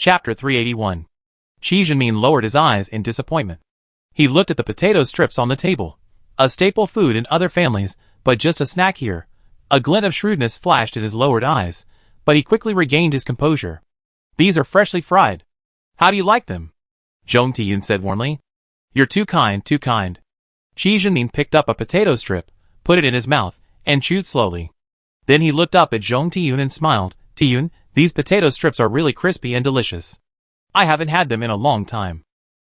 Chapter 381. Qi Zhenmin lowered his eyes in disappointment. He looked at the potato strips on the table. A staple food in other families, but just a snack here. A glint of shrewdness flashed in his lowered eyes, but he quickly regained his composure. These are freshly fried. How do you like them? Zhong Tiyun said warmly. You're too kind, too kind. Qi Zhenmin picked up a potato strip, put it in his mouth, and chewed slowly. Then he looked up at Zhong Tiyun and smiled. Tiyun, these potato strips are really crispy and delicious. I haven't had them in a long time.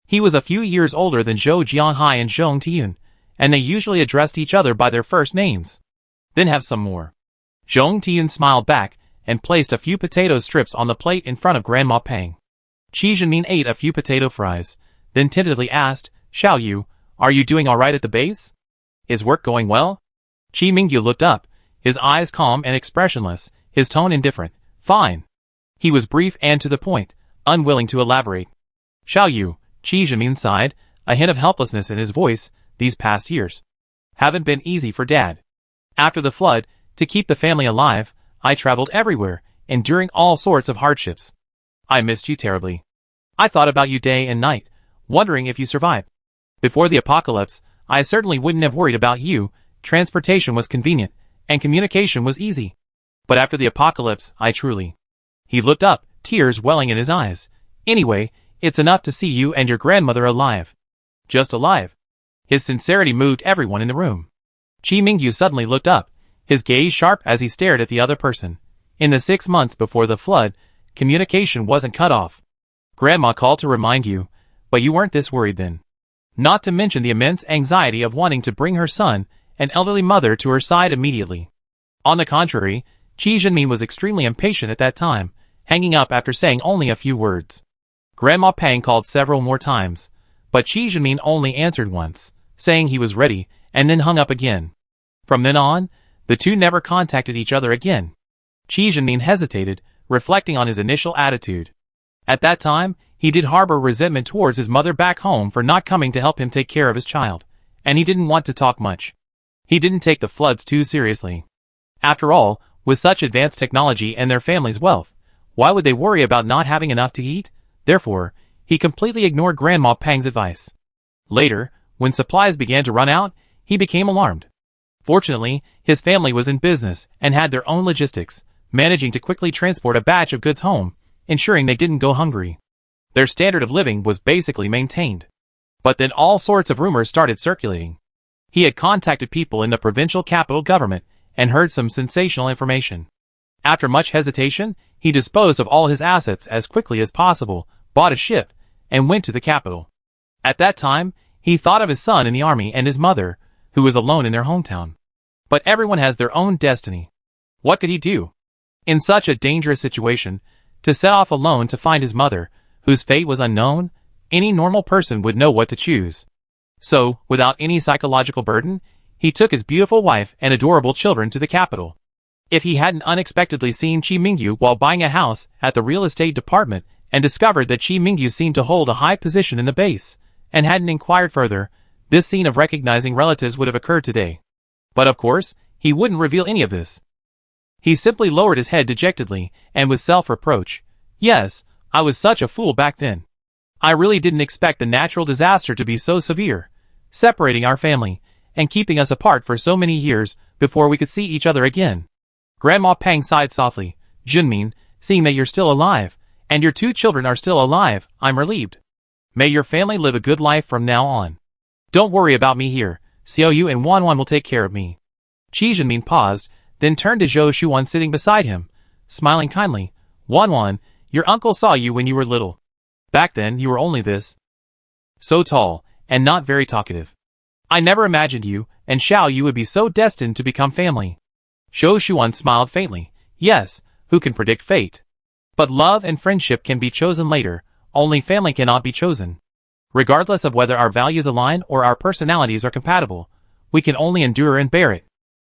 He was a few years older than Zhou Jianhai and Zhong Tiyun, and they usually addressed each other by their first names. Then have some more. Zhong Tiyun smiled back, and placed a few potato strips on the plate in front of Grandma Pang. Qi Zhenmin ate a few potato fries, then tentatively asked, Xiao Yu, are you doing alright at the base? Is work going well? Qi Mingyu looked up, his eyes calm and expressionless, his tone indifferent. Fine. He was brief and to the point, unwilling to elaborate. Xiao Yu, Qi Zhenmin sighed, a hint of helplessness in his voice. These past years haven't been easy for Dad. After the flood, to keep the family alive, I traveled everywhere, enduring all sorts of hardships. I missed you terribly. I thought about you day and night, wondering if you survived. Before the apocalypse, I certainly wouldn't have worried about you. Transportation was convenient, and communication was easy. But after the apocalypse, I truly... He looked up, tears welling in his eyes. Anyway, it's enough to see you and your grandmother alive. Just alive. His sincerity moved everyone in the room. Qi Mingyu suddenly looked up, his gaze sharp as he stared at the other person. In the 6 months before the flood, communication wasn't cut off. Grandma called to remind you, but you weren't this worried then. Not to mention the immense anxiety of wanting to bring her son, an elderly mother, to her side immediately. On the contrary, Qi Zhenmin was extremely impatient at that time, hanging up after saying only a few words. Grandma Pang called several more times, but Qi Zhenmin only answered once, saying he was ready, and then hung up again. From then on, the two never contacted each other again. Qi Zhenmin hesitated, reflecting on his initial attitude. At that time, he did harbor resentment towards his mother back home for not coming to help him take care of his child, and he didn't want to talk much. He didn't take the floods too seriously. After all, with such advanced technology and their family's wealth, why would they worry about not having enough to eat? Therefore, he completely ignored Grandma Pang's advice. Later, when supplies began to run out, he became alarmed. Fortunately, his family was in business and had their own logistics, managing to quickly transport a batch of goods home, ensuring they didn't go hungry. Their standard of living was basically maintained. But then all sorts of rumors started circulating. He had contacted people in the provincial capital government and heard some sensational information. After much hesitation, he disposed of all his assets as quickly as possible, bought a ship, and went to the capital. At that time, he thought of his son in the army and his mother, who was alone in their hometown. But everyone has their own destiny. What could he do? In such a dangerous situation, to set off alone to find his mother, whose fate was unknown, any normal person would know what to choose. So, without any psychological burden, he took his beautiful wife and adorable children to the capital. If he hadn't unexpectedly seen Qi Mingyu while buying a house at the real estate department and discovered that Qi Mingyu seemed to hold a high position in the base, and hadn't inquired further, this scene of recognizing relatives would have occurred today. But of course, he wouldn't reveal any of this. He simply lowered his head dejectedly, and with self-reproach. Yes, I was such a fool back then. I really didn't expect the natural disaster to be so severe, separating our family, and keeping us apart for so many years before we could see each other again. Grandma Pang sighed softly. Zhenmin, seeing that you're still alive, and your 2 children are still alive, I'm relieved. May your family live a good life from now on. Don't worry about me here. Xiao Yu and Wan Wan will take care of me. Qi Zhenmin paused, then turned to Zhou Shuan sitting beside him, smiling kindly. Wan Wan, your uncle saw you when you were little. Back then, you were only this. So tall, and not very talkative. I never imagined you and Xiao Yu would be so destined to become family. Zhou Shuan smiled faintly. Yes, who can predict fate? But love and friendship can be chosen later, only family cannot be chosen. Regardless of whether our values align or our personalities are compatible, we can only endure and bear it.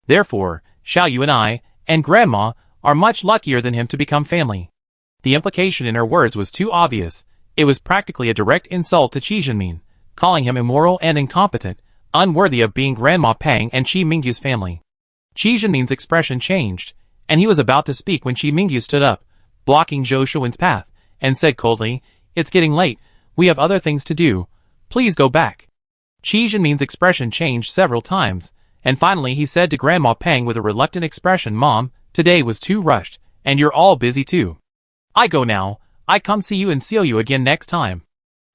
Therefore, Xiao Yu and I, and Grandma, are much luckier than him to become family. The implication in her words was too obvious. It was practically a direct insult to Qi Zhenmin, calling him immoral and incompetent, unworthy of being Grandma Pang and Qi Mingyu's family. Qi Zhenmin's expression changed, and he was about to speak when Qi Mingyu stood up, blocking Zhou Shuan's path, and said coldly, "It's getting late. We have other things to do. Please go back." Qi Jinmin's expression changed several times, and finally he said to Grandma Peng with a reluctant expression, "Mom, today was too rushed, and you're all busy too. I go now. I come see you and see you again next time."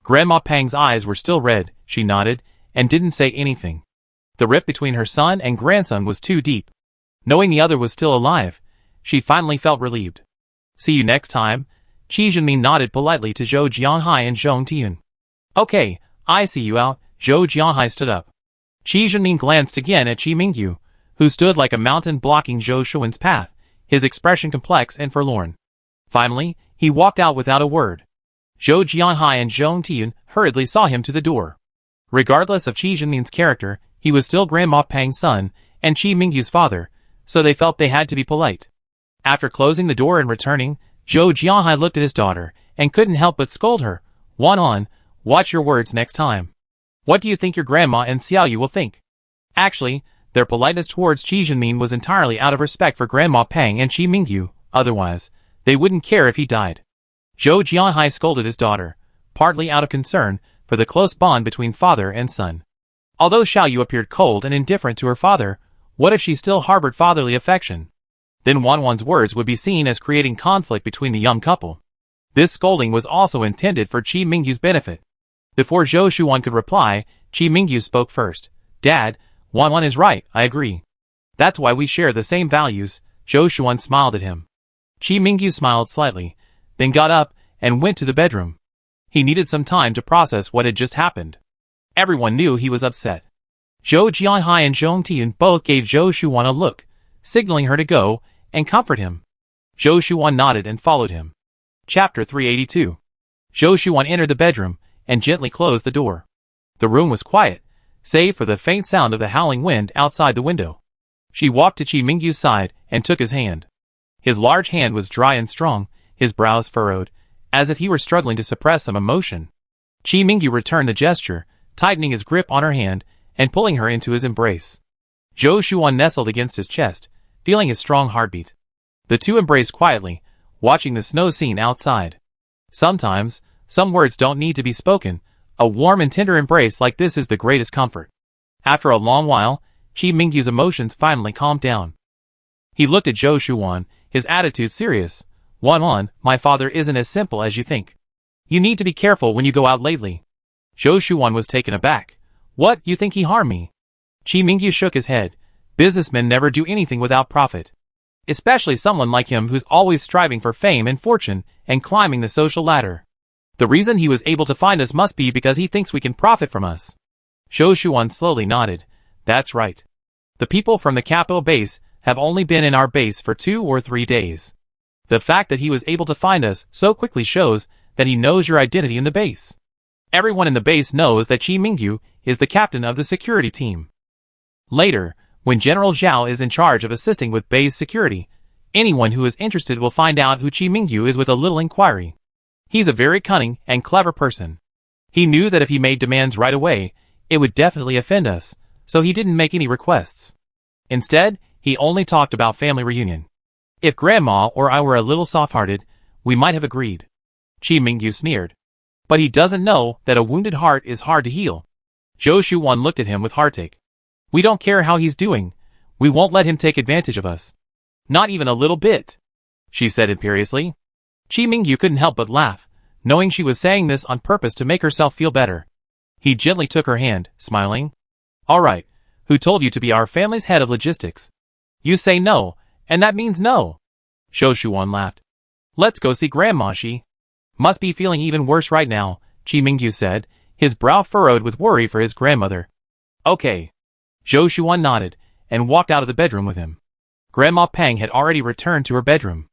Grandma Peng's eyes were still red. She nodded, and didn't say anything. The rift between her son and grandson was too deep. Knowing the other was still alive, she finally felt relieved. "See you next time." Qi Jinmin nodded politely to Zhou Jianhai and Zhong Tian. "Okay, I see you out." Zhou Jianhai stood up. Qi Jinmin glanced again at Qi Mingyu, who stood like a mountain blocking Zhou Shuan's path, his expression complex and forlorn. Finally, he walked out without a word. Zhou Jianhai and Zhong Tian hurriedly saw him to the door. Regardless of Qi Jinmin's character, he was still Grandma Peng's son and Qi Mingyu's father, so they felt they had to be polite. After closing the door and returning, Zhou Jianhai looked at his daughter and couldn't help but scold her. "Wan, watch your words next time. What do you think your grandma and Xiaoyu will think?" Actually, their politeness towards Qi Jinmin was entirely out of respect for Grandma Peng and Qi Mingyu, otherwise, they wouldn't care if he died. Zhou Jianhai scolded his daughter, partly out of concern for the close bond between father and son. Although Xiaoyu appeared cold and indifferent to her father, what if she still harbored fatherly affection? Then Wan's words would be seen as creating conflict between the young couple. This scolding was also intended for Qi Mingyu's benefit. Before Zhou Shuan could reply, Qi Mingyu spoke first. "Dad, Wan is right, I agree. That's why we share the same values." Zhou Shuan smiled at him. Qi Mingyu smiled slightly, then got up and went to the bedroom. He needed some time to process what had just happened. Everyone knew he was upset. Zhou Jianhai and Zhong Tian both gave Zhou Shuan a look, signaling her to go and comfort him. Zhou Shuan nodded and followed him. Chapter 382. Zhou Shuan entered the bedroom and gently closed the door. The room was quiet, save for the faint sound of the howling wind outside the window. She walked to Qi Mingyu's side and took his hand. His large hand was dry and strong, his brows furrowed, as if he were struggling to suppress some emotion. Qi Mingyu returned the gesture, tightening his grip on her hand and pulling her into his embrace. Zhou Shuan nestled against his chest, feeling his strong heartbeat. The two embraced quietly, watching the snow scene outside. Sometimes, some words don't need to be spoken. A warm and tender embrace like this is the greatest comfort. After a long while, Qi Mingyu's emotions finally calmed down. He looked at Zhou Shuan, his attitude serious. "Wan, my father isn't as simple as you think. You need to be careful when you go out lately." Zhou Shuan was taken aback. "What, you think he harmed me?" Qi Mingyu shook his head. "Businessmen never do anything without profit. Especially someone like him who's always striving for fame and fortune and climbing the social ladder. The reason he was able to find us must be because he thinks we can profit from us." Zhou Shuan slowly nodded. "That's right. The people from the capital base have only been in our base for 2 or 3 days. The fact that he was able to find us so quickly shows that he knows your identity in the base. Everyone in the base knows that Qi Mingyu is the captain of the security team. Later, when General Zhao is in charge of assisting with base security, anyone who is interested will find out who Qi Mingyu is with a little inquiry. He's a very cunning and clever person. He knew that if he made demands right away, it would definitely offend us, so he didn't make any requests. Instead, he only talked about family reunion. If Grandma or I were a little soft-hearted, we might have agreed." Qi Mingyu sneered. "But he doesn't know that a wounded heart is hard to heal." Zhou Shuan looked at him with heartache. "We don't care how he's doing. We won't let him take advantage of us. Not even a little bit," she said imperiously. Qi Mingyu couldn't help but laugh, knowing she was saying this on purpose to make herself feel better. He gently took her hand, smiling. "All right, who told you to be our family's head of logistics? You say no, and that means no." Zhou Shuan laughed. "Let's go see Grandma. She must be feeling even worse right now," Qi Mingyu said, his brow furrowed with worry for his grandmother. "Okay." Zhou Shuan nodded, and walked out of the bedroom with him. Grandma Peng had already returned to her bedroom.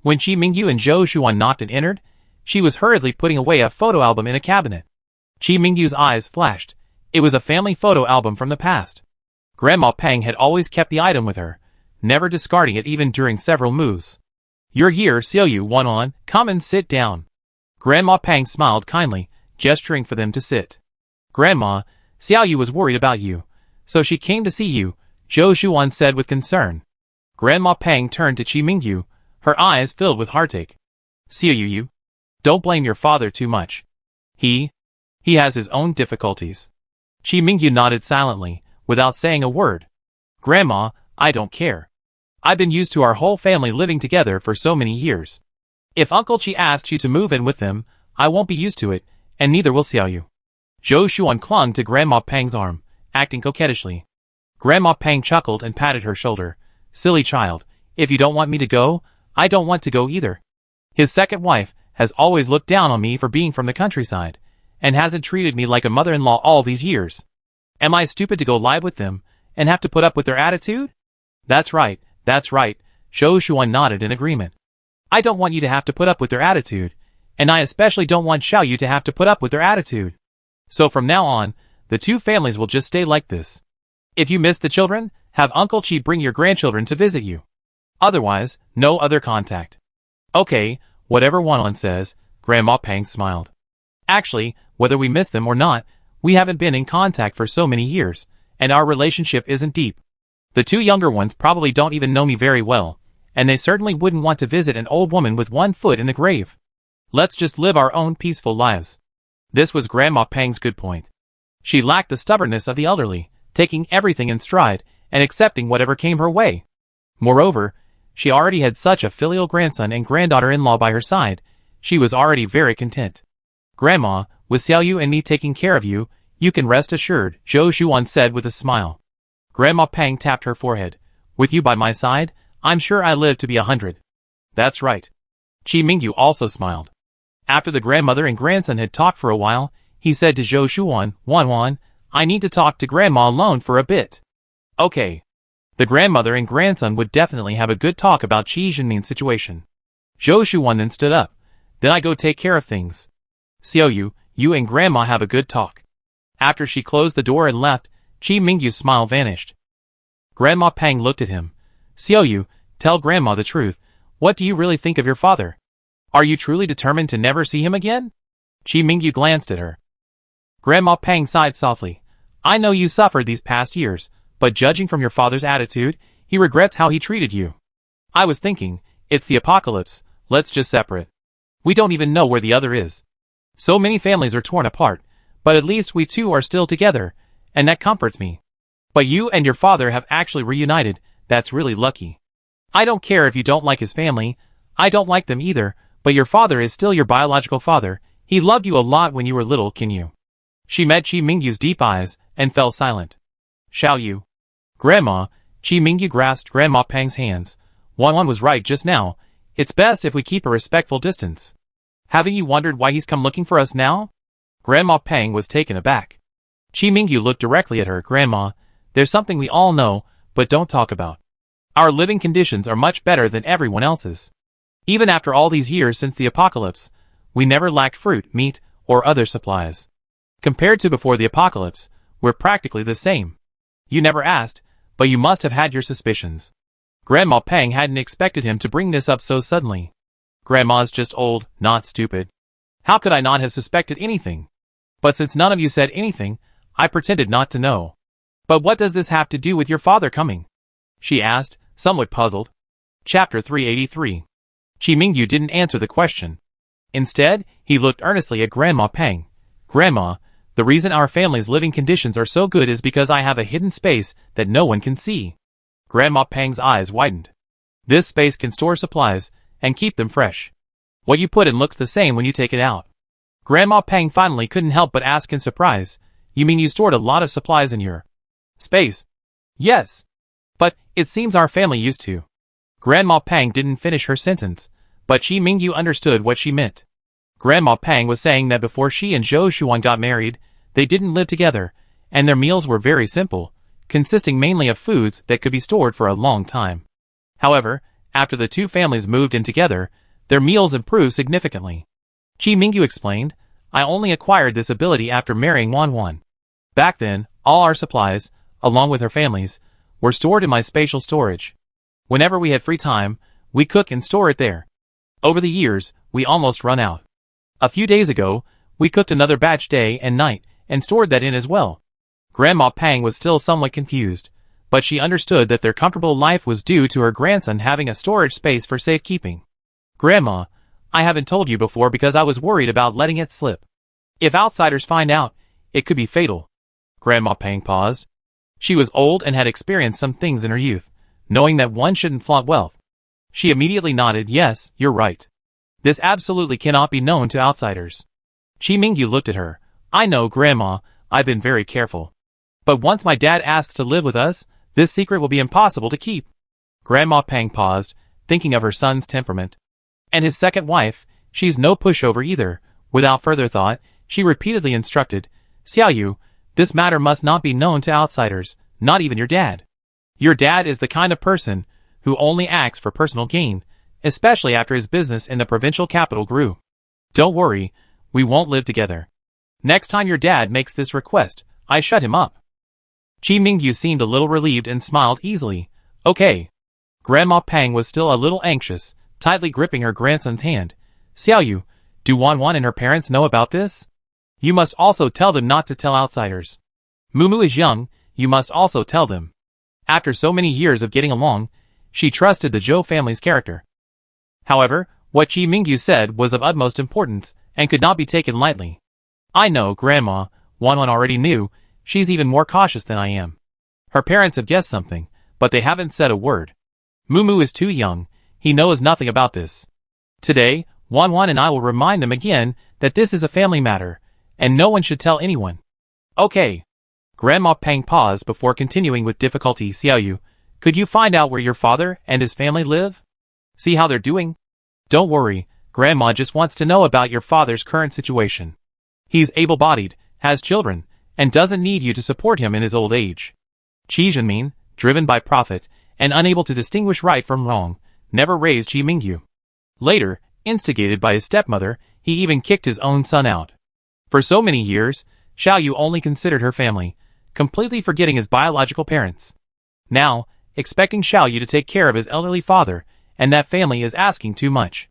When Qi Mingyu and Zhou Shuan knocked and entered, she was hurriedly putting away a photo album in a cabinet. Qi Mingyu's eyes flashed. It was a family photo album from the past. Grandma Peng had always kept the item with her, never discarding it even during several moves. "You're here, Xiaoyu. Wan, come and sit down." Grandma Peng smiled kindly, gesturing for them to sit. "Grandma, Xiaoyu was worried about you, so she came to see you," Zhou Shuan said with concern. Grandma Peng turned to Qi Mingyu, her eyes filled with heartache. "Xiaoyu, Don't blame your father too much. He has his own difficulties. Qi Mingyu nodded silently, without saying a word. Grandma, I don't care. I've been used to our whole family living together for so many years. If Uncle Qi asks you to move in with him, I won't be used to it, and neither will Xiaoyu. Zhou Shuan clung to Grandma Pang's arm, acting coquettishly. Grandma Pang chuckled and patted her shoulder. Silly child, if you don't want me to go, I don't want to go either. His second wife has always looked down on me for being from the countryside, and hasn't treated me like a mother-in-law all these years. Am I stupid to go live with them, and have to put up with their attitude? That's right, Zhou Shuan nodded in agreement. I don't want you to have to put up with their attitude, and I especially don't want Xiaoyu to have to put up with their attitude. So from now on, the two families will just stay like this. If you miss the children, have Uncle Qi bring your grandchildren to visit you. Otherwise, no other contact. Okay, whatever Wanwan says, Grandma Pang smiled. Actually, whether we miss them or not, we haven't been in contact for so many years, and our relationship isn't deep. The two younger ones probably don't even know me very well, and they certainly wouldn't want to visit an old woman with one foot in the grave. Let's just live our own peaceful lives. This was Grandma Pang's good point. She lacked the stubbornness of the elderly, taking everything in stride and accepting whatever came her way. Moreover, she already had such a filial grandson and granddaughter-in-law by her side, she was already very content. Grandma, with Xiaoyu and me taking care of you, you can rest assured, Zhou Shuan said with a smile. Grandma Pang tapped her forehead. With you by my side, I'm sure I live to be 100. That's right. Qi Mingyu also smiled. After the grandmother and grandson had talked for a while, he said to Zhou Shuan, Wanwan, I need to talk to Grandma alone for a bit. Okay. The grandmother and grandson would definitely have a good talk about Qi Jinmin's situation. Zhou Shuan then stood up. Then I go take care of things. Xiaoyu, you and Grandma have a good talk. After she closed the door and left, Qi Mingyu's smile vanished. Grandma Pang looked at him. Xiaoyu, tell Grandma the truth. What do you really think of your father? Are you truly determined to never see him again? Qi Mingyu glanced at her. Grandma Pang sighed softly. I know you suffered these past years, but judging from your father's attitude, he regrets how he treated you. I was thinking, it's the apocalypse, let's just separate. We don't even know where the other is. So many families are torn apart, but at least we two are still together, and that comforts me. But you and your father have actually reunited, that's really lucky. I don't care if you don't like his family, I don't like them either, but your father is still your biological father, he loved you a lot when you were little, can you? She met Qi Mingyu's deep eyes, and fell silent. Shall you? Grandma, Qi Mingyu grasped Grandma Pang's hands. Wanwan was right just now, it's best if we keep a respectful distance. Haven't you wondered why he's come looking for us now? Grandma Pang was taken aback. Qi Mingyu looked directly at her. Grandma, there's something we all know, but don't talk about. Our living conditions are much better than everyone else's. Even after all these years since the apocalypse, we never lacked fruit, meat, or other supplies. Compared to before the apocalypse, we're practically the same. You never asked, but you must have had your suspicions. Grandma Pang hadn't expected him to bring this up so suddenly. Grandma's just old, not stupid. How could I not have suspected anything? But since none of you said anything, I pretended not to know. But what does this have to do with your father coming? She asked, somewhat puzzled. Chapter 383. Qi Mingyu didn't answer the question. Instead, he looked earnestly at Grandma Pang. Grandma, the reason our family's living conditions are so good is because I have a hidden space that no one can see. Grandma Pang's eyes widened. This space can store supplies and keep them fresh. What you put in looks the same when you take it out. Grandma Pang finally couldn't help but ask in surprise, you mean you stored a lot of supplies in your space? Yes. But it seems our family used to. Grandma Pang didn't finish her sentence, but Qi Mingyu understood what she meant. Grandma Pang was saying that before she and Zhou Shuan got married, they didn't live together, and their meals were very simple, consisting mainly of foods that could be stored for a long time. However, after the two families moved in together, their meals improved significantly. Qi Mingyu explained, I only acquired this ability after marrying Wanwan. Back then, all our supplies, along with her family's, were stored in my spatial storage. Whenever we had free time, we cook and store it there. Over the years, we almost run out. A few days ago, we cooked another batch day and night, and stored that in as well. Grandma Pang was still somewhat confused, but she understood that their comfortable life was due to her grandson having a storage space for safekeeping. Grandma, I haven't told you before because I was worried about letting it slip. If outsiders find out, it could be fatal. Grandma Pang paused. She was old and had experienced some things in her youth, knowing that one shouldn't flaunt wealth. She immediately nodded. Yes, you're right. This absolutely cannot be known to outsiders. Chi Mingyu looked at her. I know, Grandma, I've been very careful. But once my dad asks to live with us, this secret will be impossible to keep. Grandma Pang paused, thinking of her son's temperament. And his second wife, she's no pushover either. Without further thought, she repeatedly instructed, Xiaoyu, this matter must not be known to outsiders, not even your dad. Your dad is the kind of person who only acts for personal gain, especially after his business in the provincial capital grew. Don't worry, we won't live together. Next time your dad makes this request, I shut him up. Chi Mingyu seemed a little relieved and smiled easily. Okay. Grandma Pang was still a little anxious, tightly gripping her grandson's hand. Xiaoyu, do Wanwan and her parents know about this? You must also tell them not to tell outsiders. Mumu is young, you must also tell them. After so many years of getting along, she trusted the Zhou family's character. However, what Chi Mingyu said was of utmost importance and could not be taken lightly. I know, Grandma, Wanwan already knew. She's even more cautious than I am. Her parents have guessed something, but they haven't said a word. Mumu is too young, he knows nothing about this. Today, Wanwan and I will remind them again that this is a family matter, and no one should tell anyone. Okay. Grandma Pang paused before continuing with difficulty. Xiaoyu, could you find out where your father and his family live? See how they're doing? Don't worry, Grandma just wants to know about your father's current situation. He's able-bodied, has children, and doesn't need you to support him in his old age. Qi Zhenmin, driven by profit, and unable to distinguish right from wrong, never raised Chi Mingyu. Later, instigated by his stepmother, he even kicked his own son out. For so many years, Xiaoyu only considered her family, completely forgetting his biological parents. Now, expecting Xiaoyu to take care of his elderly father, and that family is asking too much.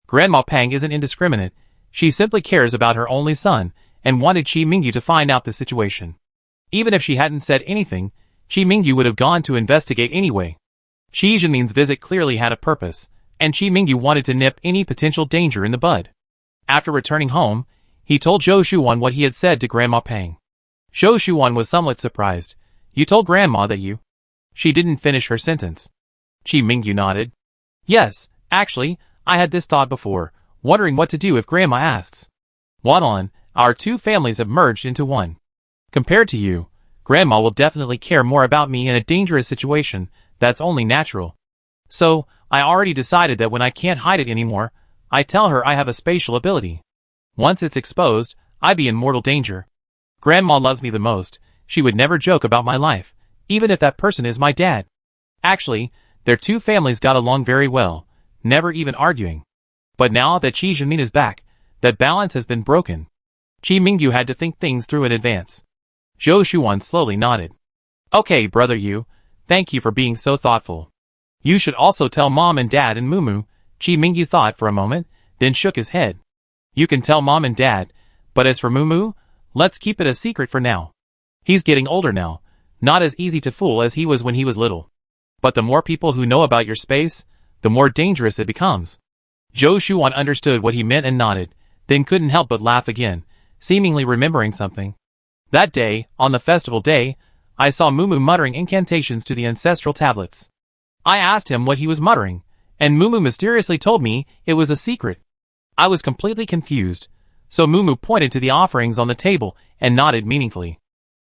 Grandma Pang isn't indiscriminate, she simply cares about her only son, and wanted Chi Mingyu to find out the situation. Even if she hadn't said anything, Chi Mingyu would have gone to investigate anyway. Qi Zhenmin's visit clearly had a purpose, and Chi Mingyu wanted to nip any potential danger in the bud. After returning home, he told Zhou Shuwan what he had said to Grandma Pang. Zhou Shuwan was somewhat surprised. You told Grandma that you... She didn't finish her sentence. Chi Mingyu nodded. Yes, actually, I had this thought before, wondering what to do if Grandma asks. Wanwan, our two families have merged into one. Compared to you, Grandma will definitely care more about me in a dangerous situation, that's only natural. So, I already decided that when I can't hide it anymore, I tell her I have a spatial ability. Once it's exposed, I'd be in mortal danger. Grandma loves me the most, she would never joke about my life, even if that person is my dad. Actually, their two families got along very well, never even arguing. But now that Qi Zhenmin is back, that balance has been broken. Chi Mingyu had to think things through in advance. Zhou Shuwan slowly nodded. Okay, brother Yu, thank you for being so thoughtful. You should also tell Mom and Dad and Mumu. Chi Mingyu thought for a moment, then shook his head. You can tell Mom and Dad, but as for Mumu, let's keep it a secret for now. He's getting older now, not as easy to fool as he was when he was little. But the more people who know about your space, the more dangerous it becomes. Zhou Shuwan understood what he meant and nodded, then couldn't help but laugh again, seemingly remembering something. That day, on the festival day, I saw Mumu muttering incantations to the ancestral tablets. I asked him what he was muttering, and Mumu mysteriously told me it was a secret. I was completely confused, so Mumu pointed to the offerings on the table and nodded meaningfully.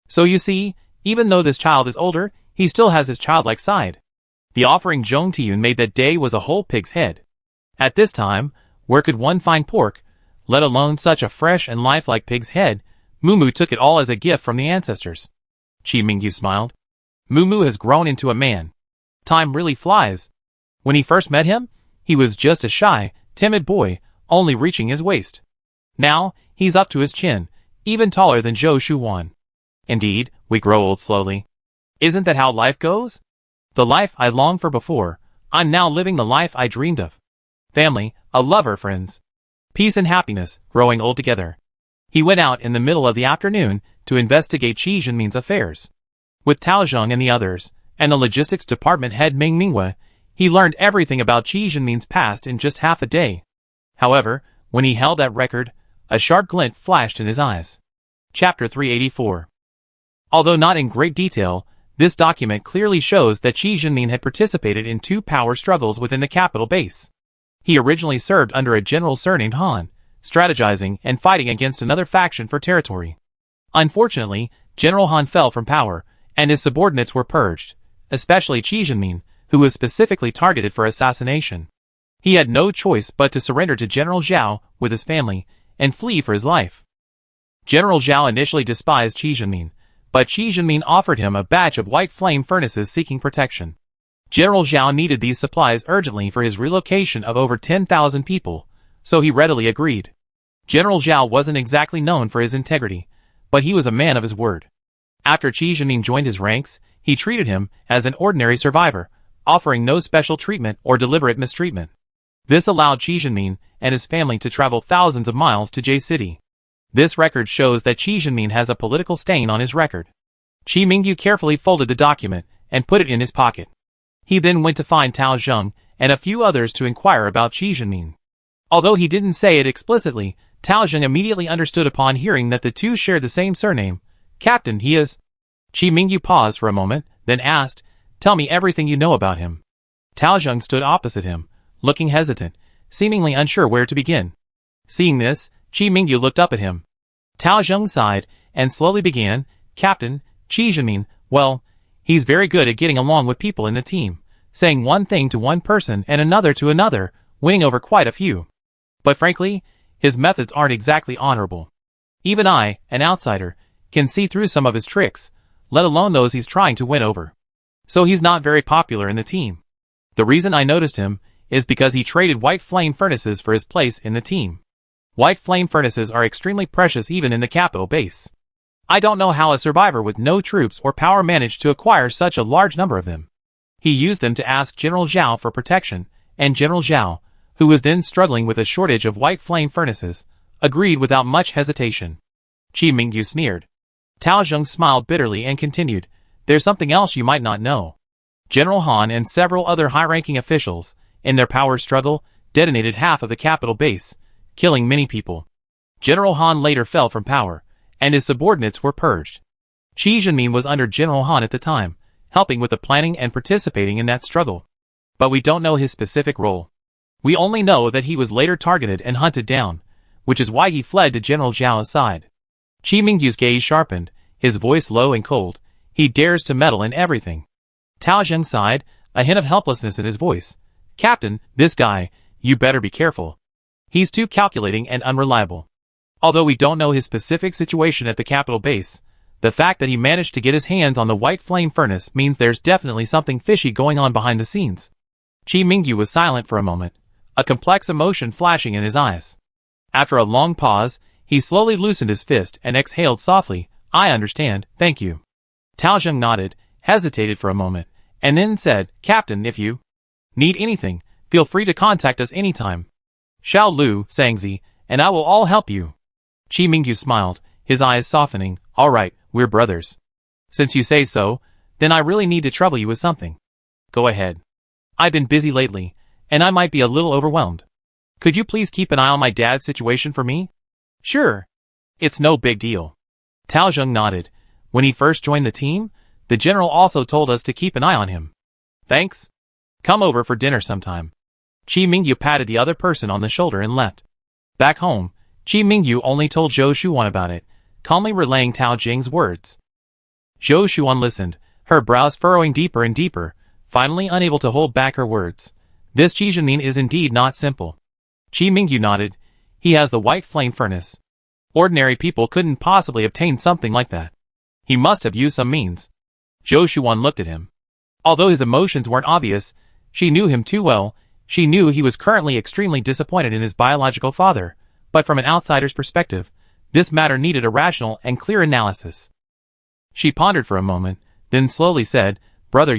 So you see, even though this child is older, he still has his childlike side. The offering Zhong Tiyun made that day was a whole pig's head. At this time, where could one find pork, let alone such a fresh and lifelike pig's head? Mumu took it all as a gift from the ancestors. Chi Mingyu smiled. Mumu has grown into a man. Time really flies. When he first met him, he was just a shy, timid boy, only reaching his waist. Now, he's up to his chin, even taller than Zhou Shuwan. Indeed, we grow old slowly. Isn't that how life goes? The life I longed for before, I'm now living the life I dreamed of. Family, a lover, friends. Peace and happiness, growing old together. He went out in the middle of the afternoon to investigate Qi Zhenmin's affairs. With Tao Zheng and the others, and the logistics department head Ming Mingwe, he learned everything about Qi Zhenmin's past in just half a day. However, when he held that record, a sharp glint flashed in his eyes. Chapter 384. Although not in great detail, this document clearly shows that Qi Jinmin had participated in 2 power struggles within the capital base. He originally served under a general surnamed Han, strategizing and fighting against another faction for territory. Unfortunately, General Han fell from power, and his subordinates were purged, especially Qi Jinmin, who was specifically targeted for assassination. He had no choice but to surrender to General Zhao with his family and flee for his life. General Zhao initially despised Qi Jinmin, but Qi Jinmin offered him a batch of white flame furnaces seeking protection. General Zhao needed these supplies urgently for his relocation of over 10,000 people, so he readily agreed. General Zhao wasn't exactly known for his integrity, but he was a man of his word. After Qi Jinmin joined his ranks, he treated him as an ordinary survivor, offering no special treatment or deliberate mistreatment. This allowed Qi Jinmin and his family to travel thousands of miles to Jie City. This record shows that Qi Jinmin has a political stain on his record. Qi Mingyu carefully folded the document and put it in his pocket. He then went to find Tao Zheng and a few others to inquire about Qi Jinmin. Although he didn't say it explicitly, Tao Zheng immediately understood upon hearing that the two shared the same surname. Captain, he is. Qi Mingyu paused for a moment, then asked, "Tell me everything you know about him." Tao Zheng stood opposite him, looking hesitant, seemingly unsure where to begin. Seeing this, Qi Mingyu looked up at him. Tao Zheng sighed and slowly began, "Captain, Qi Jinmin, well, he's very good at getting along with people in the team, saying one thing to one person and another to another, winning over quite a few. But frankly, his methods aren't exactly honorable. Even I, an outsider, can see through some of his tricks, let alone those he's trying to win over. So he's not very popular in the team. The reason I noticed him is because he traded white flame furnaces for his place in the team. White flame furnaces are extremely precious even in the capital base. I don't know how a survivor with no troops or power managed to acquire such a large number of them. He used them to ask General Zhao for protection, and General Zhao, who was then struggling with a shortage of white flame furnaces, agreed without much hesitation." Qi Mingyu sneered. Tao Zheng smiled bitterly and continued, "There's something else you might not know. General Han and several other high-ranking officials, in their power struggle, detonated half of the capital base, killing many people. General Han later fell from power, and his subordinates were purged. Qi Jinmin was under General Han at the time, helping with the planning and participating in that struggle. But we don't know his specific role. We only know that he was later targeted and hunted down, which is why he fled to General Zhao's side." Qi Mingyu's gaze sharpened, his voice low and cold. "He dares to meddle in everything." Tao Zheng sighed, a hint of helplessness in his voice. "Captain, this guy, you better be careful. He's too calculating and unreliable. Although we don't know his specific situation at the capital base, the fact that he managed to get his hands on the white flame furnace means there's definitely something fishy going on behind the scenes." Qi Mingyu was silent for a moment, a complex emotion flashing in his eyes. After a long pause, he slowly loosened his fist and exhaled softly, "I understand, thank you." Tao Zheng nodded, hesitated for a moment, and then said, "Captain, if you need anything, feel free to contact us anytime. Xiao Lu, Sangzi, and I will all help you." Qi Mingyu smiled, his eyes softening. "All right, we're brothers. Since you say so, then I really need to trouble you with something." "Go ahead. I've been busy lately, and I might be a little overwhelmed. Could you please keep an eye on my dad's situation for me?" "Sure. It's no big deal." Tao Zheng nodded. "When he first joined the team, the general also told us to keep an eye on him." "Thanks. Come over for dinner sometime." Qi Mingyu patted the other person on the shoulder and left. Back home, Qi Mingyu only told Zhou Shuan about it, calmly relaying Tao Zheng's words. Zhou Shuan listened, her brows furrowing deeper and deeper, finally unable to hold back her words. This Qi Jinmin is indeed not simple. Qi Mingyu nodded. He has the white flame furnace. Ordinary people couldn't possibly obtain something like that. He must have used some means. Zhou Shuan looked at him. Although his emotions weren't obvious, she knew him too well. She knew he was currently extremely disappointed in his biological father, but from an outsider's perspective, this matter needed a rational and clear analysis. She pondered for a moment, then slowly said, "Brother,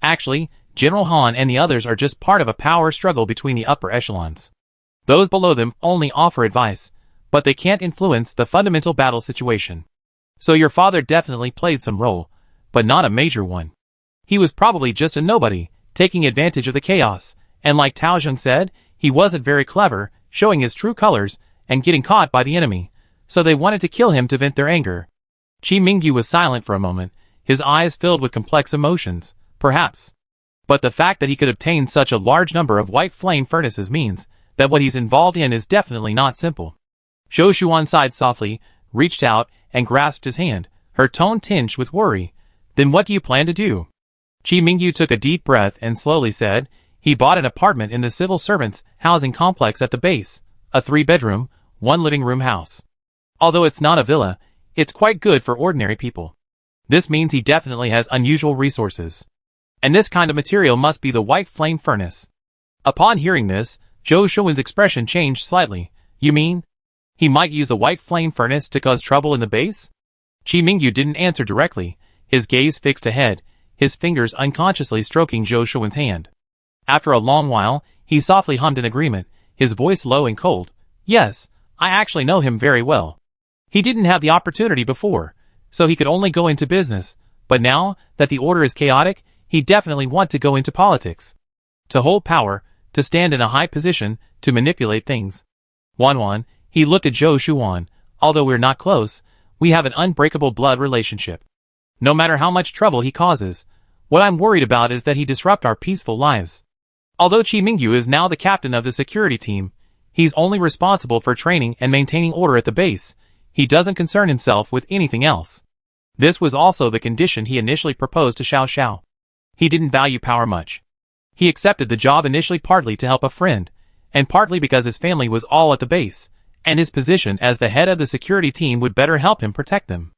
actually, General Han and the others are just part of a power struggle between the upper echelons. Those below them only offer advice, but they can't influence the fundamental battle situation. So your father definitely played some role, but not a major one. He was probably just a nobody, taking advantage of the chaos, and like Tao Zheng said, he wasn't very clever." showing his true colors and getting caught by the enemy, so they wanted to kill him to vent their anger. Chi Mingyu was silent for a moment, his eyes filled with complex emotions, perhaps. But the fact that he could obtain such a large number of white flame furnaces means that what he's involved in is definitely not simple. Zhou Shuan sighed softly, reached out, and grasped his hand, her tone tinged with worry. Then what do you plan to do? Chi Mingyu took a deep breath and slowly said, he bought an apartment in the civil servants' housing complex at the base, a 3-bedroom, 1-living-room house. Although it's not a villa, it's quite good for ordinary people. This means he definitely has unusual resources. And this kind of material must be the white flame furnace. Upon hearing this, Zhou Shuan's expression changed slightly. You mean? He might use the white flame furnace to cause trouble in the base? Chi Mingyu didn't answer directly, his gaze fixed ahead, his fingers unconsciously stroking Zhou Shuan's hand. After a long while, he softly hummed in agreement, his voice low and cold. Yes, I actually know him very well. He didn't have the opportunity before, so he could only go into business, but now that the order is chaotic, he definitely wants to go into politics. To hold power, to stand in a high position, to manipulate things. Wan, he looked at Zhou Shuan. Although we're not close, we have an unbreakable blood relationship. No matter how much trouble he causes, what I'm worried about is that he disrupt our peaceful lives. Although Chi Mingyu is now the captain of the security team, he's only responsible for training and maintaining order at the base. He doesn't concern himself with anything else. This was also the condition he initially proposed to Xiao Xiao. He didn't value power much. He accepted the job initially partly to help a friend, and partly because his family was all at the base, and his position as the head of the security team would better help him protect them.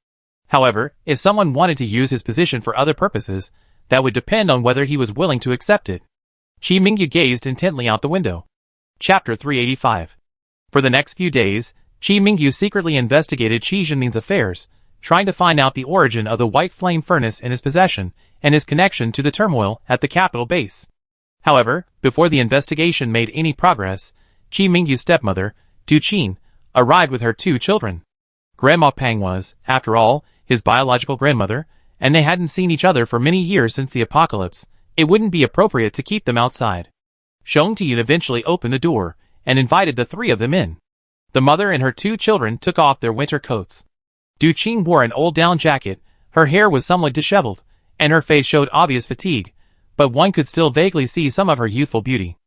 However, if someone wanted to use his position for other purposes, that would depend on whether he was willing to accept it. Chi Mingyu gazed intently out the window. Chapter 385. For the next few days, Chi Mingyu secretly investigated Qi Zhenmin's affairs, trying to find out the origin of the white flame furnace in his possession and his connection to the turmoil at the capital base. However, before the investigation made any progress, Chi Mingyu's stepmother, Du Qin, arrived with her 2 children. Grandma Pang was, after all, his biological grandmother, and they hadn't seen each other for many years since the apocalypse. It wouldn't be appropriate to keep them outside. Xiong Tian eventually opened the door and invited the 3 of them in. The mother and her 2 children took off their winter coats. Du Qin wore an old down jacket, her hair was somewhat disheveled, and her face showed obvious fatigue, but one could still vaguely see some of her youthful beauty.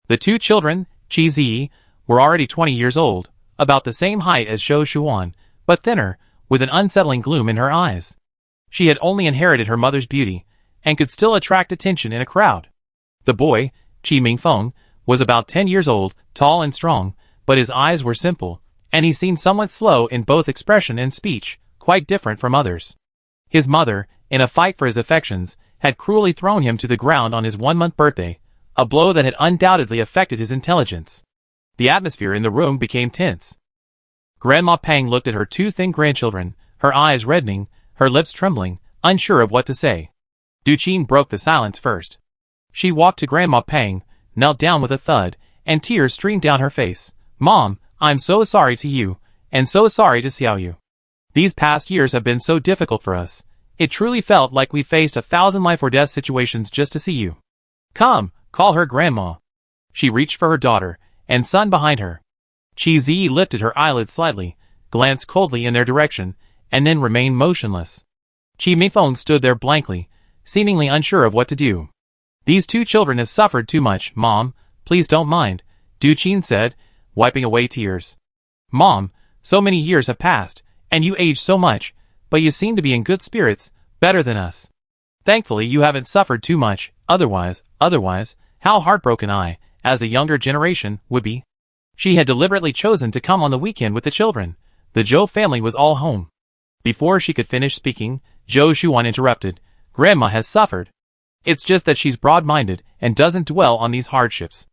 The 2 children, Qi Zi, were already 20 years old, about the same height as Zhou Shuan, but thinner, with an unsettling gloom in her eyes. She had only inherited her mother's beauty, and could still attract attention in a crowd. The boy, Qi Mingfeng, was about 10 years old, tall and strong, but his eyes were simple, and he seemed somewhat slow in both expression and speech, quite different from others. His mother, in a fight for his affections, had cruelly thrown him to the ground on his 1-month birthday, a blow that had undoubtedly affected his intelligence. The atmosphere in the room became tense. Grandma Pang looked at her 2 thin grandchildren, her eyes reddening, her lips trembling, unsure of what to say. Du Qin broke the silence first. She walked to Grandma Pang, knelt down with a thud, and tears streamed down her face. Mom, I'm so sorry to you, and so sorry to Xiao Yu. These past years have been so difficult for us. It truly felt like we faced 1,000 life-or-death situations just to see you. Come, call her Grandma. She reached for her daughter and son behind her. Qi Zi lifted her eyelids slightly, glanced coldly in their direction, and then remained motionless. Qi Mingfeng stood there blankly, seemingly unsure of what to do. These 2 children have suffered too much, Mom. Please don't mind, Du Qin said, wiping away tears. Mom, so many years have passed, and you aged so much, but you seem to be in good spirits, better than us. Thankfully you haven't suffered too much, otherwise, how heartbroken I, as a younger generation, would be. She had deliberately chosen to come on the weekend with the children. The Zhou family was all home. Before she could finish speaking, Zhou Shuan interrupted. Grandma has suffered. It's just that she's broad-minded and doesn't dwell on these hardships.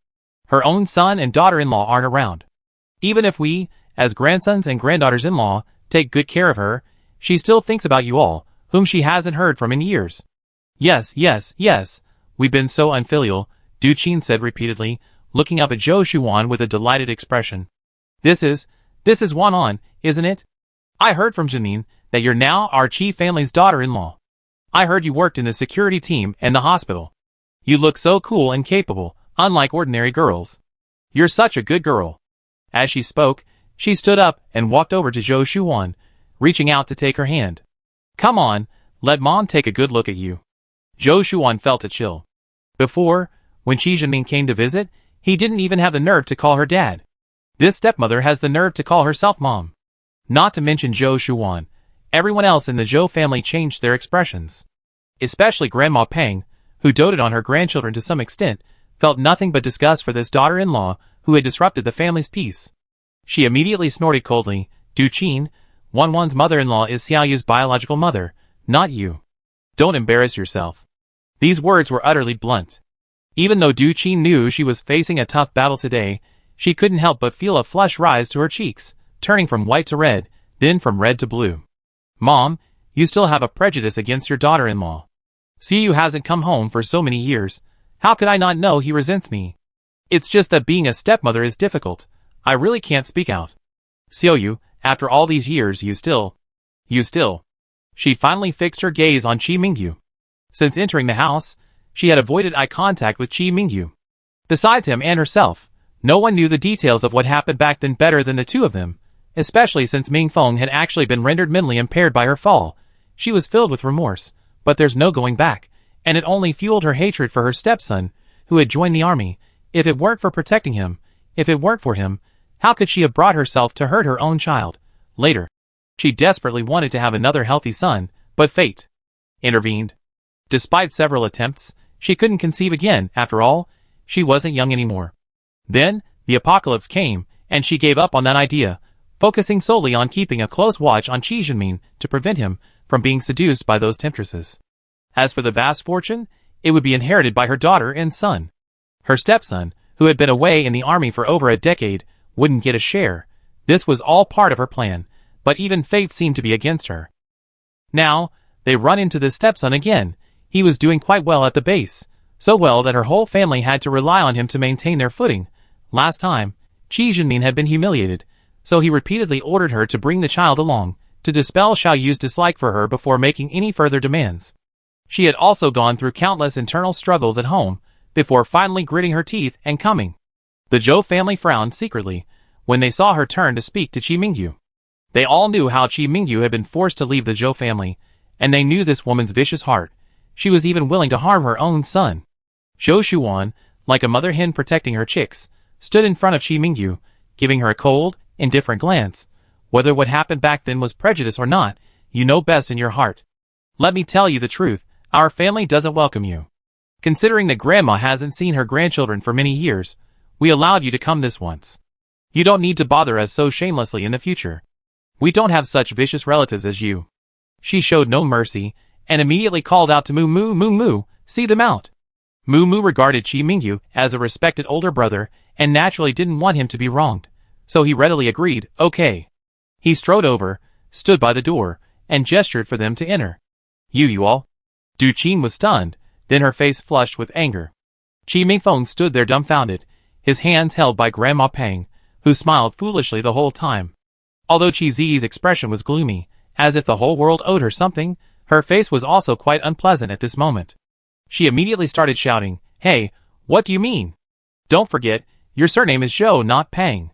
Her own son and daughter-in-law aren't around. Even if we, as grandsons and granddaughters-in-law, take good care of her, she still thinks about you all, whom she hasn't heard from in years. Yes, we've been so unfilial, Du Qin said repeatedly, looking up at Zhou Shuan with a delighted expression. This is Wan, isn't it? I heard from Janine that you're now our Qi family's daughter-in-law. I heard you worked in the security team and the hospital. You look so cool and capable, unlike ordinary girls. You're such a good girl. As she spoke, she stood up and walked over to Zhou Shuan, reaching out to take her hand. Come on, let Mom take a good look at you. Zhou Shuan felt a chill. Before, when Qi Zhenming came to visit, he didn't even have the nerve to call her dad. This stepmother has the nerve to call herself mom. Not to mention Zhou Shuan, everyone else in the Zhou family changed their expressions. Especially Grandma Peng, who doted on her grandchildren to some extent, felt nothing but disgust for this daughter-in-law who had disrupted the family's peace. She immediately snorted coldly, Du Qin, Wanwan's mother-in-law is Xiaoyu's biological mother, not you. Don't embarrass yourself. These words were utterly blunt. Even though Du Qin knew she was facing a tough battle today, she couldn't help but feel a flush rise to her cheeks, turning from white to red, then from red to blue. Mom, you still have a prejudice against your daughter-in-law. Xiaoyu hasn't come home for so many years. How could I not know he resents me? It's just that being a stepmother is difficult. I really can't speak out. Xiaoyu, after all these years you still. She finally fixed her gaze on Qi Mingyu. Since entering the house, she had avoided eye contact with Qi Mingyu. Besides him and herself, no one knew the details of what happened back then better than the two of them, especially since Ming Feng had actually been rendered mentally impaired by her fall. She was filled with remorse, but there's no going back, and it only fueled her hatred for her stepson, who had joined the army. If it weren't for protecting him, if it weren't for him, how could she have brought herself to hurt her own child? Later, she desperately wanted to have another healthy son, but fate intervened. Despite several attempts, she couldn't conceive again. After all, she wasn't young anymore. Then, the apocalypse came, and she gave up on that idea, focusing solely on keeping a close watch on Qi Zhenming to prevent him from being seduced by those temptresses. As for the vast fortune, it would be inherited by her daughter and son. Her stepson, who had been away in the army for over a decade, wouldn't get a share. This was all part of her plan, but even fate seemed to be against her. Now, they run into this stepson again. He was doing quite well at the base, so well that her whole family had to rely on him to maintain their footing. Last time, Qi Zhenming had been humiliated, so he repeatedly ordered her to bring the child along, to dispel Xiaoyu's dislike for her before making any further demands. She had also gone through countless internal struggles at home, before finally gritting her teeth and coming. The Zhou family frowned secretly when they saw her turn to speak to Qi Mingyu. They all knew how Qi Mingyu had been forced to leave the Zhou family, and they knew this woman's vicious heart. She was even willing to harm her own son. Zhou Shuan, like a mother hen protecting her chicks, stood in front of Qi Mingyu, giving her a cold, indifferent glance. Whether what happened back then was prejudice or not, you know best in your heart. Let me tell you the truth, our family doesn't welcome you. Considering that Grandma hasn't seen her grandchildren for many years, we allowed you to come this once. You don't need to bother us so shamelessly in the future. We don't have such vicious relatives as you. She showed no mercy, and immediately called out to Moo, see them out. Moo regarded Qi Mingyu as a respected older brother, and naturally didn't want him to be wronged, so he readily agreed, okay. He strode over, stood by the door, and gestured for them to enter. You all. Du Qin was stunned, then her face flushed with anger. Qi Mingfeng stood there dumbfounded, his hands held by Grandma Peng, who smiled foolishly the whole time. Although Qi Ziyi's expression was gloomy, as if the whole world owed her something, her face was also quite unpleasant at this moment. She immediately started shouting, hey, what do you mean? Don't forget, your surname is Zhou, not Peng.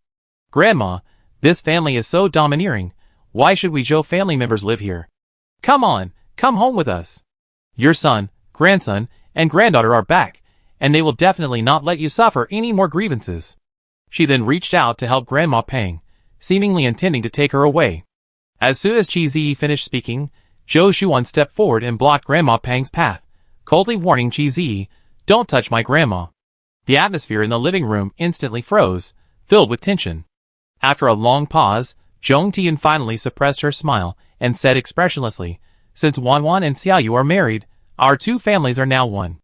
Grandma, this family is so domineering. Why should we Zhou family members live here? Come on, come home with us. Your son, grandson, and granddaughter are back, and they will definitely not let you suffer any more grievances. She then reached out to help Grandma Peng, seemingly intending to take her away. As soon as Qi Ziyi finished speaking, Zhou Shuan stepped forward and blocked Grandma Peng's path, coldly warning Qi Ziyi, don't touch my grandma. The atmosphere in the living room instantly froze, filled with tension. After a long pause, Zhong Tian finally suppressed her smile and said expressionlessly, since Wanwan and Xiaoyu are married, our two families are now one.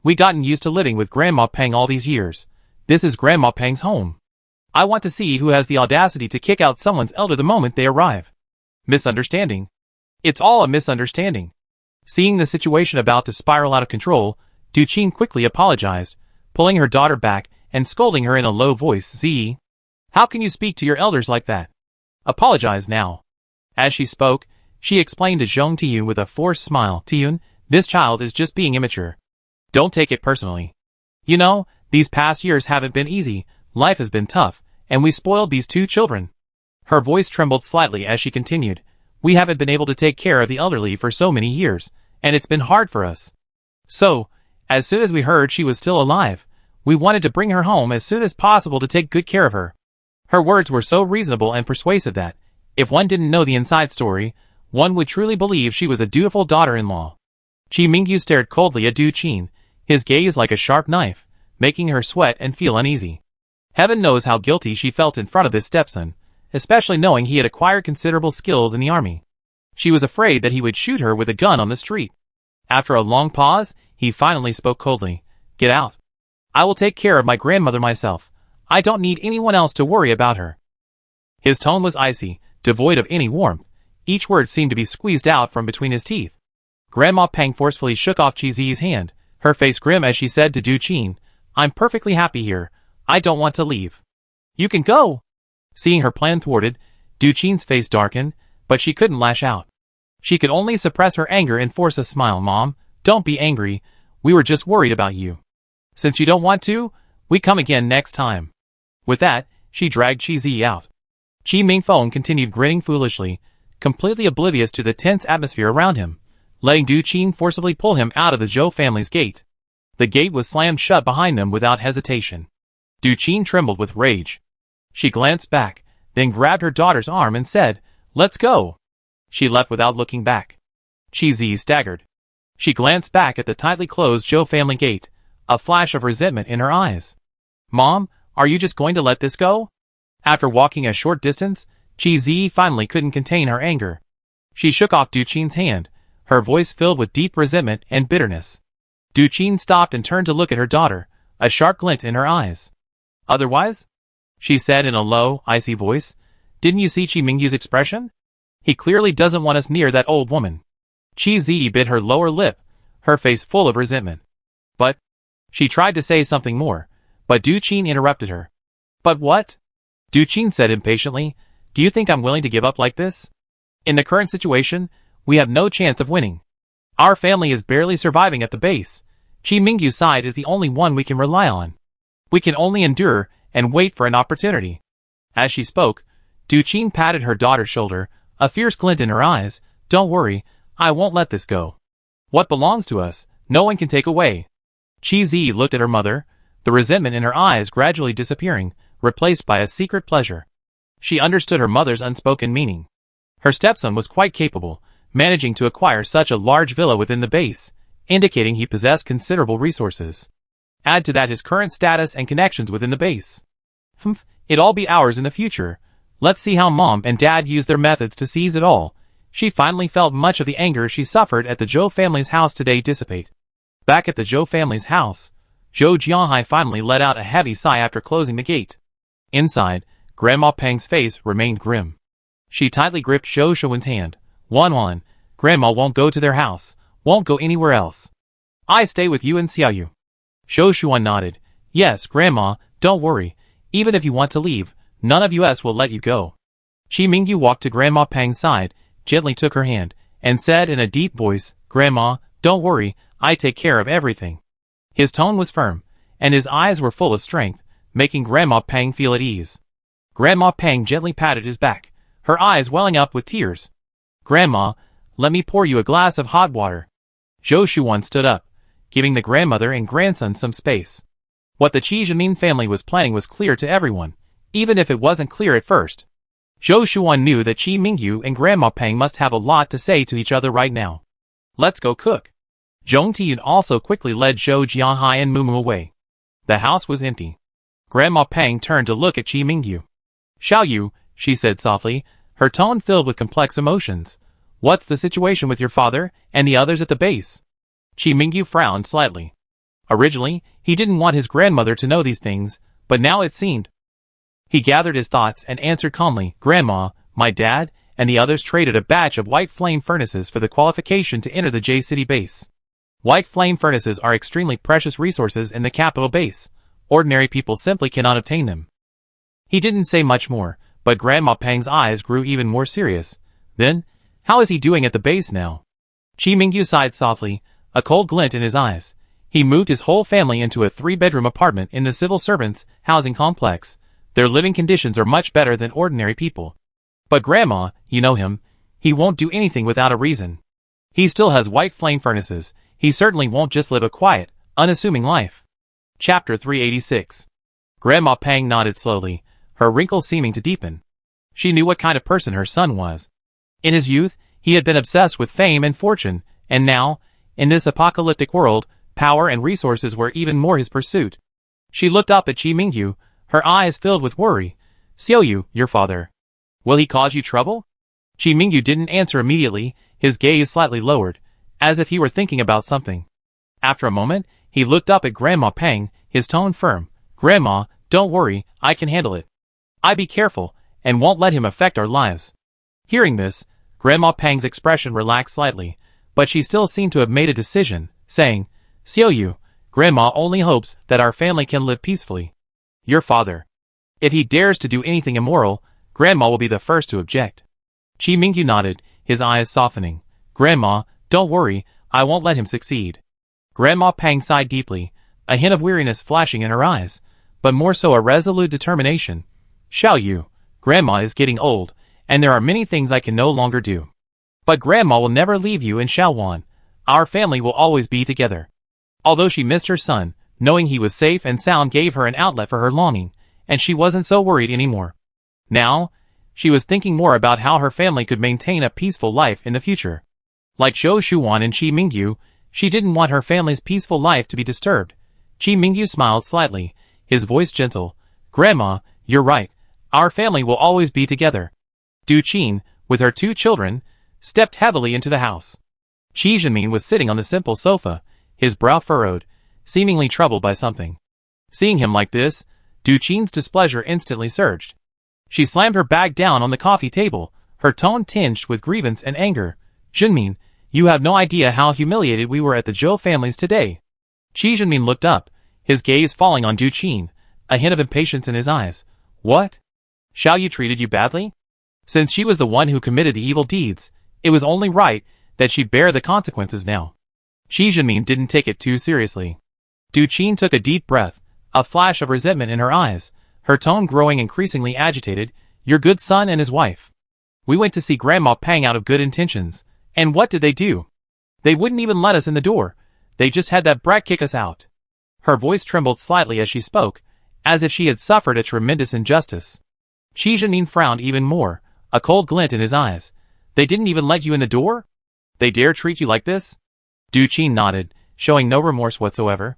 We gotten used to living with Grandma Peng all these years. This is Grandma Peng's home. I want to see who has the audacity to kick out someone's elder the moment they arrive. Misunderstanding. It's all a misunderstanding. Seeing the situation about to spiral out of control, Du Qin quickly apologized, pulling her daughter back and scolding her in a low voice. Ziyi, how can you speak to your elders like that? Apologize now. As she spoke, she explained to Zhong Tiyun with a forced smile, Tiyun, this child is just being immature. Don't take it personally. You know, these past years haven't been easy, life has been tough, and we spoiled these 2 children. Her voice trembled slightly as she continued. We haven't been able to take care of the elderly for so many years, and it's been hard for us. So, as soon as we heard she was still alive, we wanted to bring her home as soon as possible to take good care of her. Her words were so reasonable and persuasive that, if one didn't know the inside story, one would truly believe she was a dutiful daughter-in-law. Chi Mingyu stared coldly at Du Qin, his gaze like a sharp knife, making her sweat and feel uneasy. Heaven knows how guilty she felt in front of this stepson, especially knowing he had acquired considerable skills in the army. She was afraid that he would shoot her with a gun on the street. After a long pause, he finally spoke coldly. Get out. I will take care of my grandmother myself. I don't need anyone else to worry about her. His tone was icy, devoid of any warmth. Each word seemed to be squeezed out from between his teeth. Grandma Peng forcefully shook off Chi Zi's hand, her face grim as she said to Du Qin, I'm perfectly happy here. I don't want to leave. You can go. Seeing her plan thwarted, Du Qin's face darkened, but she couldn't lash out. She could only suppress her anger and force a smile. Mom, don't be angry. We were just worried about you. Since you don't want to, we come again next time. With that, she dragged Chi Zi out. Chi Mingfeng continued grinning foolishly, completely oblivious to the tense atmosphere around him, letting Du Qin forcibly pull him out of the Zhou family's gate. The gate was slammed shut behind them without hesitation. Du Qin trembled with rage. She glanced back, then grabbed her daughter's arm and said, Let's go. She left without looking back. Chi Zi staggered. She glanced back at the tightly closed Zhou family gate, a flash of resentment in her eyes. Mom, are you just going to let this go? After walking a short distance, Chi Zi finally couldn't contain her anger. She shook off Du Qin's hand, her voice filled with deep resentment and bitterness. Du Qin stopped and turned to look at her daughter, a sharp glint in her eyes. Otherwise? She said in a low, icy voice. Didn't you see Chi Mingyu's expression? He clearly doesn't want us near that old woman. Chi Zi bit her lower lip, her face full of resentment. But, she tried to say something more, but Du Qin interrupted her. But what? Du Qin said impatiently, Do you think I'm willing to give up like this? In the current situation, we have no chance of winning. Our family is barely surviving at the base. Chi Mingyu's side is the only one we can rely on. We can only endure and wait for an opportunity. As she spoke, Du Qin patted her daughter's shoulder, a fierce glint in her eyes. Don't worry, I won't let this go. What belongs to us, no one can take away. Chi Zi looked at her mother, the resentment in her eyes gradually disappearing, replaced by a secret pleasure. She understood her mother's unspoken meaning. Her stepson was quite capable, managing to acquire such a large villa within the base, indicating he possessed considerable resources. Add to that his current status and connections within the base. It'd all be ours in the future. Let's see how Mom and Dad use their methods to seize it all. She finally felt much of the anger she suffered at the Zhou family's house today dissipate. Back at the Zhou family's house, Zhou Jianhai finally let out a heavy sigh after closing the gate. Inside, Grandma Peng's face remained grim. She tightly gripped Zhou Shuan's hand. Wan, Grandma won't go to their house, won't go anywhere else. I stay with you and Xiaoyu. Zhou Shuan nodded. Yes, Grandma, don't worry. Even if you want to leave, none of us will let you go. Chi Mingyu walked to Grandma Peng's side, gently took her hand, and said in a deep voice, Grandma, don't worry, I take care of everything. His tone was firm, and his eyes were full of strength, making Grandma Peng feel at ease. Grandma Peng gently patted his back, her eyes welling up with tears. Grandma, let me pour you a glass of hot water. Zhou Shuan stood up, giving the grandmother and grandson some space. What the Qi Zhimin family was planning was clear to everyone, even if it wasn't clear at first. Zhou Shuan knew that Qi Mingyu and Grandma Peng must have a lot to say to each other right now. Let's go cook. Zhong Tiyun also quickly led Zhou Jianhai and Mumu away. The house was empty. Grandma Peng turned to look at Qi Mingyu. Xiaoyu, she said softly, her tone filled with complex emotions. What's the situation with your father and the others at the base? Qi Mingyu frowned slightly. Originally, he didn't want his grandmother to know these things, but now it seemed. He gathered his thoughts and answered calmly, Grandma, my dad, and the others traded a batch of white flame furnaces for the qualification to enter the J City base. White flame furnaces are extremely precious resources in the capital base. Ordinary people simply cannot obtain them. He didn't say much more, but Grandma Peng's eyes grew even more serious. Then, how is he doing at the base now? Qi Mingyu sighed softly, a cold glint in his eyes. He moved his whole family into a 3-bedroom apartment in the civil servants' housing complex. Their living conditions are much better than ordinary people. But Grandma, you know him, he won't do anything without a reason. He still has white flame furnaces. He certainly won't just live a quiet, unassuming life. Chapter 386. Grandma Pang nodded slowly, her wrinkles seeming to deepen. She knew what kind of person her son was. In his youth, he had been obsessed with fame and fortune, and now, in this apocalyptic world, power and resources were even more his pursuit. She looked up at Chi Mingyu, her eyes filled with worry. Xiaoyu, your father. Will he cause you trouble? Chi Mingyu didn't answer immediately, his gaze slightly lowered, as if he were thinking about something. After a moment, he looked up at Grandma Pang, his tone firm. Grandma, don't worry, I can handle it. I be careful, and won't let him affect our lives. Hearing this, Grandma Pang's expression relaxed slightly, but she still seemed to have made a decision, saying, Xiaoyu, Grandma only hopes that our family can live peacefully. Your father. If he dares to do anything immoral, Grandma will be the first to object. Chi Mingyu nodded, his eyes softening. Grandma, don't worry, I won't let him succeed. Grandma Pang sighed deeply, a hint of weariness flashing in her eyes, but more so a resolute determination. Xiaoyu, Grandma is getting old, and there are many things I can no longer do. But Grandma will never leave you in Shaowan. Our family will always be together. Although she missed her son, knowing he was safe and sound gave her an outlet for her longing, and she wasn't so worried anymore. Now, she was thinking more about how her family could maintain a peaceful life in the future. Like Zhou Shuwan and Chi Mingyu, she didn't want her family's peaceful life to be disturbed. Chi Mingyu smiled slightly, his voice gentle. Grandma, you're right. Our family will always be together. Du Qin, with her 2 children, stepped heavily into the house. Qi Zhenmin was sitting on the simple sofa, his brow furrowed, seemingly troubled by something. Seeing him like this, Du Qin's displeasure instantly surged. She slammed her bag down on the coffee table, her tone tinged with grievance and anger. Zhenmin, you have no idea how humiliated we were at the Zhou families today. Qi Zhenmin looked up, his gaze falling on Du Qin, a hint of impatience in his eyes. What? Xiaoyu treated you badly? Since she was the one who committed the evil deeds, it was only right that she bear the consequences now. Qi Zhenmin didn't take it too seriously. Du Qin took a deep breath, a flash of resentment in her eyes, her tone growing increasingly agitated. Your good son and his wife. We went to see Grandma Pang out of good intentions, and what did they do? They wouldn't even let us in the door. They just had that brat kick us out. Her voice trembled slightly as she spoke, as if she had suffered a tremendous injustice. Qi Zhenmin frowned even more, a cold glint in his eyes. They didn't even let you in the door? They dare treat you like this? Du Qin nodded, showing no remorse whatsoever.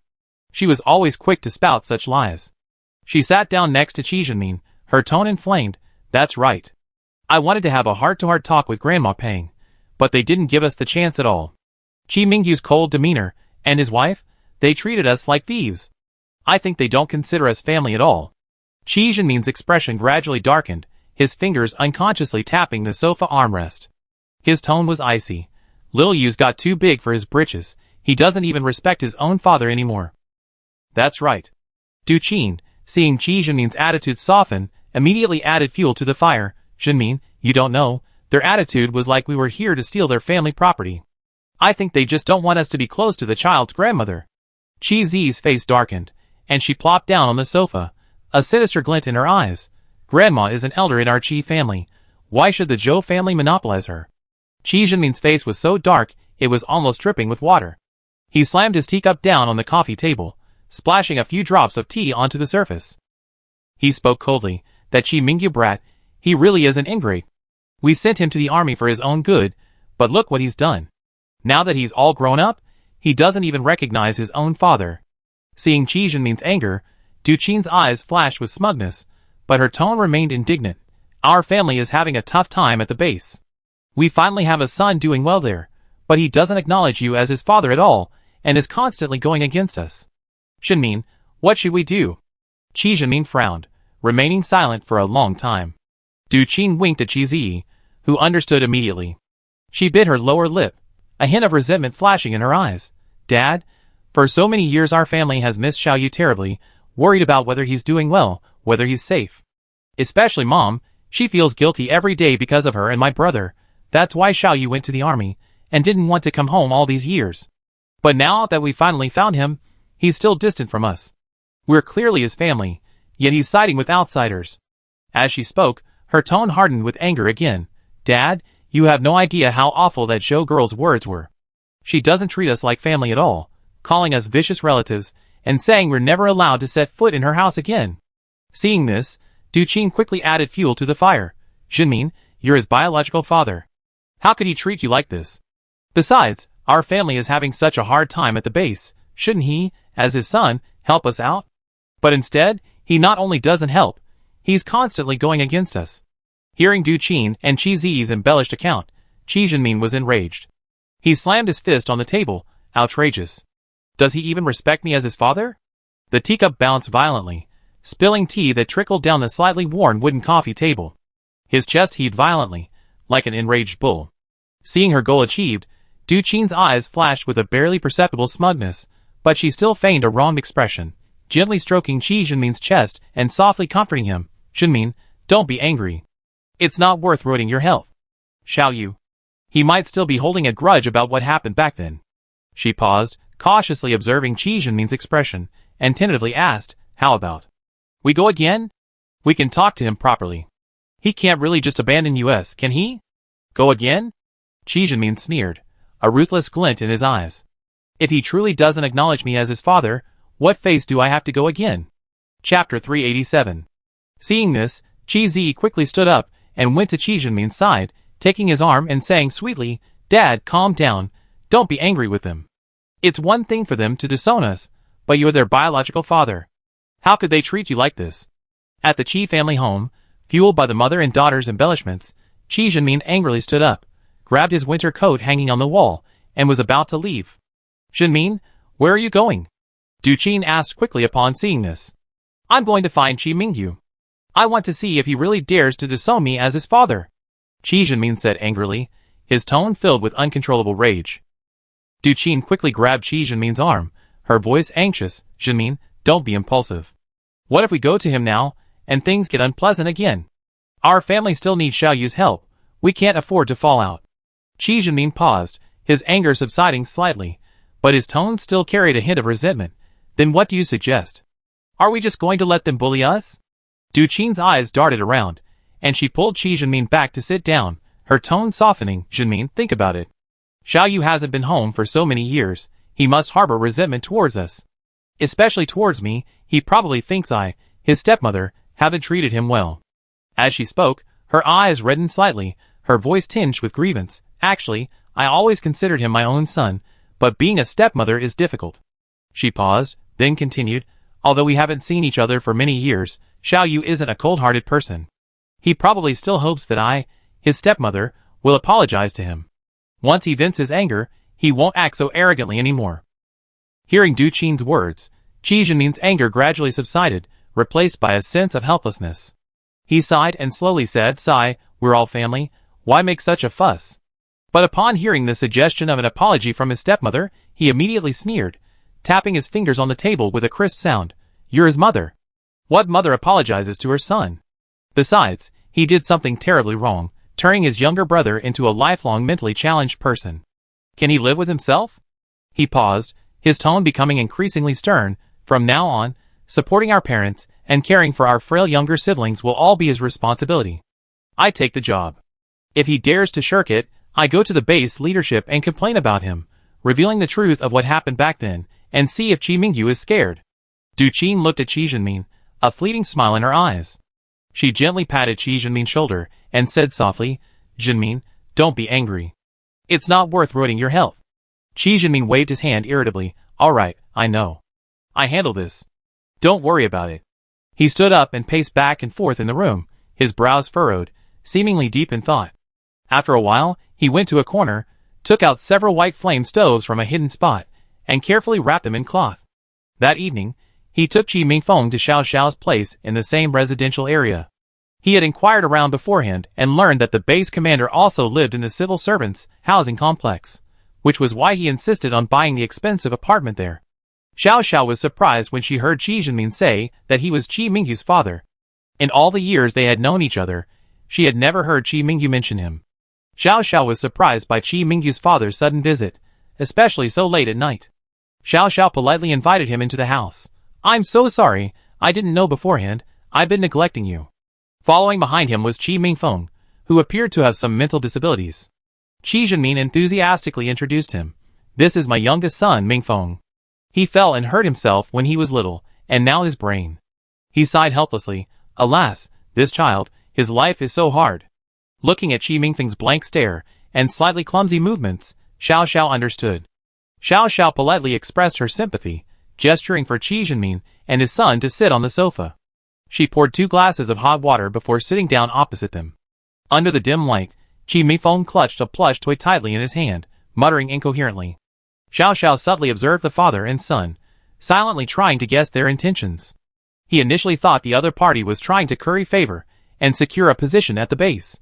She was always quick to spout such lies. She sat down next to Qi Zhenmin, her tone inflamed. That's right. I wanted to have a heart-to-heart talk with Grandma Pang, but they didn't give us the chance at all. Chi Mingyu's cold demeanor, and his wife, they treated us like thieves. I think they don't consider us family at all. Qi Zhenmin's expression gradually darkened, his fingers unconsciously tapping the sofa armrest. His tone was icy. Little Yu's got too big for his britches. He doesn't even respect his own father anymore. That's right. Du Qin, seeing Qi Zhenmin's attitude soften, immediately added fuel to the fire. Zhenmin, you don't know, their attitude was like we were here to steal their family property. I think they just don't want us to be close to the child's grandmother. Qi Zi's face darkened, and she plopped down on the sofa, a sinister glint in her eyes. Grandma is an elder in our Qi family. Why should the Zhou family monopolize her? Qi Zhenmin's face was so dark, it was almost dripping with water. He slammed his teacup down on the coffee table, splashing a few drops of tea onto the surface. He spoke coldly. That Qi Mingyu brat, he really is an ingrate. We sent him to the army for his own good, but look what he's done. Now that he's all grown up, he doesn't even recognize his own father. Seeing Qi Zhenmin's anger, Du Qin's eyes flashed with smugness, but her tone remained indignant. Our family is having a tough time at the base. We finally have a son doing well there, but he doesn't acknowledge you as his father at all, and is constantly going against us. Zhenmin, what should we do? Qi Zhenmin frowned, remaining silent for a long time. Du Qin winked at Qi Zi, who understood immediately. She bit her lower lip, a hint of resentment flashing in her eyes. Dad, for so many years our family has missed Xiaoyu terribly, worried about whether he's doing well, whether he's safe. Especially Mom, she feels guilty every day because of her and my brother. That's why Xiaoyu went to the army, and didn't want to come home all these years. But now that we finally found him, he's still distant from us. We're clearly his family, Yet he's siding with outsiders. As she spoke, her tone hardened with anger again. Dad, you have no idea how awful that Zhou girl's words were. She doesn't treat us like family at all, calling us vicious relatives, and saying we're never allowed to set foot in her house again. Seeing this, Duqin quickly added fuel to the fire. Jinmin, you're his biological father. How could he treat you like this? Besides, our family is having such a hard time at the base. Shouldn't he, as his son, help us out? But instead, he not only doesn't help, he's constantly going against us. Hearing Duqin and Qi Zi's embellished account, Qi Jinmin was enraged. He slammed his fist on the table, outrageous. Does he even respect me as his father? The teacup bounced violently, spilling tea that trickled down the slightly worn wooden coffee table. His chest heaved violently, like an enraged bull. Seeing her goal achieved, Duqin's eyes flashed with a barely perceptible smugness, but she still feigned a wronged expression, gently stroking Qi Jinmin's chest and softly comforting him. Jinmin, don't be angry. It's not worth ruining your health. Shall you? He might still be holding a grudge about what happened back then. She paused, cautiously observing Qi Jinmin's expression, and tentatively asked, how about we go again? We can talk to him properly. He can't really just abandon us, can he? Go again? Qi Jinmin sneered, a ruthless glint in his eyes. If he truly doesn't acknowledge me as his father, what face do I have to go again? Chapter 387. Seeing this, Qi Zi quickly stood up and went to Qi Jinmin's side, taking his arm and saying sweetly, Dad, calm down, don't be angry with them. It's one thing for them to disown us, but you're their biological father. How could they treat you like this? At the Qi family home, fueled by the mother and daughter's embellishments, Qi Jinmin angrily stood up, grabbed his winter coat hanging on the wall, and was about to leave. Jinmin, where are you going? Duqin asked quickly upon seeing this. I'm going to find Qi Mingyu. I want to see if he really dares to disown me as his father. Qi Jinmin said angrily, his tone filled with uncontrollable rage. Duqin quickly grabbed Qi Jinmin's arm, her voice anxious. Jinmin, don't be impulsive. What if we go to him now, and things get unpleasant again? Our family still needs Xiaoyu's help. We can't afford to fall out. Qi Jinmin paused, his anger subsiding slightly, but his tone still carried a hint of resentment. Then what do you suggest? Are we just going to let them bully us? Duqin's eyes darted around, and she pulled Qi Jinmin back to sit down, her tone softening. Jinmin, think about it. Xiaoyu hasn't been home for so many years, he must harbor resentment towards us. Especially towards me, he probably thinks I, his stepmother, haven't treated him well. As she spoke, her eyes reddened slightly, her voice tinged with grievance. Actually, I always considered him my own son, but being a stepmother is difficult. She paused, then continued, although we haven't seen each other for many years, Xiaoyu isn't a cold-hearted person. He probably still hopes that I, his stepmother, will apologize to him. Once he vents his anger, he won't act so arrogantly anymore. Hearing Duqin's words, Qi Jinmin's anger gradually subsided, replaced by a sense of helplessness. He sighed and slowly said, Sigh, we're all family, why make such a fuss? But upon hearing the suggestion of an apology from his stepmother, he immediately sneered, tapping his fingers on the table with a crisp sound. You're his mother. What mother apologizes to her son? Besides, he did something terribly wrong, turning his younger brother into a lifelong mentally challenged person. Can he live with himself? He paused, his tone becoming increasingly stern. From now on, supporting our parents and caring for our frail younger siblings will all be his responsibility. I take the job. If he dares to shirk it, I go to the base leadership and complain about him, revealing the truth of what happened back then, and see if Qi Mingyu is scared. Duqin looked at Qi Jinmin, a fleeting smile in her eyes. She gently patted Qi Jinmin's shoulder and said softly, Jinmin, don't be angry. It's not worth ruining your health. Qi Jinmin waved his hand irritably. All right, I know. I handle this. Don't worry about it. He stood up and paced back and forth in the room, his brows furrowed, seemingly deep in thought. After a while, he went to a corner, took out several white flame stoves from a hidden spot, and carefully wrapped them in cloth. That evening, he took Qi Mingfeng to Xiao Xiao's place in the same residential area. He had inquired around beforehand and learned that the base commander also lived in the civil servants' housing complex, which was why he insisted on buying the expensive apartment there. Xiao Xiao was surprised when she heard Qi Jinmin say that he was Qi Mingyu's father. In all the years they had known each other, she had never heard Qi Mingyu mention him. Xiao Xiao was surprised by Qi Mingyu's father's sudden visit, especially so late at night. Xiao Xiao politely invited him into the house. I'm so sorry, I didn't know beforehand, I've been neglecting you. Following behind him was Qi Mingfeng, who appeared to have some mental disabilities. Qi Zhenmin enthusiastically introduced him. This is my youngest son, Mingfeng. He fell and hurt himself when he was little, and now his brain. He sighed helplessly. Alas, this child, his life is so hard. Looking at Qi Mingfeng's blank stare and slightly clumsy movements, Xiao Xiao understood. Xiao Xiao politely expressed her sympathy, gesturing for Qi Zhenmin and his son to sit on the sofa. She poured 2 glasses of hot water before sitting down opposite them. Under the dim light, Qi Mingfeng clutched a plush toy tightly in his hand, muttering incoherently. Xiao Xiao subtly observed the father and son, silently trying to guess their intentions. He initially thought the other party was trying to curry favor and secure a position at the base.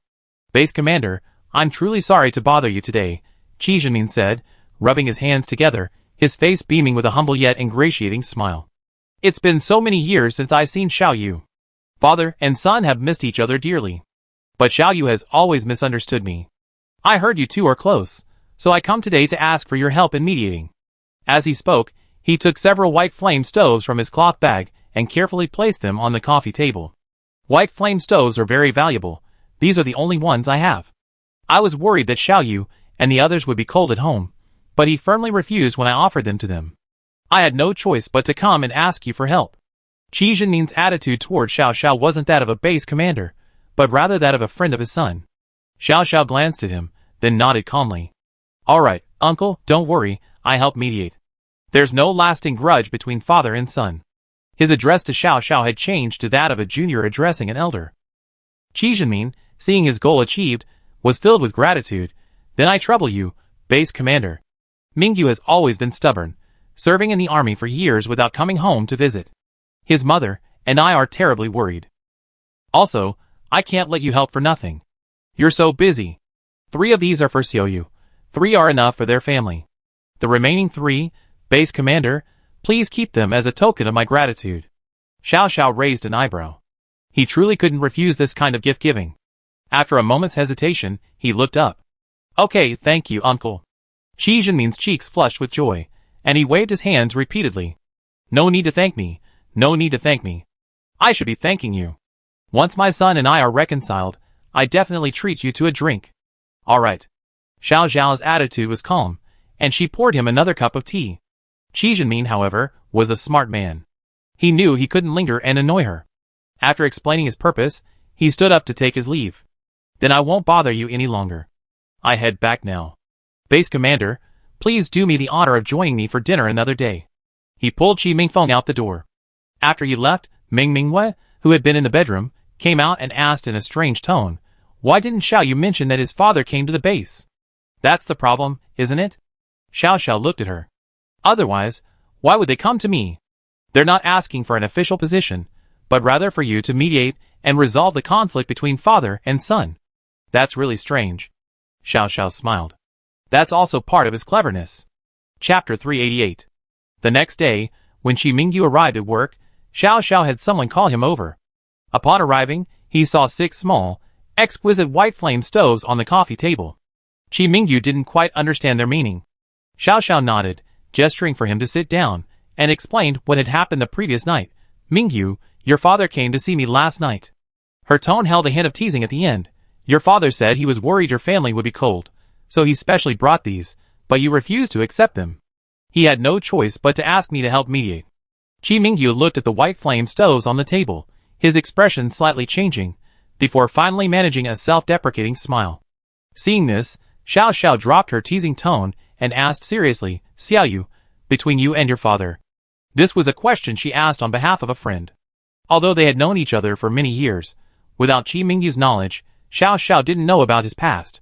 Base Commander, I'm truly sorry to bother you today, Qi Zhenmin said, rubbing his hands together, his face beaming with a humble yet ingratiating smile. It's been so many years since I've seen Xiao Yu. Father and son have missed each other dearly. But Xiao Yu has always misunderstood me. I heard you two are close, so I come today to ask for your help in mediating. As he spoke, he took several white flame stoves from his cloth bag and carefully placed them on the coffee table. White flame stoves are very valuable. These are the only ones I have. I was worried that Xiao Yu and the others would be cold at home, but he firmly refused when I offered them to them. I had no choice but to come and ask you for help. Qi Zhenmin's attitude toward Xiao Xiao wasn't that of a base commander, but rather that of a friend of his son. Xiao Xiao glanced at him, then nodded calmly. All right, uncle, don't worry, I help mediate. There's no lasting grudge between father and son. His address to Xiao Xiao had changed to that of a junior addressing an elder. Qi Zhenmin, seeing his goal achieved, was filled with gratitude. Then I trouble you, base commander. Mingyu has always been stubborn, serving in the army for years without coming home to visit. His mother and I are terribly worried. Also, I can't let you help for nothing. You're so busy. 3 of these are for Xiaoyu. 3 are enough for their family. The remaining 3, base commander, please keep them as a token of my gratitude. Xiao Xiao raised an eyebrow. He truly couldn't refuse this kind of gift-giving. After a moment's hesitation, he looked up. Okay, thank you, uncle. Qi Zhenmin's cheeks flushed with joy, and he waved his hands repeatedly. No need to thank me. No need to thank me. I should be thanking you. Once my son and I are reconciled, I definitely treat you to a drink. All right. Xiao Xiao's attitude was calm, and she poured him another cup of tea. Qi Zhenmin, however, was a smart man. He knew he couldn't linger and annoy her. After explaining his purpose, he stood up to take his leave. Then I won't bother you any longer. I head back now. Base commander, please do me the honor of joining me for dinner another day. He pulled Qi Mingfeng out the door. After he left, Ming Mingwei, who had been in the bedroom, came out and asked in a strange tone, why didn't Xiao Yu mention that his father came to the base? That's the problem, isn't it? Xiao Xiao looked at her. Otherwise, why would they come to me? They're not asking for an official position, but rather for you to mediate and resolve the conflict between father and son. That's really strange. Xiao Xiao smiled. That's also part of his cleverness. Chapter 388. The next day, when Qi Mingyu arrived at work, Xiao Xiao had someone call him over. Upon arriving, he saw 6 small, exquisite white flame stoves on the coffee table. Qi Mingyu didn't quite understand their meaning. Xiao Xiao nodded, gesturing for him to sit down, and explained what had happened the previous night. Mingyu, your father came to see me last night. Her tone held a hint of teasing at the end. Your father said he was worried your family would be cold, so he specially brought these, but you refused to accept them. He had no choice but to ask me to help mediate. Qi Mingyu looked at the white flame stoves on the table, his expression slightly changing, before finally managing a self-deprecating smile. Seeing this, Xiao Xiao dropped her teasing tone and asked seriously, Xiaoyu, between you and your father. This was a question she asked on behalf of a friend. Although they had known each other for many years, without Qi Mingyu's knowledge, Xiao Xiao didn't know about his past.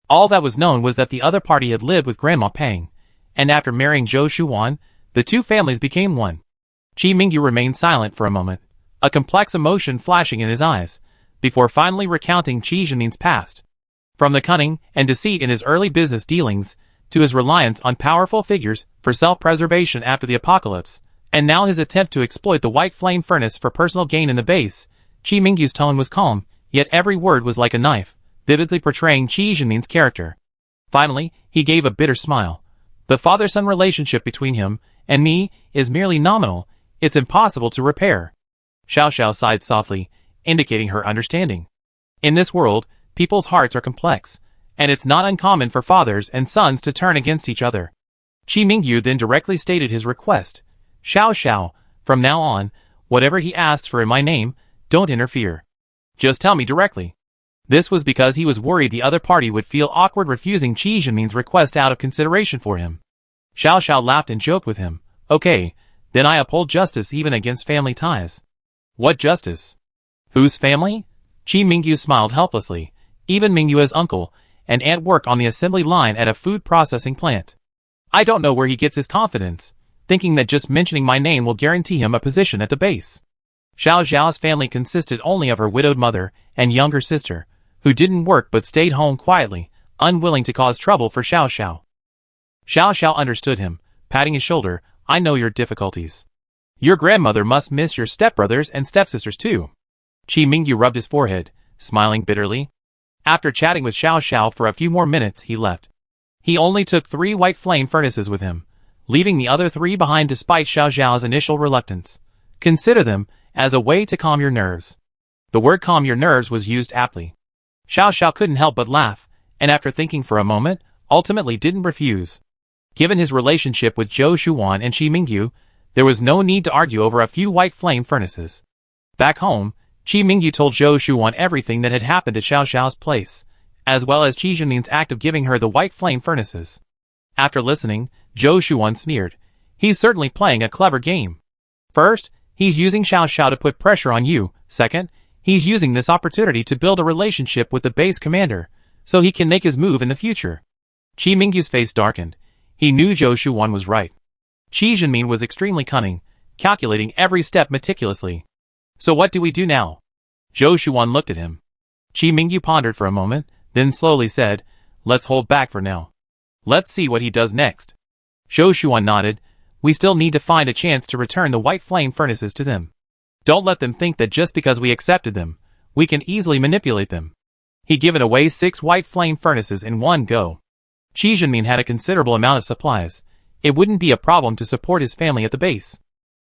All that was known was that the other party had lived with Grandma Pang, and after marrying Zhou Shuwan, the 2 families became one. Qi Mingyu remained silent for a moment, a complex emotion flashing in his eyes, before finally recounting Qi Zhenmin's past. From the cunning and deceit in his early business dealings, to his reliance on powerful figures for self-preservation after the apocalypse, and now his attempt to exploit the white flame furnace for personal gain in the base, Qi Mingyu's tone was calm, yet every word was like a knife, vividly portraying Qi Zhenmin's character. Finally, he gave a bitter smile. The father-son relationship between him and me is merely nominal, it's impossible to repair. Xiao Xiao sighed softly, indicating her understanding. In this world, people's hearts are complex, and it's not uncommon for fathers and sons to turn against each other. Qi Mingyu then directly stated his request. Xiao Xiao, from now on, whatever he asks for in my name, don't interfere. Just tell me directly. This was because he was worried the other party would feel awkward refusing Qi Jinmin's request out of consideration for him. Xiao Xiao laughed and joked with him. Okay, then I uphold justice even against family ties. What justice? Whose family? Qi Mingyu smiled helplessly. Even Mingyu's uncle and aunt work on the assembly line at a food processing plant. I don't know where he gets his confidence, thinking that just mentioning my name will guarantee him a position at the base. Xiao Xiao's family consisted only of her widowed mother and younger sister, who didn't work but stayed home quietly, unwilling to cause trouble for Xiao Xiao. Xiao Xiao understood him, patting his shoulder. I know your difficulties. Your grandmother must miss your stepbrothers and stepsisters too. Qi Mingyu rubbed his forehead, smiling bitterly. After chatting with Xiao Xiao for a few more minutes, he left. He only took 3 white flame furnaces with him, leaving the other 3 behind despite Xiao Xiao's initial reluctance. Consider them as a way to calm your nerves. The word calm your nerves was used aptly. Xiao Xiao couldn't help but laugh, and after thinking for a moment, ultimately didn't refuse. Given his relationship with Zhou Shuwan and Qi Mingyu, there was no need to argue over a few white flame furnaces. Back home, Qi Mingyu told Zhou Shuwan everything that had happened at Xiao Xiao's place, as well as Qi Jinmin's act of giving her the white flame furnaces. After listening, Zhou Shuwan sneered. He's certainly playing a clever game. First, he's using Xiao Xiao to put pressure on you. Second, he's using this opportunity to build a relationship with the base commander, so he can make his move in the future. Qi Mingyu's face darkened. He knew Zhou Shuwan was right. Qi Jinmin was extremely cunning, calculating every step meticulously. So what do we do now? Zhou Shuwan looked at him. Qi Mingyu pondered for a moment, then slowly said, let's hold back for now. Let's see what he does next. Zhou Shuwan nodded. We still need to find a chance to return the white flame furnaces to them. Don't let them think that just because we accepted them, we can easily manipulate them. He given away 6 white flame furnaces in one go. Qi Jinmin had a considerable amount of supplies. It wouldn't be a problem to support his family at the base.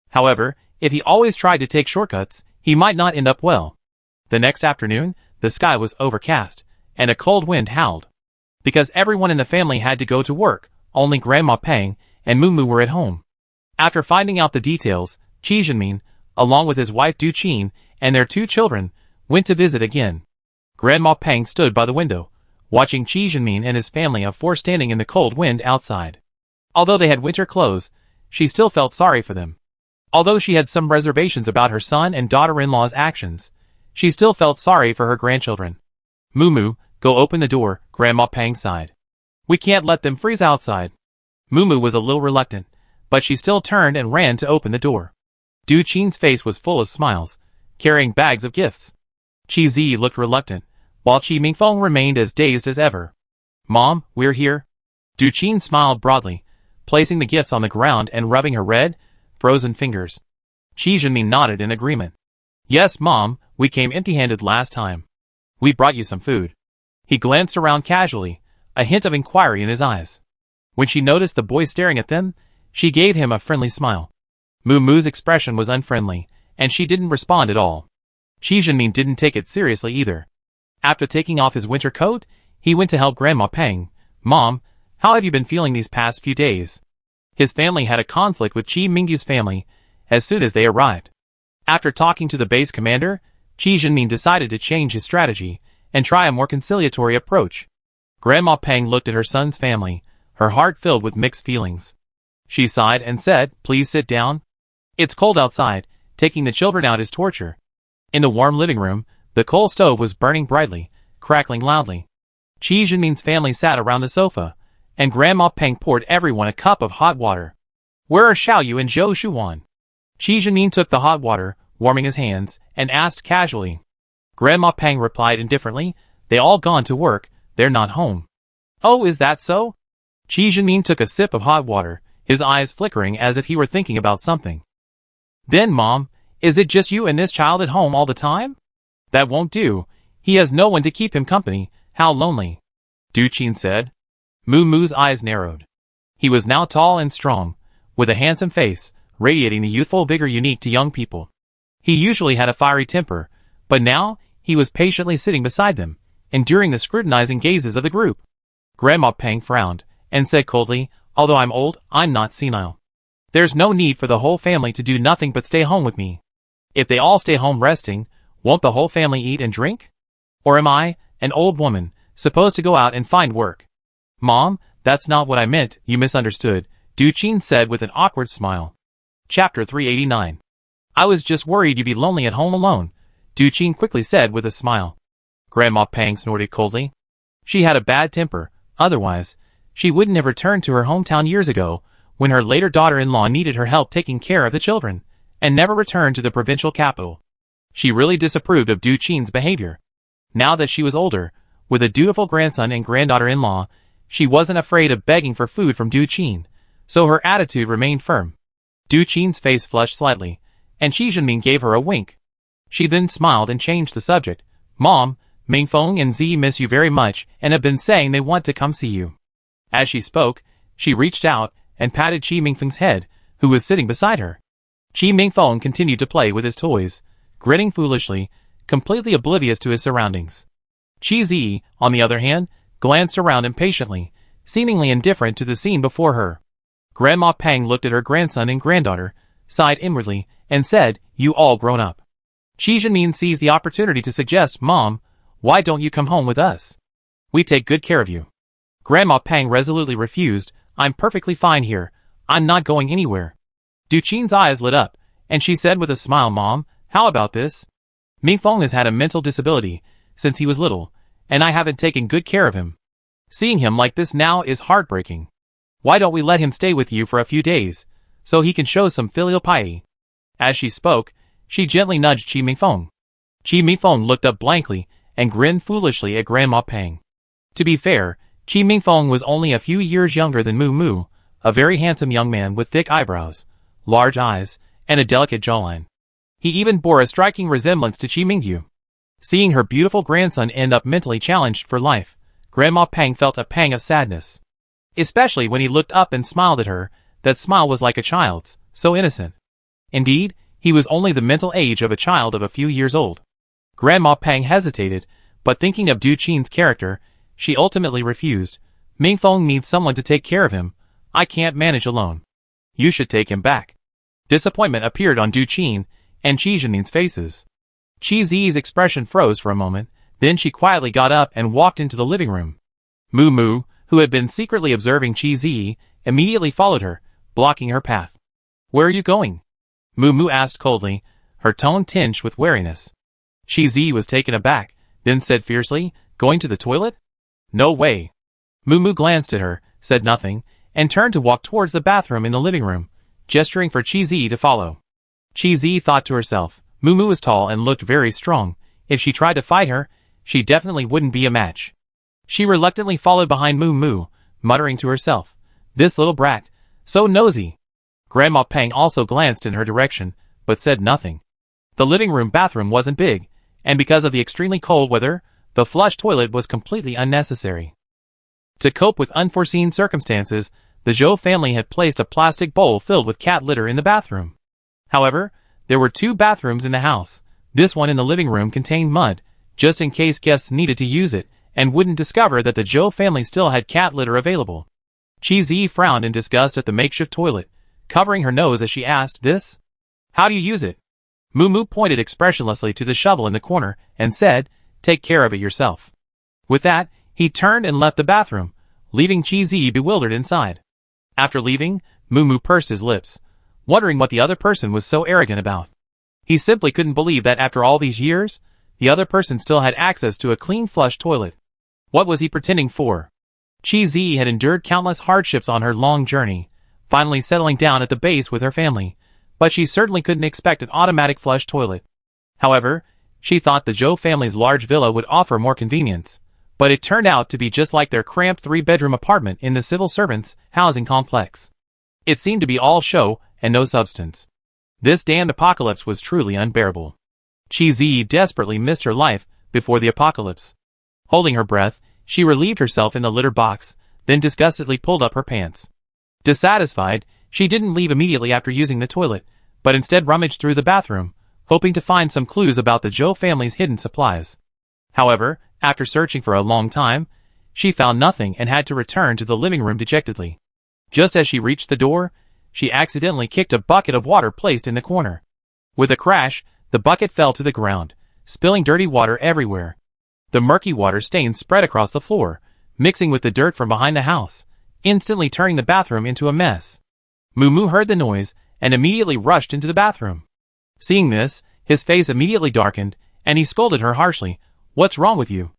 However, if he always tried to take shortcuts, he might not end up well. The next afternoon, the sky was overcast, and a cold wind howled. Because everyone in the family had to go to work, only Grandma Peng and Mumu were at home. After finding out the details, Qi Jinmin, along with his wife Du Qin and their 2 children, went to visit again. Grandma Peng stood by the window, watching Qi Jinmin and his family of 4 standing in the cold wind outside. Although they had winter clothes, she still felt sorry for them. Although she had some reservations about her son and daughter-in-law's actions, she still felt sorry for her grandchildren. Mumu, go open the door, Grandma Peng sighed. We can't let them freeze outside. Mumu was a little reluctant, but she still turned and ran to open the door. Du Qin's face was full of smiles, carrying bags of gifts. Qi Zi looked reluctant, while Qi Mingfeng remained as dazed as ever. Mom, we're here. Du Qin smiled broadly, placing the gifts on the ground and rubbing her red, frozen fingers. Qi Jinmin nodded in agreement. Yes, Mom, we came empty-handed last time. We brought you some food. He glanced around casually, a hint of inquiry in his eyes. When she noticed the boy staring at them, she gave him a friendly smile. Mumu's expression was unfriendly, and she didn't respond at all. Qi Jinmin didn't take it seriously either. After taking off his winter coat, he went to help Grandma Peng. Mom, how have you been feeling these past few days? His family had a conflict with Qi Mingyu's family as soon as they arrived. After talking to the base commander, Qi Jinmin decided to change his strategy and try a more conciliatory approach. Grandma Peng looked at her son's family, her heart filled with mixed feelings. She sighed and said, please sit down. It's cold outside, taking the children out is torture. In the warm living room, the coal stove was burning brightly, crackling loudly. Qi Jinmin's family sat around the sofa, and Grandma Peng poured everyone a cup of hot water. Where are Xiaoyu and Zhou Shuwan? Qi Jinmin took the hot water, warming his hands, and asked casually. Grandma Peng replied indifferently, they all gone to work, they're not home. Oh, is that so? Qi Jinmin took a sip of hot water, his eyes flickering as if he were thinking about something. Then, Mom, is it just you and this child at home all the time? That won't do. He has no one to keep him company. How lonely. Du Qin said. Mumu's eyes narrowed. He was now tall and strong, with a handsome face, radiating the youthful vigor unique to young people. He usually had a fiery temper, but now he was patiently sitting beside them, enduring the scrutinizing gazes of the group. Grandma Peng frowned, and said coldly, "Although I'm old, I'm not senile. There's no need for the whole family to do nothing but stay home with me. If they all stay home resting, won't the whole family eat and drink? Or am I, an old woman, supposed to go out and find work?" "Mom, that's not what I meant, you misunderstood," Du Qin said with an awkward smile. Chapter 389. "I was just worried you'd be lonely at home alone," Du Qin quickly said with a smile. Grandma Pang snorted coldly. She had a bad temper, otherwise, she wouldn't have returned to her hometown years ago, when her later daughter-in-law needed her help taking care of the children, and never returned to the provincial capital. She really disapproved of Du Qin's behavior. Now that she was older, with a dutiful grandson and granddaughter-in-law, she wasn't afraid of begging for food from Du Qin, so her attitude remained firm. Du Qin's face flushed slightly, and Qi Zhenming gave her a wink. She then smiled and changed the subject. "Mom, Mingfeng and Zi miss you very much and have been saying they want to come see you." As she spoke, she reached out and patted Qi Mingfeng's head, who was sitting beside her. Qi Mingfeng continued to play with his toys, grinning foolishly, completely oblivious to his surroundings. Qi Zi, on the other hand, glanced around impatiently, seemingly indifferent to the scene before her. Grandma Pang looked at her grandson and granddaughter, sighed inwardly, and said, "You all grown up." Qi Zhenming seized the opportunity to suggest, "Mom, why don't you come home with us? We take good care of you." Grandma Pang resolutely refused. "I'm perfectly fine here. I'm not going anywhere." Du Qin's eyes lit up, and she said with a smile, "Mom, how about this? Mingfeng has had a mental disability since he was little, and I haven't taken good care of him. Seeing him like this now is heartbreaking. Why don't we let him stay with you for a few days, so he can show some filial piety?" As she spoke, she gently nudged Qi Mingfeng. Qi Mingfeng looked up blankly and grinned foolishly at Grandma Pang. To be fair, Qi Mingfeng was only a few years younger than Mu Mu, a very handsome young man with thick eyebrows, large eyes, and a delicate jawline. He even bore a striking resemblance to Qi Mingyu. Seeing her beautiful grandson end up mentally challenged for life, Grandma Pang felt a pang of sadness. Especially when he looked up and smiled at her, that smile was like a child's, so innocent. Indeed, he was only the mental age of a child of a few years old. Grandma Pang hesitated, but thinking of Du Qin's character, she ultimately refused. "Mingfeng needs someone to take care of him. I can't manage alone. You should take him back." Disappointment appeared on Du Qin and Qi Zhenming's faces. Qi Zi's expression froze for a moment, then she quietly got up and walked into the living room. Mu Mu, who had been secretly observing Qi Zi, immediately followed her, blocking her path. "Where are you going?" Mu Mu asked coldly, her tone tinged with wariness. Qi Zi was taken aback, then said fiercely, "Going to the toilet? No way." Mu Mu glanced at her, said nothing, and turned to walk towards the bathroom in the living room, gesturing for Qi Zi to follow. Qi Zi thought to herself, Mu Mu was tall and looked very strong. If she tried to fight her, she definitely wouldn't be a match. She reluctantly followed behind Mu Mu, muttering to herself, "This little brat, so nosy." Grandma Pang also glanced in her direction, but said nothing. The living room bathroom wasn't big, and because of the extremely cold weather, the flush toilet was completely unnecessary. To cope with unforeseen circumstances, the Zhou family had placed a plastic bowl filled with cat litter in the bathroom. However, there were 2 bathrooms in the house. This one in the living room contained mud, just in case guests needed to use it, and wouldn't discover that the Zhou family still had cat litter available. Qi Zi frowned in disgust at the makeshift toilet, covering her nose as she asked, "This? How do you use it?" Mu Mu pointed expressionlessly to the shovel in the corner, and said, "Take care of it yourself." With that, he turned and left the bathroom, leaving Qi Zi bewildered inside. After leaving, Mu Mu pursed his lips, wondering what the other person was so arrogant about. He simply couldn't believe that after all these years, the other person still had access to a clean flush toilet. What was he pretending for? Qi Zi had endured countless hardships on her long journey, finally settling down at the base with her family, but she certainly couldn't expect an automatic flush toilet. However, she thought the Zhou family's large villa would offer more convenience, but it turned out to be just like their cramped 3-bedroom apartment in the civil servants' housing complex. It seemed to be all show and no substance. This damned apocalypse was truly unbearable. Qi Zi desperately missed her life before the apocalypse. Holding her breath, she relieved herself in the litter box, then disgustedly pulled up her pants. Dissatisfied, she didn't leave immediately after using the toilet, but instead rummaged through the bathroom, hoping to find some clues about the Zhou family's hidden supplies. However, after searching for a long time, she found nothing and had to return to the living room dejectedly. Just as she reached the door, she accidentally kicked a bucket of water placed in the corner. With a crash, the bucket fell to the ground, spilling dirty water everywhere. The murky water stains spread across the floor, mixing with the dirt from behind the house, instantly turning the bathroom into a mess. Moo heard the noise and immediately rushed into the bathroom. Seeing this, his face immediately darkened, and he scolded her harshly. "What's wrong with you?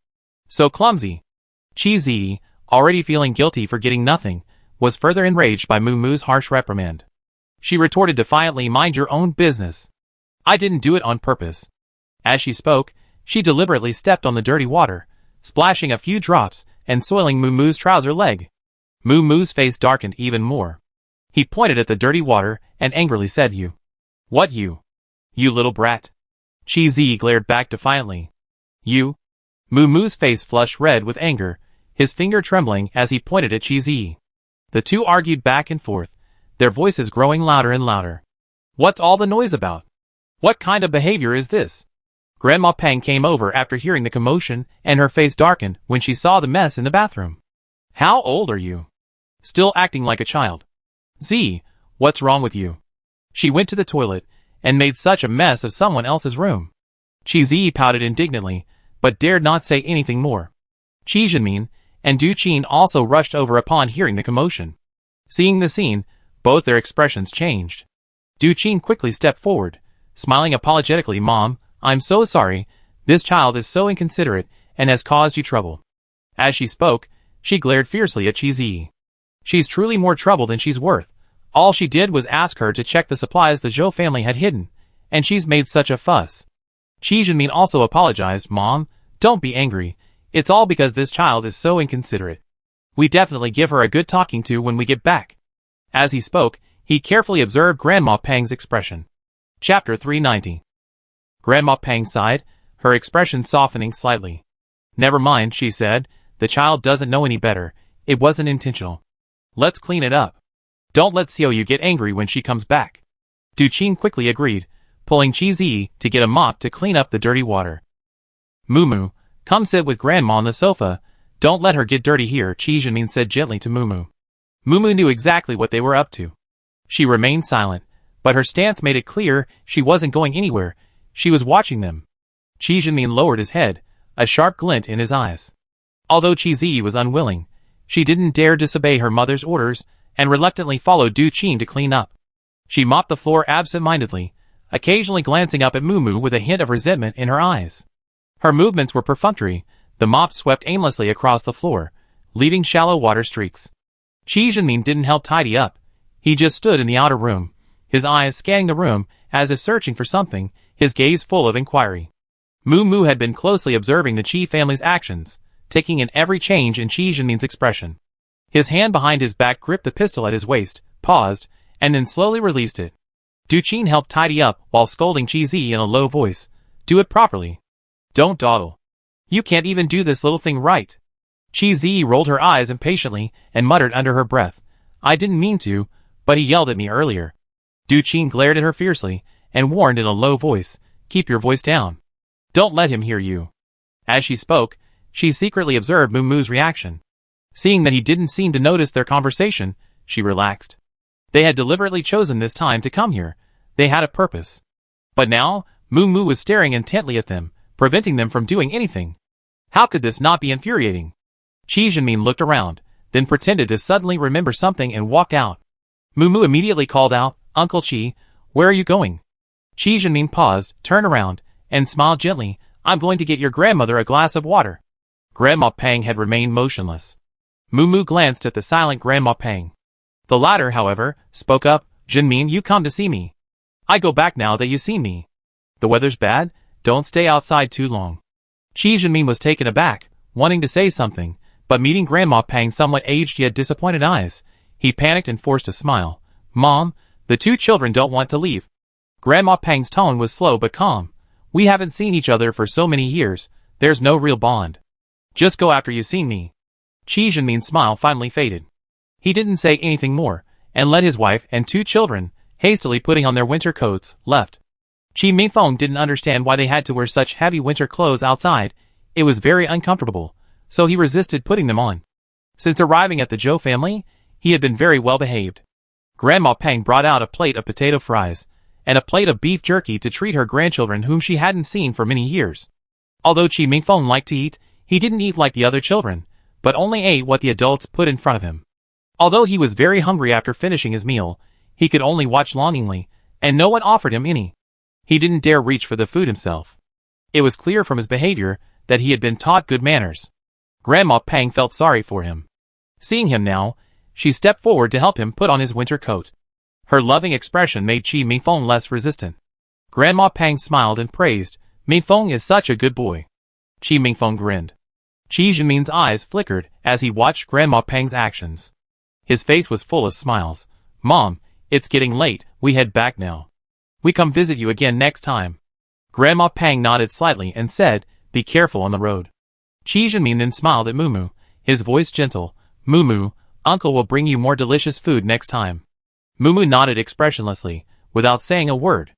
So clumsy." Chi Zi, already feeling guilty for getting nothing, was further enraged by Moo's harsh reprimand. She retorted defiantly, "Mind your own business. I didn't do it on purpose." As she spoke, she deliberately stepped on the dirty water, splashing a few drops and soiling Moo's trouser leg. Moo's face darkened even more. He pointed at the dirty water and angrily said, "You. What you? You little brat." Chi Zi glared back defiantly. "You?" Moo's face flushed red with anger, his finger trembling as he pointed at Chi Zi. The two argued back and forth, their voices growing louder and louder. "What's all the noise about? What kind of behavior is this?" Grandma Peng came over after hearing the commotion, and her face darkened when she saw the mess in the bathroom. "How old are you? Still acting like a child. Z, what's wrong with you?" She went to the toilet and made such a mess of someone else's room. Chi Zi pouted indignantly, but dared not say anything more. Qi Zhenmin and Du Qin also rushed over upon hearing the commotion. Seeing the scene, both their expressions changed. Du Qin quickly stepped forward, smiling apologetically. "Mom, I'm so sorry. This child is so inconsiderate and has caused you trouble." As she spoke, she glared fiercely at Chi Zi. "She's truly more trouble than she's worth. All she did was ask her to check the supplies the Zhou family had hidden, and she's made such a fuss." Qi Zhenmin also apologized. "Mom, don't be angry. It's all because this child is so inconsiderate. We definitely give her a good talking to when we get back." As he spoke, he carefully observed Grandma Peng's expression. Chapter 390. Grandma Peng sighed, her expression softening slightly. "Never mind," she said. "The child doesn't know any better. It wasn't intentional. Let's clean it up. Don't let Xiaoyu get angry when she comes back." Du Qin quickly agreed, pulling Chi Zi to get a mop to clean up the dirty water. "Moo, come sit with Grandma on the sofa. Don't let her get dirty here," Qi Zhenmin said gently to Moo. Moo knew exactly what they were up to. She remained silent, but her stance made it clear she wasn't going anywhere. She was watching them. Qi Zhenmin lowered his head, a sharp glint in his eyes. Although Chi Zi was unwilling, she didn't dare disobey her mother's orders and reluctantly followed Du Qin to clean up. She mopped the floor absent-mindedly, occasionally glancing up at Moo with a hint of resentment in her eyes. Her movements were perfunctory. The mop swept aimlessly across the floor, leaving shallow water streaks. Qi Zhenmin didn't help tidy up. He just stood in the outer room, his eyes scanning the room as if searching for something, his gaze full of inquiry. Moo had been closely observing the Qi family's actions, taking in every change in Qi Zhenmin's expression. His hand behind his back gripped the pistol at his waist, paused, and then slowly released it. Du Qin helped tidy up while scolding Chi Zi in a low voice. "Do it properly. Don't dawdle. You can't even do this little thing right." Chi Zi rolled her eyes impatiently and muttered under her breath, "I didn't mean to, but he yelled at me earlier." Du Qin glared at her fiercely and warned in a low voice, "Keep your voice down. Don't let him hear you." As she spoke, she secretly observed Moo's reaction. Seeing that he didn't seem to notice their conversation, she relaxed. They had deliberately chosen this time to come here. They had a purpose. But now, Moo was staring intently at them, preventing them from doing anything. How could this not be infuriating? Qi Zhenmin looked around, then pretended to suddenly remember something and walked out. Moo immediately called out, "Uncle Qi, where are you going?" Qi Zhenmin paused, turned around, and smiled gently. "I'm going to get your grandmother a glass of water." Grandma Peng had remained motionless. Moo glanced at the silent Grandma Peng. The latter, however, spoke up, "Zhenmin, you come to see me. I go back now that you see me. The weather's bad, don't stay outside too long." Qi Zhenmin was taken aback, wanting to say something, but meeting Grandma Peng's somewhat aged yet disappointed eyes, he panicked and forced a smile. "Mom, the two children don't want to leave." Grandma Peng's tone was slow but calm. "We haven't seen each other for so many years, there's no real bond. Just go after you see me." Qi Zhenmin's smile finally faded. He didn't say anything more, and led his wife and two children, hastily putting on their winter coats, left. Qi Mingfeng didn't understand why they had to wear such heavy winter clothes outside. It was very uncomfortable, so he resisted putting them on. Since arriving at the Zhou family, he had been very well behaved. Grandma Peng brought out a plate of potato fries and a plate of beef jerky to treat her grandchildren whom she hadn't seen for many years. Although Qi Mingfeng liked to eat, he didn't eat like the other children, but only ate what the adults put in front of him. Although he was very hungry after finishing his meal, he could only watch longingly, and no one offered him any. He didn't dare reach for the food himself. It was clear from his behavior that he had been taught good manners. Grandma Peng felt sorry for him. Seeing him now, she stepped forward to help him put on his winter coat. Her loving expression made Qi Mingfeng less resistant. Grandma Peng smiled and praised, "Mingfeng is such a good boy." Qi Mingfeng grinned. Qi Zhenmin's eyes flickered as he watched Grandma Peng's actions. His face was full of smiles. "Mom, it's getting late, we head back now. We come visit you again next time." Grandma Peng nodded slightly and said, "Be careful on the road." Qi Zhenmin then smiled at Mumu, his voice gentle. "Mumu, Uncle will bring you more delicious food next time." Mumu nodded expressionlessly, without saying a word.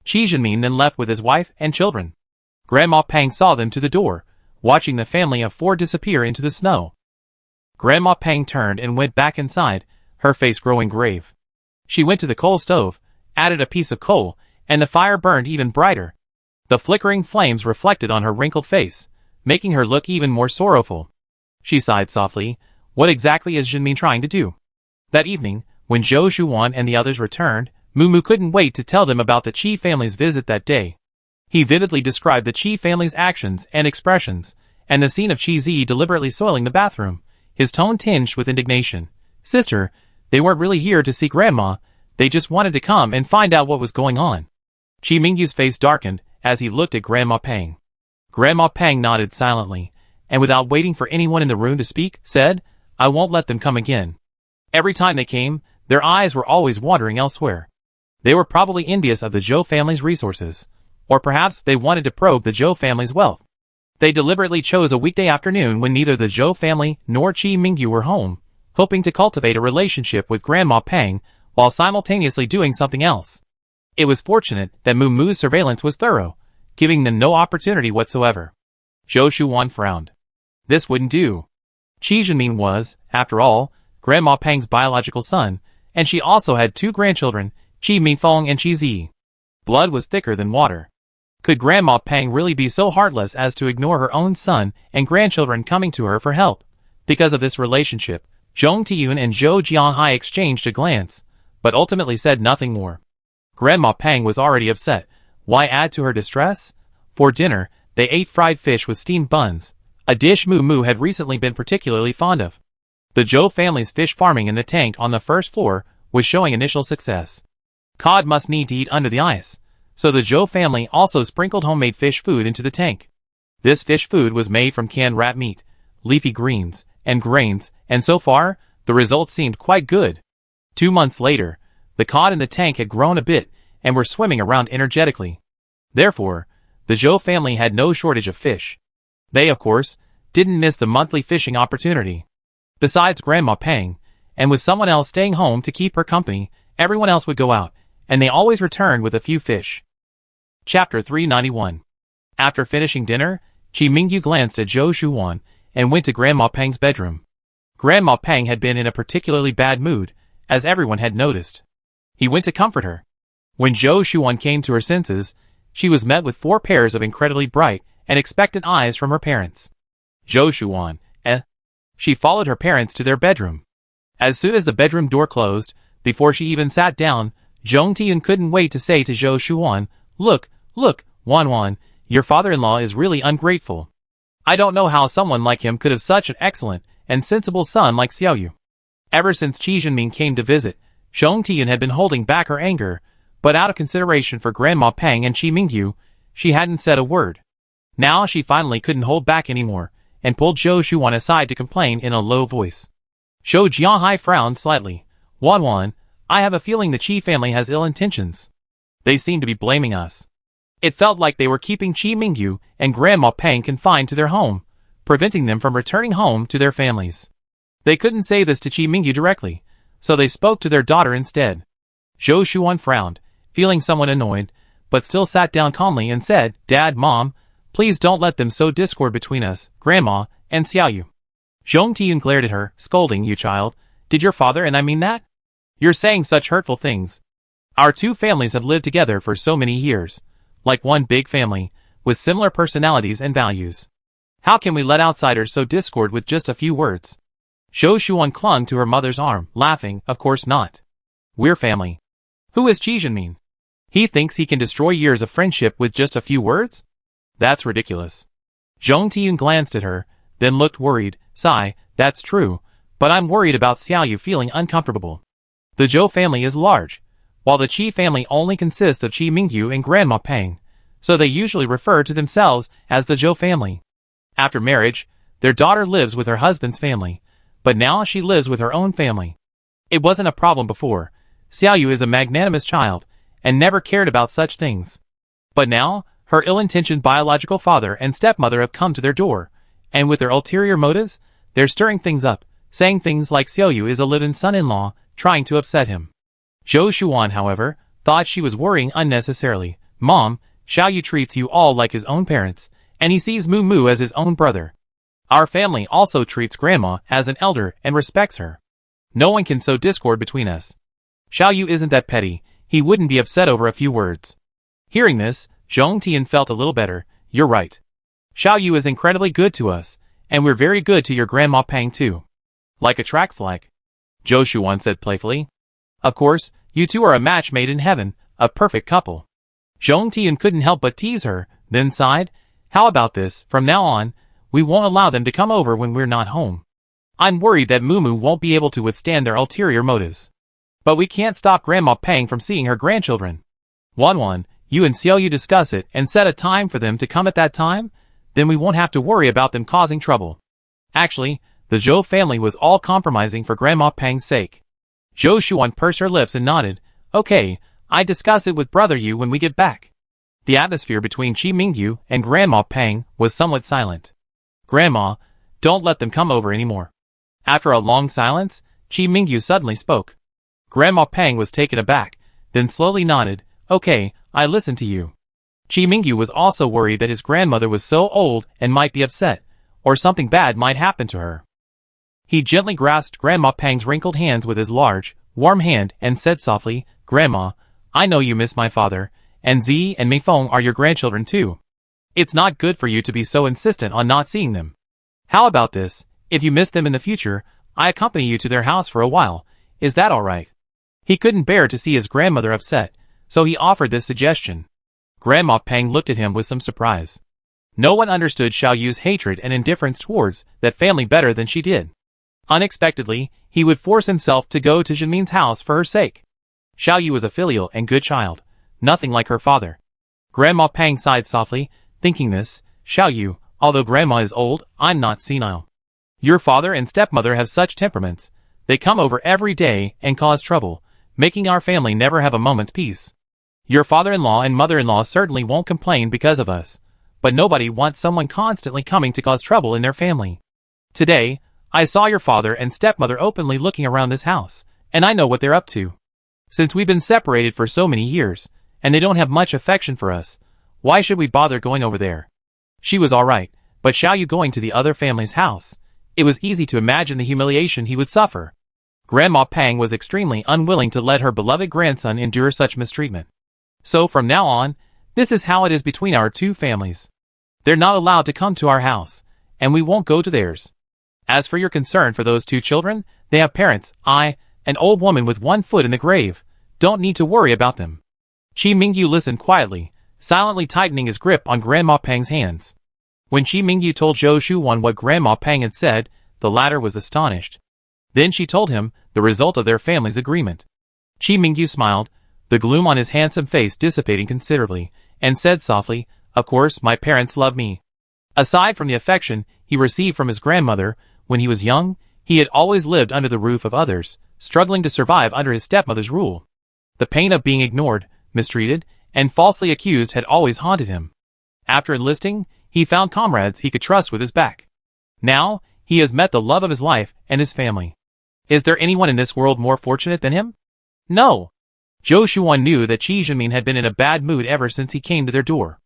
Qi Zhenmin then left with his wife and children. Grandma Peng saw them to the door, watching the family of 4 disappear into the snow. Grandma Peng turned and went back inside, her face growing grave. She went to the coal stove, added a piece of coal, and the fire burned even brighter. The flickering flames reflected on her wrinkled face, making her look even more sorrowful. She sighed softly. What exactly is Zhenmin trying to do? That evening, when Zhou Shuwan and the others returned, Mumu couldn't wait to tell them about the Qi family's visit that day. He vividly described the Qi family's actions and expressions, and the scene of Qi Zi deliberately soiling the bathroom, his tone tinged with indignation. "Sister, they weren't really here to see Grandma, they just wanted to come and find out what was going on." Qi Mingyu's face darkened as he looked at Grandma Peng. Grandma Peng nodded silently, and without waiting for anyone in the room to speak, said, "I won't let them come again." Every time they came, their eyes were always wandering elsewhere. They were probably envious of the Zhou family's resources, or perhaps they wanted to probe the Zhou family's wealth. They deliberately chose a weekday afternoon when neither the Zhou family nor Qi Mingyu were home, hoping to cultivate a relationship with Grandma Peng while simultaneously doing something else. It was fortunate that Mumu's surveillance was thorough, giving them no opportunity whatsoever. Zhou Shuwan frowned. This wouldn't do. Qi Zhenmin was, after all, Grandma Peng's biological son, and she also had 2 grandchildren, Qi Mingfeng and Qi Zi. Blood was thicker than water. Could Grandma Peng really be so heartless as to ignore her own son and grandchildren coming to her for help? Because of this relationship, Zhong Tiyun and Zhou Jianghai exchanged a glance, but ultimately said nothing more. Grandma Peng was already upset. Why add to her distress? For dinner, they ate fried fish with steamed buns, a dish Mumu had recently been particularly fond of. The Zhou family's fish farming in the tank on the first floor was showing initial success. Cod must need to eat under the ice, so the Zhou family also sprinkled homemade fish food into the tank. This fish food was made from canned rat meat, leafy greens, and grains, and so far, the results seemed quite good. 2 months later, the cod in the tank had grown a bit and were swimming around energetically. Therefore, the Zhou family had no shortage of fish. They, of course, didn't miss the monthly fishing opportunity. Besides Grandma Peng, and with someone else staying home to keep her company, everyone else would go out, and they always returned with a few fish. Chapter 391. After finishing dinner, Qi Mingyu glanced at Zhou Shuwan and went to Grandma Peng's bedroom. Grandma Peng had been in a particularly bad mood, as everyone had noticed. He went to comfort her. When Zhou Shuwan came to her senses, she was met with 4 pairs of incredibly bright and expectant eyes from her parents. Zhou Shuwan, She followed her parents to their bedroom. As soon as the bedroom door closed, before she even sat down, Zhong Tiyun couldn't wait to say to Zhou Shuwan, Look, Wan Wan, your father-in-law is really ungrateful. I don't know how someone like him could have such an excellent and sensible son like Xiaoyu." Ever since Qi Zhenmin came to visit, Zhong Tiyun had been holding back her anger, but out of consideration for Grandma Peng and Qi Mingyu, she hadn't said a word. Now she finally couldn't hold back anymore, and pulled Zhou Shuwan aside to complain in a low voice. Zhou Jianghai frowned slightly. Wan Wan, I have a feeling the Qi family has ill intentions. They seem to be blaming us. It felt like they were keeping Qi Mingyu and Grandma Peng confined to their home, preventing them from returning home to their families. They couldn't say this to Qi Mingyu directly, so they spoke to their daughter instead. Zhou Shuwan frowned, feeling somewhat annoyed, but still sat down calmly and said, Dad, Mom, please don't let them sow discord between us, Grandma, and Xiaoyu. Zhong Tiyun glared at her, scolding, You child, did your father and I mean that? You're saying such hurtful things. Our two families have lived together for so many years, like one big family, with similar personalities and values. How can we let outsiders sow discord with just a few words? Zhou Shuan clung to her mother's arm, laughing, Of course not. We're family. Who is Qi Zhenmin? He thinks he can destroy years of friendship with just a few words? That's ridiculous. Zhong Tiyun glanced at her, then looked worried, Sigh, that's true, but I'm worried about Xiaoyu feeling uncomfortable. The Zhou family is large, while the Qi family only consists of Qi Mingyu and Grandma Peng, so they usually refer to themselves as the Zhou family. After marriage, their daughter lives with her husband's family, but now she lives with her own family. It wasn't a problem before. Xiaoyu is a magnanimous child, and never cared about such things. But now, her ill-intentioned biological father and stepmother have come to their door, and with their ulterior motives, they're stirring things up, saying things like Xiaoyu is a live-in son-in-law, trying to upset him. Zhou Shuan, however, thought she was worrying unnecessarily. Mom, Xiaoyu treats you all like his own parents, and he sees Mu Mu as his own brother. Our family also treats Grandma as an elder and respects her. No one can sow discord between us. Xiaoyu isn't that petty, he wouldn't be upset over a few words. Hearing this, Zhong Tian felt a little better. You're right. Xiaoyu is incredibly good to us, and we're very good to your Grandma Pang too. Like attracts like. Zhou Shuan said playfully. Of course, you two are a match made in heaven, a perfect couple. Zhong Tian couldn't help but tease her, then sighed. How about this, from now on, we won't allow them to come over when we're not home. I'm worried that Mumu won't be able to withstand their ulterior motives. But we can't stop Grandma Pang from seeing her grandchildren. Wan, you and Xiaoyu discuss it and set a time for them to come at that time, then we won't have to worry about them causing trouble. Actually, the Zhou family was all compromising for Grandma Pang's sake. Zhou Shuan pursed her lips and nodded. Okay, I discuss it with Brother Yu when we get back. The atmosphere between Qi Mingyu and Grandma Pang was somewhat silent. Grandma, don't let them come over anymore. After a long silence, Qi Mingyu suddenly spoke. Grandma Pang was taken aback, then slowly nodded. Okay, I listen to you. Qi Mingyu was also worried that his grandmother was so old and might be upset, or something bad might happen to her. He gently grasped Grandma Pang's wrinkled hands with his large, warm hand and said softly, Grandma, I know you miss my father, and Zi and Meifeng are your grandchildren too. It's not good for you to be so insistent on not seeing them. How about this, if you miss them in the future, I accompany you to their house for a while, is that alright? He couldn't bear to see his grandmother upset, so he offered this suggestion. Grandma Pang looked at him with some surprise. No one understood Xiaoyu's hatred and indifference towards that family better than she did. Unexpectedly, he would force himself to go to Zhenmin's house for her sake. Xiaoyu was a filial and good child, nothing like her father. Grandma Pang sighed softly, thinking this, Xiaoyu, although Grandma is old, I'm not senile. Your father and stepmother have such temperaments. They come over every day and cause trouble, making our family never have a moment's peace. Your father-in-law and mother-in-law certainly won't complain because of us, but nobody wants someone constantly coming to cause trouble in their family. Today, I saw your father and stepmother openly looking around this house, and I know what they're up to. Since we've been separated for so many years, and they don't have much affection for us, why should we bother going over there? She was alright, but Xiaoyu going to the other family's house, it was easy to imagine the humiliation he would suffer. Grandma Pang was extremely unwilling to let her beloved grandson endure such mistreatment. So from now on, this is how it is between our two families. They're not allowed to come to our house, and we won't go to theirs. As for your concern for those two children, they have parents. I, an old woman with one foot in the grave, don't need to worry about them. Qi Mingyu listened quietly, silently tightening his grip on Grandma Pang's hands. When Qi Mingyu told Zhou Shuan what Grandma Pang had said, the latter was astonished. Then she told him the result of their family's agreement. Qi Mingyu smiled, the gloom on his handsome face dissipating considerably, and said softly, Of course, my parents love me. Aside from the affection he received from his grandmother, when he was young, he had always lived under the roof of others, struggling to survive under his stepmother's rule. The pain of being ignored, mistreated, and falsely accused had always haunted him. After enlisting, he found comrades he could trust with his back. Now, he has met the love of his life and his family. Is there anyone in this world more fortunate than him? No. Zhou Shuan knew that Qi Zhenmin had been in a bad mood ever since he came to their door.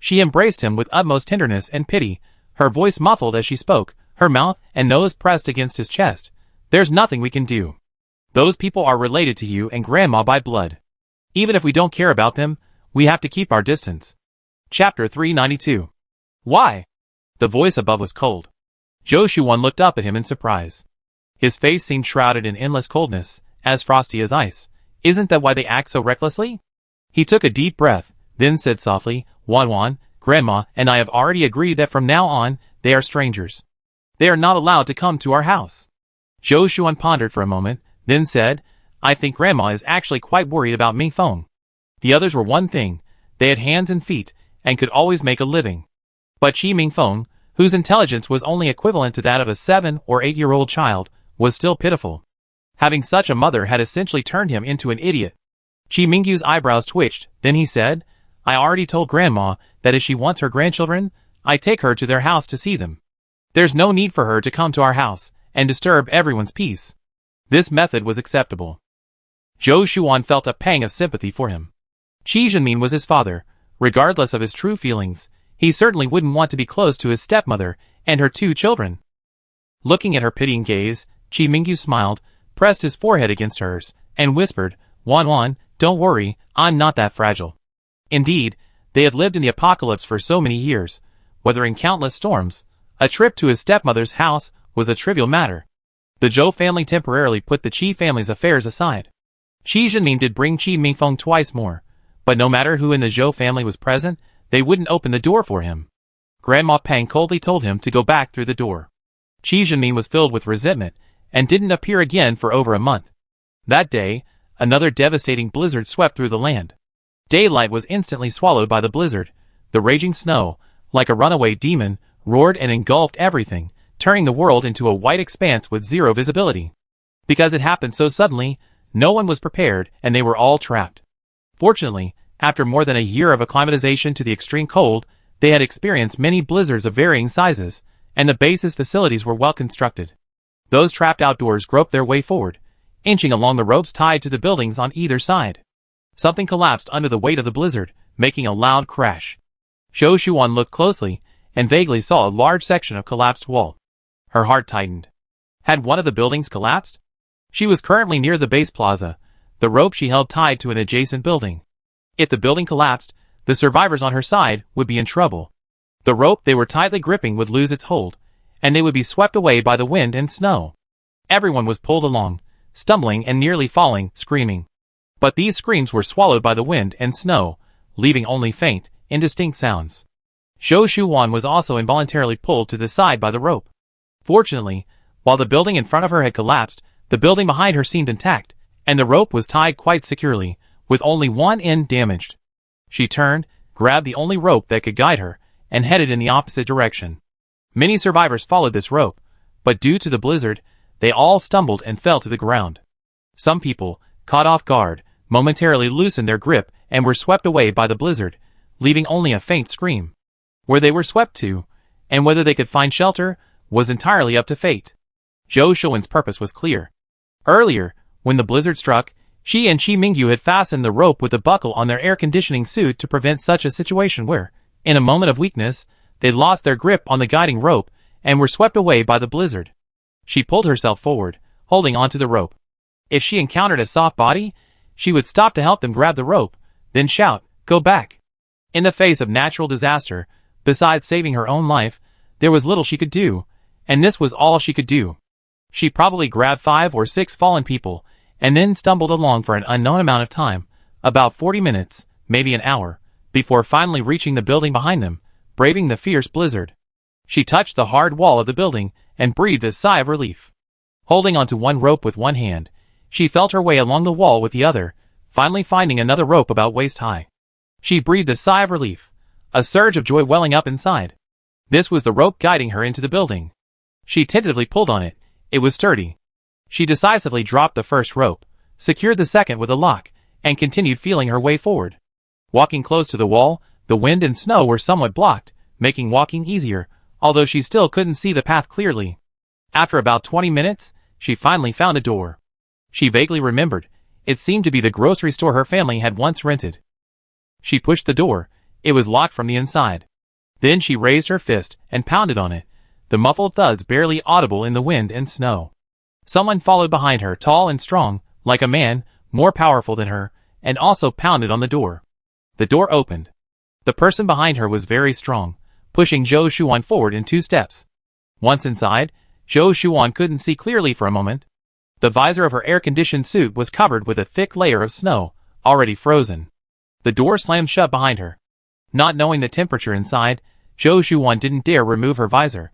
She embraced him with utmost tenderness and pity, her voice muffled as she spoke, her mouth and nose pressed against his chest. There's nothing we can do. Those people are related to you and Grandma by blood. Even if we don't care about them, we have to keep our distance. Chapter 392. Why? The voice above was cold. Zhou Shuan looked up at him in surprise. His face seemed shrouded in endless coldness, as frosty as ice. Isn't that why they act so recklessly? He took a deep breath, then said softly, Wan, Grandma and I have already agreed that from now on, they are strangers. They are not allowed to come to our house. Zhou Shuan pondered for a moment, then said, I think Grandma is actually quite worried about Mingfeng. The others were one thing, they had hands and feet, and could always make a living. But Qi Mingfeng, whose intelligence was only equivalent to that of a 7 or 8-year-old child, was still pitiful. Having such a mother had essentially turned him into an idiot. Qi Mingyu's eyebrows twitched, then he said, I already told Grandma that if she wants her grandchildren, I take her to their house to see them. There's no need for her to come to our house and disturb everyone's peace. This method was acceptable. Zhou Shuan felt a pang of sympathy for him. Qi Zhenmin was his father. Regardless of his true feelings, he certainly wouldn't want to be close to his stepmother and her 2 children. Looking at her pitying gaze, Qi Mingyu smiled, pressed his forehead against hers, and whispered, Wan, don't worry, I'm not that fragile. Indeed, they had lived in the apocalypse for so many years, weathering countless storms. A trip to his stepmother's house was a trivial matter. The Zhou family temporarily put the Qi family's affairs aside. Qi Zhenmin did bring Qi Mingfeng twice more, but no matter who in the Zhou family was present, they wouldn't open the door for him. Grandma Pang coldly told him to go back through the door. Qi Zhenmin was filled with resentment, and didn't appear again for over a month. That day, another devastating blizzard swept through the land. Daylight was instantly swallowed by the blizzard. The raging snow, like a runaway demon, roared and engulfed everything, turning the world into a white expanse with zero visibility. Because it happened so suddenly, no one was prepared and they were all trapped. Fortunately, after more than a year of acclimatization to the extreme cold, they had experienced many blizzards of varying sizes, and the base's facilities were well constructed. Those trapped outdoors groped their way forward, inching along the ropes tied to the buildings on either side. Something collapsed under the weight of the blizzard, making a loud crash. Zhou Shuan looked closely, and vaguely saw a large section of collapsed wall. Her heart tightened. Had one of the buildings collapsed? She was currently near the base plaza, the rope she held tied to an adjacent building. If the building collapsed, the survivors on her side would be in trouble. The rope they were tightly gripping would lose its hold, and they would be swept away by the wind and snow. Everyone was pulled along, stumbling and nearly falling, screaming. But these screams were swallowed by the wind and snow, leaving only faint, indistinct sounds. Zhou Shuan was also involuntarily pulled to the side by the rope. Fortunately, while the building in front of her had collapsed, the building behind her seemed intact, and the rope was tied quite securely, with only one end damaged. She turned, grabbed the only rope that could guide her, and headed in the opposite direction. Many survivors followed this rope, but due to the blizzard, they all stumbled and fell to the ground. Some people, caught off guard, momentarily loosened their grip and were swept away by the blizzard, leaving only a faint scream. Where they were swept to, and whether they could find shelter, was entirely up to fate. Zhou Shuan's purpose was clear. Earlier, when the blizzard struck, she and Qi Mingyu had fastened the rope with a buckle on their air conditioning suit to prevent such a situation where, in a moment of weakness, they lost their grip on the guiding rope and were swept away by the blizzard. She pulled herself forward, holding onto the rope. If she encountered a soft body, she would stop to help them grab the rope, then shout, "Go back!" In the face of natural disaster, besides saving her own life, there was little she could do, and this was all she could do. She probably grabbed 5 or 6 fallen people, and then stumbled along for an unknown amount of time, about 40 minutes, maybe an hour, before finally reaching the building behind them, braving the fierce blizzard. She touched the hard wall of the building and breathed a sigh of relief. Holding onto one rope with one hand, she felt her way along the wall with the other, finally finding another rope about waist high. She breathed a sigh of relief, a surge of joy welling up inside. This was the rope guiding her into the building. She tentatively pulled on it. It was sturdy. She decisively dropped the first rope, secured the second with a lock, and continued feeling her way forward. Walking close to the wall, the wind and snow were somewhat blocked, making walking easier, although she still couldn't see the path clearly. After about 20 minutes, she finally found a door. She vaguely remembered, It seemed to be the grocery store her family had once rented. She pushed the door. It was locked from the inside. Then she raised her fist and pounded on it, the muffled thuds barely audible in the wind and snow. Someone followed behind her, tall and strong, like a man, more powerful than her, and also pounded on the door. The door opened. The person behind her was very strong, pushing Zhou Shuan forward in 2 steps. Once inside, Zhou Shuan couldn't see clearly for a moment. The visor of her air-conditioned suit was covered with a thick layer of snow, already frozen. The door slammed shut behind her. Not knowing the temperature inside, Zhou Shuan didn't dare remove her visor.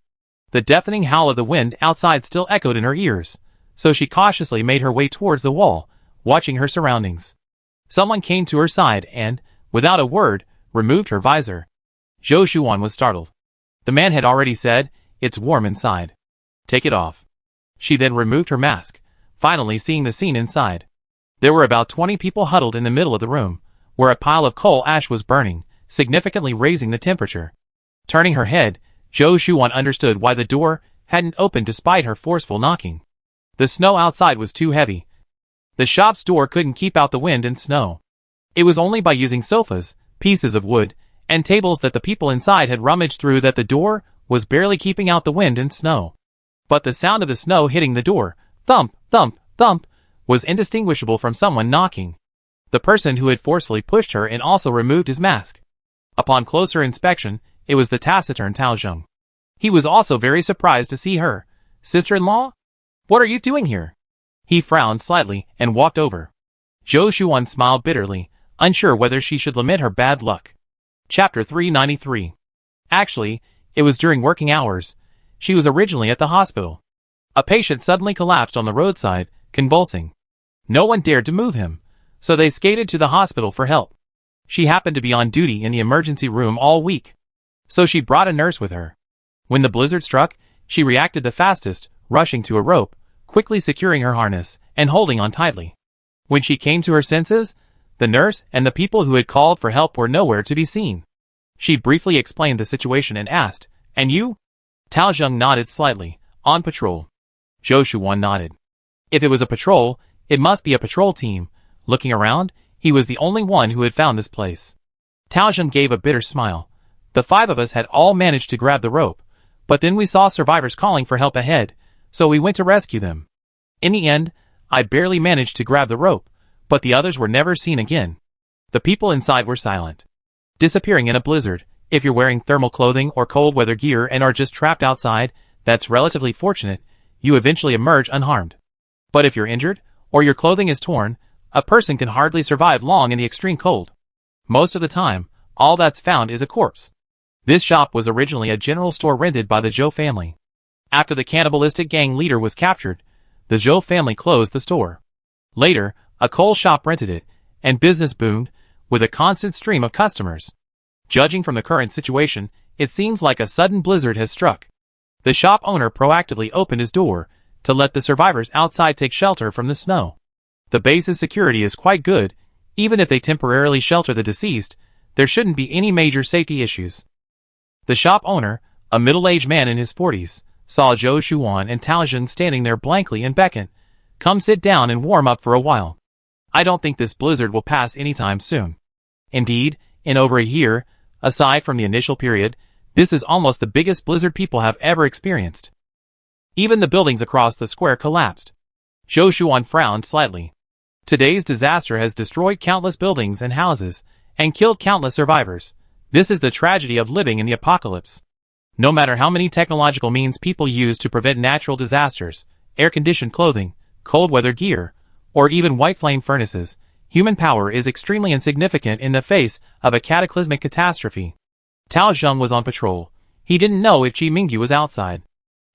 The deafening howl of the wind outside still echoed in her ears, so she cautiously made her way towards the wall, watching her surroundings. Someone came to her side and, without a word, removed her visor. Zhou Shuan was startled. The man had already said, "It's warm inside. Take it off." She then removed her mask, finally seeing the scene inside. There were about 20 people huddled in the middle of the room, where a pile of coal ash was burning, significantly raising the temperature. Turning her head, Zhou Shuan understood why the door hadn't opened despite her forceful knocking. The snow outside was too heavy. The shop's door couldn't keep out the wind and snow. It was only by using sofas, pieces of wood, and tables that the people inside had rummaged through that the door was barely keeping out the wind and snow. But the sound of the snow hitting the door, thump, thump, thump, was indistinguishable from someone knocking. The person who had forcefully pushed her in also removed his mask. Upon closer inspection, it was the taciturn Tao Zheng. He was also very surprised to see her. "Sister-in-law? What are you doing here?" He frowned slightly and walked over. Zhou Shuan smiled bitterly, unsure whether she should lament her bad luck. Chapter 393. Actually, it was during working hours. She was originally at the hospital. A patient suddenly collapsed on the roadside, convulsing. No one dared to move him, so they skated to the hospital for help. She happened to be on duty in the emergency room all week, so she brought a nurse with her. When the blizzard struck, she reacted the fastest, rushing to a rope, quickly securing her harness, and holding on tightly. When she came to her senses, the nurse and the people who had called for help were nowhere to be seen. She briefly explained the situation and asked, "And you?" Tao Zheng nodded slightly. "On patrol." Zhou Shuan nodded. If it was a patrol, it must be a patrol team. Looking around, he was the only one who had found this place. Tao Zheng gave a bitter smile. The 5 of us had all managed to grab the rope, but then we saw survivors calling for help ahead, so we went to rescue them. In the end, I barely managed to grab the rope, but the others were never seen again. The people inside were silent. Disappearing in a blizzard, if you're wearing thermal clothing or cold weather gear and are just trapped outside, that's relatively fortunate. You eventually emerge unharmed. But if you're injured, or your clothing is torn, a person can hardly survive long in the extreme cold. Most of the time, all that's found is a corpse. This shop was originally a general store rented by the Zhou family. After the cannibalistic gang leader was captured, the Zhou family closed the store. Later, a coal shop rented it, and business boomed, with a constant stream of customers. Judging from the current situation, it seems like a sudden blizzard has struck. The shop owner proactively opened his door to let the survivors outside take shelter from the snow. The base's security is quite good. Even if they temporarily shelter the deceased, there shouldn't be any major safety issues. The shop owner, a middle-aged man in his 40s, saw Zhou Shuan and Tao Zheng standing there blankly and beckoned, "Come sit down and warm up for a while. I don't think this blizzard will pass anytime soon." Indeed, in over a year, aside from the initial period, this is almost the biggest blizzard people have ever experienced. Even the buildings across the square collapsed. Zhou Shuan frowned slightly. Today's disaster has destroyed countless buildings and houses, and killed countless survivors. This is the tragedy of living in the apocalypse. No matter how many technological means people use to prevent natural disasters, air-conditioned clothing, cold weather gear, or even white flame furnaces, human power is extremely insignificant in the face of a cataclysmic catastrophe. Tao Zheng was on patrol. He didn't know if Qi Mingyu was outside.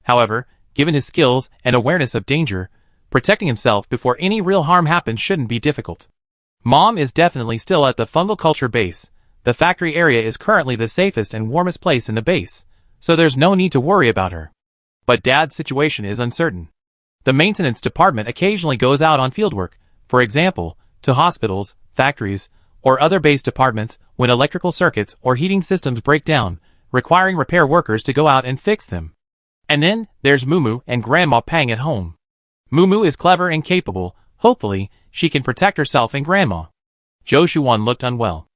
However, given his skills and awareness of danger, protecting himself before any real harm happens shouldn't be difficult. Mom is definitely still at the fungal culture base. The factory area is currently the safest and warmest place in the base, so there's no need to worry about her. But Dad's situation is uncertain. The maintenance department occasionally goes out on fieldwork, for example, to hospitals, factories, or other base departments when electrical circuits or heating systems break down, requiring repair workers to go out and fix them. And then, there's Mumu and Grandma Pang at home. Mumu is clever and capable. Hopefully, she can protect herself and Grandma. Zhou Shuan looked unwell.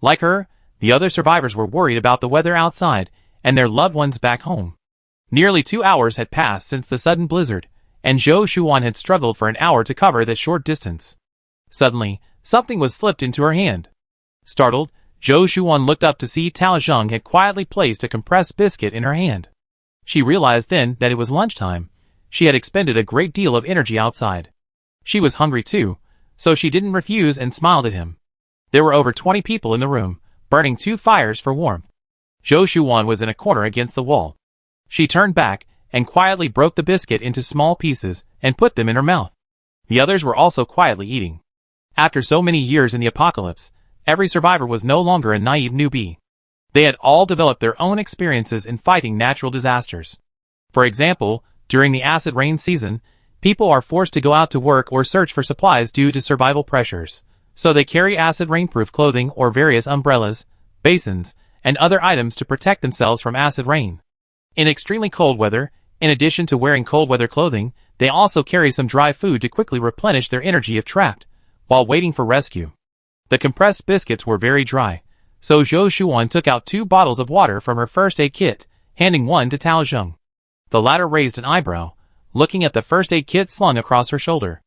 Like her, the other survivors were worried about the weather outside and their loved ones back home. Nearly 2 hours had passed since the sudden blizzard, and Zhou Shuan had struggled for an hour to cover that short distance. Suddenly, something was slipped into her hand. Startled, Zhou Shuan looked up to see Tao Zheng had quietly placed a compressed biscuit in her hand. She realized then that it was lunchtime. She had expended a great deal of energy outside. She was hungry too, so she didn't refuse and smiled at him. There were over 20 people in the room, burning 2 fires for warmth. Zhou Shuan was in a corner against the wall. She turned back and quietly broke the biscuit into small pieces and put them in her mouth. The others were also quietly eating. After so many years in the apocalypse, every survivor was no longer a naive newbie. They had all developed their own experiences in fighting natural disasters. For example, during the acid rain season, people are forced to go out to work or search for supplies due to survival pressures, so they carry acid rainproof clothing or various umbrellas, basins, and other items to protect themselves from acid rain. In extremely cold weather, in addition to wearing cold weather clothing, they also carry some dry food to quickly replenish their energy if trapped, while waiting for rescue. The compressed biscuits were very dry, so Zhou Shuan took out 2 bottles of water from her first aid kit, handing one to Tao Zheng. The latter raised an eyebrow, looking at the first aid kit slung across her shoulder.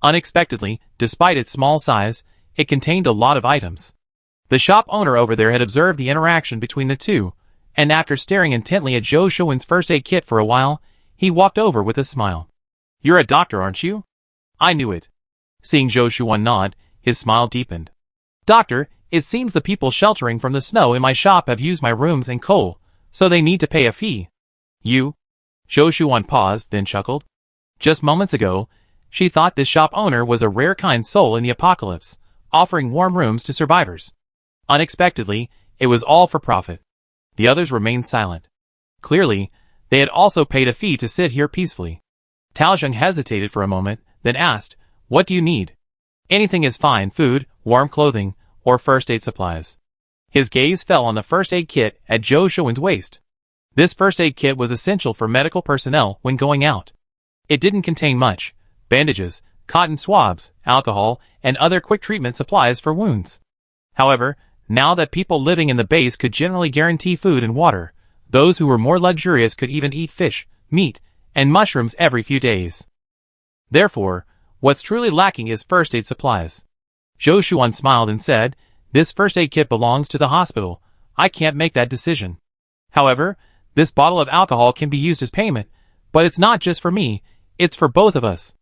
Unexpectedly, despite its small size, it contained a lot of items. The shop owner over there had observed the interaction between the two, and after staring intently at Zhou Shuan's first aid kit for a while, he walked over with a smile. "You're a doctor, aren't you?" "I knew it." Seeing Zhou Shuan nod, his smile deepened. "Doctor, it seems the people sheltering from the snow in my shop have used my rooms and coal, so they need to pay a fee." "You?" Zhou Shuan paused, then chuckled. Just moments ago, she thought this shop owner was a rare kind soul in the apocalypse, offering warm rooms to survivors. Unexpectedly, it was all for profit. The others remained silent. Clearly, they had also paid a fee to sit here peacefully. Tao Zheng hesitated for a moment, then asked, "What do you need?" "Anything is fine, food, warm clothing, or first aid supplies." His gaze fell on the first aid kit at Zhou Shuan's waist. This first aid kit was essential for medical personnel when going out. It didn't contain much: bandages, cotton swabs, alcohol, and other quick treatment supplies for wounds. However, now that people living in the base could generally guarantee food and water, those who were more luxurious could even eat fish, meat, and mushrooms every few days. Therefore, what's truly lacking is first aid supplies. Zhou Shuan smiled and said, "This first aid kit belongs to the hospital. I can't make that decision. However, this bottle of alcohol can be used as payment, but it's not just for me, it's for both of us."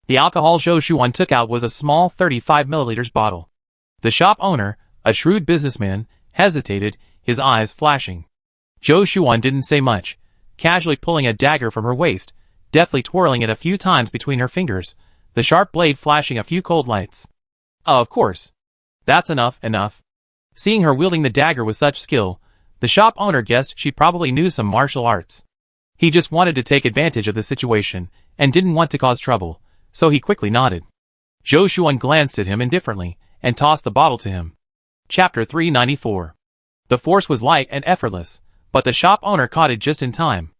The alcohol Zhou Shuan took out was a small 35 milliliters bottle. The shop owner, a shrewd businessman, hesitated, his eyes flashing. Zhou Shuan didn't say much, casually pulling a dagger from her waist, deftly twirling it a few times between her fingers, the sharp blade flashing a few cold lights. "Oh, of course. That's enough." Seeing her wielding the dagger with such skill, the shop owner guessed she probably knew some martial arts. He just wanted to take advantage of the situation, and didn't want to cause trouble, so he quickly nodded. Zhou Shuan glanced at him indifferently, and tossed the bottle to him. Chapter 394. The force was light and effortless, but the shop owner caught it just in time.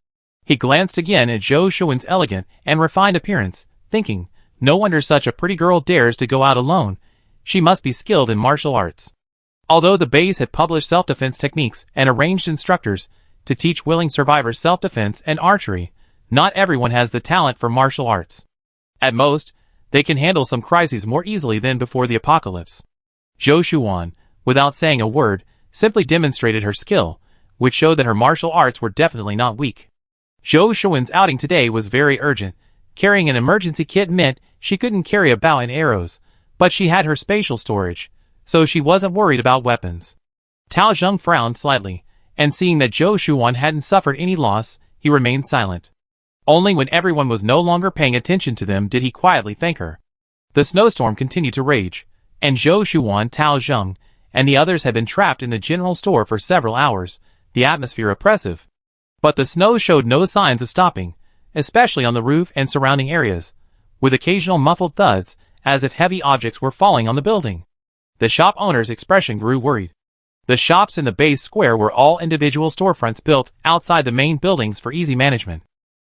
He glanced again at Zhou Shuan's elegant and refined appearance, thinking, "No wonder such a pretty girl dares to go out alone. She must be skilled in martial arts." Although the base had published self-defense techniques and arranged instructors to teach willing survivors self-defense and archery, not everyone has the talent for martial arts. At most, they can handle some crises more easily than before the apocalypse. Zhou Shuan, without saying a word, simply demonstrated her skill, which showed that her martial arts were definitely not weak. Zhou Shuan's outing today was very urgent. Carrying an emergency kit meant she couldn't carry a bow and arrows, but she had her spatial storage, so she wasn't worried about weapons. Tao Zheng frowned slightly, and seeing that Zhou Shuan hadn't suffered any loss, he remained silent. Only when everyone was no longer paying attention to them did he quietly thank her. The snowstorm continued to rage, and Zhou Shuan, Tao Zheng, and the others had been trapped in the general store for several hours, the atmosphere oppressive. But the snow showed no signs of stopping, especially on the roof and surrounding areas, with occasional muffled thuds, as if heavy objects were falling on the building. The shop owner's expression grew worried. The shops in the base square were all individual storefronts built outside the main buildings for easy management.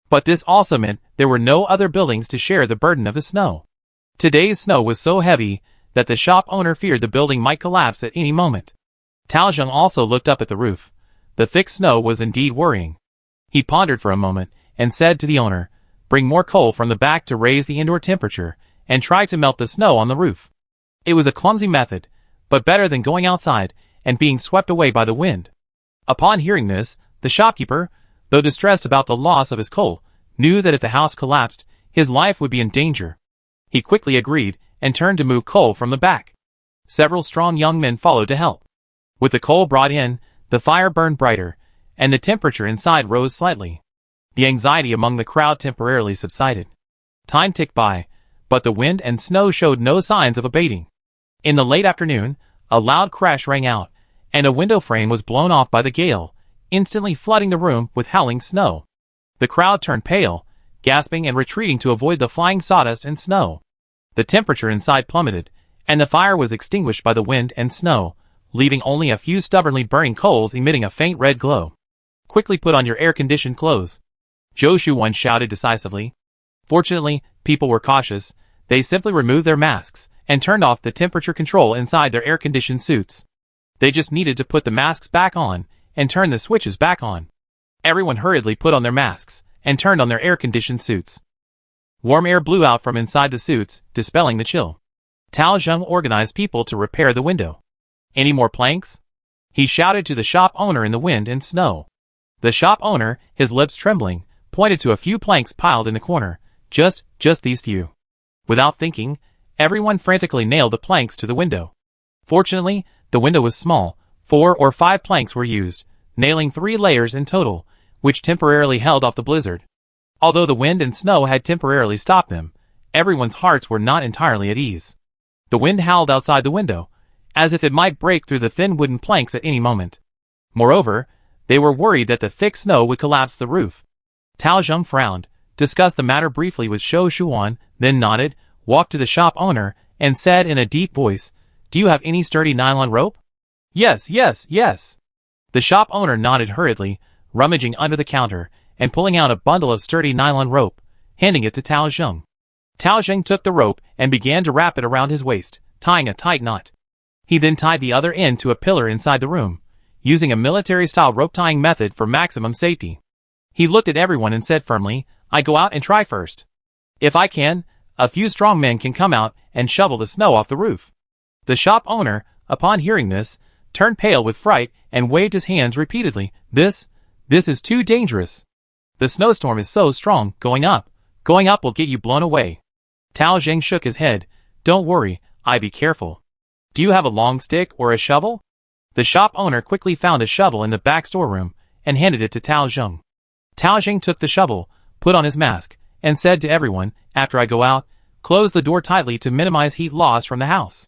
But this also meant there were no other buildings to share the burden of the snow. Today's snow was so heavy that the shop owner feared the building might collapse at any moment. Tao Zheng also looked up at the roof. The thick snow was indeed worrying. He pondered for a moment and said to the owner, "Bring more coal from the back to raise the indoor temperature and try to melt the snow on the roof." It was a clumsy method, but better than going outside and being swept away by the wind. Upon hearing this, the shopkeeper, though distressed about the loss of his coal, knew that if the house collapsed, his life would be in danger. He quickly agreed and turned to move coal from the back. Several strong young men followed to help. With the coal brought in, the fire burned brighter, and the temperature inside rose slightly. The anxiety among the crowd temporarily subsided. Time ticked by, but the wind and snow showed no signs of abating. In the late afternoon, a loud crash rang out, and a window frame was blown off by the gale, instantly flooding the room with howling snow. The crowd turned pale, gasping and retreating to avoid the flying sawdust and snow. The temperature inside plummeted, and the fire was extinguished by the wind and snow, leaving only a few stubbornly burning coals emitting a faint red glow. "Quickly put on your air-conditioned clothes," Zhou Shuwan shouted decisively. Fortunately, people were cautious. They simply removed their masks and turned off the temperature control inside their air-conditioned suits. They just needed to put the masks back on and turn the switches back on. Everyone hurriedly put on their masks and turned on their air-conditioned suits. Warm air blew out from inside the suits, dispelling the chill. Tao Zheng organized people to repair the window. "Any more planks?" he shouted to the shop owner in the wind and snow. The shop owner, his lips trembling, pointed to a few planks piled in the corner. Just these few." Without thinking, everyone frantically nailed the planks to the window. Fortunately, the window was small. 4 or 5 planks were used, nailing 3 layers in total, which temporarily held off the blizzard. Although the wind and snow had temporarily stopped them, everyone's hearts were not entirely at ease. The wind howled outside the window, as if it might break through the thin wooden planks at any moment. Moreover, they were worried that the thick snow would collapse the roof. Tao Zheng frowned, discussed the matter briefly with Zhou Shuwan, then nodded, walked to the shop owner, and said in a deep voice, "Do you have any sturdy nylon rope?" Yes. The shop owner nodded hurriedly, rummaging under the counter, and pulling out a bundle of sturdy nylon rope, handing it to Tao Zheng. Tao Zheng took the rope and began to wrap it around his waist, tying a tight knot. He then tied the other end to a pillar inside the room, using a military-style rope-tying method for maximum safety. He looked at everyone and said firmly, "I go out and try first. If I can, a few strong men can come out and shovel the snow off the roof." The shop owner, upon hearing this, turned pale with fright and waved his hands repeatedly. This is too dangerous. The snowstorm is so strong, going up will get you blown away." Tao Zheng shook his head. "Don't worry, I be careful. Do you have a long stick or a shovel?" The shop owner quickly found a shovel in the back storeroom and handed it to Tao Zheng. Tao Zheng took the shovel, put on his mask, and said to everyone, "After I go out, close the door tightly to minimize heat loss from the house."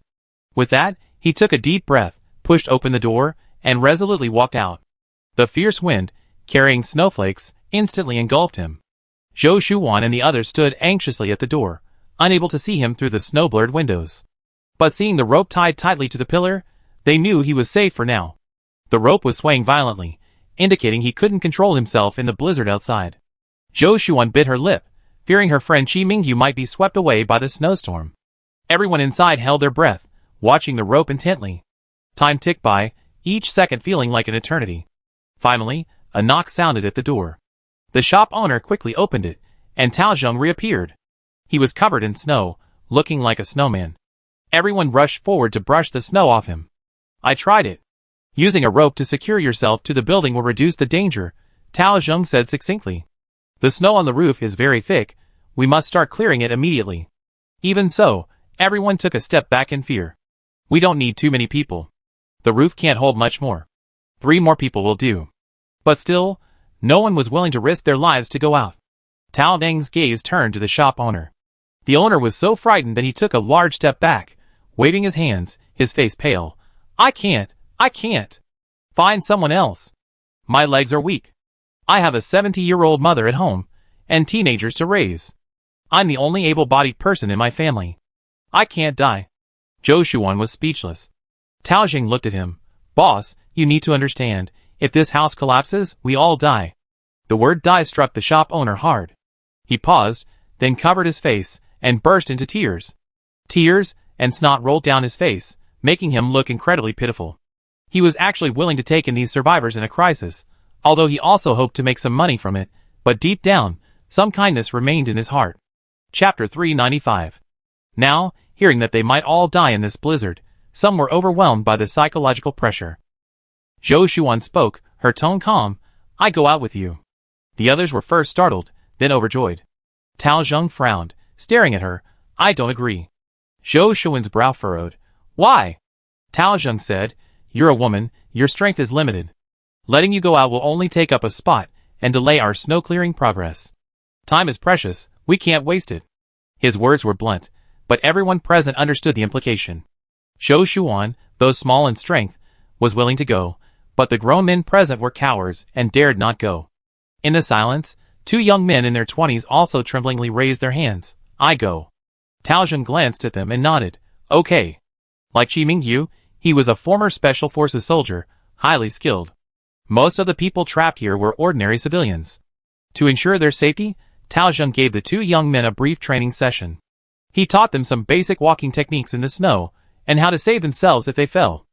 With that, he took a deep breath, pushed open the door, and resolutely walked out. The fierce wind, carrying snowflakes, instantly engulfed him. Zhou Shuwan and the others stood anxiously at the door, unable to see him through the snow-blurred windows. But seeing the rope tied tightly to the pillar, they knew he was safe for now. The rope was swaying violently, indicating he couldn't control himself in the blizzard outside. Zhou Shuwan bit her lip, fearing her friend Qi Mingyu might be swept away by the snowstorm. Everyone inside held their breath, watching the rope intently. Time ticked by, each second feeling like an eternity. Finally, a knock sounded at the door. The shop owner quickly opened it, and Tao Zheng reappeared. He was covered in snow, looking like a snowman. Everyone rushed forward to brush the snow off him. "I tried it. Using a rope to secure yourself to the building will reduce the danger," Tao Zheng said succinctly. "The snow on the roof is very thick. We must start clearing it immediately." Even so, everyone took a step back in fear. "We don't need too many people. The roof can't hold much more. 3 more people will do." But still, no one was willing to risk their lives to go out. Tao Zheng's gaze turned to the shop owner. The owner was so frightened that he took a large step back, waving his hands, his face pale. I can't. Find someone else. My legs are weak. I have a 70-year-old mother at home, and teenagers to raise. I'm the only able-bodied person in my family. I can't die." Zhou Shuwan was speechless. Tao Zheng looked at him. "Boss, you need to understand, if this house collapses, we all die." The word die struck the shop owner hard. He paused, then covered his face, and burst into tears. Tears and snot rolled down his face, making him look incredibly pitiful. He was actually willing to take in these survivors in a crisis, although he also hoped to make some money from it, but deep down, some kindness remained in his heart. Chapter 395. Now, hearing that they might all die in this blizzard, some were overwhelmed by the psychological pressure. Zhou Shuan spoke, her tone calm. "I go out with you." The others were first startled, then overjoyed. Tao Zheng frowned, staring at her. "I don't agree." Zhou Shuan's brow furrowed. "Why?" Tao Zheng said, "You're a woman, your strength is limited. Letting you go out will only take up a spot and delay our snow-clearing progress. Time is precious, we can't waste it." His words were blunt, but everyone present understood the implication. Zhou Shuan, though small in strength, was willing to go, but the grown men present were cowards and dared not go. In the silence, two young men in their 20s also tremblingly raised their hands. "I go." Tao Zheng glanced at them and nodded. "Okay." Like Qi Mingyu, he was a former Special Forces soldier, highly skilled. Most of the people trapped here were ordinary civilians. To ensure their safety, Tao Zheng gave the two young men a brief training session. He taught them some basic walking techniques in the snow, and how to save themselves if they fell.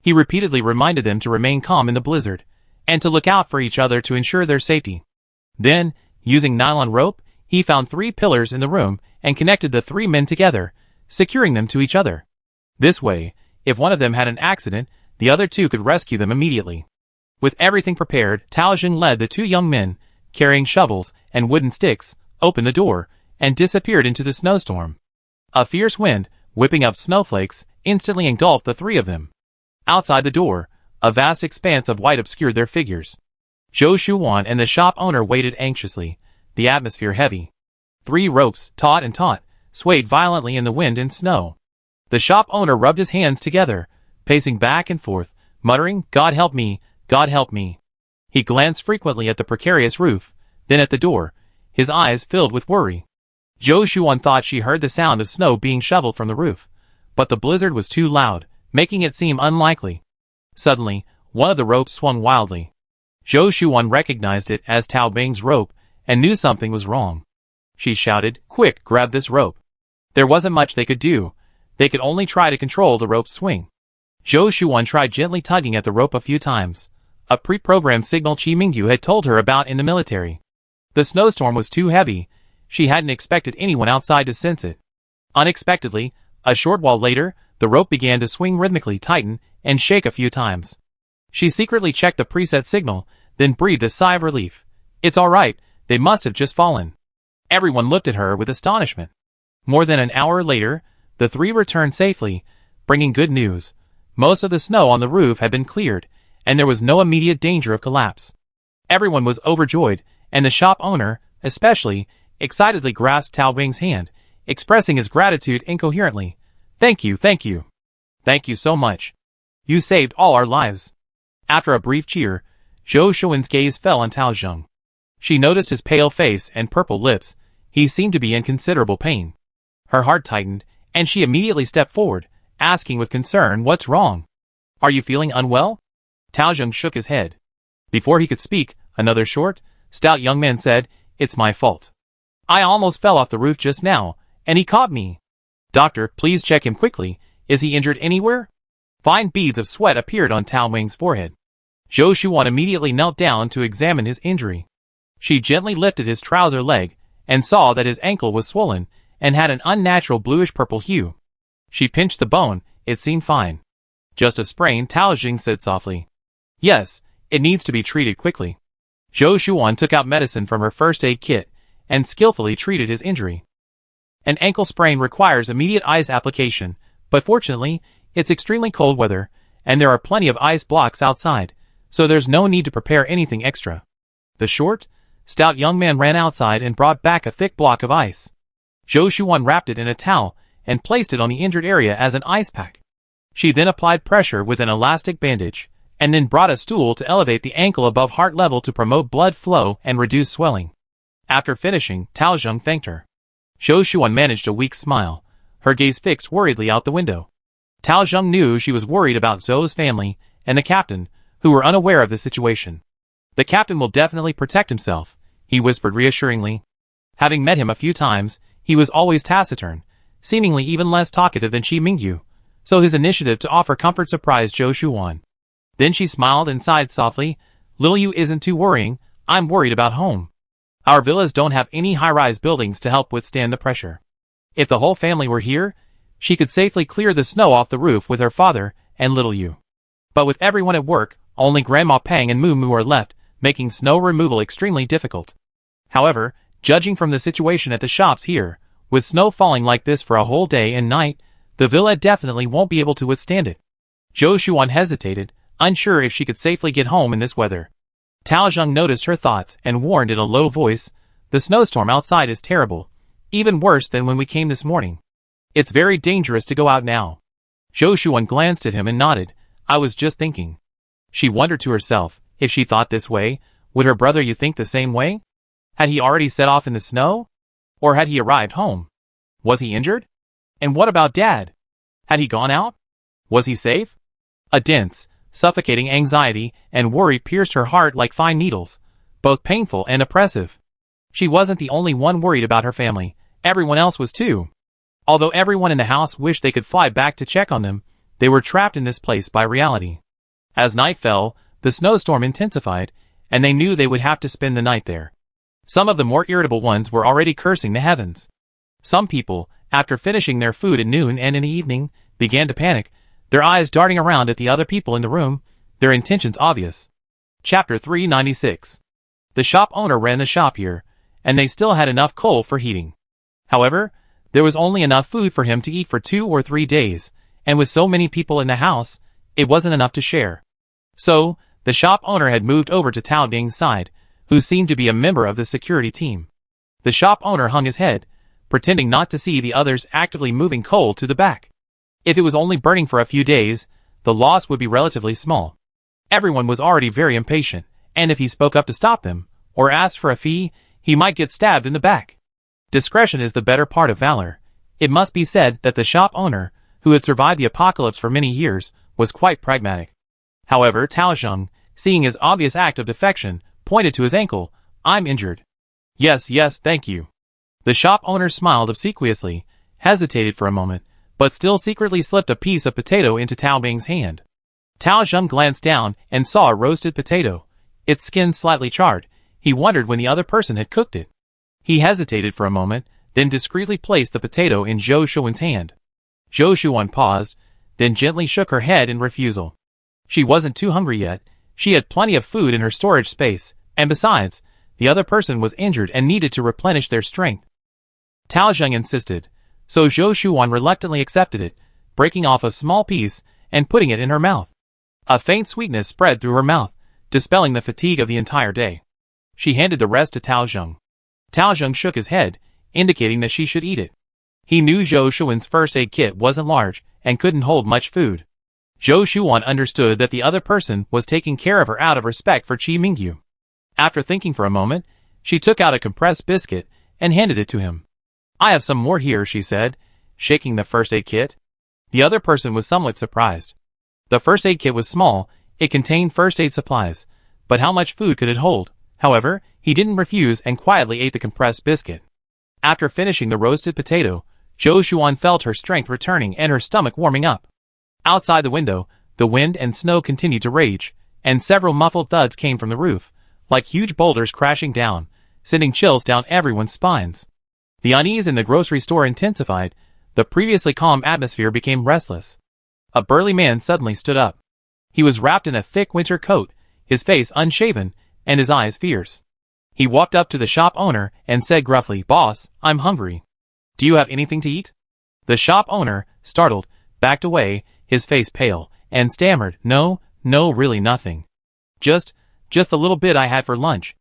He repeatedly reminded them to remain calm in the blizzard, and to look out for each other to ensure their safety. Then, using nylon rope, he found 3 pillars in the room and connected the 3 men together, securing them to each other. This way, if one of them had an accident, the other 2 could rescue them immediately. With everything prepared, Tao Zheng led the 2 young men, carrying shovels and wooden sticks, opened the door, and disappeared into the snowstorm. A fierce wind, whipping up snowflakes, instantly engulfed the 3 of them. Outside the door, a vast expanse of white obscured their figures. Zhou Shuan and the shop owner waited anxiously, the atmosphere heavy. 3 ropes, taut and taut, swayed violently in the wind and snow. The shop owner rubbed his hands together, pacing back and forth, muttering, "God help me, God help me." He glanced frequently at the precarious roof, then at the door, his eyes filled with worry. Zhou Shuan thought she heard the sound of snow being shoveled from the roof, but the blizzard was too loud, making it seem unlikely. Suddenly, one of the ropes swung wildly. Zhou Shuan recognized it as Tao Bing's rope and knew something was wrong. She shouted, "Quick, grab this rope." There wasn't much they could do. They could only try to control the rope's swing. Zhou Shuan tried gently tugging at the rope a few times, a pre-programmed signal Qi Mingyu had told her about in the military. The snowstorm was too heavy. She hadn't expected anyone outside to sense it. Unexpectedly, a short while later, the rope began to swing rhythmically, tighten, and shake a few times. She secretly checked the preset signal, then breathed a sigh of relief. "It's all right, they must have just fallen." Everyone looked at her with astonishment. More than an hour later, the 3 returned safely, bringing good news. Most of the snow on the roof had been cleared, and there was no immediate danger of collapse. Everyone was overjoyed, and the shop owner, especially, excitedly grasped Tao Bing's hand, expressing his gratitude incoherently. "Thank you, thank you. Thank you so much. You saved all our lives." After a brief cheer, Zhou Shuan's gaze fell on Tao Zheng. She noticed his pale face and purple lips. He seemed to be in considerable pain. Her heart tightened, and she immediately stepped forward, asking with concern, "What's wrong? Are you feeling unwell?" Tao Zheng shook his head. Before he could speak, another short, stout young man said, "It's my fault. I almost fell off the roof just now, and he caught me. Doctor, please check him quickly. Is he injured anywhere?" Fine beads of sweat appeared on Tao Ming's forehead. Zhou Shuan immediately knelt down to examine his injury. She gently lifted his trouser leg, and saw that his ankle was swollen, and had an unnatural bluish-purple hue. She pinched the bone. It seemed fine. "Just a sprain," Tao Jing said softly. "Yes, it needs to be treated quickly." Zhou Shuan took out medicine from her first aid kit, and skillfully treated his injury. An ankle sprain requires immediate ice application, but fortunately, it's extremely cold weather, and there are plenty of ice blocks outside, so there's no need to prepare anything extra. The short, stout young man ran outside and brought back a thick block of ice. Zhou Shuan wrapped it in a towel and placed it on the injured area as an ice pack. She then applied pressure with an elastic bandage, and then brought a stool to elevate the ankle above heart level to promote blood flow and reduce swelling. After finishing, Tao Zheng thanked her. Zhou Shuan managed a weak smile, her gaze fixed worriedly out the window. Tao Zheng knew she was worried about Zhou's family and the captain, who were unaware of the situation. "The captain will definitely protect himself," he whispered reassuringly. Having met him a few times, he was always taciturn, seemingly even less talkative than Qi Mingyu, so his initiative to offer comfort surprised Zhou Shuan. Then she smiled and sighed softly. Little Yu isn't too worrying, I'm worried about home. Our villas don't have any high-rise buildings to help withstand the pressure. If the whole family were here, she could safely clear the snow off the roof with her father and little Yu. But with everyone at work, only Grandma Pang and Moo Moo are left, making snow removal extremely difficult. However, judging from the situation at the shops here, with snow falling like this for a whole day and night, the villa definitely won't be able to withstand it. Zhou Shuan hesitated, unsure if she could safely get home in this weather. Tao Zheng noticed her thoughts and warned in a low voice, "The snowstorm outside is terrible, even worse than when we came this morning. It's very dangerous to go out now." Zhou Shuan glanced at him and nodded, "I was just thinking." She wondered to herself, if she thought this way, would her brother Yu think the same way? Had he already set off in the snow? Or had he arrived home? Was he injured? And what about Dad? Had he gone out? Was he safe? A dense, suffocating anxiety and worry pierced her heart like fine needles, both painful and oppressive. She wasn't the only one worried about her family, everyone else was too. Although everyone in the house wished they could fly back to check on them, they were trapped in this place by reality. As night fell, the snowstorm intensified, and they knew they would have to spend the night there. Some of the more irritable ones were already cursing the heavens. Some people, after finishing their food at noon and in the evening, began to panic, their eyes darting around at the other people in the room, their intentions obvious. Chapter 396. The shop owner ran the shop here, and they still had enough coal for heating. However, there was only enough food for him to eat for 2 or 3 days, and with so many people in the house, it wasn't enough to share. So, the shop owner had moved over to Tao Ding's side, who seemed to be a member of the security team. The shop owner hung his head, pretending not to see the others actively moving coal to the back. If it was only burning for a few days, the loss would be relatively small. Everyone was already very impatient, and if he spoke up to stop them, or asked for a fee, he might get stabbed in the back. Discretion is the better part of valor. It must be said that the shop owner, who had survived the apocalypse for many years, was quite pragmatic. However, Tao Zheng, seeing his obvious act of defection, pointed to his ankle. "I'm injured." "Yes, thank you." The shop owner smiled obsequiously, hesitated for a moment, but still secretly slipped a piece of potato into Tao Bing's hand. Tao Zheng glanced down and saw a roasted potato, its skin slightly charred. He wondered when the other person had cooked it. He hesitated for a moment, then discreetly placed the potato in Zhou Shuan's hand. Zhou Shuan paused, then gently shook her head in refusal. She wasn't too hungry yet, she had plenty of food in her storage space, and besides, the other person was injured and needed to replenish their strength. Tao Zheng insisted, so Zhou Shuan reluctantly accepted it, breaking off a small piece and putting it in her mouth. A faint sweetness spread through her mouth, dispelling the fatigue of the entire day. She handed the rest to Tao Zheng. Tao Zheng shook his head, indicating that she should eat it. He knew Zhou Shuan's first aid kit wasn't large and couldn't hold much food. Zhou Shuan understood that the other person was taking care of her out of respect for Qi Mingyu. After thinking for a moment, she took out a compressed biscuit and handed it to him. "I have some more here," she said, shaking the first aid kit. The other person was somewhat surprised. The first aid kit was small, it contained first aid supplies, but how much food could it hold? However, he didn't refuse and quietly ate the compressed biscuit. After finishing the roasted potato, Zhou Shuan felt her strength returning and her stomach warming up. Outside the window, the wind and snow continued to rage, and several muffled thuds came from the roof, like huge boulders crashing down, sending chills down everyone's spines. The unease in the grocery store intensified, the previously calm atmosphere became restless. A burly man suddenly stood up. He was wrapped in a thick winter coat, his face unshaven, and his eyes fierce. He walked up to the shop owner and said gruffly, "Boss, I'm hungry. Do you have anything to eat?" The shop owner, startled, backed away, his face pale, and stammered, No, really nothing. Just the little bit I had for lunch."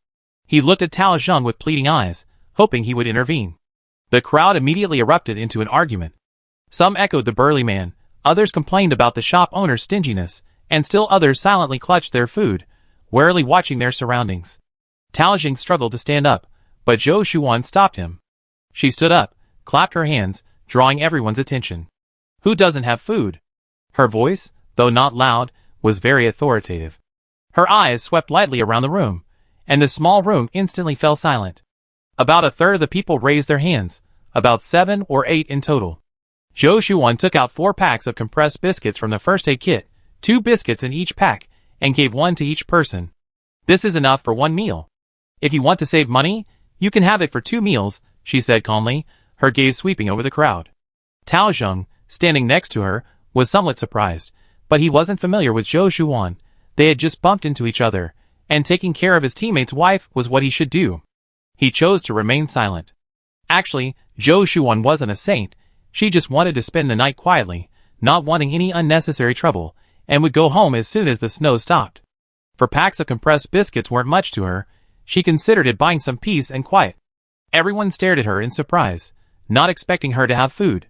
He looked at Tao Zheng with pleading eyes, hoping he would intervene. The crowd immediately erupted into an argument. Some echoed the burly man, others complained about the shop owner's stinginess, and still others silently clutched their food, warily watching their surroundings. Tao Zheng struggled to stand up, but Zhou Shuan stopped him. She stood up, clapped her hands, drawing everyone's attention. "Who doesn't have food?" Her voice, though not loud, was very authoritative. Her eyes swept lightly around the room, and the small room instantly fell silent. About a third of the people raised their hands, about 7 or 8 in total. Zhou Shuan took out 4 packs of compressed biscuits from the first aid kit, 2 biscuits in each pack, and gave 1 to each person. This is enough for 1 meal. If you want to save money, you can have it for 2 meals, she said calmly, her gaze sweeping over the crowd. Tao Zheng, standing next to her, was somewhat surprised, but he wasn't familiar with Zhou Shuan. They had just bumped into each other, and taking care of his teammate's wife was what he should do. He chose to remain silent. Actually, Zhou Shuan wasn't a saint. She just wanted to spend the night quietly, not wanting any unnecessary trouble, and would go home as soon as the snow stopped. For packs of compressed biscuits weren't much to her. She considered it buying some peace and quiet. Everyone stared at her in surprise, not expecting her to have food.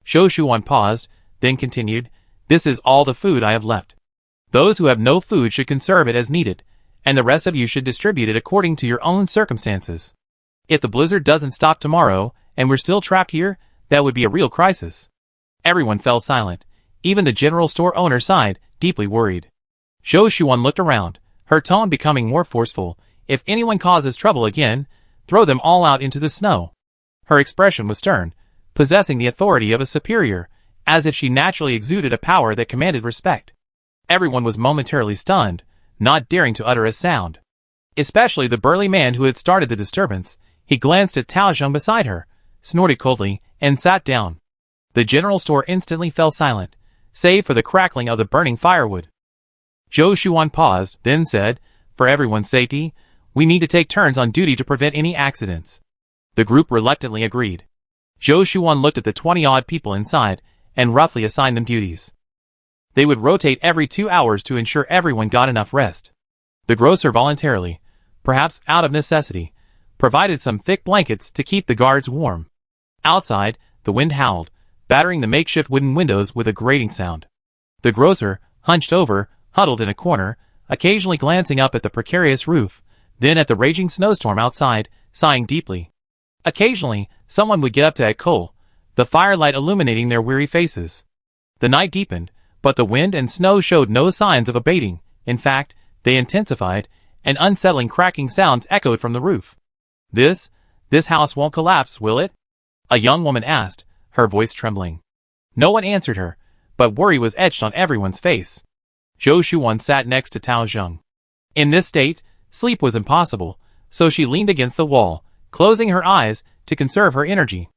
Zhou Shuan paused, then continued, "This is all the food I have left. Those who have no food should conserve it as needed, and the rest of you should distribute it according to your own circumstances. If the blizzard doesn't stop tomorrow, and we're still trapped here, that would be a real crisis." Everyone fell silent. Even the general store owner sighed, deeply worried. Zhou Shuan looked around, her tone becoming more forceful. "If anyone causes trouble again, throw them all out into the snow." Her expression was stern, possessing the authority of a superior, as if she naturally exuded a power that commanded respect. Everyone was momentarily stunned, not daring to utter a sound. Especially the burly man who had started the disturbance. He glanced at Tao Zheng beside her, snorted coldly, and sat down. The general store instantly fell silent, save for the crackling of the burning firewood. Zhou Shuan paused, then said, "For everyone's safety, we need to take turns on duty to prevent any accidents." The group reluctantly agreed. Zhou Shuan looked at the 20-odd people inside, and roughly assigned them duties. They would rotate every 2 hours to ensure everyone got enough rest. The grocer voluntarily, perhaps out of necessity, provided some thick blankets to keep the guards warm. Outside, the wind howled, battering the makeshift wooden windows with a grating sound. The grocer, hunched over, huddled in a corner, occasionally glancing up at the precarious roof, then at the raging snowstorm outside, sighing deeply. Occasionally, someone would get up to add coal, the firelight illuminating their weary faces. The night deepened, but the wind and snow showed no signs of abating. In fact, they intensified, and unsettling cracking sounds echoed from the roof. This house won't collapse, will it?" a young woman asked, her voice trembling. No one answered her, but worry was etched on everyone's face. Zhou Shuan sat next to Tao Zheng. In this state, sleep was impossible, so she leaned against the wall, closing her eyes to conserve her energy.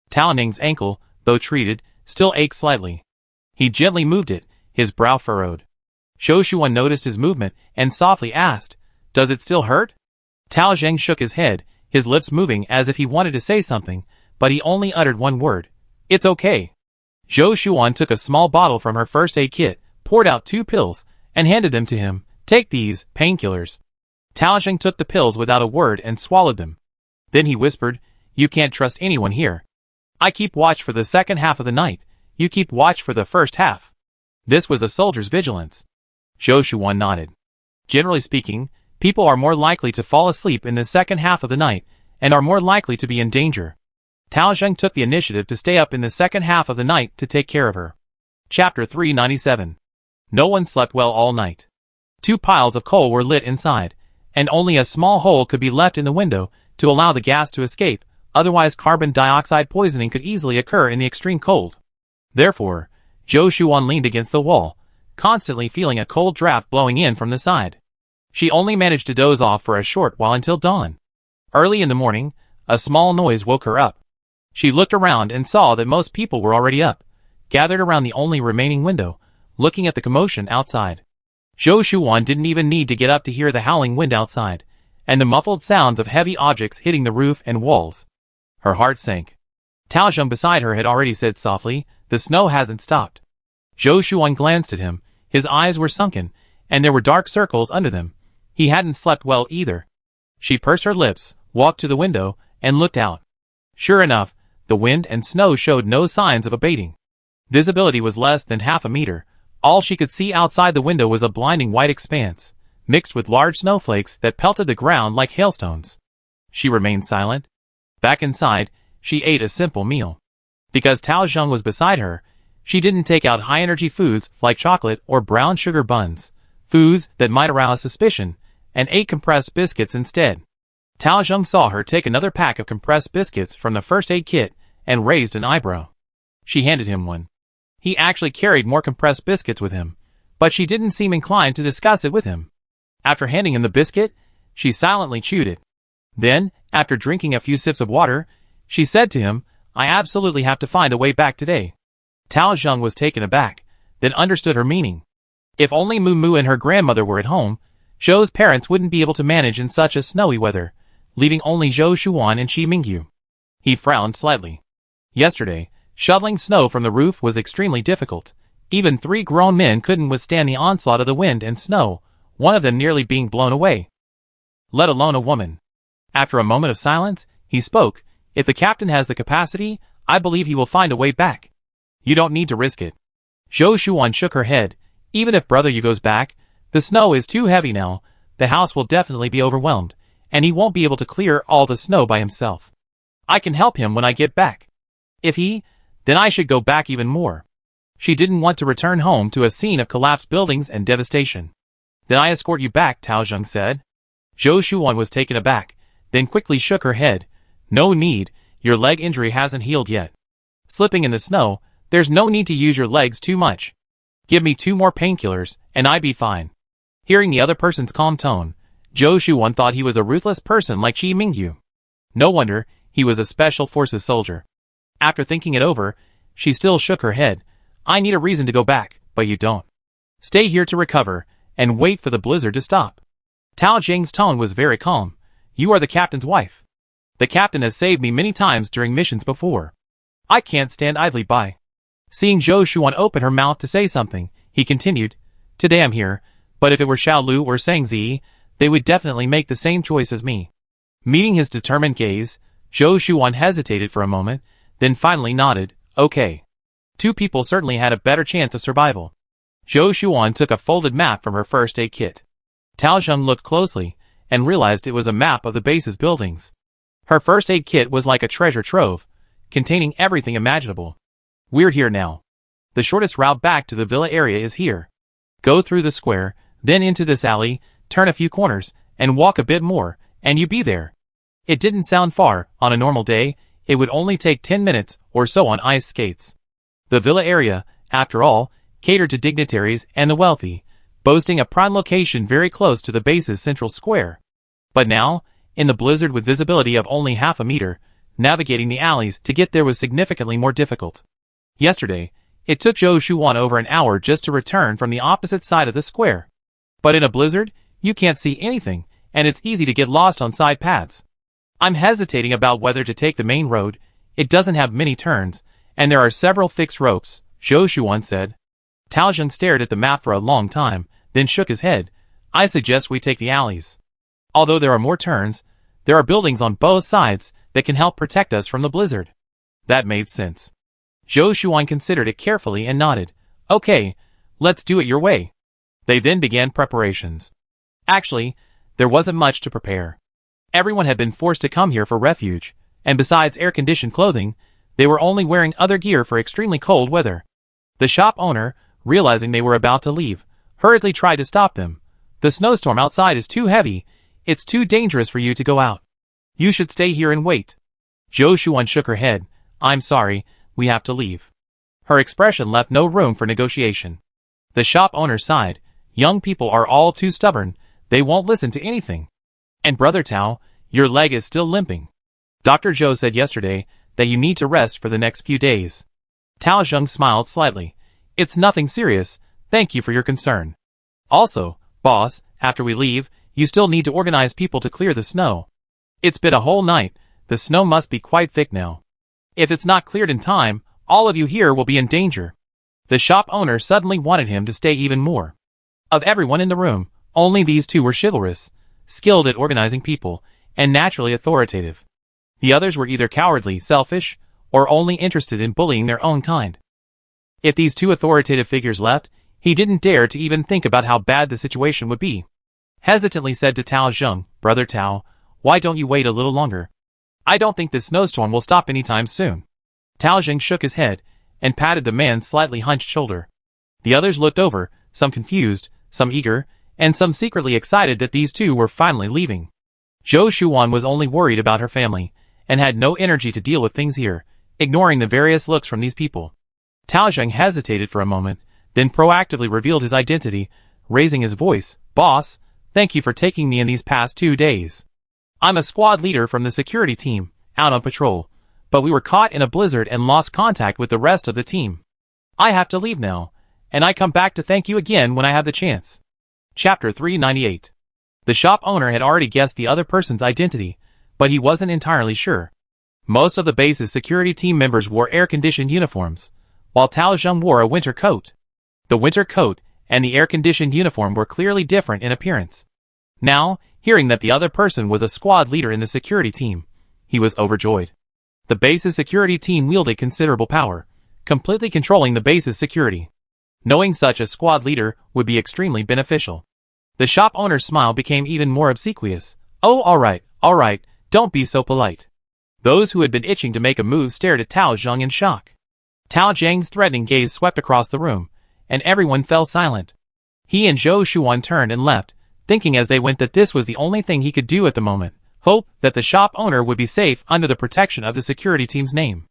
Tao Ning's ankle, though treated, still ached slightly. He gently moved it, his brow furrowed. Zhou Shuan noticed his movement and softly asked, "Does it still hurt?" Tao Zheng shook his head, his lips moving as if he wanted to say something, but he only uttered one word. "It's okay." Zhou Shuan took a small bottle from her first aid kit, poured out 2 pills, and handed them to him. "Take these, painkillers." Tao Zheng took the pills without a word and swallowed them. Then he whispered, "You can't trust anyone here. I keep watch for the second half of the night. You keep watch for the first half." This was a soldier's vigilance. Zhou Shuan nodded. Generally speaking, people are more likely to fall asleep in the second half of the night, and are more likely to be in danger. Tao Zheng took the initiative to stay up in the second half of the night to take care of her. Chapter 397. No one slept well all night. 2 piles of coal were lit inside, and only a small hole could be left in the window to allow the gas to escape, otherwise carbon dioxide poisoning could easily occur in the extreme cold. Therefore, Zhou Shuan leaned against the wall, constantly feeling a cold draft blowing in from the side. She only managed to doze off for a short while until dawn. Early in the morning, a small noise woke her up. She looked around and saw that most people were already up, gathered around the only remaining window, looking at the commotion outside. Zhou Shuan didn't even need to get up to hear the howling wind outside, and the muffled sounds of heavy objects hitting the roof and walls. Her heart sank. Tao Zheng beside her had already said softly, "The snow hasn't stopped." Zhou Shuan glanced at him, his eyes were sunken, and there were dark circles under them. He hadn't slept well either. She pursed her lips, walked to the window, and looked out. Sure enough, the wind and snow showed no signs of abating. Visibility was less than half a meter. All she could see outside the window was a blinding white expanse, mixed with large snowflakes that pelted the ground like hailstones. She remained silent. Back inside, she ate a simple meal. Because Tao Zheng was beside her, she didn't take out high-energy foods like chocolate or brown sugar buns, foods that might arouse suspicion, and ate compressed biscuits instead. Tao Zheng saw her take another pack of compressed biscuits from the first aid kit and raised an eyebrow. She handed him one. He actually carried more compressed biscuits with him, but she didn't seem inclined to discuss it with him. After handing him the biscuit, she silently chewed it. Then, after drinking a few sips of water, she said to him, I absolutely have to find a way back today. Tao Zheng was taken aback, then understood her meaning. If only Mu Mu and her grandmother were at home, Zhou's parents wouldn't be able to manage in such a snowy weather, leaving only Zhou Shuan and Shi Mingyu. He frowned slightly. Yesterday, shoveling snow from the roof was extremely difficult. Even 3 grown men couldn't withstand the onslaught of the wind and snow, one of them nearly being blown away. Let alone a woman. After a moment of silence, he spoke, If the captain has the capacity, I believe he will find a way back. You don't need to risk it. Zhou Shuan shook her head. Even if Brother Yu goes back, the snow is too heavy now, the house will definitely be overwhelmed, and he won't be able to clear all the snow by himself. I can help him when I get back. If he, then I should go back even more. She didn't want to return home to a scene of collapsed buildings and devastation. Then I escort you back, Tao Zheng said. Zhou Shuan was taken aback, then quickly shook her head. No need, your leg injury hasn't healed yet. Slipping in the snow, there's no need to use your legs too much. Give me 2 more painkillers, and I be fine. Hearing the other person's calm tone, Zhou Shuan thought he was a ruthless person like Shi Mingyu. No wonder, he was a special forces soldier. After thinking it over, she still shook her head. I need a reason to go back, but you don't. Stay here to recover, and wait for the blizzard to stop. Tao Zheng's tone was very calm. You are the captain's wife. The captain has saved me many times during missions before. I can't stand idly by. Seeing Zhou Shuan open her mouth to say something, he continued, Today I'm here, but if it were Xiao Lu or Sang Zi, they would definitely make the same choice as me. Meeting his determined gaze, Zhou Shuan hesitated for a moment, then finally nodded, Okay. 2 people certainly had a better chance of survival. Zhou Shuan took a folded map from her first aid kit. Tao Zheng looked closely, and realized it was a map of the base's buildings. Her first aid kit was like a treasure trove, containing everything imaginable. We're here now. The shortest route back to the villa area is here. Go through the square, then into this alley, turn a few corners, and walk a bit more, and you be there. It didn't sound far. On a normal day, it would only take 10 minutes or so on ice skates. The villa area, after all, catered to dignitaries and the wealthy, boasting a prime location very close to the base's central square. But now, in the blizzard with visibility of only half a meter, navigating the alleys to get there was significantly more difficult. Yesterday, it took Zhou Shuan over an hour just to return from the opposite side of the square. But in a blizzard, you can't see anything, and it's easy to get lost on side paths. I'm hesitating about whether to take the main road. It doesn't have many turns, and there are several fixed ropes, Zhou Shuan said. Tao Zheng stared at the map for a long time, then shook his head. I suggest we take the alleys. Although there are more turns, there are buildings on both sides that can help protect us from the blizzard. That made sense. Zhou Shuan considered it carefully and nodded. Okay, let's do it your way. They then began preparations. Actually, there wasn't much to prepare. Everyone had been forced to come here for refuge, and besides air-conditioned clothing, they were only wearing other gear for extremely cold weather. The shop owner, realizing they were about to leave, hurriedly tried to stop them. The snowstorm outside is too heavy. It's too dangerous for you to go out. You should stay here and wait. Zhou Shuan shook her head. I'm sorry, we have to leave. Her expression left no room for negotiation. The shop owner sighed. Young people are all too stubborn. They won't listen to anything. And Brother Tao, your leg is still limping. Dr. Zhou said yesterday that you need to rest for the next few days. Tao Zheng smiled slightly. It's nothing serious. Thank you for your concern. Also, boss, after we leave, you still need to organize people to clear the snow. It's been a whole night. The snow must be quite thick now. If it's not cleared in time, all of you here will be in danger. The shop owner suddenly wanted him to stay even more. Of everyone in the room, only these 2 were chivalrous, skilled at organizing people, and naturally authoritative. The others were either cowardly, selfish, or only interested in bullying their own kind. If these 2 authoritative figures left, he didn't dare to even think about how bad the situation would be. Hesitantly said to Tao Zheng, Brother Tao, why don't you wait a little longer? I don't think this snowstorm will stop anytime soon. Tao Zheng shook his head, and patted the man's slightly hunched shoulder. The others looked over, some confused, some eager, and some secretly excited that these 2 were finally leaving. Zhou Shuan was only worried about her family, and had no energy to deal with things here, ignoring the various looks from these people. Tao Zheng hesitated for a moment, then proactively revealed his identity, raising his voice. Boss, thank you for taking me in these past 2 days. I'm a squad leader from the security team, out on patrol, but we were caught in a blizzard and lost contact with the rest of the team. I have to leave now, and I come back to thank you again when I have the chance. Chapter 398. The shop owner had already guessed the other person's identity, but he wasn't entirely sure. Most of the base's security team members wore air-conditioned uniforms, while Tao Zheng wore a winter coat. The winter coat and the air-conditioned uniform were clearly different in appearance. Now, hearing that the other person was a squad leader in the security team, he was overjoyed. The base's security team wielded considerable power, completely controlling the base's security. Knowing such a squad leader would be extremely beneficial. The shop owner's smile became even more obsequious. Oh, all right, don't be so polite. Those who had been itching to make a move stared at Tao Zheng in shock. Tao Zheng's threatening gaze swept across the room, and everyone fell silent. He and Zhou Shuan turned and left, thinking as they went that this was the only thing he could do at the moment, hope that the shop owner would be safe under the protection of the security team's name.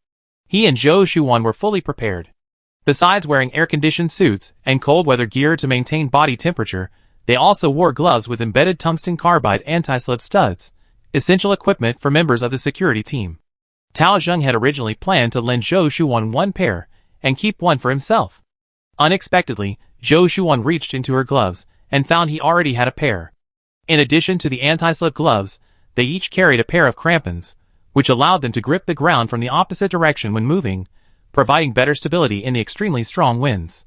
He and Zhou Shuan were fully prepared. Besides wearing air-conditioned suits and cold-weather gear to maintain body temperature, they also wore gloves with embedded tungsten carbide anti-slip studs, essential equipment for members of the security team. Tao Zheng had originally planned to lend Zhou Shuan one pair and keep one for himself. Unexpectedly, Zhou Shuan reached into her gloves and found he already had a pair. In addition to the anti-slip gloves, they each carried a pair of crampons, which allowed them to grip the ground from the opposite direction when moving, providing better stability in the extremely strong winds.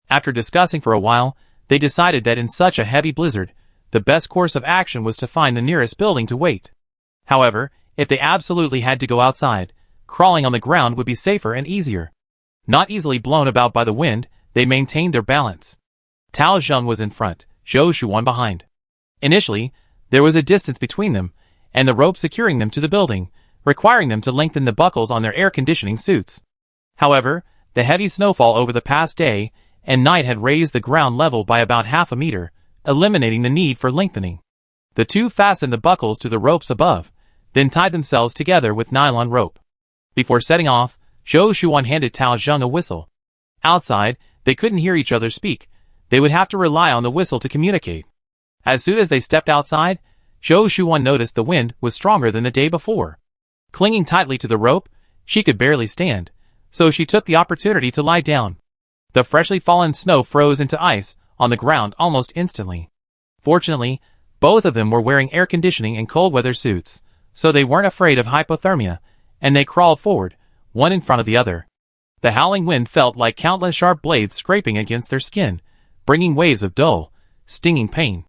After discussing for a while, they decided that in such a heavy blizzard, the best course of action was to find the nearest building to wait. However, if they absolutely had to go outside, crawling on the ground would be safer and easier. Not easily blown about by the wind, they maintained their balance. Tao Zheng was in front, Zhou Shuan behind. Initially, there was a distance between them, and the rope securing them to the building, requiring them to lengthen the buckles on their air conditioning suits. However, the heavy snowfall over the past day and night had raised the ground level by about half a meter, eliminating the need for lengthening. The two fastened the buckles to the ropes above, then tied themselves together with nylon rope. Before setting off, Zhou Shuan handed Tao Zheng a whistle. Outside, they couldn't hear each other speak. They would have to rely on the whistle to communicate. As soon as they stepped outside, Zhou Shuan noticed the wind was stronger than the day before. Clinging tightly to the rope, she could barely stand, so she took the opportunity to lie down. The freshly fallen snow froze into ice on the ground almost instantly. Fortunately, both of them were wearing air conditioning and cold weather suits, so they weren't afraid of hypothermia, and they crawled forward, one in front of the other. The howling wind felt like countless sharp blades scraping against their skin, bringing waves of dull, stinging pain.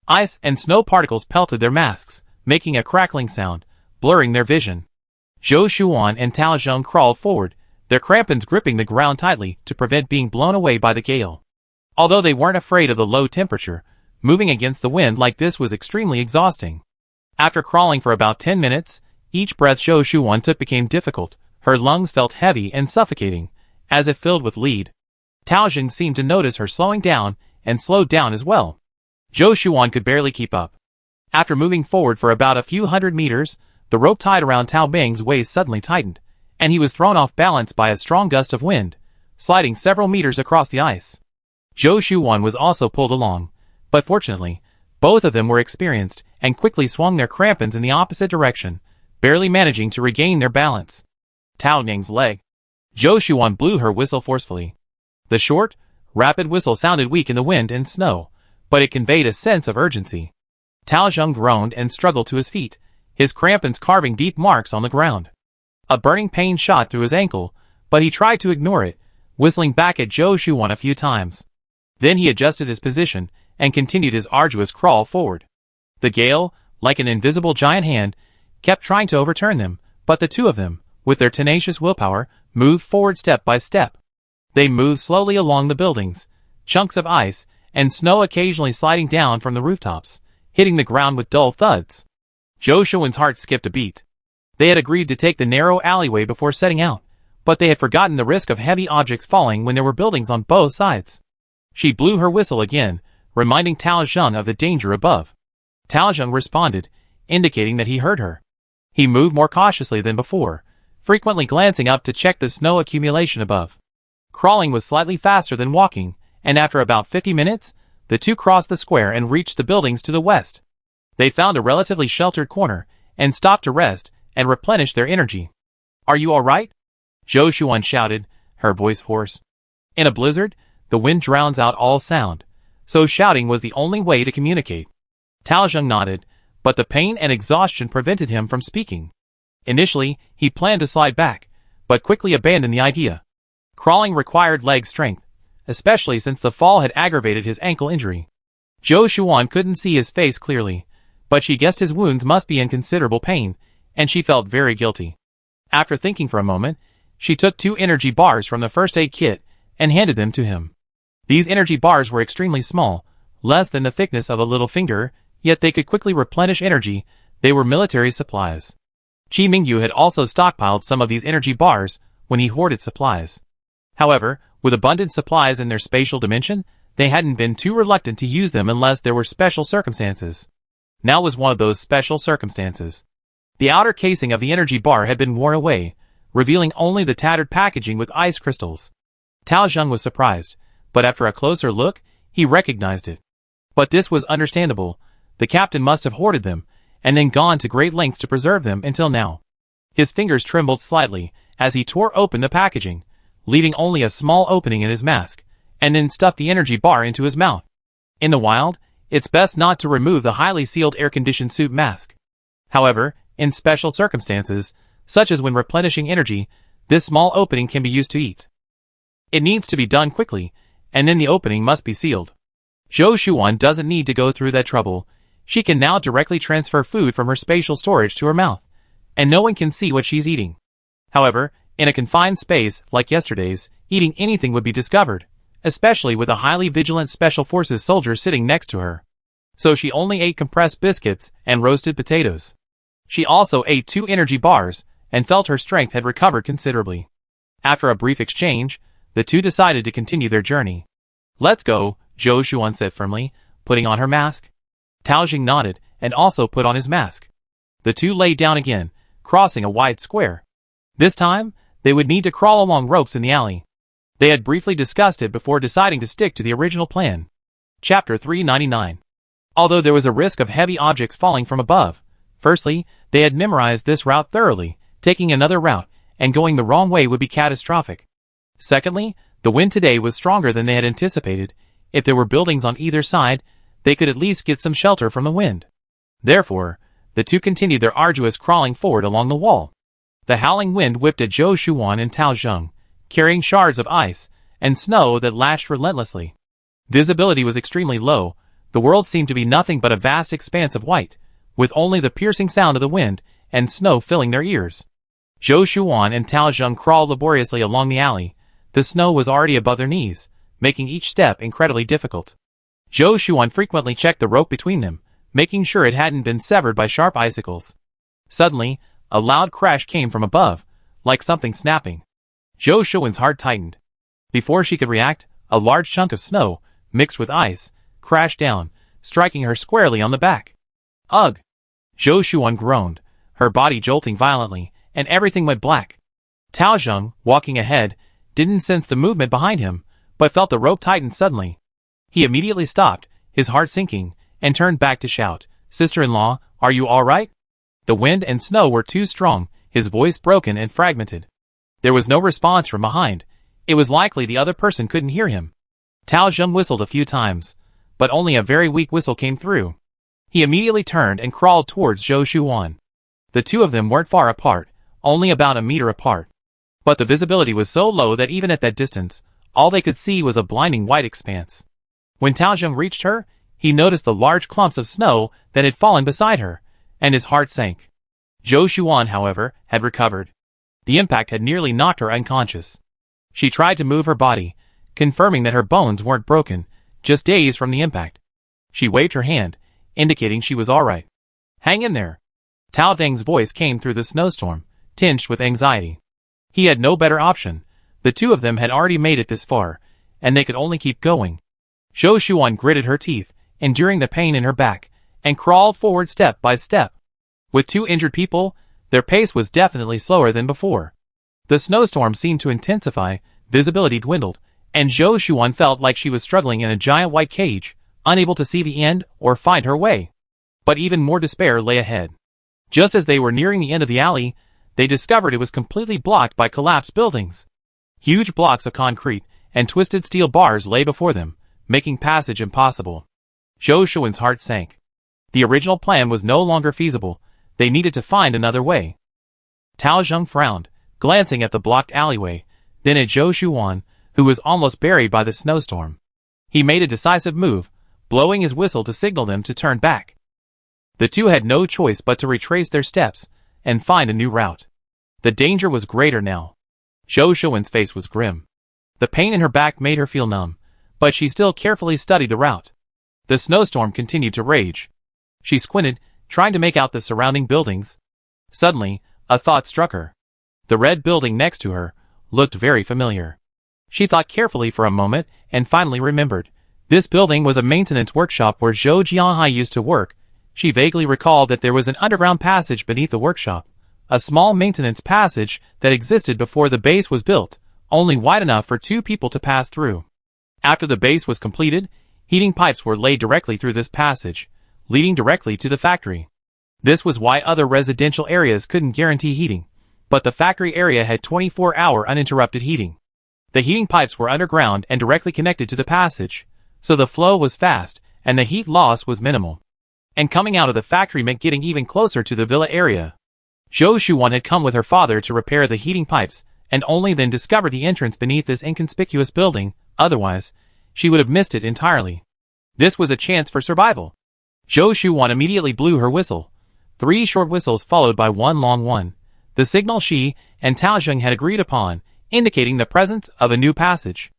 Ice and snow particles pelted their masks, making a crackling sound, blurring their vision. Zhou Shuan and Tao Zheng crawled forward, their crampons gripping the ground tightly to prevent being blown away by the gale. Although they weren't afraid of the low temperature, moving against the wind like this was extremely exhausting. After crawling for about 10 minutes, each breath Zhou Shuan took became difficult. Her lungs felt heavy and suffocating, as if filled with lead. Tao Zheng seemed to notice her slowing down and slowed down as well. Zhou Shuan could barely keep up. After moving forward for about a few hundred meters, the rope tied around Tao Bing's waist suddenly tightened, and he was thrown off balance by a strong gust of wind, sliding several meters across the ice. Zhou Shuan was also pulled along, but fortunately, both of them were experienced and quickly swung their crampons in the opposite direction, barely managing to regain their balance. Tao Ning's leg. Zhou Shuan blew her whistle forcefully. The short, rapid whistle sounded weak in the wind and snow, but it conveyed a sense of urgency. Tao Zheng groaned and struggled to his feet, his crampons carving deep marks on the ground. A burning pain shot through his ankle, but he tried to ignore it, whistling back at Zhou Shuan a few times. Then he adjusted his position and continued his arduous crawl forward. The gale, like an invisible giant hand, kept trying to overturn them, but the two of them, with their tenacious willpower, moved forward step by step. They moved slowly along the buildings, chunks of ice and snow occasionally sliding down from the rooftops, hitting the ground with dull thuds. Zhou Shuan's heart skipped a beat. They had agreed to take the narrow alleyway before setting out, but they had forgotten the risk of heavy objects falling when there were buildings on both sides. She blew her whistle again, reminding Tao Zheng of the danger above. Tao Zheng responded, indicating that he heard her. He moved more cautiously than before, frequently glancing up to check the snow accumulation above. Crawling was slightly faster than walking, and after about 50 minutes, the two crossed the square and reached the buildings to the west. They found a relatively sheltered corner, and stopped to rest and replenish their energy. "Are you alright?" Zhou Shuan shouted, her voice hoarse. In a blizzard, the wind drowns out all sound, so shouting was the only way to communicate. Tao Zheng nodded, but the pain and exhaustion prevented him from speaking. Initially, he planned to slide back, but quickly abandoned the idea. Crawling required leg strength, especially since the fall had aggravated his ankle injury. Zhou Shuan couldn't see his face clearly, but she guessed his wounds must be in considerable pain, and she felt very guilty. After thinking for a moment, she took 2 energy bars from the first aid kit and handed them to him. These energy bars were extremely small, less than the thickness of a little finger, yet they could quickly replenish energy. They were military supplies. Qi Mingyu had also stockpiled some of these energy bars when he hoarded supplies. However, with abundant supplies in their spatial dimension, they hadn't been too reluctant to use them unless there were special circumstances. Now was one of those special circumstances. The outer casing of the energy bar had been worn away, revealing only the tattered packaging with ice crystals. Tao Zheng was surprised, but after a closer look, he recognized it. But this was understandable. The captain must have hoarded them, and then gone to great lengths to preserve them until now. His fingers trembled slightly as he tore open the packaging, leaving only a small opening in his mask, and then stuffed the energy bar into his mouth. In the wild, it's best not to remove the highly sealed air-conditioned suit mask. However, in special circumstances, such as when replenishing energy, this small opening can be used to eat. It needs to be done quickly, and then the opening must be sealed. Zhou Shuan doesn't need to go through that trouble. She can now directly transfer food from her spatial storage to her mouth, and no one can see what she's eating. However, in a confined space like yesterday's, eating anything would be discovered, especially with a highly vigilant Special Forces soldier sitting next to her. So she only ate compressed biscuits and roasted potatoes. She also ate 2 energy bars, and felt her strength had recovered considerably. After a brief exchange, the two decided to continue their journey. "Let's go," Zhou Shuan said firmly, putting on her mask. Tao Jing nodded, and also put on his mask. The two lay down again, crossing a wide square. This time, they would need to crawl along ropes in the alley. They had briefly discussed it before deciding to stick to the original plan. Chapter 399. Although there was a risk of heavy objects falling from above, firstly, they had memorized this route thoroughly. Taking another route and going the wrong way would be catastrophic. Secondly, the wind today was stronger than they had anticipated. If there were buildings on either side, they could at least get some shelter from the wind. Therefore, the two continued their arduous crawling forward along the wall. The howling wind whipped at Zhou Shuan and Tao Zheng, carrying shards of ice and snow that lashed relentlessly. Visibility was extremely low. The world seemed to be nothing but a vast expanse of white, with only the piercing sound of the wind and snow filling their ears. Zhou Shuan and Tao Zheng crawled laboriously along the alley. The snow was already above their knees, making each step incredibly difficult. Zhou Shuan frequently checked the rope between them, making sure it hadn't been severed by sharp icicles. Suddenly, a loud crash came from above, like something snapping. Zhou Shuan's heart tightened. Before she could react, a large chunk of snow, mixed with ice, crashed down, striking her squarely on the back. "Ugh!" Zhou Shuan groaned, her body jolting violently, and everything went black. Tao Zheng, walking ahead, didn't sense the movement behind him, but felt the rope tighten suddenly. He immediately stopped, his heart sinking, and turned back to shout, "Sister-in-law, are you all right?" The wind and snow were too strong, his voice broken and fragmented. There was no response from behind. It was likely the other person couldn't hear him. Tao Zheng whistled a few times, but only a very weak whistle came through. He immediately turned and crawled towards Zhou Shuan. The two of them weren't far apart, only about a meter apart. But the visibility was so low that even at that distance, all they could see was a blinding white expanse. When Tao Zheng reached her, he noticed the large clumps of snow that had fallen beside her, and his heart sank. Zhou Shuan, however, had recovered. The impact had nearly knocked her unconscious. She tried to move her body, confirming that her bones weren't broken, just dazed from the impact. She waved her hand, indicating she was all right. "Hang in there." Tao Deng's voice came through the snowstorm, tinged with anxiety. He had no better option. The two of them had already made it this far, and they could only keep going. Zhou Shuan gritted her teeth, enduring the pain in her back, and crawled forward step by step. With two injured people, their pace was definitely slower than before. The snowstorm seemed to intensify, Visibility dwindled, and Zhou Shuan felt like she was struggling in a giant white cage, unable to see the end or find her way. But even more despair lay ahead. Just as they were nearing the end of the alley, they discovered it was completely blocked by collapsed buildings. Huge blocks of concrete and twisted steel bars lay before them, making passage impossible. Zhou Shuan's heart sank. The original plan was no longer feasible. They needed to find another way. Tao Zheng frowned, glancing at the blocked alleyway, then at Zhou Shuan, who was almost buried by the snowstorm. He made a decisive move, blowing his whistle to signal them to turn back. The two had no choice but to retrace their steps and find a new route. The danger was greater now. Zhou Shuan's face was grim. The pain in her back made her feel numb, but she still carefully studied the route. The snowstorm continued to rage. She squinted, trying to make out the surrounding buildings. Suddenly, a thought struck her. The red building next to her looked very familiar. She thought carefully for a moment and finally remembered. This building was a maintenance workshop where Zhou Jianhai used to work. She vaguely recalled that there was an underground passage beneath the workshop, a small maintenance passage that existed before the base was built, only wide enough for two people to pass through. After the base was completed, heating pipes were laid directly through this passage, leading directly to the factory. This was why other residential areas couldn't guarantee heating, but the factory area had 24-hour uninterrupted heating. The heating pipes were underground and directly connected to the passage, so the flow was fast and the heat loss was minimal. And coming out of the factory meant getting even closer to the villa area. Zhou Shuan had come with her father to repair the heating pipes, and only then discovered the entrance beneath this inconspicuous building. Otherwise, she would have missed it entirely. This was a chance for survival. Zhou Shuan immediately blew her whistle. 3 short whistles followed by one long one. The signal she and Tao Zheng had agreed upon, indicating the presence of a new passage.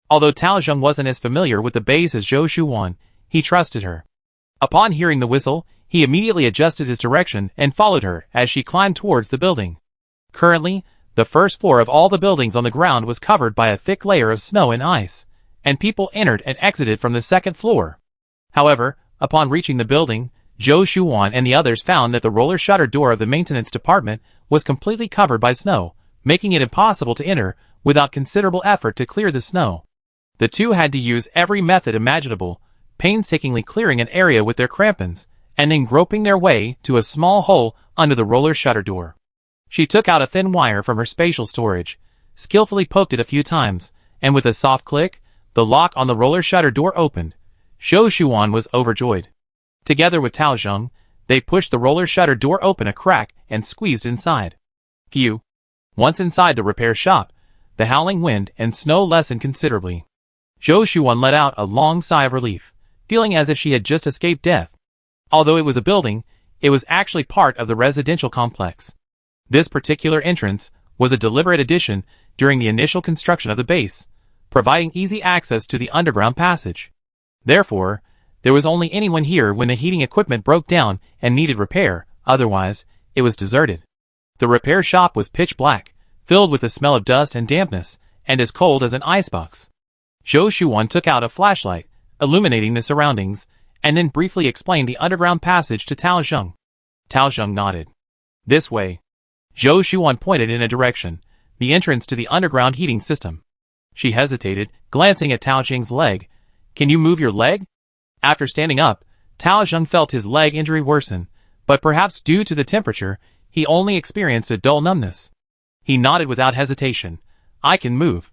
Although Tao Zheng wasn't as familiar with the base as Zhou Shuan, he trusted her. Upon hearing the whistle, he immediately adjusted his direction and followed her as she climbed towards the building. Currently, the first floor of all the buildings on the ground was covered by a thick layer of snow and ice, and people entered and exited from the second floor. However, upon reaching the building, Zhou Shuan and the others found that the roller shutter door of the maintenance department was completely covered by snow, making it impossible to enter without considerable effort to clear the snow. The two had to use every method imaginable, painstakingly clearing an area with their crampons, and then groping their way to a small hole under the roller shutter door. She took out a thin wire from her spatial storage, skillfully poked it a few times, and with a soft click, the lock on the roller shutter door opened. Zhou Shuan was overjoyed. Together with Tao Zheng, they pushed the roller shutter door open a crack and squeezed inside. Phew! Once inside the repair shop, the howling wind and snow lessened considerably. Zhou Shuan let out a long sigh of relief, feeling as if she had just escaped death. Although it was a building, it was actually part of the residential complex. This particular entrance was a deliberate addition during the initial construction of the base, providing easy access to the underground passage. Therefore, there was only anyone here when the heating equipment broke down and needed repair. Otherwise, it was deserted. The repair shop was pitch black, filled with the smell of dust and dampness, and as cold as an icebox. Zhou Shuan took out a flashlight, illuminating the surroundings, and then briefly explained the underground passage to Tao Zheng. Tao Zheng nodded. This way. Zhou Shuan pointed in a direction, the entrance to the underground heating system. She hesitated, glancing at Tao Zheng's leg. Can you move your leg? After standing up, Tao Zheng felt his leg injury worsen, but perhaps due to the temperature, he only experienced a dull numbness. He nodded without hesitation. I can move.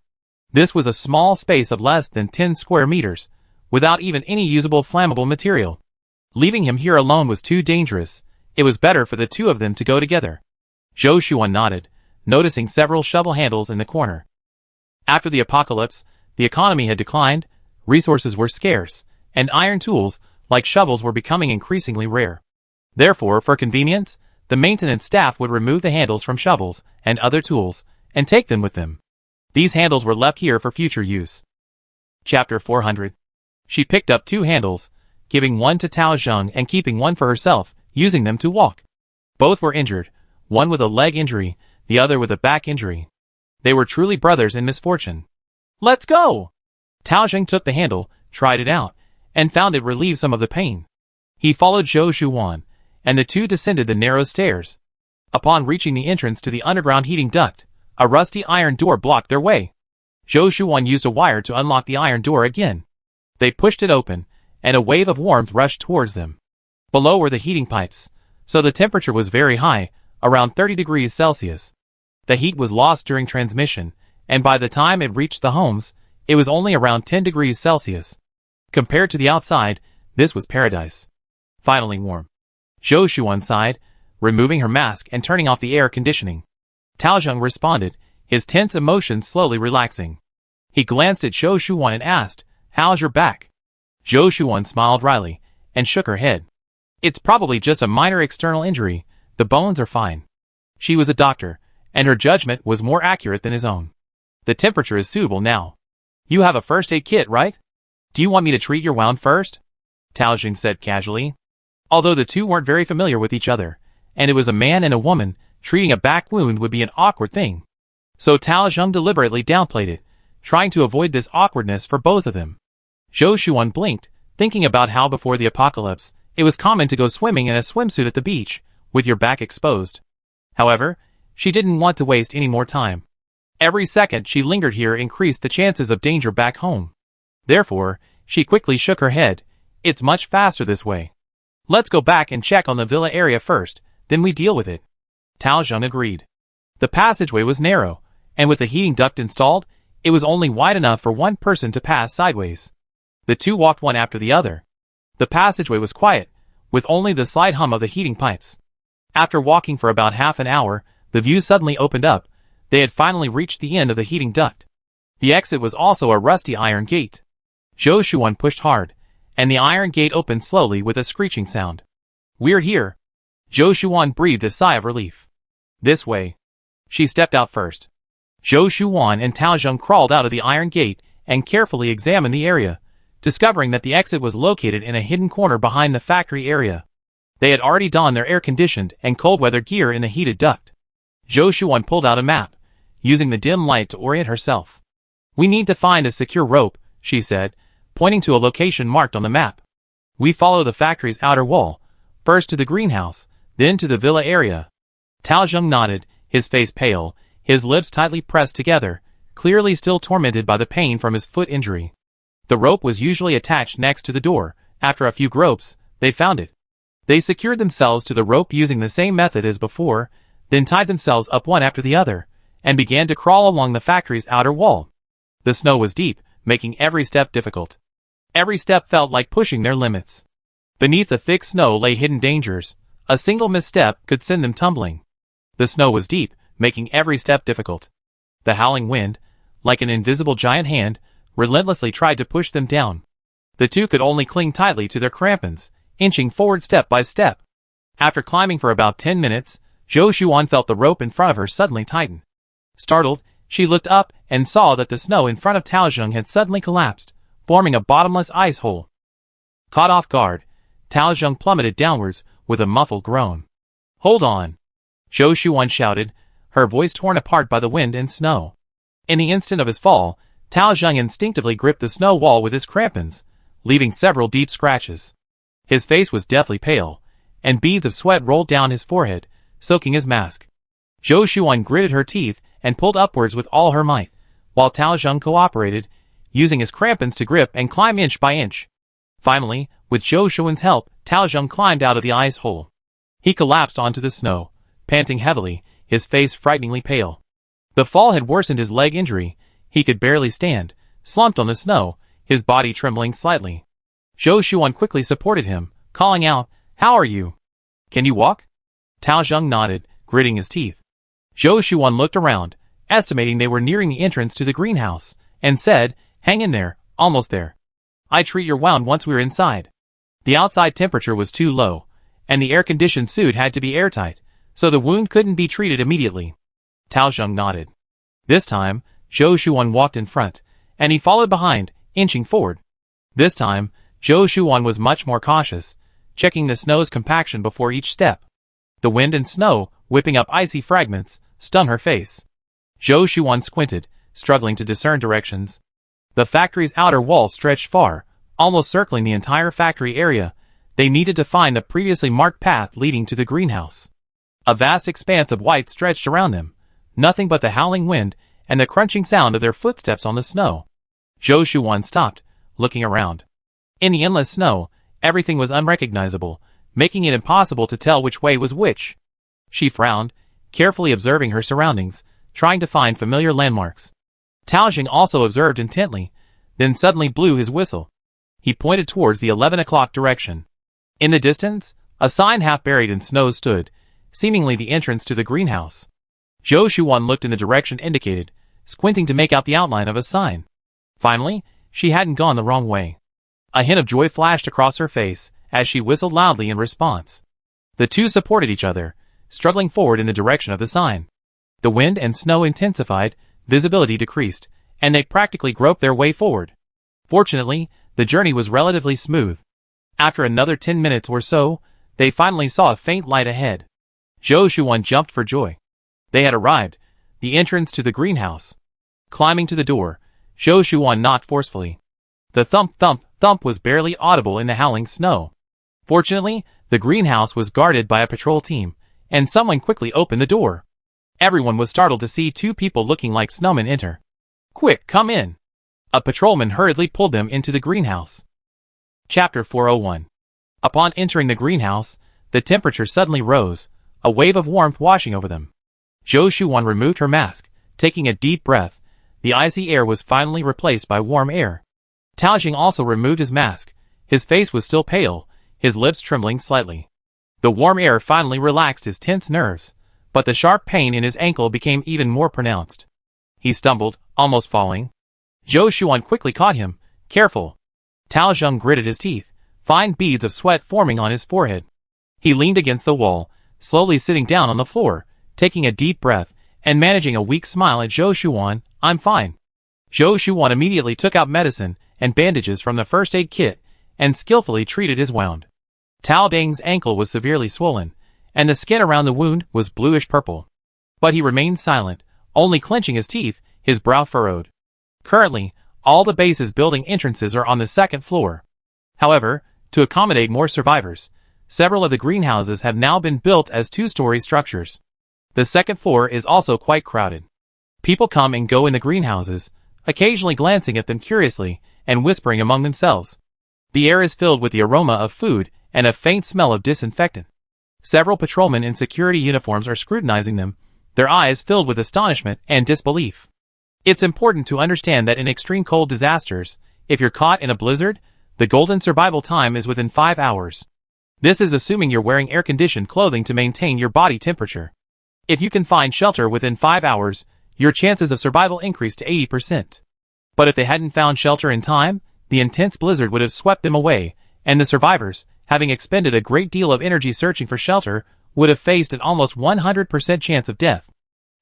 This was a small space of less than 10 square meters, without even any usable flammable material. Leaving him here alone was too dangerous. It was better for the two of them to go together. Zhou Shuan nodded, noticing several shovel handles in the corner. After the apocalypse, the economy had declined, resources were scarce, and iron tools, like shovels, were becoming increasingly rare. Therefore, for convenience, the maintenance staff would remove the handles from shovels and other tools, and take them with them. These handles were left here for future use. Chapter 400. She picked up 2 handles, giving one to Tao Zheng and keeping one for herself, using them to walk. Both were injured, one with a leg injury, the other with a back injury. They were truly brothers in misfortune. Let's go! Tao Zheng took the handle, tried it out, and found it relieved some of the pain. He followed Zhou Shuan, and the two descended the narrow stairs. Upon reaching the entrance to the underground heating duct, a rusty iron door blocked their way. Zhou Shuan used a wire to unlock the iron door again. They pushed it open, and a wave of warmth rushed towards them. Below were the heating pipes, so the temperature was very high, around 30 degrees Celsius. The heat was lost during transmission, and by the time it reached the homes, it was only around 10 degrees Celsius. Compared to the outside, this was paradise. Finally warm. Zhou Shuan sighed, removing her mask and turning off the air conditioning. Tao Zheng responded, his tense emotions slowly relaxing. He glanced at Zhou Shuan and asked, "How's your back?" Zhou Shuan smiled wryly and shook her head. "It's probably just a minor external injury, the bones are fine." She was a doctor, and her judgment was more accurate than his own. "The temperature is suitable now. You have a first aid kit, right? Do you want me to treat your wound first?" Tao Zheng said casually. Although the two weren't very familiar with each other, and it was a man and a woman, treating a back wound would be an awkward thing. So Tao Zheng deliberately downplayed it, trying to avoid this awkwardness for both of them. Zhou Shuan blinked, thinking about how before the apocalypse, it was common to go swimming in a swimsuit at the beach, with your back exposed. However, she didn't want to waste any more time. Every second she lingered here increased the chances of danger back home. Therefore, she quickly shook her head. "It's much faster this way. Let's go back and check on the villa area first, then we deal with it." Tao Zheng agreed. The passageway was narrow, and with the heating duct installed, it was only wide enough for one person to pass sideways. The two walked one after the other. The passageway was quiet, with only the slight hum of the heating pipes. After walking for about half an hour, the view suddenly opened up. They had finally reached the end of the heating duct. The exit was also a rusty iron gate. Zhou Shuan pushed hard, and the iron gate opened slowly with a screeching sound. "We're here." Zhou Shuan breathed a sigh of relief. "This way." She stepped out first. Zhou Shuan and Tao Zheng crawled out of the iron gate and carefully examined the area, discovering that the exit was located in a hidden corner behind the factory area. They had already donned their air-conditioned and cold-weather gear in the heated duct. Zhou Shuan pulled out a map, using the dim light to orient herself. "We need to find a secure rope," she said, pointing to a location marked on the map. "We follow the factory's outer wall, first to the greenhouse, then to the villa area." Tao Zheng nodded, his face pale, his lips tightly pressed together, clearly still tormented by the pain from his foot injury. The rope was usually attached next to the door. After a few gropes, they found it. They secured themselves to the rope using the same method as before, then tied themselves up one after the other, and began to crawl along the factory's outer wall. The snow was deep, making every step difficult. Every step felt like pushing their limits. Beneath the thick snow lay hidden dangers. A single misstep could send them tumbling. The snow was deep, making every step difficult. The howling wind, like an invisible giant hand, relentlessly tried to push them down. The two could only cling tightly to their crampons, inching forward step by step. After climbing for about 10 minutes, Zhou Shuan felt the rope in front of her suddenly tighten. Startled, she looked up and saw that the snow in front of Tao Zheng had suddenly collapsed, forming a bottomless ice hole. Caught off guard, Tao Zheng plummeted downwards with a muffled groan. "Hold on!" Zhou Shuan shouted, her voice torn apart by the wind and snow. In the instant of his fall, Tao Zheng instinctively gripped the snow wall with his crampons, leaving several deep scratches. His face was deathly pale, and beads of sweat rolled down his forehead, soaking his mask. Zhou Shuan gritted her teeth and pulled upwards with all her might, while Tao Zheng cooperated, using his crampons to grip and climb inch by inch. Finally, with Zhou Shuan's help, Tao Zheng climbed out of the ice hole. He collapsed onto the snow, panting heavily, his face frighteningly pale. The fall had worsened his leg injury. He could barely stand, slumped on the snow, his body trembling slightly. Zhou Shuan quickly supported him, calling out, "How are you? Can you walk?" Tao Zheng nodded, gritting his teeth. Zhou Shuan looked around, estimating they were nearing the entrance to the greenhouse, and said, "Hang in there, almost there. I treat your wound once we're inside." The outside temperature was too low, and the air-conditioned suit had to be airtight, so the wound couldn't be treated immediately. Tao Zheng nodded. This time, Zhou Shuan walked in front, and he followed behind, inching forward. This time, Zhou Shuan was much more cautious, checking the snow's compaction before each step. The wind and snow, whipping up icy fragments, stung her face. Zhou Shuan squinted, struggling to discern directions. The factory's outer wall stretched far, almost circling the entire factory area. They needed to find the previously marked path leading to the greenhouse. A vast expanse of white stretched around them, nothing but the howling wind and the crunching sound of their footsteps on the snow. Zhou Shuwan stopped, looking around. In the endless snow, everything was unrecognizable, making it impossible to tell which way was which. She frowned, carefully observing her surroundings, trying to find familiar landmarks. Tao Jing also observed intently, then suddenly blew his whistle. He pointed towards the 11 o'clock direction. In the distance, a sign half buried in snow stood, seemingly the entrance to the greenhouse. Zhou Shuwan looked in the direction indicated, squinting to make out the outline of a sign. Finally, she hadn't gone the wrong way. A hint of joy flashed across her face as she whistled loudly in response. The two supported each other, struggling forward in the direction of the sign. The wind and snow intensified, visibility decreased, and they practically groped their way forward. Fortunately, the journey was relatively smooth. After another 10 minutes or so, they finally saw a faint light ahead. Zhou Shuwan jumped for joy. They had arrived, the entrance to the greenhouse. Climbing to the door, Zhou Shuwan knocked forcefully. The thump thump thump was barely audible in the howling snow. Fortunately, the greenhouse was guarded by a patrol team, and someone quickly opened the door. Everyone was startled to see two people looking like snowmen enter. "Quick, come in!" A patrolman hurriedly pulled them into the greenhouse. Chapter 401. Upon entering the greenhouse, the temperature suddenly rose, a wave of warmth washing over them. Zhou Shuwan removed her mask, taking a deep breath. The icy air was finally replaced by warm air. Tao Jing also removed his mask. His face was still pale, his lips trembling slightly. The warm air finally relaxed his tense nerves, but the sharp pain in his ankle became even more pronounced. He stumbled, almost falling. Zhou Shuwan quickly caught him. "Careful." Tao Jing gritted his teeth, fine beads of sweat forming on his forehead. He leaned against the wall, slowly sitting down on the floor, taking a deep breath, and managing a weak smile at Zhou Shuwan. "I'm fine." Zhou Shuwan immediately took out medicine and bandages from the first aid kit, and skillfully treated his wound. Tao Dang's ankle was severely swollen, and the skin around the wound was bluish-purple. But he remained silent, only clenching his teeth, his brow furrowed. Currently, all the base's building entrances are on the second floor. However, to accommodate more survivors, several of the greenhouses have now been built as two-story structures. The second floor is also quite crowded. People come and go in the greenhouses, occasionally glancing at them curiously and whispering among themselves. The air is filled with the aroma of food and a faint smell of disinfectant. Several patrolmen in security uniforms are scrutinizing them, their eyes filled with astonishment and disbelief. It's important to understand that in extreme cold disasters, if you're caught in a blizzard, the golden survival time is within 5 hours. This is assuming you're wearing air-conditioned clothing to maintain your body temperature. If you can find shelter within 5 hours, your chances of survival increase to 80%. But if they hadn't found shelter in time, the intense blizzard would have swept them away, and the survivors, having expended a great deal of energy searching for shelter, would have faced an almost 100% chance of death.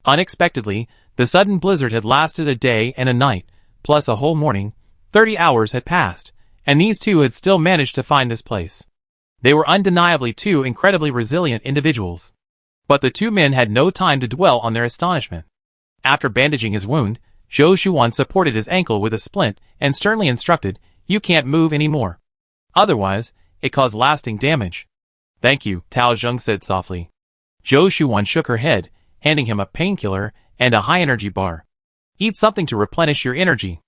Unexpectedly, the sudden blizzard had lasted a day and a night, plus a whole morning. 30 hours had passed, and these two had still managed to find this place. They were undeniably two incredibly resilient individuals. But the two men had no time to dwell on their astonishment. After bandaging his wound, Zhou Shuwan supported his ankle with a splint and sternly instructed, "You can't move anymore. Otherwise, it caused lasting damage." "Thank you," Tao Jing said softly. Zhou Shuwan shook her head, handing him a painkiller and a high-energy bar. "Eat something to replenish your energy."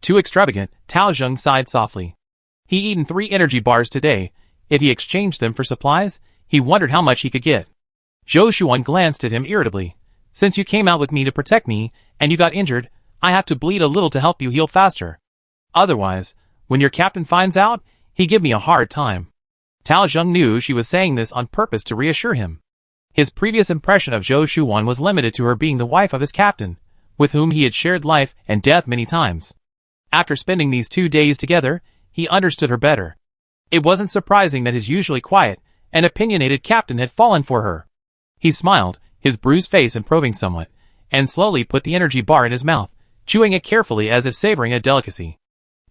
Too extravagant, Tao Jing sighed softly. He'd eaten 3 energy bars today. If he exchanged them for supplies, he wondered how much he could get. Zhou Shuwan glanced at him irritably. "Since you came out with me to protect me, and you got injured, I have to bleed a little to help you heal faster. Otherwise, when your captain finds out, he'd give me a hard time." Tao Jing knew she was saying this on purpose to reassure him. His previous impression of Zhou Shuwan was limited to her being the wife of his captain, with whom he had shared life and death many times. After spending these 2 days together, he understood her better. It wasn't surprising that his usually quiet and opinionated captain had fallen for her. He smiled, his bruised face improving somewhat, and slowly put the energy bar in his mouth, chewing it carefully as if savoring a delicacy.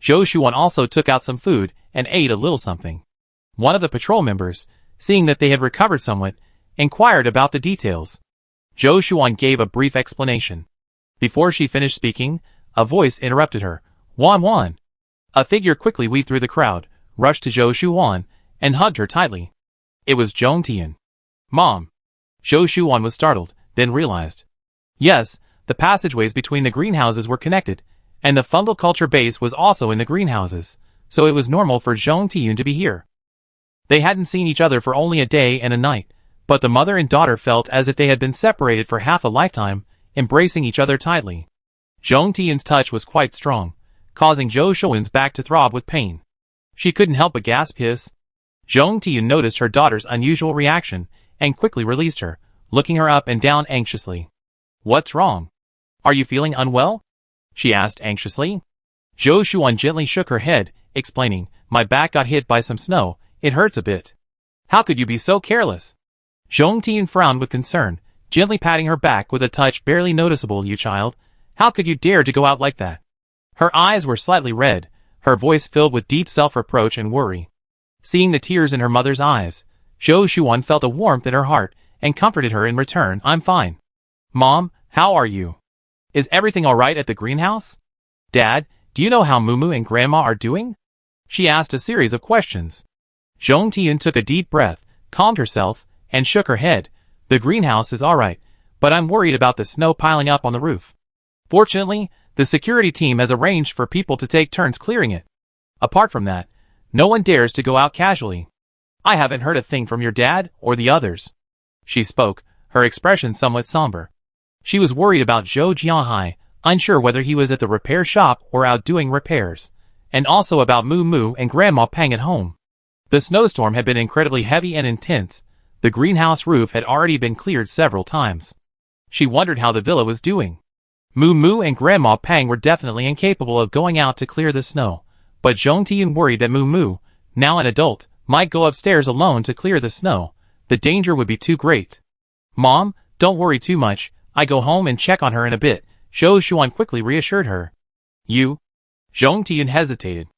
Zhou Shuwan also took out some food and ate a little something. One of the patrol members, seeing that they had recovered somewhat, inquired about the details. Zhou Shuwan gave a brief explanation. Before she finished speaking, a voice interrupted her. "Wan Wan!" A figure quickly weaved through the crowd, rushed to Zhou Shuwan, and hugged her tightly. It was Zhong Tian. "Mom!" Zhou Shuwan was startled, then realized. "Yes, The passageways between the greenhouses were connected, and the fungal culture base was also in the greenhouses, so it was normal for Zhong Tiyun to be here. They hadn't seen each other for only a day and a night, but the mother and daughter felt as if they had been separated for half a lifetime, embracing each other tightly. Zhong Tiyun's touch was quite strong, causing Zhou Shuan's back to throb with pain. She couldn't help but gasp his. Zhong Tiyun noticed her daughter's unusual reaction and quickly released her, looking her up and down anxiously. "What's wrong? Are you feeling unwell?" she asked anxiously. Zhou Shuan gently shook her head, explaining, "My back got hit by some snow, it hurts a bit." "How could you be so careless?" Zhong Tiyun frowned with concern, gently patting her back with a touch barely noticeable. "You child, how could you dare to go out like that?" Her eyes were slightly red, her voice filled with deep self-reproach and worry. Seeing the tears in her mother's eyes, Zhou Shuan felt a warmth in her heart and comforted her in return. "I'm fine. Mom, how are you? Is everything alright at the greenhouse? Dad, do you know how Mumu and Grandma are doing?" She asked a series of questions. Zhong Tiyun took a deep breath, calmed herself, and shook her head. "The greenhouse is alright, but I'm worried about the snow piling up on the roof. Fortunately, the security team has arranged for people to take turns clearing it. Apart from that, no one dares to go out casually. I haven't heard a thing from your dad or the others." She spoke, her expression somewhat somber. She was worried about Zhou Jianhai, unsure whether he was at the repair shop or out doing repairs, and also about Mu and Grandma Pang at home. The snowstorm had been incredibly heavy and intense. The greenhouse roof had already been cleared several times. She wondered how the villa was doing. Mu and Grandma Pang were definitely incapable of going out to clear the snow, but Zhong Tiyun worried that Mu, now an adult, might go upstairs alone to clear the snow. The danger would be too great. "Mom, don't worry too much, I go home and check on her in a bit," Zhou Shuan quickly reassured her. "You?" Zhong Tiyun hesitated.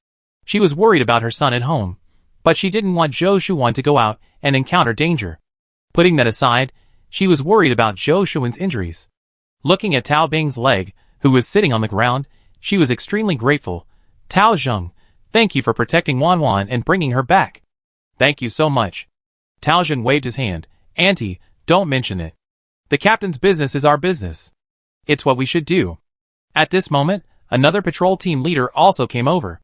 She was worried about her son at home, but she didn't want Zhou Shuan to go out and encounter danger. Putting that aside, she was worried about Zhou Shuan's injuries. Looking at Tao Bing's leg, who was sitting on the ground, she was extremely grateful. "Tao Zheng, thank you for protecting Wan Wan and bringing her back." "Thank you so much." Tao Zheng waved his hand. "Auntie, don't mention it. The captain's business is our business. It's what we should do." At this moment, another patrol team leader also came over.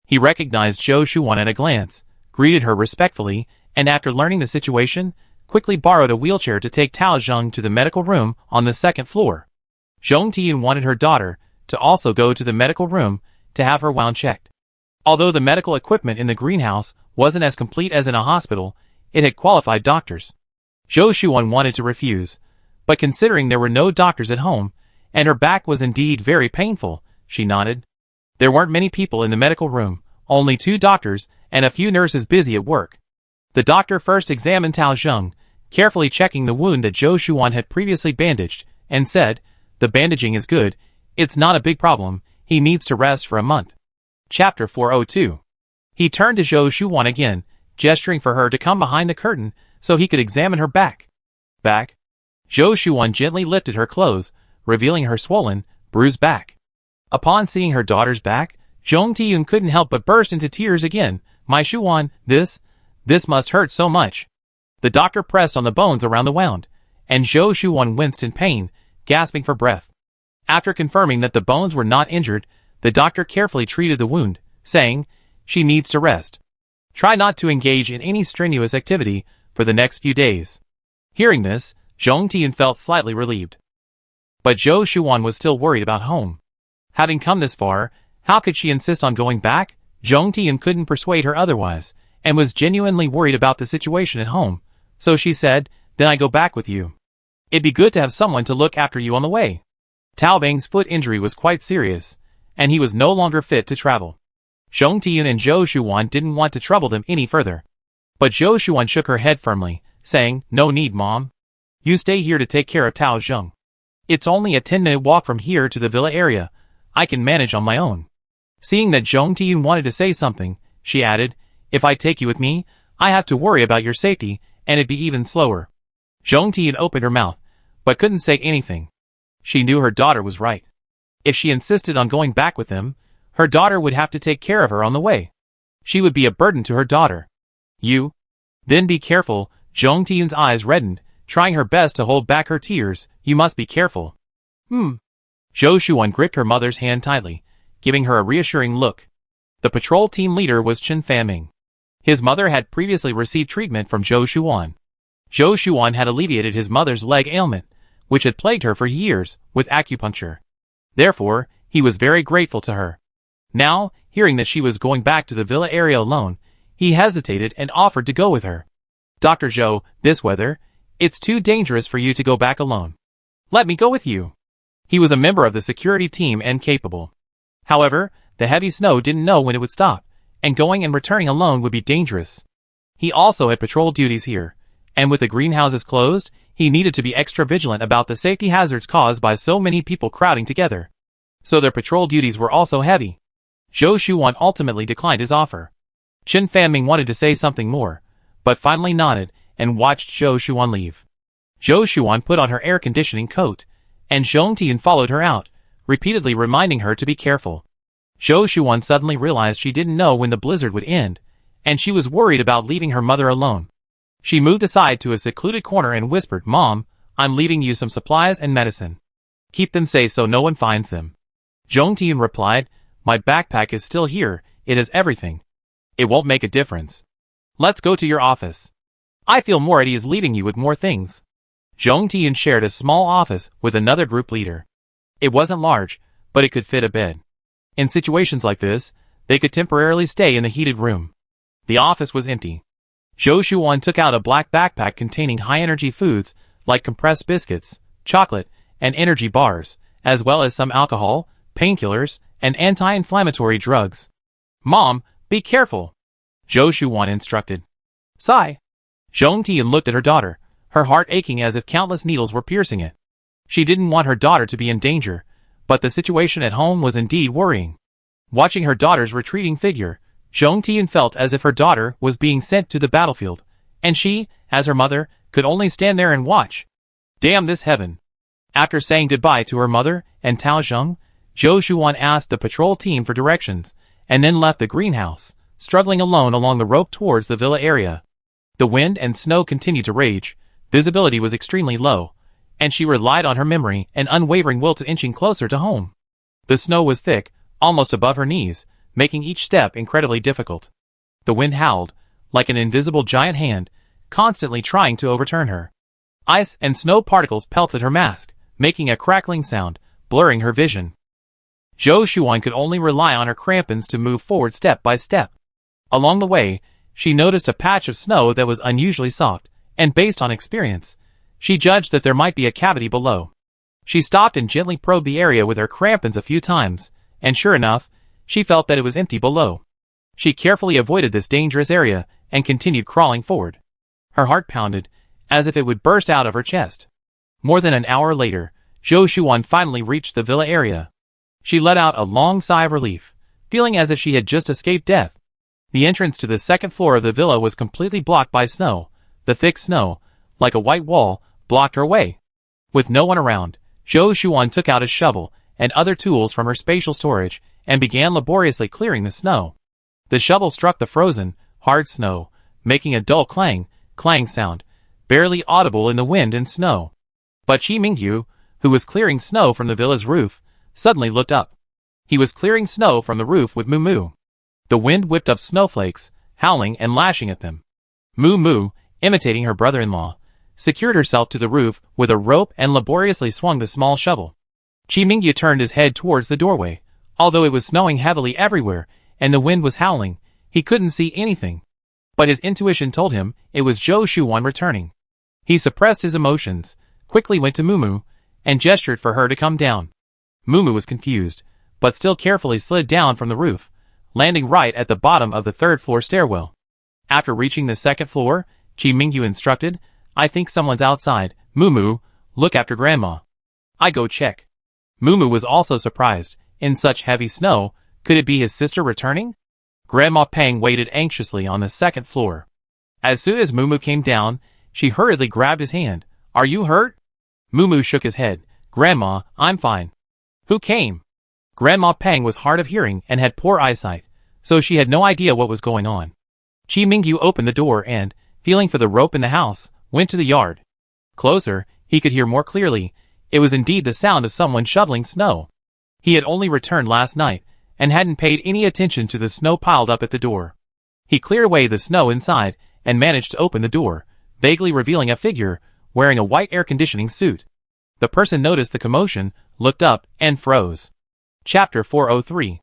He recognized Zhou Shuan at a glance, greeted her respectfully, and after learning the situation, quickly borrowed a wheelchair to take Tao Zheng to the medical room on the second floor. Zhong Tiyun wanted her daughter to also go to the medical room to have her wound checked. Although the medical equipment in the greenhouse wasn't as complete as in a hospital, it had qualified doctors. Zhou Shuan wanted to refuse, but considering there were no doctors at home, and her back was indeed very painful, she nodded. There weren't many people in the medical room, only 2 doctors and a few nurses busy at work. The doctor first examined Tao Zheng, carefully checking the wound that Zhou Shuan had previously bandaged, and said, "The bandaging is good, it's not a big problem, he needs to rest for a month." Chapter 402. He turned to Zhou Shuan again, gesturing for her to come behind the curtain so he could examine her back. "Back?" Zhou Shuan gently lifted her clothes, revealing her swollen, bruised back. Upon seeing her daughter's back, Zhong Tiyun couldn't help but burst into tears again. "My Shuan, this must hurt so much." The doctor pressed on the bones around the wound, and Zhou Shuan winced in pain, gasping for breath. After confirming that the bones were not injured, the doctor carefully treated the wound, saying, "She needs to rest. Try not to engage in any strenuous activity for the next few days." Hearing this, Zhong Tiyun felt slightly relieved. But Zhou Shuan was still worried about home. Having come this far, how could she insist on going back? Zhong Tiyun couldn't persuade her otherwise, and was genuinely worried about the situation at home, so she said, "Then I go back with you. It'd be good to have someone to look after you on the way." Tao Bing's foot injury was quite serious, and he was no longer fit to travel. Zhong Tiyun and Zhou Shuan didn't want to trouble them any further. But Zhou Shuan shook her head firmly, saying, "No need, Mom. You stay here to take care of Tao Zheng. It's only a 10-minute walk from here to the villa area. I can manage on my own." Seeing that Zhong Tiyun wanted to say something, she added, "If I take you with me, I have to worry about your safety, and it'd be even slower." Zhong Tiyun opened her mouth, but couldn't say anything. She knew her daughter was right. If she insisted on going back with them, her daughter would have to take care of her on the way. She would be a burden to her daughter. "You? Then be careful." Zhong Tiyun's eyes reddened, trying her best to hold back her tears. "You must be careful." Zhou Shuan gripped her mother's hand tightly, giving her a reassuring look. The patrol team leader was Chen Fanming. His mother had previously received treatment from Zhou Shuan. Zhou Shuan had alleviated his mother's leg ailment, which had plagued her for years, with acupuncture. Therefore, he was very grateful to her. Now, hearing that she was going back to the villa area alone, he hesitated and offered to go with her. Dr. Zhou, this weather, it's too dangerous for you to go back alone. Let me go with you. He was a member of the security team and capable. However, the heavy snow didn't know when it would stop, and going and returning alone would be dangerous. He also had patrol duties here, and with the greenhouses closed, he needed to be extra vigilant about the safety hazards caused by so many people crowding together. So their patrol duties were also heavy. Zhou Shuan ultimately declined his offer. Chen Fanming wanted to say something more, but finally nodded and watched Zhou Shuan leave. Zhou Shuan put on her air conditioning coat, and Zhong Tian followed her out, repeatedly reminding her to be careful. Zhou Shuan suddenly realized she didn't know when the blizzard would end, and she was worried about leaving her mother alone. She moved aside to a secluded corner and whispered, "Mom, I'm leaving you some supplies and medicine. Keep them safe so no one finds them." Zhong Tian replied, "My backpack is still here, it has everything. It won't make a difference. Let's go to your office. I feel more at ease leaving you with more things." Zhong Tian shared a small office with another group leader. It wasn't large, but it could fit a bed. In situations like this, they could temporarily stay in the heated room. The office was empty. Zhou Shuan took out a black backpack containing high-energy foods like compressed biscuits, chocolate, and energy bars, as well as some alcohol, painkillers, and anti-inflammatory drugs. "Mom, be careful," Zhou Shuan instructed. "Sigh." Zhong Tian looked at her daughter, her heart aching as if countless needles were piercing it. She didn't want her daughter to be in danger, but the situation at home was indeed worrying. Watching her daughter's retreating figure, Zhong Tian felt as if her daughter was being sent to the battlefield, and she, as her mother, could only stand there and watch. Damn this heaven. After saying goodbye to her mother and Tao Zheng, Zhou Shuan asked the patrol team for directions, and then left the greenhouse, struggling alone along the rope towards the villa area. The wind and snow continued to rage, visibility was extremely low, and she relied on her memory and unwavering will to inching closer to home. The snow was thick, almost above her knees, making each step incredibly difficult. The wind howled, like an invisible giant hand, constantly trying to overturn her. Ice and snow particles pelted her mask, making a crackling sound, blurring her vision. Zhou Shuan could only rely on her crampons to move forward step by step. Along the way, she noticed a patch of snow that was unusually soft, and based on experience, she judged that there might be a cavity below. She stopped and gently probed the area with her crampons a few times, and sure enough, she felt that it was empty below. She carefully avoided this dangerous area and continued crawling forward. Her heart pounded, as if it would burst out of her chest. More than an hour later, Zhou Shuan finally reached the villa area. She let out a long sigh of relief, feeling as if she had just escaped death. The entrance to the second floor of the villa was completely blocked by snow. The thick snow, like a white wall, blocked her way. With no one around, Zhou Shuan took out a shovel and other tools from her spatial storage and began laboriously clearing the snow. The shovel struck the frozen, hard snow, making a dull clang sound, barely audible in the wind and snow. But Qi Mingyu, who was clearing snow from the villa's roof, suddenly looked up. He was clearing snow from the roof with Moo. The wind whipped up snowflakes, howling and lashing at them. Moo, imitating her brother-in-law, secured herself to the roof with a rope and laboriously swung the small shovel. Qi Mingyu turned his head towards the doorway. Although it was snowing heavily everywhere, and the wind was howling, he couldn't see anything. But his intuition told him it was Zhou Shuan returning. He suppressed his emotions, quickly went to Moo, and gestured for her to come down. Moo was confused, but still carefully slid down from the roof, landing right at the bottom of the third-floor stairwell. After reaching the second floor, Qi Mingyu instructed, "I think someone's outside. Moo, look after Grandma. I go check." Moo was also surprised. In such heavy snow, could it be his sister returning? Grandma Peng waited anxiously on the second floor. As soon as Moo came down, she hurriedly grabbed his hand. "Are you hurt?" Moo shook his head. "Grandma, I'm fine." "Who came?" Grandma Peng was hard of hearing and had poor eyesight, so she had no idea what was going on. Qi Mingyu opened the door and, feeling for the rope in the house, went to the yard. Closer, he could hear more clearly. It was indeed the sound of someone shoveling snow. He had only returned last night, and hadn't paid any attention to the snow piled up at the door. He cleared away the snow inside, and managed to open the door, vaguely revealing a figure, wearing a white air-conditioning suit. The person noticed the commotion, looked up, and froze. Chapter 403.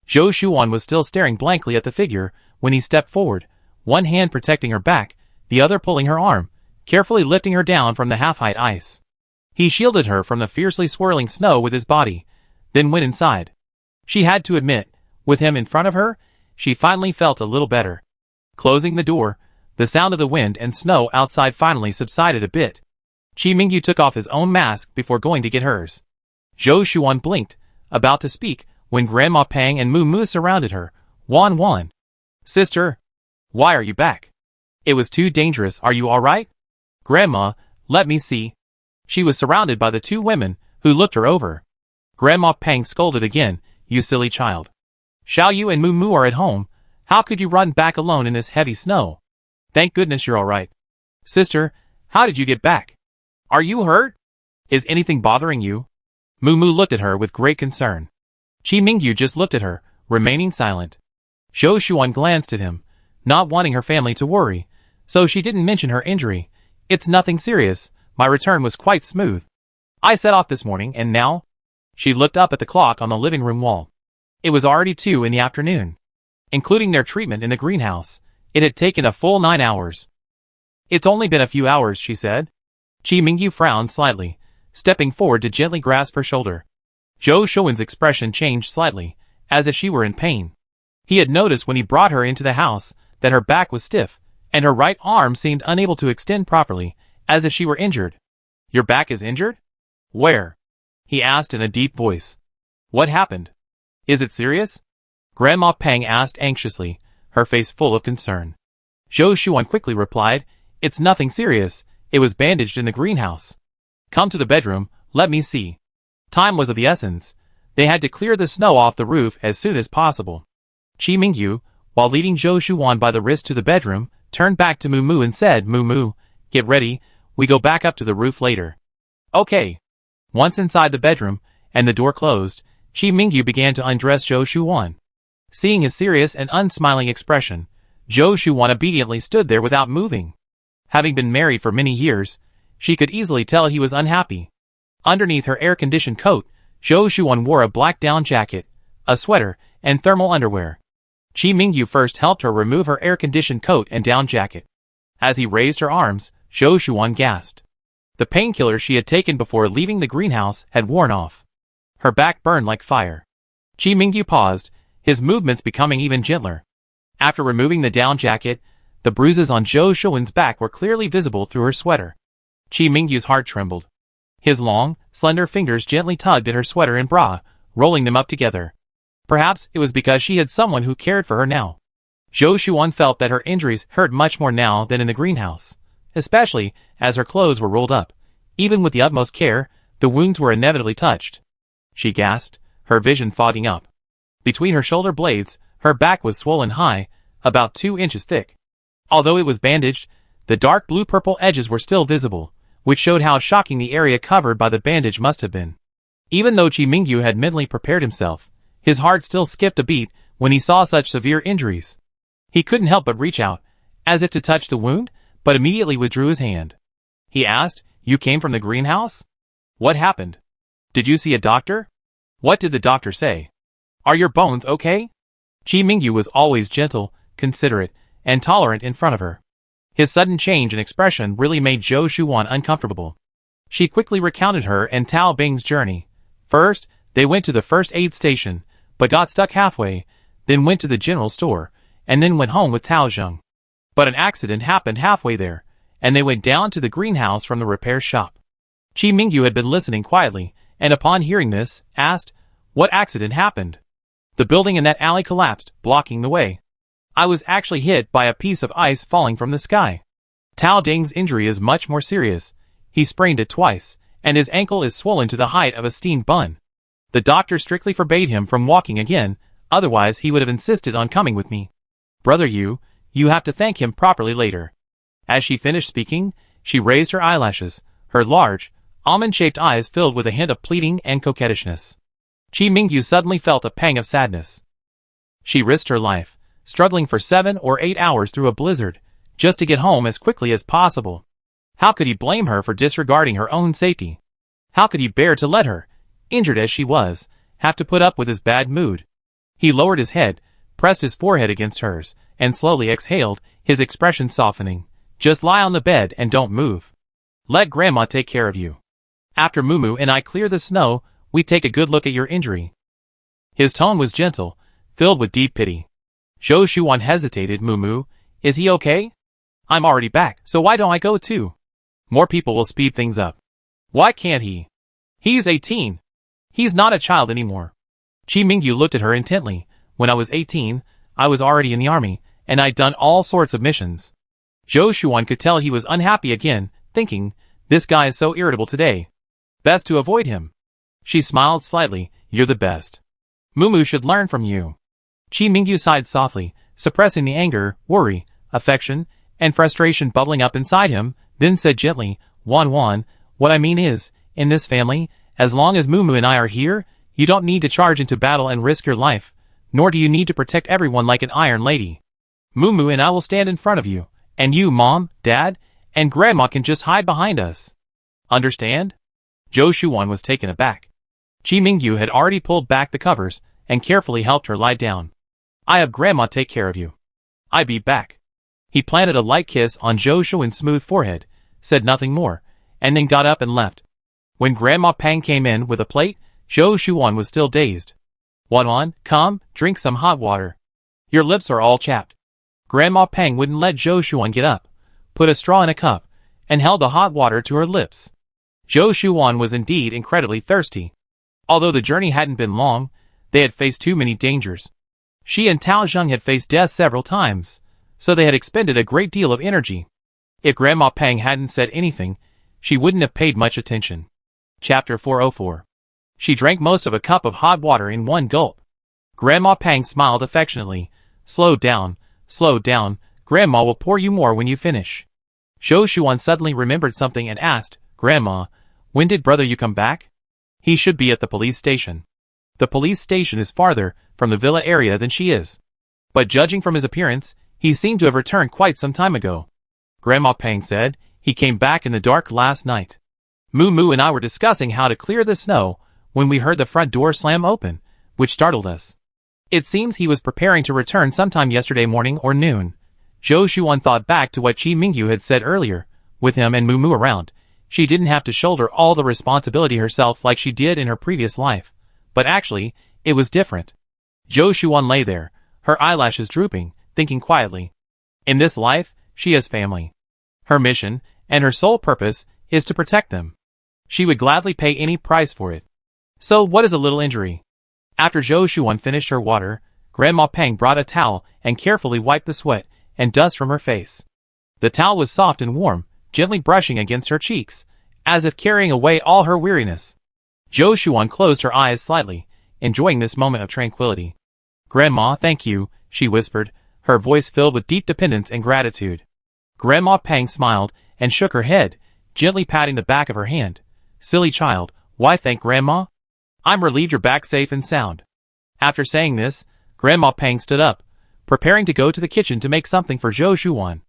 Zhou Shuan was still staring blankly at the figure, when he stepped forward, one hand protecting her back, the other pulling her arm, carefully lifting her down from the half-height ice. He shielded her from the fiercely swirling snow with his body, then went inside. She had to admit, with him in front of her, she finally felt a little better. Closing the door, the sound of the wind and snow outside finally subsided a bit. Qi Mingyu took off his own mask before going to get hers. Zhou Shuan blinked, about to speak, when Grandma Pang and Mu Mu surrounded her. Wan Wan. Sister, why are you back? It was too dangerous. Are you all right? Grandma, let me see. She was surrounded by the two women, who looked her over. Grandma Pang scolded again. You silly child. Xiao Yu and Mu Mu are at home. How could you run back alone in this heavy snow? Thank goodness you're all right. Sister, how did you get back? Are you hurt? Is anything bothering you? Mu Mu looked at her with great concern. Qi Mingyu just looked at her, remaining silent. Zhou Shuan glanced at him, not wanting her family to worry, so she didn't mention her injury. It's nothing serious. My return was quite smooth. I set off this morning and now? She looked up at the clock on the living room wall. It was already 2 in the afternoon. Including their treatment in the greenhouse, it had taken a full 9 hours. It's only been a few hours, she said. Qi Mingyu frowned slightly, stepping forward to gently grasp her shoulder. Zhou Shuan's expression changed slightly, as if she were in pain. He had noticed when he brought her into the house that her back was stiff, and her right arm seemed unable to extend properly, as if she were injured. Your back is injured? Where? He asked in a deep voice. What happened? Is it serious? Grandma Pang asked anxiously, her face full of concern. Zhou Shuan quickly replied, It's nothing serious, it was bandaged in the greenhouse. Come to the bedroom, let me see. Time was of the essence. They had to clear the snow off the roof as soon as possible. Qi Mingyu, while leading Zhou Shuan by the wrist to the bedroom, turned back to Mu Mu and said, Mu Mu, get ready, we go back up to the roof later. Okay. Once inside the bedroom, and the door closed, Qi Mingyu began to undress Zhou Shuan. Seeing his serious and unsmiling expression, Zhou Shuan obediently stood there without moving. Having been married for many years, she could easily tell he was unhappy. Underneath her air-conditioned coat, Zhou Shuan wore a black down jacket, a sweater, and thermal underwear. Qi Mingyu first helped her remove her air-conditioned coat and down jacket. As he raised her arms, Zhou Shuan gasped. The painkiller she had taken before leaving the greenhouse had worn off. Her back burned like fire. Qi Mingyu paused, his movements becoming even gentler. After removing the down jacket, the bruises on Zhou Shuan's back were clearly visible through her sweater. Qi Mingyu's heart trembled. His long, slender fingers gently tugged at her sweater and bra, rolling them up together. Perhaps it was because she had someone who cared for her now. Zhou Shuan felt that her injuries hurt much more now than in the greenhouse, especially as her clothes were rolled up. Even with the utmost care, the wounds were inevitably touched. She gasped, her vision fogging up. Between her shoulder blades, her back was swollen high, about 2 inches thick. Although it was bandaged, the dark blue-purple edges were still visible, which showed how shocking the area covered by the bandage must have been. Even though Qi Mingyu had mentally prepared himself, his heart still skipped a beat when he saw such severe injuries. He couldn't help but reach out, as if to touch the wound, but immediately withdrew his hand. He asked, You came from the greenhouse? What happened? Did you see a doctor? What did the doctor say? Are your bones okay? Qi Mingyu was always gentle, considerate, and tolerant in front of her. His sudden change in expression really made Zhou Shuan uncomfortable. She quickly recounted her and Tao Bing's journey. First, they went to the first aid station, but got stuck halfway, then went to the general store, and then went home with Tao Zheng. But an accident happened halfway there, and they went down to the greenhouse from the repair shop. Qi Mingyu had been listening quietly, and upon hearing this, asked, What accident happened? The building in that alley collapsed, blocking the way. I was actually hit by a piece of ice falling from the sky. Tao Ding's injury is much more serious. He sprained it twice, and his ankle is swollen to the height of a steamed bun. The doctor strictly forbade him from walking again, otherwise he would have insisted on coming with me. Brother you have to thank him properly later. As she finished speaking, she raised her eyelashes, her large, almond-shaped eyes filled with a hint of pleading and coquettishness. Chi Mingyu suddenly felt a pang of sadness. She risked her life, struggling for 7 or 8 hours through a blizzard, just to get home as quickly as possible. How could he blame her for disregarding her own safety? How could he bear to let her, injured as she was, have to put up with his bad mood? He lowered his head, pressed his forehead against hers, and slowly exhaled, his expression softening. Just lie on the bed and don't move. Let Grandma take care of you. After Mumu and I clear the snow, we take a good look at your injury. His tone was gentle, filled with deep pity. Zhou Shuan hesitated. Mumu, is he okay? I'm already back, so why don't I go too? More people will speed things up. Why can't he? He's 18. He's not a child anymore. Chi Mingyu looked at her intently. When I was 18, I was already in the army, and I'd done all sorts of missions. Zhou Shuan could tell he was unhappy again, thinking, this guy is so irritable today. Best to avoid him. She smiled slightly. You're the best. Mumu should learn from you. Chi Mingyu sighed softly, suppressing the anger, worry, affection, and frustration bubbling up inside him, then said gently, Wan, what I mean is, in this family, as long as Mumu and I are here, you don't need to charge into battle and risk your life, nor do you need to protect everyone like an iron lady. Mumu and I will stand in front of you, and you, Mom, Dad, and Grandma can just hide behind us. Understand? Zhou Shuan was taken aback. Chi Mingyu had already pulled back the covers and carefully helped her lie down. I have Grandma take care of you. I be back. He planted a light kiss on Zhou Shuan's smooth forehead, said nothing more, and then got up and left. When Grandma Pang came in with a plate, Zhou Shuan was still dazed. Wan, come, drink some hot water. Your lips are all chapped. Grandma Pang wouldn't let Zhou Shuan get up, put a straw in a cup, and held the hot water to her lips. Zhou Shuan was indeed incredibly thirsty. Although the journey hadn't been long, they had faced too many dangers. She and Tao Zheng had faced death several times, so they had expended a great deal of energy. If Grandma Pang hadn't said anything, she wouldn't have paid much attention. Chapter 404. She drank most of a cup of hot water in one gulp. Grandma Pang smiled affectionately. Slow down, Grandma will pour you more when you finish. Zhou Shuan suddenly remembered something and asked, Grandma, when did brother you come back? He should be at the police station. The police station is farther from the villa area than she is. But judging from his appearance, he seemed to have returned quite some time ago. Grandma Pang said, he came back in the dark last night. Mumu and I were discussing how to clear the snow when we heard the front door slam open, which startled us. It seems he was preparing to return sometime yesterday morning or noon. Zhou Shuan thought back to what Chi Mingyu had said earlier. With him and Mumu around, she didn't have to shoulder all the responsibility herself like she did in her previous life. But actually, it was different. Zhou Shuan lay there, her eyelashes drooping, thinking quietly. In this life, she has family. Her mission, and her sole purpose, is to protect them. She would gladly pay any price for it. So what is a little injury? After Zhou Shuan finished her water, Grandma Pang brought a towel and carefully wiped the sweat and dust from her face. The towel was soft and warm, gently brushing against her cheeks, as if carrying away all her weariness. Zhou Shuan closed her eyes slightly, enjoying this moment of tranquility. Grandma, thank you, she whispered, her voice filled with deep dependence and gratitude. Grandma Pang smiled and shook her head, gently patting the back of her hand. Silly child, why thank Grandma? I'm relieved you're back safe and sound. After saying this, Grandma Pang stood up, preparing to go to the kitchen to make something for Zhou Shuan.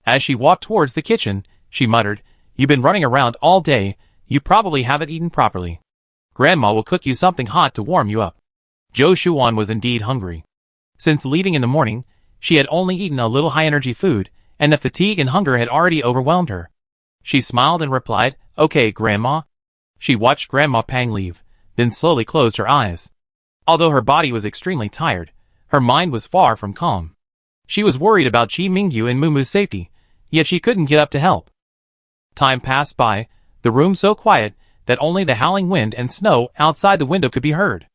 As she walked towards the kitchen, she muttered, You've been running around all day, you probably haven't eaten properly. Grandma will cook you something hot to warm you up. Zhou Shuan was indeed hungry. Since leaving in the morning, she had only eaten a little high-energy food, and the fatigue and hunger had already overwhelmed her. She smiled and replied, Okay, Grandma. She watched Grandma Pang leave, then slowly closed her eyes. Although her body was extremely tired, her mind was far from calm. She was worried about Chi Mingyu and Mumu's safety, yet she couldn't get up to help. Time passed by, the room so quiet that only the howling wind and snow outside the window could be heard.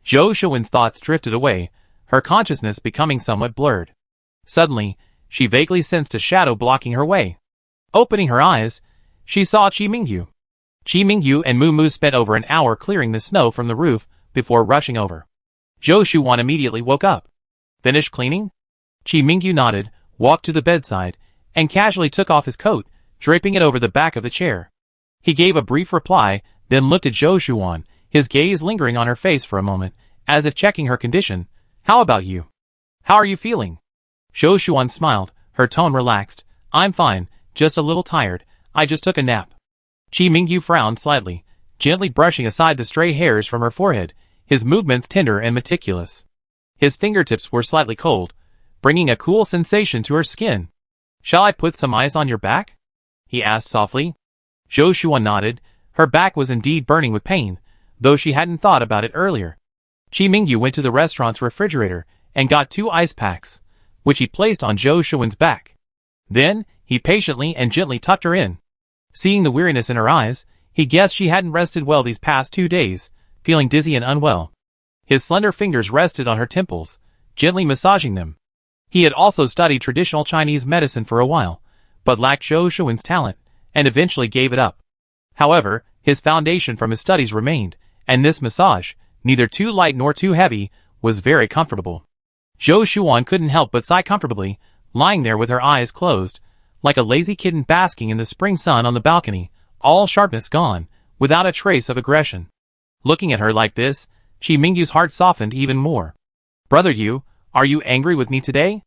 Zhou Shuan's thoughts drifted away, her consciousness becoming somewhat blurred. Suddenly, she vaguely sensed a shadow blocking her way. Opening her eyes, she saw Chi Mingyu. Chi Mingyu and Mumu spent over an hour clearing the snow from the roof before rushing over. Zhou Shuan immediately woke up. Finished cleaning? Chi Mingyu nodded, walked to the bedside, and casually took off his coat, draping it over the back of the chair. He gave a brief reply, then looked at Zhou Shuan, his gaze lingering on her face for a moment, as if checking her condition. How about you? How are you feeling? Zhou Shuan smiled, her tone relaxed. I'm fine, just a little tired. I just took a nap. Qi Mingyu frowned slightly, gently brushing aside the stray hairs from her forehead, his movements tender and meticulous. His fingertips were slightly cold, bringing a cool sensation to her skin. Shall I put some ice on your back? He asked softly. Zhou Shuan nodded. Her back was indeed burning with pain, though she hadn't thought about it earlier. Qi Mingyu went to the restaurant's refrigerator and got 2 ice packs, which he placed on Zhou Shuan's back. Then, he patiently and gently tucked her in. Seeing the weariness in her eyes, he guessed she hadn't rested well these past 2 days, feeling dizzy and unwell. His slender fingers rested on her temples, gently massaging them. He had also studied traditional Chinese medicine for a while, but lacked Zhou Shuan's talent, and eventually gave it up. However, his foundation from his studies remained, and this massage, neither too light nor too heavy, was very comfortable. Zhou Shuan couldn't help but sigh comfortably, lying there with her eyes closed, like a lazy kitten basking in the spring sun on the balcony, all sharpness gone, without a trace of aggression. Looking at her like this, Qi Mingyu's heart softened even more. Brother Yu, are you angry with me today?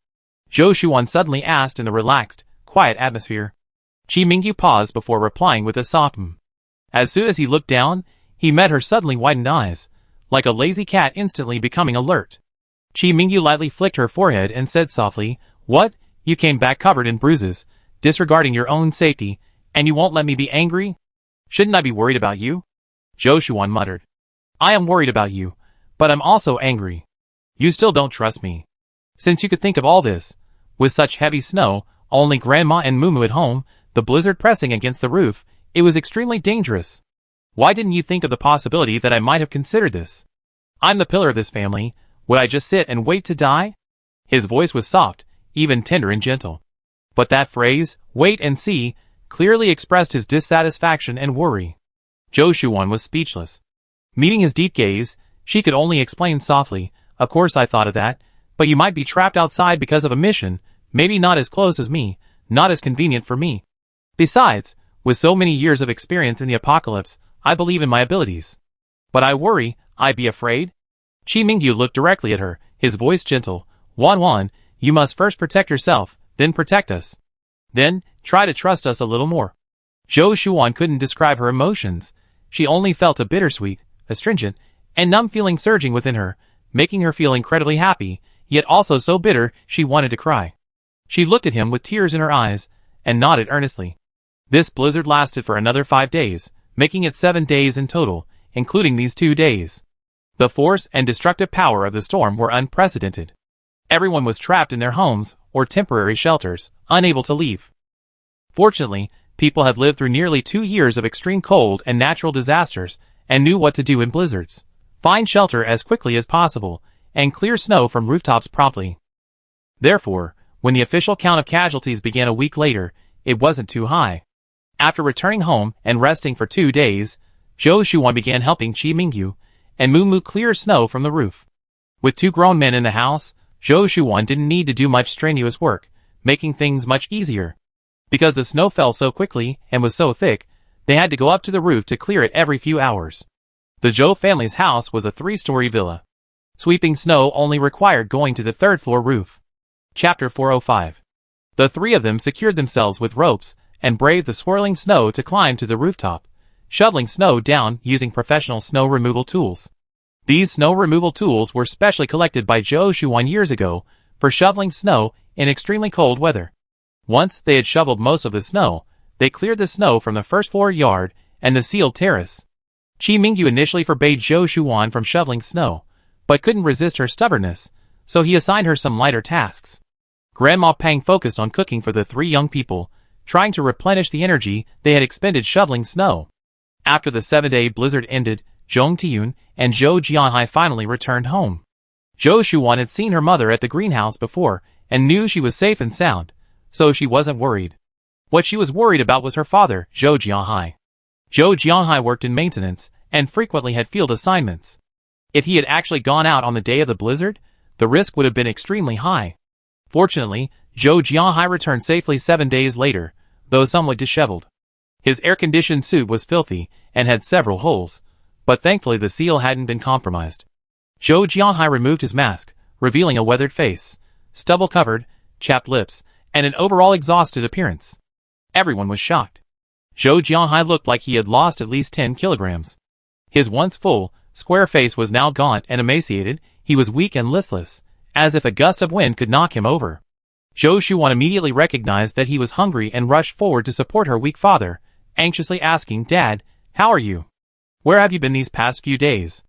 Zhou Shuan suddenly asked in the relaxed, quiet atmosphere. Qi Mingyu paused before replying with a soft As soon as he looked down, he met her suddenly widened eyes, like a lazy cat instantly becoming alert. Qi Mingyu lightly flicked her forehead and said softly, What? You came back covered in bruises, disregarding your own safety, and you won't let me be angry? Shouldn't I be worried about you? Zhou Shuan muttered. I am worried about you, but I'm also angry. You still don't trust me. Since you could think of all this, with such heavy snow, only Grandma and Mumu at home, the blizzard pressing against the roof, it was extremely dangerous. Why didn't you think of the possibility that I might have considered this? I'm the pillar of this family. Would I just sit and wait to die? His voice was soft, even tender and gentle. But that phrase, wait and see, clearly expressed his dissatisfaction and worry. Zhou Shuan was speechless. Meeting his deep gaze, she could only explain softly, Of course I thought of that, but you might be trapped outside because of a mission, maybe not as close as me, not as convenient for me. Besides, with so many years of experience in the apocalypse, I believe in my abilities. But I worry, I'd be afraid. Qi Mingyu looked directly at her, his voice gentle. Wan, you must first protect yourself, then protect us. Then, try to trust us a little more. Zhou Shuan couldn't describe her emotions. She only felt a bittersweet, astringent, and numb feeling surging within her, making her feel incredibly happy, yet also so bitter she wanted to cry. She looked at him with tears in her eyes, and nodded earnestly. This blizzard lasted for another 5 days, making it 7 days in total, including these 2 days. The force and destructive power of the storm were unprecedented. Everyone was trapped in their homes, or temporary shelters, unable to leave. Fortunately, people had lived through nearly 2 years of extreme cold and natural disasters, and knew what to do in blizzards. Find shelter as quickly as possible, and clear snow from rooftops promptly. Therefore, when the official count of casualties began a week later, it wasn't too high. After returning home and resting for 2 days, Zhou Shuan began helping Qi Mingyu and Mumu clear snow from the roof. With 2 grown men in the house, Zhou Shuan didn't need to do much strenuous work, making things much easier. Because the snow fell so quickly and was so thick, they had to go up to the roof to clear it every few hours. The Zhou family's house was a 3-story villa. Sweeping snow only required going to the 3rd-floor roof. Chapter 405. The 3 of them secured themselves with ropes and braved the swirling snow to climb to the rooftop, shoveling snow down using professional snow removal tools. These snow removal tools were specially collected by Zhou Shuan years ago for shoveling snow in extremely cold weather. Once they had shoveled most of the snow, they cleared the snow from the 1st-floor yard and the sealed terrace. Qi Mingyu initially forbade Zhou Shuan from shoveling snow, but couldn't resist her stubbornness, so he assigned her some lighter tasks. Grandma Pang focused on cooking for the 3 young people, trying to replenish the energy they had expended shoveling snow. After the 7-day blizzard ended, Zhong Tiyun and Zhou Jianhai finally returned home. Zhou Shuan had seen her mother at the greenhouse before and knew she was safe and sound, so she wasn't worried. What she was worried about was her father, Zhou Jianhai. Zhou Jianhai worked in maintenance and frequently had field assignments. If he had actually gone out on the day of the blizzard, the risk would have been extremely high. Fortunately, Zhou Jianhai returned safely 7 days later, though somewhat disheveled. His air-conditioned suit was filthy and had several holes, but thankfully the seal hadn't been compromised. Zhou Jianhai removed his mask, revealing a weathered face, stubble-covered, chapped lips, and an overall exhausted appearance. Everyone was shocked. Zhou Jianhai looked like he had lost at least 10 kilograms. His once full, square face was now gaunt and emaciated. He was weak and listless, as if a gust of wind could knock him over. Zhou Shuan immediately recognized that he was hungry and rushed forward to support her weak father, anxiously asking, "Dad, how are you? Where have you been these past few days?"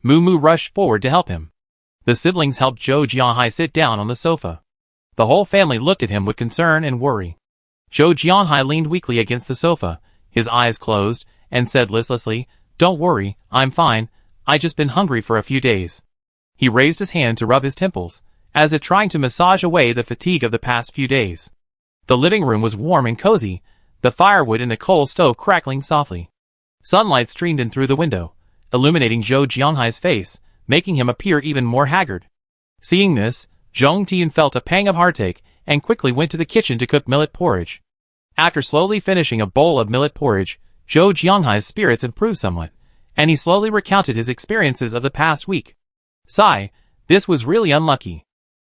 Mu Mu rushed forward to help him. The siblings helped Zhou Jianhai sit down on the sofa. The whole family looked at him with concern and worry. Zhou Jianhai leaned weakly against the sofa, his eyes closed, and said listlessly, "Don't worry, I'm fine. I just been hungry for a few days." He raised his hand to rub his temples, as if trying to massage away the fatigue of the past few days. The living room was warm and cozy, the firewood in the coal stove crackling softly. Sunlight streamed in through the window, illuminating Zhou Jianhai's face, making him appear even more haggard. Seeing this, Zhong Tian felt a pang of heartache and quickly went to the kitchen to cook millet porridge. After slowly finishing a bowl of millet porridge, Zhou Jianhai's spirits improved somewhat, and he slowly recounted his experiences of the past week. "Sigh, this was really unlucky."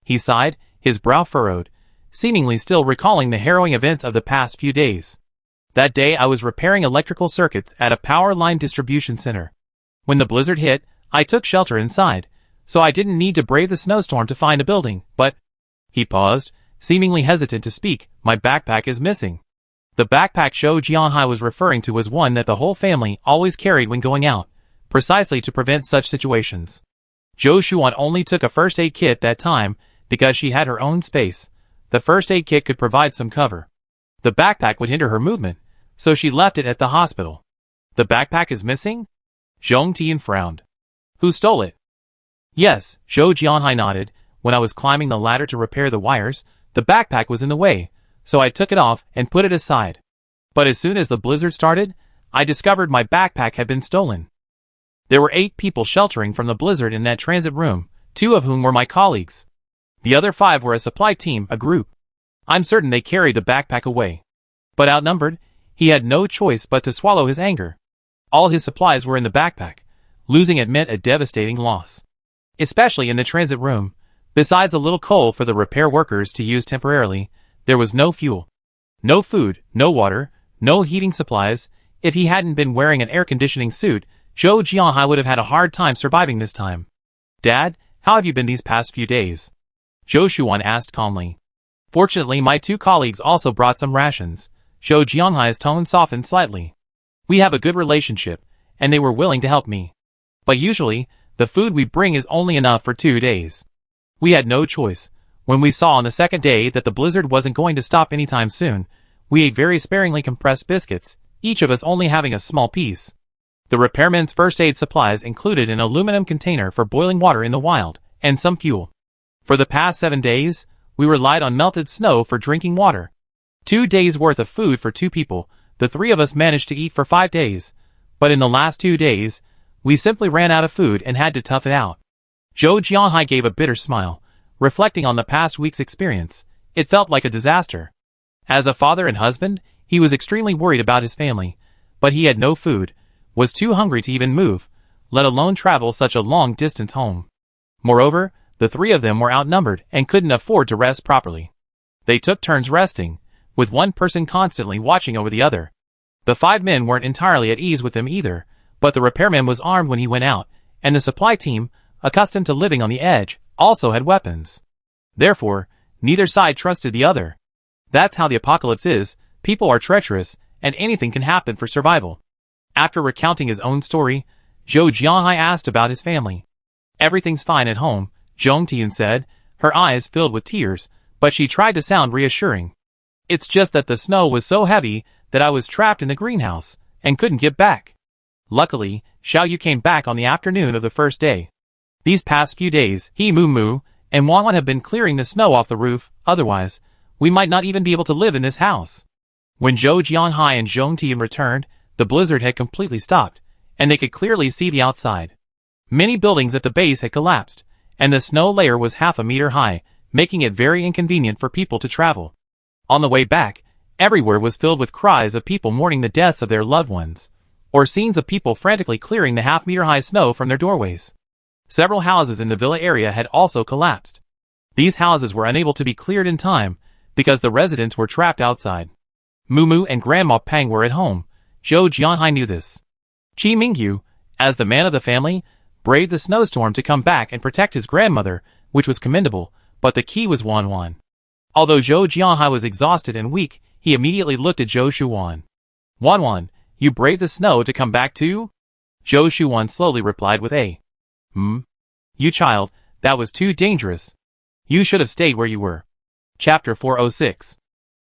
He sighed, his brow furrowed, seemingly still recalling the harrowing events of the past few days. "That day I was repairing electrical circuits at a power line distribution center. When the blizzard hit, I took shelter inside, so I didn't need to brave the snowstorm to find a building, but—" He paused, seemingly hesitant to speak. "My backpack is missing." The backpack Zhou Jianhai was referring to was one that the whole family always carried when going out, precisely to prevent such situations. Zhou Shuan only took a first aid kit that time because she had her own space. The first aid kit could provide some cover. The backpack would hinder her movement, so she left it at the hospital. "The backpack is missing?" Zhong Tian frowned. "Who stole it?" "Yes," Zhou Jianhai nodded. "When I was climbing the ladder to repair the wires, the backpack was in the way, so I took it off and put it aside. But as soon as the blizzard started, I discovered my backpack had been stolen." There were 8 people sheltering from the blizzard in that transit room, 2 of whom were my colleagues. The other 5 were a supply team, a group. I'm certain they carried the backpack away. But outnumbered, he had no choice but to swallow his anger. All his supplies were in the backpack. Losing it meant a devastating loss. Especially in the transit room. Besides a little coal for the repair workers to use temporarily, there was no fuel. No food, no water, no heating supplies. If he hadn't been wearing an air conditioning suit, Zhou Jianhai would have had a hard time surviving this time. "Dad, how have you been these past few days?" Zhou Shuan asked calmly. "Fortunately, my 2 colleagues also brought some rations." Zhou Jianhai's tone softened slightly. "We have a good relationship, and they were willing to help me. But usually, the food we bring is only enough for 2 days. We had no choice. When we saw on the second day that the blizzard wasn't going to stop anytime soon, we ate very sparingly compressed biscuits, each of us only having a small piece. The repairman's first aid supplies included an aluminum container for boiling water in the wild, and some fuel. For the past 7 days, we relied on melted snow for drinking water. 2 days' worth of food for 2 people. The 3 of us managed to eat for 5 days. But in the last 2 days, we simply ran out of food and had to tough it out." Zhou Jianhai gave a bitter smile, reflecting on the past week's experience. It felt like a disaster. As a father and husband, he was extremely worried about his family, but he had no food, was too hungry to even move, let alone travel such a long distance home. Moreover, the 3 of them were outnumbered and couldn't afford to rest properly. They took turns resting, with one person constantly watching over the other. The 5 men weren't entirely at ease with them either, but the repairman was armed when he went out, and the supply team, accustomed to living on the edge, also had weapons. Therefore, neither side trusted the other. That's how the apocalypse is. People are treacherous, and anything can happen for survival. After recounting his own story, Zhou Jianhai asked about his family. "Everything's fine at home," Zhong Tian said, her eyes filled with tears, but she tried to sound reassuring. "It's just that the snow was so heavy that I was trapped in the greenhouse, and couldn't get back. Luckily, Xiao Yu came back on the afternoon of the first day. These past few days, he, Mu Mu, and Wan Wan have been clearing the snow off the roof, otherwise, we might not even be able to live in this house." When Zhou Jianhai and Zhong Tian returned, the blizzard had completely stopped, and they could clearly see the outside. Many buildings at the base had collapsed, and the snow layer was half a meter high, making it very inconvenient for people to travel. On the way back, Everywhere was filled with cries of people mourning the deaths of their loved ones, or scenes of people frantically clearing the half-meter-high snow from their doorways. Several houses in the villa area had also collapsed. These houses were unable to be cleared in time because the residents were trapped outside. Mumu and Grandma Pang were at home. Zhou Jianhai knew this. Qi Mingyu, as the man of the family, braved the snowstorm to come back and protect his grandmother, which was commendable, but the key was Wan Wan. Although Zhou Jianhai was exhausted and weak, he immediately looked at Zhou Shuwan. Wan Wan, you braved the snow to come back too? Zhou Shuwan slowly replied with a You child, that was too dangerous. You should have stayed where you were. Chapter 406.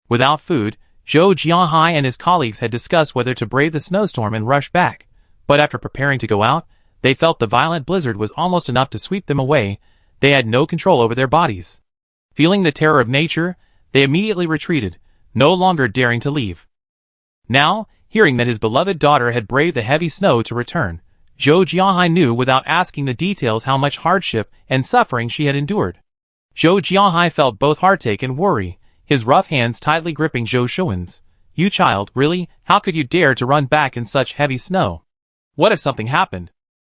Without food, Zhou Jianhai and his colleagues had discussed whether to brave the snowstorm and rush back, but after preparing to go out, they felt the violent blizzard was almost enough to sweep them away. They had no control over their bodies. Feeling the terror of nature, they immediately retreated, no longer daring to leave. Now, hearing that his beloved daughter had braved the heavy snow to return, Zhou Jianhai knew without asking the details how much hardship and suffering she had endured. Zhou Jianhai felt both heartache and worry, his rough hands tightly gripping Zhou Shuwan's. You child, really, how could you dare to run back in such heavy snow? What if something happened?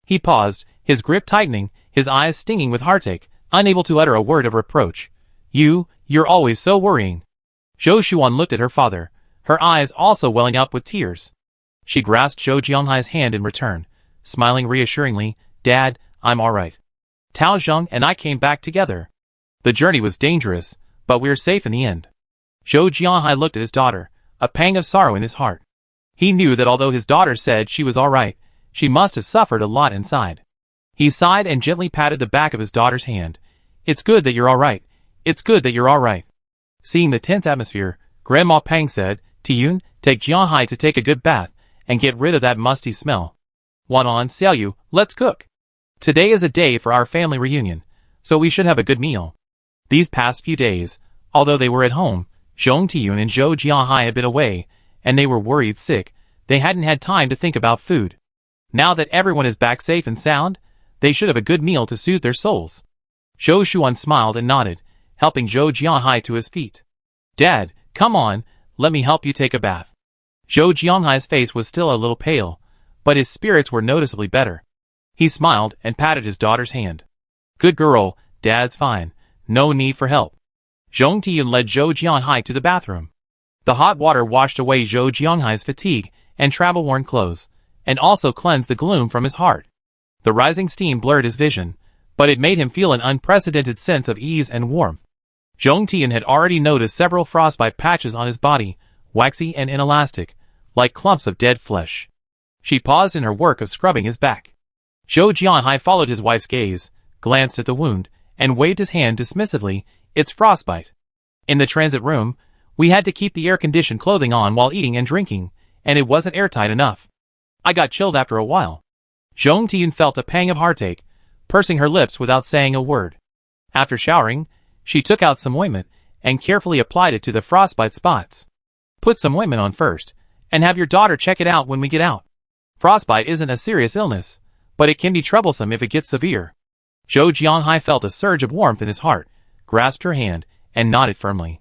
He paused, his grip tightening, his eyes stinging with heartache, unable to utter a word of reproach. You're always so worrying. Zhou Shuwan looked at her father, her eyes also welling up with tears. She grasped Zhou Jianhai's hand in return, smiling reassuringly. Dad, I'm alright. Tao Zheng and I came back together. The journey was dangerous, but we're safe in the end. Zhou Jianhai looked at his daughter, a pang of sorrow in his heart. He knew that although his daughter said she was alright, she must have suffered a lot inside. He sighed and gently patted the back of his daughter's hand. It's good that you're alright. It's good that you're alright. Seeing the tense atmosphere, Grandma Pang said, Tiyun, take Jianhai to take a good bath, and get rid of that musty smell. Wan An, Xiaoyu, let's cook. Today is a day for our family reunion, so we should have a good meal. These past few days, although they were at home, Zhong Tiyun and Zhou Jianhai had been away, and they were worried sick, they hadn't had time to think about food. Now that everyone is back safe and sound, they should have a good meal to soothe their souls. Zhou Shuan smiled and nodded, helping Zhou Jianhai to his feet. Dad, come on, let me help you take a bath. Zhou Jianhai's face was still a little pale, but his spirits were noticeably better. He smiled and patted his daughter's hand. Good girl, Dad's fine, no need for help. Zhong Tiyun led Zhou Jianhai to the bathroom. The hot water washed away Zhou Jianhai's fatigue and travel-worn clothes, and also cleansed the gloom from his heart. The rising steam blurred his vision, but it made him feel an unprecedented sense of ease and warmth. Zhong Tiyun had already noticed several frostbite patches on his body, waxy and inelastic, like clumps of dead flesh. She paused in her work of scrubbing his back. Zhou Jianhai followed his wife's gaze, glanced at the wound, and waved his hand dismissively. It's frostbite. In the transit room, we had to keep the air-conditioned clothing on while eating and drinking, and it wasn't airtight enough. I got chilled after a while. Zhong Tiyun felt a pang of heartache, pursing her lips without saying a word. After showering, she took out some ointment and carefully applied it to the frostbite spots. Put some ointment on first, and have your daughter check it out when we get out. Frostbite isn't a serious illness, but it can be troublesome if it gets severe. Zhou Jianhai felt a surge of warmth in his heart, grasped her hand, and nodded firmly.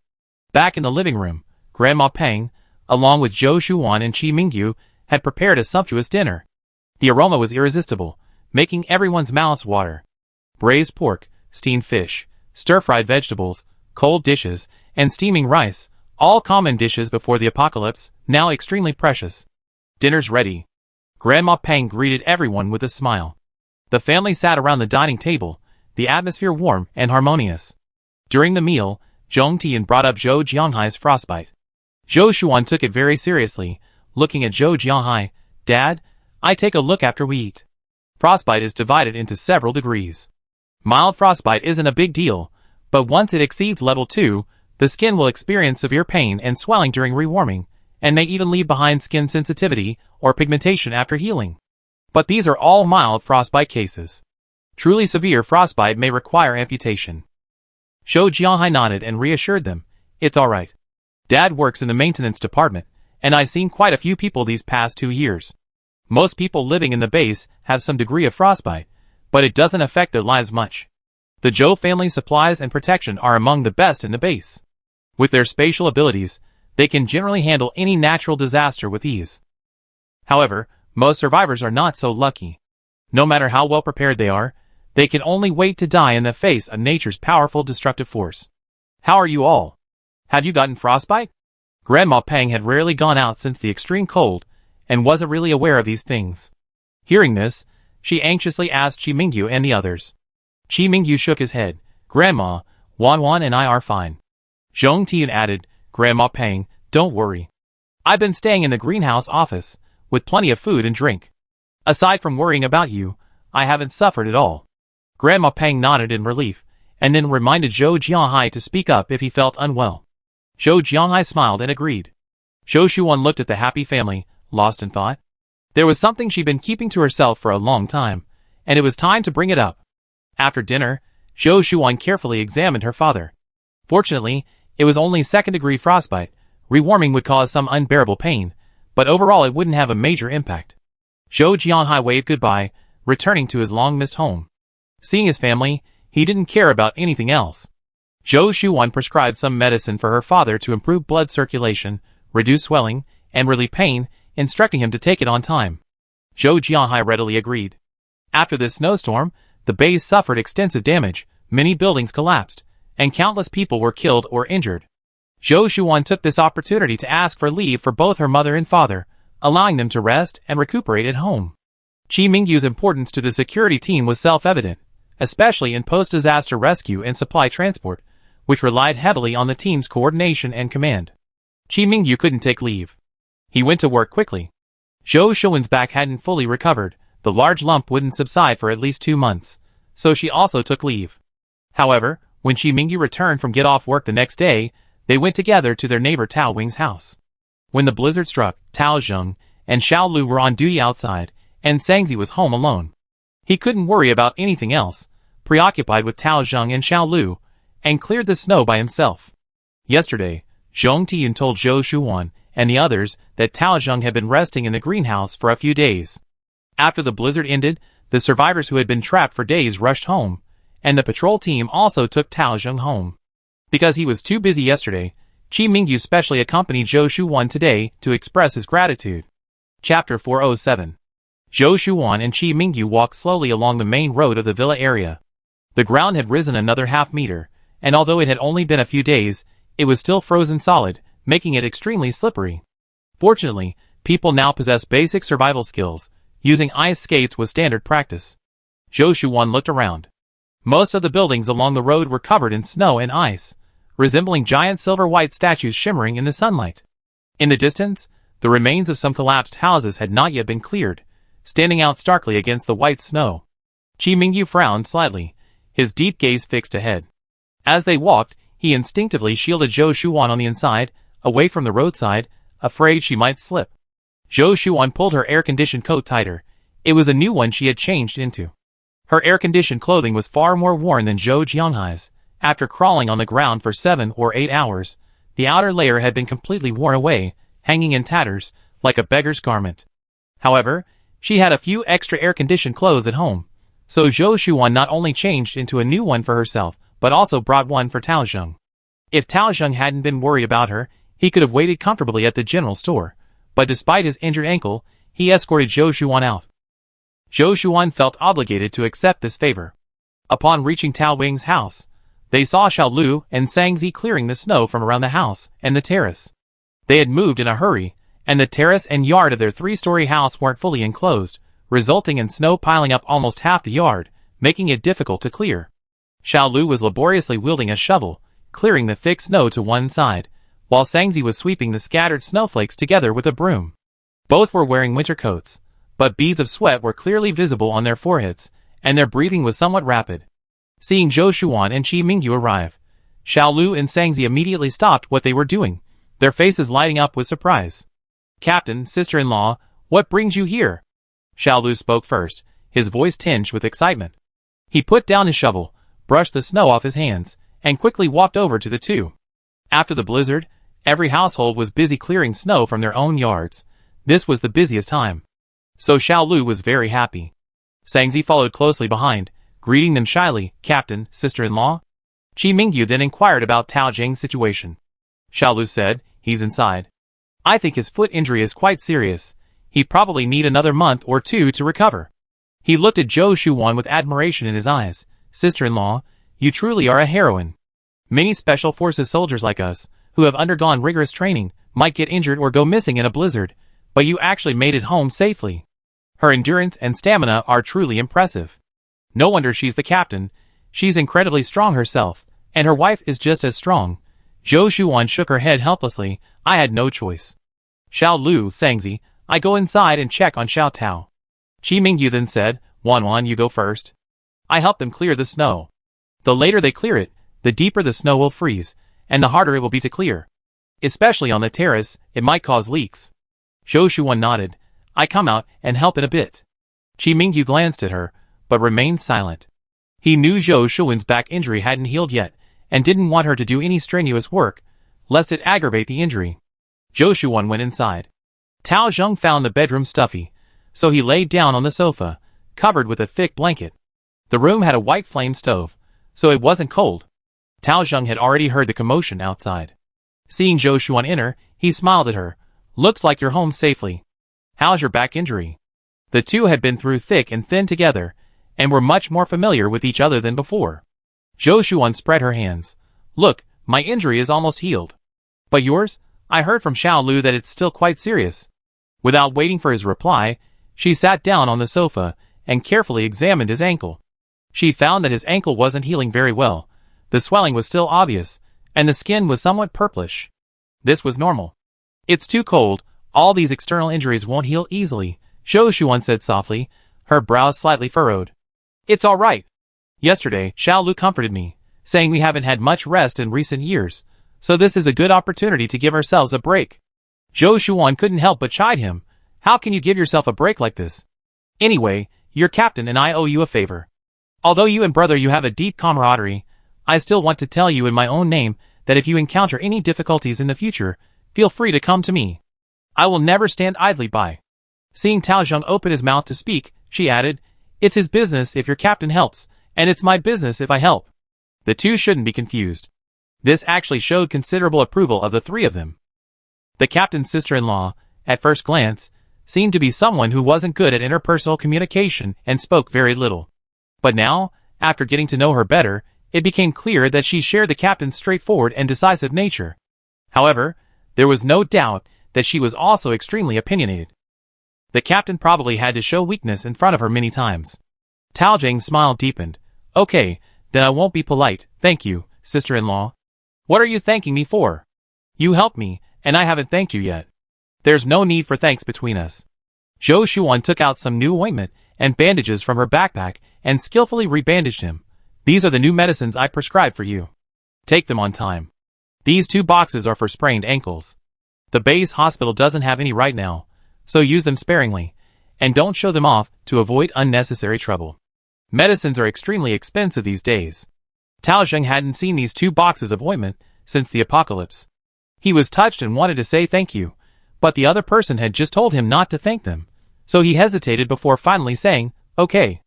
Back in the living room, Grandma Pang, along with Zhou Shuwan and Qi Mingyu, had prepared a sumptuous dinner. The aroma was irresistible, making everyone's mouths water. Braised pork, steamed fish, stir-fried vegetables, cold dishes, and steaming rice, all common dishes before the apocalypse, now extremely precious. Dinner's ready. Grandma Pang greeted everyone with a smile. The family sat around the dining table, the atmosphere warm and harmonious. During the meal, Zhong Tiyun brought up Zhou Jianhai's frostbite. Zhou Shuan took it very seriously, looking at Zhou Jianhai. Dad, I take a look after we eat. Frostbite is divided into several degrees. Mild frostbite isn't a big deal, but once it exceeds level 2, the skin will experience severe pain and swelling during rewarming, and may even leave behind skin sensitivity or pigmentation after healing. But these are all mild frostbite cases. Truly severe frostbite may require amputation. Zhou Jianhai nodded and reassured them. It's alright. Dad works in the maintenance department, and I've seen quite a few people these past 2 years. Most people living in the base have some degree of frostbite, but it doesn't affect their lives much. The Zhou family supplies and protection are among the best in the base. With their spatial abilities, They can generally handle any natural disaster with ease. However, most survivors are not so lucky. No matter how well prepared they can only wait to die in the face of nature's powerful destructive force. How are you all? Have you gotten frostbite? Grandma Peng had rarely gone out since the extreme cold, and wasn't really aware of these things. Hearing this, she anxiously asked Qi Mingyu and the others. Qi Mingyu shook his head. Grandma, Wan Wan and I are fine. Zhong Tian added, Grandma Peng, don't worry. I've been staying in the greenhouse office, with plenty of food and drink. Aside from worrying about you, I haven't suffered at all. Grandma Peng nodded in relief, and then reminded Zhou Jianhai to speak up if he felt unwell. Zhou Jianhai smiled and agreed. Zhou Shuan looked at the happy family, lost in thought. There was something she'd been keeping to herself for a long time, and it was time to bring it up. After dinner, Zhou Shuan carefully examined her father. Fortunately, it was only second-degree frostbite. Rewarming would cause some unbearable pain, but overall it wouldn't have a major impact. Zhou Jianhai waved goodbye, returning to his long-missed home. Seeing his family, he didn't care about anything else. Zhou Shuan prescribed some medicine for her father to improve blood circulation, reduce swelling, and relieve pain, instructing him to take it on time. Zhou Jianhai readily agreed. After this snowstorm, the base suffered extensive damage, many buildings collapsed, and countless people were killed or injured. Zhou Shuan took this opportunity to ask for leave for both her mother and father, allowing them to rest and recuperate at home. Qi Mingyu's importance to the security team was self-evident, especially in post-disaster rescue and supply transport, which relied heavily on the team's coordination and command. Qi Mingyu couldn't take leave. He went to work quickly. Zhou Shuan's back hadn't fully recovered, the large lump wouldn't subside for at least 2 months, so she also took leave. However, when Qi Mingyu returned from get-off-work the next day, they went together to their neighbor Tao Wing's house. When the blizzard struck, Tao Zheng and Xiao Lu were on duty outside, and Sangzi was home alone. He couldn't worry about anything else, preoccupied with Tao Zheng and Xiao Lu, and cleared the snow by himself. Yesterday, Zhong Tian told Zhou Shuan and the others that Tao Zheng had been resting in the greenhouse for a few days. After the blizzard ended, the survivors who had been trapped for days rushed home, and the patrol team also took Tao Zheng home. Because he was too busy yesterday, Qi Mingyu specially accompanied Zhou Shuan today to express his gratitude. Chapter 407. Zhou Shuan and Qi Mingyu walked slowly along the main road of the villa area. The ground had risen another half-meter, and although it had only been a few days, it was still frozen solid, making it extremely slippery. Fortunately, people now possess basic survival skills. Using ice skates was standard practice. Zhou Shuan looked around. Most of the buildings along the road were covered in snow and ice, resembling giant silver-white statues shimmering in the sunlight. In the distance, the remains of some collapsed houses had not yet been cleared, standing out starkly against the white snow. Qi Mingyu frowned slightly, his deep gaze fixed ahead. As they walked, he instinctively shielded Zhou Shuan on the inside, away from the roadside, afraid she might slip. Zhou Shuan pulled her air-conditioned coat tighter. It was a new one she had changed into. Her air-conditioned clothing was far more worn than Zhou Jianhai's. After crawling on the ground for 7 or 8 hours, the outer layer had been completely worn away, hanging in tatters, like a beggar's garment. However, she had a few extra air-conditioned clothes at home, so Zhou Shuan not only changed into a new one for herself, but also brought one for Tao Zheng. If Tao Zheng hadn't been worried about her, he could have waited comfortably at the general store, but despite his injured ankle, he escorted Zhou Shuan out. Zhou Shuan felt obligated to accept this favor. Upon reaching Tao Wing's house, they saw Xiao Lu and Sangzi clearing the snow from around the house and the terrace. They had moved in a hurry, and the terrace and yard of their 3-story house weren't fully enclosed, resulting in snow piling up almost half the yard, making it difficult to clear. Xiao Lu was laboriously wielding a shovel, clearing the thick snow to one side, while Sangzi was sweeping the scattered snowflakes together with a broom. Both were wearing winter coats, but beads of sweat were clearly visible on their foreheads, and their breathing was somewhat rapid. Seeing Zhou Shuan and Qi Mingyu arrive, Xiao Lu and Sangzi immediately stopped what they were doing, their faces lighting up with surprise. "Captain, sister-in-law, what brings you here?" Xiao Lu spoke first, his voice tinged with excitement. He put down his shovel, brushed the snow off his hands, and quickly walked over to the two. After the blizzard, every household was busy clearing snow from their own yards. This was the busiest time. So Xiao Lu was very happy. Sangzi followed closely behind, greeting them shyly. "Captain, sister-in-law?" Qi Mingyu then inquired about Tao Zheng's situation. Xiao Lu said, He's inside. I think his foot injury is quite serious. He probably need another month or two to recover. He looked at Zhou Shuwan with admiration in his eyes. Sister-in-law, you truly are a heroine. Many special forces soldiers like us, who have undergone rigorous training, might get injured or go missing in a blizzard, but you actually made it home safely. Her endurance and stamina are truly impressive. No wonder she's the captain. She's incredibly strong herself, and her wife is just as strong. Zhou Shuwan shook her head helplessly. I had no choice. Xiao Lu, Sangzi, I go inside and check on Xiao Tao. Qi Mingyu then said, Wan, you go first. I help them clear the snow. The later they clear it, the deeper the snow will freeze, and the harder it will be to clear. Especially on the terrace, it might cause leaks. Zhou Shuwan nodded. I come out and help in a bit. Qi Mingyu glanced at her, but remained silent. He knew Zhou Shuwan's back injury hadn't healed yet, and didn't want her to do any strenuous work, lest it aggravate the injury. Zhou Shuwan went inside. Tao Zheng found the bedroom stuffy, so he laid down on the sofa, covered with a thick blanket. The room had a white flame stove, so it wasn't cold. Tao Zheng had already heard the commotion outside. Seeing Zhou Shuwan enter, he smiled at her. Looks like you're home safely. How's your back injury? The two had been through thick and thin together, and were much more familiar with each other than before. Zhou Shuwan spread her hands. Look, my injury is almost healed. But yours? I heard from Xiao Lu that it's still quite serious. Without waiting for his reply, she sat down on the sofa and carefully examined his ankle. She found that his ankle wasn't healing very well. The swelling was still obvious, and the skin was somewhat purplish. This was normal. It's too cold. All these external injuries won't heal easily, Zhou Shuwan said softly, her brows slightly furrowed. It's all right. Yesterday, Xiao Lu comforted me, saying we haven't had much rest in recent years, so this is a good opportunity to give ourselves a break. Zhou Shuwan couldn't help but chide him. How can you give yourself a break like this? Anyway, you're captain and I owe you a favor. Although you and brother you have a deep camaraderie, I still want to tell you in my own name that if you encounter any difficulties in the future, feel free to come to me. I will never stand idly by. Seeing Tao Zheng open his mouth to speak, she added, It's his business if your captain helps, and it's my business if I help. The two shouldn't be confused. This actually showed considerable approval of the three of them. The captain's sister-in-law, at first glance, seemed to be someone who wasn't good at interpersonal communication and spoke very little. But now, after getting to know her better, it became clear that she shared the captain's straightforward and decisive nature. However, there was no doubt that she was also extremely opinionated. The captain probably had to show weakness in front of her many times. Tao Zheng's smile deepened. Okay, then I won't be polite, thank you, sister-in-law. What are you thanking me for? You helped me, and I haven't thanked you yet. There's no need for thanks between us. Zhou Shuwan took out some new ointment and bandages from her backpack and skillfully rebandaged him. These are the new medicines I prescribed for you. Take them on time. These 2 boxes are for sprained ankles. The base hospital doesn't have any right now, so use them sparingly, and don't show them off to avoid unnecessary trouble. Medicines are extremely expensive these days. Tao Zheng hadn't seen these 2 boxes of ointment since the apocalypse. He was touched and wanted to say thank you, but the other person had just told him not to thank them, so he hesitated before finally saying, okay.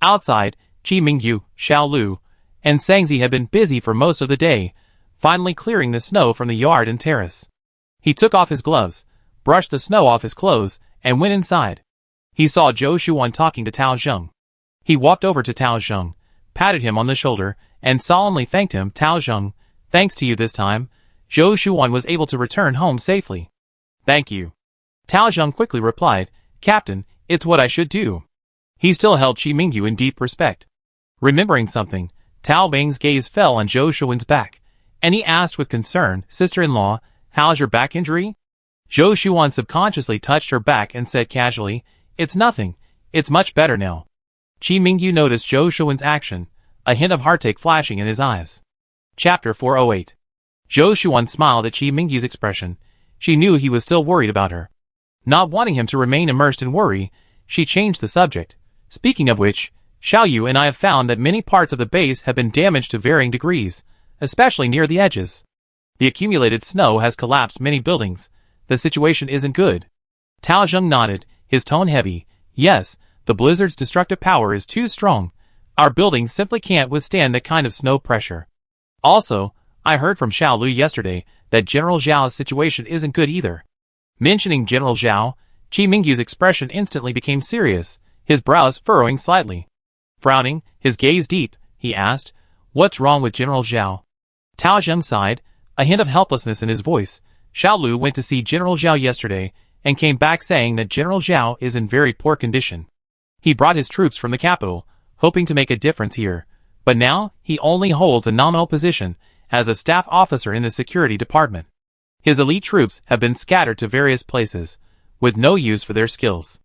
Outside, Qi Mingyu, Xiao Lu, and Sangzi had been busy for most of the day, finally clearing the snow from the yard and terrace. He took off his gloves, brushed the snow off his clothes, and went inside. He saw Zhou Shuwan talking to Tao Zheng. He walked over to Tao Zheng, patted him on the shoulder, and solemnly thanked him. Tao Zheng, thanks to you this time, Zhou Shuwan was able to return home safely. Thank you. Tao Zheng quickly replied, Captain, it's what I should do. He still held Qi Mingyu in deep respect. Remembering something, Tao Bing's gaze fell on Zhou Shuwan's back, and he asked with concern, Sister-in-law, how's your back injury? Zhou Shuwan subconsciously touched her back and said casually, It's nothing, it's much better now. Qi Mingyu noticed Zhou Shuwan's action, a hint of heartache flashing in his eyes. Chapter 408. Zhou Shuwan smiled at Qi Mingyu's expression. She knew he was still worried about her. Not wanting him to remain immersed in worry, she changed the subject. Speaking of which, Xiao Yu and I have found that many parts of the base have been damaged to varying degrees, especially near the edges. The accumulated snow has collapsed many buildings. The situation isn't good. Tao Zheng nodded, his tone heavy. Yes, the blizzard's destructive power is too strong. Our buildings simply can't withstand that kind of snow pressure. Also, I heard from Xiao Lu yesterday that General Zhao's situation isn't good either. Mentioning General Zhao, Qi Mingyu's expression instantly became serious, his brows furrowing slightly. Frowning, his gaze deep, he asked, "What's wrong with General Zhao?" Tao Zheng sighed, a hint of helplessness in his voice. Xiao Lu went to see General Zhao yesterday and came back saying that General Zhao is in very poor condition. He brought his troops from the capital, hoping to make a difference here, but now he only holds a nominal position as a staff officer in the security department. His elite troops have been scattered to various places, with no use for their skills.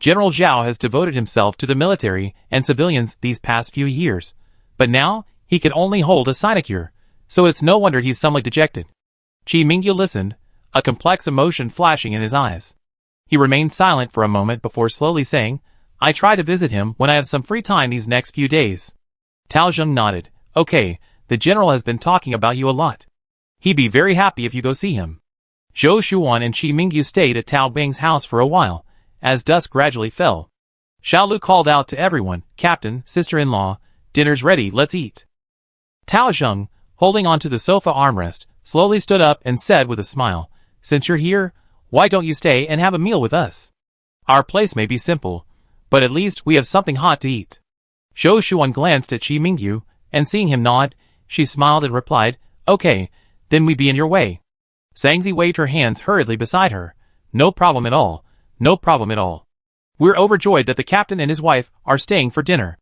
General Zhao has devoted himself to the military and civilians these past few years, but now he can only hold a sinecure, so it's no wonder he's somewhat dejected. Qi Mingyu listened, a complex emotion flashing in his eyes. He remained silent for a moment before slowly saying, "I try to visit him when I have some free time these next few days." Tao Zheng nodded. "Okay, the general has been talking about you a lot. He'd be very happy if you go see him." Zhou Shuan and Qi Mingyu stayed at Tao Bing's house for a while, as dusk gradually fell. Xiao Lu called out to everyone, "Captain, sister-in-law, dinner's ready, let's eat." Tao Zheng, holding onto the sofa armrest, slowly stood up and said with a smile, "Since you're here, why don't you stay and have a meal with us? Our place may be simple, but at least we have something hot to eat." Zhou Shuan glanced at Qi Mingyu, and seeing him nod, she smiled and replied, "Okay, then we be in your way." Zhangzi waved her hands hurriedly beside her. "No problem at all, no problem at all. We're overjoyed that the captain and his wife are staying for dinner."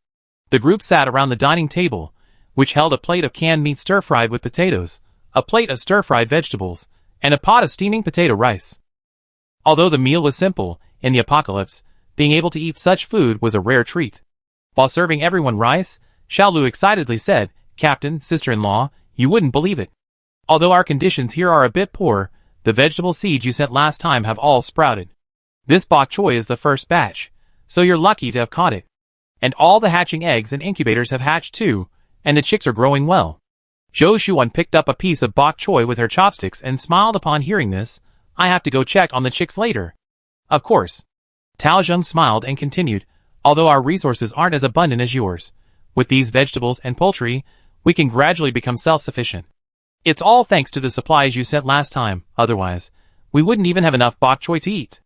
The group sat around the dining table, which held a plate of canned meat stir-fried with potatoes, a plate of stir-fried vegetables, and a pot of steaming potato rice. Although the meal was simple, in the apocalypse, being able to eat such food was a rare treat. While serving everyone rice, Xiao Lu excitedly said, "Captain, sister-in-law, you wouldn't believe it. Although our conditions here are a bit poor, the vegetable seeds you sent last time have all sprouted. This bok choy is the first batch, so you're lucky to have caught it. And all the hatching eggs and incubators have hatched too, and the chicks are growing well." Zhou Shuan picked up a piece of bok choy with her chopsticks and smiled upon hearing this. "I have to go check on the chicks later." "Of course." Tao Zheng smiled and continued, "Although our resources aren't as abundant as yours, with these vegetables and poultry, we can gradually become self-sufficient. It's all thanks to the supplies you sent last time, otherwise, we wouldn't even have enough bok choy to eat."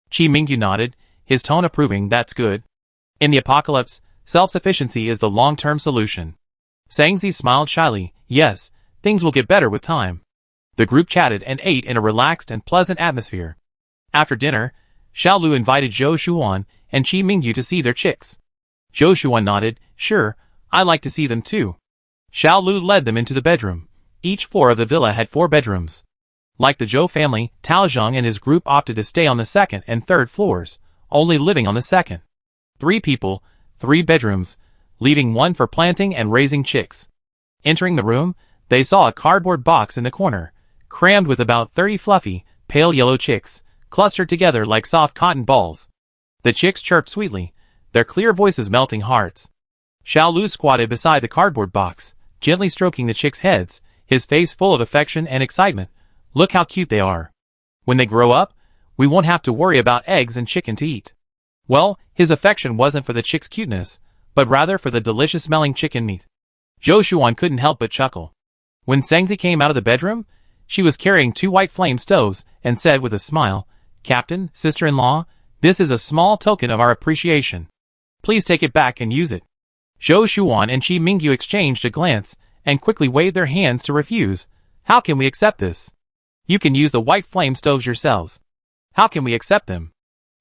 Qi Mingyu nodded, his tone approving. "That's good. In the apocalypse, self-sufficiency is the long-term solution." Zhangzi smiled shyly. "Yes, things will get better with time." The group chatted and ate in a relaxed and pleasant atmosphere. After dinner, Xiao Lu invited Zhou Shuan and Qi Mingyu to see their chicks. Zhou Shuan nodded, "Sure, I'd like to see them too." Xiao Lu led them into the bedroom. Each floor of the villa had 4 bedrooms. Like the Zhou family, Tao Zheng and his group opted to stay on the second and third floors, only living on the second. 3 people, 3 bedrooms, leaving one for planting and raising chicks. Entering the room, they saw a cardboard box in the corner, crammed with about 30 fluffy, pale yellow chicks, clustered together like soft cotton balls. The chicks chirped sweetly, their clear voices melting hearts. Xiao Lu squatted beside the cardboard box, gently stroking the chicks' heads, his face full of affection and excitement. "Look how cute they are. When they grow up, we won't have to worry about eggs and chicken to eat." Well, his affection wasn't for the chicks' cuteness, but rather for the delicious-smelling chicken meat. Zhou Shuan couldn't help but chuckle. When Zhangzi came out of the bedroom, she was carrying 2 white flame stoves and said with a smile, "Captain, sister-in-law, this is a small token of our appreciation. Please take it back and use it." Zhou Shuan and Qi Mingyu exchanged a glance and quickly waved their hands to refuse. "How can we accept this? You can use the white flame stoves yourselves. How can we accept them?"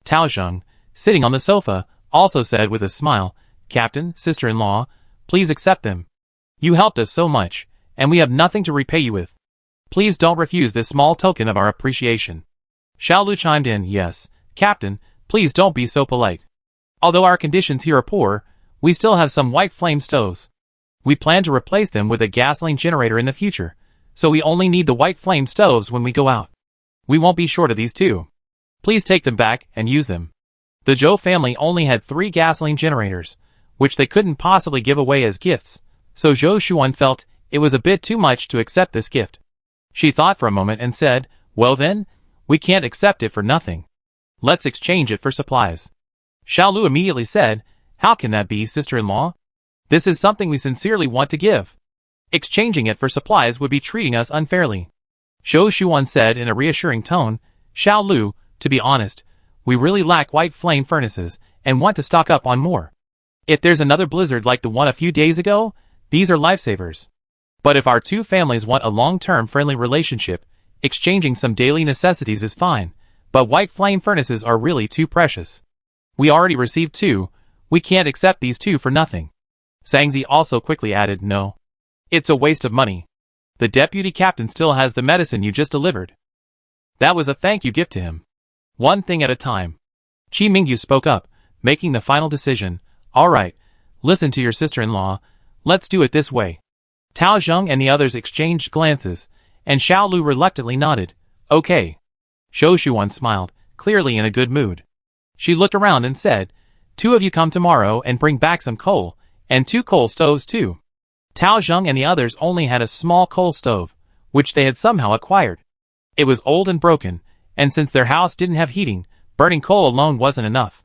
Tao Zheng, sitting on the sofa, also said with a smile, "Captain, sister-in-law, please accept them. You helped us so much, and we have nothing to repay you with. Please don't refuse this small token of our appreciation." Xiao Lu chimed in, "Yes, Captain, please don't be so polite. Although our conditions here are poor, we still have some white flame stoves. We plan to replace them with a gasoline generator in the future, so we only need the white flame stoves when we go out. We won't be short of these too. Please take them back and use them." The Zhou family only had 3 gasoline generators, which they couldn't possibly give away as gifts, so Zhou Shuan felt it was a bit too much to accept this gift. She thought for a moment and said, "Well then, we can't accept it for nothing. Let's exchange it for supplies." Xiao Lu immediately said, "How can that be, sister-in-law? This is something we sincerely want to give." Exchanging it for supplies would be treating us unfairly. Zhou Shuan said in a reassuring tone. Xiao Lu, to be honest, we really lack white flame furnaces and want to stock up on more. If there's another blizzard like the one a few days ago, these are lifesavers. But if our two families want a long-term friendly relationship, exchanging some daily necessities is fine, but white flame furnaces are really too precious. We already received 2, we can't accept these 2 for nothing. Sangzi also quickly added, no. It's a waste of money. The deputy captain still has the medicine you just delivered. That was a thank you gift to him. One thing at a time. Qi Mingyu spoke up, making the final decision. Alright, listen to your sister-in-law, let's do it this way. Tao Zheng and the others exchanged glances, and Xiao Lu reluctantly nodded. Okay. Zhou Shuan smiled, clearly in a good mood. She looked around and said, 2 of you come tomorrow and bring back some coal, and 2 coal stoves too. Tao Zheng and the others only had a small coal stove, which they had somehow acquired. It was old and broken, and since their house didn't have heating, burning coal alone wasn't enough.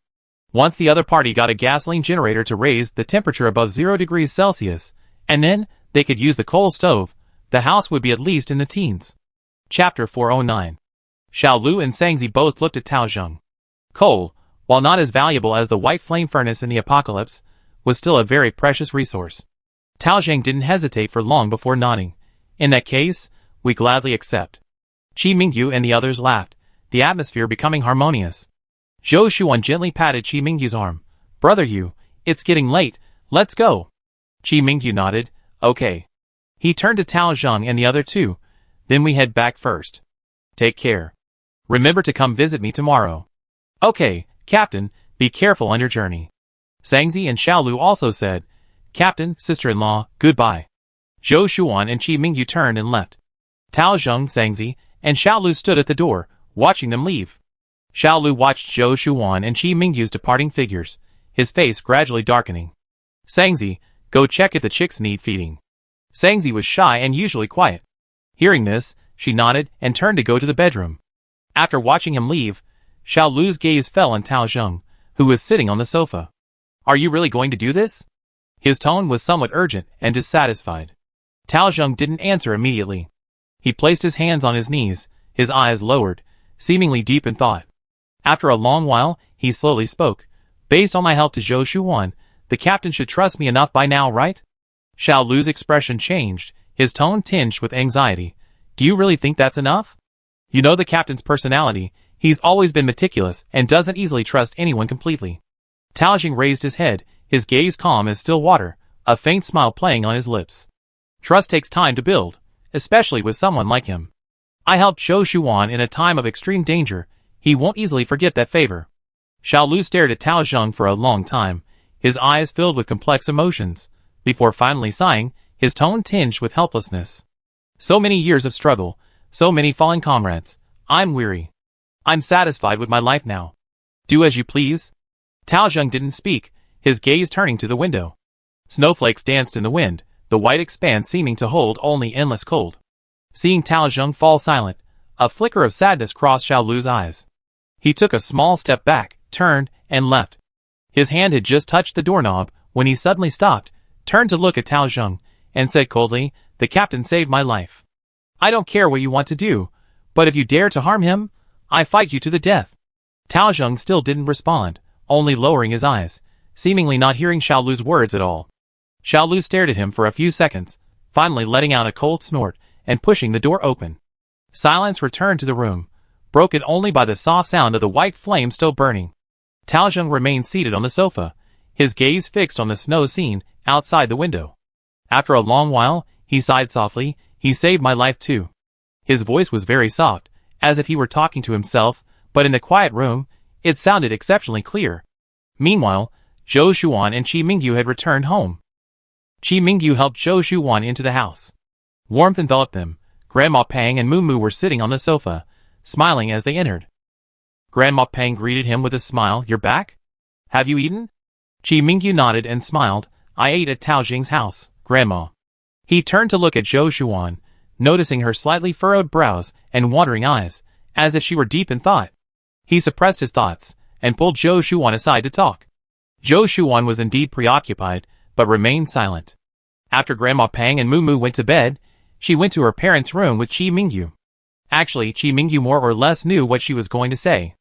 Once the other party got a gasoline generator to raise the temperature above 0 degrees Celsius, and then they could use the coal stove, the house would be at least in the teens. Chapter 409. Xiao Lu and Sangzi both looked at Tao Zheng. Coal, while not as valuable as the white flame furnace in the apocalypse, was still a very precious resource. Tao Zheng didn't hesitate for long before nodding. In that case, we gladly accept. Qi Mingyu and the others laughed, the atmosphere becoming harmonious. Zhou Shuan gently patted Qi Mingyu's arm. Brother Yu, it's getting late, let's go. Qi Mingyu nodded, okay. He turned to Tao Zheng and the other 2, then we head back first. Take care. Remember to come visit me tomorrow. Okay, Captain, be careful on your journey. Sangzi and Xiao Lu also said, Captain, sister-in-law, goodbye. Zhou Shuan and Qi Mingyu turned and left. Tao Zheng, Sangzi, and Xiao Lu stood at the door, watching them leave. Xiao Lu watched Zhou Shuan and Qi Mingyu's departing figures, his face gradually darkening. Sangzi, go check if the chicks need feeding. Sangzi was shy and usually quiet. Hearing this, she nodded and turned to go to the bedroom. After watching him leave, Xiao Lu's gaze fell on Tao Zheng, who was sitting on the sofa. Are you really going to do this? His tone was somewhat urgent and dissatisfied. Tao Zheng didn't answer immediately. He placed his hands on his knees, his eyes lowered, seemingly deep in thought. After a long while, he slowly spoke. Based on my help to Zhou Shuan, the captain should trust me enough by now, right? Xiao Lu's expression changed, his tone tinged with anxiety. Do you really think that's enough? You know the captain's personality, he's always been meticulous and doesn't easily trust anyone completely. Tao Zheng raised his head, his gaze calm as still water, a faint smile playing on his lips. Trust takes time to build, especially with someone like him. I helped Zhou Shuan in a time of extreme danger, he won't easily forget that favor. Xiao Lu stared at Tao Zheng for a long time, his eyes filled with complex emotions, before finally sighing, his tone tinged with helplessness. So many years of struggle, so many fallen comrades, I'm weary. I'm satisfied with my life now. Do as you please. Tao Zheng didn't speak, his gaze turning to the window. Snowflakes danced in the wind, the white expanse seeming to hold only endless cold. Seeing Tao Zheng fall silent, a flicker of sadness crossed Xiao Lu's eyes. He took a small step back, turned, and left. His hand had just touched the doorknob when he suddenly stopped, turned to look at Tao Zheng, and said coldly, the captain saved my life. I don't care what you want to do, but if you dare to harm him, I fight you to the death. Tao Zheng still didn't respond, only lowering his eyes, seemingly not hearing Xiao Lu's words at all. Xiao Lu stared at him for a few seconds, finally letting out a cold snort and pushing the door open. Silence returned to the room, broken only by the soft sound of the white flame still burning. Tao Zheng remained seated on the sofa, his gaze fixed on the snow scene outside the window. After a long while, he sighed softly, he saved my life too. His voice was very soft, as if he were talking to himself, but in the quiet room, it sounded exceptionally clear. Meanwhile, Zhou Shuan and Qi Mingyu had returned home. Qi Mingyu helped Zhou Shuan into the house. Warmth enveloped them. Grandma Pang and Mumu were sitting on the sofa, smiling as they entered. Grandma Pang greeted him with a smile. You're back? Have you eaten? Qi Mingyu nodded and smiled. I ate at Tao Jing's house, Grandma. He turned to look at Zhou Shuan, noticing her slightly furrowed brows and wandering eyes, as if she were deep in thought. He suppressed his thoughts, and pulled Zhou Shuan aside to talk. Zhou Shuan was indeed preoccupied, but remained silent. After Grandma Pang and Moo went to bed, she went to her parents' room with Chi Mingyu. Actually, Chi Mingyu more or less knew what she was going to say.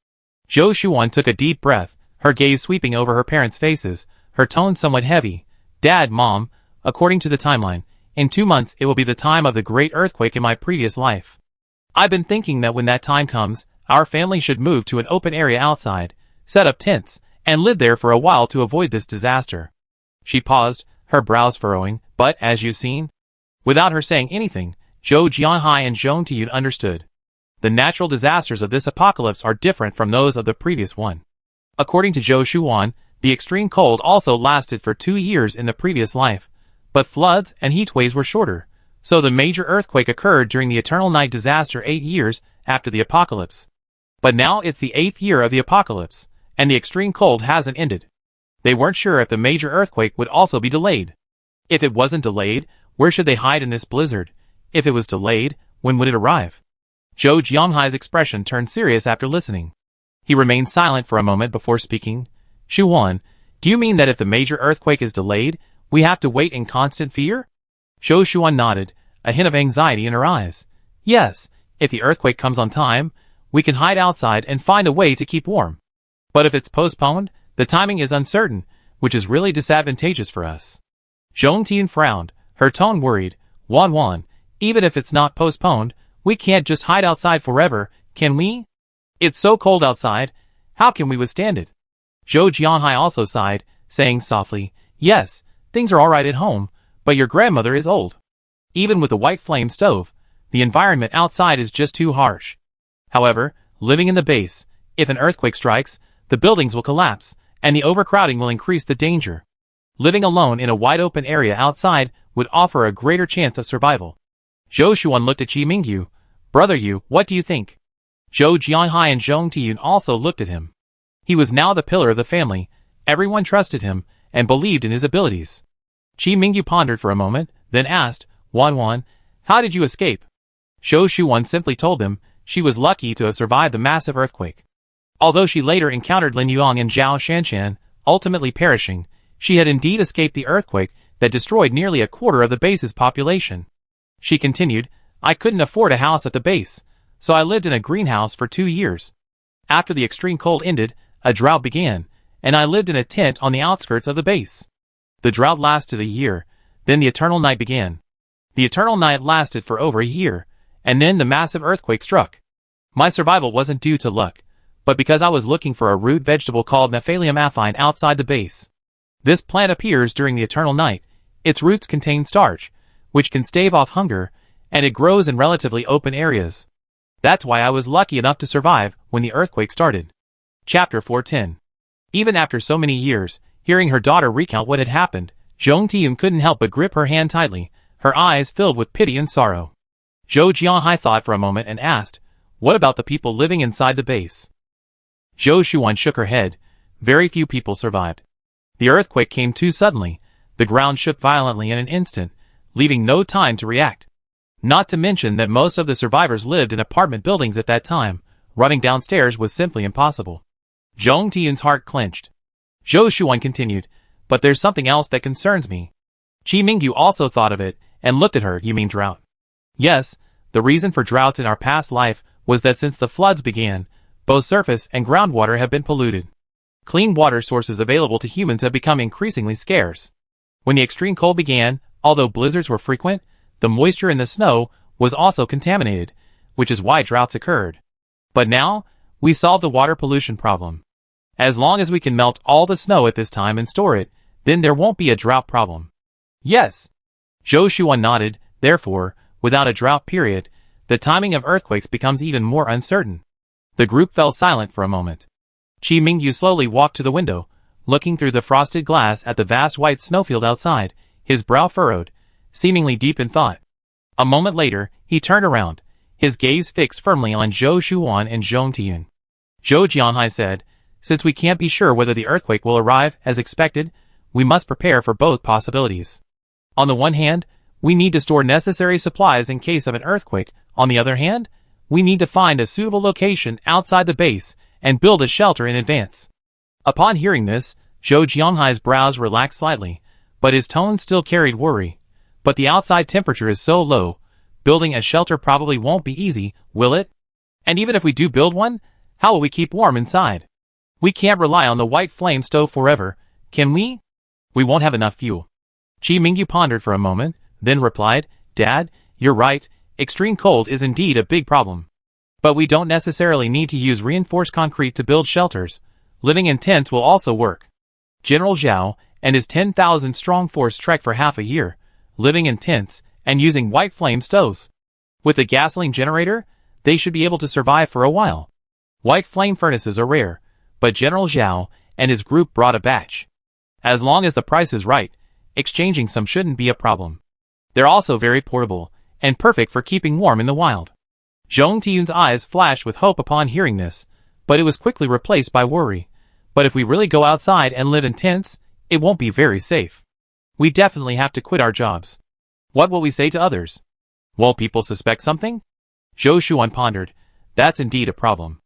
Zhou Shuan took a deep breath, her gaze sweeping over her parents' faces, her tone somewhat heavy. Dad, Mom, according to the timeline, in 2 months it will be the time of the great earthquake in my previous life. I've been thinking that when that time comes, our family should move to an open area outside, set up tents, and live there for a while to avoid this disaster. She paused, her brows furrowing, but, as you've seen, without her saying anything, Zhou Jianhai and Zhong Tiyun understood. The natural disasters of this apocalypse are different from those of the previous one. According to Zhou Shuan, the extreme cold also lasted for 2 years in the previous life, but floods and heat waves were shorter, so the major earthquake occurred during the Eternal Night disaster 8 years after the apocalypse. But now it's the 8th year of the apocalypse, and the extreme cold hasn't ended. They weren't sure if the major earthquake would also be delayed. If it wasn't delayed, where should they hide in this blizzard? If it was delayed, when would it arrive? Zhou Jianghai's expression turned serious after listening. He remained silent for a moment before speaking. Shuan, do you mean that if the major earthquake is delayed, we have to wait in constant fear? Zhou Shuan nodded, a hint of anxiety in her eyes. Yes, if the earthquake comes on time, we can hide outside and find a way to keep warm. But if it's postponed, the timing is uncertain, which is really disadvantageous for us. Zhong Tian frowned, her tone worried. Wan, even if it's not postponed, we can't just hide outside forever, can we? It's so cold outside, how can we withstand it? Zhou Jianhai also sighed, saying softly, yes, things are alright at home, but your grandmother is old. Even with the white flame stove, the environment outside is just too harsh. However, living in the base, if an earthquake strikes, the buildings will collapse, and the overcrowding will increase the danger. Living alone in a wide open area outside would offer a greater chance of survival. Zhou Shuan looked at Chi Mingyu. Brother Yu, what do you think? Zhou Jianhai and Zhong Tiyun also looked at him. He was now the pillar of the family, everyone trusted him, and believed in his abilities. Chi Mingyu pondered for a moment, then asked, Wan, how did you escape? Zhou Shuan simply told them, she was lucky to have survived the massive earthquake. Although she later encountered Lin Yuang and Zhao Shanshan, ultimately perishing, she had indeed escaped the earthquake that destroyed nearly a quarter of the base's population. She continued, I couldn't afford a house at the base, so I lived in a greenhouse for 2 years. After the extreme cold ended, a drought began, and I lived in a tent on the outskirts of the base. The drought lasted a year, then the Eternal Night began. The Eternal Night lasted for over a year, and then the massive earthquake struck. My survival wasn't due to luck, but because I was looking for a root vegetable called Nephalium affine outside the base. This plant appears during the Eternal Night. Its roots contain starch, which can stave off hunger, and it grows in relatively open areas. That's why I was lucky enough to survive when the earthquake started. Chapter 410. Even after so many years, hearing her daughter recount what had happened, Zhong Tiyun couldn't help but grip her hand tightly, her eyes filled with pity and sorrow. Zhou Jianhai thought for a moment and asked, what about the people living inside the base? Zhou Shuan shook her head. Very few people survived. The earthquake came too suddenly. The ground shook violently in an instant, leaving no time to react. Not to mention that most of the survivors lived in apartment buildings at that time. Running downstairs was simply impossible. Zhong Tiyun's heart clenched. Zhou Shuan continued, but there's something else that concerns me. Chi Mingyu also thought of it, and looked at her. You mean drought? Yes, the reason for droughts in our past life was that since the floods began, both surface and groundwater have been polluted. Clean water sources available to humans have become increasingly scarce. When the extreme cold began, although blizzards were frequent, the moisture in the snow was also contaminated, which is why droughts occurred. But now, we solved the water pollution problem. As long as we can melt all the snow at this time and store it, then there won't be a drought problem. Yes. Zhou Shuan nodded. Therefore, without a drought period, the timing of earthquakes becomes even more uncertain. The group fell silent for a moment. Chi Mingyu slowly walked to the window, looking through the frosted glass at the vast white snowfield outside, his brow furrowed, seemingly deep in thought. A moment later, he turned around, his gaze fixed firmly on Zhou Shuan and Zhong Tiyun. Zhou Jianhai said, since we can't be sure whether the earthquake will arrive as expected, we must prepare for both possibilities. On the one hand, we need to store necessary supplies in case of an earthquake. On the other hand, we need to find a suitable location outside the base and build a shelter in advance. Upon hearing this, Zhou Jianhai's brows relaxed slightly, but his tone still carried worry. But the outside temperature is so low, building a shelter probably won't be easy, will it? And even if we do build one, how will we keep warm inside? We can't rely on the white flame stove forever, can we? We won't have enough fuel. Chi Mingyu pondered for a moment, then replied, Dad, you're right, extreme cold is indeed a big problem. But we don't necessarily need to use reinforced concrete to build shelters. Living in tents will also work. General Zhao and his 10,000-strong force trek for half a year, living in tents and using white flame stoves. With a gasoline generator, they should be able to survive for a while. White flame furnaces are rare, but General Zhao and his group brought a batch. As long as the price is right, exchanging some shouldn't be a problem. They're also very portable and perfect for keeping warm in the wild. Zhong Tiyun's eyes flashed with hope upon hearing this, but it was quickly replaced by worry. But if we really go outside and live in tents, it won't be very safe. We definitely have to quit our jobs. What will we say to others? Won't people suspect something? Zhou Shuan pondered. That's indeed a problem.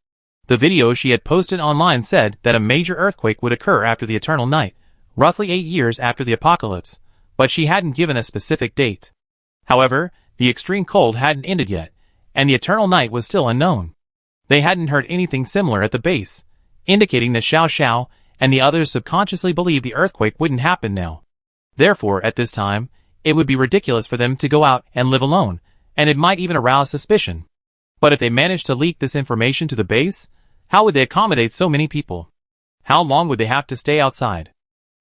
The video she had posted online said that a major earthquake would occur after the eternal night, roughly 8 years after the apocalypse, but she hadn't given a specific date. However, the extreme cold hadn't ended yet, and the eternal night was still unknown. They hadn't heard anything similar at the base, indicating that Xiao Xiao and the others subconsciously believed the earthquake wouldn't happen now. Therefore, at this time, it would be ridiculous for them to go out and live alone, and it might even arouse suspicion. But if they managed to leak this information to the base, how would they accommodate so many people? How long would they have to stay outside?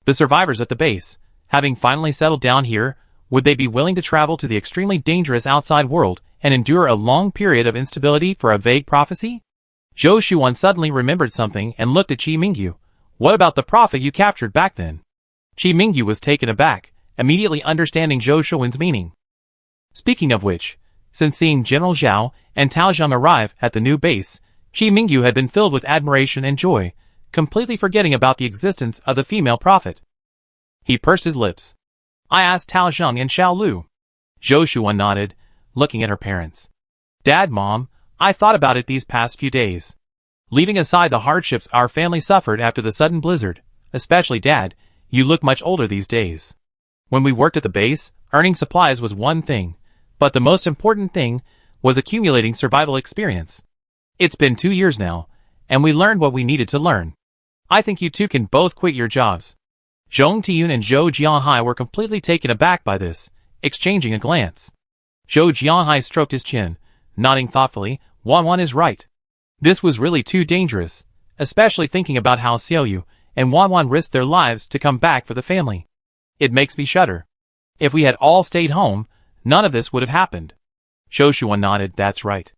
The survivors at the base, having finally settled down here, would they be willing to travel to the extremely dangerous outside world and endure a long period of instability for a vague prophecy? Zhou Shuan suddenly remembered something and looked at Chi Mingyu. What about the prophet you captured back then? Chi Mingyu was taken aback, immediately understanding Zhou Shuan's meaning. Speaking of which, since seeing General Zhao and Tao Zhang arrive at the new base, Chi Mingyu had been filled with admiration and joy, completely forgetting about the existence of the female prophet. He pursed his lips. I asked Tao Zhang and Xiao Lu. Zhou Shuan nodded, looking at her parents. Dad, Mom, I thought about it these past few days. Leaving aside the hardships our family suffered after the sudden blizzard, especially Dad, you look much older these days. When we worked at the base, earning supplies was one thing, but the most important thing was accumulating survival experience. It's been 2 years now, and we learned what we needed to learn. I think you two can both quit your jobs. Zhong Tiyun and Zhou Jianhai were completely taken aback by this, exchanging a glance. Zhou Jianhai stroked his chin, nodding thoughtfully. Wan is right. This was really too dangerous, especially thinking about how Xiaoyu and Wan risked their lives to come back for the family. It makes me shudder. If we had all stayed home, none of this would have happened. Zhou Shuan nodded. That's right.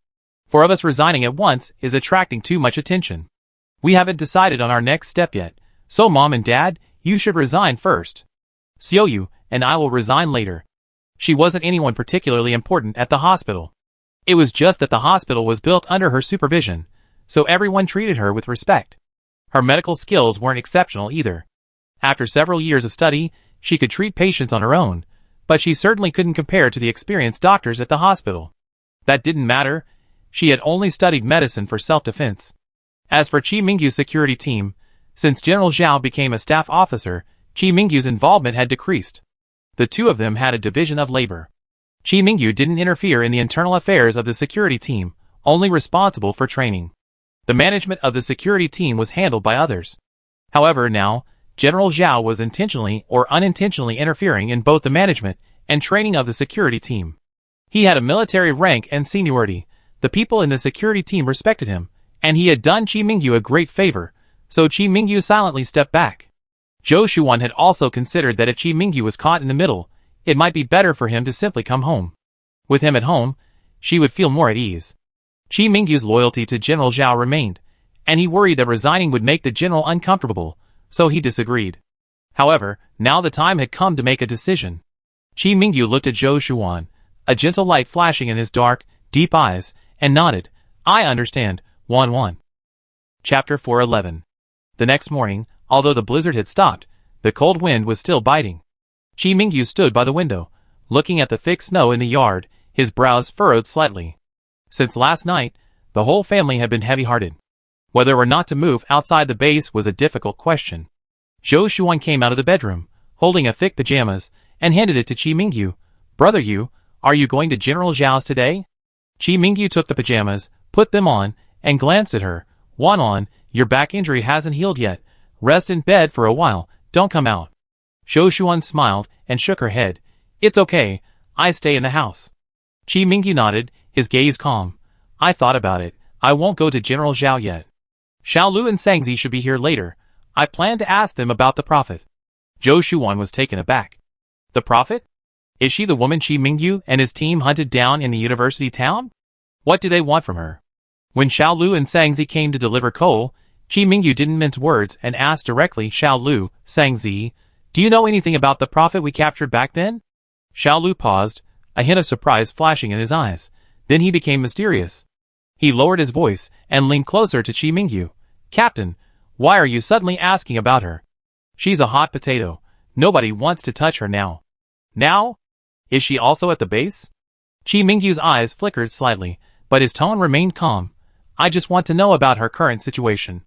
4 of us resigning at once is attracting too much attention. We haven't decided on our next step yet, so Mom and Dad, you should resign first. Xiaoyu and I will resign later. She wasn't anyone particularly important at the hospital. It was just that the hospital was built under her supervision, so everyone treated her with respect. Her medical skills weren't exceptional either. After several years of study, she could treat patients on her own, but she certainly couldn't compare to the experienced doctors at the hospital. That didn't matter. She had only studied medicine for self-defense. As for Chi Mingyu's security team, since General Zhao became a staff officer, Chi Mingyu's involvement had decreased. The two of them had a division of labor. Chi Mingyu didn't interfere in the internal affairs of the security team, only responsible for training. The management of the security team was handled by others. However, now, General Zhao was intentionally or unintentionally interfering in both the management and training of the security team. He had a military rank and seniority. The people in the security team respected him, and he had done Chi Mingyu a great favor, so Chi Mingyu silently stepped back. Zhou Shuan had also considered that if Chi Mingyu was caught in the middle, it might be better for him to simply come home. With him at home, she would feel more at ease. Chi Mingyu's loyalty to General Zhao remained, and he worried that resigning would make the general uncomfortable, so he disagreed. However, now the time had come to make a decision. Chi Mingyu looked at Zhou Shuan, a gentle light flashing in his dark, deep eyes, and nodded. I understand, Wan. Chapter 411. The next morning, although the blizzard had stopped, the cold wind was still biting. Chi Mingyu stood by the window, looking at the thick snow in the yard, his brows furrowed slightly. Since last night, the whole family had been heavy-hearted. Whether or not to move outside the base was a difficult question. Zhou Shuan came out of the bedroom, holding a thick pajamas, and handed it to Chi Mingyu. Brother Yu, are you going to General Zhao's today? Qi Mingyu took the pajamas, put them on, and glanced at her. Wan on, your back injury hasn't healed yet. Rest in bed for a while, don't come out. Zhou Shuan smiled and shook her head. It's okay, I stay in the house. Qi Mingyu nodded, his gaze calm. I thought about it, I won't go to General Zhao yet. Xiaolu and Sangzi should be here later. I plan to ask them about the prophet. Zhou Shuan was taken aback. The prophet? Is she the woman Qi Mingyu and his team hunted down in the university town? What do they want from her? When Xiaolu and Sangzi came to deliver coal, Qi Mingyu didn't mince words and asked directly, Xiaolu, Sangzi, do you know anything about the prophet we captured back then? Xiaolu paused, a hint of surprise flashing in his eyes. Then he became mysterious. He lowered his voice and leaned closer to Qi Mingyu. Captain, why are you suddenly asking about her? She's a hot potato. Nobody wants to touch her now. Now? Is she also at the base? Qi Mingyu's eyes flickered slightly, but his tone remained calm. I just want to know about her current situation.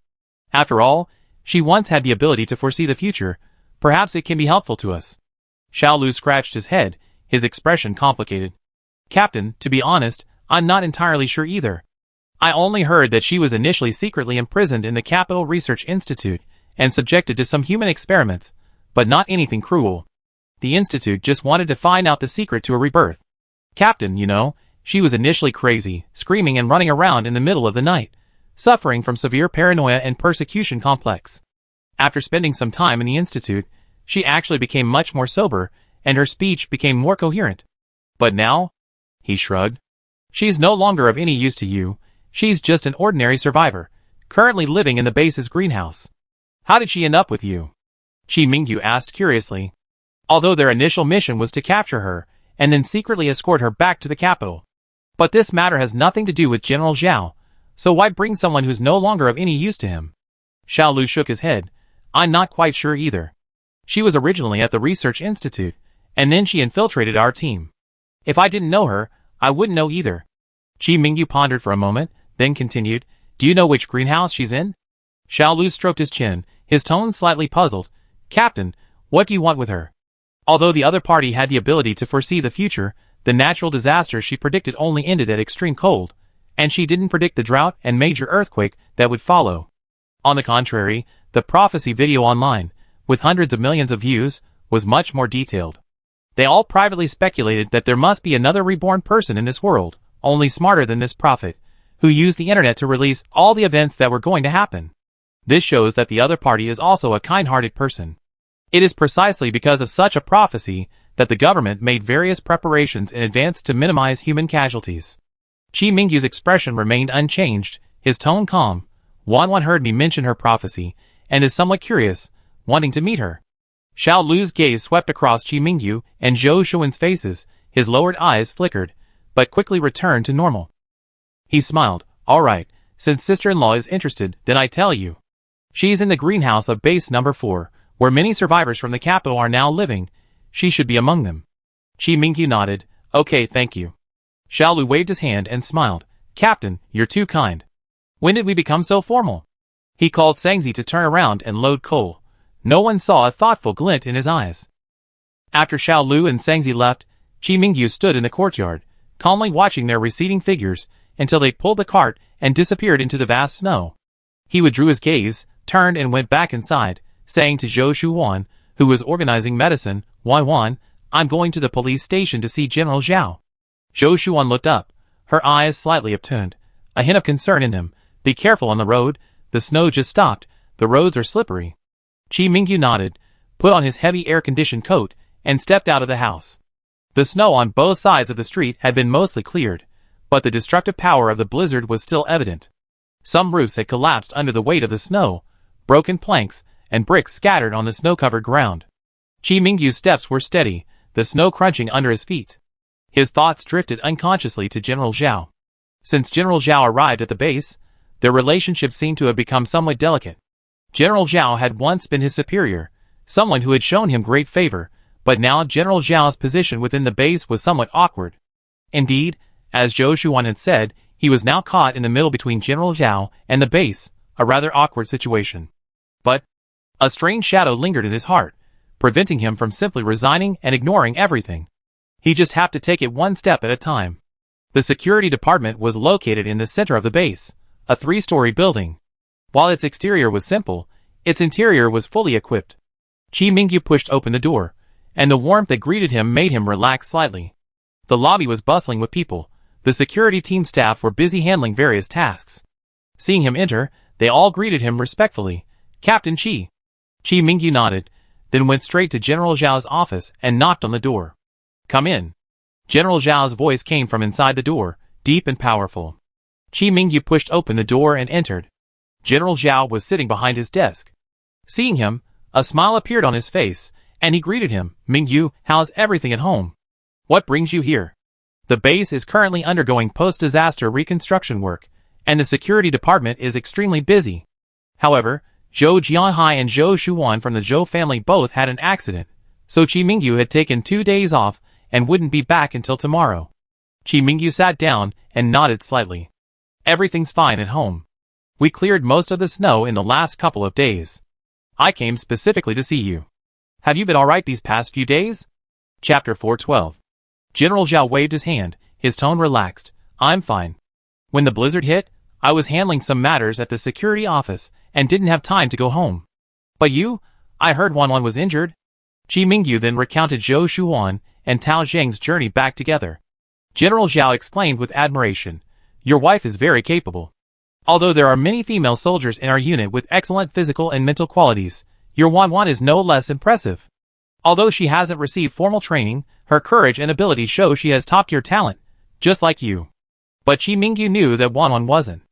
After all, she once had the ability to foresee the future. Perhaps it can be helpful to us. Xiaolu scratched his head, his expression complicated. Captain, to be honest, I'm not entirely sure either. I only heard that she was initially secretly imprisoned in the Capital Research Institute and subjected to some human experiments, but not anything cruel. The Institute just wanted to find out the secret to her rebirth. Captain, you know, she was initially crazy, screaming and running around in the middle of the night, suffering from severe paranoia and persecution complex. After spending some time in the Institute, she actually became much more sober, and her speech became more coherent. But now? He shrugged. She's no longer of any use to you. She's just an ordinary survivor, currently living in the base's greenhouse. How did she end up with you? Qi Mingyu asked curiously. Although their initial mission was to capture her, and then secretly escort her back to the capital. But this matter has nothing to do with General Zhao, so why bring someone who's no longer of any use to him? Xiaolu shook his head. I'm not quite sure either. She was originally at the Research Institute, and then she infiltrated our team. If I didn't know her, I wouldn't know either. Qi Mingyu pondered for a moment, then continued, Do you know which greenhouse she's in? Xiaolu stroked his chin, his tone slightly puzzled. Captain, what do you want with her? Although the other party had the ability to foresee the future, the natural disaster she predicted only ended at extreme cold, and she didn't predict the drought and major earthquake that would follow. On the contrary, the prophecy video online, with hundreds of millions of views, was much more detailed. They all privately speculated that there must be another reborn person in this world, only smarter than this prophet, who used the internet to release all the events that were going to happen. This shows that the other party is also a kind-hearted person. It is precisely because of such a prophecy that the government made various preparations in advance to minimize human casualties. Qi Mingyu's expression remained unchanged, his tone calm. Wan heard me mention her prophecy, and is somewhat curious, wanting to meet her. Xiaolu's gaze swept across Qi Mingyu and Zhou Shuan's faces, his lowered eyes flickered, but quickly returned to normal. He smiled. All right, since sister-in-law is interested, then I tell you. She's in the greenhouse of base number 4, where many survivors from the capital are now living. She should be among them. Qi Mingyu nodded. Okay, thank you. Xiaolu waved his hand and smiled. Captain, you're too kind. When did we become so formal? He called Sangzi to turn around and load coal. No one saw a thoughtful glint in his eyes. After Xiaolu and Sangzi left, Qi Mingyu stood in the courtyard, calmly watching their receding figures until they pulled the cart and disappeared into the vast snow. He withdrew his gaze, turned and went back inside, saying to Zhou Shuan, who was organizing medicine, Wan, I'm going to the police station to see General Zhao. Zhou Shuan looked up, her eyes slightly upturned, a hint of concern in them. Be careful on the road, the snow just stopped, the roads are slippery. Qi Mingyu nodded, put on his heavy air-conditioned coat, and stepped out of the house. The snow on both sides of the street had been mostly cleared, but the destructive power of the blizzard was still evident. Some roofs had collapsed under the weight of the snow, broken planks and bricks scattered on the snow-covered ground. Qi Mingyu's steps were steady, the snow crunching under his feet. His thoughts drifted unconsciously to General Zhao. Since General Zhao arrived at the base, their relationship seemed to have become somewhat delicate. General Zhao had once been his superior, someone who had shown him great favor, but now General Zhao's position within the base was somewhat awkward. Indeed, as Zhou Shuan had said, he was now caught in the middle between General Zhao and the base, a rather awkward situation. But a strange shadow lingered in his heart, preventing him from simply resigning and ignoring everything. He just had to take it one step at a time. The security department was located in the center of the base, a 3-story building. While its exterior was simple, its interior was fully equipped. Chi Mingyu pushed open the door, and the warmth that greeted him made him relax slightly. The lobby was bustling with people. The security team staff were busy handling various tasks. Seeing him enter, they all greeted him respectfully. "Captain Chi." Chi Mingyu nodded, then went straight to General Zhao's office and knocked on the door. "Come in." General Zhao's voice came from inside the door, deep and powerful. Chi Mingyu pushed open the door and entered. General Zhao was sitting behind his desk. Seeing him, a smile appeared on his face, and he greeted him. "Mingyu, how's everything at home? What brings you here?" "The base is currently undergoing post-disaster reconstruction work, and the security department is extremely busy. However, Zhou Jianhai and Zhou Shuan from the Zhou family both had an accident, so Chi Mingyu had taken 2 days off and wouldn't be back until tomorrow." Chi Mingyu sat down and nodded slightly. "Everything's fine at home. We cleared most of the snow in the last couple of days. I came specifically to see you. Have you been alright these past few days?" Chapter 412. General Zhao waved his hand, his tone relaxed. "I'm fine. When the blizzard hit, I was handling some matters at the security office and didn't have time to go home. But you? I heard Wanwan was injured." Chi Mingyu then recounted Zhou Shuan and Tao Zheng's journey back together. General Zhao exclaimed with admiration, "Your wife is very capable. Although there are many female soldiers in our unit with excellent physical and mental qualities, your Wanwan is no less impressive. Although she hasn't received formal training, her courage and ability show she has top-tier talent, just like you." But Chi Mingyu knew that Wanwan wasn't.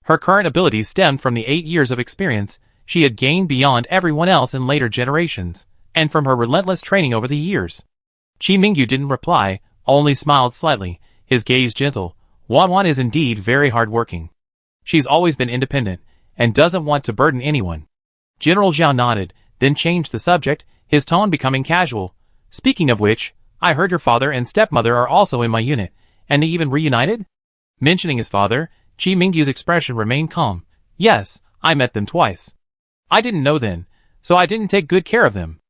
Her current abilities stemmed from the 8 years of experience she had gained beyond everyone else in later generations, and from her relentless training over the years. Chi Mingyu didn't reply, only smiled slightly, his gaze gentle. "Wanwan is indeed very hard-working. She's always been independent, and doesn't want to burden anyone." General Zhao nodded, then changed the subject, his tone becoming casual. "Speaking of which, I heard your father and stepmother are also in my unit, and they even reunited?" Mentioning his father, Chi Mingyu's expression remained calm. "Yes, I met them twice. I didn't know then, so I didn't take good care of them."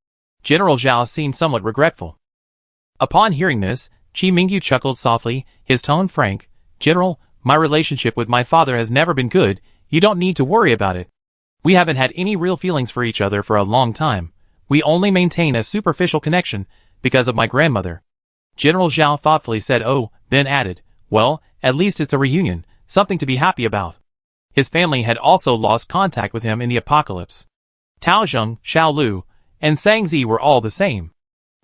General Zhao seemed somewhat regretful. Upon hearing this, Chi Mingyu chuckled softly, his tone frank. "General, my relationship with my father has never been good, you don't need to worry about it. We haven't had any real feelings for each other for a long time. We only maintain a superficial connection because of my grandmother." General Zhao thoughtfully said "oh," then added, "Well, at least it's a reunion, something to be happy about." His family had also lost contact with him in the apocalypse. Tao Zheng, Xiao Lu, and Sang Zi were all the same.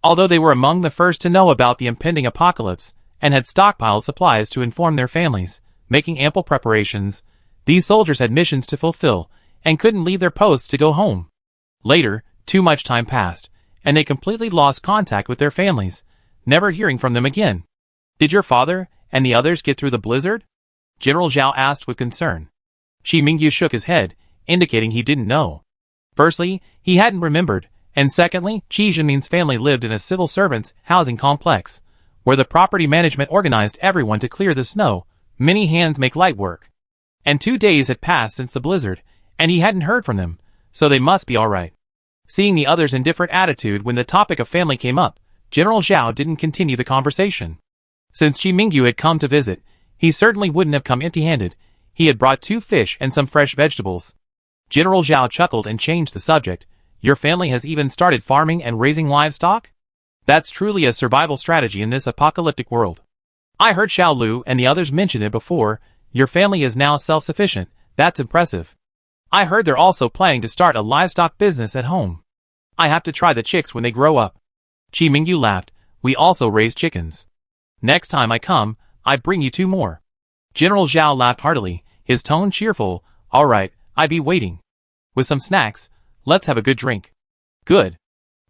Although they were among the first to know about the impending apocalypse, and had stockpiled supplies to inform their families, making ample preparations, these soldiers had missions to fulfill, and couldn't leave their posts to go home. Later, too much time passed, and they completely lost contact with their families, never hearing from them again. "Did your father and the others get through the blizzard?" General Zhao asked with concern. Chi Mingyu shook his head, indicating he didn't know. Firstly, he hadn't remembered, and secondly, Qi Zhenmin's family lived in a civil servants' housing complex, where the property management organized everyone to clear the snow. Many hands make light work. And 2 days had passed since the blizzard, and he hadn't heard from them, so they must be alright. Seeing the others' indifferent attitude when the topic of family came up, General Zhao didn't continue the conversation. Since Chi Mingyu had come to visit, he certainly wouldn't have come empty-handed. He had brought 2 fish and some fresh vegetables. General Zhao chuckled and changed the subject. "Your family has even started farming and raising livestock? That's truly a survival strategy in this apocalyptic world. I heard Xiao Lu and the others mention it before. Your family is now self-sufficient. That's impressive. I heard they're also planning to start a livestock business at home. I have to try the chicks when they grow up." Chi Mingyu laughed. "We also raise chickens. Next time I come, I bring you 2 more." General Zhao laughed heartily, his tone cheerful. "Alright, I'd be waiting. With some snacks, let's have a good drink." "Good."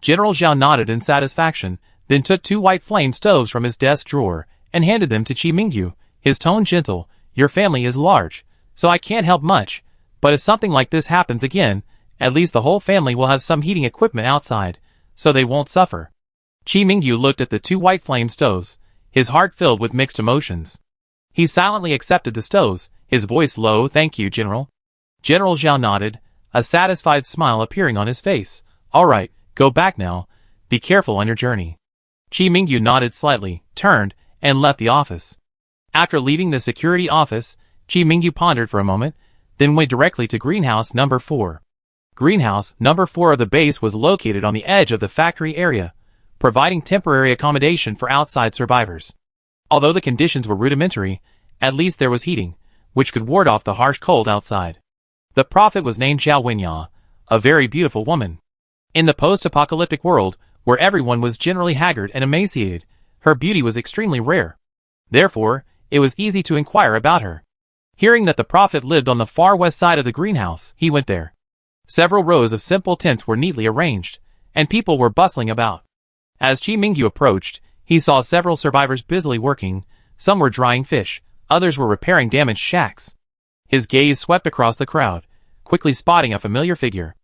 General Zhao nodded in satisfaction, then took 2 white flame stoves from his desk drawer and handed them to Chi Mingyu, his tone gentle. "Your family is large, so I can't help much, but if something like this happens again, at least the whole family will have some heating equipment outside, so they won't suffer." Chi Mingyu looked at the 2 white flame stoves, his heart filled with mixed emotions. He silently accepted the stoves, his voice low. "Thank you, General." General Zhao nodded, a satisfied smile appearing on his face. "Alright, go back now. Be careful on your journey." Qi Mingyu nodded slightly, turned, and left the office. After leaving the security office, Qi Mingyu pondered for a moment, then went directly to Greenhouse Number 4. Greenhouse Number 4 of the base was located on the edge of the factory area, providing temporary accommodation for outside survivors. Although the conditions were rudimentary, at least there was heating, which could ward off the harsh cold outside. The prophet was named Zhao Wenya, a very beautiful woman. In the post-apocalyptic world, where everyone was generally haggard and emaciated, her beauty was extremely rare. Therefore, it was easy to inquire about her. Hearing that the prophet lived on the far west side of the greenhouse, he went there. Several rows of simple tents were neatly arranged, and people were bustling about. As Qi Mingyu approached, he saw several survivors busily working. Some were drying fish, others were repairing damaged shacks. His gaze swept across the crowd, quickly spotting a familiar figure.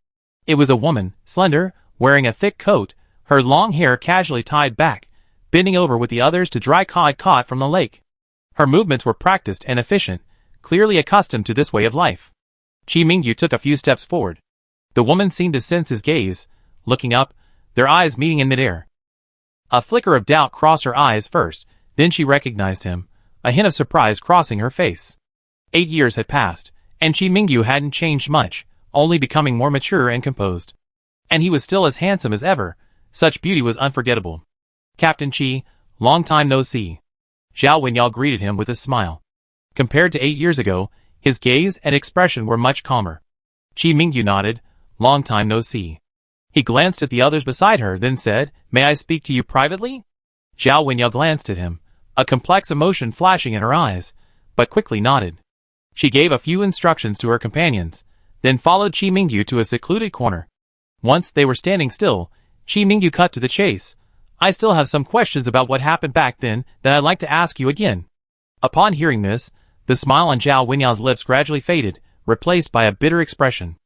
It was a woman, slender, wearing a thick coat, her long hair casually tied back, bending over with the others to dry cod caught from the lake. Her movements were practiced and efficient, clearly accustomed to this way of life. Qi Mingyu took a few steps forward. The woman seemed to sense his gaze, looking up, their eyes meeting in midair. A flicker of doubt crossed her eyes first, then she recognized him, a hint of surprise crossing her face. 8 years had passed, and Qi Mingyu hadn't changed much, only becoming more mature and composed. And he was still as handsome as ever. Such beauty was unforgettable. Captain Qi, long time no see. Zhao Wenyao greeted him with a smile. Compared to 8 years ago, his gaze and expression were much calmer. Qi Mingyu nodded, long time no see. He glanced at the others beside her, then said, may I speak to you privately? Zhao Wenyao glanced at him, a complex emotion flashing in her eyes, but quickly nodded. She gave a few instructions to her companions, then followed Qi Mingyu to a secluded corner. Once they were standing still, Qi Mingyu cut to the chase. I still have some questions about what happened back then that I'd like to ask you again. Upon hearing this, the smile on Zhao Wenyao's lips gradually faded, replaced by a bitter expression.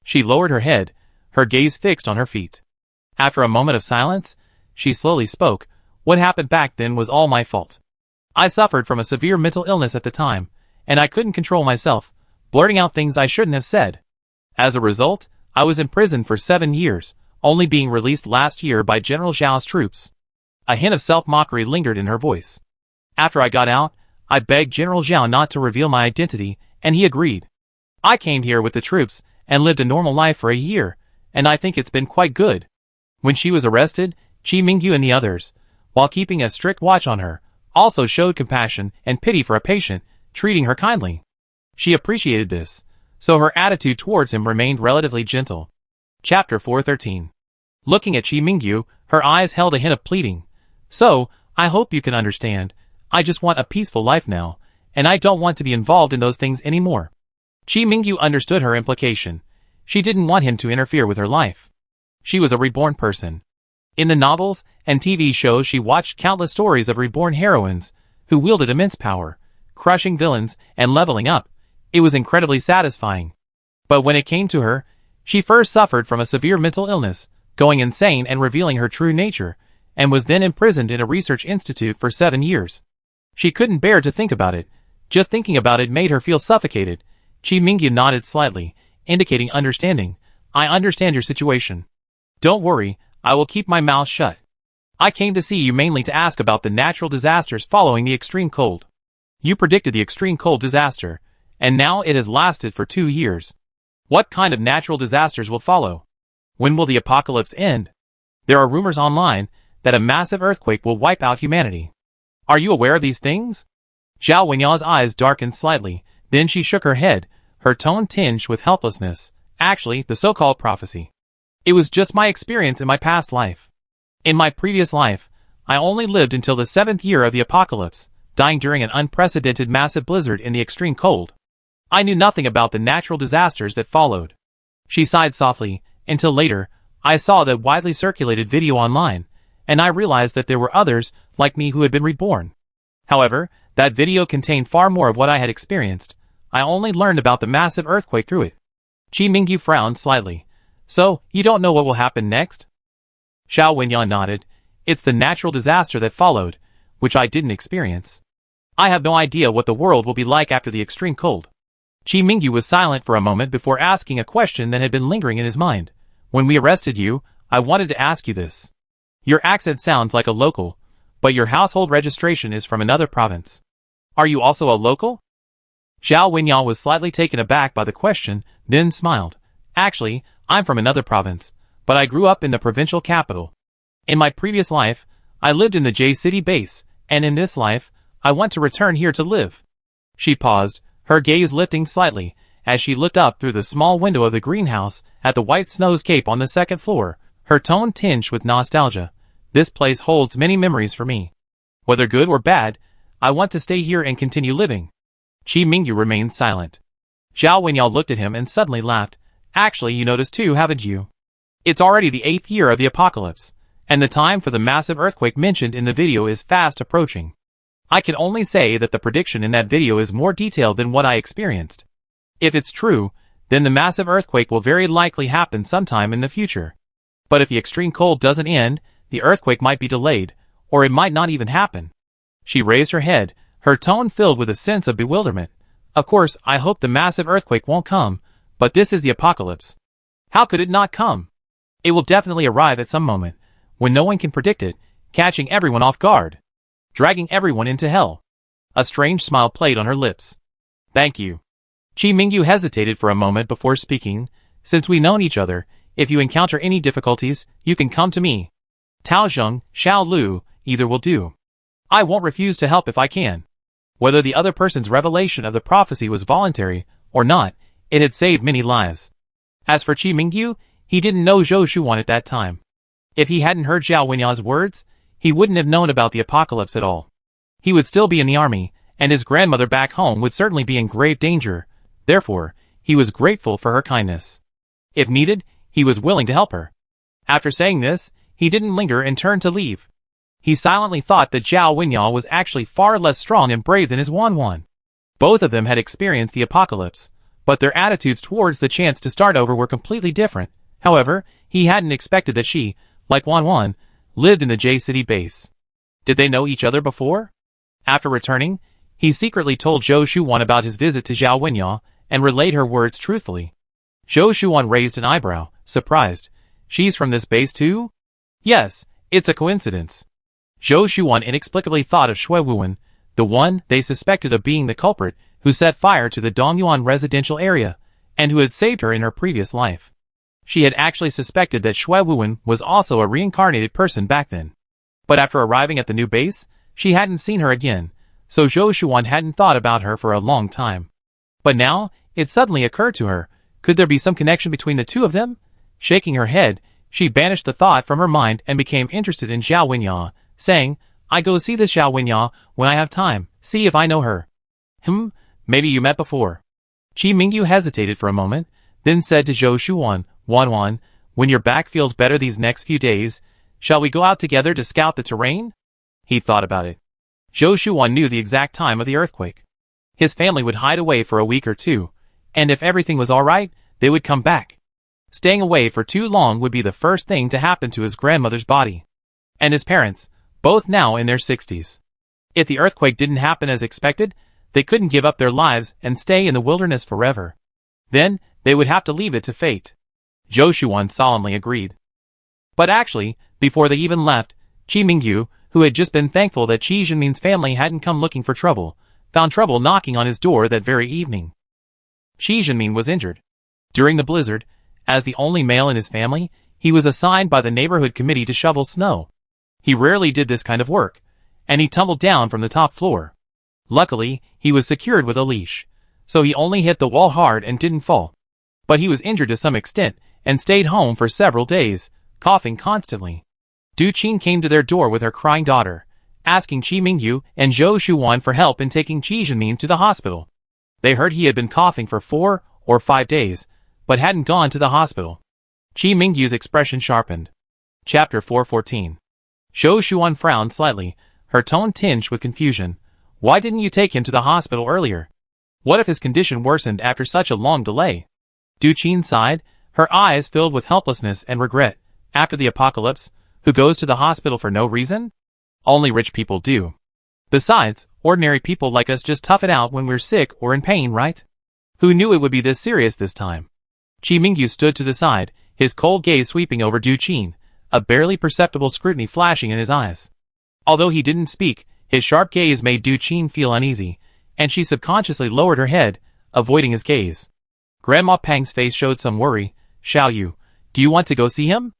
She lowered her head, her gaze fixed on her feet. After a moment of silence, she slowly spoke, what happened back then was all my fault. I suffered from a severe mental illness at the time, and I couldn't control myself, blurting out things I shouldn't have said. As a result, I was imprisoned for 7 years, only being released last year by General Zhao's troops. A hint of self-mockery lingered in her voice. After I got out, I begged General Zhao not to reveal my identity, and he agreed. I came here with the troops, and lived a normal life for a year, and I think it's been quite good. When she was arrested, Qi Mingyu and the others, while keeping a strict watch on her, also showed compassion and pity for a patient, treating her kindly. She appreciated this, so her attitude towards him remained relatively gentle. Chapter 413. Looking at Qi Mingyu, her eyes held a hint of pleading. So, I hope you can understand, I just want a peaceful life now, and I don't want to be involved in those things anymore. Qi Mingyu understood her implication. She didn't want him to interfere with her life. She was a reborn person. In the novels and TV shows she watched countless stories of reborn heroines, who wielded immense power, crushing villains and leveling up. It was incredibly satisfying. But when it came to her, she first suffered from a severe mental illness, going insane and revealing her true nature, and was then imprisoned in a research institute for 7 years. She couldn't bear to think about it. Just thinking about it made her feel suffocated. Qi Mingyu nodded slightly, indicating understanding. I understand your situation. Don't worry, I will keep my mouth shut. I came to see you mainly to ask about the natural disasters following the extreme cold. You predicted the extreme cold disaster, and now it has lasted for 2 years. What kind of natural disasters will follow? When will the apocalypse end? There are rumors online that a massive earthquake will wipe out humanity. Are you aware of these things? Zhao Wenyao's eyes darkened slightly, then she shook her head, her tone tinged with helplessness. Actually, the so-called prophecy. It was just my experience in my past life. In my previous life, I only lived until the 7th year of the apocalypse, dying during an unprecedented massive blizzard in the extreme cold. I knew nothing about the natural disasters that followed. She sighed softly, until later, I saw that widely circulated video online, and I realized that there were others, like me, who had been reborn. However, that video contained far more of what I had experienced. I only learned about the massive earthquake through it. Qi Mingyu frowned slightly. So, you don't know what will happen next? Zhao Wenyao nodded. It's the natural disaster that followed, which I didn't experience. I have no idea what the world will be like after the extreme cold. Qi Mingyu was silent for a moment before asking a question that had been lingering in his mind. When we arrested you, I wanted to ask you this. Your accent sounds like a local, but your household registration is from another province. Are you also a local? Zhao Wenyan was slightly taken aback by the question, then smiled. Actually, I'm from another province, but I grew up in the provincial capital. In my previous life, I lived in the J-City base, and in this life, I want to return here to live. She paused, her gaze lifting slightly, as she looked up through the small window of the greenhouse at the white snowscape on the second floor, her tone tinged with nostalgia. This place holds many memories for me. Whether good or bad, I want to stay here and continue living. Qi Mingyu remained silent. Zhao Wenyan looked at him and suddenly laughed. Actually, you noticed too, haven't you? It's already the 8th year of the apocalypse, and the time for the massive earthquake mentioned in the video is fast approaching. I can only say that the prediction in that video is more detailed than what I experienced. If it's true, then the massive earthquake will very likely happen sometime in the future. But if the extreme cold doesn't end, the earthquake might be delayed, or it might not even happen. She raised her head, her tone filled with a sense of bewilderment. Of course, I hope the massive earthquake won't come, but this is the apocalypse. How could it not come? It will definitely arrive at some moment, when no one can predict it, catching everyone off guard, dragging everyone into hell. A strange smile played on her lips. Thank you. Qi Mingyu hesitated for a moment before speaking. Since we've known each other, if you encounter any difficulties, you can come to me. Tao Zheng, Xiao Lu, either will do. I won't refuse to help if I can. Whether the other person's revelation of the prophecy was voluntary or not, it had saved many lives. As for Qi Mingyu, he didn't know Zhou Shuwan at that time. If he hadn't heard Zhao Wenyan's words, he wouldn't have known about the apocalypse at all. He would still be in the army, and his grandmother back home would certainly be in grave danger. Therefore, he was grateful for her kindness. If needed, he was willing to help her. After saying this, he didn't linger and turned to leave. He silently thought that Zhao Wenyan was actually far less strong and brave than his Wanwan. Both of them had experienced the apocalypse, but their attitudes towards the chance to start over were completely different. However, he hadn't expected that she, like Wanwan, lived in the J-City base. Did they know each other before? After returning, he secretly told Zhou Shuwan about his visit to Zhao Wenyan and relayed her words truthfully. Zhou Shuwan raised an eyebrow, surprised. She's from this base too? Yes, it's a coincidence. Zhou Shuwan inexplicably thought of Shui Wuan, the one they suspected of being the culprit who set fire to the Dongyuan residential area, and who had saved her in her previous life. She had actually suspected that Shui Wuan was also a reincarnated person back then. But after arriving at the new base, she hadn't seen her again, so Zhou Shuwan hadn't thought about her for a long time. But now, it suddenly occurred to her, could there be some connection between the two of them? Shaking her head, she banished the thought from her mind and became interested in Zhao Wenyan, saying, I go see this Zhao Wenyan when I have time, see if I know her. Maybe you met before. Qi Mingyu hesitated for a moment, then said to Zhou Shuwan, Wanwan, when your back feels better these next few days, shall we go out together to scout the terrain? He thought about it. Zhou Shuwan knew the exact time of the earthquake. His family would hide away for a week or two, and if everything was alright, they would come back. Staying away for too long would be the first thing to happen to his grandmother's body. And his parents, both now in their 60s. If the earthquake didn't happen as expected, they couldn't give up their lives and stay in the wilderness forever. Then, they would have to leave it to fate. Zhou Shuwan solemnly agreed. But actually, before they even left, Qi Mingyu, who had just been thankful that Qi Zhenmin's family hadn't come looking for trouble, found trouble knocking on his door that very evening. Qi Zhenmin was injured. During the blizzard, as the only male in his family, he was assigned by the neighborhood committee to shovel snow. He rarely did this kind of work, and he tumbled down from the top floor. Luckily, he was secured with a leash, so he only hit the wall hard and didn't fall. But he was injured to some extent, and stayed home for several days, coughing constantly. Du Qin came to their door with her crying daughter, asking Qi Mingyu and Zhou Shuwan for help in taking Qi Zhenmin to the hospital. They heard he had been coughing for 4 or 5 days, but hadn't gone to the hospital. Qi Mingyu's expression sharpened. Chapter 414. Zhou Shuwan frowned slightly, her tone tinged with confusion. Why didn't you take him to the hospital earlier? What if his condition worsened after such a long delay? Du Qin sighed, her eyes filled with helplessness and regret. After the apocalypse, who goes to the hospital for no reason? Only rich people do. Besides, ordinary people like us just tough it out when we're sick or in pain, right? Who knew it would be this serious this time? Qi Mingyu stood to the side, his cold gaze sweeping over Du Qin, a barely perceptible scrutiny flashing in his eyes. Although he didn't speak, his sharp gaze made Du Qin feel uneasy, and she subconsciously lowered her head, avoiding his gaze. Grandma Pang's face showed some worry. Xiao Yu, do you want to go see him?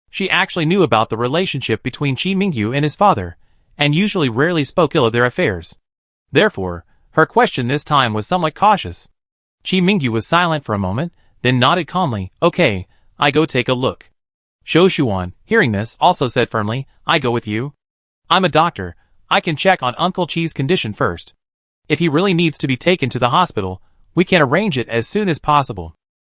She actually knew about the relationship between Qi Mingyu and his father, and usually rarely spoke ill of their affairs. Therefore, her question this time was somewhat cautious. Qi Mingyu was silent for a moment, then nodded calmly. Okay, I go take a look. Zhou Shuan, hearing this, also said firmly, I go with you. I'm a doctor, I can check on Uncle Qi's condition first. If he really needs to be taken to the hospital, we can arrange it as soon as possible.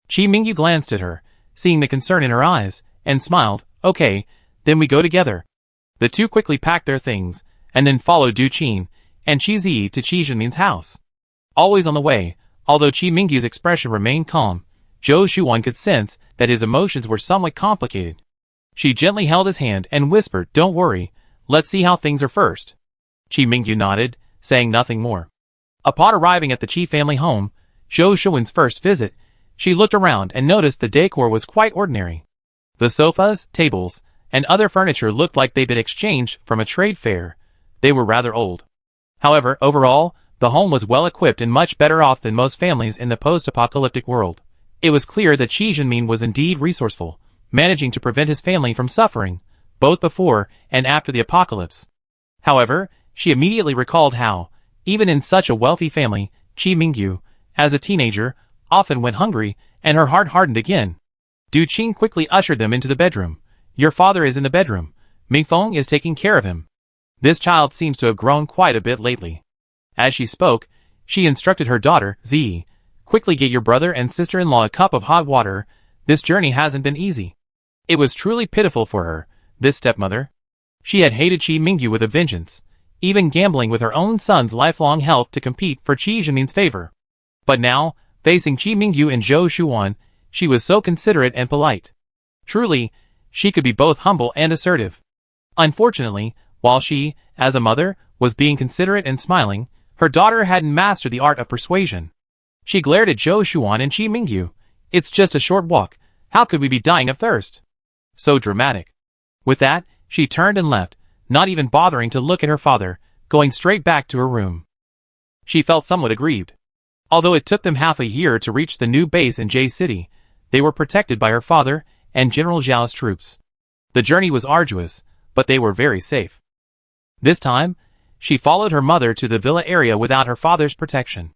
Qi Mingyu glanced at her, seeing the concern in her eyes, and smiled. Okay, then we go together. The two quickly packed their things, and then followed Du Qin and Qi Zi to Qi Zhenmin's house. Always on the way, although Qi Mingyu's expression remained calm, Zhou Shuan could sense that his emotions were somewhat complicated. She gently held his hand and whispered, Don't worry, let's see how things are first. Qi Mingyu nodded, saying nothing more. Upon arriving at the Qi family home, Zhou Shuan's first visit, she looked around and noticed the decor was quite ordinary. The sofas, tables, and other furniture looked like they'd been exchanged from a trade fair. They were rather old. However, overall, the home was well equipped and much better off than most families in the post-apocalyptic world. It was clear that Qi Zhenmin was indeed resourceful, managing to prevent his family from suffering, both before and after the apocalypse. However, she immediately recalled how, even in such a wealthy family, Qi Mingyu, as a teenager, often went hungry, and her heart hardened again. Du Qin quickly ushered them into the bedroom. Your father is in the bedroom. Mingfeng is taking care of him. This child seems to have grown quite a bit lately. As she spoke, she instructed her daughter, Zi, quickly get your brother and sister-in-law a cup of hot water. This journey hasn't been easy. It was truly pitiful for her, this stepmother. She had hated Qi Mingyu with a vengeance, even gambling with her own son's lifelong health to compete for Qi Zhenmin's favor. But now, facing Qi Mingyu and Zhou Shuan, she was so considerate and polite. Truly, she could be both humble and assertive. Unfortunately, while she, as a mother, was being considerate and smiling, her daughter hadn't mastered the art of persuasion. She glared at Zhou Shuan and Qi Mingyu. It's just a short walk. How could we be dying of thirst? So dramatic. With that, she turned and left, not even bothering to look at her father, going straight back to her room. She felt somewhat aggrieved. Although it took them half a year to reach the new base in J City, they were protected by her father and General Zhao's troops. The journey was arduous, but they were very safe. This time, she followed her mother to the villa area without her father's protection.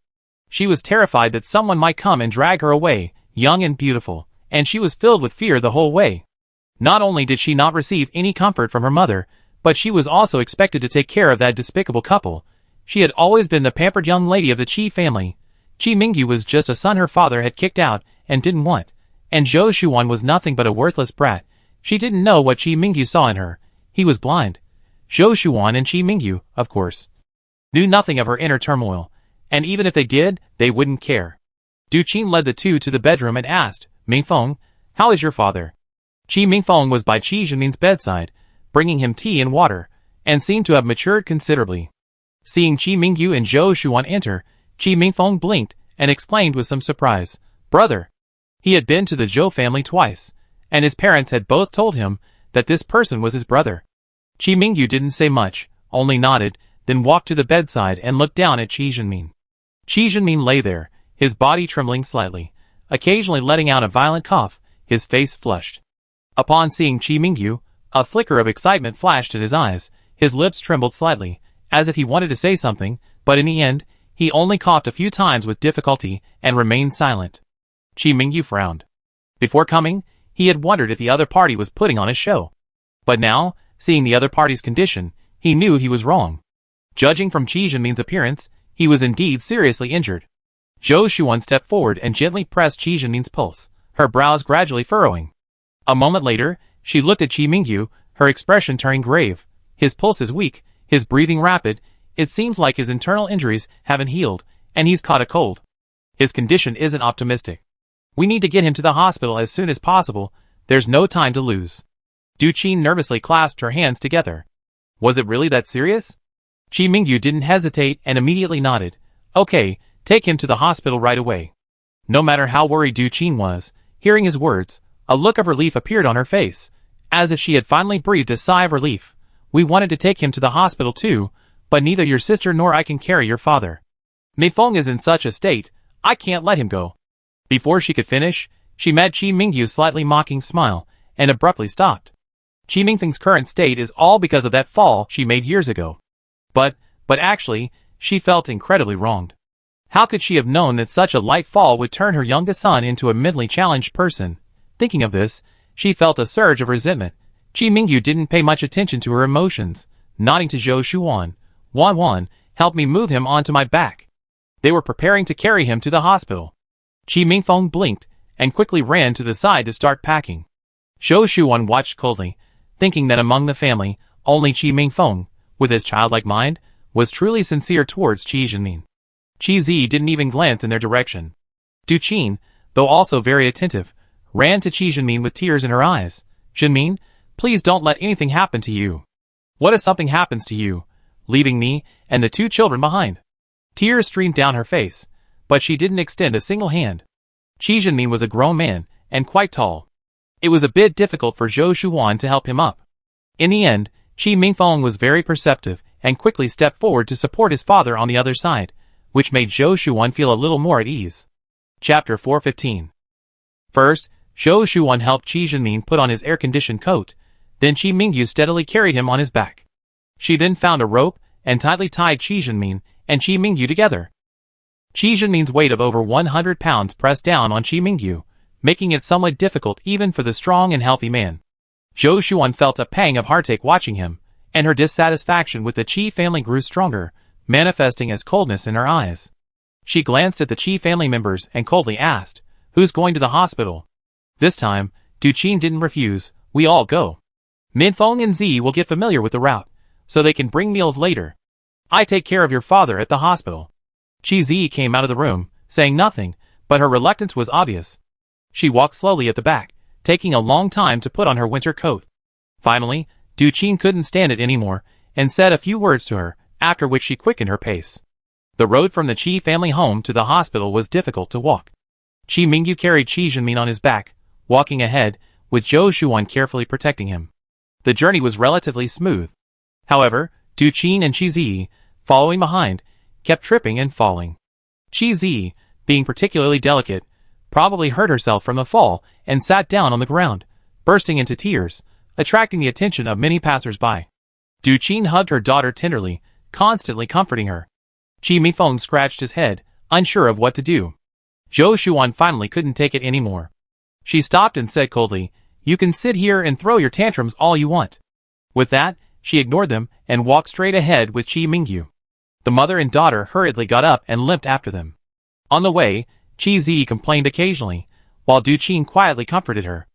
She was terrified that someone might come and drag her away, young and beautiful, and she was filled with fear the whole way. Not only did she not receive any comfort from her mother, but she was also expected to take care of that despicable couple. She had always been the pampered young lady of the Qi family. Qi Mingyu was just a son her father had kicked out and didn't want, and Zhou Shuan was nothing but a worthless brat. She didn't know what Qi Mingyu saw in her. He was blind. Zhou Shuan and Qi Mingyu, of course, knew nothing of her inner turmoil, and even if they did, they wouldn't care. Du Qin led the two to the bedroom and asked, Mingfeng, how is your father? Qi Mingfeng was by Qi Zhenmin's bedside, bringing him tea and water, and seemed to have matured considerably. Seeing Qi Mingyu and Zhou Shuan enter, Qi Mingfeng blinked and exclaimed with some surprise, Brother! He had been to the Zhou family twice, and his parents had both told him that this person was his brother. Qi Mingyu didn't say much, only nodded, then walked to the bedside and looked down at Qi Zhenmin. Qi Zhenmin lay there, his body trembling slightly, occasionally letting out a violent cough, his face flushed. Upon seeing Qi Mingyu, a flicker of excitement flashed in his eyes, his lips trembled slightly, as if he wanted to say something, but in the end, he only coughed a few times with difficulty and remained silent. Qi Mingyu frowned. Before coming, he had wondered if the other party was putting on a show. But now, seeing the other party's condition, he knew he was wrong. Judging from Qi Zhenmin's appearance, he was indeed seriously injured. Zhou Shuan stepped forward and gently pressed Qi Zhenmin's pulse, her brows gradually furrowing. A moment later, she looked at Qi Mingyu, her expression turning grave. His pulse is weak, his breathing rapid. It seems like his internal injuries haven't healed, and he's caught a cold. His condition isn't optimistic. We need to get him to the hospital as soon as possible. There's no time to lose. Du Qin nervously clasped her hands together. Was it really that serious? Qi Mingyu didn't hesitate and immediately nodded. Okay, take him to the hospital right away. No matter how worried Du Qin was, hearing his words, a look of relief appeared on her face, As if she had finally breathed a sigh of relief. We wanted to take him to the hospital too, but neither your sister nor I can carry your father. Meifeng is in such a state, I can't let him go. Before she could finish, she met Qi Mingyu's slightly mocking smile, and abruptly stopped. Qi Mingfeng's current state is all because of that fall she made years ago. But actually, she felt incredibly wronged. How could she have known that such a light fall would turn her youngest son into a mentally challenged person? Thinking of this, she felt a surge of resentment. Qi Mingyu didn't pay much attention to her emotions, nodding to Zhou Shuan. Wan, help me move him onto my back. They were preparing to carry him to the hospital. Qi Mingfeng blinked, and quickly ran to the side to start packing. Zhou Shuan watched coldly, thinking that among the family, only Qi Mingfeng, with his childlike mind, was truly sincere towards Qi Zhenmin. Qi Zi didn't even glance in their direction. Du Qin, though also very attentive, ran to Qi Zhenmin with tears in her eyes. Zhenmin, please don't let anything happen to you. What if something happens to you, leaving me and the two children behind? Tears streamed down her face, but she didn't extend a single hand. Qi Zhenmin was a grown man, and quite tall. It was a bit difficult for Zhou Shuan to help him up. In the end, Qi Mingfeng was very perceptive, and quickly stepped forward to support his father on the other side, which made Zhou Shuan feel a little more at ease. Chapter 415. First, Zhou Shuan helped Qi Zhenmin put on his air-conditioned coat, then Qi Mingyu steadily carried him on his back. She then found a rope, and tightly tied Qi Zhenmin and Qi Mingyu together. Qi Zhenmin's weight of over 100 pounds pressed down on Qi Mingyu, making it somewhat difficult even for the strong and healthy man. Zhou Shuan felt a pang of heartache watching him, and her dissatisfaction with the Qi family grew stronger, manifesting as coldness in her eyes. She glanced at the Qi family members and coldly asked, "Who's going to the hospital?" This time, Du Qin didn't refuse. "We all go. Minfeng and Zi will get familiar with the route, so they can bring meals later. I take care of your father at the hospital." Qi Zi came out of the room, saying nothing, but her reluctance was obvious. She walked slowly at the back, taking a long time to put on her winter coat. Finally, Du Qin couldn't stand it anymore, and said a few words to her, after which she quickened her pace. The road from the Qi family home to the hospital was difficult to walk. Qi Mingyu carried Qi Zhenmin on his back, walking ahead, with Zhou Shuan carefully protecting him. The journey was relatively smooth. However, Du Qin and Qi Zi, following behind, kept tripping and falling. Qi Zi, being particularly delicate, probably hurt herself from the fall and sat down on the ground, bursting into tears, attracting the attention of many passers-by. Du Qin hugged her daughter tenderly, constantly comforting her. Qi Mingfeng scratched his head, unsure of what to do. Zhou Shuan finally couldn't take it anymore. She stopped and said coldly, "You can sit here and throw your tantrums all you want." With that, she ignored them and walked straight ahead with Qi Mingyu. The mother and daughter hurriedly got up and limped after them. On the way, Qi Zi complained occasionally, while Du Qin quietly comforted her.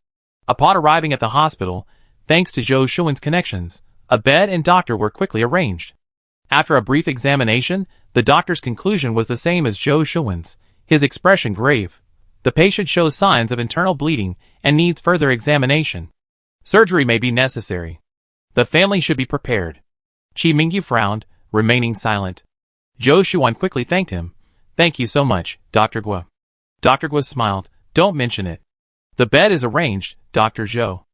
Upon arriving at the hospital, thanks to Zhou Shuan's connections, a bed and doctor were quickly arranged. After a brief examination, the doctor's conclusion was the same as Zhou Shuan's, his expression grave. The patient shows signs of internal bleeding and needs further examination. Surgery may be necessary. The family should be prepared. Qi Mingyu frowned, remaining silent. Zhou Shuan quickly thanked him. "Thank you so much, Dr. Guo." Dr. Guo smiled. "Don't mention it. The bed is arranged, Dr. Zhou.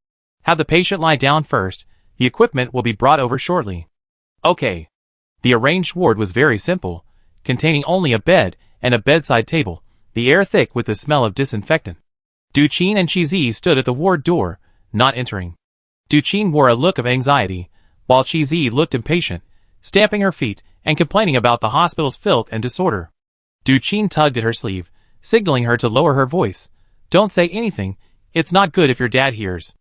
Have the patient lie down first. The equipment will be brought over shortly." "Okay." The arranged ward was very simple, containing only a bed and a bedside table, the air thick with the smell of disinfectant. Du Qin and Qi Zi stood at the ward door, not entering. Du Qin wore a look of anxiety, while Qi Zi looked impatient, stamping her feet and complaining about the hospital's filth and disorder. Du Qin tugged at her sleeve, signaling her to lower her voice. "Don't say anything, it's not good if your dad hears."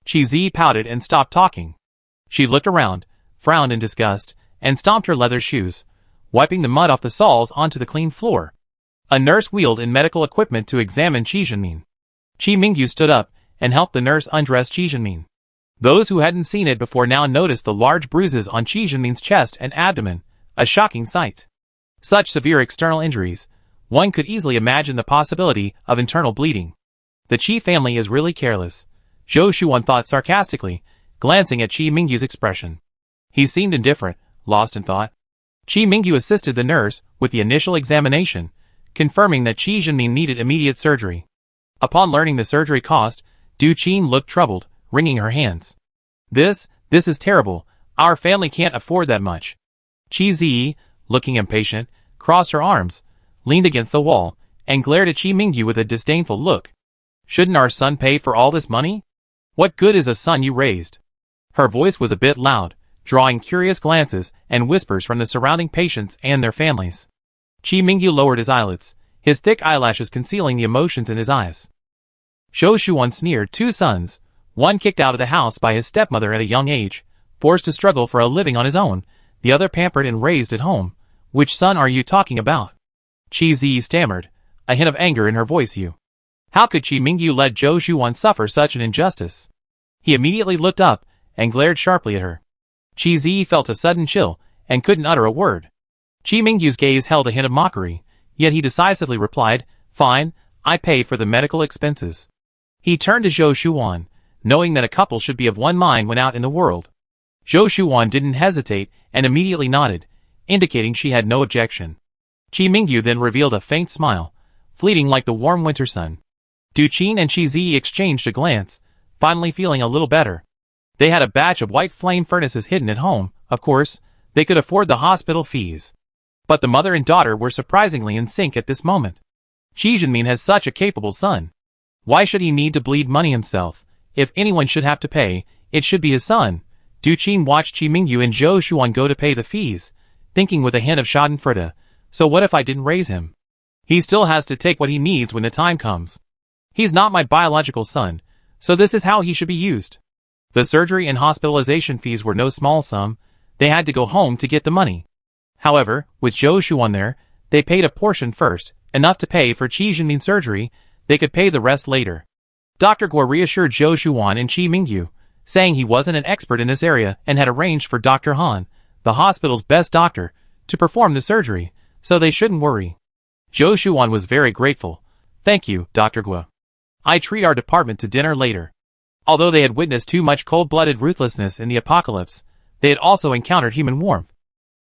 Qi Zi pouted and stopped talking. She looked around, frowned in disgust, and stomped her leather shoes, wiping the mud off the soles onto the clean floor. A nurse wheeled in medical equipment to examine Qi Zhenmin. Qi Mingyu stood up and helped the nurse undress Qi Zhenmin. Those who hadn't seen it before now noticed the large bruises on Qi Zhenmin's chest and abdomen, a shocking sight. Such severe external injuries, one could easily imagine the possibility of internal bleeding. The Qi family is really careless, Zhou Shuan thought sarcastically, glancing at Qi Mingyu's expression. He seemed indifferent, lost in thought. Qi Mingyu assisted the nurse with the initial examination, confirming that Qi Zhenmin needed immediate surgery. Upon learning the surgery cost, Du Qin looked troubled, wringing her hands. This is terrible. Our family can't afford that much. Chi Zi, looking impatient, crossed her arms, leaned against the wall, and glared at Chi Mingyu with a disdainful look. Shouldn't our son pay for all this money? What good is a son you raised? Her voice was a bit loud, drawing curious glances and whispers from the surrounding patients and their families. Chi Mingyu lowered his eyelids, his thick eyelashes concealing the emotions in his eyes. Zhou Shuan sneered. 2 sons, one kicked out of the house by his stepmother at a young age, forced to struggle for a living on his own, the other pampered and raised at home. Which son are you talking about? Chi Zi stammered, a hint of anger in her voice. You. How could Chi Mingyu let Zhou Shuan suffer such an injustice? He immediately looked up and glared sharply at her. Chi Zi felt a sudden chill and couldn't utter a word. Chi Mingyu's gaze held a hint of mockery, yet he decisively replied, "Fine, I pay for the medical expenses." He turned to Zhou Shuan, knowing that a couple should be of one mind when out in the world. Zhou Shuan didn't hesitate and immediately nodded, indicating she had no objection. Chi Mingyu then revealed a faint smile, fleeting like the warm winter sun. Du Qin and Chi Zi exchanged a glance, finally feeling a little better. They had a batch of white flame furnaces hidden at home. Of course, they could afford the hospital fees. But the mother and daughter were surprisingly in sync at this moment. Xi Jinmin has such a capable son. Why should he need to bleed money himself? If anyone should have to pay, it should be his son. Du Qin watched Chi Mingyu and Zhou Shuan go to pay the fees, thinking with a hint of schadenfreude, so what if I didn't raise him? He still has to take what he needs when the time comes. He's not my biological son, so this is how he should be used. The surgery and hospitalization fees were no small sum. They had to go home to get the money. However, with Zhou Shuan there, they paid a portion first, enough to pay for Chi Jinmin's surgery. They could pay the rest later. Dr. Guo reassured Zhou Shuan and Chi Mingyu, saying he wasn't an expert in this area and had arranged for Dr. Han, the hospital's best doctor, to perform the surgery, so they shouldn't worry. Zhou Shuan was very grateful. "Thank you, Dr. Guo. I treat our department to dinner later." Although they had witnessed too much cold-blooded ruthlessness in the apocalypse, they had also encountered human warmth.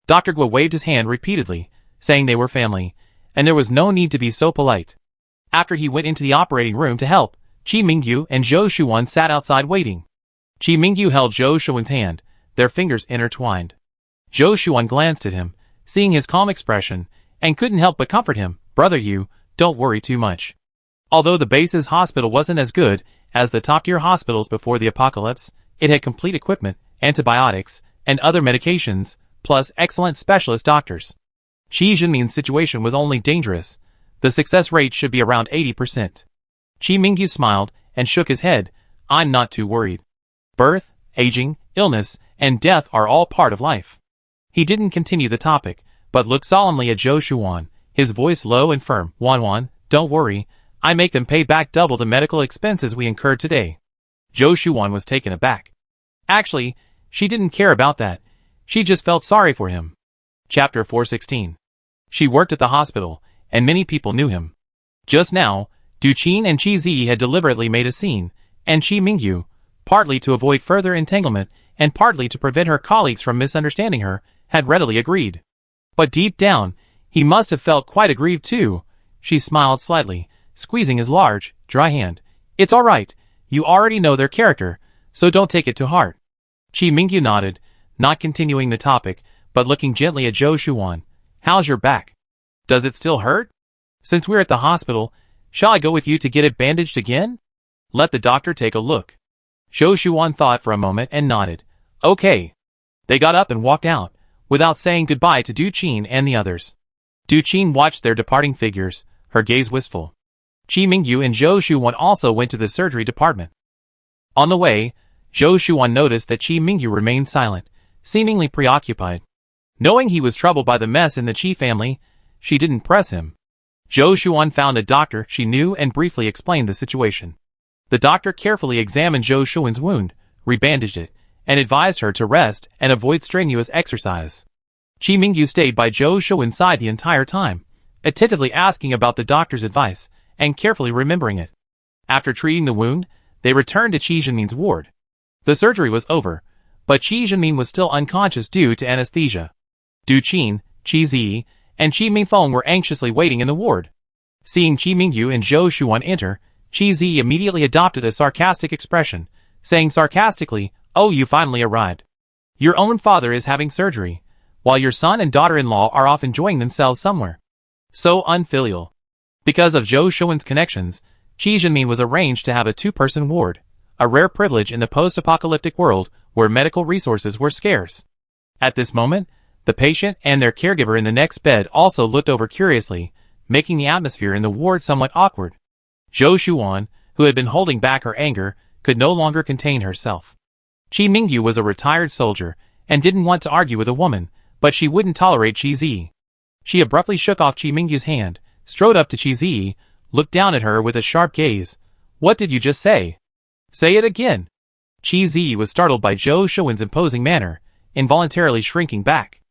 Dr. Guo waved his hand repeatedly, saying they were family, and there was no need to be so polite. After he went into the operating room to help, Chi Mingyu and Zhou Shuan sat outside waiting. Chi Mingyu held Zhou Shuan's hand, their fingers intertwined. Zhou Shuan glanced at him, seeing his calm expression, and couldn't help but comfort him. "Brother, you don't worry too much." Although the base's hospital wasn't as good as the top-tier hospitals before the apocalypse, it had complete equipment, antibiotics, and other medications, plus excellent specialist doctors. Chi Jinmin's situation was only dangerous. The success rate should be around 80%. Chi Mingyu smiled and shook his head. "I'm not too worried. Birth, aging, illness, and death are all part of life." He didn't continue the topic, but looked solemnly at Zhou Shuan, his voice low and firm. "Wan, don't worry. I make them pay back double the medical expenses we incurred today." Zhou Shuan was taken aback. Actually, she didn't care about that. She just felt sorry for him. Chapter 416. She worked at the hospital, and many people knew him. Just now, Du Qin and Chi Zi had deliberately made a scene, and Chi Mingyu, partly to avoid further entanglement and partly to prevent her colleagues from misunderstanding her, had readily agreed. But deep down, he must have felt quite aggrieved too. She smiled slightly, squeezing his large, dry hand. "It's all right. You already know their character, so don't take it to heart." Chi Mingyu nodded, not continuing the topic, but looking gently at Zhou Shuan. "How's your back? Does it still hurt? Since we're at the hospital, shall I go with you to get it bandaged again? Let the doctor take a look." Zhou Shuan thought for a moment and nodded. "Okay." They got up and walked out, without saying goodbye to Du Qin and the others. Du Qin watched their departing figures, her gaze wistful. Chi Mingyu and Zhou Shuan also went to the surgery department. On the way, Zhou Shuan noticed that Chi Mingyu remained silent, seemingly preoccupied. Knowing he was troubled by the mess in the Chi family, she didn't press him. Zhou Shuan found a doctor she knew and briefly explained the situation. The doctor carefully examined Zhou Shuan's wound, rebandaged it, and advised her to rest and avoid strenuous exercise. Chi Mingyu stayed by Zhou Shuan's side the entire time, attentively asking about the doctor's advice and carefully remembering it. After treating the wound, they returned to Chi Jinmin's ward. The surgery was over, but Chi Jinmin was still unconscious due to anesthesia. Du Qin, Chi Zi, and Chi Mingfeng were anxiously waiting in the ward. Seeing Chi Mingyu and Zhou Shuan enter, Chi Zi immediately adopted a sarcastic expression, saying sarcastically, "Oh, you finally arrived. Your own father is having surgery, while your son and daughter-in-law are off enjoying themselves somewhere." So unfilial. Because of Zhou Shuan's connections, Qi Jinmin was arranged to have a two-person ward, a rare privilege in the post-apocalyptic world where medical resources were scarce. At this moment, the patient and their caregiver in the next bed also looked over curiously, making the atmosphere in the ward somewhat awkward. Zhou Shuan, who had been holding back her anger, could no longer contain herself. Qi Mingyu was a retired soldier and didn't want to argue with a woman, but she wouldn't tolerate Qi Zi. She abruptly shook off Qi Mingyu's hand, strode up to Qi Zi, looked down at her with a sharp gaze. "What did you just say?" "Say it again." Qi Zi was startled by Zhou Shuan's imposing manner, involuntarily shrinking back.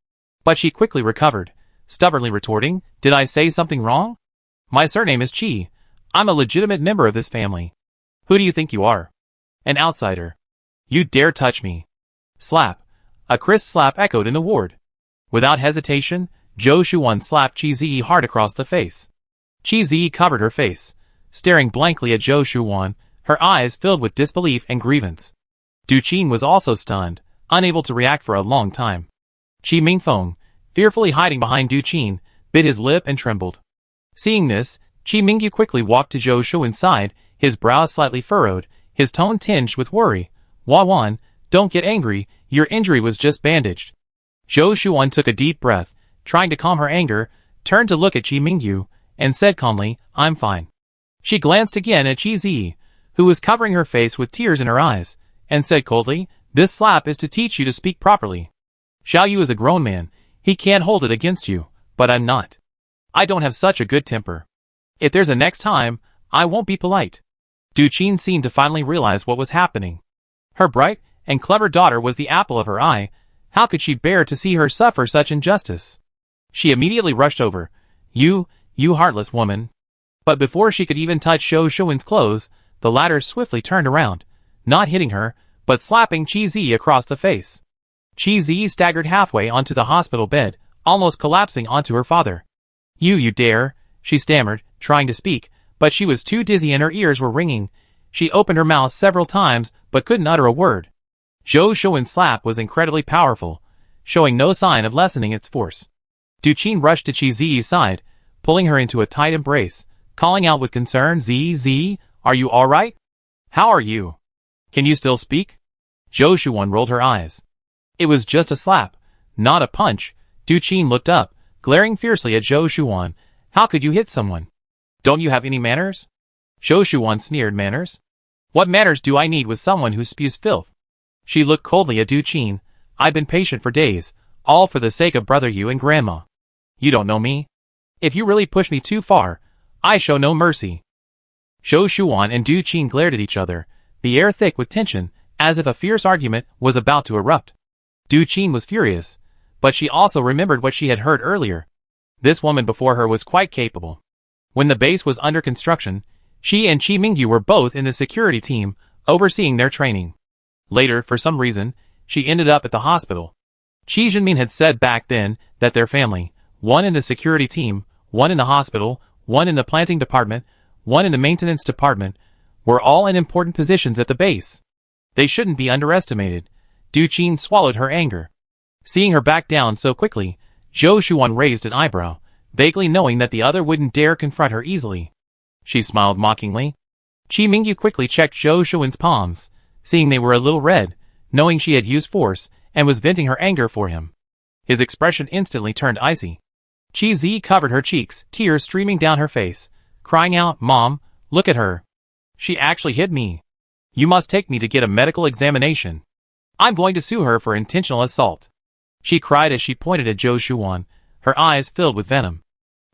But she quickly recovered, stubbornly retorting, "Did I say something wrong? My surname is Qi. I'm a legitimate member of this family. Who do you think you are? An outsider. You dare touch me." Slap. A crisp slap echoed in the ward. Without hesitation, Zhou Shuan slapped Qi Zi hard across the face. Qi Zi covered her face, staring blankly at Zhou Shuan, her eyes filled with disbelief and grievance. Du Qin was also stunned, unable to react for a long time. Qi Mingfeng, fearfully hiding behind Du Qin, bit his lip and trembled. Seeing this, Qi Mingyu quickly walked to Zhou Shuan's side, his brows slightly furrowed, his tone tinged with worry. "Wan, don't get angry, your injury was just bandaged." Zhou Shuan took a deep breath, trying to calm her anger, turned to look at Qi Mingyu, and said calmly, "I'm fine." She glanced again at Qi Zi, who was covering her face with tears in her eyes, and said coldly, "This slap is to teach you to speak properly. Xiao Yu is a grown man, he can't hold it against you, but I'm not. I don't have such a good temper. If there's a next time, I won't be polite." Du Qin seemed to finally realize what was happening. Her bright and clever daughter was the apple of her eye. How could she bear to see her suffer such injustice? She immediately rushed over. You heartless woman." But before she could even touch Zhou Shuan's clothes, the latter swiftly turned around, not hitting her, but slapping Qi Zi across the face. Qi Zi staggered halfway onto the hospital bed, almost collapsing onto her father. You dare," she stammered, trying to speak, but she was too dizzy and her ears were ringing. She opened her mouth several times, but couldn't utter a word. Zhou Shuan's slap was incredibly powerful, showing no sign of lessening its force. Du Qin rushed to Qi Zi's side, pulling her into a tight embrace, calling out with concern, Zi, are you alright? How are you? Can you still speak?" Zhou Shuan rolled her eyes. It was just a slap, not a punch. Du Qin looked up, glaring fiercely at Zhou Shuan. "How could you hit someone? Don't you have any manners?" Zhou Shuan sneered. "Manners? What manners do I need with someone who spews filth?" She looked coldly at Du Qin. "I've been patient for days, all for the sake of brother Yu and grandma. You don't know me. If you really push me too far, I show no mercy." Zhou Shuan and Du Qin glared at each other, the air thick with tension, as if a fierce argument was about to erupt. Du Qin was furious, but she also remembered what she had heard earlier. This woman before her was quite capable. When the base was under construction, she and Qi Mingyu were both in the security team, overseeing their training. Later, for some reason, she ended up at the hospital. Qi Jinmin had said back then that their family, one in the security team, one in the hospital, one in the planting department, one in the maintenance department, were all in important positions at the base. They shouldn't be underestimated. Du Qin swallowed her anger. Seeing her back down so quickly, Zhou Shuan raised an eyebrow, vaguely knowing that the other wouldn't dare confront her easily. She smiled mockingly. Qi Mingyu quickly checked Zhou Shuan's palms, seeing they were a little red, knowing she had used force, and was venting her anger for him. His expression instantly turned icy. Qi Zi covered her cheeks, tears streaming down her face, crying out, "Mom, look at her. She actually hit me. You must take me to get a medical examination. I'm going to sue her for intentional assault," she cried as she pointed at Zhou Shuan, her eyes filled with venom.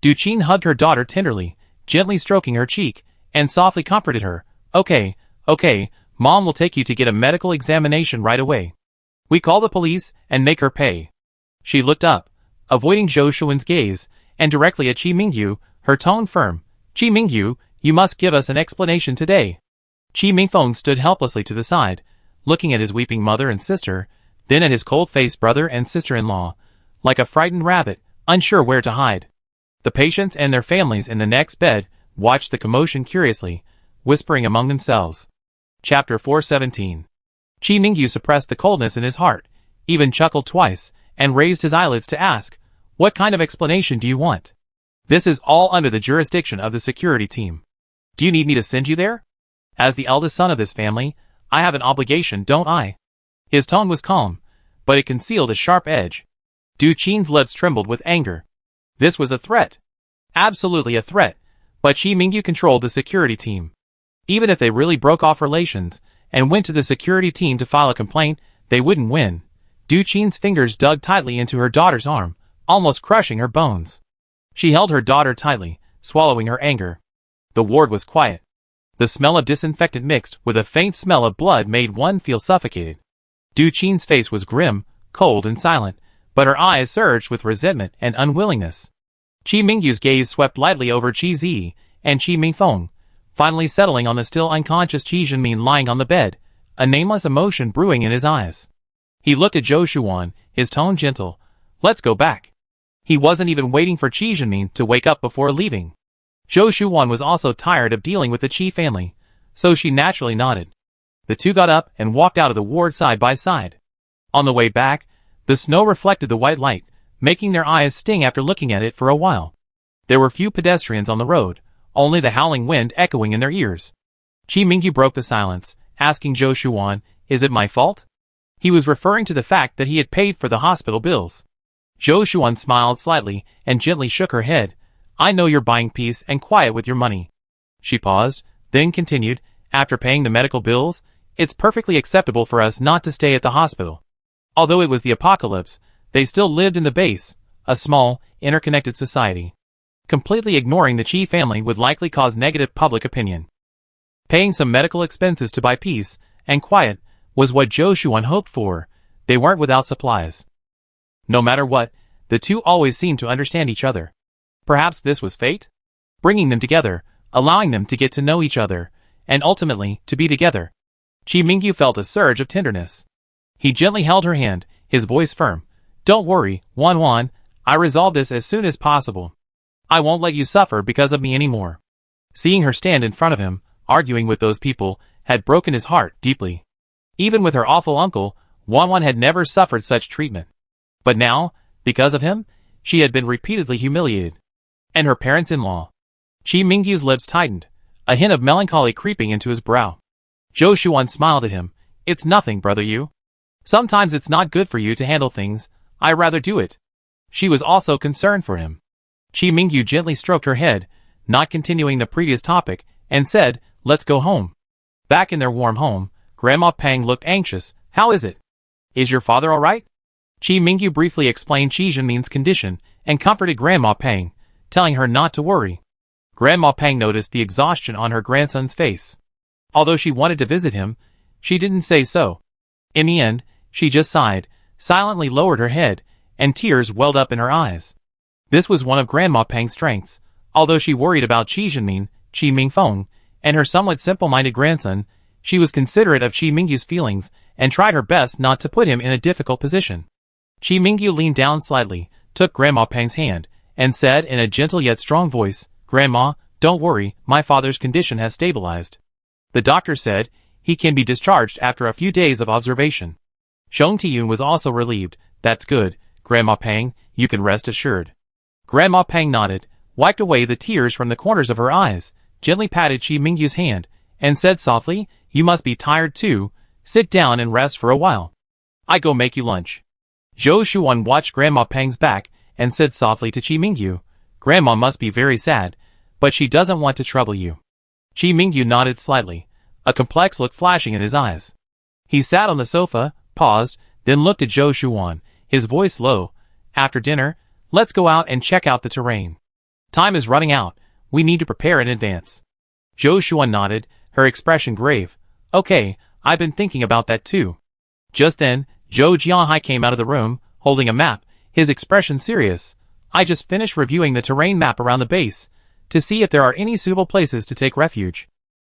Du Qin hugged her daughter tenderly, gently stroking her cheek, and softly comforted her. Okay, Mom will take you to get a medical examination right away. We call the police and make her pay." She looked up, avoiding Zhou Shuan's gaze, and directly at Qi Mingyu, her tone firm. "Qi Mingyu, you must give us an explanation today." Qi Mingfeng stood helplessly to the side, looking at his weeping mother and sister, then at his cold-faced brother and sister-in-law, like a frightened rabbit, unsure where to hide. The patients and their families in the next bed watched the commotion curiously, whispering among themselves. Chapter 417. Chi Mingyu suppressed the coldness in his heart, even chuckled twice, and raised his eyelids to ask, "What kind of explanation do you want? This is all under the jurisdiction of the security team. Do you need me to send you there? As the eldest son of this family, I have an obligation, don't I?" His tone was calm, but it concealed a sharp edge. Du Qin's lips trembled with anger. This was a threat. Absolutely a threat, but Chi Mingyu controlled the security team. Even if they really broke off relations and went to the security team to file a complaint, they wouldn't win. Du Qin's fingers dug tightly into her daughter's arm, almost crushing her bones. She held her daughter tightly, swallowing her anger. The ward was quiet. The smell of disinfectant mixed with a faint smell of blood made one feel suffocated. Du Qin's face was grim, cold and silent, but her eyes surged with resentment and unwillingness. Chi Mingyu's gaze swept lightly over Qi Zi and Qi Mingfeng, finally settling on the still unconscious Qi Zhenmin lying on the bed, a nameless emotion brewing in his eyes. He looked at Zhou Shuan, his tone gentle. "Let's go back." He wasn't even waiting for Qi Zhenmin to wake up before leaving. Zhou Shuan was also tired of dealing with the Qi family, so she naturally nodded. The two got up and walked out of the ward side by side. On the way back, the snow reflected the white light, making their eyes sting after looking at it for a while. There were few pedestrians on the road, only the howling wind echoing in their ears. Chi Mingyu broke the silence, asking Zhou Shuan, "Is it my fault?" He was referring to the fact that he had paid for the hospital bills. Zhou Shuan smiled slightly and gently shook her head. "I know you're buying peace and quiet with your money." She paused, then continued, "After paying the medical bills, it's perfectly acceptable for us not to stay at the hospital." Although it was the apocalypse, they still lived in the base, a small, interconnected society. Completely ignoring the Qi family would likely cause negative public opinion. Paying some medical expenses to buy peace and quiet was what Zhou Shuan hoped for. They weren't without supplies. No matter what, the two always seemed to understand each other. Perhaps this was fate? Bringing them together, allowing them to get to know each other, and ultimately, to be together. Chi Mingyu felt a surge of tenderness. He gently held her hand, his voice firm. "Don't worry, Wan Wan, I resolve this as soon as possible. I won't let you suffer because of me anymore." Seeing her stand in front of him, arguing with those people, had broken his heart deeply. Even with her awful uncle, Wan Wan had never suffered such treatment. But now, because of him, she had been repeatedly humiliated. And her parents-in-law. Chi Mingyu's lips tightened, a hint of melancholy creeping into his brow. Zhou Shuan smiled at him. "It's nothing, brother Yu. Sometimes it's not good for you to handle things. I rather do it." She was also concerned for him. Chi Mingyu gently stroked her head, not continuing the previous topic, and said, "Let's go home." Back in their warm home, Grandma Pang looked anxious. "How is it? Is your father all right?" Chi Mingyu briefly explained Qi Zhenmin's condition and comforted Grandma Pang, telling her not to worry. Grandma Pang noticed the exhaustion on her grandson's face. Although she wanted to visit him, she didn't say so. In the end, she just sighed, silently lowered her head, and tears welled up in her eyes. This was one of Grandma Pang's strengths. Although she worried about Qi Zhenmin, Qi Mingfeng, and her somewhat simple-minded grandson, she was considerate of Qi Mingyu's feelings and tried her best not to put him in a difficult position. Qi Mingyu leaned down slightly, took Grandma Pang's hand, and said in a gentle yet strong voice, "Grandma, don't worry, my father's condition has stabilized. The doctor said he can be discharged after a few days of observation." Xiong Tiyun was also relieved. "That's good, Grandma Pang, you can rest assured." Grandma Pang nodded, wiped away the tears from the corners of her eyes, gently patted Qi Mingyu's hand, and said softly, "You must be tired too. Sit down and rest for a while. I go make you lunch." Zhou Shuan watched Grandma Pang's back and said softly to Qi Mingyu, "Grandma must be very sad, but she doesn't want to trouble you." Qi Mingyu nodded slightly, a complex look flashing in his eyes. He sat on the sofa, paused, then looked at Zhou Shuan, his voice low. "After dinner, let's go out and check out the terrain. Time is running out, we need to prepare in advance." Zhou Shuan nodded, her expression grave. "Okay, I've been thinking about that too." Just then, Zhou Jianhai came out of the room, holding a map, his expression serious. "I just finished reviewing the terrain map around the base, to see if there are any suitable places to take refuge."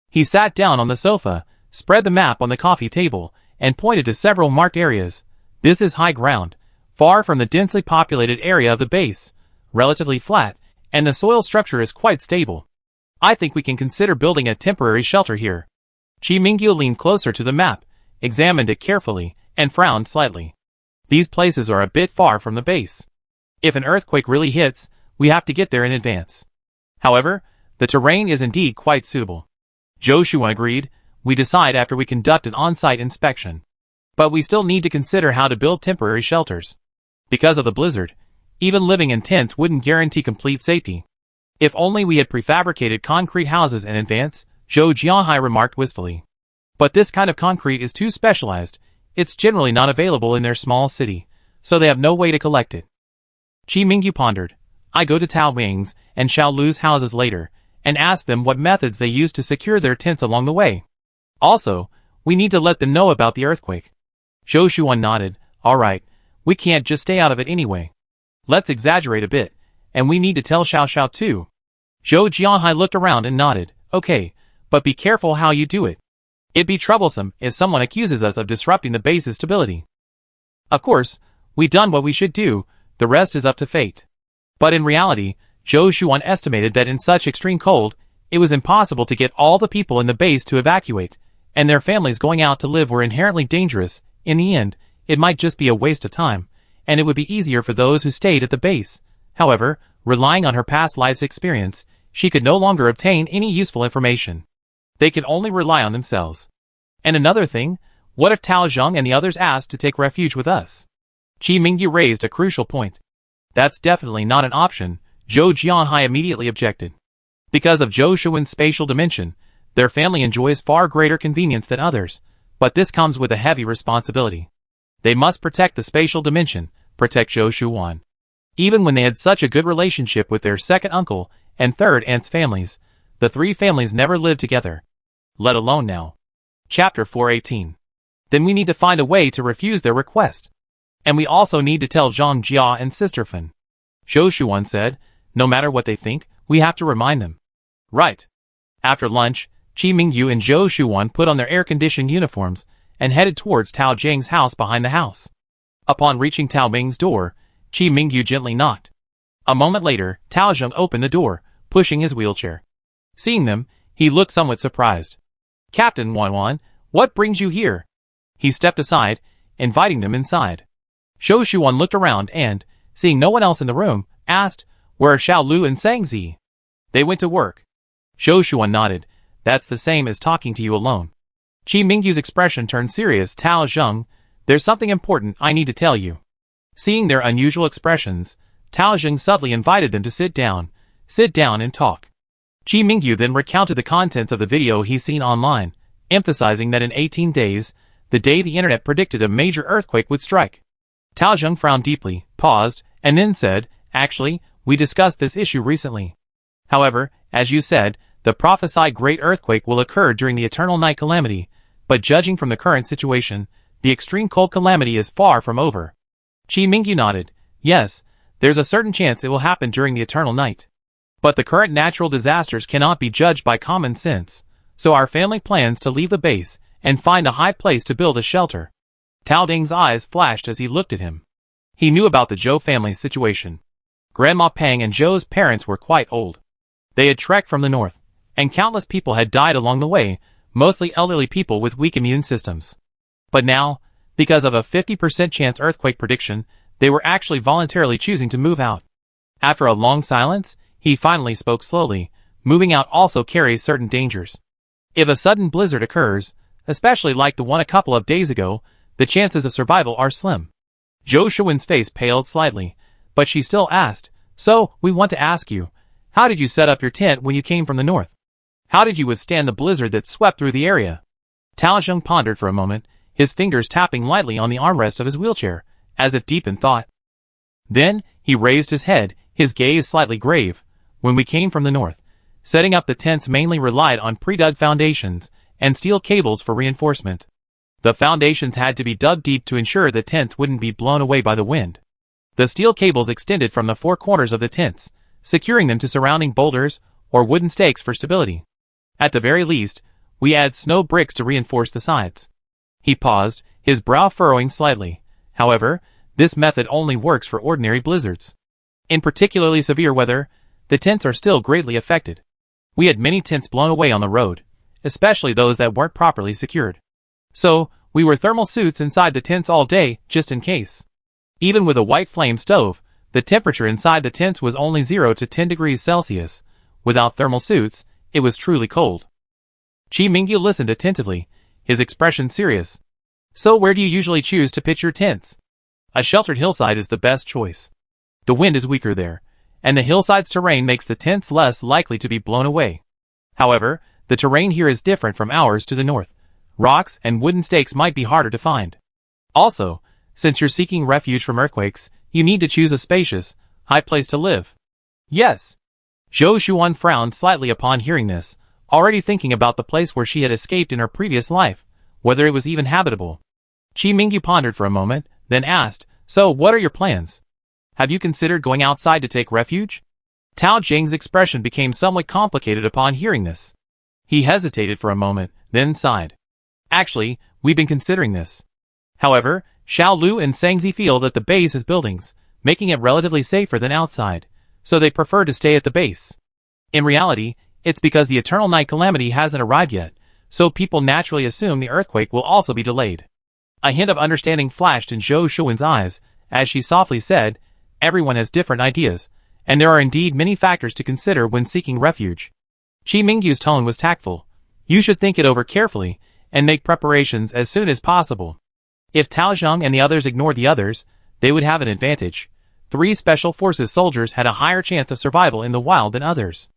He sat down on the sofa, spread the map on the coffee table, and pointed to several marked areas. "This is high ground, far from the densely populated area of the base, relatively flat, and the soil structure is quite stable. I think we can consider building a temporary shelter here." Chi Mingyu leaned closer to the map, examined it carefully, and frowned slightly. These places are a bit far from the base. If an earthquake really hits, we have to get there in advance. However, the terrain is indeed quite suitable. Zhou Shuan agreed. We decide after we conduct an on-site inspection. But we still need to consider how to build temporary shelters. Because of the blizzard, even living in tents wouldn't guarantee complete safety. If only we had prefabricated concrete houses in advance, Zhou Jianhai remarked wistfully. But this kind of concrete is too specialized. It's generally not available in their small city, so they have no way to collect it. Chi Mingyu pondered. I go to Tao Wing's and Xiao Lu's houses later, and ask them what methods they use to secure their tents along the way. Also, we need to let them know about the earthquake. Zhou Shuan nodded. All right, we can't just stay out of it anyway. Let's exaggerate a bit, and we need to tell Xiao Xiao too. Zhou Jianhai looked around and nodded. Okay, but be careful how you do it. It'd be troublesome if someone accuses us of disrupting the base's stability. Of course, we've done what we should do, the rest is up to fate. But in reality, Zhou Shuan estimated that in such extreme cold, it was impossible to get all the people in the base to evacuate, and their families going out to live were inherently dangerous. In the end, it might just be a waste of time, and it would be easier for those who stayed at the base. However, relying on her past life's experience, she could no longer obtain any useful information. They could only rely on themselves. And another thing, what if Tao Zheng and the others asked to take refuge with us? Chi Mingyu raised a crucial point. That's definitely not an option, Zhou Jianhai immediately objected. Because of Zhou Shuan's spatial dimension, their family enjoys far greater convenience than others, but this comes with a heavy responsibility. They must protect the spatial dimension, protect Zhou Shuan. Even when they had such a good relationship with their second uncle and third aunt's families, the three families never lived together. Let alone now. Chapter 418. Then we need to find a way to refuse their request. And we also need to tell Zhang Jia and Sister Fen. Zhou Shuan said, no matter what they think, we have to remind them. Right. After lunch, Chi Mingyu and Zhou Shuan put on their air-conditioned uniforms and headed towards Tao Zheng's house behind the house. Upon reaching Tao Ming's door, Chi Mingyu gently knocked. A moment later, Tao Zheng opened the door, pushing his wheelchair. Seeing them, he looked somewhat surprised. Captain Wanwan, what brings you here? He stepped aside, inviting them inside. Zhou Shuan looked around and, seeing no one else in the room, asked, where are Xiao Lu and Sang Zi? They went to work. Zhou Shuan nodded. That's the same as talking to you alone. Chi Mingyu's expression turned serious. Tao Zheng, there's something important I need to tell you. Seeing their unusual expressions, Tao Zheng subtly invited them to sit down and talk. Chi Mingyu then recounted the contents of the video he's seen online, emphasizing that in 18 days, the day the internet predicted a major earthquake would strike. Tao Zheng frowned deeply, paused, and then said, actually, we discussed this issue recently. However, as you said, the prophesied great earthquake will occur during the eternal night calamity, but judging from the current situation, the extreme cold calamity is far from over. Chi Mingyu nodded. Yes, there's a certain chance it will happen during the eternal night. But the current natural disasters cannot be judged by common sense, so our family plans to leave the base and find a high place to build a shelter. Tao Ding's eyes flashed as he looked at him. He knew about the Zhou family's situation. Grandma Peng and Zhou's parents were quite old. They had trekked from the north, and countless people had died along the way, mostly elderly people with weak immune systems. But now, because of a 50% chance earthquake prediction, they were actually voluntarily choosing to move out. After a long silence, he finally spoke slowly. Moving out also carries certain dangers. If a sudden blizzard occurs, especially like the one a couple of days ago, the chances of survival are slim. Zhou Shuan's face paled slightly, but she still asked, so, we want to ask you, how did you set up your tent when you came from the north? How did you withstand the blizzard that swept through the area? Tao Zheng pondered for a moment, his fingers tapping lightly on the armrest of his wheelchair, as if deep in thought. Then, he raised his head, his gaze slightly grave. When we came from the north, setting up the tents mainly relied on pre-dug foundations and steel cables for reinforcement. The foundations had to be dug deep to ensure the tents wouldn't be blown away by the wind. The steel cables extended from the four corners of the tents, securing them to surrounding boulders or wooden stakes for stability. At the very least, we add snow bricks to reinforce the sides. He paused, his brow furrowing slightly. However, this method only works for ordinary blizzards. In particularly severe weather, the tents are still greatly affected. We had many tents blown away on the road, especially those that weren't properly secured. So, we wore thermal suits inside the tents all day, just in case. Even with a white flame stove, the temperature inside the tents was only 0 to 10 degrees Celsius. Without thermal suits, it was truly cold. Chi Mingyu listened attentively, his expression serious. So where do you usually choose to pitch your tents? A sheltered hillside is the best choice. The wind is weaker there, and the hillside's terrain makes the tents less likely to be blown away. However, the terrain here is different from ours to the north. Rocks and wooden stakes might be harder to find. Also, since you're seeking refuge from earthquakes, you need to choose a spacious, high place to live. Yes. Zhou Shuan frowned slightly upon hearing this, already thinking about the place where she had escaped in her previous life, whether it was even habitable. Chi Mingyu pondered for a moment, then asked, so what are your plans? Have you considered going outside to take refuge? Tao Jing's expression became somewhat complicated upon hearing this. He hesitated for a moment, then sighed. Actually, we've been considering this. However, Xiao Lu and Sangzi feel that the base has buildings, making it relatively safer than outside, so they prefer to stay at the base. In reality, it's because the eternal night calamity hasn't arrived yet, so people naturally assume the earthquake will also be delayed. A hint of understanding flashed in Zhou Shuan's eyes, as she softly said, everyone has different ideas, and there are indeed many factors to consider when seeking refuge. Chi Mingyu's tone was tactful. You should think it over carefully, and make preparations as soon as possible. If Tao Zheng and the others ignored the others, they would have an advantage. 3 special forces soldiers had a higher chance of survival in the wild than others.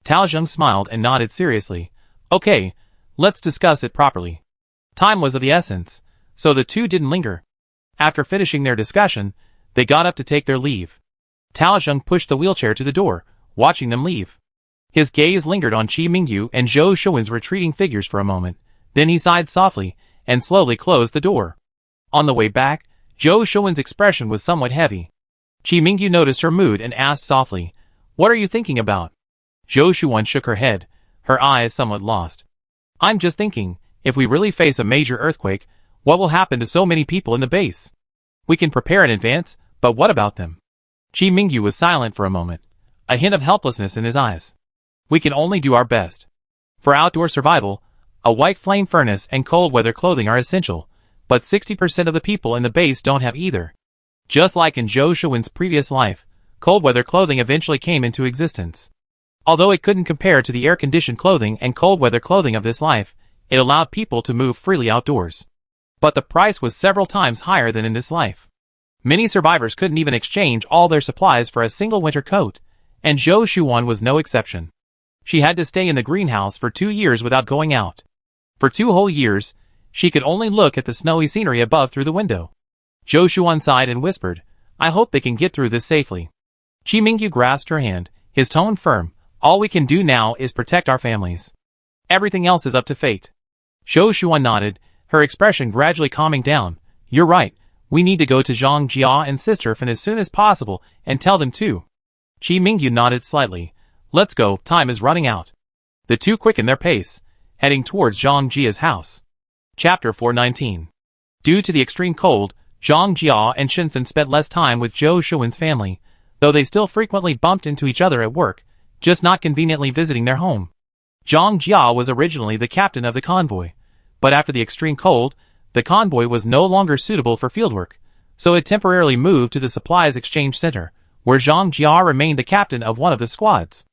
Tao Zheng smiled and nodded seriously. Okay, let's discuss it properly. Time was of the essence, so the two didn't linger. After finishing their discussion, they got up to take their leave. Tao Zheng pushed the wheelchair to the door, watching them leave. His gaze lingered on Chi Mingyu and Zhou Shuan's retreating figures for a moment, then he sighed softly, and slowly closed the door. On the way back, Zhou Shuan's expression was somewhat heavy. Chi Mingyu noticed her mood and asked softly, what are you thinking about? Zhou Shuan shook her head, her eyes somewhat lost. I'm just thinking, if we really face a major earthquake, what will happen to so many people in the base? We can prepare in advance, but what about them? Chi Mingyu was silent for a moment, a hint of helplessness in his eyes. We can only do our best. For outdoor survival, a white flame furnace and cold weather clothing are essential, but 60% of the people in the base don't have either. Just like in Zhou Shuan's previous life, cold weather clothing eventually came into existence. Although it couldn't compare to the air-conditioned clothing and cold weather clothing of this life, it allowed people to move freely outdoors. But the price was several times higher than in this life. Many survivors couldn't even exchange all their supplies for a single winter coat, and Zhou Shuan was no exception. She had to stay in the greenhouse for 2 years without going out. For 2 whole years, she could only look at the snowy scenery above through the window. Zhou Shuan sighed and whispered, I hope they can get through this safely. Chi Mingyu grasped her hand, his tone firm. All we can do now is protect our families. Everything else is up to fate. Zhou Shuan nodded, her expression gradually calming down. You're right, we need to go to Zhang Jia and Sister Fan as soon as possible and tell them too. Chi Mingyu nodded slightly. Let's go, time is running out. The two quickened their pace, heading towards Zhang Jia's house. Chapter 419. Due to the extreme cold, Zhang Jia and Shinfen spent less time with Zhou Shuan's family, though they still frequently bumped into each other at work, just not conveniently visiting their home. Zhang Jia was originally the captain of the convoy, but after the extreme cold, the convoy was no longer suitable for fieldwork, so it temporarily moved to the supplies exchange center, where Zhang Jia remained the captain of one of the squads.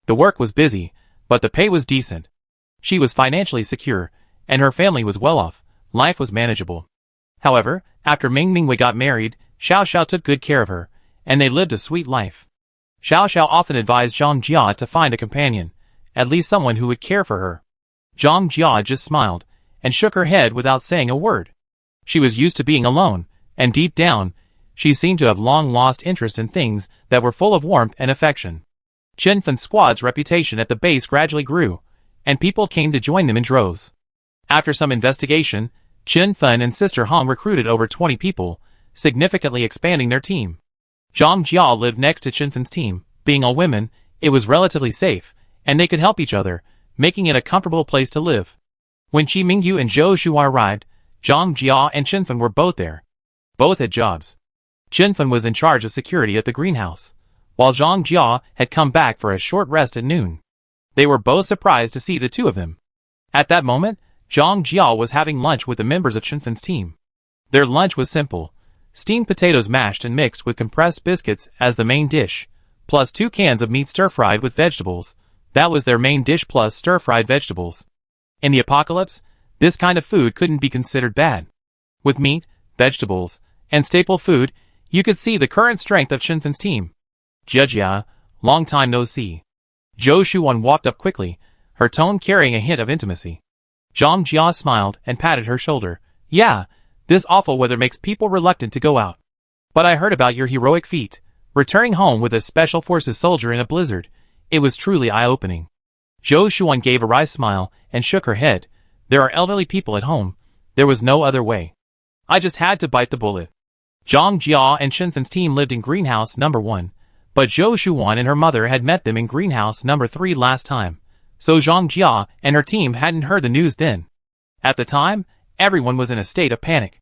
The work was busy, but the pay was decent. She was financially secure, and her family was well off. Life was manageable. However, after Ming Mingwei got married, Xiao Xiao took good care of her, and they lived a sweet life. Xiao Xiao often advised Zhang Jia to find a companion, at least someone who would care for her. Zhang Jia just smiled, and shook her head without saying a word. She was used to being alone, and deep down, she seemed to have long lost interest in things that were full of warmth and affection. Chen Fan's squad's reputation at the base gradually grew, and people came to join them in droves. After some investigation, Chen Fan and Sister Hong recruited over 20 people, significantly expanding their team. Zhang Jia lived next to Chen Fan's team. Being all women, it was relatively safe, and they could help each other, making it a comfortable place to live. When Chi Mingyu and Zhou Shuai arrived, Zhang Jia and Chen Fan were both there. Both had jobs. Chen Fan was in charge of security at the greenhouse, while Zhang Jia had come back for a short rest at noon. They were both surprised to see the two of them. At that moment, Zhang Jiao was having lunch with the members of Chenfen's team. Their lunch was simple: steamed potatoes mashed and mixed with compressed biscuits as the main dish, plus 2 cans of meat stir-fried with vegetables. That was their main dish plus stir-fried vegetables. In the apocalypse, this kind of food couldn't be considered bad. With meat, vegetables, and staple food, you could see the current strength of Chenfen's team. Jia, long time no see. Zhou Shuan walked up quickly, her tone carrying a hint of intimacy. Zhang Jia smiled and patted her shoulder. Yeah, this awful weather makes people reluctant to go out. But I heard about your heroic feat, returning home with a special forces soldier in a blizzard. It was truly eye-opening. Zhou Shuan gave a wry smile and shook her head. There are elderly people at home. There was no other way. I just had to bite the bullet. Zhang Jia and Chenfen's team lived in greenhouse number 1, but Zhou Shuan and her mother had met them in greenhouse number 3 last time, so Zhang Jia and her team hadn't heard the news then. At the time, everyone was in a state of panic.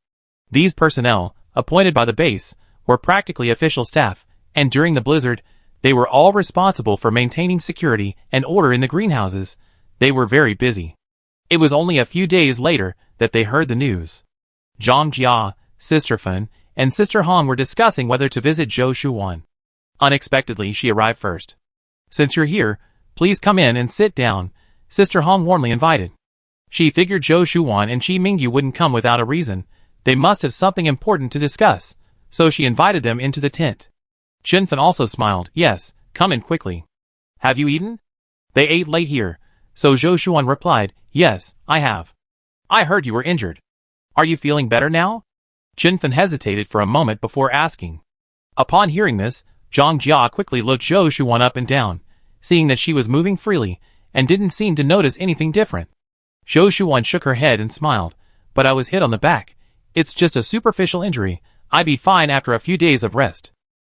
These personnel, appointed by the base, were practically official staff, and during the blizzard, they were all responsible for maintaining security and order in the greenhouses. They were very busy. It was only a few days later that they heard the news. Zhang Jia, Sister Fen, and Sister Hong were discussing whether to visit Zhou Shuan. Unexpectedly, she arrived first. Since you're here, please come in and sit down, Sister Hong warmly invited. She figured Zhou Shuan and Qi Mingyu wouldn't come without a reason. They must have something important to discuss, so she invited them into the tent. Chenfen also smiled. Yes, come in quickly. Have you eaten? They ate late here, so Zhou Shuan replied, yes, I have. I heard you were injured. Are you feeling better now? Chenfen hesitated for a moment before asking. Upon hearing this, Zhang Jia quickly looked Zhou Shuan up and down, seeing that she was moving freely, and didn't seem to notice anything different. Zhou Shuan shook her head and smiled, but I was hit on the back. It's just a superficial injury. I'd be fine after a few days of rest.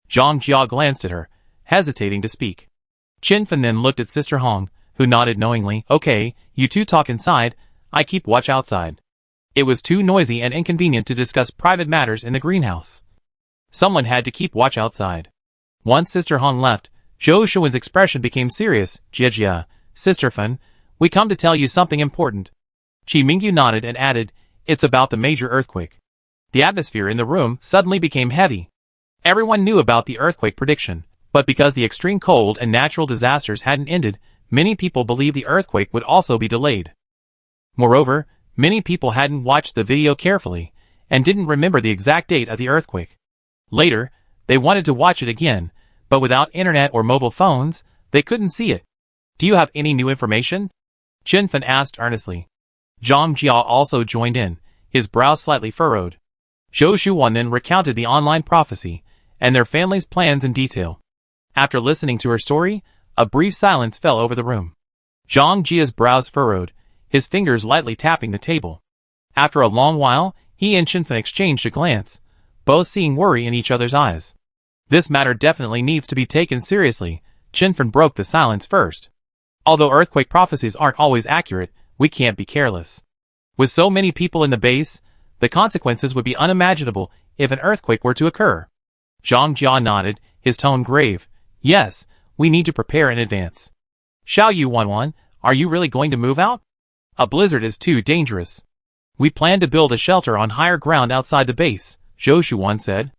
Zhang Jia glanced at her, hesitating to speak. Chenfen then looked at Sister Hong, who nodded knowingly. Okay, you two talk inside, I keep watch outside. It was too noisy and inconvenient to discuss private matters in the greenhouse. Someone had to keep watch outside. Once Sister Hong left, Zhou Shuan's expression became serious. Jia, Sister Fen, we come to tell you something important. Qi Mingyu nodded and added, it's about the major earthquake. The atmosphere in the room suddenly became heavy. Everyone knew about the earthquake prediction, but because the extreme cold and natural disasters hadn't ended, many people believed the earthquake would also be delayed. Moreover, many people hadn't watched the video carefully, and didn't remember the exact date of the earthquake. Later, they wanted to watch it again, but without internet or mobile phones, they couldn't see it. Do you have any new information? Chenfen asked earnestly. Zhang Jia also joined in, his brow slightly furrowed. Zhou Shuan then recounted the online prophecy, and their family's plans in detail. After listening to her story, a brief silence fell over the room. Zhang Jia's brows furrowed, his fingers lightly tapping the table. After a long while, he and Chenfen exchanged a glance, both seeing worry in each other's eyes. This matter definitely needs to be taken seriously. Chenfen broke the silence first. Although earthquake prophecies aren't always accurate, we can't be careless. With so many people in the base, the consequences would be unimaginable if an earthquake were to occur. Zhang Jia nodded, his tone grave. Yes, we need to prepare in advance. Xiao Yu Wanwan, are you really going to move out? A blizzard is too dangerous. We plan to build a shelter on higher ground outside the base, Zhou Shuan said.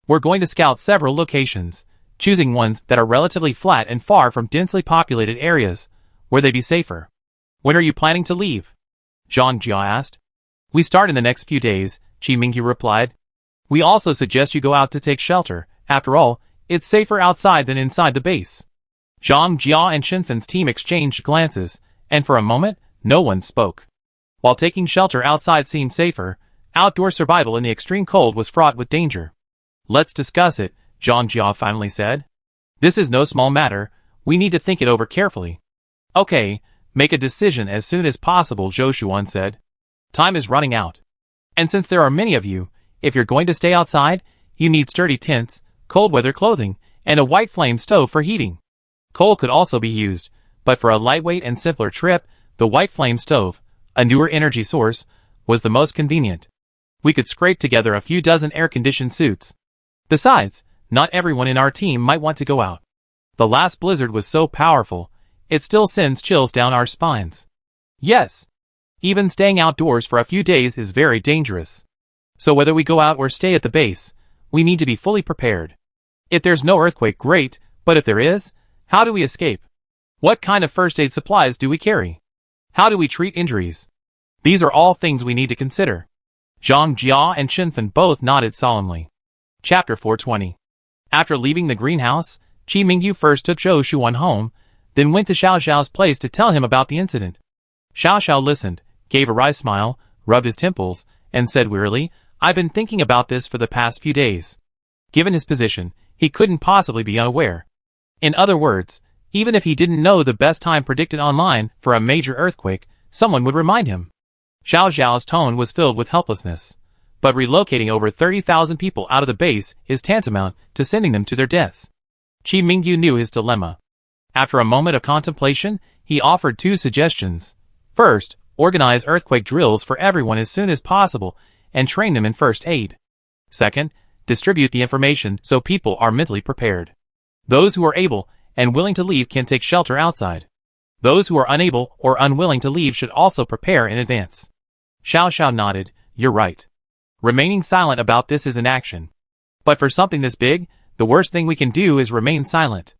We're going to scout several locations, choosing ones that are relatively flat and far from densely populated areas, where they'd be safer. When are you planning to leave? Zhang Jia asked. We start in the next few days, Qi Mingyu replied. We also suggest you go out to take shelter. After all, it's safer outside than inside the base. Zhang Jia and Chenfen's team exchanged glances, and for a moment, no one spoke. While taking shelter outside seemed safer, outdoor survival in the extreme cold was fraught with danger. Let's discuss it, Zhang Jia finally said. This is no small matter, we need to think it over carefully. Okay, make a decision as soon as possible, Zhou Shuan said. Time is running out. And since there are many of you, if you're going to stay outside, you need sturdy tents, cold weather clothing, and a white flame stove for heating. Coal could also be used, but for a lightweight and simpler trip, the white flame stove, a newer energy source, was the most convenient. We could scrape together a few dozen air-conditioned suits. Besides, not everyone in our team might want to go out. The last blizzard was so powerful, it still sends chills down our spines. Yes, Even staying outdoors for a few days is very dangerous. So whether we go out or stay at the base, we need to be fully prepared. If there's no earthquake, great, but if there is, how do we escape? What kind of first aid supplies do we carry? How do we treat injuries? These are all things we need to consider. Zhang Jia and Chinfen both nodded solemnly. Chapter 420. After leaving the greenhouse, Qi Mingyu first took Zhou Shuan home, then went to Xiao Xiao's place to tell him about the incident. Xiao Xiao listened, gave a wry smile, rubbed his temples, and said wearily, "I've been thinking about this for the past few days." Given his position, he couldn't possibly be unaware. In other words, even if he didn't know the best time predicted online for a major earthquake, someone would remind him. Xiao Xiao's tone was filled with helplessness. But relocating over 30,000 people out of the base is tantamount to sending them to their deaths. Qi Mingyu knew his dilemma. After a moment of contemplation, he offered two suggestions. First, organize earthquake drills for everyone as soon as possible and train them in first aid. Second, distribute the information so people are mentally prepared. Those who are able and willing to leave can take shelter outside. Those who are unable or unwilling to leave should also prepare in advance. Xiao Xiao nodded, "You're right. Remaining silent about this is inaction. But for something this big, the worst thing we can do is remain silent."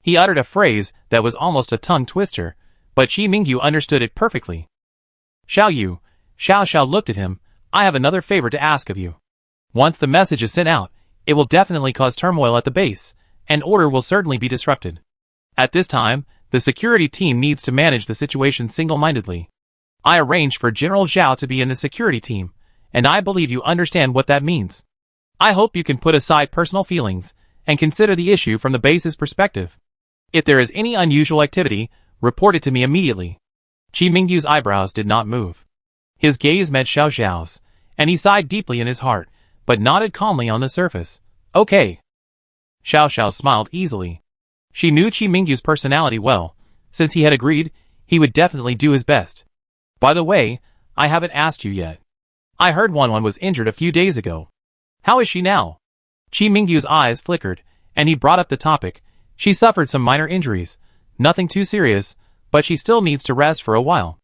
He uttered a phrase that was almost a tongue twister, but Qi Mingyu understood it perfectly. "Xiao Yu," Xiao Xiao looked at him, "I have another favor to ask of you. Once the message is sent out, it will definitely cause turmoil at the base, and order will certainly be disrupted. At this time, the security team needs to manage the situation single-mindedly. I arranged for General Zhao to be in the security team, and I believe you understand what that means. I hope you can put aside personal feelings and consider the issue from the base's perspective. If there is any unusual activity, report it to me immediately." Qi Mingyu's eyebrows did not move. His gaze met Xiao Xiao's, and he sighed deeply in his heart, but nodded calmly on the surface. "Okay." Xiao Xiao smiled easily. She knew Qi Mingyu's personality well. Since he had agreed, he would definitely do his best. "By the way, I haven't asked you yet. I heard Wanwan was injured a few days ago. How is she now?" Qi Mingyu's eyes flickered, and he brought up the topic. "She suffered some minor injuries. Nothing too serious, but she still needs to rest for a while."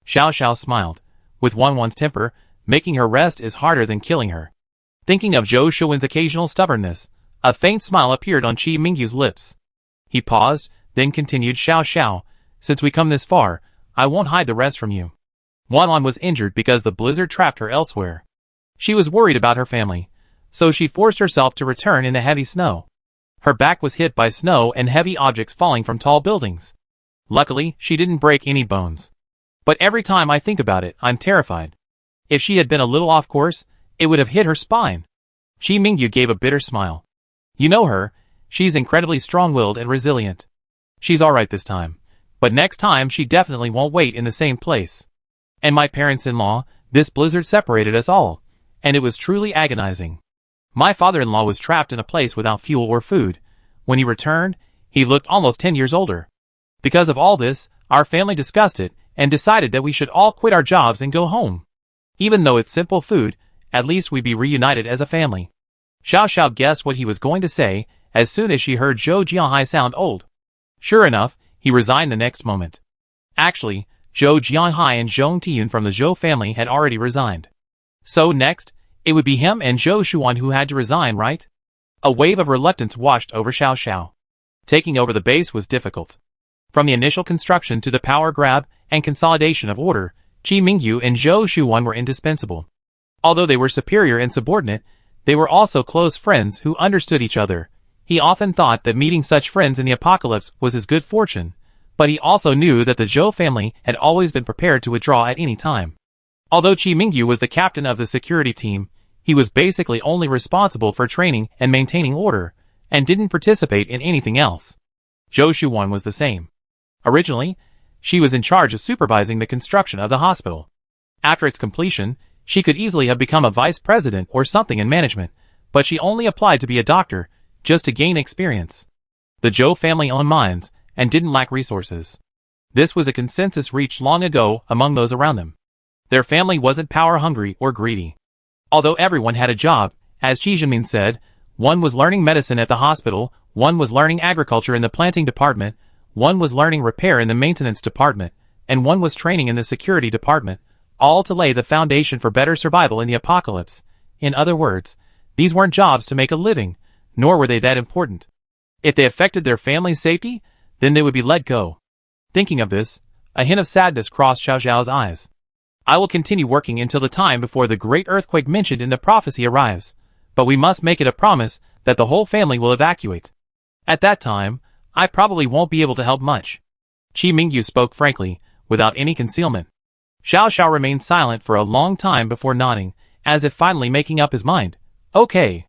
Xiao Xiao smiled. With Wanwan's temper, making her rest is harder than killing her. Thinking of Zhou Shuan's occasional stubbornness, a faint smile appeared on Qi Mingyu's lips. He paused, then continued, "Xiao Xiao, since we come this far, I won't hide the rest from you. Wanwan was injured because the blizzard trapped her elsewhere. She was worried about her family, so she forced herself to return in the heavy snow. Her back was hit by snow and heavy objects falling from tall buildings. Luckily, she didn't break any bones. But every time I think about it, I'm terrified. If she had been a little off course, it would have hit her spine." Qi Mingyu gave a bitter smile. "You know her, she's incredibly strong-willed and resilient. She's alright this time, but next time she definitely won't wait in the same place. And my parents-in-law, this blizzard separated us all, and it was truly agonizing. My father-in-law was trapped in a place without fuel or food. When he returned, he looked almost 10 years older. Because of all this, our family discussed it and decided that we should all quit our jobs and go home. Even though it's simple food, at least we'd be reunited as a family." Xiao Xiao guessed what he was going to say as soon as she heard Zhou Jianhai sound old. Sure enough, he resigned the next moment. Actually, Zhou Jianhai and Zhong Tiyun from the Zhou family had already resigned. So next, it would be him and Zhou Shuan who had to resign, right? A wave of reluctance washed over Xiao Xiao. Taking over the base was difficult. From the initial construction to the power grab and consolidation of order, Qi Mingyu and Zhou Shuan were indispensable. Although they were superior and subordinate, they were also close friends who understood each other. He often thought that meeting such friends in the apocalypse was his good fortune, but he also knew that the Zhou family had always been prepared to withdraw at any time. Although Qi Mingyu was the captain of the security team, he was basically only responsible for training and maintaining order, and didn't participate in anything else. Zhou Shuan was the same. Originally, she was in charge of supervising the construction of the hospital. After its completion, she could easily have become a vice president or something in management, but she only applied to be a doctor, just to gain experience. The Zhou family owned mines, and didn't lack resources. This was a consensus reached long ago among those around them. Their family wasn't power-hungry or greedy. Although everyone had a job, as Qi Zhenmin said, one was learning medicine at the hospital, one was learning agriculture in the planting department, one was learning repair in the maintenance department, and one was training in the security department. all to lay the foundation for better survival in the apocalypse. In other words, these weren't jobs to make a living, nor were they that important. If they affected their family's safety, then they would be let go. Thinking of this, a hint of sadness crossed Xiao Xiao's eyes. I will continue working until the time before the great earthquake mentioned in the prophecy arrives, but we must make it a promise that the whole family will evacuate. At that time, I probably won't be able to help much. Qi Mingyu spoke frankly, without any concealment. Xiao Xiao remained silent for a long time before nodding, as if finally making up his mind. Okay.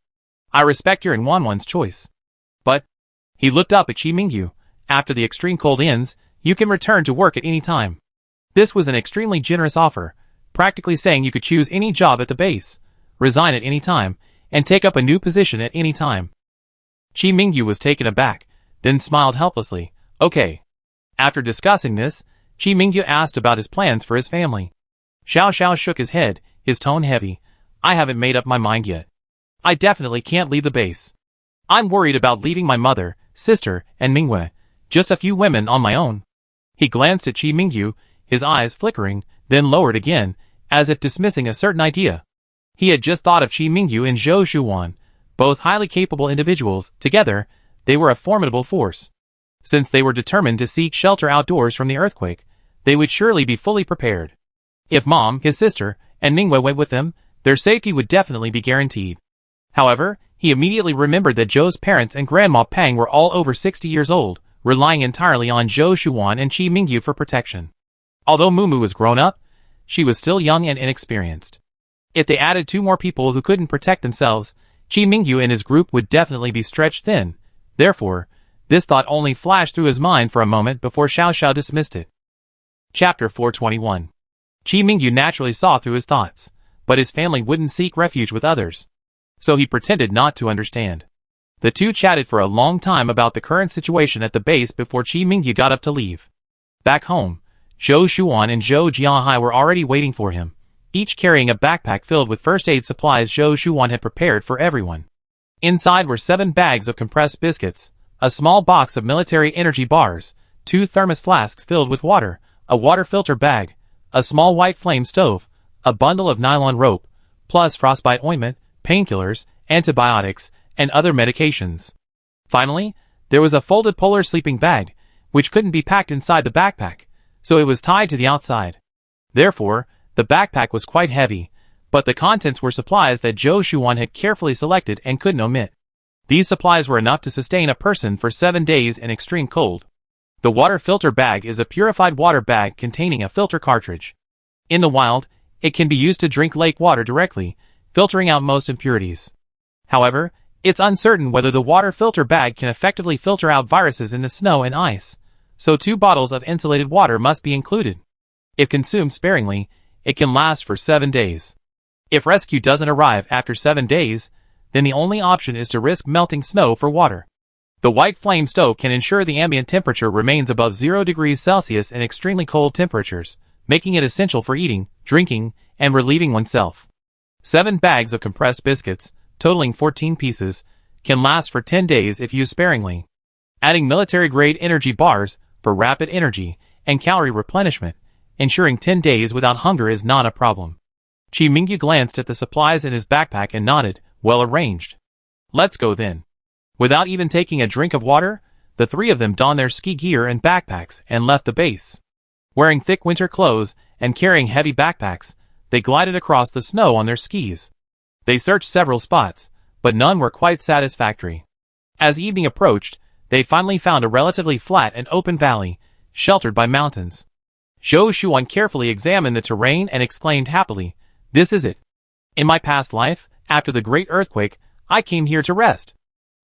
I respect your and Wanwan's choice. But, he looked up at Qi Mingyu, after the extreme cold ends, you can return to work at any time. This was an extremely generous offer, practically saying you could choose any job at the base, resign at any time, and take up a new position at any time. Qi Mingyu was taken aback, then smiled helplessly. Okay. After discussing this, Qi Mingyu asked about his plans for his family. Xiao Xiao shook his head, his tone heavy. I haven't made up my mind yet. I definitely can't leave the base. I'm worried about leaving my mother, sister, and Mingwei, just a few women on my own. He glanced at Qi Mingyu, his eyes flickering, then lowered again, as if dismissing a certain idea. He had just thought of Qi Mingyu and Zhou Shuwan, both highly capable individuals. Together, they were a formidable force. Since they were determined to seek shelter outdoors from the earthquake, they would surely be fully prepared. If Mom, his sister, and Mingwei went with them, their safety would definitely be guaranteed. However, he immediately remembered that Zhou's parents and Grandma Pang were all over 60 years old, relying entirely on Zhou Shuwan and Qi Mingyu for protection. Although Mumu was grown up, she was still young and inexperienced. If they added 2 more people who couldn't protect themselves, Qi Mingyu and his group would definitely be stretched thin. Therefore, this thought only flashed through his mind for a moment before Xiao Xiao dismissed it. Chapter 421. Qi Mingyu naturally saw through his thoughts, but his family wouldn't seek refuge with others. So he pretended not to understand. The two chatted for a long time about the current situation at the base before Qi Mingyu got up to leave. Back home, Zhou Shuwan and Zhou Jianhai were already waiting for him, each carrying a backpack filled with first aid supplies Zhou Shuwan had prepared for everyone. Inside were 7 bags of compressed biscuits, a small box of military energy bars, 2 thermos flasks filled with water, a water filter bag, a small white flame stove, a bundle of nylon rope, plus frostbite ointment, painkillers, antibiotics, and other medications. Finally, there was a folded polar sleeping bag, which couldn't be packed inside the backpack, so it was tied to the outside. Therefore, the backpack was quite heavy, but the contents were supplies that Zhou Shuwan had carefully selected and couldn't omit. These supplies were enough to sustain a person for 7 days in extreme cold. The water filter bag is a purified water bag containing a filter cartridge. In the wild, it can be used to drink lake water directly, filtering out most impurities. However, it's uncertain whether the water filter bag can effectively filter out viruses in the snow and ice, so 2 bottles of insulated water must be included. If consumed sparingly, it can last for 7 days. If rescue doesn't arrive after 7 days, then the only option is to risk melting snow for water. The white flame stove can ensure the ambient temperature remains above 0 degrees Celsius in extremely cold temperatures, making it essential for eating, drinking, and relieving oneself. 7 bags of compressed biscuits, totaling 14 pieces, can last for 10 days if used sparingly. Adding military-grade energy bars for rapid energy and calorie replenishment, ensuring 10 days without hunger is not a problem. Qi Mingyu glanced at the supplies in his backpack and nodded. Well arranged. Let's go then. Without even taking a drink of water, the 3 of them donned their ski gear and backpacks and left the base. Wearing thick winter clothes and carrying heavy backpacks, they glided across the snow on their skis. They searched several spots, but none were quite satisfactory. As evening approached, they finally found a relatively flat and open valley, sheltered by mountains. Zhou Shuwan carefully examined the terrain and exclaimed happily, "This is it. In my past life, after the great earthquake, I came here to rest."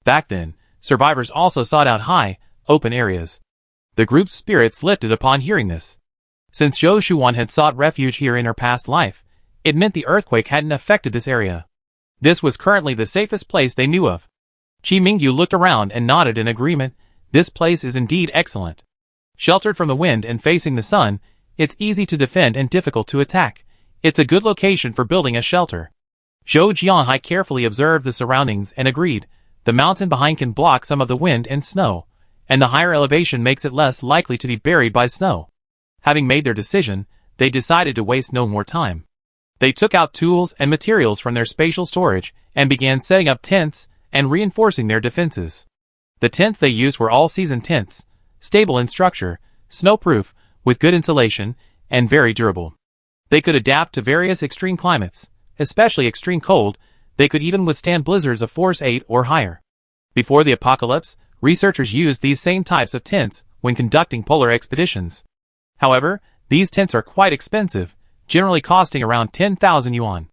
Back then, survivors also sought out high, open areas. The group's spirits lifted upon hearing this. Since Zhou Shuwan had sought refuge here in her past life, it meant the earthquake hadn't affected this area. This was currently the safest place they knew of. Qi Mingyu looked around and nodded in agreement. This place is indeed excellent. Sheltered from the wind and facing the sun, it's easy to defend and difficult to attack. It's a good location for building a shelter. Zhou Jianhai carefully observed the surroundings and agreed. The mountain behind can block some of the wind and snow, and the higher elevation makes it less likely to be buried by snow. Having made their decision, they decided to waste no more time. They took out tools and materials from their spatial storage and began setting up tents and reinforcing their defenses. The tents they used were all-season tents, stable in structure, snowproof, with good insulation, and very durable. They could adapt to various extreme climates, especially extreme cold. They could even withstand blizzards of force 8 or higher. Before the apocalypse, researchers used these same types of tents when conducting polar expeditions. However, these tents are quite expensive, generally costing around 10,000 yuan.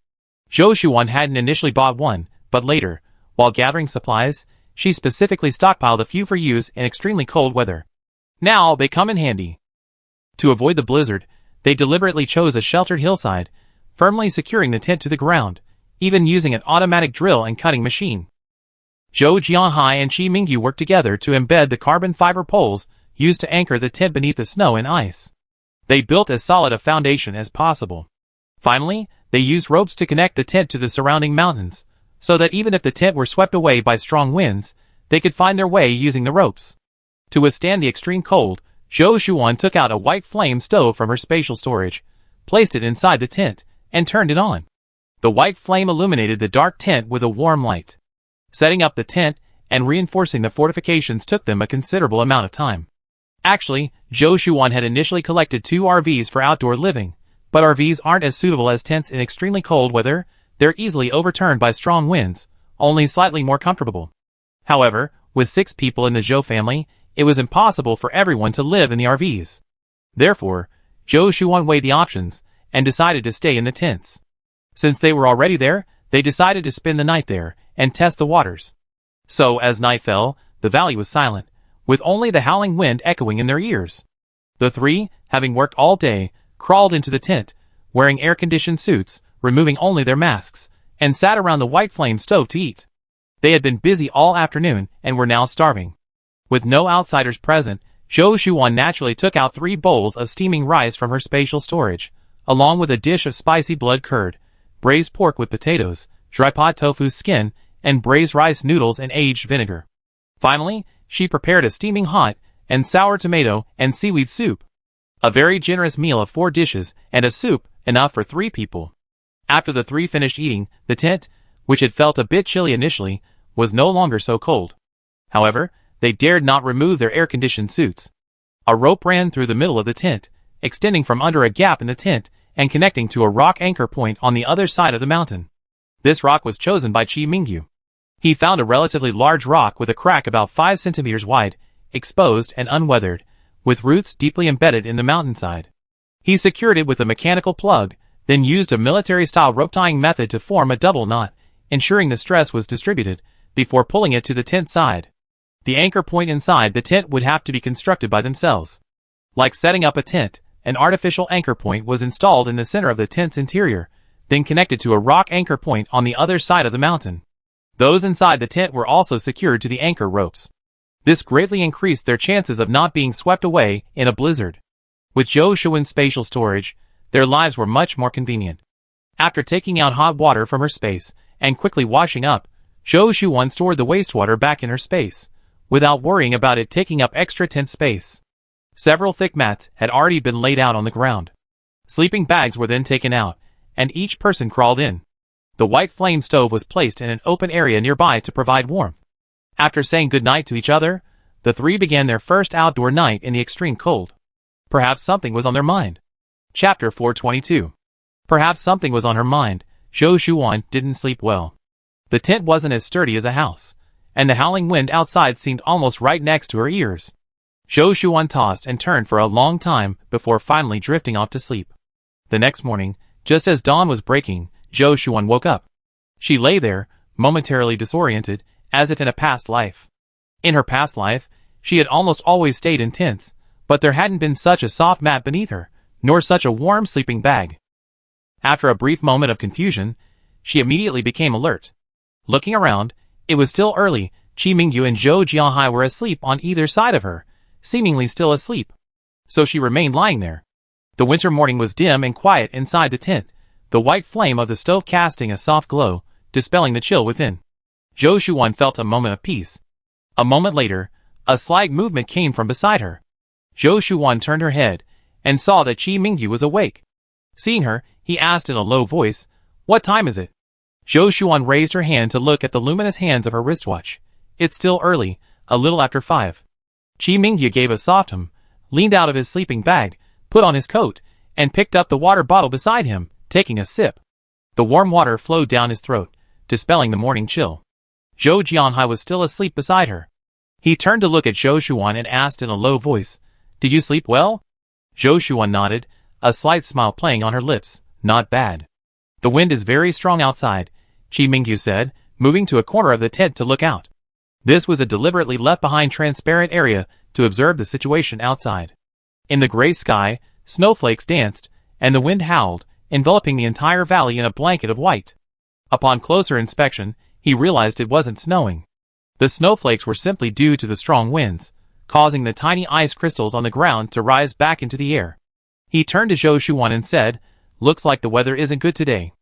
Zhou Shuan hadn't initially bought one, but later, while gathering supplies, she specifically stockpiled a few for use in extremely cold weather. Now they come in handy. To avoid the blizzard, they deliberately chose a sheltered hillside, firmly securing the tent to the ground, even using an automatic drill and cutting machine. Zhou Jianhai and Qi Mingyu worked together to embed the carbon fiber poles used to anchor the tent beneath the snow and ice. They built as solid a foundation as possible. Finally, they used ropes to connect the tent to the surrounding mountains, so that even if the tent were swept away by strong winds, they could find their way using the ropes. To withstand the extreme cold, Zhou Shuan took out a white flame stove from her spatial storage, placed it inside the tent, and turned it on. The white flame illuminated the dark tent with a warm light. Setting up the tent and reinforcing the fortifications took them a considerable amount of time. Actually, Zhou Shuan had initially collected 2 RVs for outdoor living, but RVs aren't as suitable as tents in extremely cold weather. They're easily overturned by strong winds, only slightly more comfortable. However, with 6 people in the Zhou family, it was impossible for everyone to live in the RVs. Therefore, Zhou Shuan weighed the options and decided to stay in the tents. Since they were already there, they decided to spend the night there and test the waters. So, as night fell, the valley was silent, with only the howling wind echoing in their ears. The 3, having worked all day, crawled into the tent, wearing air-conditioned suits, removing only their masks, and sat around the white flame stove to eat. They had been busy all afternoon and were now starving. With no outsiders present, Zhou Shuan naturally took out 3 bowls of steaming rice from her spatial storage, along with a dish of spicy blood curd, braised pork with potatoes, dry pot tofu skin, and braised rice noodles in aged vinegar. Finally, she prepared a steaming hot and sour tomato and seaweed soup. A very generous meal of 4 dishes and a soup, enough for 3 people. After the 3 finished eating, the tent, which had felt a bit chilly initially, was no longer so cold. However, they dared not remove their air-conditioned suits. A rope ran through the middle of the tent, extending from under a gap in the tent and connecting to a rock anchor point on the other side of the mountain. This rock was chosen by Qi Mingyu. He found a relatively large rock with a crack about 5 centimeters wide, exposed and unweathered, with roots deeply embedded in the mountainside. He secured it with a mechanical plug, then used a military-style rope-tying method to form a double knot, ensuring the stress was distributed, before pulling it to the tent side. The anchor point inside the tent would have to be constructed by themselves. Like setting up a tent, an artificial anchor point was installed in the center of the tent's interior, then connected to a rock anchor point on the other side of the mountain. Those inside the tent were also secured to the anchor ropes. This greatly increased their chances of not being swept away in a blizzard. With Zhou Shuan's spatial storage, their lives were much more convenient. After taking out hot water from her space and quickly washing up, Zhou Shuan stored the wastewater back in her space, without worrying about it taking up extra tent space. Several thick mats had already been laid out on the ground. Sleeping bags were then taken out, and each person crawled in. The white flame stove was placed in an open area nearby to provide warmth. After saying goodnight to each other, the 3 began their first outdoor night in the extreme cold. Perhaps something was on their mind. Chapter 422. Perhaps something was on her mind. Zhou Shuan didn't sleep well. The tent wasn't as sturdy as a house, and the howling wind outside seemed almost right next to her ears. Zhou Shuan tossed and turned for a long time before finally drifting off to sleep. The next morning, just as dawn was breaking, Zhou Shuan woke up. She lay there, momentarily disoriented, as if in a past life. In her past life, she had almost always stayed in tents, but there hadn't been such a soft mat beneath her, nor such a warm sleeping bag. After a brief moment of confusion, she immediately became alert. Looking around, it was still early. Qi Mingyu and Zhou Jianhai were asleep on either side of her, seemingly still asleep. So she remained lying there. The winter morning was dim and quiet inside the tent, the white flame of the stove casting a soft glow, dispelling the chill within. Zhou Shuan felt a moment of peace. A moment later, a slight movement came from beside her. Zhou Shuan turned her head, and saw that Qi Mingyu was awake. Seeing her, he asked in a low voice, "What time is it?" Zhou Shuan raised her hand to look at the luminous hands of her wristwatch. "It's still early, a little after 5. Qi Mingyu gave a soft hum, leaned out of his sleeping bag, put on his coat, and picked up the water bottle beside him, taking a sip. The warm water flowed down his throat, dispelling the morning chill. Zhou Jianhai was still asleep beside her. He turned to look at Zhou Shuan and asked in a low voice, "Did you sleep well?" Zhou Shuan nodded, a slight smile playing on her lips. "Not bad." "The wind is very strong outside," Qi Mingyu said, moving to a corner of the tent to look out. This was a deliberately left-behind transparent area to observe the situation outside. In the gray sky, snowflakes danced, and the wind howled, enveloping the entire valley in a blanket of white. Upon closer inspection, he realized it wasn't snowing. The snowflakes were simply due to the strong winds, causing the tiny ice crystals on the ground to rise back into the air. He turned to Zhou Shuan and said, "Looks like the weather isn't good today."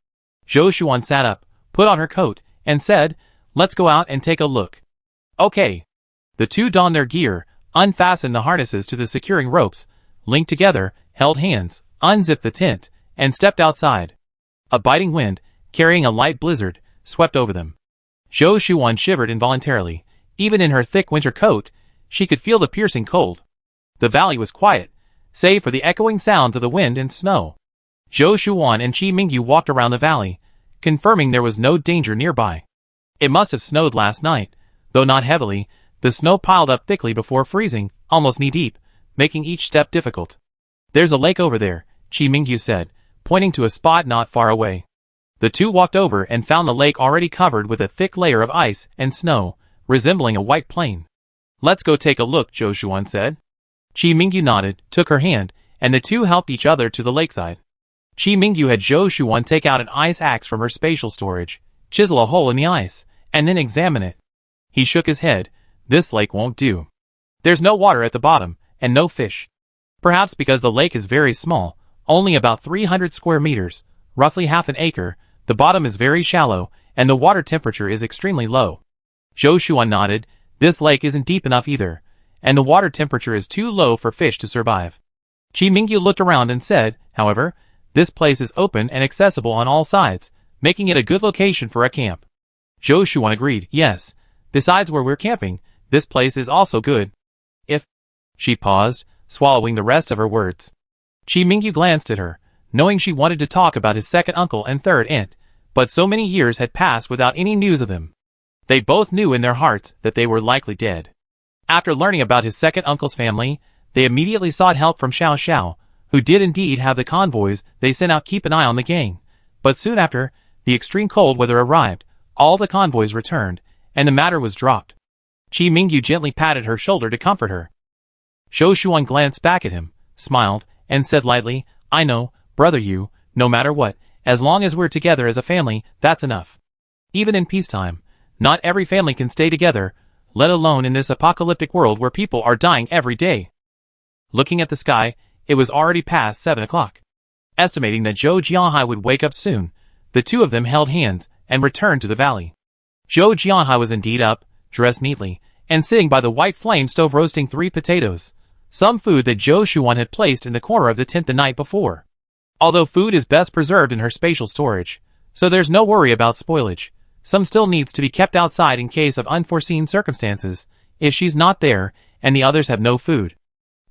Zhou Shuan sat up, put on her coat, and said, "Let's go out and take a look." "Okay." The two donned their gear, unfastened the harnesses to the securing ropes, linked together, held hands, unzipped the tent, and stepped outside. A biting wind, carrying a light blizzard, swept over them. Zhou Shuan shivered involuntarily. Even in her thick winter coat, she could feel the piercing cold. The valley was quiet, save for the echoing sounds of the wind and snow. Zhou Shuan and Qi Mingyu walked around the valley, confirming there was no danger nearby. It must have snowed last night, though not heavily. The snow piled up thickly before freezing, almost knee-deep, making each step difficult. "There's a lake over there," Qi Mingyu said, pointing to a spot not far away. The two walked over and found the lake already covered with a thick layer of ice and snow, resembling a white plain. "Let's go take a look," Zhou Shuan said. Qi Mingyu nodded, took her hand, and the two helped each other to the lakeside. Qi Mingyu had Zhou Shuan take out an ice axe from her spatial storage, chisel a hole in the ice, and then examine it. He shook his head. "This lake won't do. There's no water at the bottom, and no fish. Perhaps because the lake is very small, only about 300 square meters, roughly half an acre. The bottom is very shallow, and the water temperature is extremely low." Zhou Shuan nodded. "This lake isn't deep enough either, and the water temperature is too low for fish to survive." Qi Mingyu looked around and said, "However, this place is open and accessible on all sides, making it a good location for a camp." Zhou Shuan agreed, "Yes, besides where we're camping, this place is also good. If..." She paused, swallowing the rest of her words. Qi Mingyu glanced at her, knowing she wanted to talk about his second uncle and third aunt, but so many years had passed without any news of them. They both knew in their hearts that they were likely dead. After learning about his second uncle's family, they immediately sought help from Xiao Xiao, who did indeed have the convoys they sent out keep an eye on the gang. But soon after, the extreme cold weather arrived, all the convoys returned, and the matter was dropped. Qi Mingyu gently patted her shoulder to comfort her. Zhou Shuan glanced back at him, smiled, and said lightly, "I know, brother Yu, no matter what, as long as we're together as a family, that's enough. Even in peacetime, not every family can stay together, let alone in this apocalyptic world where people are dying every day." Looking at the sky, it was already past 7 o'clock. Estimating that Zhou Jianhai would wake up soon, the two of them held hands and returned to the valley. Zhou Jianhai was indeed up, dressed neatly, and sitting by the white flame stove roasting 3 potatoes, some food that Zhou Shuan had placed in the corner of the tent the night before. Although food is best preserved in her spatial storage, so there's no worry about spoilage, some still needs to be kept outside in case of unforeseen circumstances, if she's not there and the others have no food.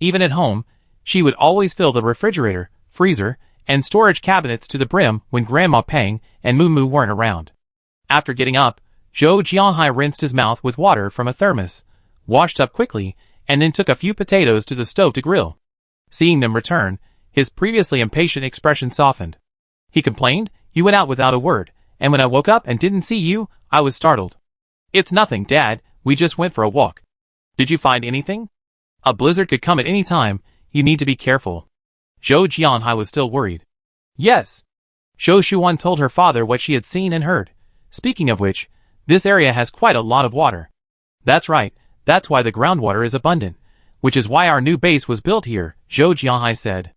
Even at home, she would always fill the refrigerator, freezer, and storage cabinets to the brim when Grandma Peng and Moo Moo weren't around. After getting up, Zhou Jianhai rinsed his mouth with water from a thermos, washed up quickly, and then took a few potatoes to the stove to grill. Seeing them return, his previously impatient expression softened. He complained, "You went out without a word, and when I woke up and didn't see you, I was startled." "It's nothing, Dad, we just went for a walk." "Did you find anything?" "A blizzard could come at any time, you need to be careful." Zhou Jianhai was still worried. "Yes." Zhou Shuan told her father what she had seen and heard. "Speaking of which, this area has quite a lot of water." "That's right, that's why the groundwater is abundant, which is why our new base was built here," Zhou Jianhai said.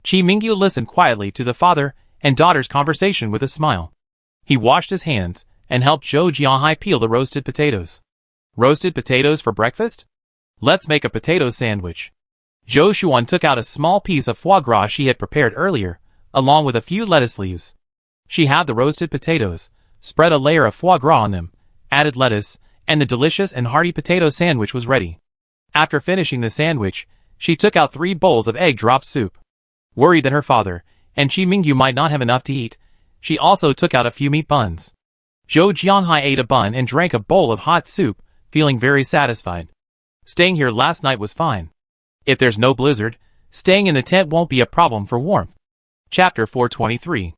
Qi Mingyu listened quietly to the father and daughter's conversation with a smile. He washed his hands and helped Zhou Jianhai peel the roasted potatoes. "Roasted potatoes for breakfast? Let's make a potato sandwich." Zhou Shuan took out a small piece of foie gras she had prepared earlier, along with a few lettuce leaves. She had the roasted potatoes, spread a layer of foie gras on them, added lettuce, and the delicious and hearty potato sandwich was ready. After finishing the sandwich, she took out 3 bowls of egg drop soup. Worried that her father and Chi Mingyu might not have enough to eat, she also took out a few meat buns. Zhou Jianhai ate a bun and drank a bowl of hot soup, feeling very satisfied. Staying here last night was fine. If there's no blizzard, staying in the tent won't be a problem for warmth. Chapter 423.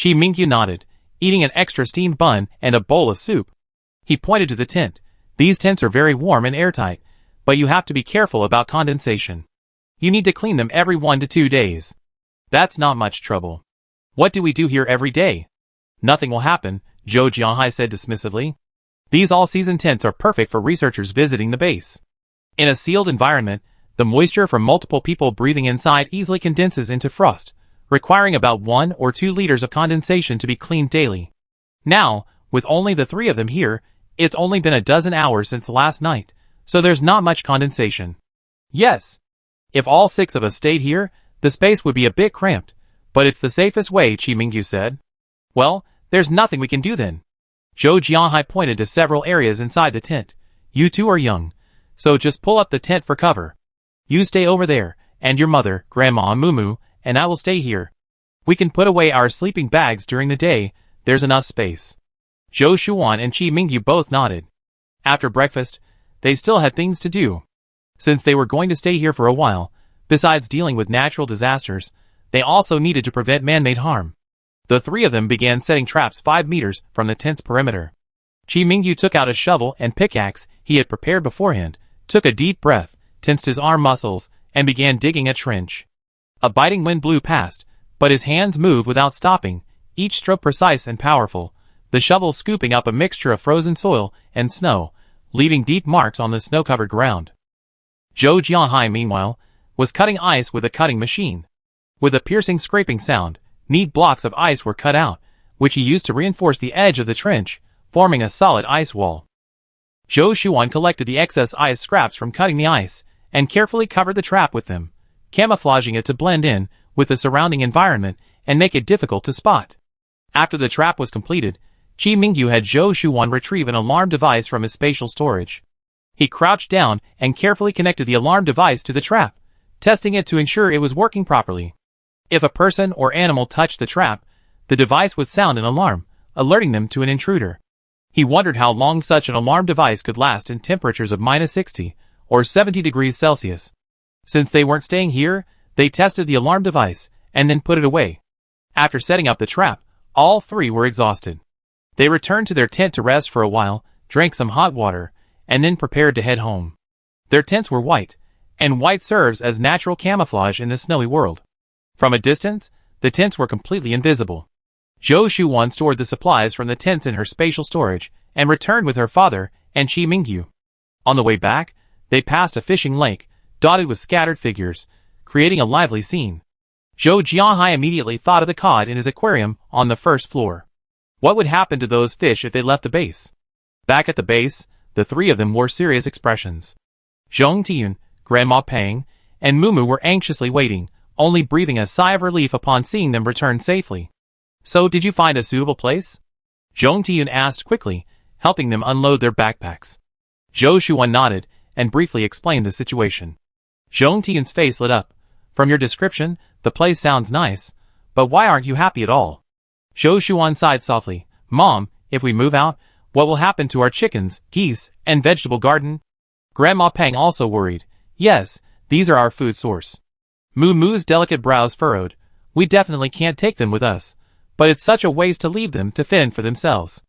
Chi Mingyu nodded, eating an extra steamed bun and a bowl of soup. He pointed to the tent. These tents are very warm and airtight, but you have to be careful about condensation. You need to clean them every 1 to 2 days. That's not much trouble. What do we do here every day? Nothing will happen, Zhou Jianhai said dismissively. These all-season tents are perfect for researchers visiting the base. In a sealed environment, the moisture from multiple people breathing inside easily condenses into frost, requiring about 1 or 2 liters of condensation to be cleaned daily. Now, with only the 3 of them here, it's only been a dozen hours since last night, so there's not much condensation. Yes. If all 6 of us stayed here, the space would be a bit cramped, but it's the safest way, Chi Mingyu said. Well, there's nothing we can do then. Zhou Jianhai pointed to several areas inside the tent. You two are young, so just pull up the tent for cover. You stay over there, and your mother, Grandma Mumu, and I will stay here. We can put away our sleeping bags during the day, there's enough space. Zhou Shuan and Chi Mingyu both nodded. After breakfast, they still had things to do. Since they were going to stay here for a while, besides dealing with natural disasters, they also needed to prevent man-made harm. The 3 of them began setting traps 5 meters from the tent's perimeter. Chi Mingyu took out a shovel and pickaxe he had prepared beforehand, took a deep breath, tensed his arm muscles, and began digging a trench. A biting wind blew past, but his hands moved without stopping, each stroke precise and powerful, the shovel scooping up a mixture of frozen soil and snow, leaving deep marks on the snow-covered ground. Zhou Jianhai, meanwhile, was cutting ice with a cutting machine. With a piercing scraping sound, neat blocks of ice were cut out, which he used to reinforce the edge of the trench, forming a solid ice wall. Zhou Shuan collected the excess ice scraps from cutting the ice, and carefully covered the trap with them, camouflaging it to blend in with the surrounding environment and make it difficult to spot. After the trap was completed, Chi Mingyu had Zhou Shuan retrieve an alarm device from his spatial storage. He crouched down and carefully connected the alarm device to the trap, testing it to ensure it was working properly. If a person or animal touched the trap, the device would sound an alarm, alerting them to an intruder. He wondered how long such an alarm device could last in temperatures of -60 or 70 degrees Celsius. Since they weren't staying here, they tested the alarm device and then put it away. After setting up the trap, all 3 were exhausted. They returned to their tent to rest for a while, drank some hot water, and then prepared to head home. Their tents were white, and white serves as natural camouflage in the snowy world. From a distance, the tents were completely invisible. Zhou Shuan stored the supplies from the tents in her spatial storage and returned with her father and Chi Mingyu. On the way back, they passed a fishing lake, dotted with scattered figures, creating a lively scene. Zhou Jianhai immediately thought of the cod in his aquarium on the first floor. What would happen to those fish if they left the base? Back at the base, the 3 of them wore serious expressions. Zhong Tiyun, Grandma Pang, and Mumu were anxiously waiting, only breathing a sigh of relief upon seeing them return safely. So did you find a suitable place? Zhong Tiyun asked quickly, helping them unload their backpacks. Zhou Shuan nodded and briefly explained the situation. Zhong Tiyun's face lit up. From your description, the place sounds nice, but why aren't you happy at all? Zhou Shuan sighed softly. Mom, if we move out, what will happen to our chickens, geese, and vegetable garden? Grandma Pang also worried. Yes, these are our food source. Mu's delicate brows furrowed. We definitely can't take them with us, but it's such a waste to leave them to fend for themselves.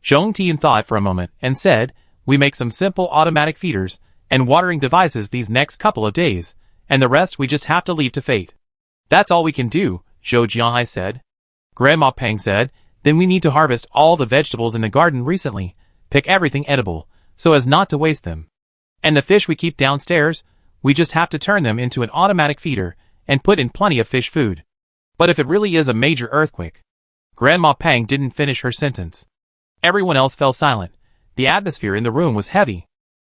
Zhong Tiyun thought for a moment and said, we make some simple automatic feeders and watering devices these next couple of days, and the rest we just have to leave to fate. That's all we can do, Zhou Jianhai said. Grandma Pang said, then we need to harvest all the vegetables in the garden recently, pick everything edible, so as not to waste them. And the fish we keep downstairs, we just have to turn them into an automatic feeder and put in plenty of fish food. But if it really is a major earthquake... Grandma Pang didn't finish her sentence. Everyone else fell silent. The atmosphere in the room was heavy.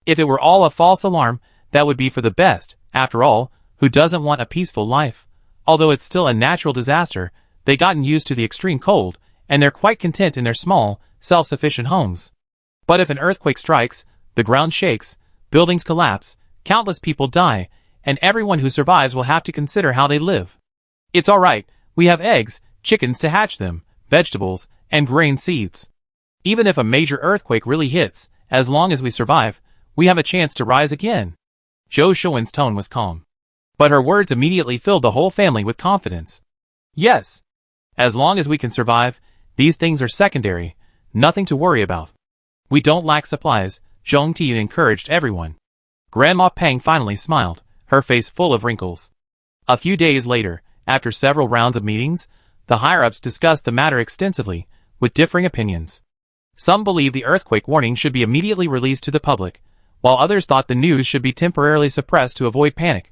If it were all a false alarm, that would be for the best. After all, who doesn't want a peaceful life? Although it's still a natural disaster, they gotten used to the extreme cold, and they're quite content in their small, self-sufficient homes. But if an earthquake strikes, the ground shakes, buildings collapse, countless people die, and everyone who survives will have to consider how they live. It's alright, we have eggs, chickens to hatch them, vegetables, and grain seeds. Even if a major earthquake really hits, as long as we survive, we have a chance to rise again. Zhou Shuan's tone was calm. But her words immediately filled the whole family with confidence. Yes. As long as we can survive, these things are secondary, nothing to worry about. We don't lack supplies, Zhong Tian encouraged everyone. Grandma Peng finally smiled, her face full of wrinkles. A few days later, after several rounds of meetings, the higher-ups discussed the matter extensively, with differing opinions. Some believed the earthquake warning should be immediately released to the public, while others thought the news should be temporarily suppressed to avoid panic.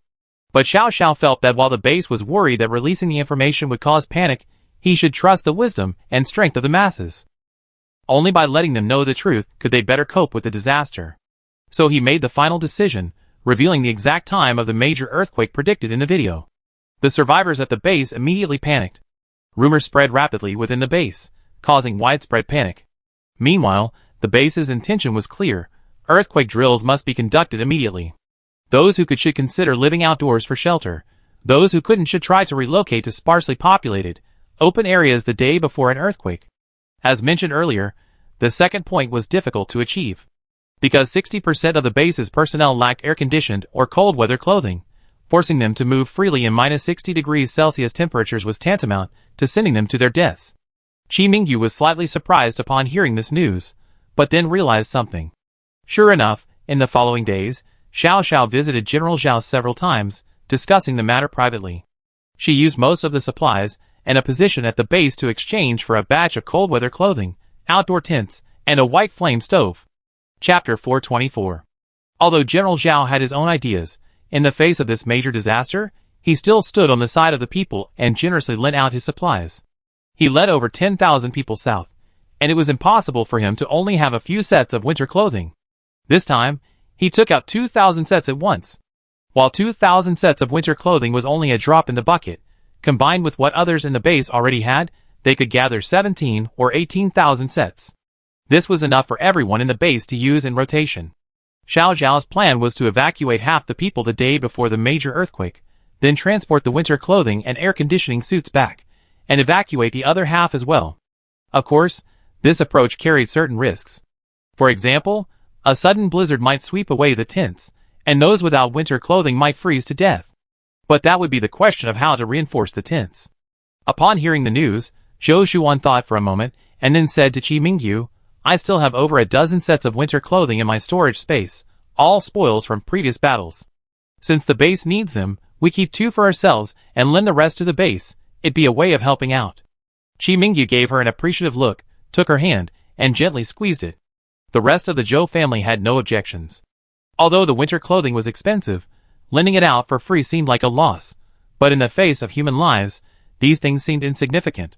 But Xiao Xiao felt that while the base was worried that releasing the information would cause panic, he should trust the wisdom and strength of the masses. Only by letting them know the truth could they better cope with the disaster. So he made the final decision, revealing the exact time of the major earthquake predicted in the video. The survivors at the base immediately panicked. Rumors spread rapidly within the base, causing widespread panic. Meanwhile, the base's intention was clear: earthquake drills must be conducted immediately. Those who could should consider living outdoors for shelter. Those who couldn't should try to relocate to sparsely populated, open areas the day before an earthquake. As mentioned earlier, the second point was difficult to achieve. Because 60% of the base's personnel lacked air-conditioned or cold-weather clothing, forcing them to move freely in minus 60 degrees Celsius temperatures was tantamount to sending them to their deaths. Qi Mingyu was slightly surprised upon hearing this news, but then realized something. Sure enough, in the following days, Xiao Xiao visited General Zhao several times, discussing the matter privately. She used most of the supplies and a position at the base to exchange for a batch of cold-weather clothing, outdoor tents, and a white flame stove. Chapter 424. Although General Zhao had his own ideas, in the face of this major disaster, he still stood on the side of the people and generously lent out his supplies. He led over 10,000 people south, and it was impossible for him to only have a few sets of winter clothing. This time, he took out 2,000 sets at once. While 2,000 sets of winter clothing was only a drop in the bucket, combined with what others in the base already had, they could gather 17 or 18,000 sets. This was enough for everyone in the base to use in rotation. Xiao Zhao's plan was to evacuate half the people the day before the major earthquake, then transport the winter clothing and air conditioning suits back, and evacuate the other half as well. Of course, this approach carried certain risks. For example, a sudden blizzard might sweep away the tents, and those without winter clothing might freeze to death. But that would be the question of how to reinforce the tents. Upon hearing the news, Zhou Shuan thought for a moment, and then said to Qi Mingyu, "I still have over a dozen sets of winter clothing in my storage space, all spoils from previous battles. Since the base needs them, we keep 2 for ourselves and lend the rest to the base. It'd be a way of helping out." Qi Mingyu gave her an appreciative look, took her hand, and gently squeezed it. The rest of the Zhou family had no objections. Although the winter clothing was expensive, lending it out for free seemed like a loss, but in the face of human lives, these things seemed insignificant.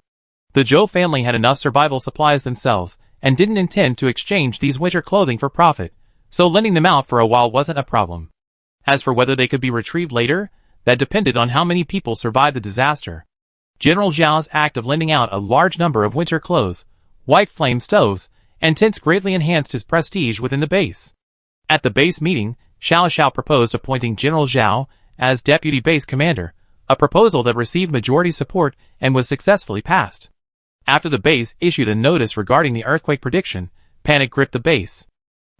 The Zhou family had enough survival supplies themselves, and didn't intend to exchange these winter clothing for profit, so lending them out for a while wasn't a problem. As for whether they could be retrieved later, that depended on how many people survived the disaster. General Zhao's act of lending out a large number of winter clothes, white flame stoves, and tents greatly enhanced his prestige within the base. At the base meeting, Xiao Xiao proposed appointing General Zhao as deputy base commander, a proposal that received majority support and was successfully passed. After the base issued a notice regarding the earthquake prediction, panic gripped the base.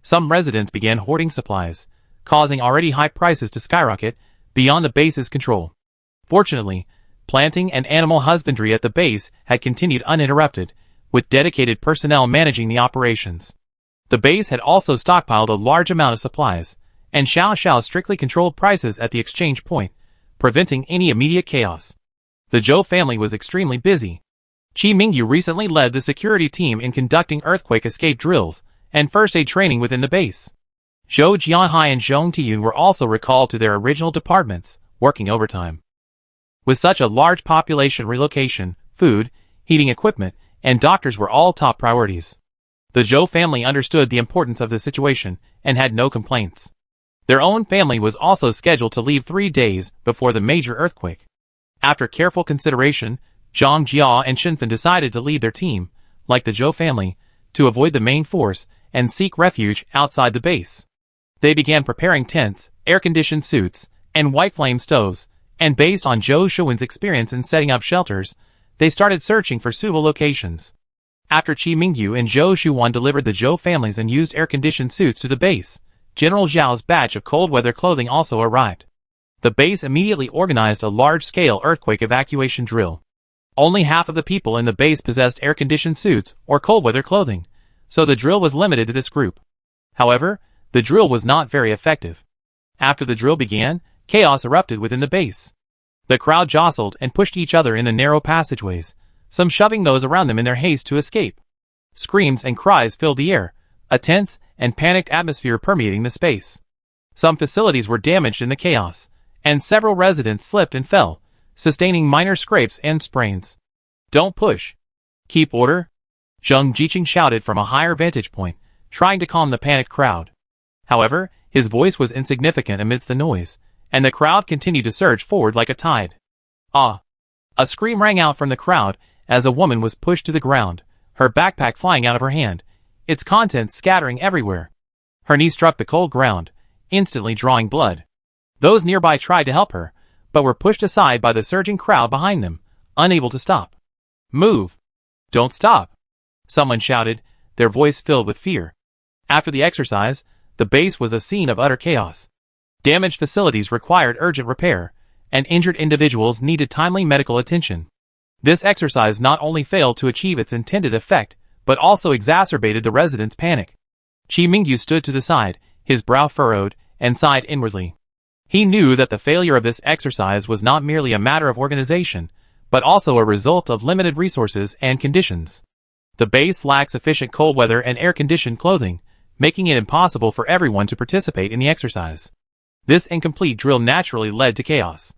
Some residents began hoarding supplies, causing already high prices to skyrocket beyond the base's control. Fortunately, planting and animal husbandry at the base had continued uninterrupted, with dedicated personnel managing the operations. The base had also stockpiled a large amount of supplies, and Xiao Xiao strictly controlled prices at the exchange point, preventing any immediate chaos. The Zhou family was extremely busy. Qi Mingyu recently led the security team in conducting earthquake escape drills and first aid training within the base. Zhou Jianhai and Zhong Tiyun were also recalled to their original departments, working overtime. With such a large population, relocation, food, heating equipment, and doctors were all top priorities. The Zhou family understood the importance of the situation and had no complaints. Their own family was also scheduled to leave 3 days before the major earthquake. After careful consideration, Zhang Jia and Shinfen decided to lead their team, like the Zhou family, to avoid the main force and seek refuge outside the base. They began preparing tents, air-conditioned suits, and white flame stoves, and based on Zhou Shuwen's experience in setting up shelters, they started searching for suitable locations. After Qi Mingyu and Zhou Shuwan delivered the Zhou families and used air-conditioned suits to the base, General Zhao's batch of cold-weather clothing also arrived. The base immediately organized a large-scale earthquake evacuation drill. Only half of the people in the base possessed air-conditioned suits or cold-weather clothing, so the drill was limited to this group. However, the drill was not very effective. After the drill began, chaos erupted within the base. The crowd jostled and pushed each other in the narrow passageways, some shoving those around them in their haste to escape. Screams and cries filled the air, a tense and panicked atmosphere permeating the space. Some facilities were damaged in the chaos, and several residents slipped and fell, sustaining minor scrapes and sprains. "Don't push. Keep order," Zheng Jiqing shouted from a higher vantage point, trying to calm the panicked crowd. However, his voice was insignificant amidst the noise, and the crowd continued to surge forward like a tide. "Ah!" A scream rang out from the crowd as a woman was pushed to the ground, her backpack flying out of her hand, its contents scattering everywhere. Her knee struck the cold ground, instantly drawing blood. Those nearby tried to help her, but were pushed aside by the surging crowd behind them, unable to stop. "Move! Don't stop!" someone shouted, their voice filled with fear. After the exercise, the base was a scene of utter chaos. Damaged facilities required urgent repair, and injured individuals needed timely medical attention. This exercise not only failed to achieve its intended effect, but also exacerbated the residents' panic. Qi Mingyu stood to the side, his brow furrowed, and sighed inwardly. He knew that the failure of this exercise was not merely a matter of organization, but also a result of limited resources and conditions. The base lacked sufficient cold weather and air-conditioned clothing, making it impossible for everyone to participate in the exercise. This incomplete drill naturally led to chaos.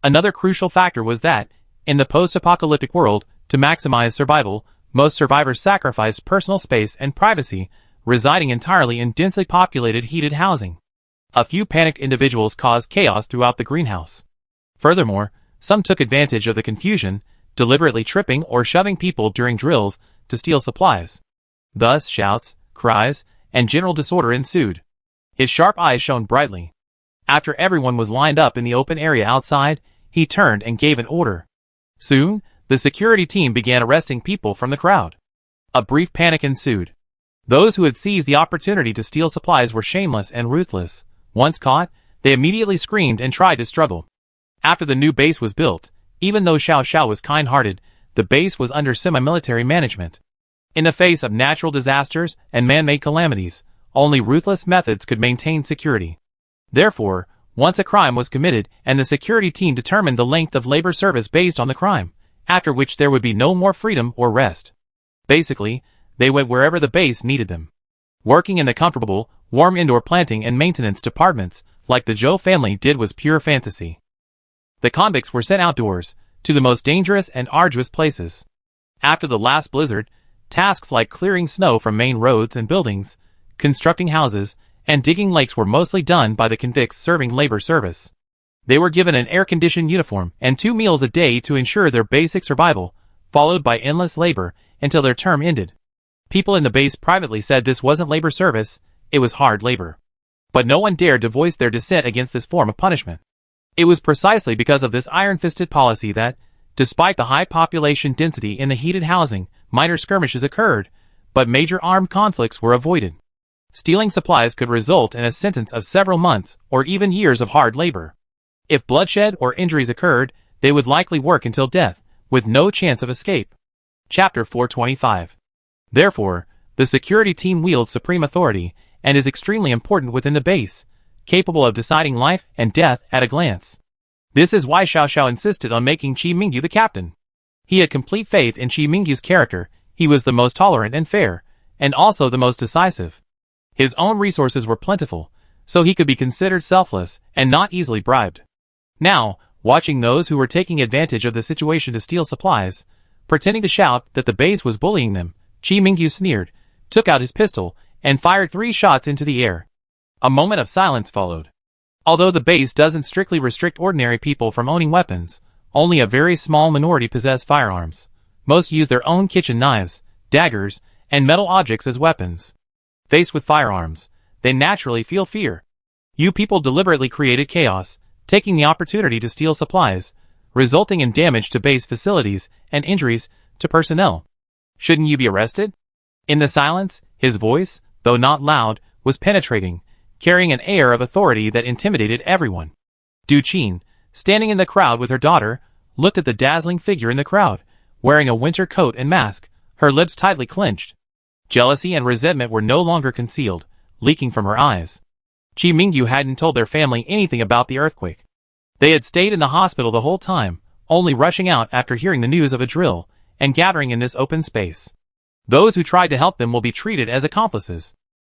Another crucial factor was that, in the post-apocalyptic world, to maximize survival, most survivors sacrificed personal space and privacy, residing entirely in densely populated heated housing. A few panicked individuals caused chaos throughout the greenhouse. Furthermore, some took advantage of the confusion, deliberately tripping or shoving people during drills to steal supplies. Thus, shouts, cries, and general disorder ensued. His sharp eyes shone brightly. After everyone was lined up in the open area outside, he turned and gave an order. Soon, the security team began arresting people from the crowd. A brief panic ensued. Those who had seized the opportunity to steal supplies were shameless and ruthless. Once caught, they immediately screamed and tried to struggle. After the new base was built, even though Xiao Xiao was kind-hearted, the base was under semi-military management. In the face of natural disasters and man-made calamities, only ruthless methods could maintain security. Therefore, once a crime was committed and the security team determined the length of labor service based on the crime, after which there would be no more freedom or rest. Basically, they went wherever the base needed them. Working in the comfortable, warm indoor planting and maintenance departments, like the Zhou family did, was pure fantasy. The convicts were sent outdoors, to the most dangerous and arduous places. After the last blizzard, tasks like clearing snow from main roads and buildings, constructing houses, and digging lakes were mostly done by the convicts serving labor service. They were given an air-conditioned uniform and 2 meals a day to ensure their basic survival, followed by endless labor until their term ended. People in the base privately said this wasn't labor service, it was hard labor. But no one dared to voice their dissent against this form of punishment. It was precisely because of this iron-fisted policy that, despite the high population density in the heated housing, minor skirmishes occurred, but major armed conflicts were avoided. Stealing supplies could result in a sentence of several months or even years of hard labor. If bloodshed or injuries occurred, they would likely work until death, with no chance of escape. Chapter 425. Therefore, the security team wields supreme authority and is extremely important within the base, capable of deciding life and death at a glance. This is why Xiao Xiao insisted on making Qi Mingyu the captain. He had complete faith in Qi Mingyu's character. He was the most tolerant and fair, and also the most decisive. His own resources were plentiful, so he could be considered selfless and not easily bribed. Now, watching those who were taking advantage of the situation to steal supplies, pretending to shout that the base was bullying them, Qi Mingyu sneered, took out his pistol, and fired 3 shots into the air. A moment of silence followed. Although the base doesn't strictly restrict ordinary people from owning weapons, only a very small minority possess firearms. Most use their own kitchen knives, daggers, and metal objects as weapons. Faced with firearms, they naturally feel fear. You people deliberately created chaos, taking the opportunity to steal supplies, resulting in damage to base facilities and injuries to personnel. Shouldn't you be arrested? In the silence, his voice, though not loud, was penetrating, carrying an air of authority that intimidated everyone. Du Qin, standing in the crowd with her daughter, looked at the dazzling figure in the crowd, wearing a winter coat and mask, her lips tightly clenched. Jealousy and resentment were no longer concealed, leaking from her eyes. Qi Mingyu hadn't told their family anything about the earthquake. They had stayed in the hospital the whole time, only rushing out after hearing the news of a drill, and gathering in this open space. Those who tried to help them will be treated as accomplices.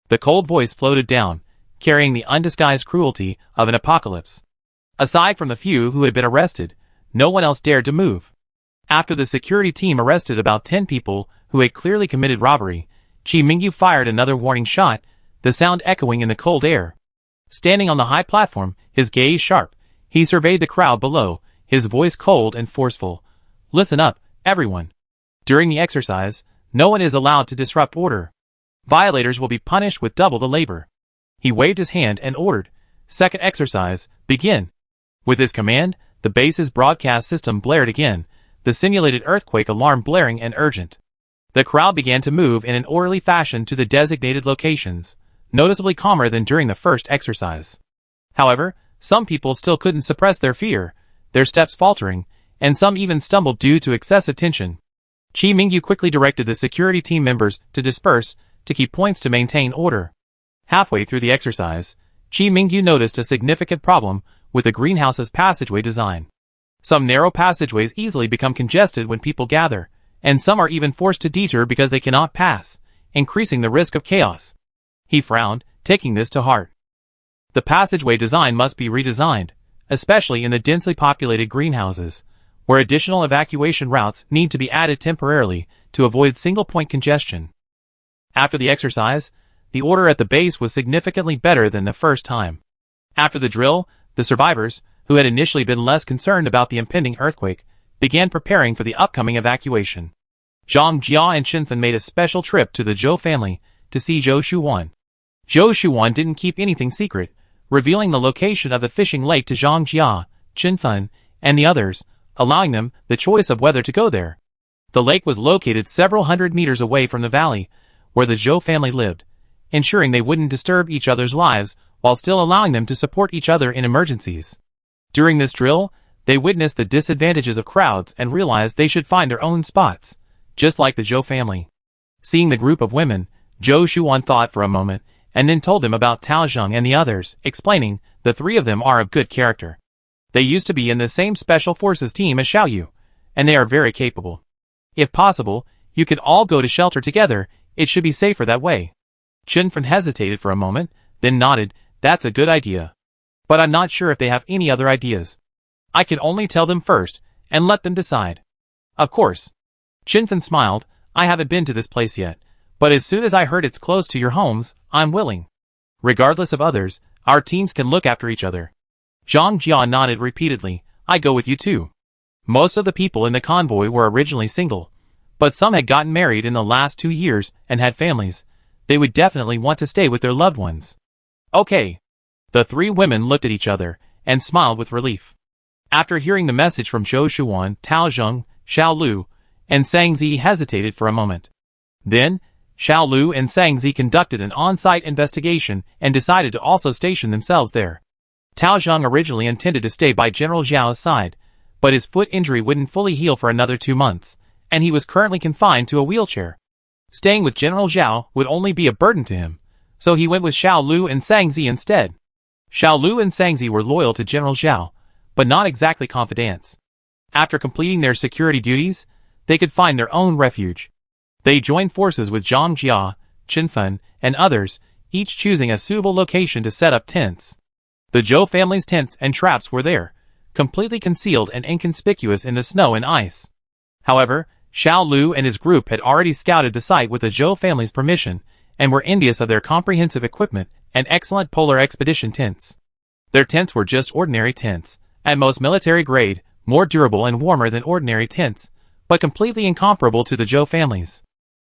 The cold voice floated down, carrying the undisguised cruelty of an apocalypse. Aside from the few who had been arrested, no one else dared to move. After the security team arrested about 10 people who had clearly committed robbery, Qi Mingyu fired another warning shot, the sound echoing in the cold air. Standing on the high platform, his gaze sharp, he surveyed the crowd below, his voice cold and forceful. Listen up, everyone. During the exercise, no one is allowed to disrupt order. Violators will be punished with double the labor. He waved his hand and ordered, "Second exercise, begin." With his command, the base's broadcast system blared again, the simulated earthquake alarm blaring and urgent. The crowd began to move in an orderly fashion to the designated locations, noticeably calmer than during the first exercise. However, some people still couldn't suppress their fear, their steps faltering, and some even stumbled due to excessive tension. Qi Mingyu quickly directed the security team members to disperse, to keep points to maintain order. Halfway through the exercise, Qi Mingyu noticed a significant problem with the greenhouse's passageway design. Some narrow passageways easily become congested when people gather, and some are even forced to detour because they cannot pass, increasing the risk of chaos. He frowned, taking this to heart. The passageway design must be redesigned, especially in the densely populated greenhouses, where additional evacuation routes need to be added temporarily to avoid single-point congestion. After the exercise, the order at the base was significantly better than the first time. After the drill, the survivors, who had initially been less concerned about the impending earthquake, began preparing for the upcoming evacuation. Zhang Jia and Qinfen made a special trip to the Zhou family to see Zhou Shuwan. Zhou Shuwan didn't keep anything secret, revealing the location of the fishing lake to Zhang Jia, Qinfen, and the others, allowing them the choice of whether to go there. The lake was located several hundred meters away from the valley, where the Zhou family lived, ensuring they wouldn't disturb each other's lives while still allowing them to support each other in emergencies. During this drill, they witnessed the disadvantages of crowds and realized they should find their own spots, just like the Zhou family. Seeing the group of women, Zhou Shuwan thought for a moment, and then told them about Tao Zheng and the others, explaining, the three of them are of good character. They used to be in the same special forces team as Xiaoyu, and they are very capable. If possible, you could all go to shelter together, it should be safer that way. Qinfen hesitated for a moment, then nodded, that's a good idea. But I'm not sure if they have any other ideas. I can only tell them first, and let them decide. Of course. Qinfen smiled, I haven't been to this place yet, but as soon as I heard it's close to your homes, I'm willing. Regardless of others, our teams can look after each other. Zhang Jia nodded repeatedly, I go with you too. Most of the people in the convoy were originally single, but some had gotten married in the last 2 years and had families. They would definitely want to stay with their loved ones. Okay. The three women looked at each other and smiled with relief. After hearing the message from Zhou Shuwan, Tao Zheng, Xiao Lu, and Sang Zi hesitated for a moment. Then, Xiao Lu and Sang Zi conducted an on-site investigation and decided to also station themselves there. Tao Zheng originally intended to stay by General Zhao's side, but his foot injury wouldn't fully heal for another 2 months, and he was currently confined to a wheelchair. Staying with General Zhao would only be a burden to him, so he went with Xiao Lu and Sang Zi instead. Xiao Lu and Sang Zi were loyal to General Zhao, but not exactly confidants. After completing their security duties, they could find their own refuge. They joined forces with Zhang Jia, Qinfen, and others, each choosing a suitable location to set up tents. The Zhou family's tents and traps were there, completely concealed and inconspicuous in the snow and ice. However, Xiao Lu and his group had already scouted the site with the Zhou family's permission, and were envious of their comprehensive equipment and excellent polar expedition tents. Their tents were just ordinary tents, at most military grade, more durable and warmer than ordinary tents, but completely incomparable to the Zhou families.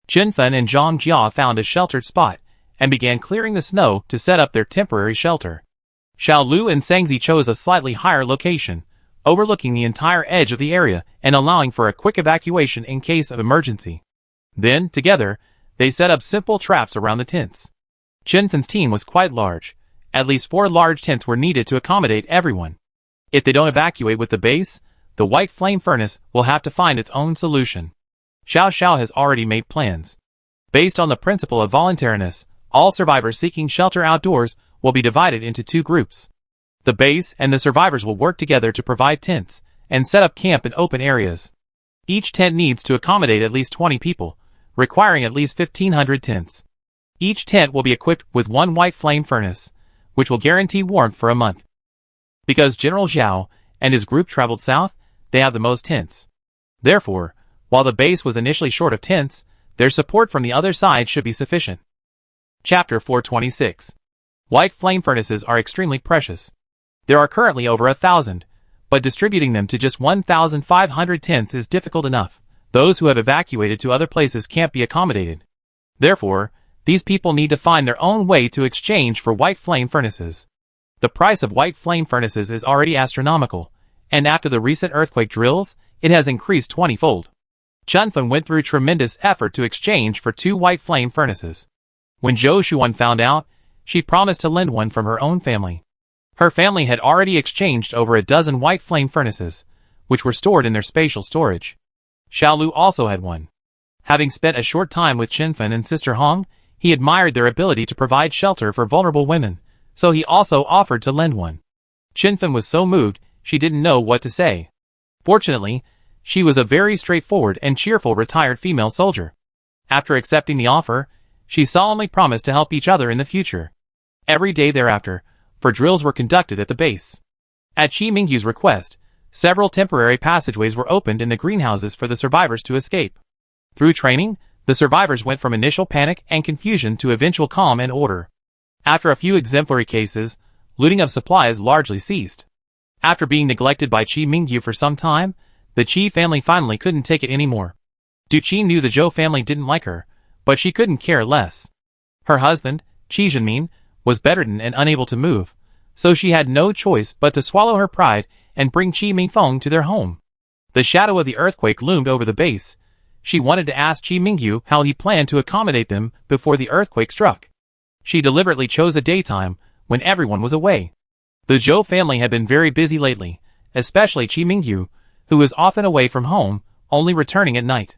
Chenfen and Zhang Jia found a sheltered spot and began clearing the snow to set up their temporary shelter. Xiao Lu and Sangzi chose a slightly higher location, overlooking the entire edge of the area and allowing for a quick evacuation in case of emergency. Then, together, they set up simple traps around the tents. Chenfen's team was quite large. At least 4 large tents were needed to accommodate everyone. If they don't evacuate with the base, the white flame furnace will have to find its own solution. Xiao Xiao has already made plans. Based on the principle of voluntariness, all survivors seeking shelter outdoors will be divided into 2 groups. The base and the survivors will work together to provide tents and set up camp in open areas. Each tent needs to accommodate at least 20 people, requiring at least 1,500 tents. Each tent will be equipped with 1 white flame furnace, which will guarantee warmth for a month. Because General Zhao and his group traveled south, they have the most tents. Therefore, while the base was initially short of tents, their support from the other side should be sufficient. Chapter 426. White flame furnaces are extremely precious. There are currently over 1,000, but distributing them to just 1,500 tents is difficult enough. Those who have evacuated to other places can't be accommodated. Therefore, these people need to find their own way to exchange for white flame furnaces. The price of white flame furnaces is already astronomical, and after the recent earthquake drills, it has increased 20-fold. Chenfen went through tremendous effort to exchange for 2 white flame furnaces. When Zhou Shuan found out, she promised to lend one from her own family. Her family had already exchanged over a dozen white flame furnaces, which were stored in their spatial storage. Xiao Lu also had one. Having spent a short time with Chenfen and Sister Hong, he admired their ability to provide shelter for vulnerable women, so he also offered to lend one. Chenfen was so moved, she didn't know what to say. Fortunately, she was a very straightforward and cheerful retired female soldier. After accepting the offer, she solemnly promised to help each other in the future. Every day thereafter, drills were conducted at the base. At Qi Mingyu's request, several temporary passageways were opened in the greenhouses for the survivors to escape. Through training, the survivors went from initial panic and confusion to eventual calm and order. After a few exemplary cases, looting of supplies largely ceased. After being neglected by Qi Mingyu for some time, the Qi family finally couldn't take it anymore. Du Qi knew the Zhou family didn't like her, but she couldn't care less. Her husband, Qi Zhenmin, was bedridden and unable to move, so she had no choice but to swallow her pride and bring Qi Mingfeng to their home. The shadow of the earthquake loomed over the base. She wanted to ask Qi Mingyu how he planned to accommodate them before the earthquake struck. She deliberately chose a daytime, when everyone was away. The Zhou family had been very busy lately, especially Qi Mingyu, who was often away from home, only returning at night.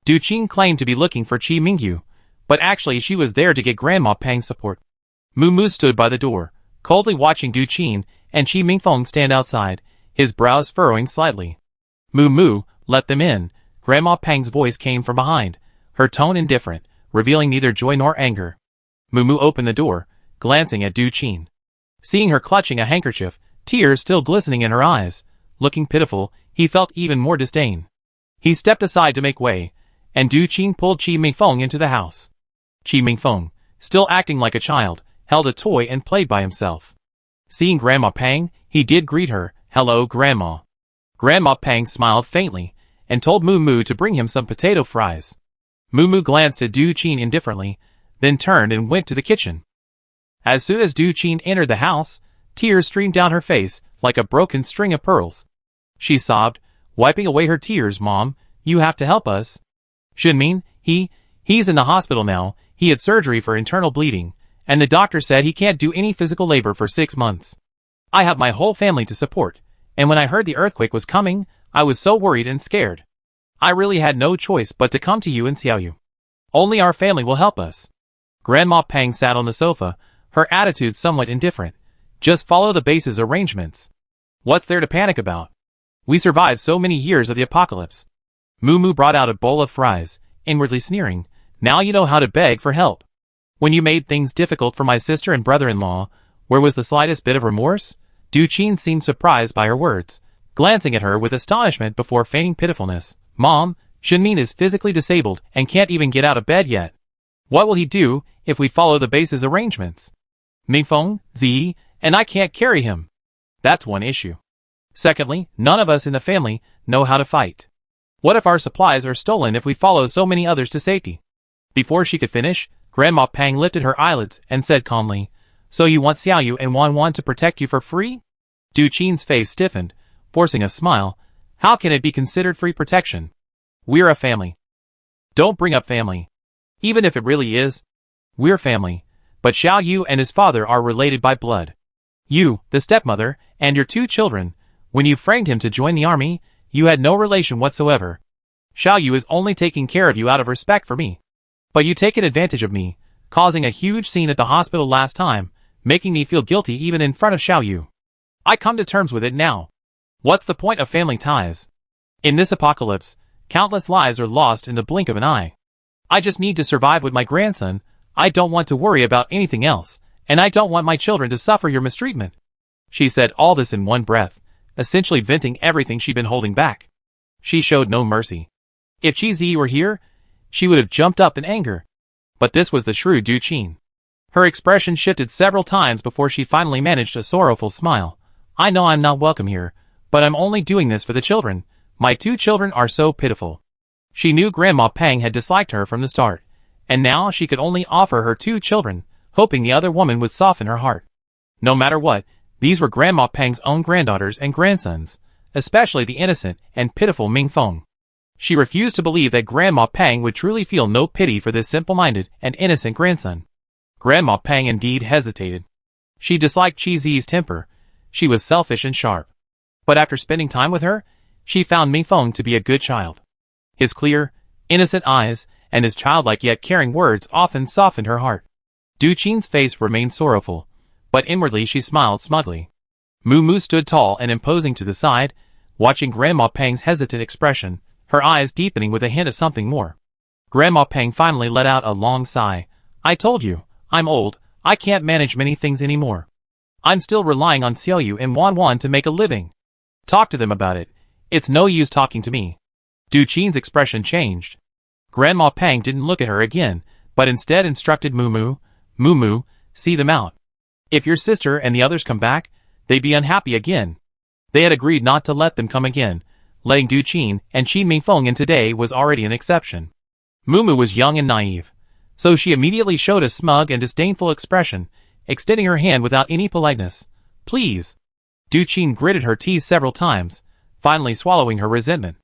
Du Qing claimed to be looking for Qi Mingyu, but actually she was there to get Grandma Pang's support. Mu Mu stood by the door, coldly watching Du Qin and Qi Mingfeng stand outside, his brows furrowing slightly. Mu Mu, let them in. Grandma Pang's voice came from behind, her tone indifferent, revealing neither joy nor anger. Mu Mu opened the door, glancing at Du Qin. Seeing her clutching a handkerchief, tears still glistening in her eyes, looking pitiful, he felt even more disdain. He stepped aside to make way, and Du Qin pulled Qi Mingfeng into the house. Qi Mingfeng, still acting like a child, held a toy and played by himself. Seeing Grandma Pang, he did greet her, "Hello, Grandma." Grandma Pang smiled faintly, and told Mu Mu to bring him some potato fries. Mu Mu glanced at Du Qin indifferently, then turned and went to the kitchen. As soon as Du Qin entered the house, tears streamed down her face, like a broken string of pearls. She sobbed, wiping away her tears. "Mom, you have to help us. Shenmin, he's in the hospital now. He had surgery for internal bleeding, and the doctor said he can't do any physical labor for 6 months. I have my whole family to support, and when I heard the earthquake was coming, I was so worried and scared. I really had no choice but to come to you and Xiao Yu. Only our family will help us." Grandma Pang sat on the sofa, her attitude somewhat indifferent. "Just follow the base's arrangements. What's there to panic about? We survived so many years of the apocalypse." Mu Mu brought out a bowl of fries, inwardly sneering. "Now you know how to beg for help. When you made things difficult for my sister and brother-in-law, where was the slightest bit of remorse?" Du Qin seemed surprised by her words, glancing at her with astonishment before feigning pitifulness. "Mom, Shenmin is physically disabled and can't even get out of bed yet. What will he do if we follow the base's arrangements? Mingfeng, Zi, and I can't carry him. That's one issue. Secondly, none of us in the family know how to fight. What if our supplies are stolen if we follow so many others to safety? Before she could finish, Grandma Pang lifted her eyelids and said calmly, "So you want Xiaoyu and Wan Wan to protect you for free?" Du Qin's face stiffened, forcing a smile. How can it be considered free protection? We're a family. Don't bring up family. Even if it really is. We're family. But Xiaoyu and his father are related by blood. You, the stepmother, and your 2 children, when you framed him to join the army, you had no relation whatsoever. Xiaoyu is only taking care of you out of respect for me. But you taken advantage of me, causing a huge scene at the hospital last time, making me feel guilty even in front of Xiaoyu. I come to terms with it now. What's the point of family ties? In this apocalypse, countless lives are lost in the blink of an eye. I just need to survive with my grandson. I don't want to worry about anything else, and I don't want my children to suffer your mistreatment. She said all this in one breath, essentially venting everything she'd been holding back. She showed no mercy. If Qi Zi were here, she would have jumped up in anger. But this was the shrewd Du Qin. Her expression shifted several times before she finally managed a sorrowful smile. I know I'm not welcome here, but I'm only doing this for the children. My 2 children are so pitiful. She knew Grandma Pang had disliked her from the start, and now she could only offer her 2 children, hoping the other woman would soften her heart. No matter what, these were Grandma Pang's own granddaughters and grandsons, especially the innocent and pitiful Ming Feng. She refused to believe that Grandma Pang would truly feel no pity for this simple-minded and innocent grandson. Grandma Pang indeed hesitated. She disliked Qi Zi's temper. She was selfish and sharp. But after spending time with her, she found Ming Feng to be a good child. His clear, innocent eyes and his childlike yet caring words often softened her heart. Du Qin's face remained sorrowful, but inwardly she smiled smugly. Moo Moo stood tall and imposing to the side, watching Grandma Pang's hesitant expression, her eyes deepening with a hint of something more. Grandma Pang finally let out a long sigh. I told you, I'm old, I can't manage many things anymore. I'm still relying on Xiaoyu and Wan Wan to make a living. Talk to them about it. It's no use talking to me. Du Qin's expression changed. Grandma Pang didn't look at her again, but instead instructed Moo Moo, Moo Moo, see them out. If your sister and the others come back, they'd be unhappy again. They had agreed not to let them come again. Letting Du Qin and Qi Mingfeng in today was already an exception. Moo Moo was young and naive, so she immediately showed a smug and disdainful expression, extending her hand without any politeness. Please. Du Qin gritted her teeth several times, finally swallowing her resentment.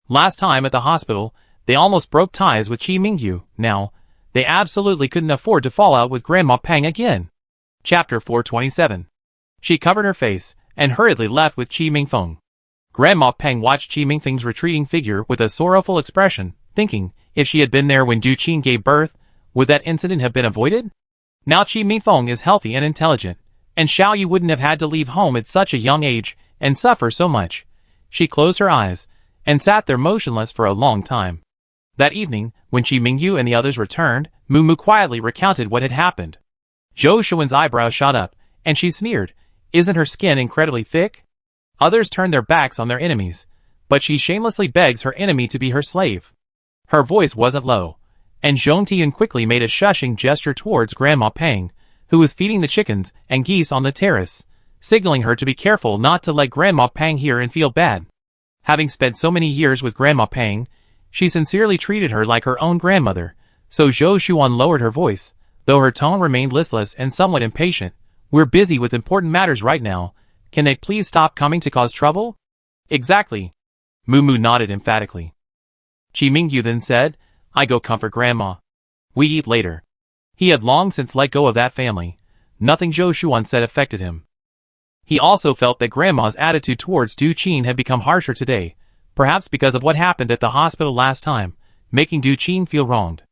Last time at the hospital, they almost broke ties with Qi Mingyu. Now, they absolutely couldn't afford to fall out with Grandma Pang again. Chapter 427. She covered her face and hurriedly left with Qi Mingfeng. Grandma Pang watched Qi Mingfeng's retreating figure with a sorrowful expression, thinking, if she had been there when Du Qin gave birth, would that incident have been avoided? Now Qi Mingfeng is healthy and intelligent, and Xiaoyu wouldn't have had to leave home at such a young age and suffer so much. She closed her eyes and sat there motionless for a long time. That evening, when Qi Mingyu and the others returned, Moo Moo quietly recounted what had happened. Zhou Shuan's eyebrows shot up, and she sneered, isn't her skin incredibly thick? Others turned their backs on their enemies, but she shamelessly begs her enemy to be her slave. Her voice wasn't low, and Zhong Tian quickly made a shushing gesture towards Grandma Pang, who was feeding the chickens and geese on the terrace, signaling her to be careful not to let Grandma Pang hear and feel bad. Having spent so many years with Grandma Pang, she sincerely treated her like her own grandmother, so Zhou Shuan lowered her voice, though her tone remained listless and somewhat impatient. We're busy with important matters right now. Can they please stop coming to cause trouble? Exactly. Moo Moo nodded emphatically. Qi Mingyu then said, I go comfort Grandma. We eat later. He had long since let go of that family. Nothing Zhou Shuan said affected him. He also felt that Grandma's attitude towards Du Qin had become harsher today, perhaps because of what happened at the hospital last time, making Du Qin feel wronged.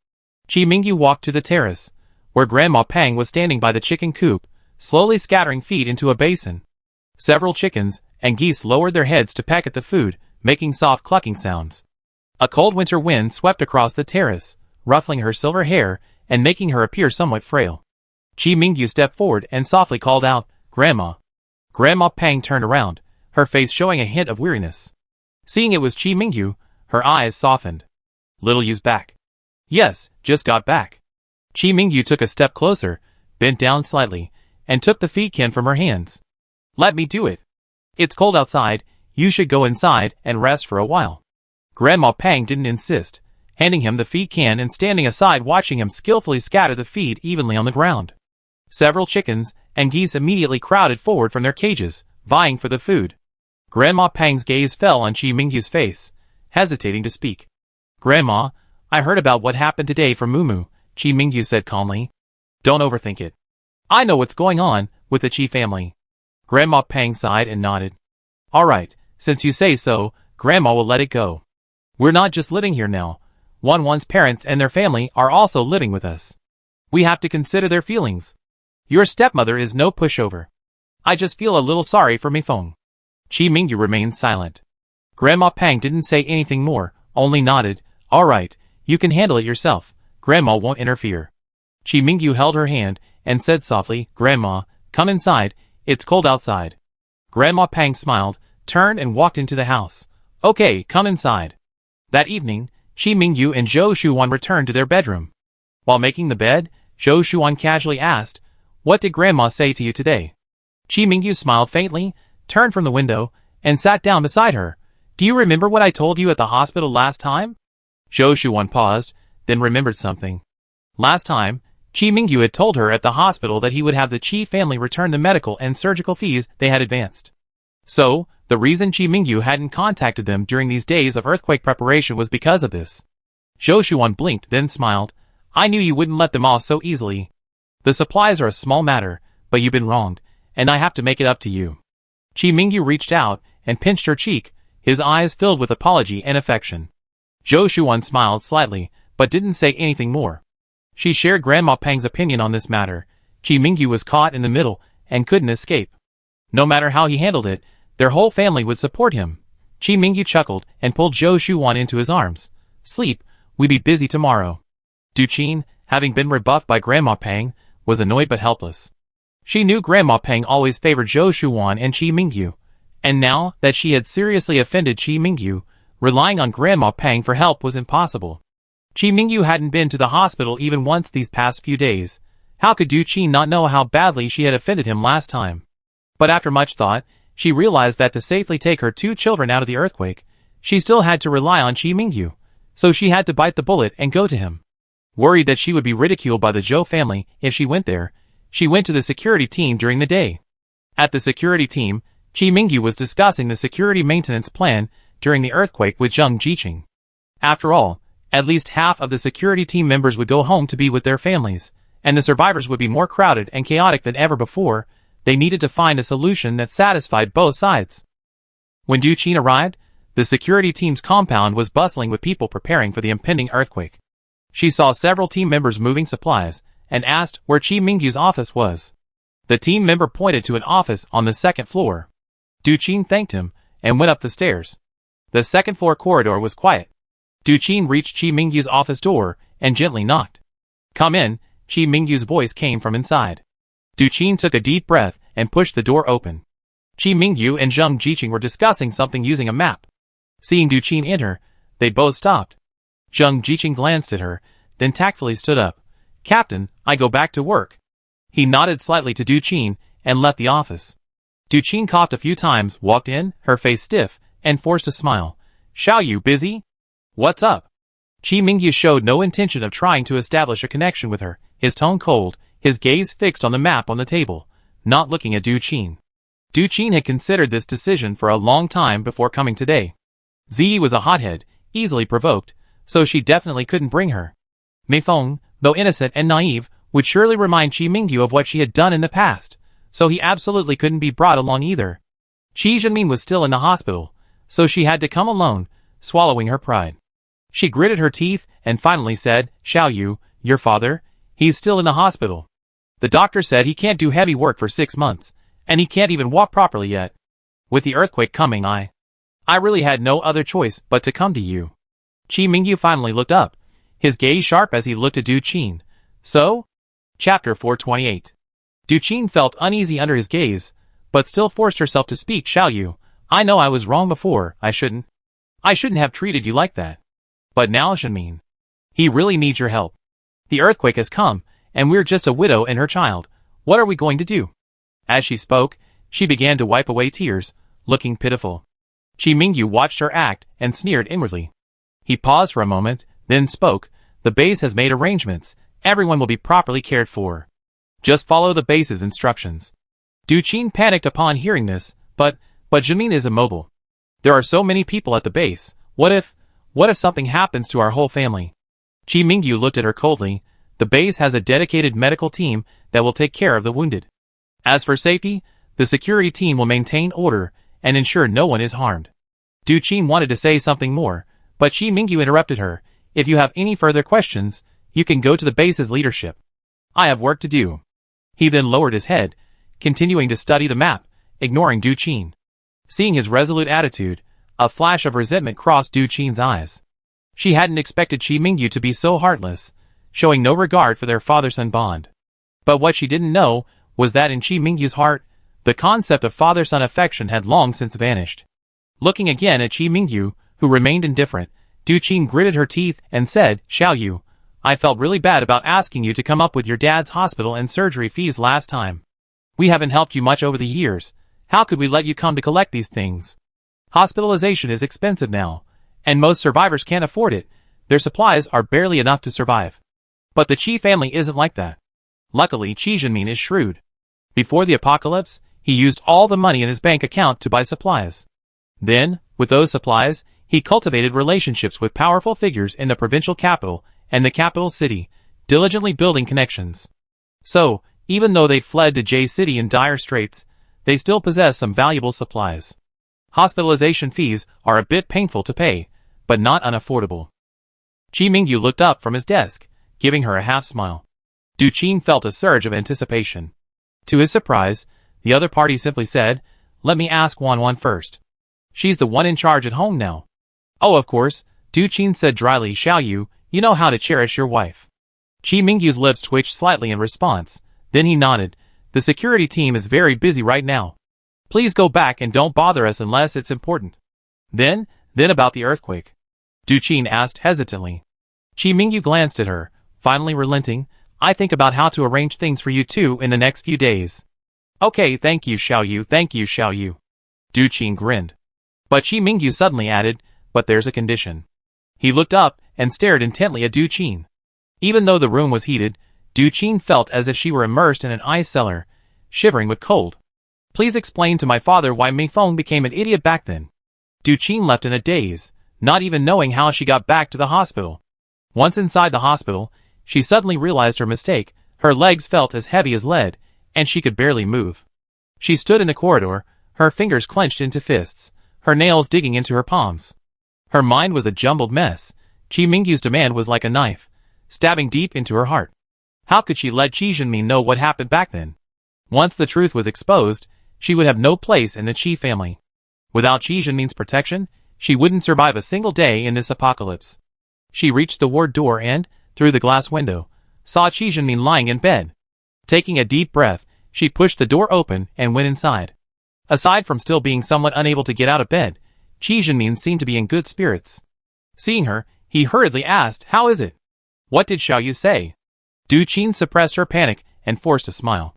Qi Mingyu walked to the terrace, where Grandma Pang was standing by the chicken coop, slowly scattering feed into a basin. Several chickens and geese lowered their heads to peck at the food, making soft clucking sounds. A cold winter wind swept across the terrace, ruffling her silver hair and making her appear somewhat frail. Qi Mingyu stepped forward and softly called out, Grandma. Grandma Pang turned around, her face showing a hint of weariness. Seeing it was Qi Mingyu, her eyes softened. Little Yu's back. Yes, just got back. Qi Mingyu took a step closer, bent down slightly, and took the feed can from her hands. Let me do it. It's cold outside, you should go inside and rest for a while. Grandma Pang didn't insist, handing him the feed can and standing aside watching him skillfully scatter the feed evenly on the ground. Several chickens and geese immediately crowded forward from their cages, vying for the food. Grandma Pang's gaze fell on Chi Mingyu's face, hesitating to speak. Grandma, I heard about what happened today from Mumu, Chi Mingyu said calmly. Don't overthink it. I know what's going on with the Chi family. Grandma Pang sighed and nodded. Alright, since you say so, Grandma will let it go. We're not just living here now. One's parents and their family are also living with us. We have to consider their feelings. Your stepmother is no pushover. I just feel a little sorry for Mifeng. Chi Mingyu remained silent. Grandma Pang didn't say anything more, only nodded. Alright, you can handle it yourself. Grandma won't interfere. Chi Mingyu held her hand and said softly, Grandma, come inside, it's cold outside. Grandma Pang smiled, turned and walked into the house. Okay, come inside. That evening, Chi Mingyu and Zhou Shuan returned to their bedroom. While making the bed, Zhou Shuan casually asked, What did Grandma say to you today? Chi Mingyu smiled faintly, turned from the window, and sat down beside her. Do you remember what I told you at the hospital last time? Zhou Shuan paused, then remembered something. Last time, Chi Mingyu had told her at the hospital that he would have the Chi family return the medical and surgical fees they had advanced. So, the reason Chi Mingyu hadn't contacted them during these days of earthquake preparation was because of this. Zhou Shuan blinked, then smiled. I knew you wouldn't let them off so easily. The supplies are a small matter, but you've been wronged, and I have to make it up to you. Chi Mingyu reached out and pinched her cheek, his eyes filled with apology and affection. Zhou Shuan smiled slightly, but didn't say anything more. She shared Grandma Pang's opinion on this matter. Chi Mingyu was caught in the middle and couldn't escape. No matter how he handled it, their whole family would support him. Chi Mingyu chuckled and pulled Zhou Shuan into his arms. Sleep, we be busy tomorrow. Du Qin, having been rebuffed by Grandma Pang, was annoyed but helpless. She knew Grandma Pang always favored Zhou Shuan and Chi Mingyu, and now that she had seriously offended Chi Mingyu, relying on Grandma Pang for help was impossible. Chi Mingyu hadn't been to the hospital even once these past few days. How could Du Qin not know how badly she had offended him last time? But after much thought, she realized that to safely take her two children out of the earthquake, she still had to rely on Chi Mingyu, so she had to bite the bullet and go to him. Worried that she would be ridiculed by the Zhou family if she went there, she went to the security team during the day. At the security team, Chi Mingyu was discussing the security maintenance plan during the earthquake with Zheng Jiqing. After all, at least half of the security team members would go home to be with their families, and the survivors would be more crowded and chaotic than ever before. They needed to find a solution that satisfied both sides. When Du Qin arrived, the security team's compound was bustling with people preparing for the impending earthquake. She saw several team members moving supplies, and asked where Chi Mingyu's office was. The team member pointed to an office on the second floor. Du Qin thanked him, and went up the stairs. The second floor corridor was quiet. Du Qin reached Chi Mingyu's office door, and gently knocked. Come in, Chi Mingyu's voice came from inside. Du Qin took a deep breath, and pushed the door open. Chi Mingyu and Zheng Jiqing were discussing something using a map. Seeing Du Qin enter, they both stopped. Zheng Jiqing glanced at her, then tactfully stood up. Captain, I go back to work. He nodded slightly to Du Qin, and left the office. Du Qin coughed a few times, walked in, her face stiff, and forced a smile. Xiao Yu busy? What's up? Chi Mingyu showed no intention of trying to establish a connection with her, his tone cold, his gaze fixed on the map on the table, not looking at Du Qin. Du Qin had considered this decision for a long time before coming today. Ziyi was a hothead, easily provoked, so she definitely couldn't bring her. Mei Feng, though innocent and naive, would surely remind Chi Mingyu of what she had done in the past, so he absolutely couldn't be brought along either. Qi Zhenmin was still in the hospital, so she had to come alone, swallowing her pride. She gritted her teeth and finally said, Xiao Yu, your father? He's still in the hospital. The doctor said he can't do heavy work for 6 months, and he can't even walk properly yet. With the earthquake coming, I really had no other choice but to come to you. Chi Mingyu finally looked up, his gaze sharp as he looked at Du Qin. So? Chapter 428. Du Qin felt uneasy under his gaze, but still forced herself to speak. Xiao Yu, I know I was wrong before. I shouldn't have treated you like that. But now Zhenmin, he really needs your help. The earthquake has come, and we're just a widow and her child. What are we going to do? As she spoke, she began to wipe away tears, looking pitiful. Qi Mingyu watched her act and sneered inwardly. He paused for a moment, then spoke. The base has made arrangements. Everyone will be properly cared for. Just follow the base's instructions. Du Qin panicked upon hearing this, but Jimin is immobile. There are so many people at the base. What if something happens to our whole family? Qi Mingyu looked at her coldly. The base has a dedicated medical team that will take care of the wounded. As for safety, the security team will maintain order and ensure no one is harmed. Du Qin wanted to say something more, but Qi Mingyu interrupted her. If you have any further questions, you can go to the base's leadership. I have work to do. He then lowered his head, continuing to study the map, ignoring Du Qin. Seeing his resolute attitude, a flash of resentment crossed Du Qin's eyes. She hadn't expected Qi Mingyu to be so heartless, showing no regard for their father-son bond. But what she didn't know was that in Qi Mingyu's heart, the concept of father-son affection had long since vanished. Looking again at Qi Mingyu, who remained indifferent, Du Qin gritted her teeth and said, Xiao Yu, I felt really bad about asking you to come up with your dad's hospital and surgery fees last time. We haven't helped you much over the years. How could we let you come to collect these things? Hospitalization is expensive now, and most survivors can't afford it. Their supplies are barely enough to survive. But the Qi family isn't like that. Luckily, Qi Jinmin is shrewd. Before the apocalypse, he used all the money in his bank account to buy supplies. Then, with those supplies, he cultivated relationships with powerful figures in the provincial capital and the capital city, diligently building connections. So, even though they fled to J City in dire straits, they still possess some valuable supplies. Hospitalization fees are a bit painful to pay, but not unaffordable. Qi Mingyu looked up from his desk, giving her a half-smile. Du Qin felt a surge of anticipation. To his surprise, the other party simply said, Let me ask Wan first. She's the one in charge at home now. Oh, of course, Du Qin said dryly. Xiao Yu, you know how to cherish your wife. Qi Mingyu's lips twitched slightly in response. Then he nodded. The security team is very busy right now. Please go back and don't bother us unless it's important. Then about the earthquake? Du Qin asked hesitantly. Qi Mingyu glanced at her, finally relenting. I think about how to arrange things for you two in the next few days. Okay, thank you Xiao Yu, thank you Xiao Yu. Du Qin grinned. But Qi Mingyu suddenly added, but there's a condition. He looked up and stared intently at Du Qin. Even though the room was heated, Du Qin felt as if she were immersed in an ice cellar, shivering with cold. Please explain to my father why Mingfeng became an idiot back then. Du Qin left in a daze, not even knowing how she got back to the hospital. Once inside the hospital, she suddenly realized her mistake. Her legs felt as heavy as lead, and she could barely move. She stood in the corridor, her fingers clenched into fists, her nails digging into her palms. Her mind was a jumbled mess. Qi Mingyu's demand was like a knife, stabbing deep into her heart. How could she let Qi Jinmin know what happened back then? Once the truth was exposed, she would have no place in the Qi family. Without Qi Jinmin's protection, she wouldn't survive a single day in this apocalypse. She reached the ward door and, through the glass window, saw Qi Jinmin lying in bed. Taking a deep breath, she pushed the door open and went inside. Aside from still being somewhat unable to get out of bed, Qi Jinmin seemed to be in good spirits. Seeing her, he hurriedly asked, How is it? What did Xiao Yu say? Du Qin suppressed her panic and forced a smile.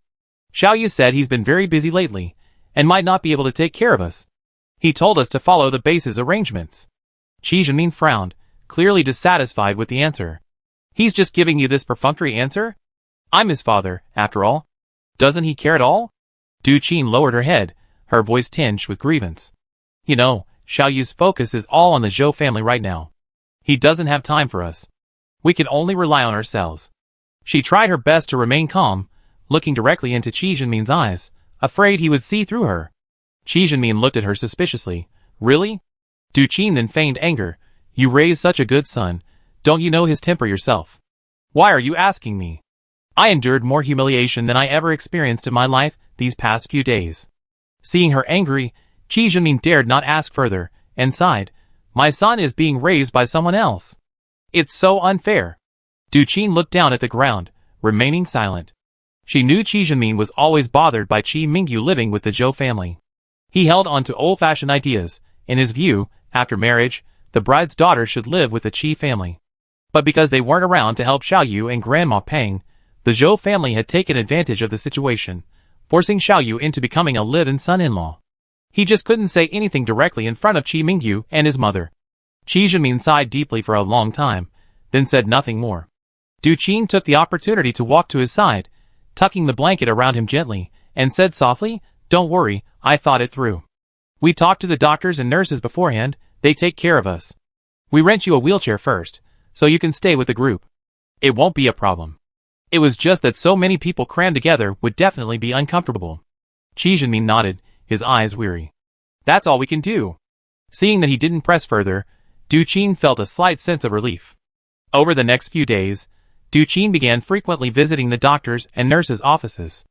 Xiao Yu said he's been very busy lately, and might not be able to take care of us. He told us to follow the base's arrangements. Qi Jinmin frowned, clearly dissatisfied with the answer. He's just giving you this perfunctory answer? I'm his father, after all. Doesn't he care at all? Du Qin lowered her head, her voice tinged with grievance. You know, Xiao Yu's focus is all on the Zhou family right now. He doesn't have time for us. We can only rely on ourselves. She tried her best to remain calm, looking directly into Qi Jinmin's eyes, afraid he would see through her. Qi Jinmin looked at her suspiciously. Really? Du Qin then feigned anger. You raised such a good son. Don't you know his temper yourself? Why are you asking me? I endured more humiliation than I ever experienced in my life these past few days. Seeing her angry, Qi Jinmin dared not ask further, and sighed. My son is being raised by someone else. It's so unfair. Du Qin looked down at the ground, remaining silent. She knew Qi Jinmin was always bothered by Qi Mingyu living with the Zhou family. He held on to old-fashioned ideas. In his view, after marriage, the bride's daughter should live with the Qi family. But because they weren't around to help Xiao Yu and Grandma Peng, the Zhou family had taken advantage of the situation, forcing Xiao Yu into becoming a live-in son-in-law. He just couldn't say anything directly in front of Qi Mingyu and his mother. Qi Zhenmin sighed deeply for a long time, then said nothing more. Du Qin took the opportunity to walk to his side, tucking the blanket around him gently, and said softly, "Don't worry, I thought it through. We talked to the doctors and nurses beforehand, they take care of us. We rent you a wheelchair first, so you can stay with the group. It won't be a problem. It was just that so many people crammed together would definitely be uncomfortable." Qi Zhenmin nodded, his eyes weary. "That's all we can do." Seeing that he didn't press further, Du Qin felt a slight sense of relief. Over the next few days, Du Qin began frequently visiting the doctors' and nurses' offices.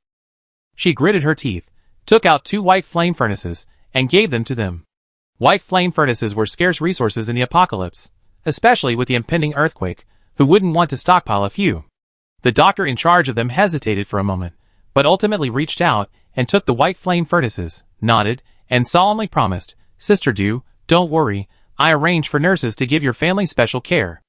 She gritted her teeth, took out 2 white flame furnaces, and gave them to them. White flame furnaces were scarce resources in the apocalypse, especially with the impending earthquake. Who wouldn't want to stockpile a few? The doctor in charge of them hesitated for a moment, but ultimately reached out and took the white flame furnaces, nodded, and solemnly promised, "Sister Du, don't worry, I arranged for nurses to give your family special care."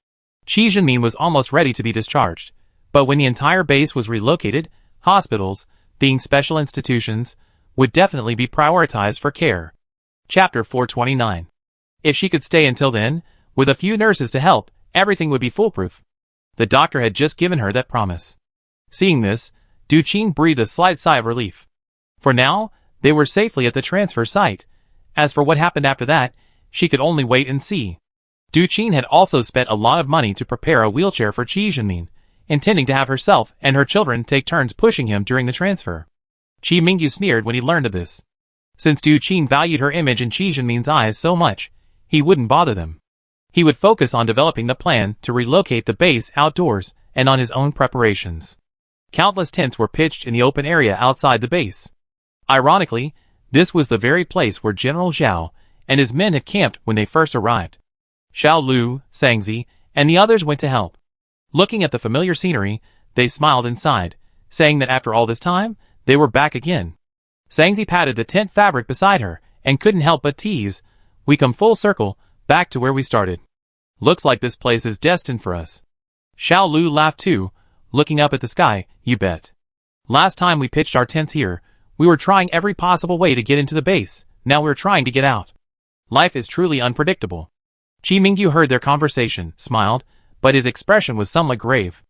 Qi Zhenmin was almost ready to be discharged, but when the entire base was relocated, hospitals, being special institutions, would definitely be prioritized for care. Chapter 429. If she could stay until then, with a few nurses to help, everything would be foolproof. The doctor had just given her that promise. Seeing this, Du Qin breathed a slight sigh of relief. For now, they were safely at the transfer site. As for what happened after that, she could only wait and see. Du Qin had also spent a lot of money to prepare a wheelchair for Qi Zhenmin, intending to have herself and her children take turns pushing him during the transfer. Qi Mingyu sneered when he learned of this. Since Du Qin valued her image in Qi Zhenmin's eyes so much, he wouldn't bother them. He would focus on developing the plan to relocate the base outdoors and on his own preparations. Countless tents were pitched in the open area outside the base. Ironically, this was the very place where General Zhao and his men had camped when they first arrived. Xiao Lu, Sangzi, and the others went to help. Looking at the familiar scenery, they smiled and sighed, saying that after all this time, they were back again. Sangzi patted the tent fabric beside her and couldn't help but tease, "We come full circle, back to where we started. Looks like this place is destined for us." Xiao Lu laughed too, looking up at the sky, "You bet. Last time we pitched our tents here, we were trying every possible way to get into the base, now we're trying to get out. Life is truly unpredictable." Qi Mingyu heard their conversation, smiled, but his expression was somewhat grave.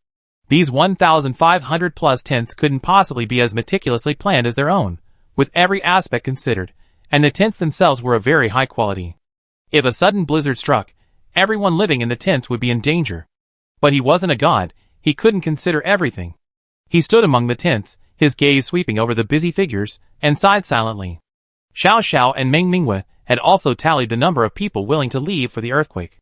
These 1,500 plus tents couldn't possibly be as meticulously planned as their own, with every aspect considered, and the tents themselves were of very high quality. If a sudden blizzard struck, everyone living in the tents would be in danger. But he wasn't a god, he couldn't consider everything. He stood among the tents, his gaze sweeping over the busy figures, and sighed silently. Xiao Xiao and Meng Mingwe had also tallied the number of people willing to leave for the earthquake.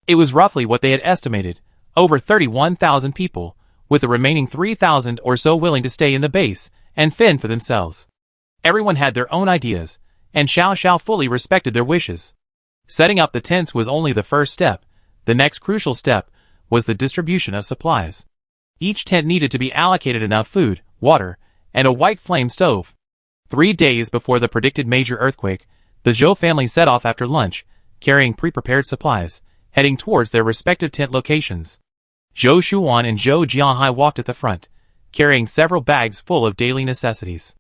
It was roughly what they had estimated, over 31,000 people, with the remaining 3,000 or so willing to stay in the base and fend for themselves. Everyone had their own ideas, and Xiao Xiao fully respected their wishes. Setting up the tents was only the first step. The next crucial step was the distribution of supplies. Each tent needed to be allocated enough food, water, and a white flame stove. 3 days before the predicted major earthquake, the Zhou family set off after lunch, carrying pre-prepared supplies, heading towards their respective tent locations. Zhou Shuan and Zhou Jianhai walked at the front, carrying several bags full of daily necessities.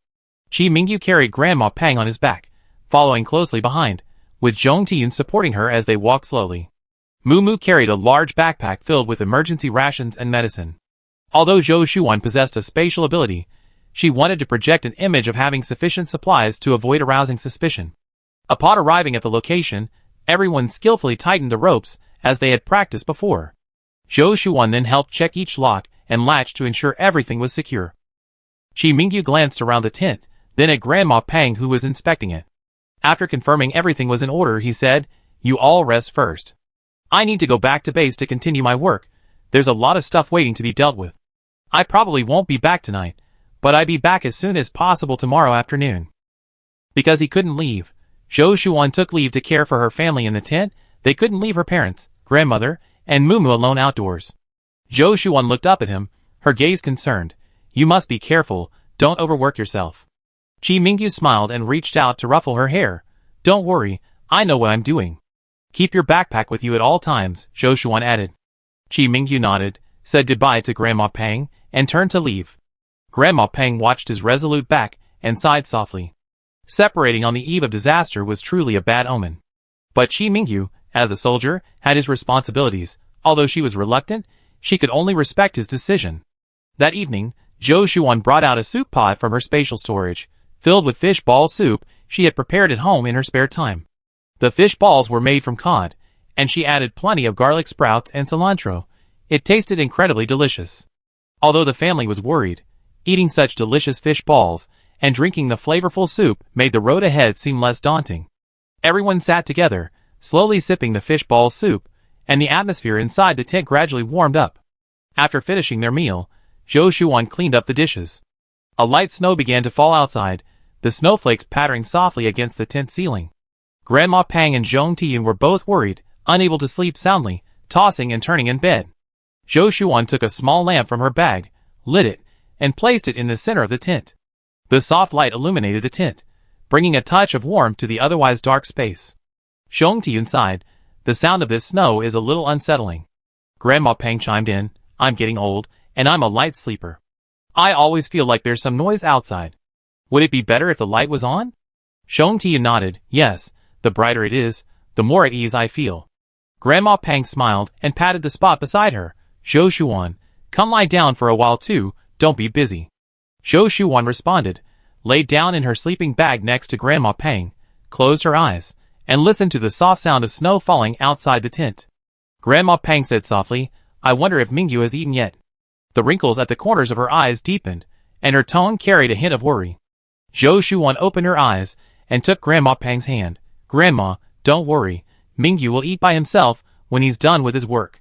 Qi Mingyu carried Grandma Pang on his back, following closely behind, with Zhong Tian supporting her as they walked slowly. Mu carried a large backpack filled with emergency rations and medicine. Although Zhou Shuan possessed a spatial ability, she wanted to project an image of having sufficient supplies to avoid arousing suspicion. Upon arriving at the location, everyone skillfully tightened the ropes as they had practiced before. Zhou Shuan then helped check each lock and latch to ensure everything was secure. Qi Mingyu glanced around the tent, then at Grandma Pang who was inspecting it. After confirming everything was in order, he said, "You all rest first. I need to go back to base to continue my work. There's a lot of stuff waiting to be dealt with. I probably won't be back tonight, but I'll be back as soon as possible tomorrow afternoon." Because he couldn't leave, Zhou Shuan took leave to care for her family in the tent. They couldn't leave her parents, grandmother, and Mumu alone outdoors. Zhou Shuan looked up at him, her gaze concerned. "You must be careful, don't overwork yourself." Qi Mingyu smiled and reached out to ruffle her hair. "Don't worry, I know what I'm doing." "Keep your backpack with you at all times," Zhou Shuan added. Qi Mingyu nodded, said goodbye to Grandma Pang, and turned to leave. Grandma Pang watched his resolute back and sighed softly. Separating on the eve of disaster was truly a bad omen. But Qi Mingyu, as a soldier, had his responsibilities. Although she was reluctant, she could only respect his decision. That evening, Zhou Shuan brought out a soup pot from her spatial storage, filled with fish ball soup she had prepared at home in her spare time. The fish balls were made from cod, and she added plenty of garlic sprouts and cilantro. It tasted incredibly delicious. Although the family was worried, eating such delicious fish balls and drinking the flavorful soup made the road ahead seem less daunting. Everyone sat together, slowly sipping the fish ball soup, and the atmosphere inside the tent gradually warmed up. After finishing their meal, Zhou Shuan cleaned up the dishes. A light snow began to fall outside, the snowflakes pattering softly against the tent ceiling. Grandma Pang and Zhong Tian were both worried, unable to sleep soundly, tossing and turning in bed. Zhou Shuan took a small lamp from her bag, lit it, and placed it in the center of the tent. The soft light illuminated the tent, bringing a touch of warmth to the otherwise dark space. Zhong Tian sighed, the sound of this snow is a little unsettling. Grandma Pang chimed in, I'm getting old, and I'm a light sleeper. I always feel like there's some noise outside. Would it be better if the light was on? Zhong Tian nodded, yes, the brighter it is, the more at ease I feel. Grandma Pang smiled and patted the spot beside her. Zhou Shuan, come lie down for a while too, don't be busy. Zhou Shuan responded, laid down in her sleeping bag next to Grandma Pang, closed her eyes, and listened to the soft sound of snow falling outside the tent. Grandma Pang said softly, I wonder if Mingyu has eaten yet. The wrinkles at the corners of her eyes deepened, and her tone carried a hint of worry. Zhou Shuan opened her eyes and took Grandma Pang's hand. Grandma, don't worry, Mingyu will eat by himself when he's done with his work.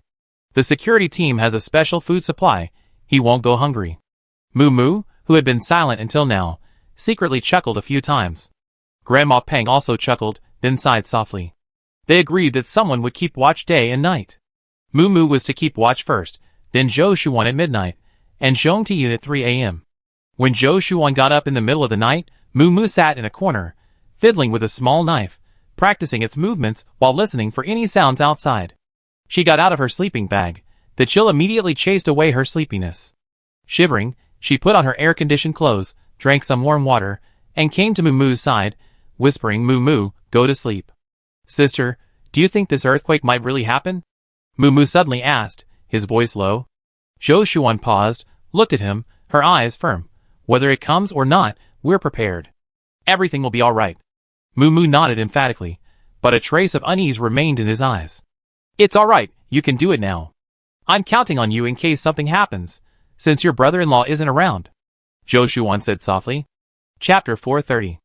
The security team has a special food supply, he won't go hungry. Moo Moo, who had been silent until now, secretly chuckled a few times. Grandma Pang also chuckled, then sighed softly. They agreed that someone would keep watch day and night. Moo Moo was to keep watch first, then Zhou Shuan at midnight, and Zhong Tian at 3 a.m. When Zhou Shuan got up in the middle of the night, Moo Moo sat in a corner, fiddling with a small knife, practicing its movements while listening for any sounds outside. She got out of her sleeping bag. The chill immediately chased away her sleepiness. Shivering, she put on her air-conditioned clothes, drank some warm water, and came to Moo Moo's side, whispering, Moo Moo, go to sleep. Sister, do you think this earthquake might really happen? Moo Moo suddenly asked, his voice low. Zhou Shuan paused, looked at him, her eyes firm. Whether it comes or not, we're prepared. Everything will be all right. Moo Moo nodded emphatically, but a trace of unease remained in his eyes. It's all right, you can do it now. I'm counting on you in case something happens, since your brother-in-law isn't around. Zhou Shuan said softly. Chapter 430.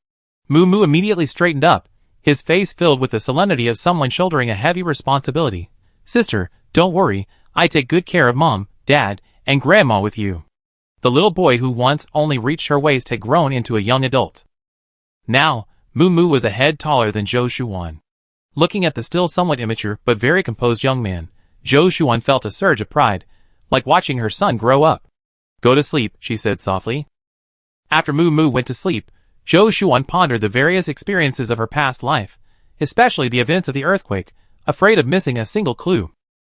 Moo Moo immediately straightened up, his face filled with the solemnity of someone shouldering a heavy responsibility. Sister, don't worry, I take good care of Mom, Dad, and Grandma with you. The little boy who once only reached her waist had grown into a young adult. Now, Moo Moo was a head taller than Zhou Shuan. Looking at the still somewhat immature but very composed young man, Zhou Shuan felt a surge of pride, like watching her son grow up. Go to sleep, she said softly. After Moo Moo went to sleep, Zhou Shuan pondered the various experiences of her past life, especially the events of the earthquake, afraid of missing a single clue.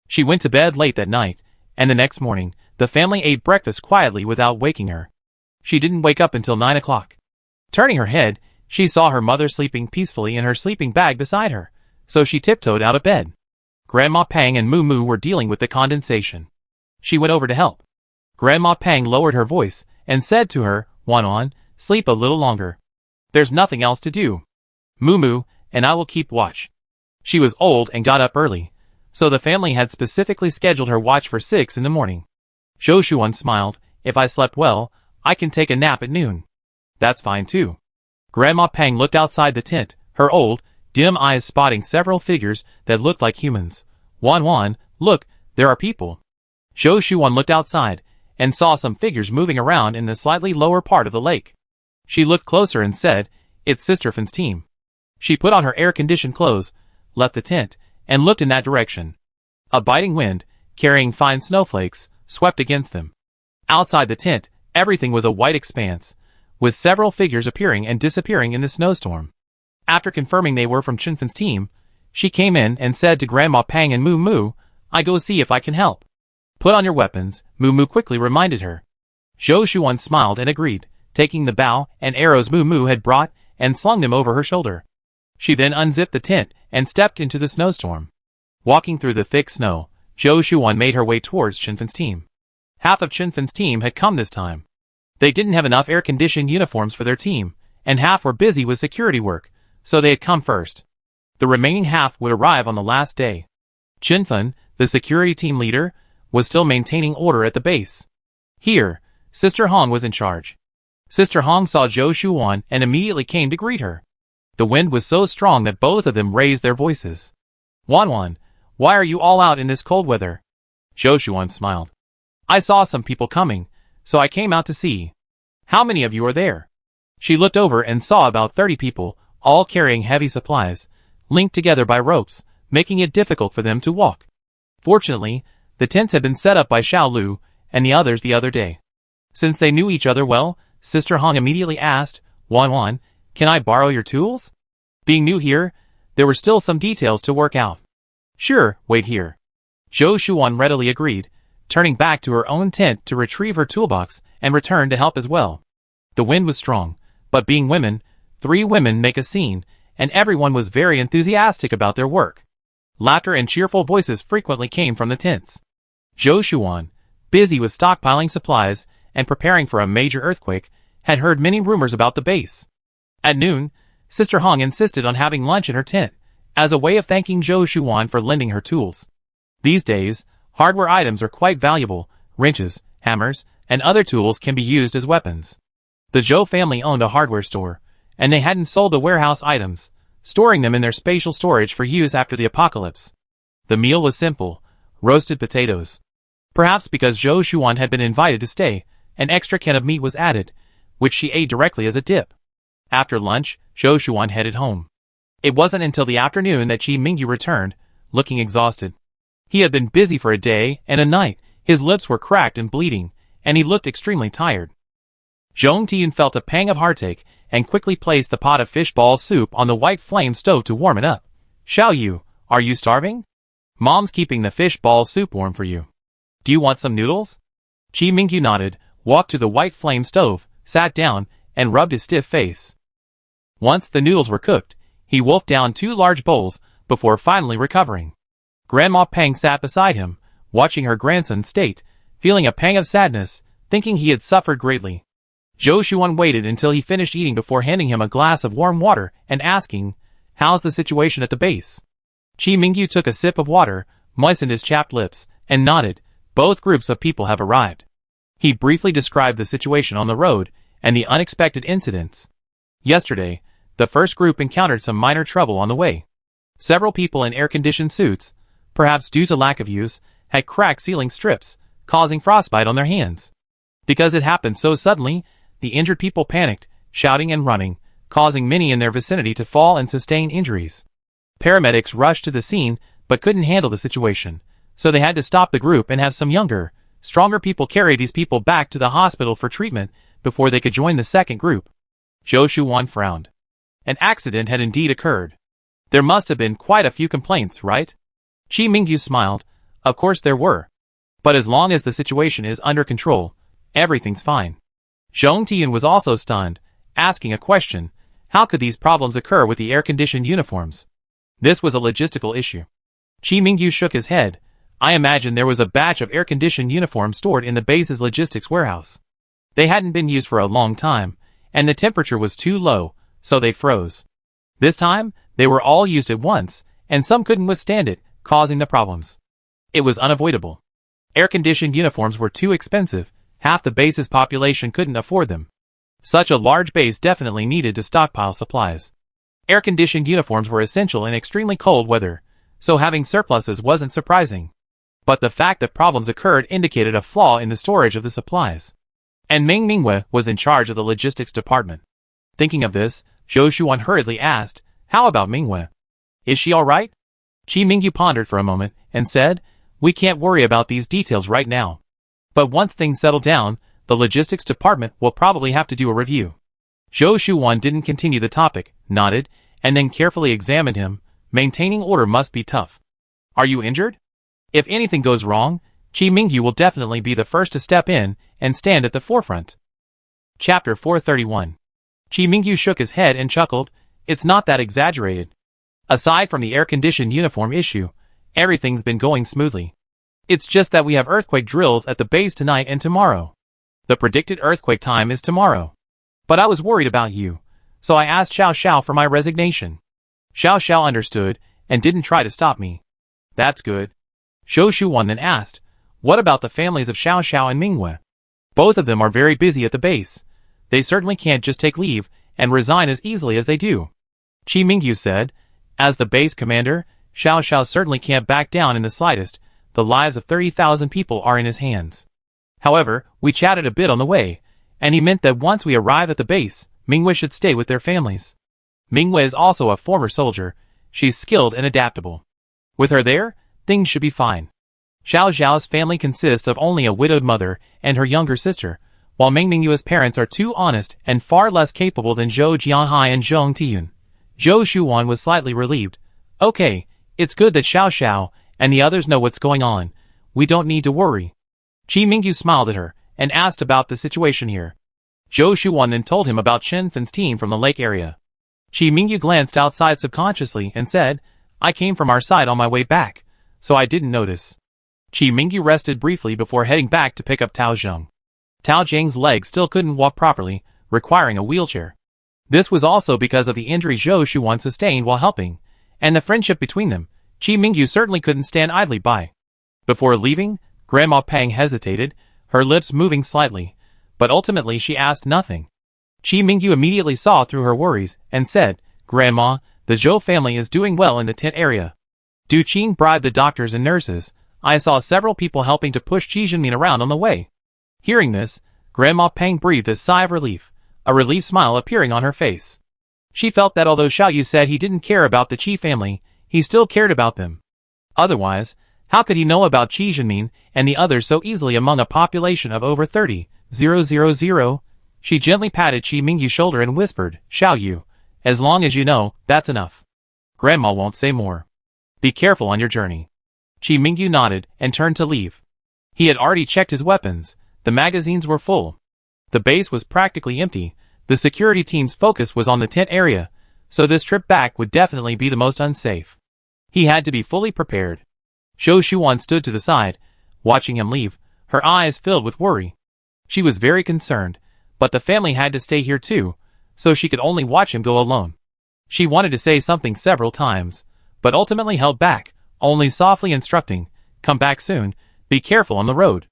She went to bed late that night, and the next morning, the family ate breakfast quietly without waking her. She didn't wake up until 9 o'clock. Turning her head, she saw her mother sleeping peacefully in her sleeping bag beside her, so she tiptoed out of bed. Grandma Pang and Moo Moo were dealing with the condensation. She went over to help. Grandma Pang lowered her voice and said to her, Wan, sleep a little longer. There's nothing else to do. Moo Moo and I will keep watch. She was old and got up early, so the family had specifically scheduled her watch for 6 in the morning. Zhou Shuan smiled, if I slept well, I can take a nap at noon. That's fine too. Grandma Pang looked outside the tent, her old, dim eyes spotting several figures that looked like humans. Wan, look, there are people. Zhou Shuan looked outside, and saw some figures moving around in the slightly lower part of the lake. She looked closer and said, it's Sister Fan's team. She put on her air-conditioned clothes, left the tent, and looked in that direction. A biting wind, carrying fine snowflakes, swept against them. Outside the tent, everything was a white expanse, with several figures appearing and disappearing in the snowstorm. After confirming they were from Chinfan's team, she came in and said to Grandma Pang and Moo Moo, I go see if I can help. Put on your weapons, Moo Moo quickly reminded her. Zhou Shuan smiled and agreed, taking the bow and arrows Moo Moo had brought and slung them over her shoulder. She then unzipped the tent and stepped into the snowstorm. Walking through the thick snow, Zhou Shuan made her way towards Chinfen's team. Half of Chinfen's team had come this time. They didn't have enough air-conditioned uniforms for their team, and half were busy with security work, so they had come first. The remaining half would arrive on the last day. Chinfen, the security team leader, was still maintaining order at the base. Here, Sister Hong was in charge. Sister Hong saw Zhou Shuan and immediately came to greet her. The wind was so strong that both of them raised their voices. Wan, why are you all out in this cold weather? Zhou Shuan smiled. I saw some people coming, so I came out to see. How many of you are there? She looked over and saw about 30 people, all carrying heavy supplies, linked together by ropes, making it difficult for them to walk. Fortunately, the tents had been set up by Xiao Lu and the others the other day. Since they knew each other well, Sister Hong immediately asked, Wan, can I borrow your tools? Being new here, there were still some details to work out. Sure, wait here. Zhou Shuan readily agreed, turning back to her own tent to retrieve her toolbox and return to help as well. The wind was strong, but being women, 3 women make a scene, and everyone was very enthusiastic about their work. Laughter and cheerful voices frequently came from the tents. Zhou Shuan, busy with stockpiling supplies and preparing for a major earthquake, had heard many rumors about the base. At noon, Sister Hong insisted on having lunch in her tent, as a way of thanking Zhou Shuan for lending her tools. These days, hardware items are quite valuable. Wrenches, hammers, and other tools can be used as weapons. The Zhou family owned a hardware store, and they hadn't sold the warehouse items, storing them in their spatial storage for use after the apocalypse. The meal was simple, roasted potatoes. Perhaps because Zhou Shuan had been invited to stay, an extra can of meat was added, which she ate directly as a dip. After lunch, Zhou Shuan headed home. It wasn't until the afternoon that Qi Mingyu returned, looking exhausted. He had been busy for a day and a night, his lips were cracked and bleeding, and he looked extremely tired. Zhong Tian felt a pang of heartache and quickly placed the pot of fishball soup on the white flame stove to warm it up. Xiao Yu, are you starving? Mom's keeping the fishball soup warm for you. Do you want some noodles? Qi Mingyu nodded, walked to the white flame stove, sat down, and rubbed his stiff face. Once the noodles were cooked, he wolfed down 2 large bowls before finally recovering. Grandma Peng sat beside him, watching her grandson state, feeling a pang of sadness, thinking he had suffered greatly. Zhou Shuan waited until he finished eating before handing him a glass of warm water and asking, how's the situation at the base? Qi Mingyu took a sip of water, moistened his chapped lips, and nodded. Both groups of people have arrived. He briefly described the situation on the road and the unexpected incidents. Yesterday, the first group encountered some minor trouble on the way. Several people in air-conditioned suits, perhaps due to lack of use, had cracked ceiling strips, causing frostbite on their hands. Because it happened so suddenly, the injured people panicked, shouting and running, causing many in their vicinity to fall and sustain injuries. Paramedics rushed to the scene but couldn't handle the situation, so they had to stop the group and have some younger, stronger people carry these people back to the hospital for treatment before they could join the second group. Zhou Shuan frowned. An accident had indeed occurred. There must have been quite a few complaints, right? Qi Mingyu smiled. Of course there were. But as long as the situation is under control, everything's fine. Zhong Tian was also stunned, asking a question. How could these problems occur with the air-conditioned uniforms? This was a logistical issue. Qi Mingyu shook his head. I imagine there was a batch of air-conditioned uniforms stored in the base's logistics warehouse. They hadn't been used for a long time, and the temperature was too low, so they froze. This time, they were all used at once, and some couldn't withstand it, causing the problems. It was unavoidable. Air-conditioned uniforms were too expensive, half the base's population couldn't afford them. Such a large base definitely needed to stockpile supplies. Air-conditioned uniforms were essential in extremely cold weather, so having surpluses wasn't surprising. But the fact that problems occurred indicated a flaw in the storage of the supplies. And Ming Mingwei was in charge of the logistics department. Thinking of this, Zhou Shuan hurriedly asked, how about Mingwei? Is she alright? Qi Mingyu pondered for a moment and said, we can't worry about these details right now. But once things settle down, the logistics department will probably have to do a review. Zhou Shuan didn't continue the topic, nodded, and then carefully examined him. Maintaining order must be tough. Are you injured? If anything goes wrong, Qi Mingyu will definitely be the first to step in and stand at the forefront. Chapter 431. Chi Mingyu shook his head and chuckled. It's not that exaggerated. Aside from the air-conditioned uniform issue, everything's been going smoothly. It's just that we have earthquake drills at the base tonight and tomorrow. The predicted earthquake time is tomorrow. But I was worried about you, so I asked Xiao Xiao for my resignation. Xiao Xiao understood and didn't try to stop me. That's good. Zhou Shuwan then asked, what about the families of Xiao Xiao and Mingwe? Both of them are very busy at the base. They certainly can't just take leave and resign as easily as they do. Chi Mingyu said, as the base commander, Xiao Xiao certainly can't back down in the slightest. The lives of 30,000 people are in his hands. However, we chatted a bit on the way, and he meant that once we arrive at the base, Mingwe should stay with their families. Mingwe is also a former soldier. She's skilled and adaptable. With her there, things should be fine. Xiao Xiao's family consists of only a widowed mother and her younger sister, while Meng Mingyu's parents are too honest and far less capable than Zhou Jianhai and Zhong Tiyun. Zhou Shuwan was slightly relieved. Okay, it's good that Xiao Xiao and the others know what's going on. We don't need to worry. Chi Mingyu smiled at her and asked about the situation here. Zhou Shuwan then told him about Chen Fan's team from the lake area. Chi Mingyu glanced outside subconsciously and said, I came from our side on my way back, so I didn't notice. Chi Mingyu rested briefly before heading back to pick up Tao Zheng. Tao Zheng's legs still couldn't walk properly, requiring a wheelchair. This was also because of the injury Zhou Shuwan sustained while helping, and the friendship between them. Chi Mingyu certainly couldn't stand idly by. Before leaving, Grandma Pang hesitated, her lips moving slightly, but ultimately she asked nothing. Chi Mingyu immediately saw through her worries and said, Grandma, the Zhou family is doing well in the tent area. Du Qing bribed the doctors and nurses. I saw several people helping to push Qi Jinmin around on the way. Hearing this, Grandma Pang breathed a sigh of relief, a relieved smile appearing on her face. She felt that although Xiao Yu said he didn't care about the Qi family, he still cared about them. Otherwise, how could he know about Qi Jinmin and the others so easily among a population of over 30,000? She gently patted Chi Mingyu's shoulder and whispered, Xiao Yu, as long as you know, that's enough. Grandma won't say more. Be careful on your journey. Chi Mingyu nodded and turned to leave. He had already checked his weapons. The magazines were full. The base was practically empty. The security team's focus was on the tent area, so this trip back would definitely be the most unsafe. He had to be fully prepared. Zhou Shuwan stood to the side, watching him leave, her eyes filled with worry. She was very concerned, but the family had to stay here too, so she could only watch him go alone. She wanted to say something several times, but ultimately held back, only softly instructing, come back soon, be careful on the road.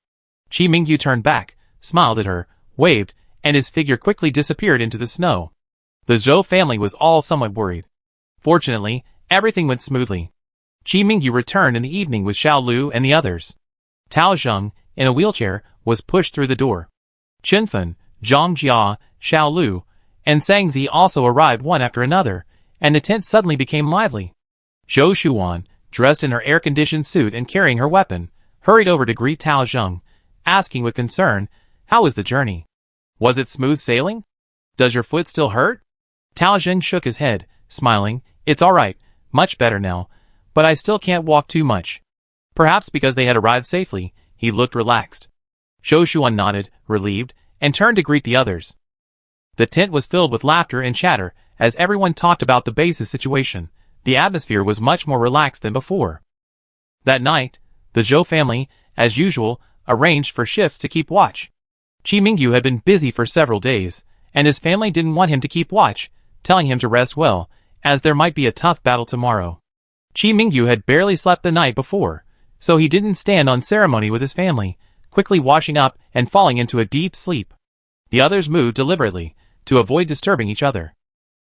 Chi Mingyu turned back, smiled at her, waved, and his figure quickly disappeared into the snow. The Zhou family was all somewhat worried. Fortunately, everything went smoothly. Chi Mingyu returned in the evening with Xiao Lu and the others. Tao Zheng, in a wheelchair, was pushed through the door. Chen Fan, Zhang Jia, Xiao Lu, and Sang Zi also arrived one after another, and the tent suddenly became lively. Zhou Shuwan, dressed in her air-conditioned suit and carrying her weapon, hurried over to greet Tao Zheng, asking with concern, how was the journey? Was it smooth sailing? Does your foot still hurt? Tao Zheng shook his head, smiling, it's alright, much better now, but I still can't walk too much. Perhaps because they had arrived safely, he looked relaxed. Zhou Shuwan nodded, relieved, and turned to greet the others. The tent was filled with laughter and chatter as everyone talked about the base's situation. The atmosphere was much more relaxed than before. That night, the Zhou family, as usual, arranged for shifts to keep watch. Chi Mingyu had been busy for several days, and his family didn't want him to keep watch, telling him to rest well, as there might be a tough battle tomorrow. Chi Mingyu had barely slept the night before, so he didn't stand on ceremony with his family, quickly washing up and falling into a deep sleep. The others moved deliberately, to avoid disturbing each other.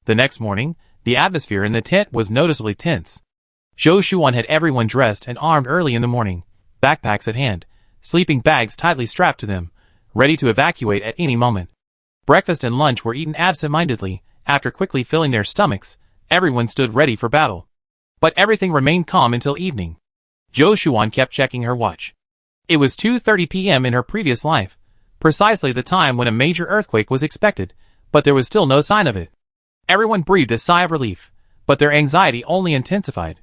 The next morning, the atmosphere in the tent was noticeably tense. Zhou Shuwan had everyone dressed and armed early in the morning, backpacks at hand, sleeping bags tightly strapped to them, ready to evacuate at any moment. Breakfast and lunch were eaten absent-mindedly. After quickly filling their stomachs, everyone stood ready for battle. But everything remained calm until evening. Zhou Shuwan kept checking her watch. It was 2:30 p.m. in her previous life, precisely the time when a major earthquake was expected, but there was still no sign of it. Everyone breathed a sigh of relief, but their anxiety only intensified.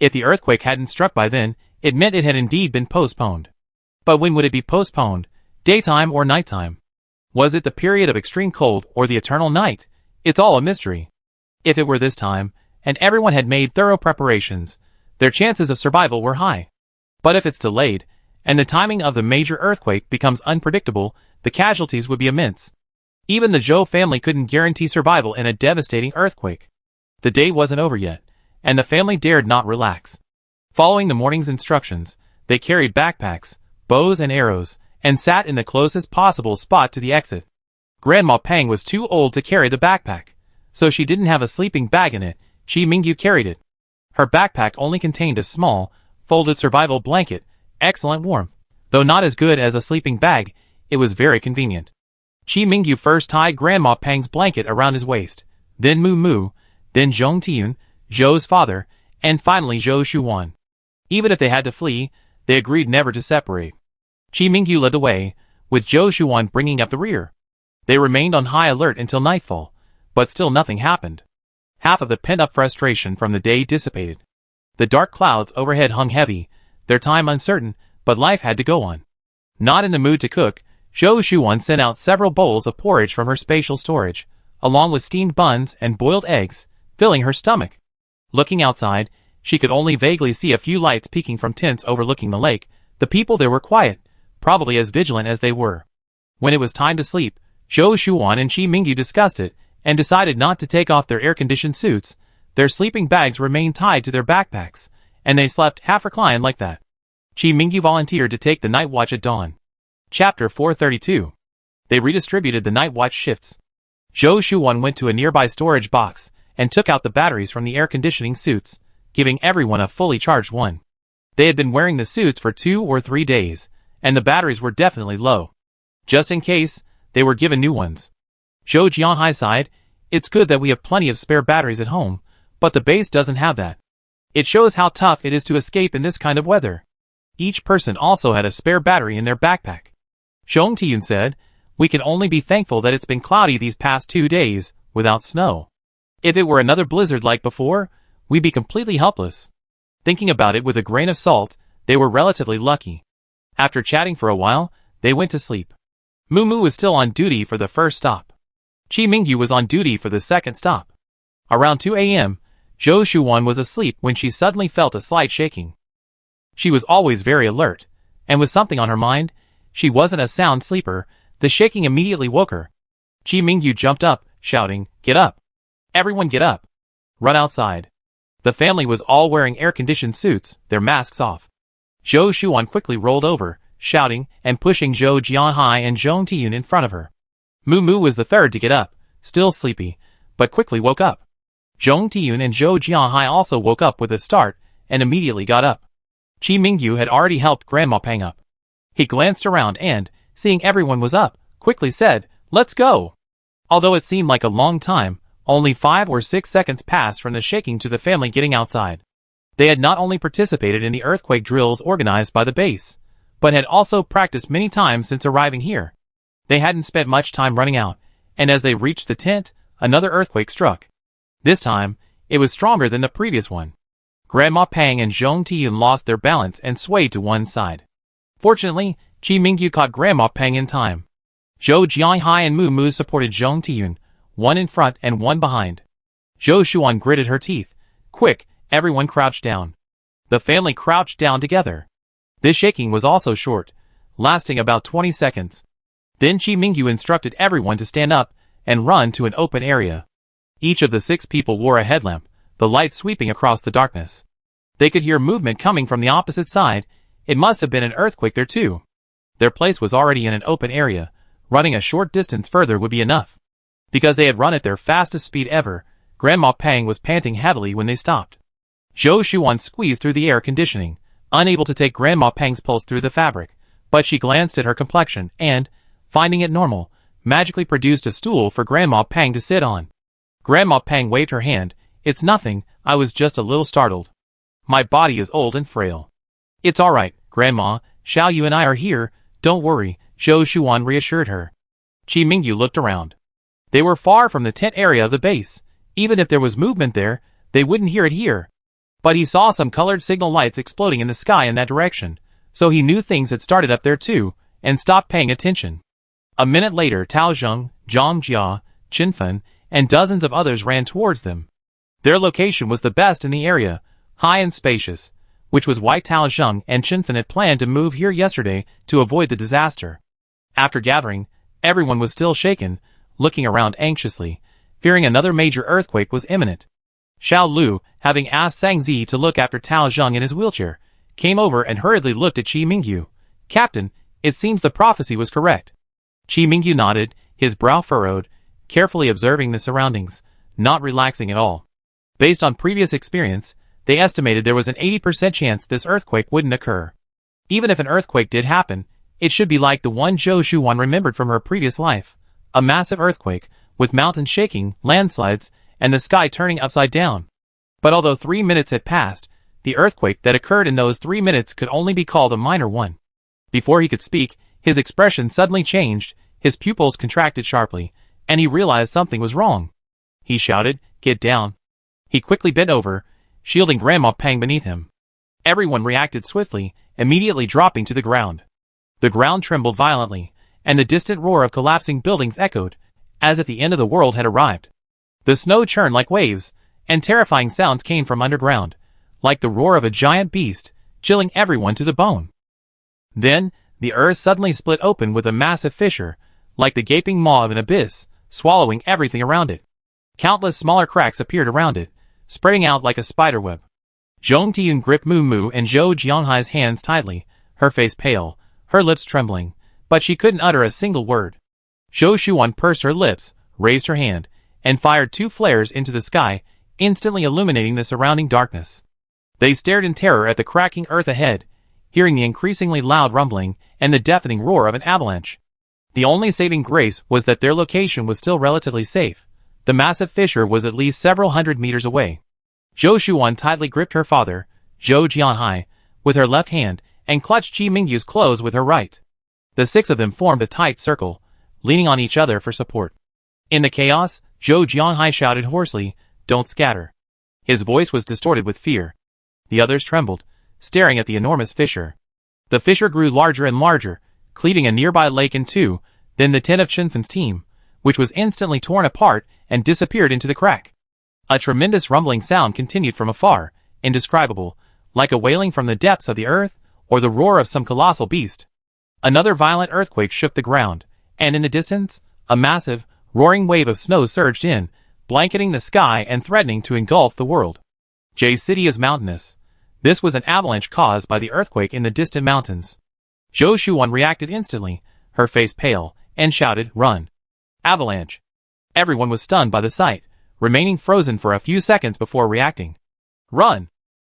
If the earthquake hadn't struck by then, it meant it had indeed been postponed. But when would it be postponed? Daytime or nighttime? Was it the period of extreme cold or the eternal night? It's all a mystery. If it were this time, and everyone had made thorough preparations, their chances of survival were high. But if it's delayed, and the timing of the major earthquake becomes unpredictable, the casualties would be immense. Even the Zhou family couldn't guarantee survival in a devastating earthquake. The day wasn't over yet, and the family dared not relax. Following the morning's instructions, they carried backpacks, bows and arrows, and sat in the closest possible spot to the exit. Grandma Pang was too old to carry the backpack, so she didn't have a sleeping bag in it. Chi Mingyu carried it. Her backpack only contained a small, folded survival blanket, excellent warmth. Though not as good as a sleeping bag, it was very convenient. Chi Mingyu first tied Grandma Pang's blanket around his waist, then Mu Mu, then Zhong Tiyun, Zhou's father, and finally Zhou Shuwan. Even if they had to flee, they agreed never to separate. Chi Mingyu led the way, with Zhou Shuwan bringing up the rear. They remained on high alert until nightfall, but still nothing happened. Half of the pent-up frustration from the day dissipated. The dark clouds overhead hung heavy, their time uncertain, but life had to go on. Not in the mood to cook, Zhou Shuwan sent out several bowls of porridge from her spatial storage, along with steamed buns and boiled eggs, filling her stomach. Looking outside, she could only vaguely see a few lights peeking from tents overlooking the lake. The people there were quiet, probably as vigilant as they were. When it was time to sleep, Zhou Shuwan and Chi Mingyu discussed it, and decided not to take off their air-conditioned suits. Their sleeping bags remained tied to their backpacks, and they slept half-reclined like that. Chi Mingyu volunteered to take the night watch at dawn. Chapter 432. They redistributed the night watch shifts. Zhou Shuwan went to a nearby storage box, and took out the batteries from the air-conditioning suits, giving everyone a fully charged one. They had been wearing the suits for 2 or 3 days, and the batteries were definitely low. Just in case, they were given new ones. Zhou Jianhai sighed, "It's good that we have plenty of spare batteries at home, but the base doesn't have that. It shows how tough it is to escape in this kind of weather." Each person also had a spare battery in their backpack. Zhong Tiyun said, "We can only be thankful that it's been cloudy these past 2 days, without snow. If it were another blizzard like before, we'd be completely helpless." Thinking about it with a grain of salt, they were relatively lucky. After chatting for a while, they went to sleep. Mu Mu was still on duty for the first stop. Chi Mingyu was on duty for the second stop. Around 2 a.m., Zhou Shuwan was asleep when she suddenly felt a slight shaking. She was always very alert, and with something on her mind, she wasn't a sound sleeper. The shaking immediately woke her. Chi Mingyu jumped up, shouting, "Get up! Everyone get up! Run outside!" The family was all wearing air-conditioned suits, their masks off. Zhou Shuwan quickly rolled over, shouting and pushing Zhou Jianhai and Zhong Tiyun in front of her. Mu Mu was the third to get up, still sleepy, but quickly woke up. Zhong Tiyun and Zhou Jianhai also woke up with a start, and immediately got up. Chi Mingyu had already helped Grandma Pang up. He glanced around and, seeing everyone was up, quickly said, "Let's go!" Although it seemed like a long time, only 5 or 6 seconds passed from the shaking to the family getting outside. They had not only participated in the earthquake drills organized by the base, but had also practiced many times since arriving here. They hadn't spent much time running out, and as they reached the tent, another earthquake struck. This time, it was stronger than the previous one. Grandma Pang and Zhong Tiyun lost their balance and swayed to one side. Fortunately, Chi Mingyu caught Grandma Pang in time. Zhou Jianhai and Mu Mu supported Zhong Tiyun, one in front and one behind. Zhou Shuan gritted her teeth. "Quick, everyone crouch down." The family crouched down together. This shaking was also short, lasting about 20 seconds. Then Chi Mingyu instructed everyone to stand up and run to an open area. Each of the 6 people wore a headlamp, the light sweeping across the darkness. They could hear movement coming from the opposite side. It must have been an earthquake there too. Their place was already in an open area. Running a short distance further would be enough. Because they had run at their fastest speed ever, Grandma Pang was panting heavily when they stopped. Zhou Shuan squeezed through the air conditioning, unable to take Grandma Pang's pulse through the fabric, but she glanced at her complexion and, finding it normal, magically produced a stool for Grandma Pang to sit on. Grandma Pang waved her hand. "It's nothing, I was just a little startled. My body is old and frail." "It's all right, Grandma, Xiao Yu and I are here, don't worry," Zhou Shuan reassured her. Chi Mingyu looked around. They were far from the tent area of the base. Even if there was movement there, they wouldn't hear it here. But he saw some colored signal lights exploding in the sky in that direction, so he knew things had started up there too, and stopped paying attention. A minute later, Tao Zheng, Zhang Jia, Qinfen, and dozens of others ran towards them. Their location was the best in the area, high and spacious, which was why Tao Zheng and Chinfen had planned to move here yesterday to avoid the disaster. After gathering, everyone was still shaken, looking around anxiously, fearing another major earthquake was imminent. Xiao Lu, having asked Zhang Zi to look after Tao Zheng in his wheelchair, came over and hurriedly looked at Qi Mingyu. "Captain, it seems the prophecy was correct." Qi Mingyu nodded, his brow furrowed, carefully observing the surroundings, not relaxing at all. Based on previous experience, they estimated there was an 80% chance this earthquake wouldn't occur. Even if an earthquake did happen, it should be like the one Zhou Shuwan remembered from her previous life, a massive earthquake, with mountains shaking, landslides, and the sky turning upside down. But although 3 minutes had passed, the earthquake that occurred in those 3 minutes could only be called a minor one. Before he could speak, his expression suddenly changed, his pupils contracted sharply, and he realized something was wrong. He shouted, "Get down." He quickly bent over, shielding Grandma Pang beneath him. Everyone reacted swiftly, immediately dropping to the ground. The ground trembled violently, and the distant roar of collapsing buildings echoed, as if the end of the world had arrived. The snow churned like waves, and terrifying sounds came from underground, like the roar of a giant beast, chilling everyone to the bone. Then, the earth suddenly split open with a massive fissure, like the gaping maw of an abyss, swallowing everything around it. Countless smaller cracks appeared around it, spreading out like a spiderweb. Zhong Tiyun gripped Mu Mu and Zhou Jianghai's hands tightly, her face pale, her lips trembling, but she couldn't utter a single word. Zhou Shuan pursed her lips, raised her hand, and fired 2 flares into the sky, instantly illuminating the surrounding darkness. They stared in terror at the cracking earth ahead, hearing the increasingly loud rumbling and the deafening roar of an avalanche. The only saving grace was that their location was still relatively safe. The massive fissure was at least several hundred meters away. Zhou Shuan tightly gripped her father, Zhou Jianhai, with her left hand, and clutched Qi Mingyu's clothes with her right. The 6 of them formed a tight circle, leaning on each other for support. In the chaos, Zhou Jianhai shouted hoarsely, "Don't scatter." His voice was distorted with fear. The others trembled, staring at the enormous fissure. The fissure grew larger and larger, cleaving a nearby lake in 2, then the tent of Chinfen's team, which was instantly torn apart and disappeared into the crack. A tremendous rumbling sound continued from afar, indescribable, like a wailing from the depths of the earth, or the roar of some colossal beast. Another violent earthquake shook the ground, and in the distance, a massive, roaring wave of snow surged in, blanketing the sky and threatening to engulf the world. Jay's city is mountainous. This was an avalanche caused by the earthquake in the distant mountains. Zhou Shuan reacted instantly, her face pale, and shouted, "Run!" Avalanche. Everyone was stunned by the sight, remaining frozen for a few seconds before reacting. "Run!"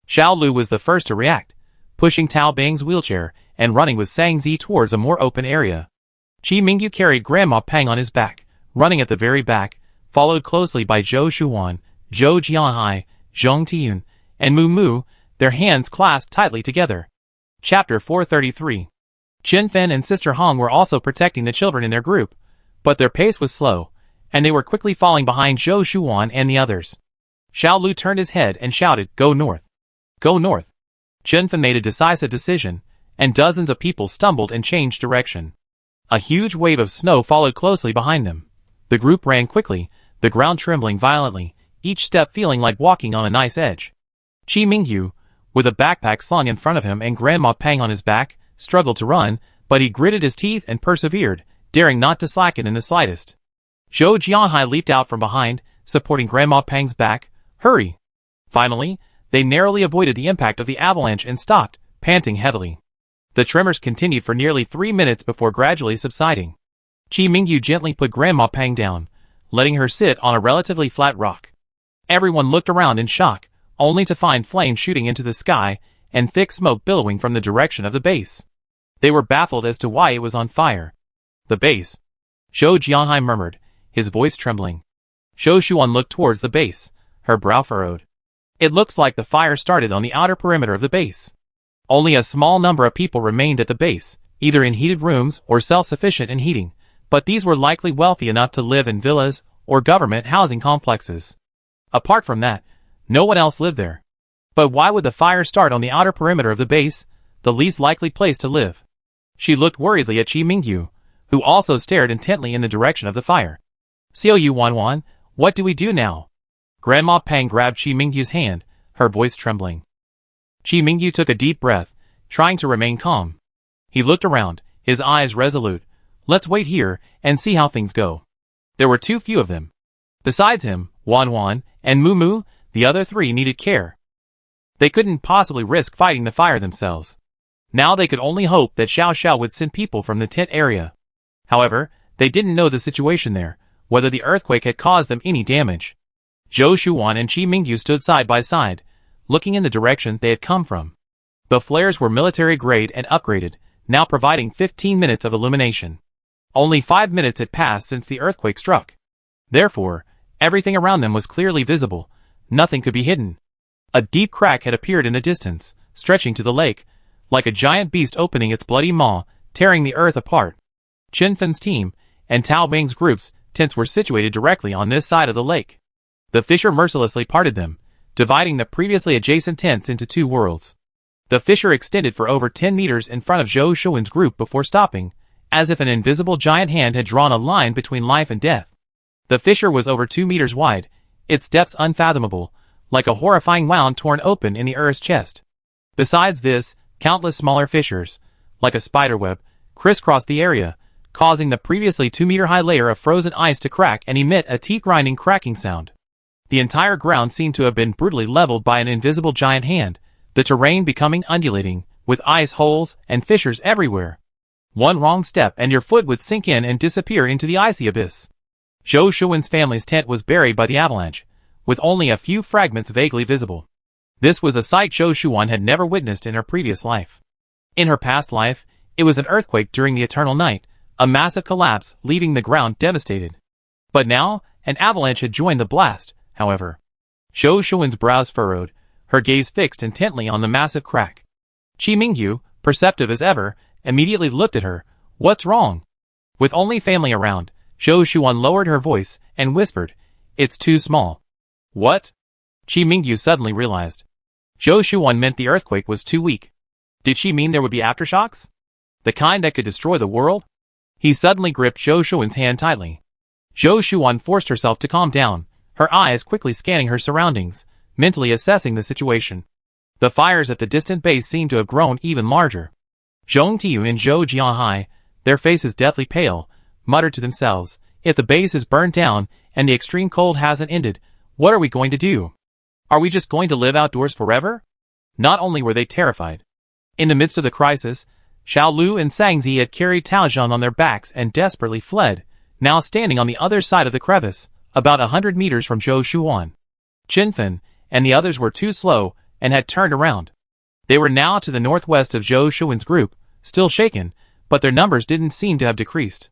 Xiao Lu was the first to react, pushing Tao Bing's wheelchair and running with Zhang Zi towards a more open area. Qi Mingyu carried Grandma Pang on his back, running at the very back, followed closely by Zhou Shuan, Zhou Jianhai, Zhong Tiyun, and Mu Mu, their hands clasped tightly together. Chapter 433. Chen Fen and Sister Hong were also protecting the children in their group, but their pace was slow, and they were quickly falling behind Zhou Shuan and the others. Xiao Lu turned his head and shouted, "Go north! Go north!" Chen Fen made a decisive decision, and dozens of people stumbled and changed direction. A huge wave of snow followed closely behind them. The group ran quickly, the ground trembling violently, each step feeling like walking on a knife's edge. Qi Mingyu, with a backpack slung in front of him and Grandma Pang on his back, struggled to run, but he gritted his teeth and persevered, daring not to slacken in the slightest. Zhou Jianhai leaped out from behind, supporting Grandma Pang's back. "Hurry!" Finally, they narrowly avoided the impact of the avalanche and stopped, panting heavily. The tremors continued for nearly 3 minutes before gradually subsiding. Qi Mingyu gently put Grandma Pang down, letting her sit on a relatively flat rock. Everyone looked around in shock, only to find flames shooting into the sky and thick smoke billowing from the direction of the base. They were baffled as to why it was on fire. "The base," Zhou Jianhai murmured, his voice trembling. Zhou Shuan looked towards the base, her brow furrowed. "It looks like the fire started on the outer perimeter of the base. Only a small number of people remained at the base, either in heated rooms or self-sufficient in heating, but these were likely wealthy enough to live in villas or government housing complexes. Apart from that, no one else lived there. But why would the fire start on the outer perimeter of the base, the least likely place to live?" She looked worriedly at Qi Mingyu, who also stared intently in the direction of the fire. "Xiao Yu Wanwan, What do we do now? Grandma Pang grabbed Qi Mingyu's hand, her voice trembling. Qi Mingyu took a deep breath, trying to remain calm. He looked around, his eyes resolute. Let's wait here and see how things go. There were too few of them. Besides him, Wan Wan, and Mu Mu, the other three needed care. They couldn't possibly risk fighting the fire themselves. Now they could only hope that Xiao Xiao would send people from the tent area. However, they didn't know the situation there, whether the earthquake had caused them any damage. Zhou Shuwan and Qi Mingyu stood side by side, looking in the direction they had come from. The flares were military grade and upgraded, now providing 15 minutes of illumination. Only 5 minutes had passed since the earthquake struck. Therefore, everything around them was clearly visible. Nothing could be hidden. A deep crack had appeared in the distance, stretching to the lake, like a giant beast opening its bloody maw, tearing the earth apart. Chen Fen's team and Tao Bing's group's tents were situated directly on this side of the lake. The fissure mercilessly parted them, dividing the previously adjacent tents into two worlds. The fissure extended for over 10 meters in front of Zhou Shuan's group before stopping, as if an invisible giant hand had drawn a line between life and death. The fissure was over 2 meters wide, its depths unfathomable, like a horrifying wound torn open in the earth's chest. Besides this, countless smaller fissures, like a spiderweb, crisscrossed the area, causing the previously 2-meter-high layer of frozen ice to crack and emit a teeth-grinding cracking sound. The entire ground seemed to have been brutally leveled by an invisible giant hand, the terrain becoming undulating, with ice holes and fissures everywhere. One wrong step and your foot would sink in and disappear into the icy abyss. Zhou Shuan's family's tent was buried by the avalanche, with only a few fragments vaguely visible. This was a sight Zhou Shuan had never witnessed in her previous life. In her past life, it was an earthquake during the eternal night, a massive collapse leaving the ground devastated. But now, an avalanche had joined the blast, however. Zhou Shuan's brows furrowed, her gaze fixed intently on the massive crack. Qi Mingyu, perceptive as ever, immediately looked at her. What's wrong? With only family around, Zhou Shuan lowered her voice and whispered, It's too small. What? Qi Mingyu suddenly realized. Zhou Shuan meant the earthquake was too weak. Did she mean there would be aftershocks? The kind that could destroy the world? He suddenly gripped Zhou Shuan's hand tightly. Zhou Shuan forced herself to calm down, her eyes quickly scanning her surroundings, mentally assessing the situation. The fires at the distant base seemed to have grown even larger. Zhong Tiyu and Zhou Jianhai, their faces deathly pale, muttered to themselves, if the base is burned down and the extreme cold hasn't ended, what are we going to do? Are we just going to live outdoors forever? Not only were they terrified. In the midst of the crisis, Xiao Lu and Sangzi had carried Tao Zhang on their backs and desperately fled, now standing on the other side of the crevice, about 100 meters from Zhou Shuan. Chen Fen and the others were too slow and had turned around. They were now to the northwest of Zhou Shuan's group, still shaken, but their numbers didn't seem to have decreased.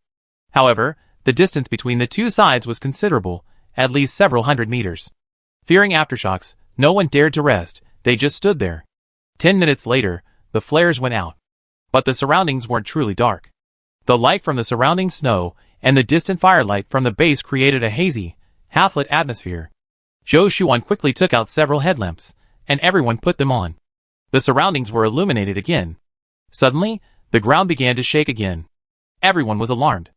However, the distance between the two sides was considerable, at least several hundred meters. Fearing aftershocks, no one dared to rest, they just stood there. 10 minutes later, the flares went out. But the surroundings weren't truly dark. The light from the surrounding snow and the distant firelight from the base created a hazy, half-lit atmosphere. Zhou Shuan quickly took out several headlamps, and everyone put them on. The surroundings were illuminated again. Suddenly, the ground began to shake again. Everyone was alarmed.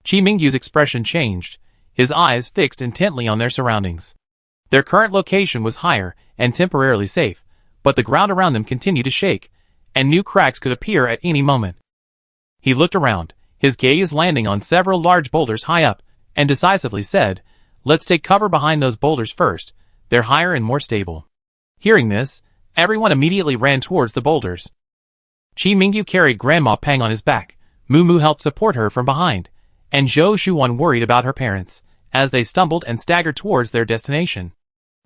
Qi Mingyu's expression changed, his eyes fixed intently on their surroundings. Their current location was higher and temporarily safe, but the ground around them continued to shake, and new cracks could appear at any moment. He looked around, his gaze landing on several large boulders high up, and decisively said, Let's take cover behind those boulders first, they're higher and more stable. Hearing this, everyone immediately ran towards the boulders. Qi Mingyu carried Grandma Pang on his back, Mu Mu helped support her from behind, and Zhou Shuan worried about her parents, as they stumbled and staggered towards their destination.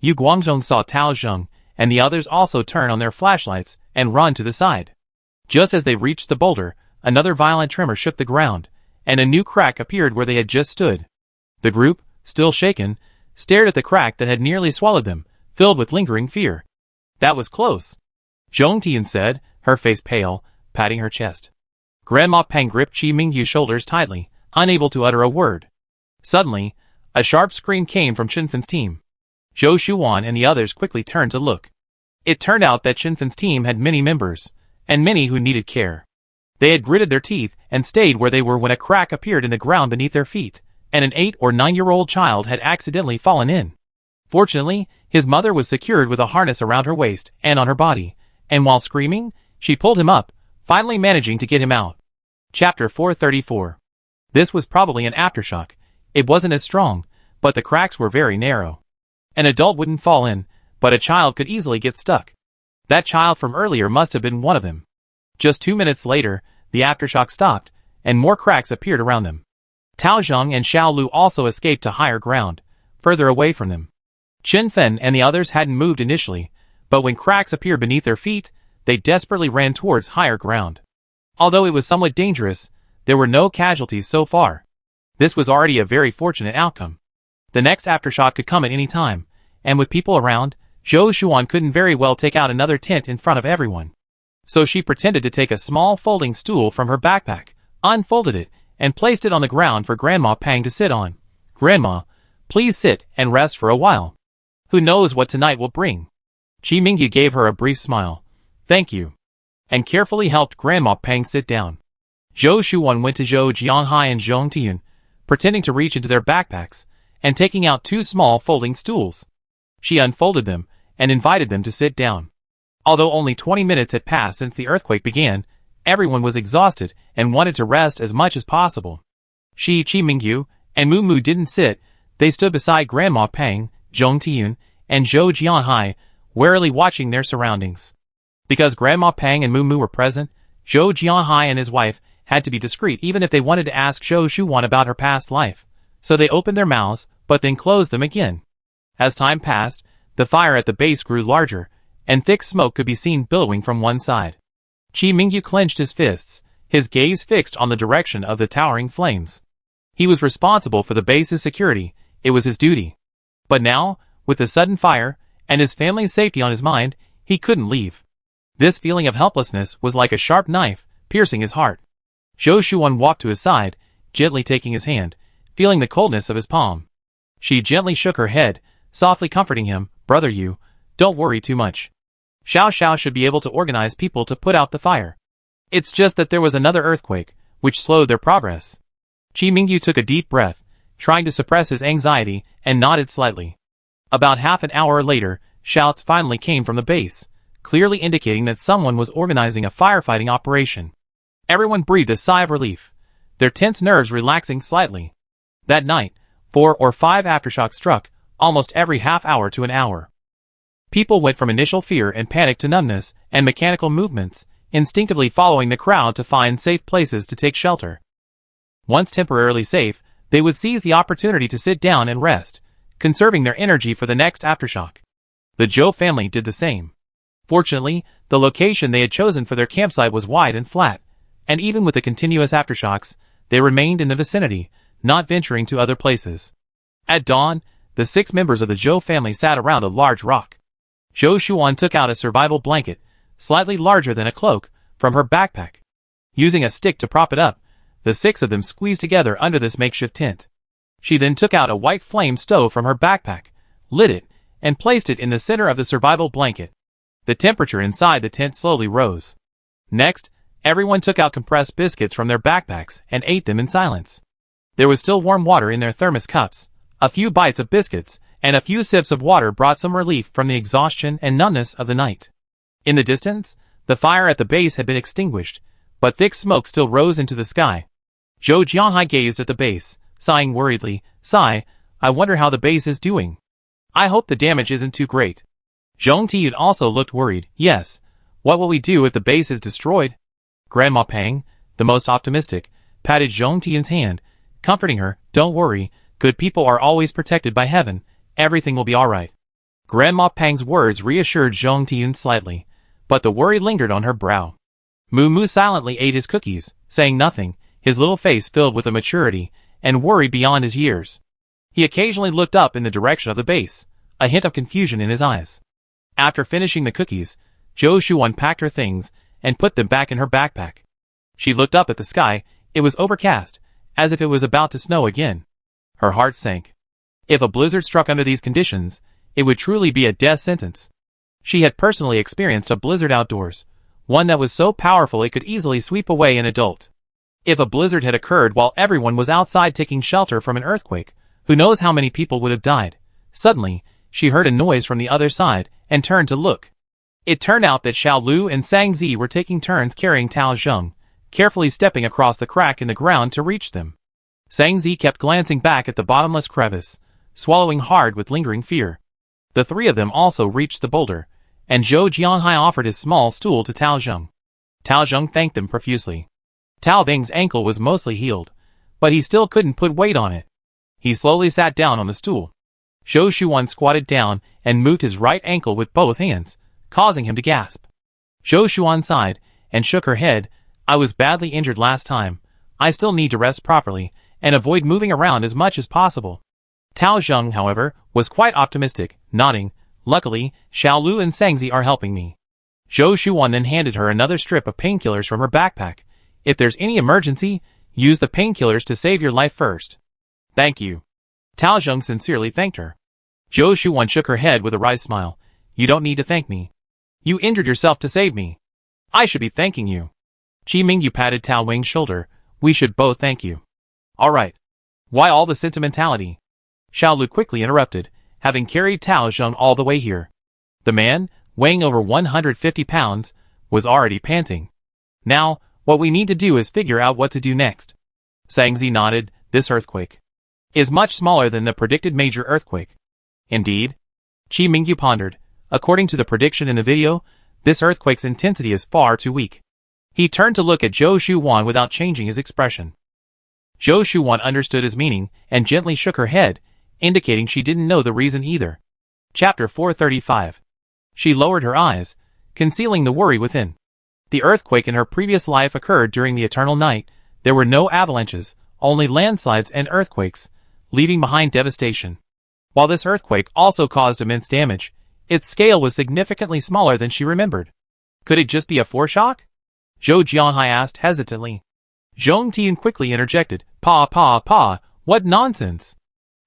Yu Guangzhong saw Tao Zheng, and the others also turn on their flashlights and run to the side. Just as they reached the boulder, another violent tremor shook the ground, and a new crack appeared where they had just stood. The group, still shaken, stared at the crack that had nearly swallowed them, filled with lingering fear. That was close. Zhong Tian said, her face pale, patting her chest. Grandma Pang gripped Qi Mingyu's shoulders tightly, unable to utter a word. Suddenly, a sharp scream came from Chen Fen's team. Zhou Shuan and the others quickly turned to look. It turned out that Chen Fen's team had many members, and many who needed care. They had gritted their teeth and stayed where they were when a crack appeared in the ground beneath their feet, and an 8 or 9-year-old child had accidentally fallen in. Fortunately, his mother was secured with a harness around her waist and on her body, and while screaming, she pulled him up, finally managing to get him out. Chapter 434. This was probably an aftershock. It wasn't as strong, but the cracks were very narrow. An adult wouldn't fall in, but a child could easily get stuck. That child from earlier must have been one of them. Just 2 minutes later, the aftershock stopped, and more cracks appeared around them. Tao Zheng and Xiao Lu also escaped to higher ground, further away from them. Chen Fen and the others hadn't moved initially, but when cracks appeared beneath their feet, they desperately ran towards higher ground. Although it was somewhat dangerous, there were no casualties so far. This was already a very fortunate outcome. The next aftershock could come at any time, and with people around, Zhou Xuan couldn't very well take out another tent in front of everyone. So she pretended to take a small folding stool from her backpack, unfolded it, and placed it on the ground for Grandma Pang to sit on. "Grandma, please sit and rest for a while. Who knows what tonight will bring?" Qi Mingyu gave her a brief smile. "Thank you," and carefully helped Grandma Pang sit down. Zhou Xuan went to Zhou Jianghai and Zhong Tiyun, pretending to reach into their backpacks, and taking out 2 small folding stools. She unfolded them, and invited them to sit down. Although only 20 minutes had passed since the earthquake began, everyone was exhausted and wanted to rest as much as possible. Qi Mingyu and Mu Mu didn't sit, they stood beside Grandma Pang, Zhong Tiyun, and Zhou Jianhai, warily watching their surroundings. Because Grandma Pang and Mu Mu were present, Zhou Jianhai and his wife had to be discreet even if they wanted to ask Zhou Xuan about her past life, so they opened their mouths, but then closed them again. As time passed, the fire at the base grew larger, and thick smoke could be seen billowing from one side. Qi Mingyu clenched his fists, his gaze fixed on the direction of the towering flames. He was responsible for the base's security, it was his duty. But now, with the sudden fire, and his family's safety on his mind, he couldn't leave. This feeling of helplessness was like a sharp knife, piercing his heart. Zhou Xuan walked to his side, gently taking his hand, feeling the coldness of his palm. She gently shook her head, softly comforting him. "Brother Yu, don't worry too much. Xiao Xiao should be able to organize people to put out the fire. It's just that there was another earthquake, which slowed their progress." Qi Mingyu took a deep breath, trying to suppress his anxiety, and nodded slightly. About half an hour later, shouts finally came from the base, clearly indicating that someone was organizing a firefighting operation. Everyone breathed a sigh of relief, their tense nerves relaxing slightly. That night, 4 or 5 aftershocks struck, almost every half hour to an hour. People went from initial fear and panic to numbness and mechanical movements, instinctively following the crowd to find safe places to take shelter. Once temporarily safe, they would seize the opportunity to sit down and rest, conserving their energy for the next aftershock. The Zhou family did the same. Fortunately, the location they had chosen for their campsite was wide and flat, and even with the continuous aftershocks, they remained in the vicinity, not venturing to other places. At dawn, the 6 members of the Zhou family sat around a large rock. Zhou Xuan took out a survival blanket, slightly larger than a cloak, from her backpack. Using a stick to prop it up, the 6 of them squeezed together under this makeshift tent. She then took out a white flame stove from her backpack, lit it, and placed it in the center of the survival blanket. The temperature inside the tent slowly rose. Next, everyone took out compressed biscuits from their backpacks and ate them in silence. There was still warm water in their thermos cups. A few bites of biscuits and a few sips of water brought some relief from the exhaustion and numbness of the night. In the distance, the fire at the base had been extinguished, but thick smoke still rose into the sky. Zhou Jianhai gazed at the base, sighing worriedly. "Sigh, I wonder how the base is doing. I hope the damage isn't too great." Zhong Tiyun also looked worried. "Yes, what will we do if the base is destroyed?" Grandma Pang, the most optimistic, patted Zhong Tiyun's hand, comforting her. "Don't worry, good people are always protected by heaven, everything will be alright." Grandma Pang's words reassured Zhong Tiyun slightly, but the worry lingered on her brow. Mu Mu silently ate his cookies, saying nothing, his little face filled with a maturity and worry beyond his years. He occasionally looked up in the direction of the base, a hint of confusion in his eyes. After finishing the cookies, Zhou Xuan packed her things and put them back in her backpack. She looked up at the sky. It was overcast, as if it was about to snow again. Her heart sank. If a blizzard struck under these conditions, it would truly be a death sentence. She had personally experienced a blizzard outdoors, one that was so powerful it could easily sweep away an adult. If a blizzard had occurred while everyone was outside taking shelter from an earthquake, who knows how many people would have died. Suddenly, she heard a noise from the other side, and turned to look. It turned out that Xiao Lu and Sang Zi were taking turns carrying Tao Zheng, carefully stepping across the crack in the ground to reach them. Sang Zi kept glancing back at the bottomless crevice, swallowing hard with lingering fear. The three of them also reached the boulder, and Zhou Jianghai offered his small stool to Tao Zheng. Tao Zheng thanked them profusely. Tao Bing's ankle was mostly healed, but he still couldn't put weight on it. He slowly sat down on the stool. Zhou Shuan squatted down and moved his right ankle with both hands, causing him to gasp. Zhou Shuan sighed and shook her head. I was badly injured last time. I still need to rest properly and avoid moving around as much as possible. Tao Zheng, however, was quite optimistic, nodding. Luckily, Xiao Lu and Sangzi are helping me. Zhou Shuan then handed her another strip of painkillers from her backpack. If there's any emergency, use the painkillers to save your life first. Thank you. Tao Zheng sincerely thanked her. Zhou Shuan shook her head with a wry smile. You don't need to thank me. You injured yourself to save me. I should be thanking you. Qi Mingyu patted Tao Wing's shoulder. We should both thank you. Alright. Why all the sentimentality? Xiao Lu quickly interrupted, having carried Tao Zheng all the way here. The man, weighing over 150 pounds, was already panting. Now, what we need to do is figure out what to do next. Sangzi nodded. This earthquake is much smaller than the predicted major earthquake. Indeed. Qi Mingyu pondered. According to the prediction in the video, this earthquake's intensity is far too weak. He turned to look at Zhou Shuan without changing his expression. Zhou Shuan understood his meaning and gently shook her head, indicating she didn't know the reason either. Chapter 435. She lowered her eyes, concealing the worry within. The earthquake in her previous life occurred during the eternal night. There were no avalanches, only landslides and earthquakes, leaving behind devastation. While this earthquake also caused immense damage, its scale was significantly smaller than she remembered. Could it just be a foreshock? Zhou Jianhai asked hesitantly. Zhong Tian quickly interjected. Pa, what nonsense!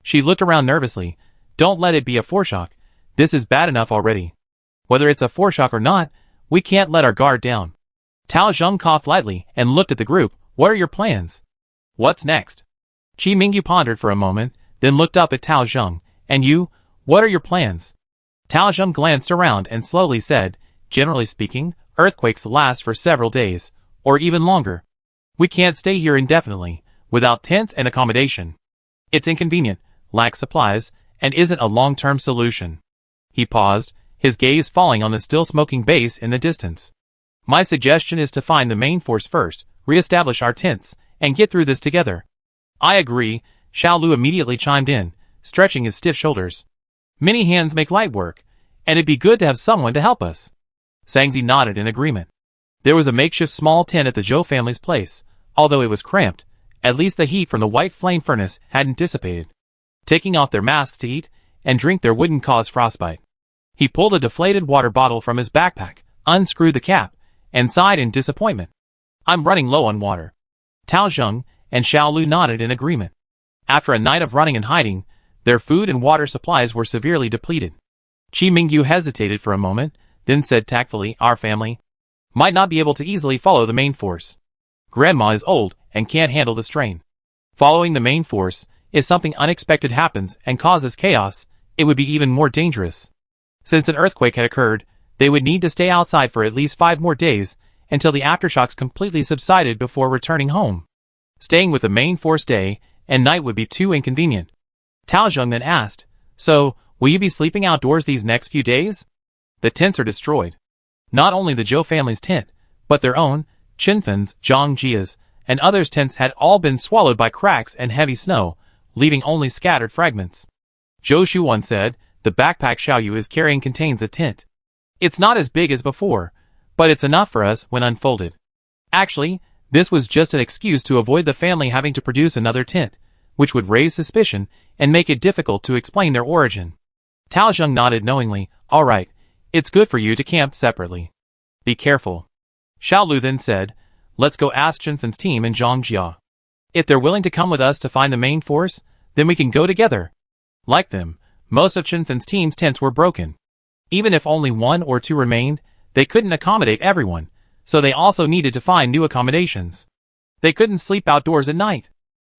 She looked around nervously. Don't let it be a foreshock. This is bad enough already. Whether it's a foreshock or not, we can't let our guard down. Tao Zheng coughed lightly and looked at the group. What are your plans? What's next? Qi Mingyu pondered for a moment, then looked up at Tao Zheng. And you, what are your plans? Tao Zheng glanced around and slowly said, generally speaking, earthquakes last for several days, or even longer. We can't stay here indefinitely, without tents and accommodation. It's inconvenient, lacks supplies, and isn't a long-term solution. He paused, his gaze falling on the still smoking base in the distance. My suggestion is to find the main force first, re-establish our tents, and get through this together. I agree, Xiao Lu immediately chimed in, stretching his stiff shoulders. Many hands make light work, and it'd be good to have someone to help us. Sangzi nodded in agreement. There was a makeshift small tent at the Zhou family's place. Although it was cramped, at least the heat from the white flame furnace hadn't dissipated. Taking off their masks to eat and drink there wouldn't cause frostbite. He pulled a deflated water bottle from his backpack, unscrewed the cap, and sighed in disappointment. I'm running low on water. Tao Zheng and Xiao Lu nodded in agreement. After a night of running and hiding, their food and water supplies were severely depleted. Qi Mingyu hesitated for a moment, then said tactfully, our family might not be able to easily follow the main force. Grandma is old and can't handle the strain. Following the main force, if something unexpected happens and causes chaos, it would be even more dangerous. Since an earthquake had occurred, they would need to stay outside for at least 5 more days until the aftershocks completely subsided before returning home. Staying with the main force day and night would be too inconvenient. Tao Zheng then asked, so, will you be sleeping outdoors these next few days? The tents are destroyed. Not only the Zhou family's tent, but their own, Chinfen's, Zhang Jia's, and others' tents had all been swallowed by cracks and heavy snow, leaving only scattered fragments. Zhou Shuan said, the backpack Xiaoyu is carrying contains a tent. It's not as big as before, but it's enough for us when unfolded. Actually, this was just an excuse to avoid the family having to produce another tent, which would raise suspicion and make it difficult to explain their origin. Tao Zheng nodded knowingly. All right, it's good for you to camp separately. Be careful. Xiao Lu then said, let's go ask Chinfen's team and Zhang Jia. If they're willing to come with us to find the main force, then we can go together. Like them, most of Chinfen's team's tents were broken. Even if only 1 or 2 remained, they couldn't accommodate everyone, so they also needed to find new accommodations. They couldn't sleep outdoors at night.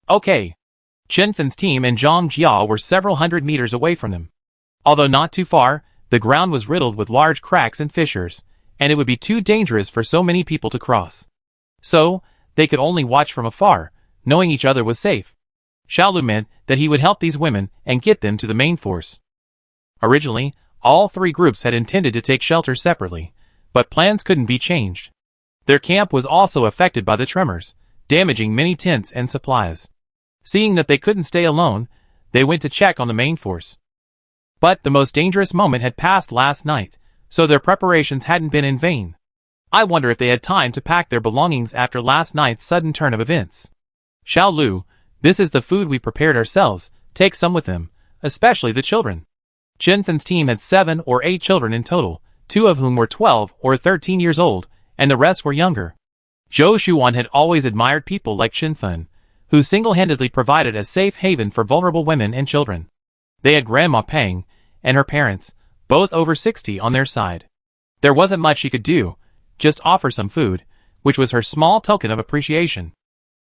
Okay. Chen Fen's team and Zhang Jia were several hundred meters away from them. Although not too far, the ground was riddled with large cracks and fissures, and it would be too dangerous for so many people to cross. So, they could only watch from afar, knowing each other was safe. Xiaolu meant that he would help these women and get them to the main force. Originally, all three groups had intended to take shelter separately, but plans couldn't be changed. Their camp was also affected by the tremors, damaging many tents and supplies. Seeing that they couldn't stay alone, they went to check on the main force. But the most dangerous moment had passed last night, so their preparations hadn't been in vain. I wonder if they had time to pack their belongings after last night's sudden turn of events. Xiaolu, this is the food we prepared ourselves, take some with them, especially the children. Chen Fen's team had 7 or 8 children in total, 2 of whom were 12 or 13 years old, and the rest were younger. Zhou Shuan had always admired people like Chen Fen, who single-handedly provided a safe haven for vulnerable women and children. They had Grandma Peng and her parents, both over 60, on their side. There wasn't much she could do, just offer some food, which was her small token of appreciation.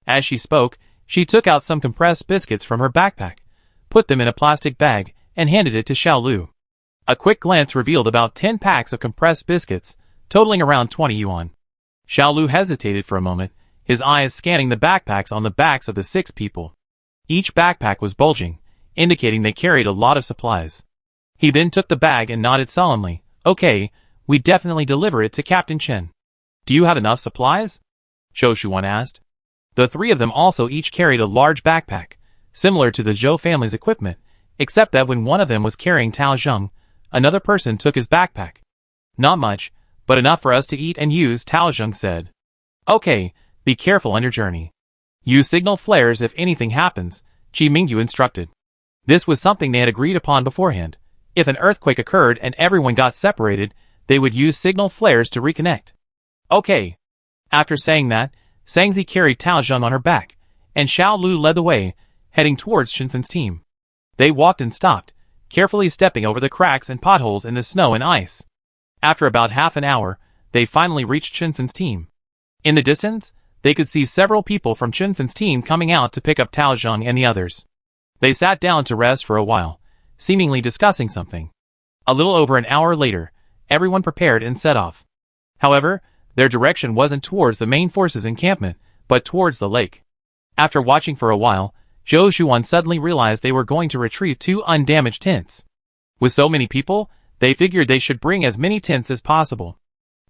As she spoke, she took out some compressed biscuits from her backpack, put them in a plastic bag, and handed it to Xiaolu. A quick glance revealed about 10 packs of compressed biscuits, totaling around 20 yuan. Xiaolu hesitated for a moment, his eyes scanning the backpacks on the backs of the 6 people. Each backpack was bulging, indicating they carried a lot of supplies. He then took the bag and nodded solemnly. Okay, we definitely deliver it to Captain Chen. Do you have enough supplies? Zhou Shuan asked. The 3 of them also each carried a large backpack, similar to the Zhou family's equipment, except that when one of them was carrying Tao Zheng, another person took his backpack. Not much, but enough for us to eat and use, Tao Zheng said. Okay, be careful on your journey. Use signal flares if anything happens, Qi Mingyu instructed. This was something they had agreed upon beforehand. If an earthquake occurred and everyone got separated, they would use signal flares to reconnect. Okay. After saying that, Sangzi carried Tao Zheng on her back, and Xiaolu led the way, heading towards Chen Fen's team. They walked and stopped, carefully stepping over the cracks and potholes in the snow and ice. After about half an hour, they finally reached Chen Fen's team. In the distance, they could see several people from Chen Fen's team coming out to pick up Tao Zheng and the others. They sat down to rest for a while, seemingly discussing something. A little over an hour later, everyone prepared and set off. However, their direction wasn't towards the main forces' encampment, but towards the lake. After watching for a while, Zhou Shuan suddenly realized they were going to retrieve 2 undamaged tents. With so many people, they figured they should bring as many tents as possible.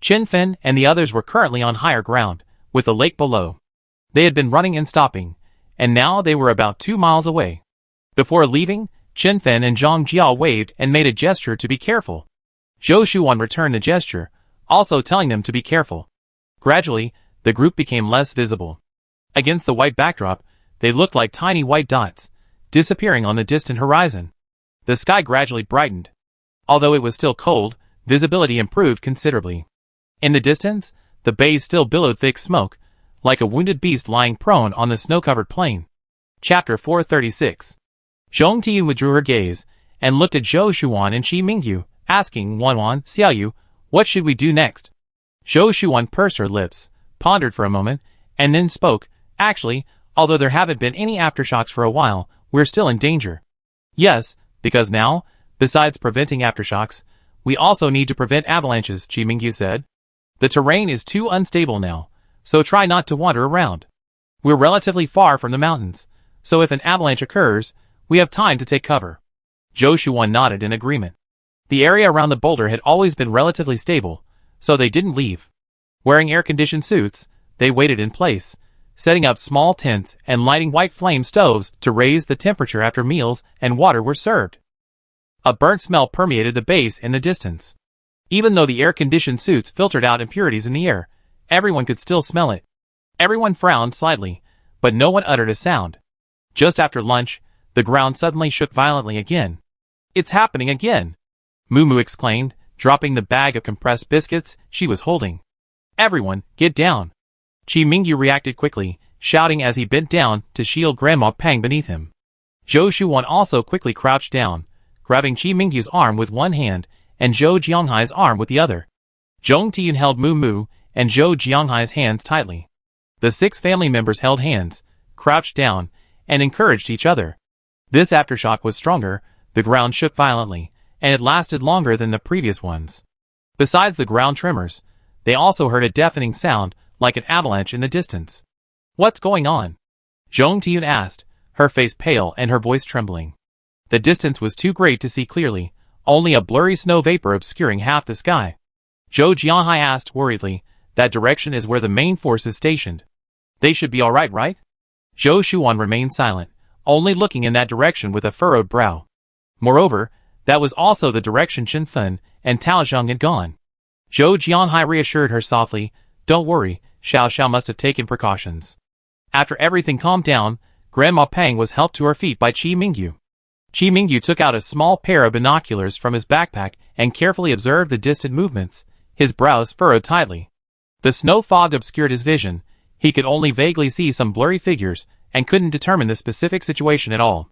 Chen Fen and the others were currently on higher ground, with the lake below. They had been running and stopping, and now they were about 2 miles away. Before leaving, Chen Fen and Zhang Jia waved and made a gesture to be careful. Zhou Shuan returned the gesture, also telling them to be careful. Gradually, the group became less visible. Against the white backdrop, they looked like tiny white dots, disappearing on the distant horizon. The sky gradually brightened. Although it was still cold, visibility improved considerably. In the distance, the bay still billowed thick smoke, like a wounded beast lying prone on the snow-covered plain. Chapter 436. Zhong Tian withdrew her gaze, and looked at Zhou Shuan and Qi Mingyu, asking Wanwan, Xiaoyu, what should we do next? Zhou Shuan pursed her lips, pondered for a moment, and then spoke. Actually, although there haven't been any aftershocks for a while, we're still in danger. Yes, because now, besides preventing aftershocks, we also need to prevent avalanches, Qi Mingyu said. The terrain is too unstable now, so try not to wander around. We're relatively far from the mountains, so if an avalanche occurs, we have time to take cover. Zhou Shuan nodded in agreement. The area around the boulder had always been relatively stable, so they didn't leave. Wearing air-conditioned suits, they waited in place, setting up small tents and lighting white flame stoves to raise the temperature after meals and water were served. A burnt smell permeated the base in the distance. Even though the air-conditioned suits filtered out impurities in the air, everyone could still smell it. Everyone frowned slightly, but no one uttered a sound. Just after lunch, the ground suddenly shook violently again. It's happening again! Mumu exclaimed, dropping the bag of compressed biscuits she was holding. Everyone, get down! Qi Mingyu reacted quickly, shouting as he bent down to shield Grandma Peng beneath him. Zhou Shuan also quickly crouched down, grabbing Qi Mingyu's arm with one hand and Zhou Jianghai's arm with the other. Zhong Tian held Mumu and Zhou Jianghai's hands tightly. The 6 family members held hands, crouched down, and encouraged each other. This aftershock was stronger, the ground shook violently, and it lasted longer than the previous ones. Besides the ground tremors, they also heard a deafening sound like an avalanche in the distance. "What's going on?" Jong Tae-yoon asked, her face pale and her voice trembling. The distance was too great to see clearly, only a blurry snow vapor obscuring half the sky. Jo Jianhai asked worriedly, "That direction is where the main force is stationed. They should be alright, right?" Zhou Shuan remained silent, only looking in that direction with a furrowed brow. Moreover, that was also the direction Chen Fen and Tao Zheng had gone. Zhou Jianhai reassured her softly, "Don't worry, Xiao Xiao must have taken precautions." After everything calmed down, Grandma Pang was helped to her feet by Qi Mingyu. Qi Mingyu took out a small pair of binoculars from his backpack and carefully observed the distant movements, his brows furrowed tightly. The snow fog obscured his vision, he could only vaguely see some blurry figures and couldn't determine the specific situation at all.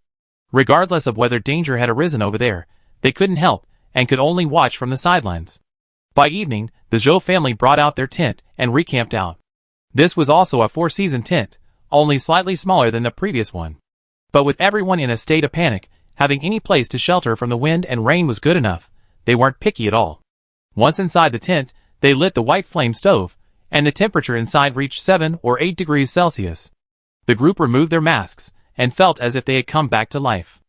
Regardless of whether danger had arisen over there, they couldn't help and could only watch from the sidelines. By evening, the Zhou family brought out their tent and recamped out. This was also a 4-season tent, only slightly smaller than the previous one. But with everyone in a state of panic, having any place to shelter from the wind and rain was good enough. They weren't picky at all. Once inside the tent, they lit the white flame stove, and the temperature inside reached 7 or 8 degrees Celsius. The group removed their masks and felt as if they had come back to life.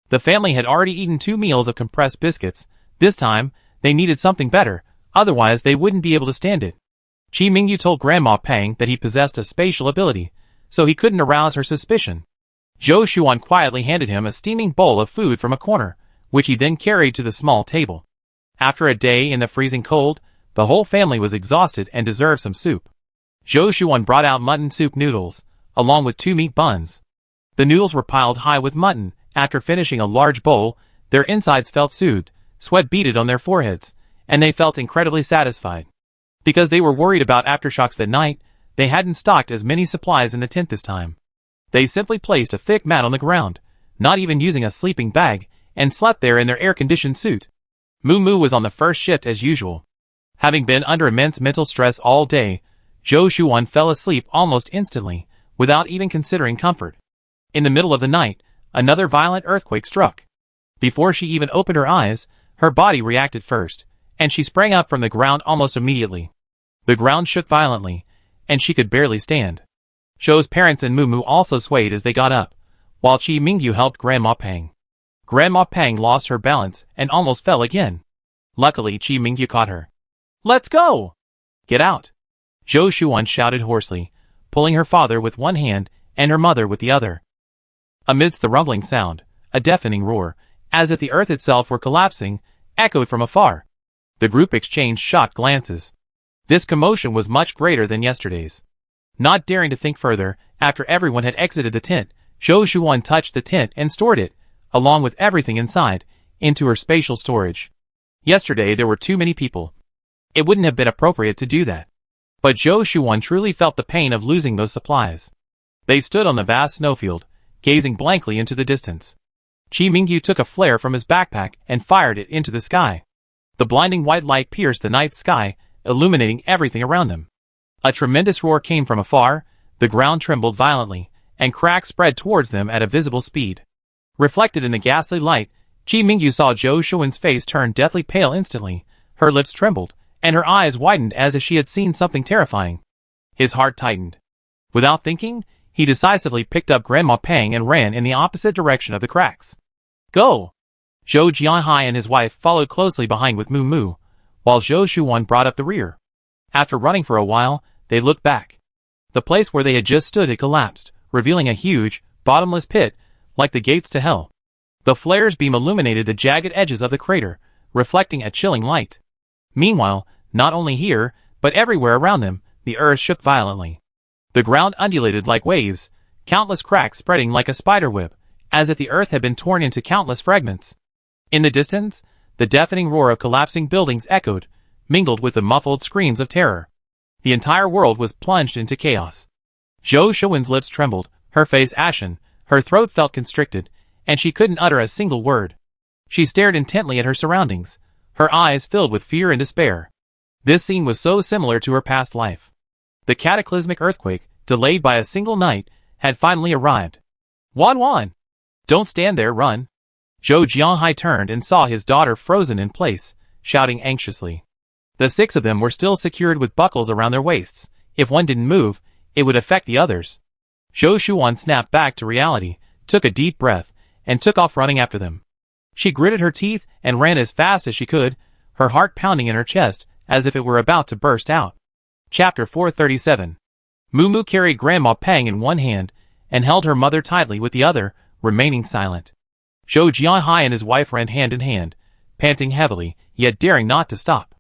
The family had already eaten 2 meals of compressed biscuits. This time, they needed something better, otherwise they wouldn't be able to stand it. Qi Mingyu told Grandma Pang that he possessed a spatial ability, so he couldn't arouse her suspicion. Zhou Shuan quietly handed him a steaming bowl of food from a corner, which he then carried to the small table. After a day in the freezing cold, the whole family was exhausted and deserved some soup. Zhou Shuan brought out mutton soup noodles, along with 2 meat buns. The noodles were piled high with mutton. After finishing a large bowl, their insides felt soothed, sweat beaded on their foreheads, and they felt incredibly satisfied. Because they were worried about aftershocks that night, they hadn't stocked as many supplies in the tent this time. They simply placed a thick mat on the ground, not even using a sleeping bag, and slept there in their air-conditioned suit. Moo Moo was on the first shift as usual. Having been under immense mental stress all day, Zhou Shuan fell asleep almost instantly, without even considering comfort. In the middle of the night, another violent earthquake struck. Before she even opened her eyes, her body reacted first, and she sprang up from the ground almost immediately. The ground shook violently, and she could barely stand. Zhou's parents and Moo Moo also swayed as they got up, while Qi Mingyu helped Grandma Pang. Grandma Pang lost her balance and almost fell again. Luckily, Qi Mingyu caught her. "Let's go! Get out!" Zhou Shuan shouted hoarsely, pulling her father with one hand and her mother with the other. Amidst the rumbling sound, a deafening roar, as if the earth itself were collapsing, echoed from afar. The group exchanged shocked glances. This commotion was much greater than yesterday's. Not daring to think further, after everyone had exited the tent, Zhou Shuan touched the tent and stored it, along with everything inside, into her spatial storage. Yesterday there were too many people. It wouldn't have been appropriate to do that. But Zhou Shuan truly felt the pain of losing those supplies. They stood on the vast snowfield, gazing blankly into the distance. Qi Mingyu took a flare from his backpack and fired it into the sky. The blinding white light pierced the night sky, illuminating everything around them. A tremendous roar came from afar, the ground trembled violently, and cracks spread towards them at a visible speed. Reflected in the ghastly light, Qi Mingyu saw Zhou Shuan's face turn deathly pale instantly, her lips trembled, and her eyes widened as if she had seen something terrifying. His heart tightened. Without thinking, he decisively picked up Grandma Pang and ran in the opposite direction of the cracks. "Go!" Zhou Jianhai and his wife followed closely behind with Moo Moo, while Zhou Shuan brought up the rear. After running for a while, they looked back. The place where they had just stood had collapsed, revealing a huge, bottomless pit, like the gates to hell. The flare's beam illuminated the jagged edges of the crater, reflecting a chilling light. Meanwhile, not only here, but everywhere around them, the earth shook violently. The ground undulated like waves, countless cracks spreading like a spider web, as if the earth had been torn into countless fragments. In the distance, the deafening roar of collapsing buildings echoed, mingled with the muffled screams of terror. The entire world was plunged into chaos. Zhou Shuan's lips trembled, her face ashen, her throat felt constricted, and she couldn't utter a single word. She stared intently at her surroundings, her eyes filled with fear and despair. This scene was so similar to her past life. The cataclysmic earthquake, delayed by a single night, had finally arrived. Wan Wan! Don't stand there, run! Zhou Jianghai turned and saw his daughter frozen in place, shouting anxiously. The 6 of them were still secured with buckles around their waists. If one didn't move, it would affect the others. Zhou Shuan snapped back to reality, took a deep breath, and took off running after them. She gritted her teeth and ran as fast as she could, her heart pounding in her chest as if it were about to burst out. Chapter 437. Mumu carried Grandma Pang in one hand and held her mother tightly with the other, remaining silent. Zhou Jianhai and his wife ran hand in hand, panting heavily, yet daring not to stop.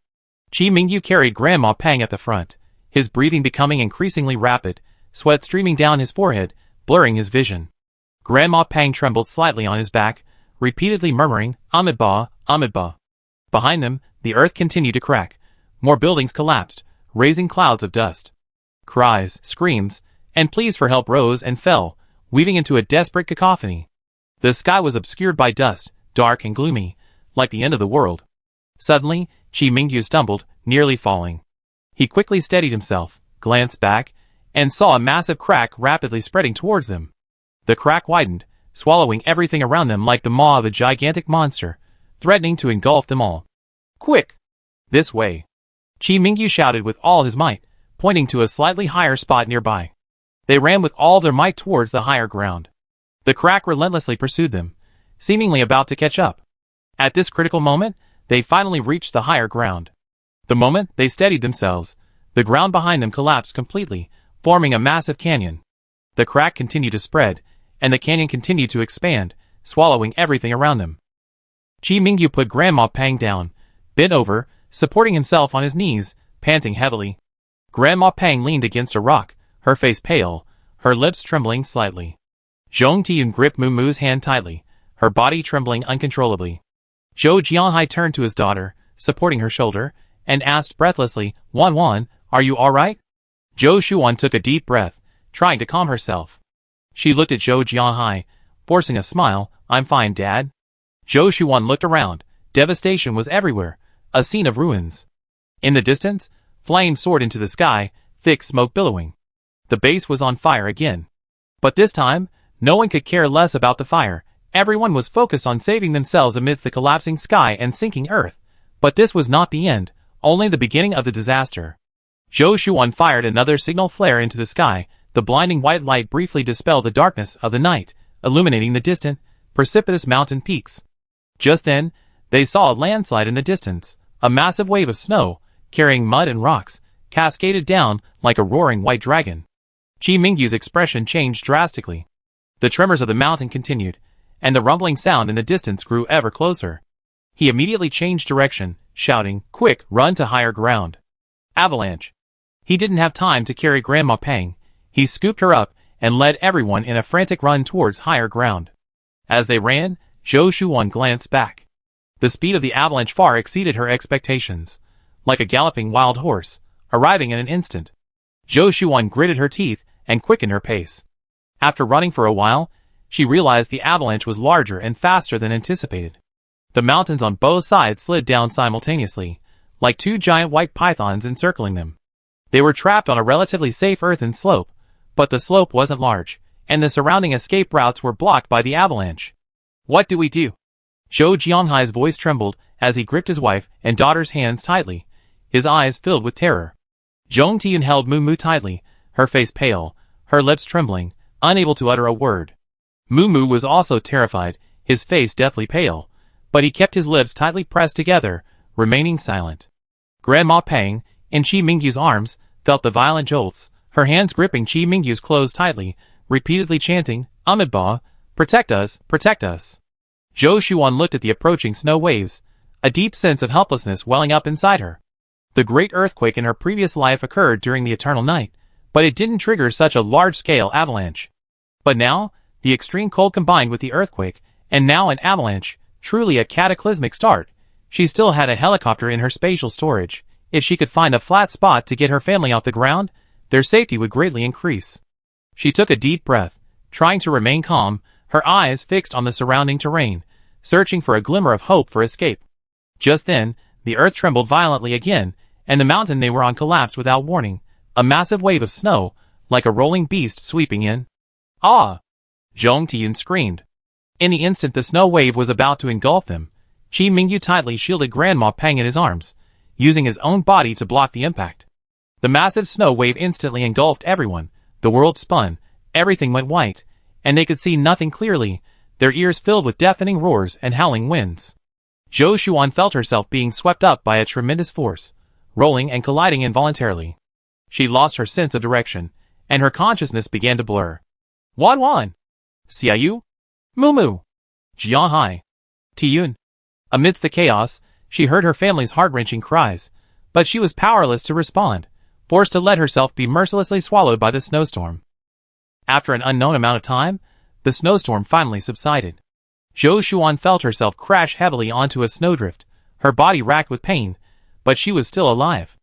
Qi Mingyu carried Grandma Pang at the front, his breathing becoming increasingly rapid, sweat streaming down his forehead, blurring his vision. Grandma Pang trembled slightly on his back, repeatedly murmuring, Amitabha, Amitabha. Behind them, the earth continued to crack. More buildings collapsed, raising clouds of dust. Cries, screams, and pleas for help rose and fell, weaving into a desperate cacophony. The sky was obscured by dust, dark and gloomy, like the end of the world. Suddenly, Qi Mingyu stumbled, nearly falling. He quickly steadied himself, glanced back, and saw a massive crack rapidly spreading towards them. The crack widened, swallowing everything around them like the maw of a gigantic monster, threatening to engulf them all. Quick! This way! Qi Mingyu shouted with all his might, pointing to a slightly higher spot nearby. They ran with all their might towards the higher ground. The crack relentlessly pursued them, seemingly about to catch up. At this critical moment, they finally reached the higher ground. The moment they steadied themselves, the ground behind them collapsed completely, forming a massive canyon. The crack continued to spread, and the canyon continued to expand, swallowing everything around them. Qi Mingyu put Grandma Pang down, bent over, supporting himself on his knees, panting heavily. Grandma Pang leaned against a rock, her face pale, her lips trembling slightly. Zhong Tiyun gripped Mumu's hand tightly, her body trembling uncontrollably. Zhou Jianhai turned to his daughter, supporting her shoulder, and asked breathlessly, Wan Wan, are you alright? Zhou Shuan took a deep breath, trying to calm herself. She looked at Zhou Jianhai, forcing a smile, I'm fine, Dad. Zhou Shuan looked around. Devastation was everywhere, a scene of ruins. In the distance, flames soared into the sky, thick smoke billowing. The base was on fire again. But this time, no one could care less about the fire. Everyone was focused on saving themselves amidst the collapsing sky and sinking earth. But this was not the end, only the beginning of the disaster. Zhou Shuan fired another signal flare into the sky. The blinding white light briefly dispelled the darkness of the night, illuminating the distant, precipitous mountain peaks. Just then, they saw a landslide in the distance. A massive wave of snow, carrying mud and rocks, cascaded down like a roaring white dragon. Qi Mingyu's expression changed drastically. The tremors of the mountain continued, and the rumbling sound in the distance grew ever closer. He immediately changed direction, shouting, Quick, run to higher ground. Avalanche. He didn't have time to carry Grandma Pang. He scooped her up and led everyone in a frantic run towards higher ground. As they ran, Zhou Shuan glanced back. The speed of the avalanche far exceeded her expectations. Like a galloping wild horse, arriving in an instant. Zhou Shuan gritted her teeth and quickened her pace. After running for a while, she realized the avalanche was larger and faster than anticipated. The mountains on both sides slid down simultaneously, like two giant white pythons encircling them. They were trapped on a relatively safe earthen slope, but the slope wasn't large, and the surrounding escape routes were blocked by the avalanche. What do we do? Zhou Jianghai's voice trembled as he gripped his wife and daughter's hands tightly, his eyes filled with terror. Zhong Tiyun held Mumu tightly, her face pale, her lips trembling, unable to utter a word. Mumu was also terrified, his face deathly pale, but he kept his lips tightly pressed together, remaining silent. Grandma Pang, in Qi Mingyu's arms, felt the violent jolts, her hands gripping Qi Mingyu's clothes tightly, repeatedly chanting, Amitabha, protect us, protect us. Zhou Shuan looked at the approaching snow waves, a deep sense of helplessness welling up inside her. The great earthquake in her previous life occurred during the eternal night, but it didn't trigger such a large-scale avalanche. But now, the extreme cold combined with the earthquake, and now an avalanche, truly a cataclysmic start. She still had a helicopter in her spatial storage. If she could find a flat spot to get her family off the ground, their safety would greatly increase. She took a deep breath, trying to remain calm, her eyes fixed on the surrounding terrain, searching for a glimmer of hope for escape. Just then, the earth trembled violently again, and the mountain they were on collapsed without warning. A massive wave of snow, like a rolling beast sweeping in. Ah! Zhong Tian screamed. In the instant the snow wave was about to engulf them, Qi Mingyu tightly shielded Grandma Peng in his arms, using his own body to block the impact. The massive snow wave instantly engulfed everyone, the world spun, everything went white, and they could see nothing clearly, their ears filled with deafening roars and howling winds. Zhou Xuan felt herself being swept up by a tremendous force, rolling and colliding involuntarily. She lost her sense of direction, and her consciousness began to blur. Wan Wan! Xiaoyu? Mumu! Jianhai! Tiyun! Amidst the chaos, she heard her family's heart-wrenching cries, but she was powerless to respond, forced to let herself be mercilessly swallowed by the snowstorm. After an unknown amount of time, the snowstorm finally subsided. Zhou Xuan felt herself crash heavily onto a snowdrift, her body racked with pain, but she was still alive.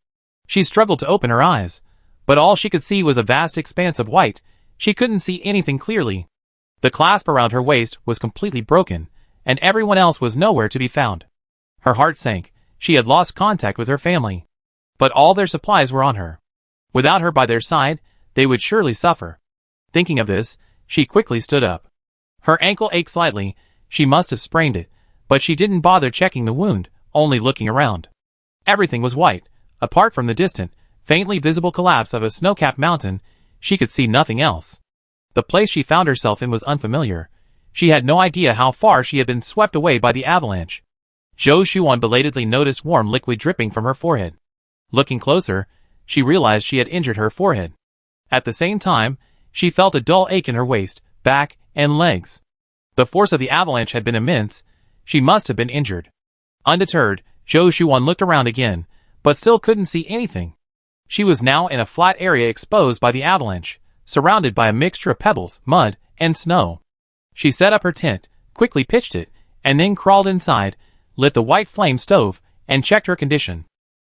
She struggled to open her eyes, but all she could see was a vast expanse of white. She couldn't see anything clearly. The clasp around her waist was completely broken, and everyone else was nowhere to be found. Her heart sank. She had lost contact with her family. But all their supplies were on her. Without her by their side, they would surely suffer. Thinking of this, she quickly stood up. Her ankle ached slightly. She must have sprained it, but she didn't bother checking the wound, only looking around. Everything was white. Apart from the distant, faintly visible collapse of a snow-capped mountain, she could see nothing else. The place she found herself in was unfamiliar. She had no idea how far she had been swept away by the avalanche. Zhou Xuan belatedly noticed warm liquid dripping from her forehead. Looking closer, she realized she had injured her forehead. At the same time, she felt a dull ache in her waist, back, and legs. The force of the avalanche had been immense. She must have been injured. Undeterred, Zhou Xuan looked around again, but still couldn't see anything. She was now in a flat area exposed by the avalanche, surrounded by a mixture of pebbles, mud, and snow. She set up her tent, quickly pitched it, and then crawled inside, lit the white flame stove, and checked her condition.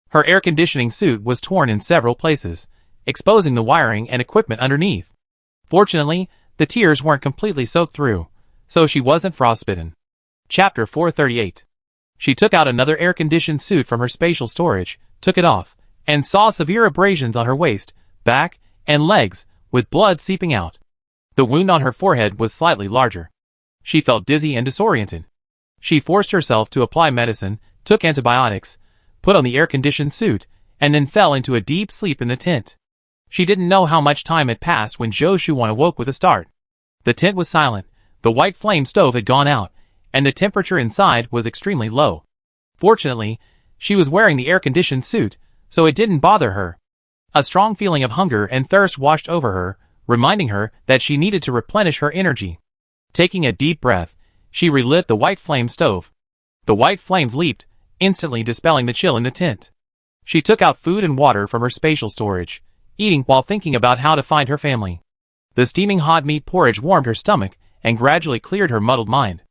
Her air conditioning suit was torn in several places, exposing the wiring and equipment underneath. Fortunately, the tears weren't completely soaked through, so she wasn't frostbitten. Chapter 438. She took out another air-conditioned suit from her spatial storage, took it off, and saw severe abrasions on her waist, back, and legs, with blood seeping out. The wound on her forehead was slightly larger. She felt dizzy and disoriented. She forced herself to apply medicine, took antibiotics, put on the air-conditioned suit, and then fell into a deep sleep in the tent. She didn't know how much time had passed when Zhou Xuan awoke with a start. The tent was silent, the white flame stove had gone out, and the temperature inside was extremely low. Fortunately, she was wearing the air-conditioned suit, so it didn't bother her. A strong feeling of hunger and thirst washed over her, reminding her that she needed to replenish her energy. Taking a deep breath, she relit the white flame stove. The white flames leaped, instantly dispelling the chill in the tent. She took out food and water from her spatial storage, eating while thinking about how to find her family. The steaming hot meat porridge warmed her stomach and gradually cleared her muddled mind.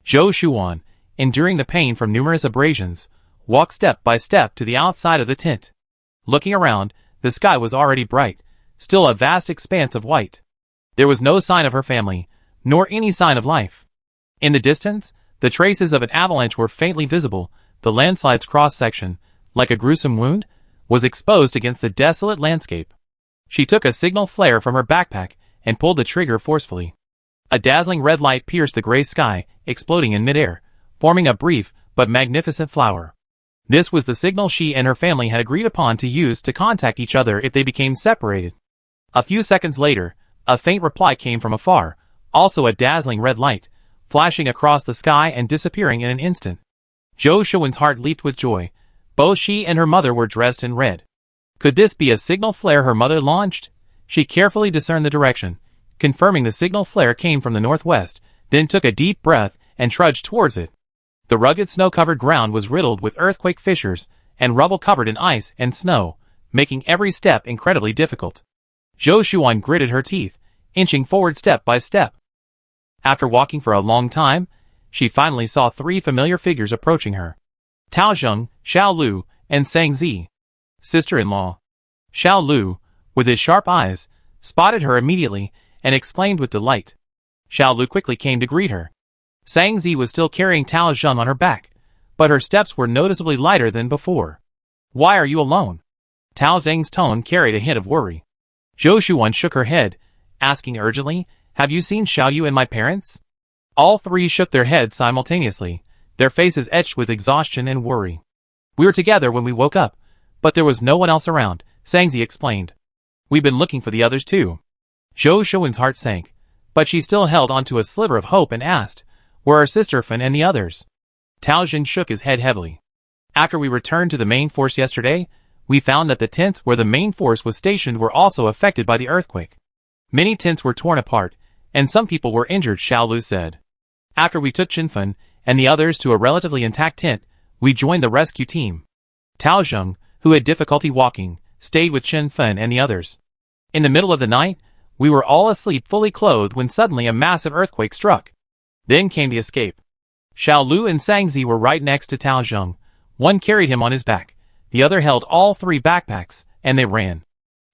Zhou Xuan, enduring the pain from numerous abrasions, walked step by step to the outside of the tent. Looking around, the sky was already bright, still a vast expanse of white. There was no sign of her family, nor any sign of life. In the distance, the traces of an avalanche were faintly visible. The landslide's cross-section, like a gruesome wound, was exposed against the desolate landscape. She took a signal flare from her backpack and pulled the trigger forcefully. A dazzling red light pierced the gray sky, exploding in midair, forming a brief but magnificent flower. This was the signal she and her family had agreed upon to use to contact each other if they became separated. A few seconds later, a faint reply came from afar, also a dazzling red light, flashing across the sky and disappearing in an instant. Zhou Xuan's heart leaped with joy. Both she and her mother were dressed in red. Could this be a signal flare her mother launched? She carefully discerned the direction, confirming the signal flare came from the northwest, then took a deep breath and trudged towards it. The rugged snow-covered ground was riddled with earthquake fissures and rubble covered in ice and snow, making every step incredibly difficult. Zhou Xuan gritted her teeth, inching forward step by step. After walking for a long time, she finally saw three familiar figures approaching her. Tao Zheng, Xiao Lu, and Sang Zi. Sister-in-law. Xiao Lu, with his sharp eyes, spotted her immediately and exclaimed with delight. Xiao Lu quickly came to greet her. Sang Zi was still carrying Tao Zheng on her back, but her steps were noticeably lighter than before. Why are you alone? Tao Zheng's tone carried a hint of worry. Zhou Shuan shook her head, asking urgently, "Have you seen Xiaoyu and my parents?" All three shook their heads simultaneously, their faces etched with exhaustion and worry. "We were together when we woke up, but there was no one else around," Sangzi explained. "We've been looking for the others too." Zhou Shuan's heart sank, but she still held onto a sliver of hope and asked, "Where are Sister Fen and the others?" Tao Jing shook his head heavily. "After we returned to the main force yesterday, we found that the tents where the main force was stationed were also affected by the earthquake. Many tents were torn apart, and some people were injured," Xiaolu said. "After we took Qinfen and the others to a relatively intact tent, we joined the rescue team. Tao Zheng, who had difficulty walking, stayed with Qinfen and the others. In the middle of the night, we were all asleep fully clothed when suddenly a massive earthquake struck. Then came the escape. Xiaolu and Sangzi were right next to Tao Zheng. One carried him on his back, the other held all three backpacks, and they ran.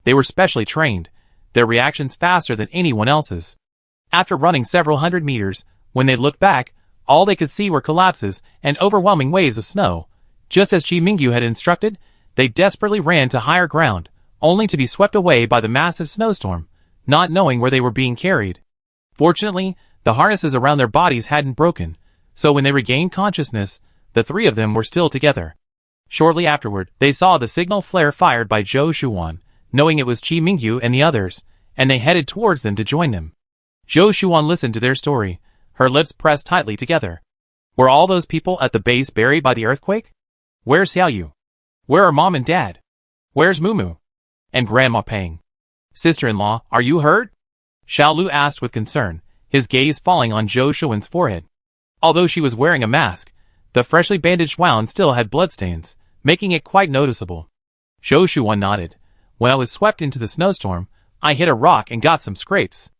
They were specially trained, their reactions faster than anyone else's. After running several hundred meters, when they looked back, all they could see were collapses and overwhelming waves of snow. Just as Qi Mingyu had instructed, they desperately ran to higher ground, only to be swept away by the massive snowstorm, not knowing where they were being carried. Fortunately, the harnesses around their bodies hadn't broken, so when they regained consciousness, the three of them were still together. Shortly afterward, they saw the signal flare fired by Zhou Shuan, knowing it was Qi Mingyu and the others, and they headed towards them to join them. Zhou Shuan listened to their story, her lips pressed tightly together. Were all those people at the base buried by the earthquake? Where's Xiaoyu? Where are Mom and Dad? Where's Mumu? And Grandma Peng? Sister-in-law, are you hurt? Xiaolu asked with concern, his gaze falling on Zhou Shuan's forehead. Although she was wearing a mask, the freshly bandaged wound still had bloodstains, making it quite noticeable. Zhou Shuan nodded. When I was swept into the snowstorm, I hit a rock and got some scrapes.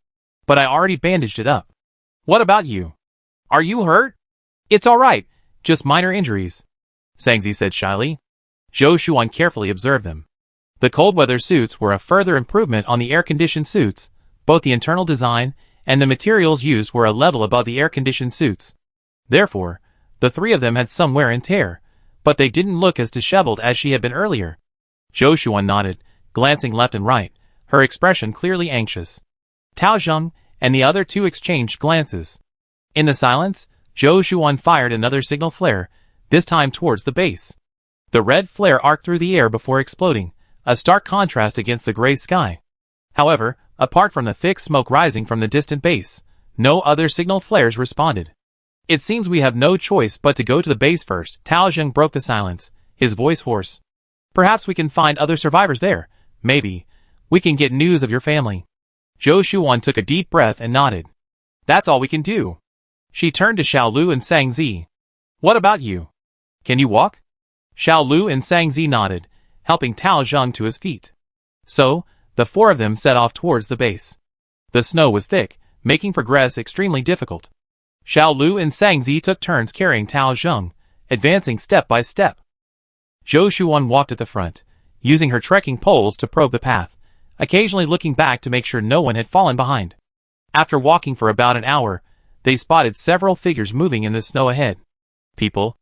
But I already bandaged it up. What about you? Are you hurt? It's all right, just minor injuries, Sangzi said shyly. Zhou Shuan carefully observed them. The cold weather suits were a further improvement on the air-conditioned suits. Both the internal design and the materials used were a level above the air-conditioned suits. Therefore, the three of them had some wear and tear, but they didn't look as disheveled as she had been earlier. Zhou Shuan nodded, glancing left and right, her expression clearly anxious. Tao Zheng and the other two exchanged glances. In the silence, Zhou Shuan fired another signal flare, this time towards the base. The red flare arced through the air before exploding, a stark contrast against the gray sky. However, apart from the thick smoke rising from the distant base, no other signal flares responded. It seems we have no choice but to go to the base first. Tao Zheng broke the silence, his voice hoarse. Perhaps we can find other survivors there. Maybe we can get news of your family. Zhou Shuan took a deep breath and nodded. That's all we can do. She turned to Xiaolu and Sangzi. What about you? Can you walk? Xiaolu and Sangzi nodded, helping Tao Zheng to his feet. So, the four of them set off towards the base. The snow was thick, making progress extremely difficult. Xiaolu and Sangzi took turns carrying Tao Zheng, advancing step by step. Zhou Shuan walked at the front, using her trekking poles to probe the path, occasionally looking back to make sure no one had fallen behind. After walking for about an hour, they spotted several figures moving in the snow ahead. People?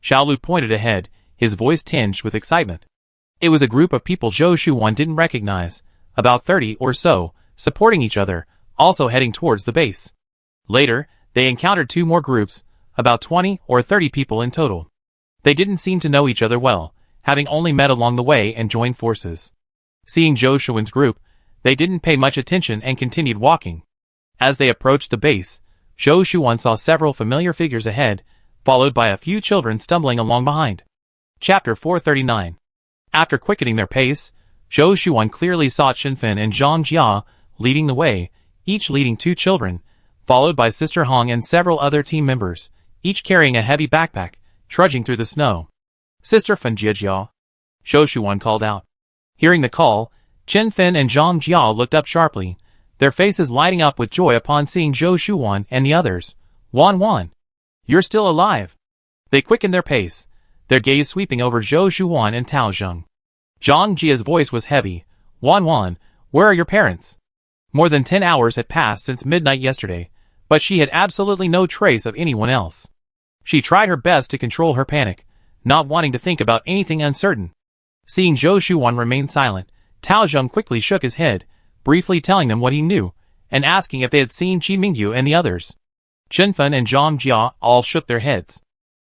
Xiaolu pointed ahead, his voice tinged with excitement. It was a group of people Zhou Shuan didn't recognize, about 30 or so, supporting each other, also heading towards the base. Later, they encountered two more groups, about 20 or 30 people in total. They didn't seem to know each other well, having only met along the way and joined forces. Seeing Zhou Shuan's group, they didn't pay much attention and continued walking. As they approached the base, Zhou Shuan saw several familiar figures ahead, followed by a few children stumbling along behind. Chapter 439. After quickening their pace, Zhou Shuan clearly saw Qinfen and Zhang Jia leading the way, each leading two children, followed by Sister Hong and several other team members, each carrying a heavy backpack, trudging through the snow. Sister Fen Jia, Zhou Shuan called out. Hearing the call, Qinfen and Zhang Jia looked up sharply, their faces lighting up with joy upon seeing Zhou Shuan and the others. Wan, you're still alive. They quickened their pace, their gaze sweeping over Zhou Shuan and Tao Zheng. Zhang Jia's voice was heavy. Wan, where are your parents? More than 10 hours had passed since midnight yesterday, but she had absolutely no trace of anyone else. She tried her best to control her panic, not wanting to think about anything uncertain. Seeing Zhou Shuan remain silent, Tao Zheng quickly shook his head, briefly telling them what he knew, and asking if they had seen Qi Mingyu and the others. Chinfen and Zhang Jia all shook their heads.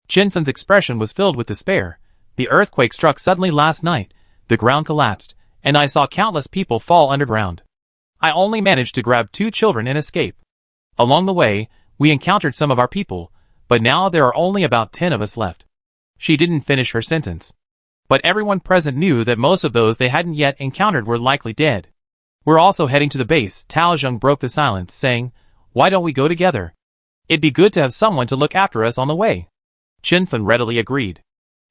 Chinfen's expression was filled with despair. The earthquake struck suddenly last night, the ground collapsed, and I saw countless people fall underground. I only managed to grab 2 children and escape. Along the way, we encountered some of our people, but now there are only about 10 of us left. She didn't finish her sentence. But everyone present knew that most of those they hadn't yet encountered were likely dead. We're also heading to the base. Tao Zheng broke the silence, saying, "Why don't we go together? It'd be good to have someone to look after us on the way." Chinfen readily agreed.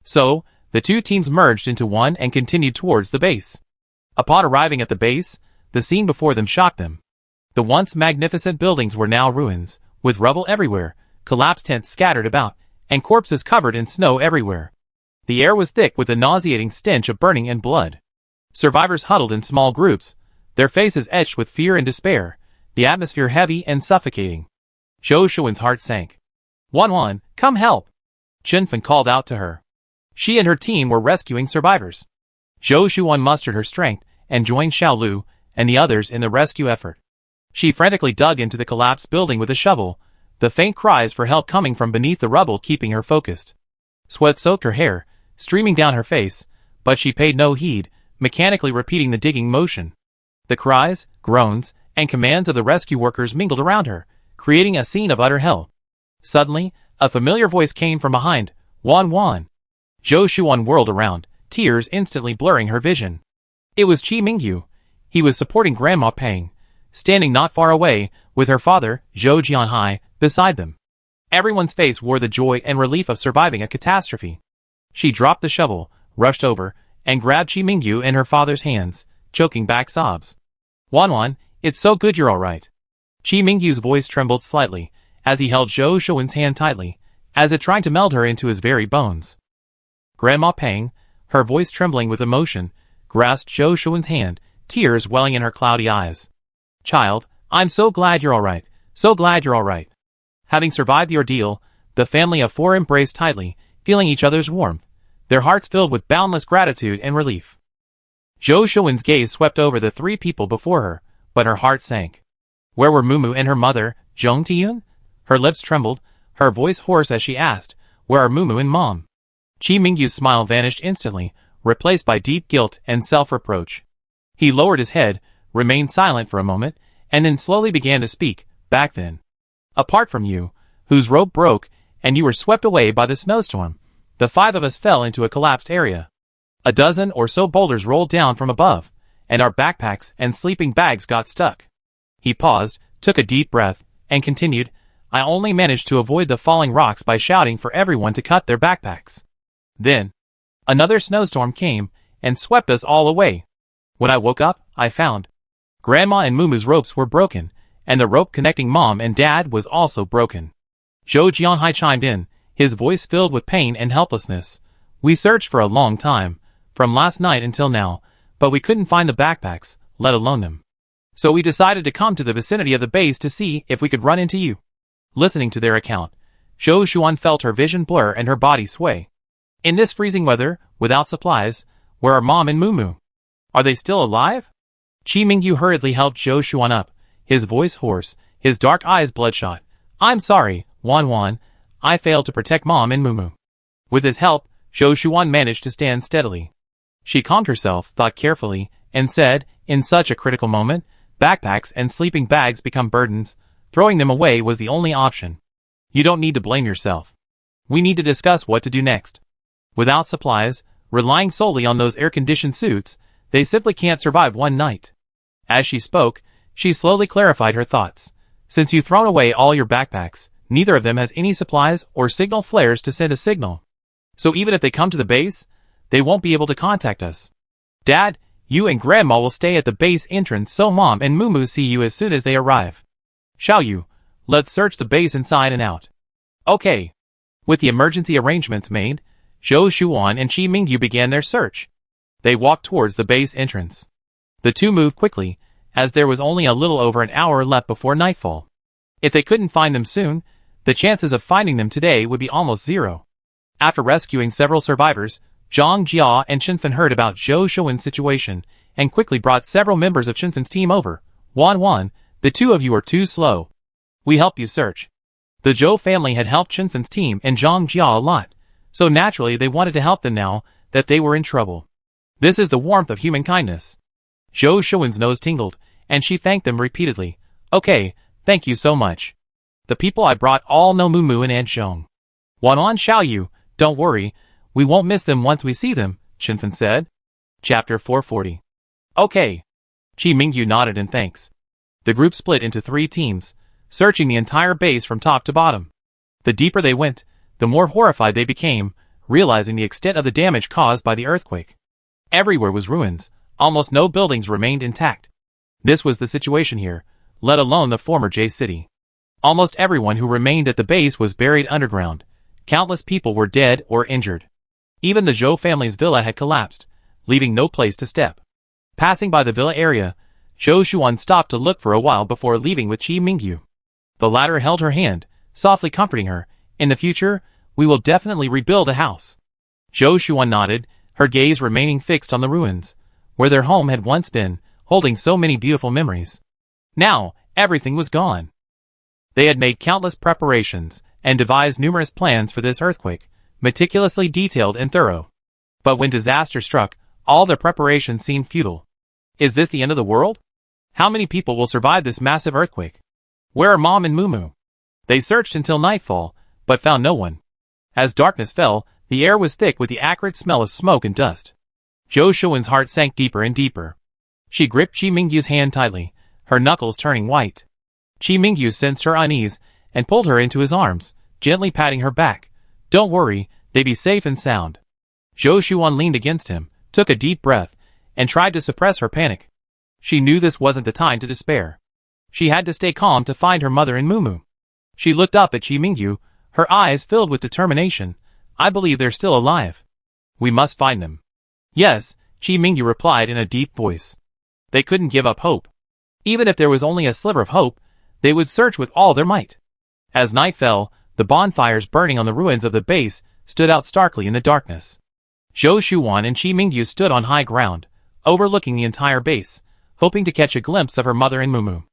So, the 2 teams merged into one and continued towards the base. Upon arriving at the base, the scene before them shocked them. The once magnificent buildings were now ruins, with rubble everywhere, collapsed tents scattered about, and corpses covered in snow everywhere. The air was thick with the nauseating stench of burning and blood. Survivors huddled in small groups, their faces etched with fear and despair, the atmosphere heavy and suffocating. Zhou Shuan's heart sank. "Wan, come help!" Chinfen called out to her. She and her team were rescuing survivors. Zhou Shuan mustered her strength and joined Xiaolu and the others in the rescue effort. She frantically dug into the collapsed building with a shovel, the faint cries for help coming from beneath the rubble keeping her focused. Sweat soaked her hair, streaming down her face, but she paid no heed, mechanically repeating the digging motion. The cries, groans, and commands of the rescue workers mingled around her, creating a scene of utter hell. Suddenly, a familiar voice came from behind. "Wan." Zhou Shuan whirled around, tears instantly blurring her vision. It was Qi Mingyu. He was supporting Grandma Peng, standing not far away, with her father, Zhou Jianhai, beside them. Everyone's face wore the joy and relief of surviving a catastrophe. She dropped the shovel, rushed over, and grabbed Qi Mingyu in her father's hands, choking back sobs. "Wan, it's so good you're all right." Qi Mingyu's voice trembled slightly, as he held Zhou Shuan's hand tightly, as if trying to meld her into his very bones. Grandma Peng, her voice trembling with emotion, grasped Zhou Shuan's hand, tears welling in her cloudy eyes. "Child, I'm so glad you're all right, so glad you're all right." Having survived the ordeal, the family of 4 embraced tightly, feeling each other's warmth, their hearts filled with boundless gratitude and relief. Zhou Shuan's gaze swept over the 3 people before her, but her heart sank. Where were Mumu and her mother, Zhong Tiyun? Her lips trembled, her voice hoarse as she asked, "Where are Mumu and Mom?" Qi Mingyu's smile vanished instantly, replaced by deep guilt and self-reproach. He lowered his head, remained silent for a moment, and then slowly began to speak. "Back then, apart from you, whose rope broke, and you were swept away by the snowstorm, the 5 of us fell into a collapsed area. A dozen or so boulders rolled down from above, and our backpacks and sleeping bags got stuck." He paused, took a deep breath, and continued, "I only managed to avoid the falling rocks by shouting for everyone to cut their backpacks. Then, another snowstorm came, and swept us all away. When I woke up, I found Grandma and Mumu's ropes were broken, and the rope connecting Mom and Dad was also broken." Zhou Jianhai chimed in, his voice filled with pain and helplessness. "We searched for a long time, from last night until now, but we couldn't find the backpacks, let alone them. So we decided to come to the vicinity of the base to see if we could run into you." Listening to their account, Zhou Shuan felt her vision blur and her body sway. "In this freezing weather, without supplies, where are Mom and Mumu? Are they still alive?" Qi Mingyu hurriedly helped Zhou Shuan up, his voice hoarse, his dark eyes bloodshot. "I'm sorry, Wan. I failed to protect Mom and Mumu." With his help, Zhou Shuan managed to stand steadily. She calmed herself, thought carefully, and said, "In such a critical moment, backpacks and sleeping bags become burdens. Throwing them away was the only option. You don't need to blame yourself. We need to discuss what to do next. Without supplies, relying solely on those air-conditioned suits, they simply can't survive one night." As she spoke, she slowly clarified her thoughts. "Since you've thrown away all your backpacks, neither of them has any supplies or signal flares to send a signal. So even if they come to the base, they won't be able to contact us. Dad, you and Grandma will stay at the base entrance so Mom and Mumu see you as soon as they arrive. Xiaoyu, let's search the base inside and out." "Okay." With the emergency arrangements made, Zhou Shuan and Qi Mingyu began their search. They walked towards the base entrance. The 2 moved quickly, as there was only a little over an hour left before nightfall. If they couldn't find them soon, the chances of finding them today would be almost 0. After rescuing several survivors, Zhang Jia and Chinfen heard about Zhou Shuan's situation and quickly brought several members of Chinfan's team over. Wan, the two of you are too slow. We help you search. The Zhou family had helped Chinfan's team and Zhang Jia a lot, so naturally they wanted to help them now that they were in trouble. This is the warmth of human kindness. Zhou Shuan's nose tingled, and she thanked them repeatedly. Okay, thank you so much. The people I brought all know Mumu and Aunt Zhong. Wanan Xiaoyu, don't worry, we won't miss them once we see them, Chinfan said. Chapter 440. Okay. Qi Mingyu nodded in thanks. The group split into 3 teams, searching the entire base from top to bottom. The deeper they went, the more horrified they became, realizing the extent of the damage caused by the earthquake. Everywhere was ruins, almost no buildings remained intact. This was the situation here, let alone the former J City. Almost everyone who remained at the base was buried underground. Countless people were dead or injured. Even the Zhou family's villa had collapsed, leaving no place to step. Passing by the villa area, Zhou Shuan stopped to look for a while before leaving with Qi Mingyu. The latter held her hand, softly comforting her. In the future, we will definitely rebuild a house. Zhou Shuan nodded, her gaze remaining fixed on the ruins, where their home had once been, holding so many beautiful memories. Now, everything was gone. They had made countless preparations, and devised numerous plans for this earthquake, meticulously detailed and thorough. But when disaster struck, all their preparations seemed futile. Is this the end of the world? How many people will survive this massive earthquake? Where are Mom and Mumu? They searched until nightfall, but found no one. As darkness fell, the air was thick with the acrid smell of smoke and dust. Zhou Shuan's heart sank deeper and deeper. She gripped Qi Mingyu's hand tightly, her knuckles turning white. Qi Mingyu sensed her unease, and pulled her into his arms, gently patting her back. Don't worry, they be safe and sound. Zhou Shuan leaned against him, took a deep breath, and tried to suppress her panic. She knew this wasn't the time to despair. She had to stay calm to find her mother and Mumu. She looked up at Qi Mingyu, her eyes filled with determination. I believe they're still alive. We must find them. Yes, Qi Mingyu replied in a deep voice. They couldn't give up hope. Even if there was only a sliver of hope, they would search with all their might. As night fell, the bonfires burning on the ruins of the base stood out starkly in the darkness. Zhou Shuan and Qi Mingyu stood on high ground, overlooking the entire base, hoping to catch a glimpse of her mother and Mumu.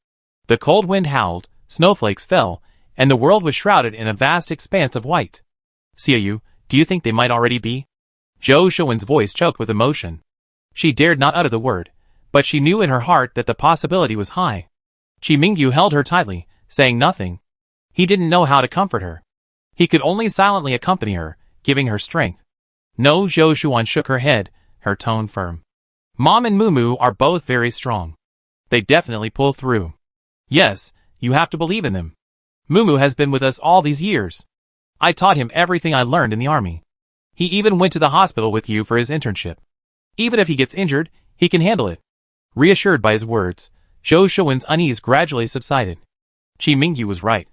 The cold wind howled, snowflakes fell, and the world was shrouded in a vast expanse of white. Xiaoyu, do you think they might already be? Zhou Shuan's voice choked with emotion. She dared not utter the word, but she knew in her heart that the possibility was high. Qi Mingyu held her tightly, saying nothing. He didn't know how to comfort her. He could only silently accompany her, giving her strength. No, Zhou Shuan shook her head, her tone firm. Mom and Mumu are both very strong. They definitely pull through. Yes, you have to believe in them. Mumu has been with us all these years. I taught him everything I learned in the army. He even went to the hospital with you for his internship. Even if he gets injured, he can handle it. Reassured by his words, Zhou Shuan's unease gradually subsided. Qi Mingyu was right.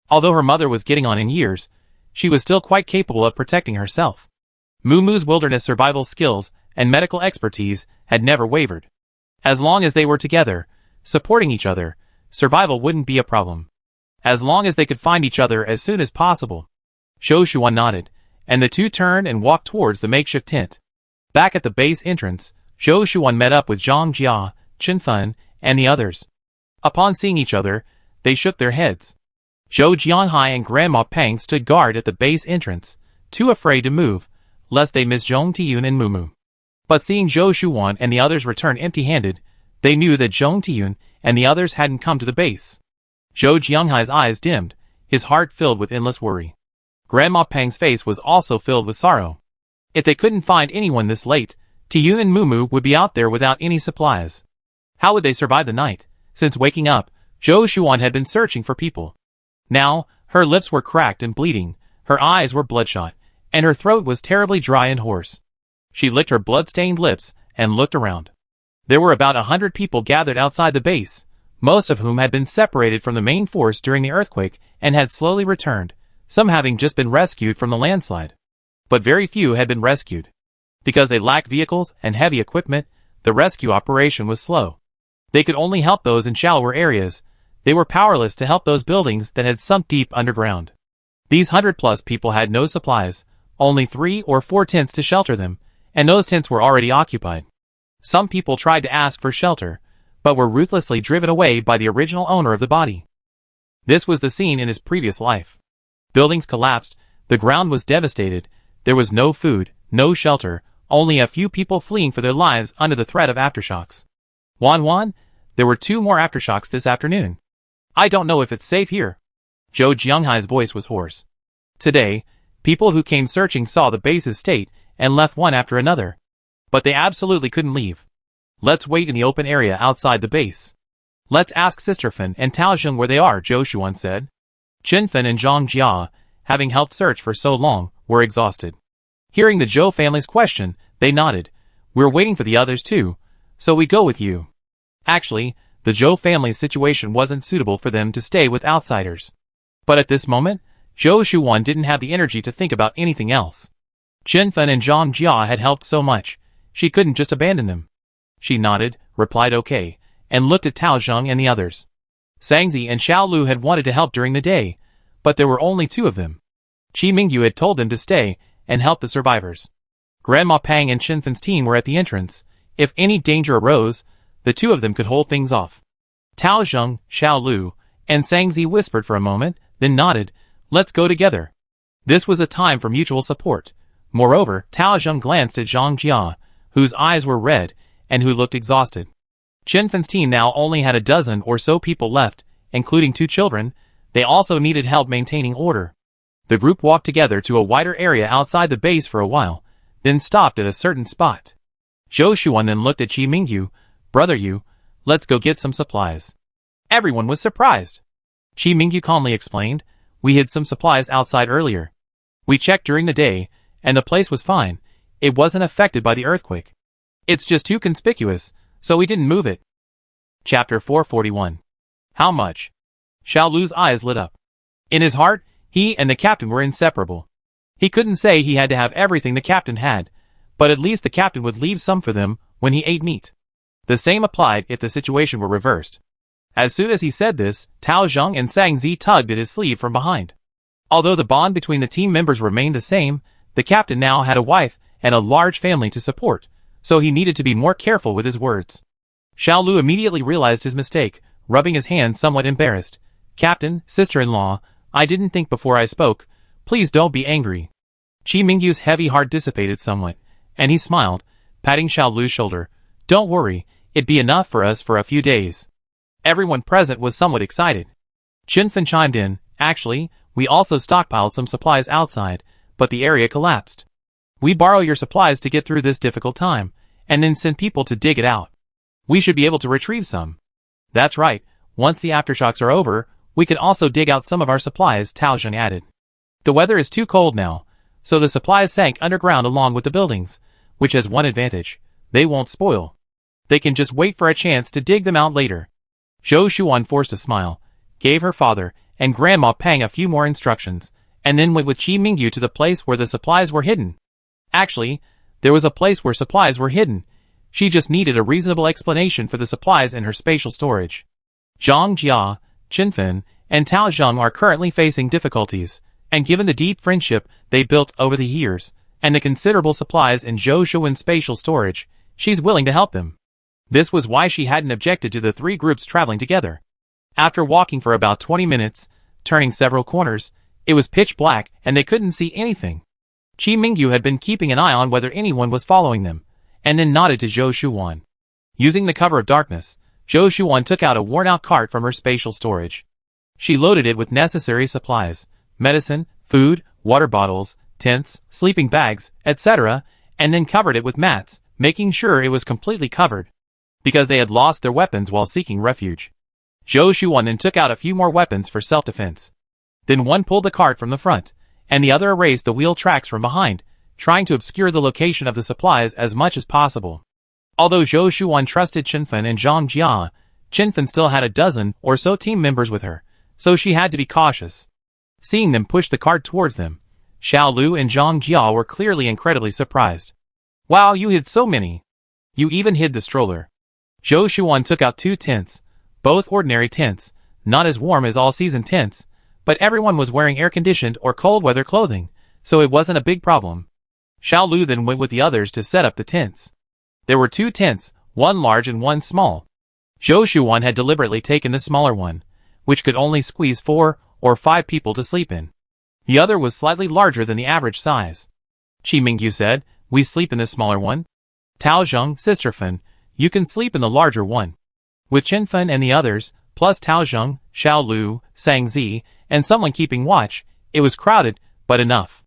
Although her mother was getting on in years, she was still quite capable of protecting herself. Mumu's wilderness survival skills and medical expertise had never wavered. As long as they were together, supporting each other, survival wouldn't be a problem. As long as they could find each other as soon as possible. Zhou Shuan nodded, and the two turned and walked towards the makeshift tent. Back at the base entrance, Zhou Shuan met up with Zhang Jia, Chinfan, and the others. Upon seeing each other, they shook their heads. Zhou Jianhai and Grandma Peng stood guard at the base entrance, too afraid to move, lest they miss Zhong Tiyun and Mumu. But seeing Zhou Shuan and the others return empty-handed, they knew that Zhong Tiyun and the others hadn't come to the base. Zhou Jianghai's eyes dimmed, his heart filled with endless worry. Grandma Peng's face was also filled with sorrow. If they couldn't find anyone this late, Tiyun and Mumu would be out there without any supplies. How would they survive the night? Since waking up, Zhou Shuan had been searching for people. Now, her lips were cracked and bleeding, her eyes were bloodshot, and her throat was terribly dry and hoarse. She licked her blood-stained lips and looked around. There were about 100 people gathered outside the base, most of whom had been separated from the main force during the earthquake and had slowly returned, some having just been rescued from the landslide. But very few had been rescued. Because they lacked vehicles and heavy equipment, the rescue operation was slow. They could only help those in shallower areas. They were powerless to help those buildings that had sunk deep underground. These 100-plus people had no supplies, only 3 or 4 tents to shelter them, and those tents were already occupied. Some people tried to ask for shelter, but were ruthlessly driven away by the original owner of the body. This was the scene in his previous life. Buildings collapsed, the ground was devastated, there was no food, no shelter, only a few people fleeing for their lives under the threat of aftershocks. Wan, there were 2 more aftershocks this afternoon. I don't know if it's safe here. Zhou Jianghai's voice was hoarse. Today, people who came searching saw the base's state and left one after another. But they absolutely couldn't leave. Let's wait in the open area outside the base. Let's ask Sister Fen and Tao Zheng where they are, Zhou Shuan said. Qin Fen and Zhang Jia, having helped search for so long, were exhausted. Hearing the Zhou family's question, they nodded. We're waiting for the others too, so we go with you. Actually, the Zhou family's situation wasn't suitable for them to stay with outsiders. But at this moment, Zhou Shuan didn't have the energy to think about anything else. Qin Fen and Zhang Jia had helped so much, she couldn't just abandon them. She nodded, replied okay, and looked at Tao Zheng and the others. Sangzi and Xiao Lu had wanted to help during the day, but there were only 2 of them. Qi Mingyu had told them to stay and help the survivors. Grandma Pang and Qin Fen's team were at the entrance. If any danger arose, the 2 of them could hold things off. Tao Zheng, Xiao Lu, and Sangzi whispered for a moment, then nodded, let's go together. This was a time for mutual support. Moreover, Tao Zheng glanced at Zhang Jia, whose eyes were red, and who looked exhausted. Qin Fen's team now only had a dozen or so people left, including 2 children. They also needed help maintaining order. The group walked together to a wider area outside the base for a while, then stopped at a certain spot. Zhou Shuan then looked at Qi Mingyu, Brother Yu, let's go get some supplies. Everyone was surprised. Qi Mingyu calmly explained, we hid some supplies outside earlier. We checked during the day, and the place was fine. It wasn't affected by the earthquake. It's just too conspicuous, so we didn't move it. Chapter 441. How much? Xiao Lu's eyes lit up. In his heart, he and the captain were inseparable. He couldn't say he had to have everything the captain had, but at least the captain would leave some for them when he ate meat. The same applied if the situation were reversed. As soon as he said this, Tao Zheng and Sangzi tugged at his sleeve from behind. Although the bond between the team members remained the same, the captain now had a wife and a large family to support, so he needed to be more careful with his words. Xiao Lu immediately realized his mistake, rubbing his hands somewhat embarrassed. Captain, sister-in-law, I didn't think before I spoke. Please don't be angry. Qi Mingyu's heavy heart dissipated somewhat, and he smiled, patting Xiao Lu's shoulder. Don't worry, it'd be enough for us for a few days. Everyone present was somewhat excited. Qin Fen chimed in, actually, we also stockpiled some supplies outside, but the area collapsed. We borrow your supplies to get through this difficult time, and then send people to dig it out. We should be able to retrieve some. That's right, once the aftershocks are over, we can also dig out some of our supplies, Tao Zheng added. The weather is too cold now, so the supplies sank underground along with the buildings, which has one advantage. They won't spoil. They can just wait for a chance to dig them out later. Zhou Shuan forced a smile, gave her father and Grandma Pang a few more instructions, and then went with Qi Mingyu to the place where the supplies were hidden. Actually, there was a place where supplies were hidden. She just needed a reasonable explanation for the supplies in her spatial storage. Zhang Jia, Qin Fen, and Tao Zheng are currently facing difficulties, and given the deep friendship they built over the years, and the considerable supplies in Zhou Shuan's spatial storage, she's willing to help them. This was why she hadn't objected to the 3 groups traveling together. After walking for about 20 minutes, turning several corners, it was pitch black and they couldn't see anything. Qi Mingyu had been keeping an eye on whether anyone was following them, and then nodded to Zhou Shuan. Using the cover of darkness, Zhou Shuan took out a worn-out cart from her spatial storage. She loaded it with necessary supplies, medicine, food, water bottles, tents, sleeping bags, etc., and then covered it with mats, making sure it was completely covered, because they had lost their weapons while seeking refuge. Zhou Shuan then took out a few more weapons for self-defense. Then one pulled the cart from the front, and the other erased the wheel tracks from behind, trying to obscure the location of the supplies as much as possible. Although Zhou Shuan trusted Qin Fen and Zhang Jia, Qin Fen still had a dozen or so team members with her, so she had to be cautious. Seeing them push the cart towards them, Xiao Lu and Zhang Jia were clearly incredibly surprised. Wow, you hid so many. You even hid the stroller. Zhou Shuan took out 2 tents, both ordinary tents, not as warm as all-season tents, but everyone was wearing air-conditioned or cold-weather clothing, so it wasn't a big problem. Xiao Lu then went with the others to set up the tents. There were 2 tents, one large and one small. Zhou Shuan had deliberately taken the smaller one, which could only squeeze 4 or 5 people to sleep in. The other was slightly larger than the average size. Qi Mingyu said, "We sleep in the smaller one. Tao Zheng, Sister Fen, you can sleep in the larger one." With Chen Fen and the others, plus Tao Zheng, Xiao Lu, Sang Zi, and someone keeping watch, it was crowded, but enough.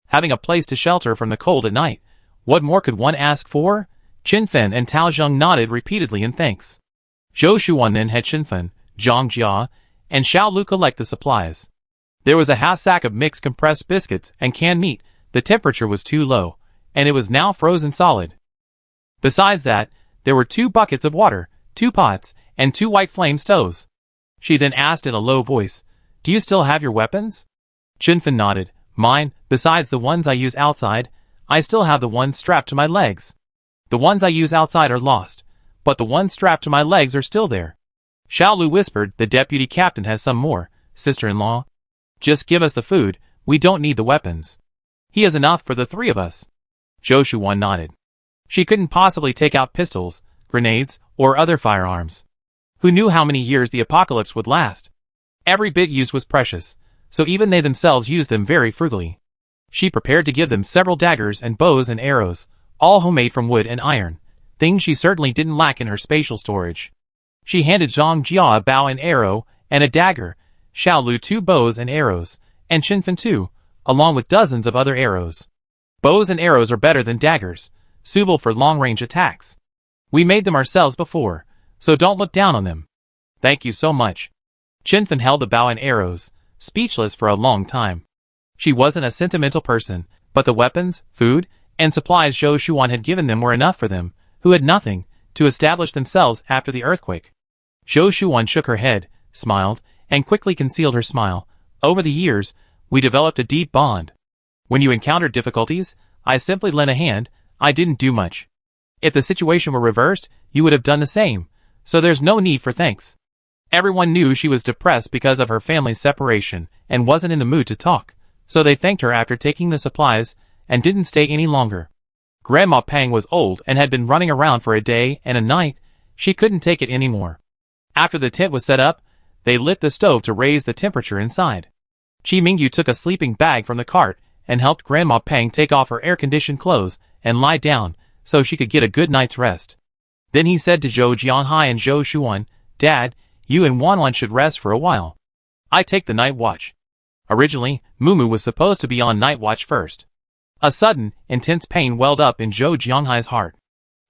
Having a place to shelter from the cold at night, what more could one ask for? Chen Fen and Tao Zheng nodded repeatedly in thanks. Zhou Shuan then had Chen Fen, Zhang Jia, and Xiao Lu collect the supplies. There was a half sack of mixed compressed biscuits and canned meat. The temperature was too low, and it was now frozen solid. Besides that, there were 2 buckets of water, 2 pots, and 2 white flame stoves. She then asked in a low voice, "Do you still have your weapons?" Chen Fen nodded. "Mine, besides the ones I use outside, I still have the ones strapped to my legs. The ones I use outside are lost, but the ones strapped to my legs are still there." Xiao Lu whispered, "The deputy captain has some more, sister-in-law. Just give us the food, we don't need the weapons. He has enough for the 3 of us." Zhou Shuan nodded. She couldn't possibly take out pistols, grenades, or other firearms. Who knew how many years the apocalypse would last? Every bit used was precious, so even they themselves used them very frugally. She prepared to give them several daggers and bows and arrows, all homemade from wood and iron, things she certainly didn't lack in her spatial storage. She handed Zhang Jia a bow and arrow, and a dagger, Xiao Lu 2 bows and arrows, and Chen Fen 2, along with dozens of other arrows. Bows and arrows are better than daggers, suitable for long-range attacks. We made them ourselves before, so don't look down on them. Thank you so much. Chen Fen held the bow and arrows, speechless for a long time. She wasn't a sentimental person, but the weapons, food, and supplies Zhou Shuan had given them were enough for them, who had nothing, to establish themselves after the earthquake. Zhou Shuan shook her head, smiled, and quickly concealed her smile. Over the years, we developed a deep bond. When you encountered difficulties, I simply lent a hand. I didn't do much. If the situation were reversed, you would have done the same, so there's no need for thanks. Everyone knew she was depressed because of her family's separation and wasn't in the mood to talk, so they thanked her after taking the supplies and didn't stay any longer. Grandma Pang was old and had been running around for a day and a night. She couldn't take it anymore. After the tent was set up, they lit the stove to raise the temperature inside. Qi Mingyu took a sleeping bag from the cart and helped Grandma Pang take off her air-conditioned clothes and lie down so she could get a good night's rest. Then he said to Zhou Jianghai and Zhou Shuan, "Dad, you and Wanwan should rest for a while. I take the night watch." Originally, Mumu was supposed to be on night watch first. A sudden, intense pain welled up in Zhou Jianghai's heart.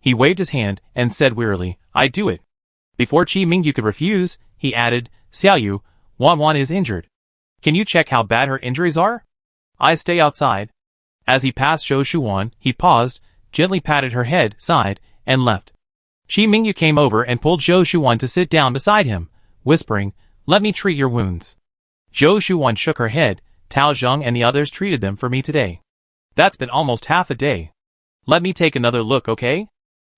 He waved his hand and said wearily, "I do it." Before Qi Mingyu could refuse, he added, "Xiaoyu, Wanwan is injured. Can you check how bad her injuries are? I stay outside." As he passed Zhou Shuan, he paused, gently patted her head, sighed, and left. Qi Mingyu came over and pulled Zhou Shuan to sit down beside him, whispering, "Let me treat your wounds." Zhou Shuan shook her head. "Tao Zheng and the others treated them for me today. That's been almost half a day. Let me take another look, okay?"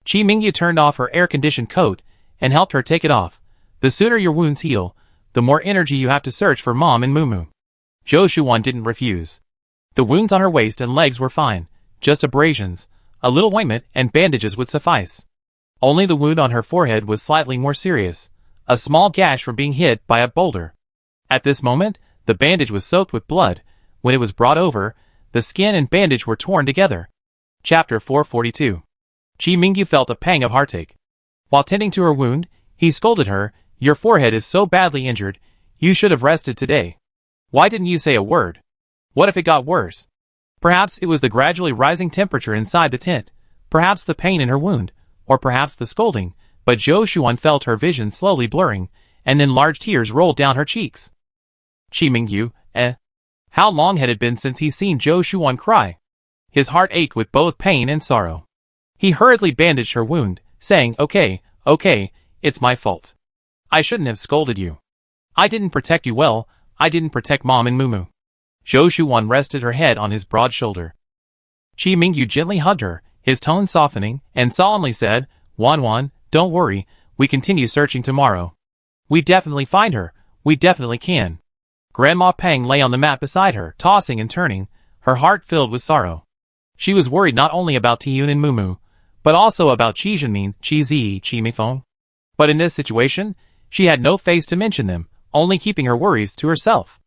Qi Mingyu turned off her air-conditioned coat and helped her take it off. "The sooner your wounds heal, the more energy you have to search for Mom and Mumu." Zhou Shuan didn't refuse. The wounds on her waist and legs were fine, just abrasions. A little ointment and bandages would suffice. Only the wound on her forehead was slightly more serious, a small gash from being hit by a boulder. At this moment, the bandage was soaked with blood. When it was brought over, the skin and bandage were torn together. Chapter 442. Qi Mingyu felt a pang of heartache. While tending to her wound, he scolded her, "Your forehead is so badly injured, you should have rested today. Why didn't you say a word? What if it got worse?" Perhaps it was the gradually rising temperature inside the tent, perhaps the pain in her wound, or perhaps the scolding, but Zhou Shuan felt her vision slowly blurring, and then large tears rolled down her cheeks. Qi Mingyu, How long had it been since he'd seen Zhou Shuan cry? His heart ached with both pain and sorrow. He hurriedly bandaged her wound, saying, okay, it's my fault. I shouldn't have scolded you. I didn't protect you well, I didn't protect Mom and Mumu." Zhou Shuan rested her head on his broad shoulder. Qi Mingyu gently hugged her, his tone softening, and solemnly said, "Wanwan, don't worry, we continue searching tomorrow. We definitely find her, we definitely can." Grandma Pang lay on the mat beside her, tossing and turning, her heart filled with sorrow. She was worried not only about Tiyun and Mumu, but also about Qi Jinmin, Qi Zi, Qi Mifeng. But in this situation, she had no face to mention them, only keeping her worries to herself.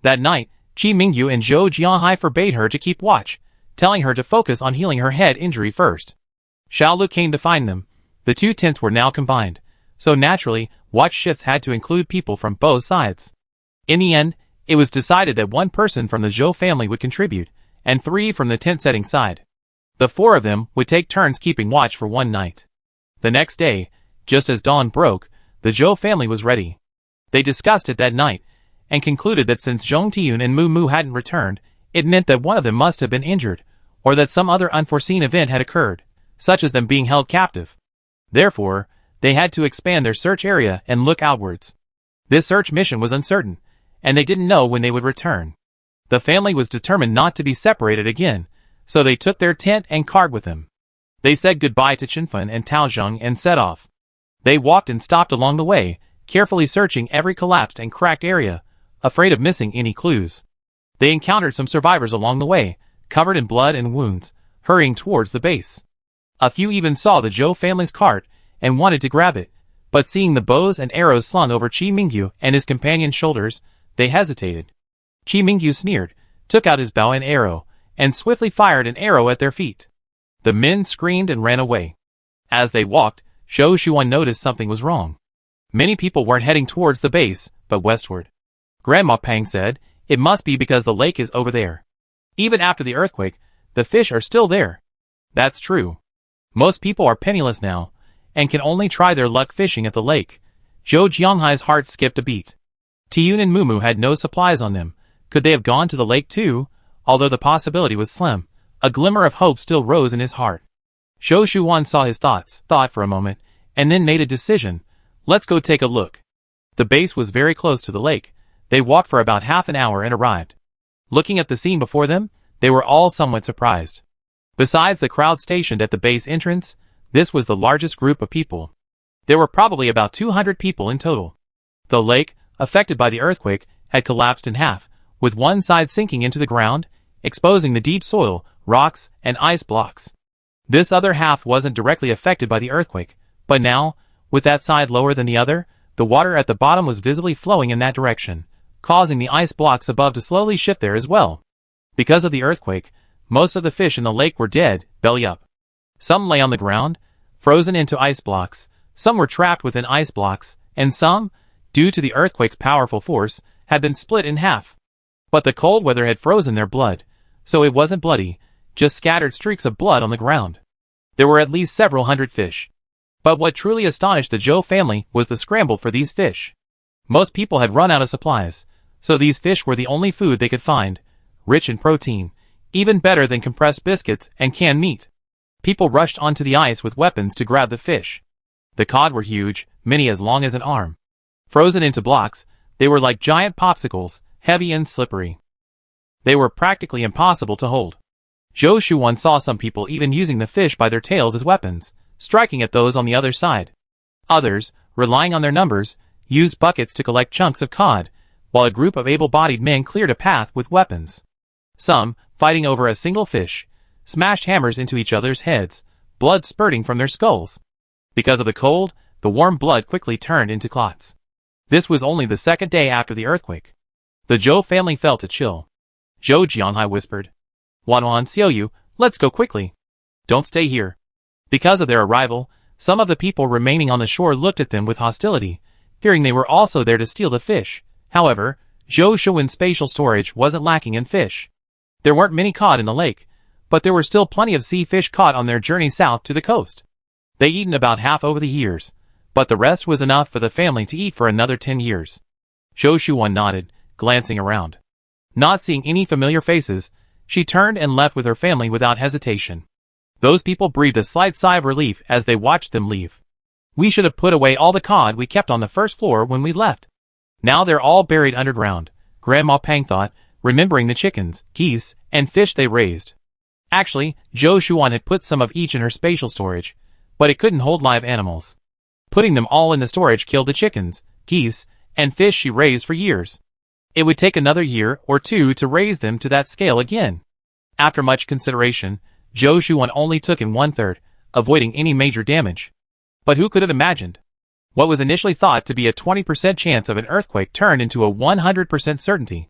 That night, Qi Mingyu and Zhou Jianhai forbade her to keep watch, telling her to focus on healing her head injury first. Xiao Lu came to find them. The two tents were now combined, so naturally, watch shifts had to include people from both sides. In the end, it was decided that one person from the Zhou family would contribute, and 3 from the tent-setting side. The 4 of them would take turns keeping watch for one night. The next day, just as dawn broke, the Zhou family was ready. They discussed it that night, and concluded that since Zhong Tiyun and Mu Mu hadn't returned, it meant that one of them must have been injured, or that some other unforeseen event had occurred, such as them being held captive. Therefore, they had to expand their search area and look outwards. This search mission was uncertain, and they didn't know when they would return. The family was determined not to be separated again, so they took their tent and cart with them. They said goodbye to Chinfen and Taozheng and set off. They walked and stopped along the way, carefully searching every collapsed and cracked area, afraid of missing any clues. They encountered some survivors along the way, covered in blood and wounds, hurrying towards the base. A few even saw the Zhou family's cart and wanted to grab it, but seeing the bows and arrows slung over Qi Mingyu and his companion's shoulders, they hesitated. Qi Mingyu sneered, took out his bow and arrow, and swiftly fired an arrow at their feet. The men screamed and ran away. As they walked, Zhou Shuan noticed something was wrong. Many people weren't heading towards the base, but westward. Grandma Pang said, it must be because the lake is over there. Even after the earthquake, the fish are still there. That's true. Most people are penniless now, and can only try their luck fishing at the lake. Zhou Jianghai's heart skipped a beat. Tiyun and Mumu had no supplies on them. Could they have gone to the lake too? Although the possibility was slim, a glimmer of hope still rose in his heart. Zhou Shuan saw his thought for a moment, and then made a decision. Let's go take a look. The base was very close to the lake. They walked for about half an hour and arrived. Looking at the scene before them, they were all somewhat surprised. Besides the crowd stationed at the base entrance, this was the largest group of people. There were probably about 200 people in total. The lake, affected by the earthquake, had collapsed in half, with one side sinking into the ground, exposing the deep soil, rocks, and ice blocks. This other half wasn't directly affected by the earthquake, but now, with that side lower than the other, the water at the bottom was visibly flowing in that direction, causing the ice blocks above to slowly shift there as well. Because of the earthquake, most of the fish in the lake were dead, belly up. Some lay on the ground, frozen into ice blocks, some were trapped within ice blocks, and some, due to the earthquake's powerful force, had been split in half. But the cold weather had frozen their blood, so it wasn't bloody, just scattered streaks of blood on the ground. There were at least several hundred fish. But what truly astonished the Zhou family was the scramble for these fish. Most people had run out of supplies, so these fish were the only food they could find, rich in protein, even better than compressed biscuits and canned meat. People rushed onto the ice with weapons to grab the fish. The cod were huge, many as long as an arm. Frozen into blocks, they were like giant popsicles, heavy and slippery. They were practically impossible to hold. Zhou Shuan saw some people even using the fish by their tails as weapons, striking at those on the other side. Others, relying on their numbers, used buckets to collect chunks of cod, while a group of able-bodied men cleared a path with weapons. Some, fighting over a single fish, smashed hammers into each other's heads, blood spurting from their skulls. Because of the cold, the warm blood quickly turned into clots. This was only the second day after the earthquake. The Zhou family felt a chill. Zhou Jianghai whispered, "Wanwan Xiaoyu, let's go quickly. Don't stay here." Because of their arrival, some of the people remaining on the shore looked at them with hostility, fearing they were also there to steal the fish. However, Zhou Shuan's spatial storage wasn't lacking in fish. There weren't many cod in the lake, but there were still plenty of sea fish caught on their journey south to the coast. They'd eaten about half over the years, but the rest was enough for the family to eat for another 10 years. Zhou Shuan nodded, glancing around. Not seeing any familiar faces, she turned and left with her family without hesitation. Those people breathed a slight sigh of relief as they watched them leave. "We should have put away all the cod we kept on the first floor when we left. Now they're all buried underground," Grandma Pang thought, remembering the chickens, geese, and fish they raised. Actually, Zhou Shuan had put some of each in her spatial storage, but it couldn't hold live animals. Putting them all in the storage killed the chickens, geese, and fish she raised for years. It would take another year or two to raise them to that scale again. After much consideration, Zhou Shuan only took in 1/3, avoiding any major damage. But who could have imagined? What was initially thought to be a 20% chance of an earthquake turned into a 100% certainty.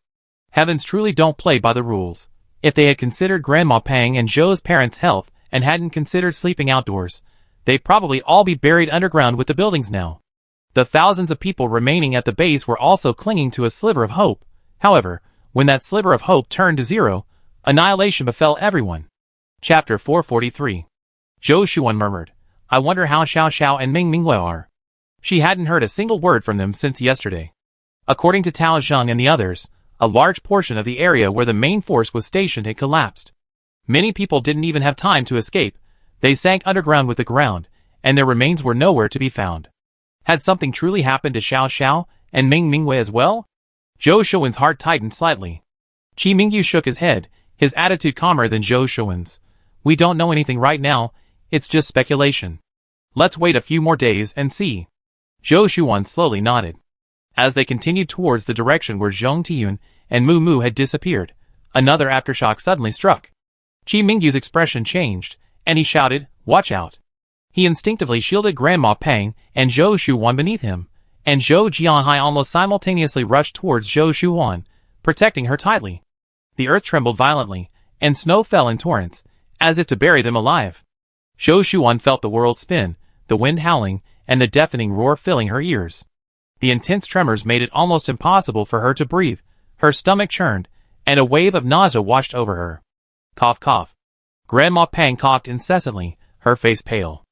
Heavens truly don't play by the rules. If they had considered Grandma Pang and Zhou's parents' health and hadn't considered sleeping outdoors, they'd probably all be buried underground with the buildings now. The thousands of people remaining at the base were also clinging to a sliver of hope. However, when that sliver of hope turned to zero, annihilation befell everyone. Chapter 443. Zhou Shuan murmured, "I wonder how Xiao Xiao and Ming Minglue are." She hadn't heard a single word from them since yesterday. According to Tao Zheng and the others, a large portion of the area where the main force was stationed had collapsed. Many people didn't even have time to escape. They sank underground with the ground, and their remains were nowhere to be found. Had something truly happened to Xiao Xiao and Ming Minglue as well? Zhou Shuan's heart tightened slightly. Qi Mingyu shook his head, his attitude calmer than Zhou Shuan's. "We don't know anything right now, it's just speculation. Let's wait a few more days and see." Zhou Shuan slowly nodded. As they continued towards the direction where Zhong Tiyun and Mu Mu had disappeared, another aftershock suddenly struck. Qi Mingyu's expression changed, and he shouted, "Watch out!" He instinctively shielded Grandma Pang and Zhou Shuan beneath him, and Zhou Jianhai almost simultaneously rushed towards Zhou Shuan, protecting her tightly. The earth trembled violently, and snow fell in torrents, as if to bury them alive. Zhou Shuan felt the world spin, the wind howling, and the deafening roar filling her ears. The intense tremors made it almost impossible for her to breathe, her stomach churned, and a wave of nausea washed over her. Cough cough. Grandma Pang coughed incessantly, her face pale.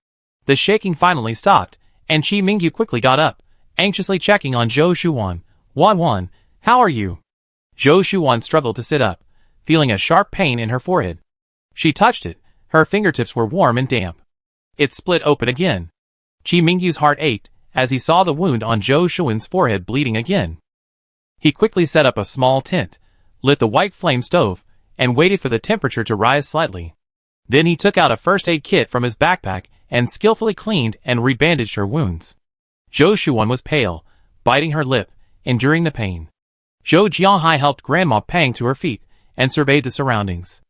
The shaking finally stopped, and Qi Mingyu quickly got up, anxiously checking on Zhou Shuan. "Wan, how are you?" Zhou Shuan struggled to sit up, feeling a sharp pain in her forehead. She touched it, her fingertips were warm and damp. It split open again. Qi Mingyu's heart ached, as he saw the wound on Zhou Shuan's forehead bleeding again. He quickly set up a small tent, lit the white flame stove, and waited for the temperature to rise slightly. Then he took out a first aid kit from his backpack and skillfully cleaned and rebandaged her wounds. Zhou Shuan was pale, biting her lip, enduring the pain. Zhou Jianhai helped Grandma Pang to her feet and surveyed the surroundings.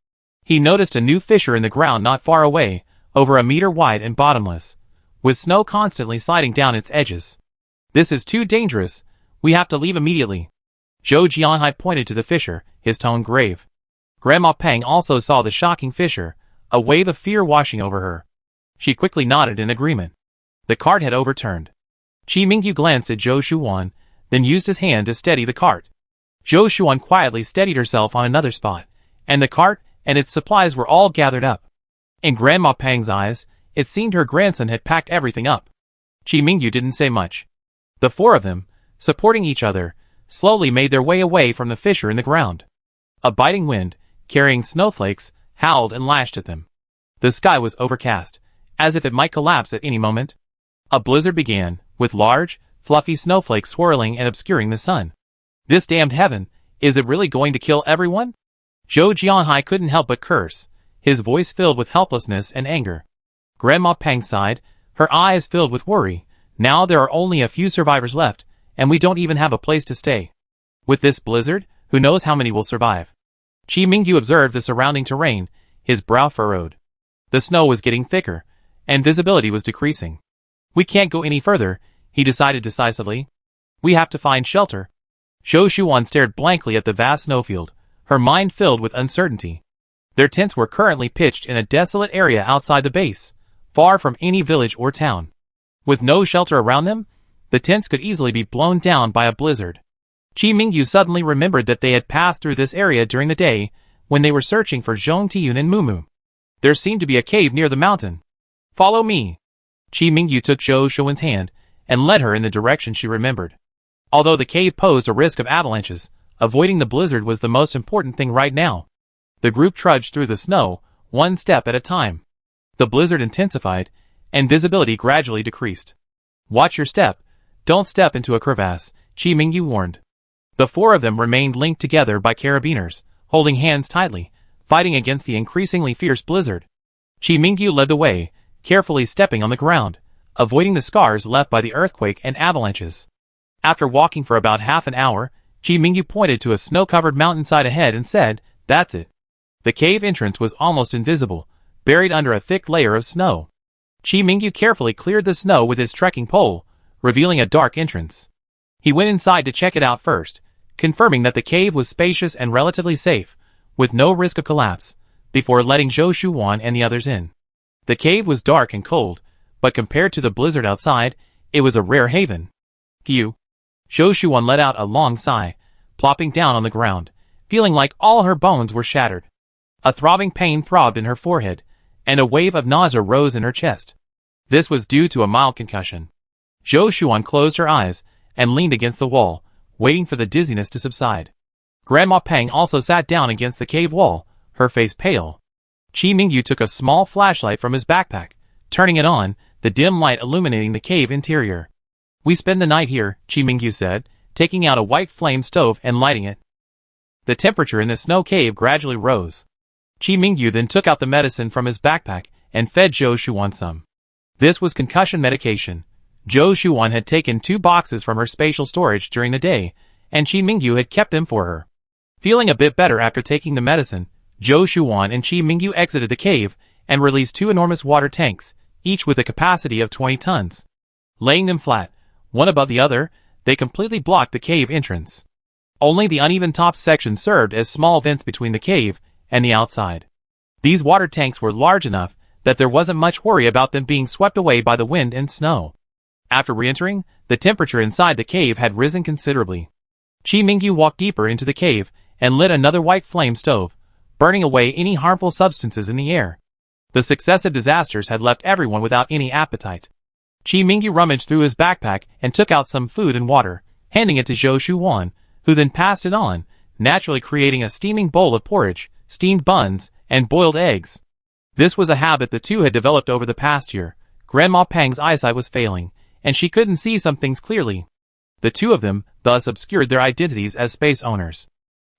He noticed a new fissure in the ground not far away, over a meter wide and bottomless, with snow constantly sliding down its edges. "This is too dangerous. We have to leave immediately." Zhou Jianhai pointed to the fissure, his tone grave. Grandma Pang also saw the shocking fissure, a wave of fear washing over her. She quickly nodded in agreement. The cart had overturned. Qi Mingyu glanced at Zhou Shuan, then used his hand to steady the cart. Zhou Shuan quietly steadied herself on another spot, and the cart and its supplies were all gathered up. In Grandma Pang's eyes, it seemed her grandson had packed everything up. Qi Mingyu didn't say much. The four of them, supporting each other, slowly made their way away from the fissure in the ground. A biting wind, carrying snowflakes, howled and lashed at them. The sky was overcast, as if it might collapse at any moment. A blizzard began, with large, fluffy snowflakes swirling and obscuring the sun. "This damned heaven, is it really going to kill everyone?" Zhou Jianhai couldn't help but curse, his voice filled with helplessness and anger. Grandma Pang sighed, her eyes filled with worry. "Now there are only a few survivors left, and we don't even have a place to stay. With this blizzard, who knows how many will survive?" Qi Mingyu observed the surrounding terrain, his brow furrowed. The snow was getting thicker, and visibility was decreasing. "We can't go any further," he decided decisively. "We have to find shelter." Zhou Shuan stared blankly at the vast snowfield, her mind filled with uncertainty. Their tents were currently pitched in a desolate area outside the base, far from any village or town. With no shelter around them, the tents could easily be blown down by a blizzard. Qi Mingyu suddenly remembered that they had passed through this area during the day, when they were searching for Zhong Tiyun and Mumu. There seemed to be a cave near the mountain. "Follow me." Qi Mingyu took Zhou Shuan's hand, and led her in the direction she remembered. Although the cave posed a risk of avalanches, avoiding the blizzard was the most important thing right now. The group trudged through the snow, one step at a time. The blizzard intensified, and visibility gradually decreased. "Watch your step. Don't step into a crevasse," Qi Mingyu warned. The four of them remained linked together by carabiners, holding hands tightly, fighting against the increasingly fierce blizzard. Qi Mingyu led the way, carefully stepping on the ground, avoiding the scars left by the earthquake and avalanches. After walking for about half an hour, Qi Mingyu pointed to a snow-covered mountainside ahead and said, "That's it." The cave entrance was almost invisible, buried under a thick layer of snow. Chi Mingyu carefully cleared the snow with his trekking pole, revealing a dark entrance. He went inside to check it out first, confirming that the cave was spacious and relatively safe, with no risk of collapse, before letting Zhou Shuwan and the others in. The cave was dark and cold, but compared to the blizzard outside, it was a rare haven. Phew. Zhou Shuwan let out a long sigh, plopping down on the ground, feeling like all her bones were shattered. A throbbing pain throbbed in her forehead, and a wave of nausea rose in her chest. This was due to a mild concussion. Zhou Shuan closed her eyes and leaned against the wall, waiting for the dizziness to subside. Grandma Peng also sat down against the cave wall, her face pale. Chi Mingyu took a small flashlight from his backpack, turning it on, the dim light illuminating the cave interior. "We spend the night here," Chi Mingyu said, taking out a white flame stove and lighting it. The temperature in the snow cave gradually rose. Chi Mingyu then took out the medicine from his backpack and fed Zhou Shuan some. This was concussion medication. Zhou Shuan had taken 2 boxes from her spatial storage during the day, and Chi Mingyu had kept them for her. Feeling a bit better after taking the medicine, Zhou Shuan and Chi Mingyu exited the cave and released 2 enormous water tanks, each with a capacity of 20 tons. Laying them flat, one above the other, they completely blocked the cave entrance. Only the uneven top section served as small vents between the cave and the outside. These water tanks were large enough that there wasn't much worry about them being swept away by the wind and snow. After re-entering, the temperature inside the cave had risen considerably. Chi Mingyu walked deeper into the cave and lit another white flame stove, burning away any harmful substances in the air. The successive disasters had left everyone without any appetite. Chi Mingyu rummaged through his backpack and took out some food and water, handing it to Zhou Shuwan, who then passed it on, naturally creating a steaming bowl of porridge, steamed buns, and boiled eggs. This was a habit the two had developed over the past year. Grandma Peng's eyesight was failing, and she couldn't see some things clearly. The two of them thus obscured their identities as space owners.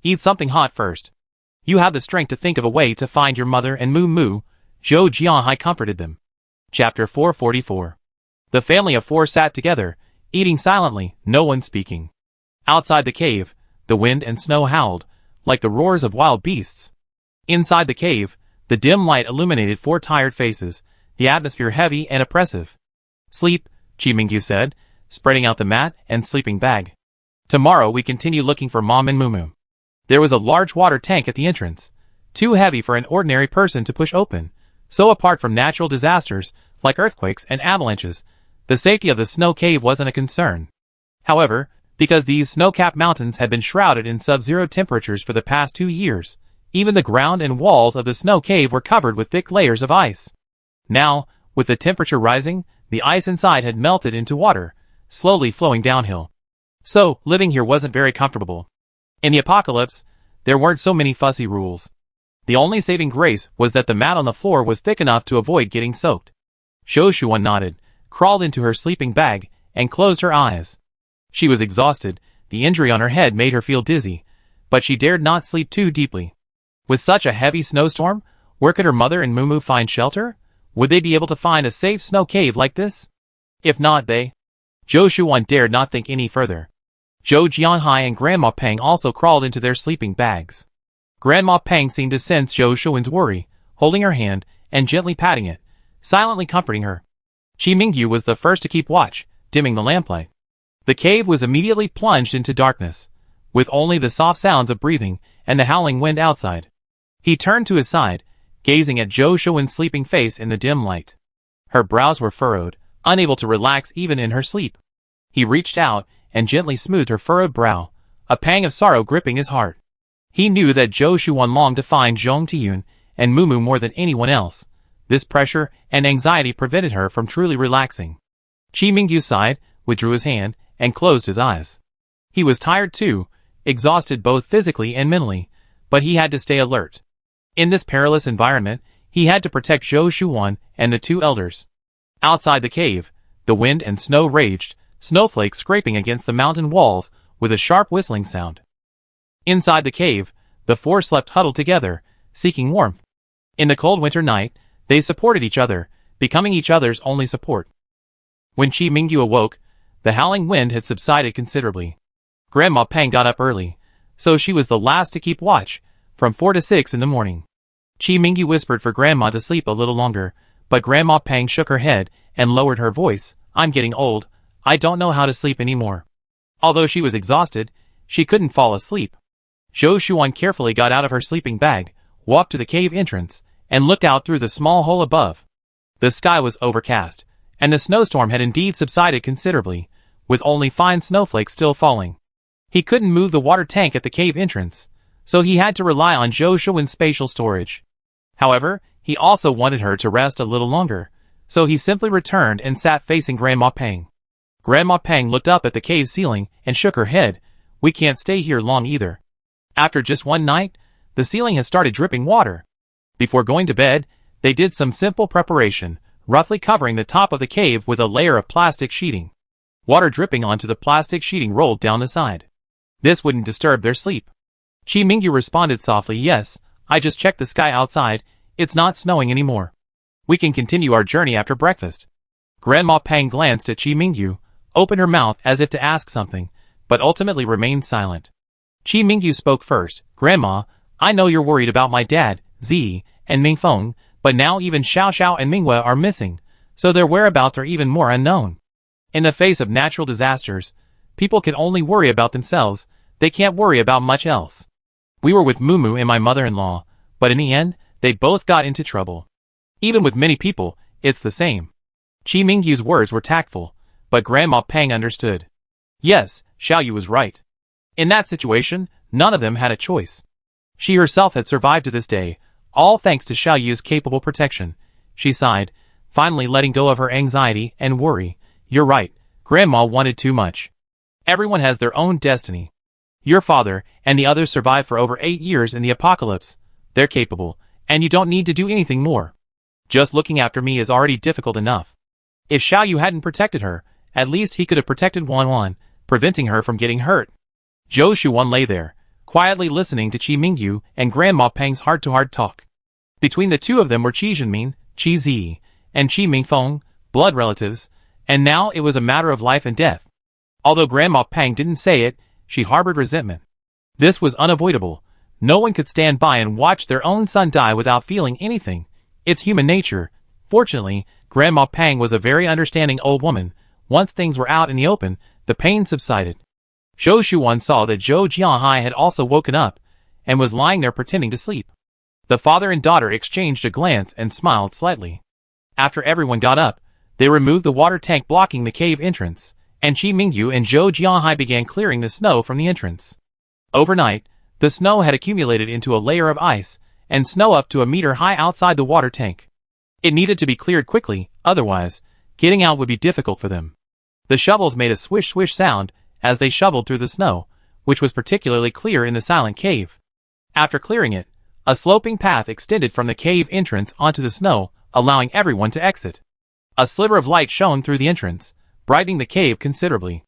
"Eat something hot first. You have the strength to think of a way to find your mother and Moo Moo," Zhou Jianhai comforted them. Chapter 444. The family of 4 sat together, eating silently, no one speaking. Outside the cave, the wind and snow howled, like the roars of wild beasts. Inside the cave, the dim light illuminated 4 tired faces, the atmosphere heavy and oppressive. "Sleep," Chi Mingyu said, spreading out the mat and sleeping bag. "Tomorrow we continue looking for Mom and Mumu." There was a large water tank at the entrance, too heavy for an ordinary person to push open, so apart from natural disasters, like earthquakes and avalanches, the safety of the snow cave wasn't a concern. However, because these snow-capped mountains had been shrouded in sub-zero temperatures for the past 2 years, even the ground and walls of the snow cave were covered with thick layers of ice. Now, with the temperature rising, the ice inside had melted into water, slowly flowing downhill. So, living here wasn't very comfortable. In the apocalypse, there weren't so many fussy rules. The only saving grace was that the mat on the floor was thick enough to avoid getting soaked. Zhou Shuan nodded, crawled into her sleeping bag, and closed her eyes. She was exhausted, the injury on her head made her feel dizzy, but she dared not sleep too deeply. With such a heavy snowstorm, where could her mother and Mumu find shelter? Would they be able to find a safe snow cave like this? If not, Zhou Shuan dared not think any further. Zhou Jianhai and Grandma Peng also crawled into their sleeping bags. Grandma Peng seemed to sense Zhou Shuan's worry, holding her hand and gently patting it, silently comforting her. Chi Mingyu was the first to keep watch, dimming the lamplight. The cave was immediately plunged into darkness, with only the soft sounds of breathing and the howling wind outside. He turned to his side, gazing at Zhou Shuan's sleeping face in the dim light. Her brows were furrowed, unable to relax even in her sleep. He reached out and gently smoothed her furrowed brow, a pang of sorrow gripping his heart. He knew that Zhou Shuan longed to find Zhong Tiyun and Mumu more than anyone else. This pressure and anxiety prevented her from truly relaxing. Chi Mingyu sighed, withdrew his hand, and closed his eyes. He was tired too, exhausted both physically and mentally, but he had to stay alert. In this perilous environment, he had to protect Zhou Shuan and the 2 elders. Outside the cave, the wind and snow raged, snowflakes scraping against the mountain walls with a sharp whistling sound. Inside the cave, the 4 slept huddled together, seeking warmth. In the cold winter night, they supported each other, becoming each other's only support. When Chi Mingyu awoke, the howling wind had subsided considerably. Grandma Peng got up early, so she was the last to keep watch, from 4 to 6 in the morning. Chi Mingyu whispered for Grandma to sleep a little longer, but Grandma Pang shook her head and lowered her voice. I'm getting old. I don't know how to sleep anymore. Although she was exhausted, she couldn't fall asleep. Zhou Shuan carefully got out of her sleeping bag, walked to the cave entrance, and looked out through the small hole above. The sky was overcast, and the snowstorm had indeed subsided considerably, with only fine snowflakes still falling. He couldn't move the water tank at the cave entrance, so he had to rely on Zhou Shuan's spatial storage. However, he also wanted her to rest a little longer, so he simply returned and sat facing Grandma Pang. Grandma Pang looked up at the cave ceiling and shook her head. We can't stay here long either. After just one night, the ceiling has started dripping water. Before going to bed, they did some simple preparation, roughly covering the top of the cave with a layer of plastic sheeting. Water dripping onto the plastic sheeting rolled down the side. This wouldn't disturb their sleep. Qi Mingyu responded softly, yes, I just checked the sky outside, it's not snowing anymore. We can continue our journey after breakfast. Grandma Pang glanced at Qi Mingyu, opened her mouth as if to ask something, but ultimately remained silent. Qi Mingyu spoke first. Grandma, I know you're worried about my dad, Zi, and Mingfeng, but now even Xiao Xiao and Mingwe are missing, so their whereabouts are even more unknown. In the face of natural disasters, people can only worry about themselves, they can't worry about much else. We were with Mumu and my mother-in-law, but in the end, they both got into trouble. Even with many people, it's the same. Qi Mingyu's words were tactful, but Grandma Pang understood. Yes, Xiao Yu was right. In that situation, none of them had a choice. She herself had survived to this day, all thanks to Xiao Yu's capable protection. She sighed, finally letting go of her anxiety and worry. You're right, Grandma wanted too much. Everyone has their own destiny. Your father and the others survived for over 8 years in the apocalypse. They're capable, and you don't need to do anything more. Just looking after me is already difficult enough. If Xiao Yu hadn't protected her, at least he could have protected Wan Wan, preventing her from getting hurt. Zhou Shuan lay there, quietly listening to Qi Mingyu and Grandma Pang's heart-to-heart talk. Between the two of them were Qi Zhenmin, Qi Zi, and Qi Mingfeng, blood relatives, and now it was a matter of life and death. Although Grandma Pang didn't say it, she harbored resentment. This was unavoidable. No one could stand by and watch their own son die without feeling anything. It's human nature. Fortunately, Grandma Pang was a very understanding old woman. Once things were out in the open, the pain subsided. Zhou Shuan saw that Zhou Jianhai had also woken up, and was lying there pretending to sleep. The father and daughter exchanged a glance and smiled slightly. After everyone got up, they removed the water tank blocking the cave entrance, and Qi Mingyu and Zhou Jianhai began clearing the snow from the entrance. Overnight, the snow had accumulated into a layer of ice, and snow up to a meter high outside the water tank. It needed to be cleared quickly, otherwise, getting out would be difficult for them. The shovels made a swish-swish sound as they shoveled through the snow, which was particularly clear in the silent cave. After clearing it, a sloping path extended from the cave entrance onto the snow, allowing everyone to exit. A sliver of light shone through the entrance, brightening the cave considerably.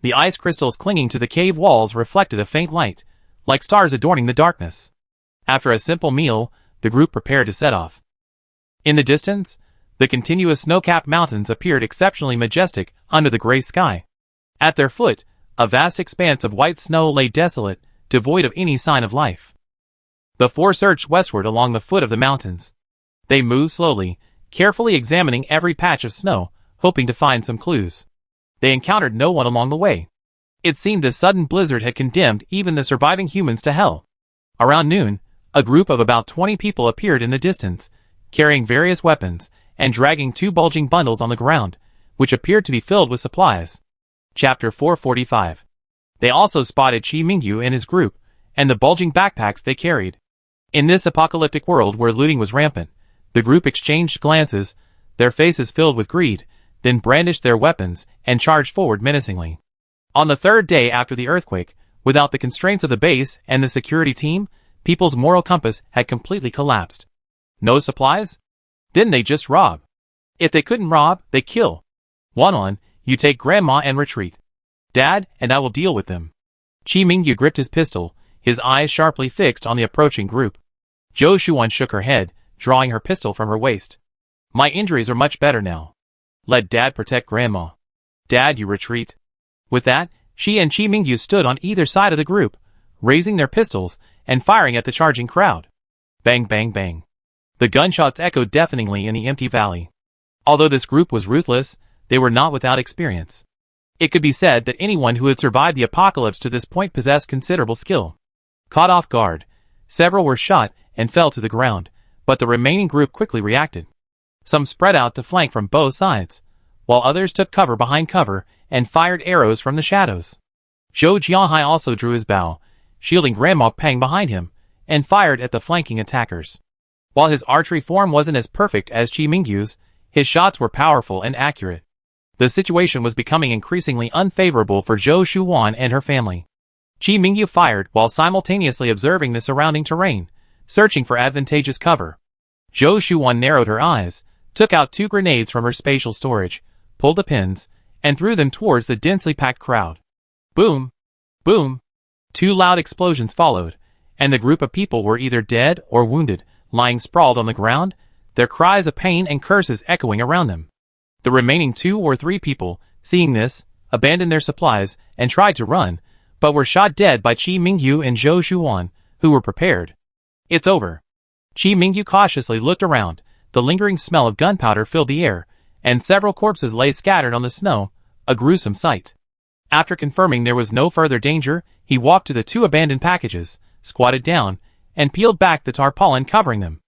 The ice crystals clinging to the cave walls reflected a faint light, like stars adorning the darkness. After a simple meal, the group prepared to set off. In the distance, the continuous snow-capped mountains appeared exceptionally majestic under the gray sky. At their foot, a vast expanse of white snow lay desolate, devoid of any sign of life. The four surged westward along the foot of the mountains. They moved slowly, carefully examining every patch of snow, hoping to find some clues. They encountered no one along the way. It seemed this sudden blizzard had condemned even the surviving humans to hell. Around noon, a group of about 20 people appeared in the distance, carrying various weapons, and dragging 2 bulging bundles on the ground, which appeared to be filled with supplies. Chapter 445. They also spotted Qi Mingyu and his group, and the bulging backpacks they carried. In this apocalyptic world where looting was rampant, the group exchanged glances, their faces filled with greed, then brandished their weapons and charged forward menacingly. On the third day after the earthquake, without the constraints of the base and the security team, people's moral compass had completely collapsed. No supplies? Then they just rob. If they couldn't rob, they kill. Wan, you take Grandma and retreat. Dad and I will deal with them. Qi Mingyu gripped his pistol, his eyes sharply fixed on the approaching group. Zhou Shuan shook her head, drawing her pistol from her waist. My injuries are much better now. Let Dad protect Grandma. Dad, you retreat. With that, she and Qi Mingyu stood on either side of the group, raising their pistols and firing at the charging crowd. Bang, bang, bang. The gunshots echoed deafeningly in the empty valley. Although this group was ruthless, they were not without experience. It could be said that anyone who had survived the apocalypse to this point possessed considerable skill. Caught off guard, several were shot and fell to the ground, but the remaining group quickly reacted. Some spread out to flank from both sides, while others took cover behind cover and fired arrows from the shadows. Zhou Jianhai also drew his bow, shielding Grandma Peng behind him, and fired at the flanking attackers. While his archery form wasn't as perfect as Qi Mingyu's, his shots were powerful and accurate. The situation was becoming increasingly unfavorable for Zhou Shuwan and her family. Qi Mingyu fired while simultaneously observing the surrounding terrain, searching for advantageous cover. Zhou Shuwan narrowed her eyes, took out 2 grenades from her spatial storage, pulled the pins, and threw them towards the densely packed crowd. Boom! Boom! 2 loud explosions followed, and the group of people were either dead or wounded, lying sprawled on the ground, their cries of pain and curses echoing around them. The remaining 2 or 3 people, seeing this, abandoned their supplies and tried to run, but were shot dead by Qi Mingyu and Zhou Shuwan, who were prepared. It's over. Qi Mingyu cautiously looked around. The lingering smell of gunpowder filled the air, and several corpses lay scattered on the snow, a gruesome sight. After confirming there was no further danger, he walked to the 2 abandoned packages, squatted down, and peeled back the tarpaulin covering them.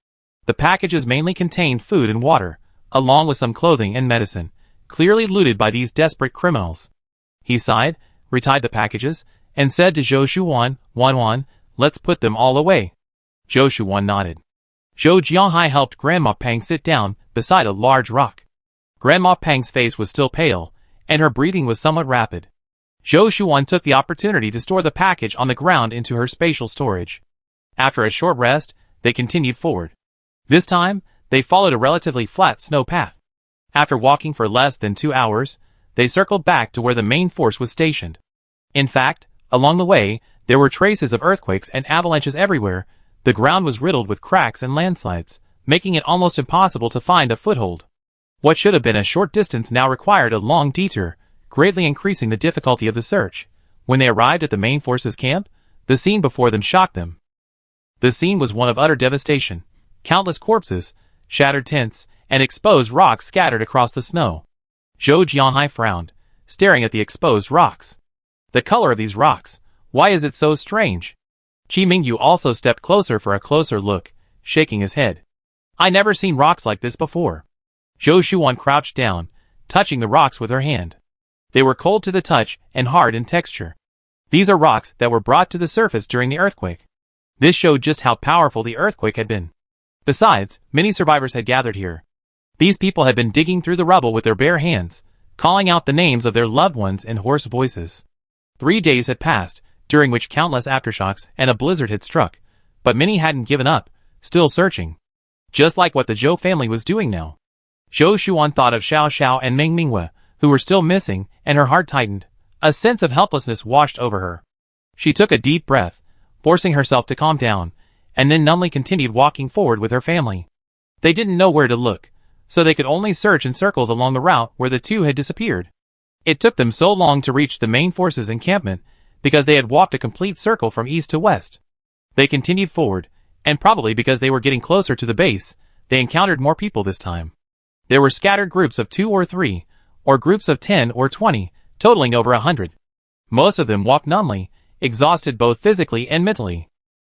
The packages mainly contained food and water, along with some clothing and medicine, clearly looted by these desperate criminals. He sighed, retied the packages, and said to Zhou Shuwan, "Wan, let's put them all away." Zhou Shuwan nodded. Zhou Jianhai helped Grandma Peng sit down beside a large rock. Grandma Peng's face was still pale, and her breathing was somewhat rapid. Zhou Shuwan took the opportunity to store the package on the ground into her spatial storage. After a short rest, they continued forward. This time, they followed a relatively flat snow path. After walking for less than 2 hours, they circled back to where the main force was stationed. In fact, along the way, there were traces of earthquakes and avalanches everywhere. The ground was riddled with cracks and landslides, making it almost impossible to find a foothold. What should have been a short distance now required a long detour, greatly increasing the difficulty of the search. When they arrived at the main force's camp, the scene before them shocked them. The scene was one of utter devastation. Countless corpses, shattered tents, and exposed rocks scattered across the snow. Zhou Jianhai frowned, staring at the exposed rocks. The color of these rocks, why is it so strange? Qi Mingyu also stepped closer for a closer look, shaking his head. I never seen rocks like this before. Zhou Shuwan crouched down, touching the rocks with her hand. They were cold to the touch and hard in texture. These are rocks that were brought to the surface during the earthquake. This showed just how powerful the earthquake had been. Besides, many survivors had gathered here. These people had been digging through the rubble with their bare hands, calling out the names of their loved ones in hoarse voices. 3 days had passed, during which countless aftershocks and a blizzard had struck, but many hadn't given up, still searching. Just like what the Zhou family was doing now. Zhou Shuwan thought of Xiao Xiao and Meng Mingwe, who were still missing, and her heart tightened. A sense of helplessness washed over her. She took a deep breath, forcing herself to calm down, and then numbly continued walking forward with her family. They didn't know where to look, so they could only search in circles along the route where the 2 had disappeared. It took them so long to reach the main force's encampment, because they had walked a complete circle from east to west. They continued forward, and probably because they were getting closer to the base, they encountered more people this time. There were scattered groups of 2 or 3, or groups of 10 or 20, totaling over 100. Most of them walked numbly, exhausted both physically and mentally.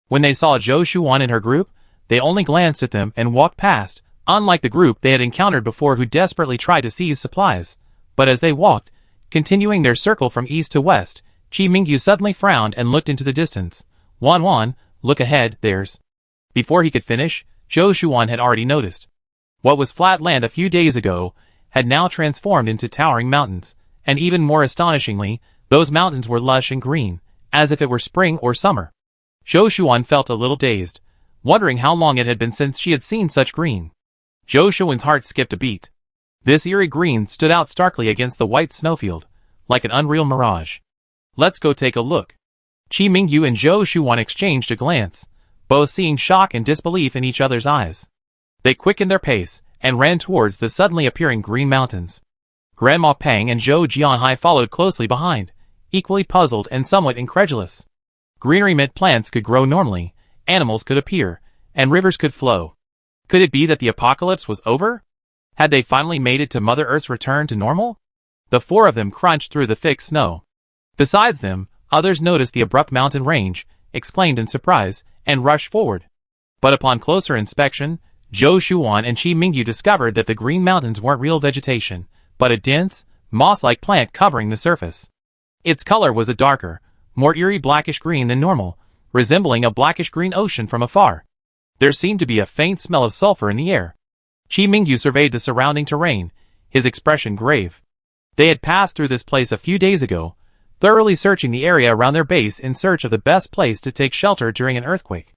When they saw Zhou Shuwan and her group, they only glanced at them and walked past, unlike the group they had encountered before who desperately tried to seize supplies. But as they walked, continuing their circle from east to west, Qi Mingyu suddenly frowned and looked into the distance. Wan, look ahead, there's... Before he could finish, Zhou Shuwan had already noticed. What was flat land a few days ago had now transformed into towering mountains, and even more astonishingly, those mountains were lush and green, as if it were spring or summer. Zhou Shuwan felt a little dazed, wondering how long it had been since she had seen such green. Zhou Shuwan's heart skipped a beat. This eerie green stood out starkly against the white snowfield, like an unreal mirage. Let's go take a look. Qi Mingyu and Zhou Shuwan exchanged a glance, both seeing shock and disbelief in each other's eyes. They quickened their pace and ran towards the suddenly appearing green mountains. Grandma Peng and Zhou Jianhai followed closely behind, equally puzzled and somewhat incredulous. Greenery meant plants could grow normally, animals could appear, and rivers could flow. Could it be that the apocalypse was over? Had they finally made it to Mother Earth's return to normal? The four of them crunched through the thick snow. Besides them, others noticed the abrupt mountain range, exclaimed in surprise, and rushed forward. But upon closer inspection, Zhou Shuan and Qi Mingyu discovered that the green mountains weren't real vegetation, but a dense, moss-like plant covering the surface. Its color was a darker, more eerie blackish-green than normal, resembling a blackish-green ocean from afar. There seemed to be a faint smell of sulfur in the air. Qi Mingyu surveyed the surrounding terrain, his expression grave. They had passed through this place a few days ago, thoroughly searching the area around their base in search of the best place to take shelter during an earthquake.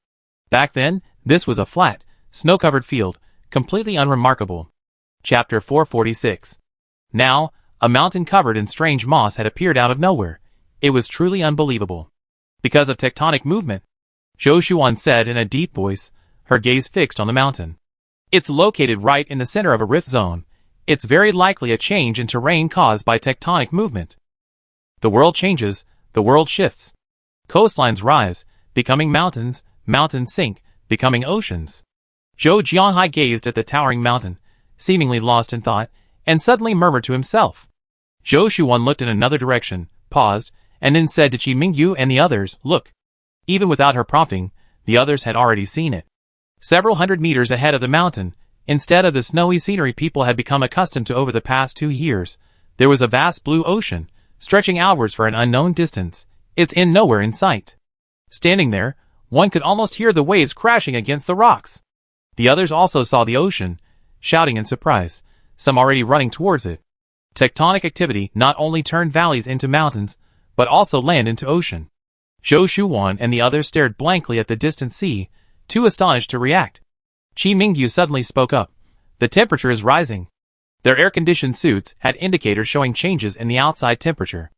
Back then, this was a flat, snow-covered field, completely unremarkable. Chapter 446. Now, a mountain covered in strange moss had appeared out of nowhere. It was truly unbelievable. Because of tectonic movement, Zhou Shuan said in a deep voice, her gaze fixed on the mountain. It's located right in the center of a rift zone. It's very likely a change in terrain caused by tectonic movement. The world changes, the world shifts. Coastlines rise, becoming mountains, mountains sink, becoming oceans. Zhou Jianhai gazed at the towering mountain, seemingly lost in thought, and suddenly murmured to himself. Zhou Shuan looked in another direction, paused, and then said to Qi Mingyu and the others, "Look." Even without her prompting, the others had already seen it. Several hundred meters ahead of the mountain, instead of the snowy scenery people had become accustomed to over the past 2 years, there was a vast blue ocean, stretching outwards for an unknown distance, its end nowhere in sight. Standing there, one could almost hear the waves crashing against the rocks. The others also saw the ocean, shouting in surprise, some already running towards it. Tectonic activity not only turned valleys into mountains, but also land into ocean. Zhou Shuan and the others stared blankly at the distant sea, too astonished to react. Qi Mingyu suddenly spoke up. The temperature is rising. Their air-conditioned suits had indicators showing changes in the outside temperature.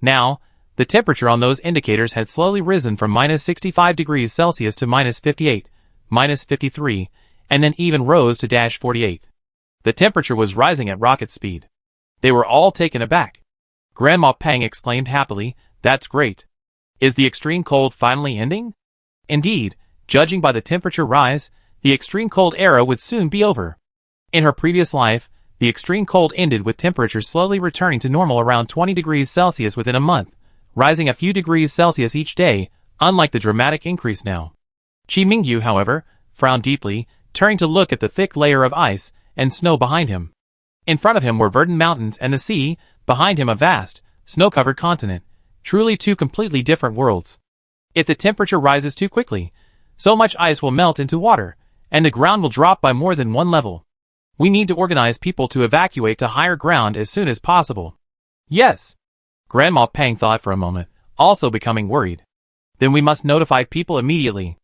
Now, the temperature on those indicators had slowly risen from -65 degrees Celsius to -58, -53, and then even rose to -48. The temperature was rising at rocket speed. They were all taken aback. Grandma Peng exclaimed happily, "That's great. Is the extreme cold finally ending?" Indeed, judging by the temperature rise, the extreme cold era would soon be over. In her previous life, the extreme cold ended with temperatures slowly returning to normal around 20 degrees Celsius within a month, rising a few degrees Celsius each day, unlike the dramatic increase now. Qi Mingyu, however, frowned deeply, turning to look at the thick layer of ice and snow behind him. In front of him were verdant mountains and the sea, behind him a vast, snow-covered continent, truly two completely different worlds. If the temperature rises too quickly, so much ice will melt into water, and the ground will drop by more than one level. We need to organize people to evacuate to higher ground as soon as possible. Yes. Grandma Peng thought for a moment, also becoming worried. Then we must notify people immediately.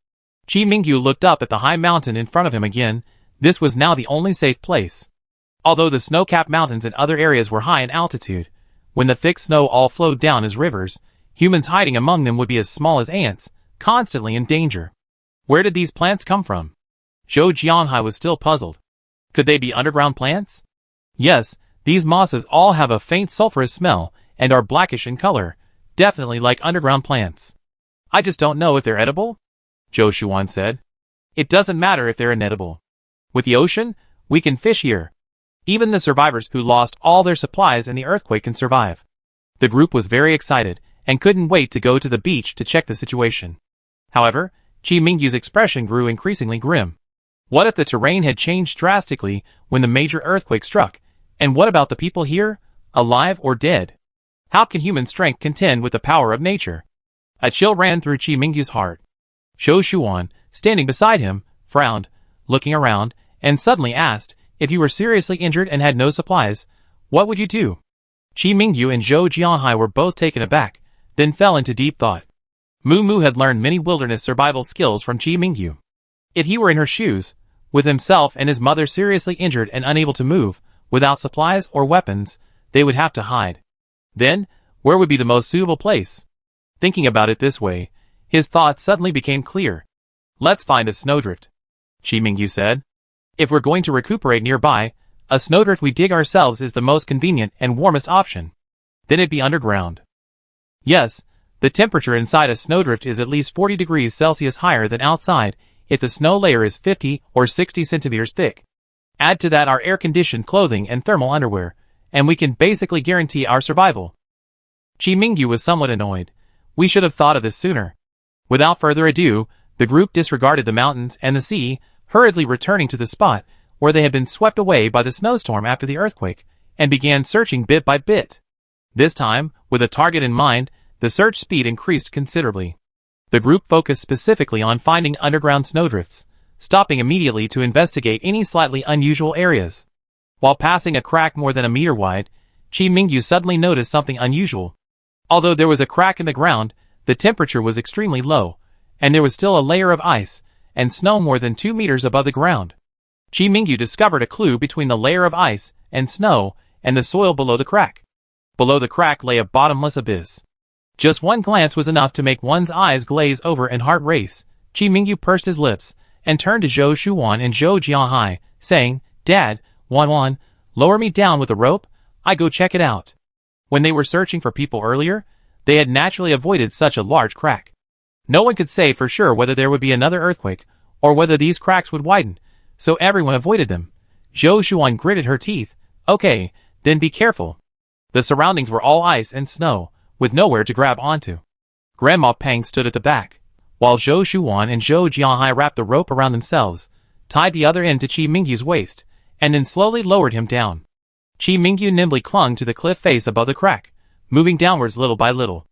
Qi Mingyu looked up at the high mountain in front of him again. This was now the only safe place. Although the snow-capped mountains in other areas were high in altitude, when the thick snow all flowed down as rivers, humans hiding among them would be as small as ants, constantly in danger. Where did these plants come from? Zhou Jianhai was still puzzled. Could they be underground plants? Yes, these mosses all have a faint sulfurous smell and are blackish in color, definitely like underground plants. I just don't know if they're edible, Zhou Shuan said. It doesn't matter if they're inedible. With the ocean, we can fish here. Even the survivors who lost all their supplies in the earthquake can survive. The group was very excited and couldn't wait to go to the beach to check the situation. However, Qi Mingyu's expression grew increasingly grim. What if the terrain had changed drastically when the major earthquake struck? And what about the people here, alive or dead? How can human strength contend with the power of nature? A chill ran through Qi Mingyu's heart. Zhou Shuan, standing beside him, frowned, looking around, and suddenly asked, if you were seriously injured and had no supplies, what would you do? Qi Mingyu and Zhou Jianhai were both taken aback, then fell into deep thought. Mu Mu had learned many wilderness survival skills from Qi Mingyu. If he were in her shoes, with himself and his mother seriously injured and unable to move, without supplies or weapons, they would have to hide. Then, where would be the most suitable place? Thinking about it this way, his thoughts suddenly became clear. Let's find a snowdrift, Qi Mingyu said. If we're going to recuperate nearby, a snowdrift we dig ourselves is the most convenient and warmest option. Then it'd be underground. Yes, the temperature inside a snowdrift is at least 40 degrees Celsius higher than outside, if the snow layer is 50 or 60 centimeters thick. Add to that our air-conditioned clothing and thermal underwear, and we can basically guarantee our survival. Chi Mingyu was somewhat annoyed. We should have thought of this sooner. Without further ado, the group disregarded the mountains and the sea, hurriedly returning to the spot where they had been swept away by the snowstorm after the earthquake, and began searching bit by bit. This time, with a target in mind, the search speed increased considerably. The group focused specifically on finding underground snowdrifts, stopping immediately to investigate any slightly unusual areas. While passing a crack more than a meter wide, Chi Mingyu suddenly noticed something unusual. Although there was a crack in the ground, the temperature was extremely low, and there was still a layer of ice and snow more than 2 meters above the ground. Chi Mingyu discovered a clue between the layer of ice and snow and the soil below the crack. Below the crack lay a bottomless abyss. Just one glance was enough to make one's eyes glaze over and heart race. Chi Mingyu pursed his lips and turned to Zhou Shuwan and Zhou Jianhai, saying, "Dad, Wan, lower me down with a rope, I go check it out." When they were searching for people earlier, they had naturally avoided such a large crack. No one could say for sure whether there would be another earthquake, or whether these cracks would widen, so everyone avoided them. Zhou Shuan gritted her teeth. "Okay, then be careful." The surroundings were all ice and snow, with nowhere to grab onto. Grandma Pang stood at the back, while Zhou Shuan and Zhou Jianhai wrapped the rope around themselves, tied the other end to Chi Mingyu's waist, and then slowly lowered him down. Chi Mingyu nimbly clung to the cliff face above the crack, moving downwards little by little.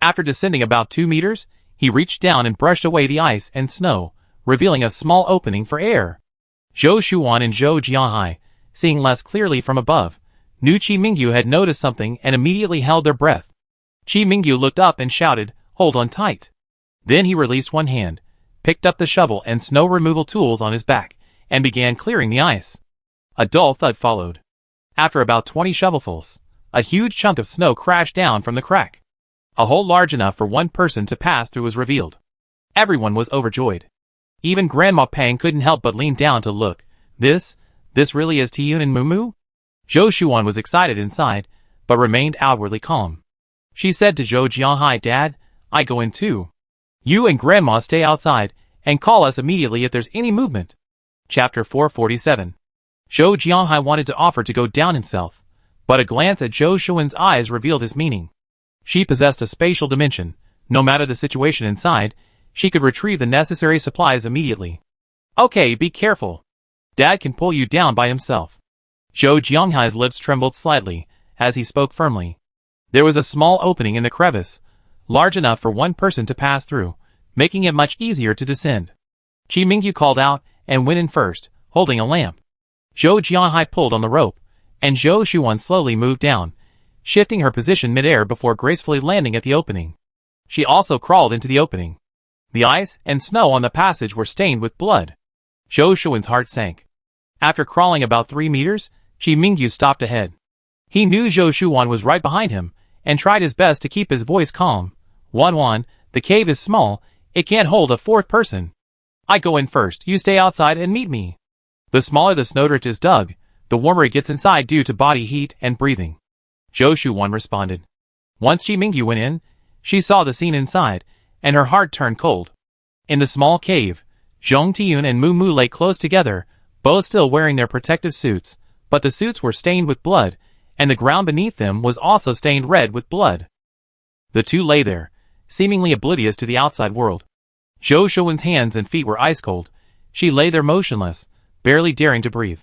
After descending about 2 meters, he reached down and brushed away the ice and snow, revealing a small opening for air. Zhou Shuan and Zhou Jianhai, seeing less clearly from above, knew Chi Mingyu had noticed something and immediately held their breath. Chi Mingyu looked up and shouted, "Hold on tight." Then he released one hand, picked up the shovel and snow removal tools on his back, and began clearing the ice. A dull thud followed. After about 20 shovelfuls, a huge chunk of snow crashed down from the crack. A hole large enough for one person to pass through was revealed. Everyone was overjoyed. Even Grandma Pang couldn't help but lean down to look. This really is Tiyun and Mumu? Zhou Shuan was excited inside, but remained outwardly calm. She said to Zhou Jianhai, "Dad, I go in too. You and Grandma stay outside, and call us immediately if there's any movement." Chapter 447. Zhou Jianhai wanted to offer to go down himself, but a glance at Zhou Shuan's eyes revealed his meaning. She possessed a spatial dimension. No matter the situation inside, she could retrieve the necessary supplies immediately. "Okay, be careful. Dad can pull you down by himself." Zhou Jianhai's lips trembled slightly as he spoke firmly. There was a small opening in the crevice, large enough for one person to pass through, making it much easier to descend. Chi Mingyu called out and went in first, holding a lamp. Zhou Jianhai pulled on the rope, and Zhou Shuan slowly moved down, shifting her position mid-air before gracefully landing at the opening. She also crawled into the opening. The ice and snow on the passage were stained with blood. Zhou Shuan's heart sank. After crawling about 3 meters, Chi Mingyu stopped ahead. He knew Zhou Shuan was right behind him, and tried his best to keep his voice calm. Wan, the cave is small, it can't hold a fourth person. I go in first, you stay outside and meet me. The smaller the snowdrift is dug, the warmer it gets inside due to body heat and breathing. Zhou Shuan responded. Once Chi Mingyu went in, she saw the scene inside, and her heart turned cold. In the small cave, Zhong Tiyun and Mumu lay close together, both still wearing their protective suits, but the suits were stained with blood, and the ground beneath them was also stained red with blood. The two lay there, seemingly oblivious to the outside world. Zhou Shuan's hands and feet were ice cold. She lay there motionless, barely daring to breathe.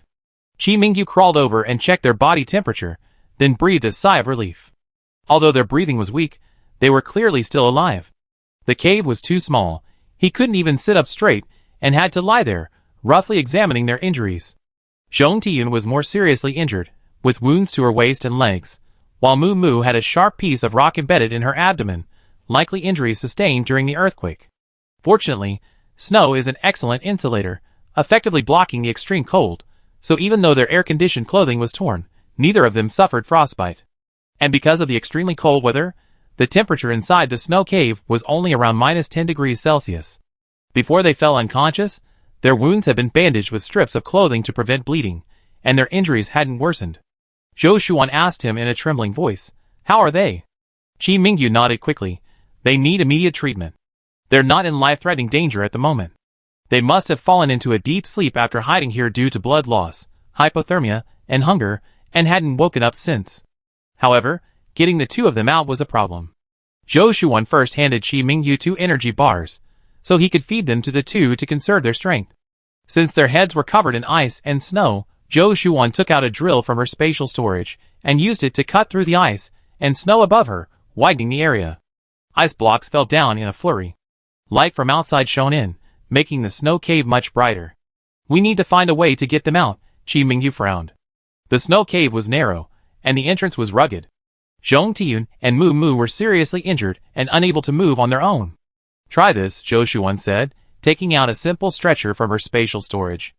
Chi Mingyu crawled over and checked their body temperature, then breathed a sigh of relief. Although their breathing was weak, they were clearly still alive. The cave was too small. He couldn't even sit up straight, and had to lie there, roughly examining their injuries. Zhong Tiyun was more seriously injured, with wounds to her waist and legs, while Mumu had a sharp piece of rock embedded in her abdomen, likely injuries sustained during the earthquake. Fortunately, snow is an excellent insulator, effectively blocking the extreme cold, so even though their air-conditioned clothing was torn, neither of them suffered frostbite. And because of the extremely cold weather, the temperature inside the snow cave was only around -10 degrees Celsius. Before they fell unconscious, their wounds had been bandaged with strips of clothing to prevent bleeding, and their injuries hadn't worsened. Zhou Shuan asked him in a trembling voice, "How are they?" Chi Mingyu nodded quickly. "They need immediate treatment. They're not in life-threatening danger at the moment. They must have fallen into a deep sleep after hiding here due to blood loss, hypothermia, and hunger, and hadn't woken up since. However, getting the two of them out was a problem. Zhou Shuan first handed Qi Mingyu 2 energy bars, so he could feed them to the two to conserve their strength. Since their heads were covered in ice and snow, Zhou Shuan took out a drill from her spatial storage and used it to cut through the ice and snow above her, widening the area. Ice blocks fell down in a flurry. Light from outside shone in, making the snow cave much brighter. We need to find a way to get them out, Qi Mingyu frowned. The snow cave was narrow, and the entrance was rugged. Zhong Tiyun and Mu Mu were seriously injured and unable to move on their own. Try this, Zhou Shuan said, taking out a simple stretcher from her spatial storage.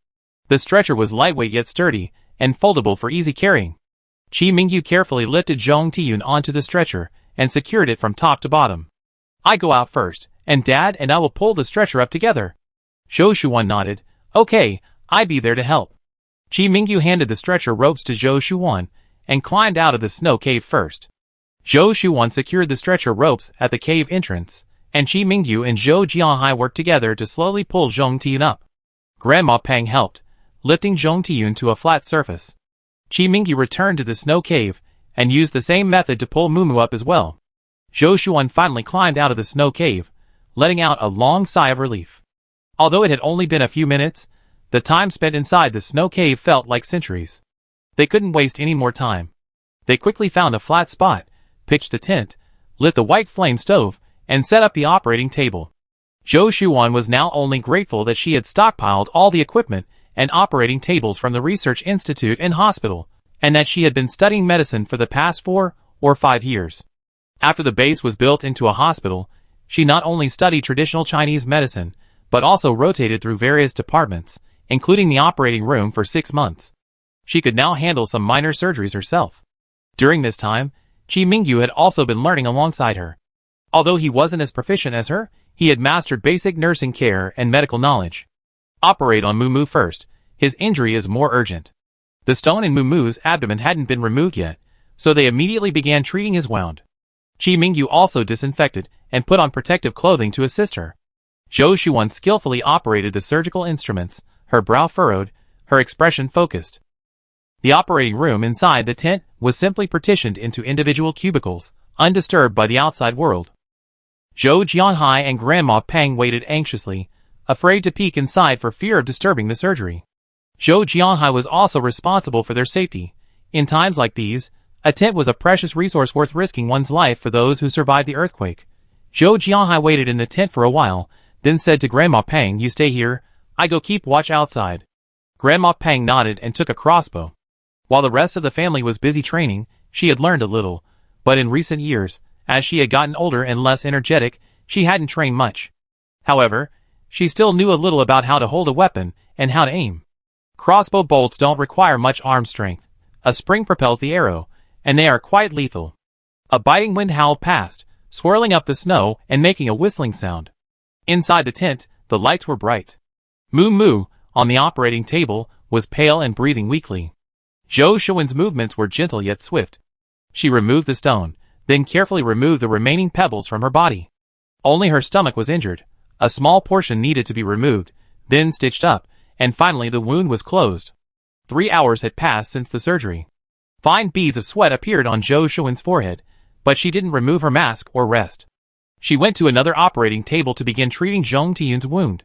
The stretcher was lightweight yet sturdy, and foldable for easy carrying. Qi Mingyu carefully lifted Zhong Tiyun onto the stretcher and secured it from top to bottom. I go out first, and Dad and I will pull the stretcher up together. Zhou Shuan nodded. Okay, I be there to help. Qi Mingyu handed the stretcher ropes to Zhou Shuan and climbed out of the snow cave first. Zhou Shuan secured the stretcher ropes at the cave entrance, and Qi Mingyu and Zhou Jianhai worked together to slowly pull Zhong Tiyun up. Grandma Pang helped, lifting Zhong Tiyun to a flat surface. Qi Mingyu returned to the snow cave and used the same method to pull Mumu up as well. Zhou Shuan finally climbed out of the snow cave, letting out a long sigh of relief. Although it had only been a few minutes, the time spent inside the snow cave felt like centuries. They couldn't waste any more time. They quickly found a flat spot, pitched the tent, lit the white flame stove, and set up the operating table. Zhou Shuan was now only grateful that she had stockpiled all the equipment and operating tables from the research institute and hospital, and that she had been studying medicine for the past 4 or 5 years. After the base was built into a hospital, she not only studied traditional Chinese medicine, but also rotated through various departments, including the operating room for 6 months. She could now handle some minor surgeries herself. During this time, Qi Mingyu had also been learning alongside her. Although he wasn't as proficient as her, he had mastered basic nursing care and medical knowledge. Operate on Mumu first. His injury is more urgent. The stone in Mumu's abdomen hadn't been removed yet, so they immediately began treating his wound. Qi Mingyu also disinfected and put on protective clothing to assist her. Zhou Shuan skillfully operated the surgical instruments, her brow furrowed, her expression focused. The operating room inside the tent was simply partitioned into individual cubicles, undisturbed by the outside world. Zhou Jianhai and Grandma Pang waited anxiously, afraid to peek inside for fear of disturbing the surgery. Zhou Jianhai was also responsible for their safety. In times like these, a tent was a precious resource worth risking one's life for those who survived the earthquake. Zhou Jianhai waited in the tent for a while, then said to Grandma Pang, "You stay here, I go keep watch outside." Grandma Pang nodded and took a crossbow. While the rest of the family was busy training, she had learned a little, but in recent years, as she had gotten older and less energetic, she hadn't trained much. However, she still knew a little about how to hold a weapon and how to aim. Crossbow bolts don't require much arm strength. A spring propels the arrow, and they are quite lethal. A biting wind howled past, swirling up the snow and making a whistling sound. Inside the tent, the lights were bright. Mu, on the operating table, was pale and breathing weakly. Zhou Shuan's movements were gentle yet swift. She removed the stone, then carefully removed the remaining pebbles from her body. Only her stomach was injured. A small portion needed to be removed, then stitched up, and finally the wound was closed. 3 hours had passed since the surgery. Fine beads of sweat appeared on Zhou Shuan's forehead, but she didn't remove her mask or rest. She went to another operating table to begin treating Zhong Tiyun's wound.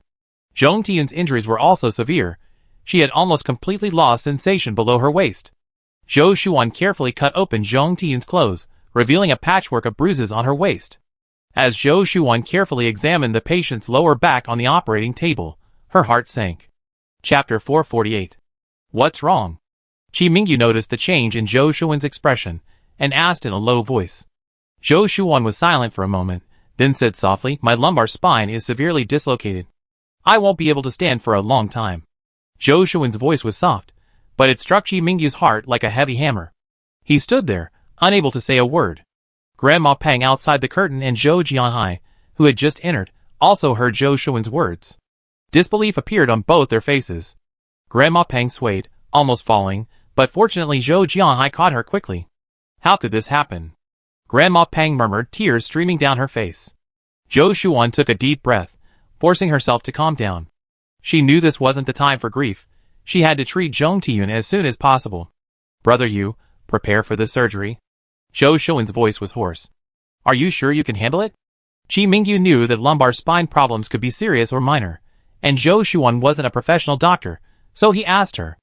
Zhong Tiyun's injuries were also severe. She had almost completely lost sensation below her waist. Zhou Shuan carefully cut open Zhong Tiyun's clothes, revealing a patchwork of bruises on her waist. As Zhou Shuan carefully examined the patient's lower back on the operating table, her heart sank. Chapter 448. What's wrong? Qi Mingyu noticed the change in Zhou Shuan's expression, and asked in a low voice. Zhou Shuan was silent for a moment, then said softly, "My lumbar spine is severely dislocated. I won't be able to stand for a long time." Zhou Shuan's voice was soft, but it struck Qi Mingyu's heart like a heavy hammer. He stood there, unable to say a word. Grandma Pang outside the curtain and Zhou Jianhai, who had just entered, also heard Zhou Shuan's words. Disbelief appeared on both their faces. Grandma Pang swayed, almost falling, but fortunately Zhou Jianhai caught her quickly. How could this happen? Grandma Pang murmured, tears streaming down her face. Zhou Shuan took a deep breath, forcing herself to calm down. She knew this wasn't the time for grief. She had to treat Zhong Tiyun as soon as possible. Brother Yu, prepare for the surgery. Zhou Shuan's voice was hoarse. Are you sure you can handle it? Qi Mingyu knew that lumbar spine problems could be serious or minor, and Zhou Shuan wasn't a professional doctor, so he asked her.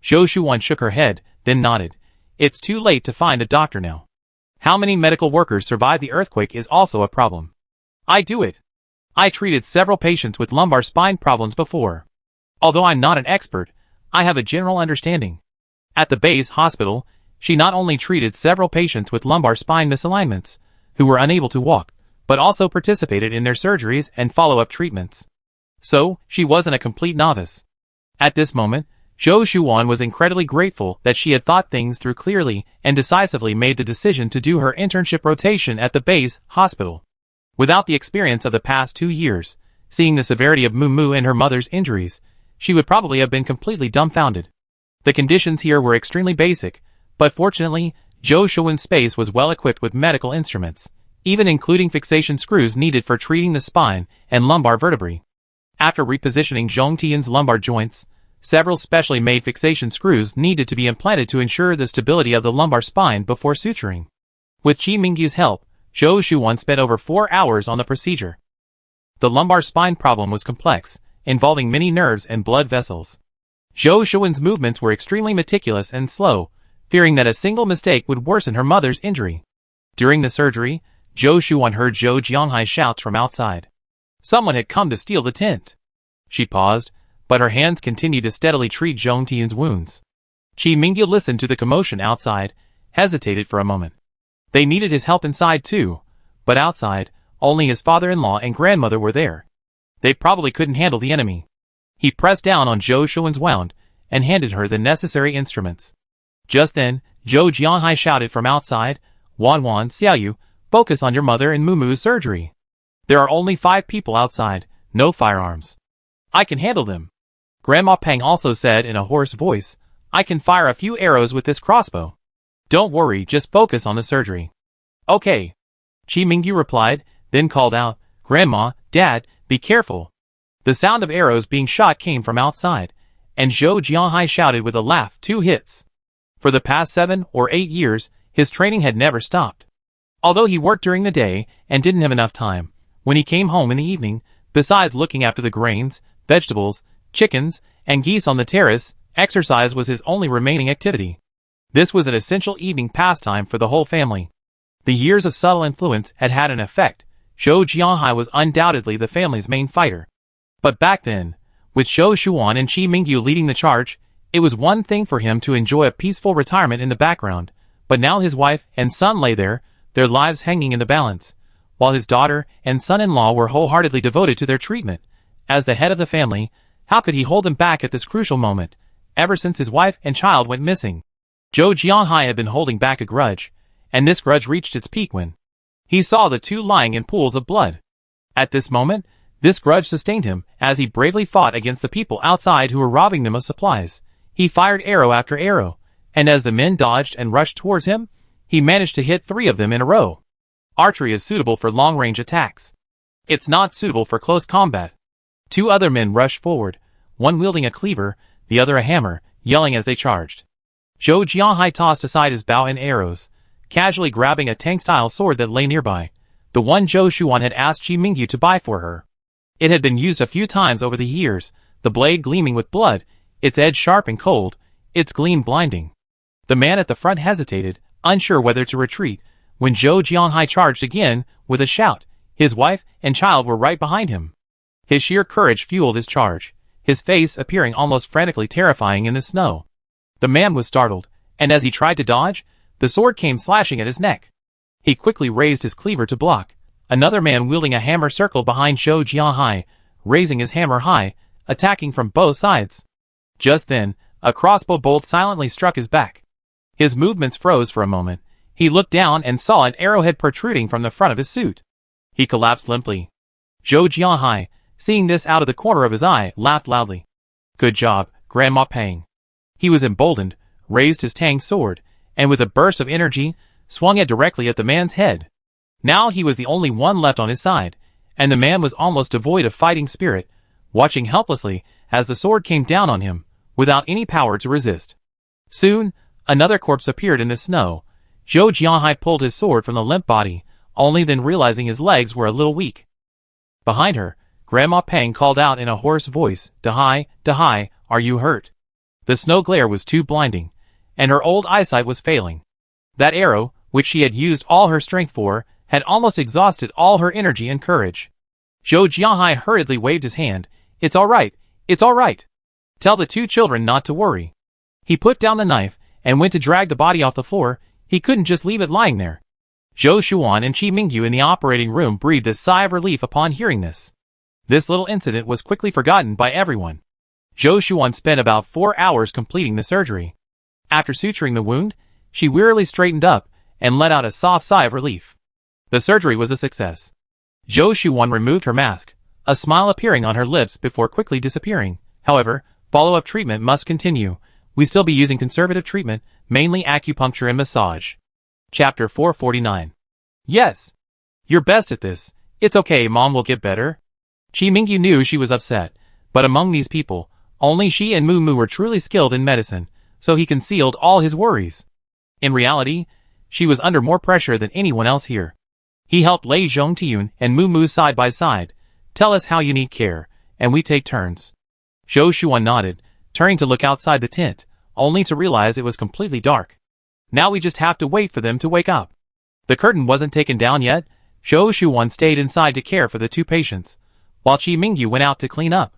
Zhou Shuan shook her head, then nodded. It's too late to find a doctor now. How many medical workers survived the earthquake is also a problem. I do it. I treated several patients with lumbar spine problems before. Although I'm not an expert, I have a general understanding. At the base hospital, she not only treated several patients with lumbar spine misalignments, who were unable to walk, but also participated in their surgeries and follow-up treatments. So, she wasn't a complete novice. At this moment, Zhou Shuan was incredibly grateful that she had thought things through clearly and decisively made the decision to do her internship rotation at the base hospital. Without the experience of the past 2 years, seeing the severity of Mumu and her mother's injuries, she would probably have been completely dumbfounded. The conditions here were extremely basic, but fortunately, Zhou Shuan's space was well equipped with medical instruments, even including fixation screws needed for treating the spine and lumbar vertebrae. After repositioning Zhong Tiyun's lumbar joints, several specially made fixation screws needed to be implanted to ensure the stability of the lumbar spine before suturing. With Qi Mingyu's help, Zhou Shuan spent over 4 hours on the procedure. The lumbar spine problem was complex, involving many nerves and blood vessels. Zhou Shuan's movements were extremely meticulous and slow, fearing that a single mistake would worsen her mother's injury. During the surgery, Zhou Shuan heard Zhou Jianghai's shouts from outside. Someone had come to steal the tent. She paused, but her hands continued to steadily treat Zhong Tiyun's wounds. Qi Mingyu listened to the commotion outside, hesitated for a moment. They needed his help inside too, but outside, only his father-in-law and grandmother were there. They probably couldn't handle the enemy. He pressed down on Zhou Shuan's wound and handed her the necessary instruments. Just then, Zhou Jianghai shouted from outside, Wan Xiaoyu, focus on your mother and Mumu's surgery. There are only 5 people outside, no firearms. I can handle them. Grandma Peng also said in a hoarse voice, I can fire a few arrows with this crossbow. Don't worry, just focus on the surgery. Okay. Qi Mingyu replied, then called out, Grandma, Dad, be careful. The sound of arrows being shot came from outside, and Zhou Jianghai shouted with a laugh, 2 hits. For the past 7 or 8 years, his training had never stopped. Although he worked during the day and didn't have enough time, when he came home in the evening, besides looking after the grains, vegetables, chickens, and geese on the terrace, exercise was his only remaining activity. This was an essential evening pastime for the whole family. The years of subtle influence had had an effect. Zhou Jianghai was undoubtedly the family's main fighter. But back then, with Zhou Shuan and Qi Mingyu leading the charge, it was one thing for him to enjoy a peaceful retirement in the background, but now his wife and son lay there, their lives hanging in the balance, while his daughter and son-in-law were wholeheartedly devoted to their treatment. As the head of the family, how could he hold them back at this crucial moment, ever since his wife and child went missing? Zhou Jianghai had been holding back a grudge, and this grudge reached its peak when he saw the 2 lying in pools of blood. At this moment, this grudge sustained him as he bravely fought against the people outside who were robbing them of supplies. He fired arrow after arrow, and as the men dodged and rushed towards him, he managed to hit 3 of them in a row. Archery is suitable for long-range attacks. It's not suitable for close combat. 2 other men rushed forward, one wielding a cleaver, the other a hammer, yelling as they charged. Zhou Jianghai tossed aside his bow and arrows, casually grabbing a tank-style sword that lay nearby, the one Zhou Shuan had asked Qi Mingyu to buy for her. It had been used a few times over the years, the blade gleaming with blood, its edge sharp and cold, its gleam blinding. The man at the front hesitated, unsure whether to retreat, when Zhou Jianghai charged again, with a shout. His wife and child were right behind him. His sheer courage fueled his charge, his face appearing almost frantically terrifying in the snow. The man was startled, and as he tried to dodge, the sword came slashing at his neck. He quickly raised his cleaver to block. Another man wielding a hammer circled behind Zhou Jianghai, raising his hammer high, attacking from both sides. Just then, a crossbow bolt silently struck his back. His movements froze for a moment. He looked down and saw an arrowhead protruding from the front of his suit. He collapsed limply. Zhou Jianghai, seeing this out of the corner of his eye, laughed loudly. Good job, Grandma Peng. He was emboldened, raised his tang sword, and with a burst of energy, swung it directly at the man's head. Now he was the only one left on his side, and the man was almost devoid of fighting spirit, watching helplessly as the sword came down on him, without any power to resist. Soon, another corpse appeared in the snow. Zhou Jianhai pulled his sword from the limp body, only then realizing his legs were a little weak. Behind her, Grandma Peng called out in a hoarse voice, Dahai, are you hurt? The snow glare was too blinding, and her old eyesight was failing. That arrow, which she had used all her strength for, had almost exhausted all her energy and courage. Zhou Jianhai hurriedly waved his hand. It's all right. Tell the two children not to worry. He put down the knife and went to drag the body off the floor. He couldn't just leave it lying there. Zhou Xuan and Qi Mingyu in the operating room breathed a sigh of relief upon hearing this. This little incident was quickly forgotten by everyone. Zhou Xuan spent about 4 hours completing the surgery. After suturing the wound, she wearily straightened up and let out a soft sigh of relief. The surgery was a success. Zhou Xuan removed her mask, a smile appearing on her lips before quickly disappearing. However, follow-up treatment must continue. We still be using conservative treatment, mainly acupuncture and massage. Chapter 449. Yes. You're best at this. It's okay, Mom will get better. Qi Mingyu knew she was upset, but among these people, only she and Mu Mu were truly skilled in medicine, so he concealed all his worries. In reality, she was under more pressure than anyone else here. He helped Lei Zhongtiyun and Mu Mu side by side. Tell us how you need care, and we take turns. Zhou Xuan nodded, turning to look outside the tent, only to realize it was completely dark. Now we just have to wait for them to wake up. The curtain wasn't taken down yet. Zhou Xuan stayed inside to care for the two patients, while Qi Mingyu went out to clean up.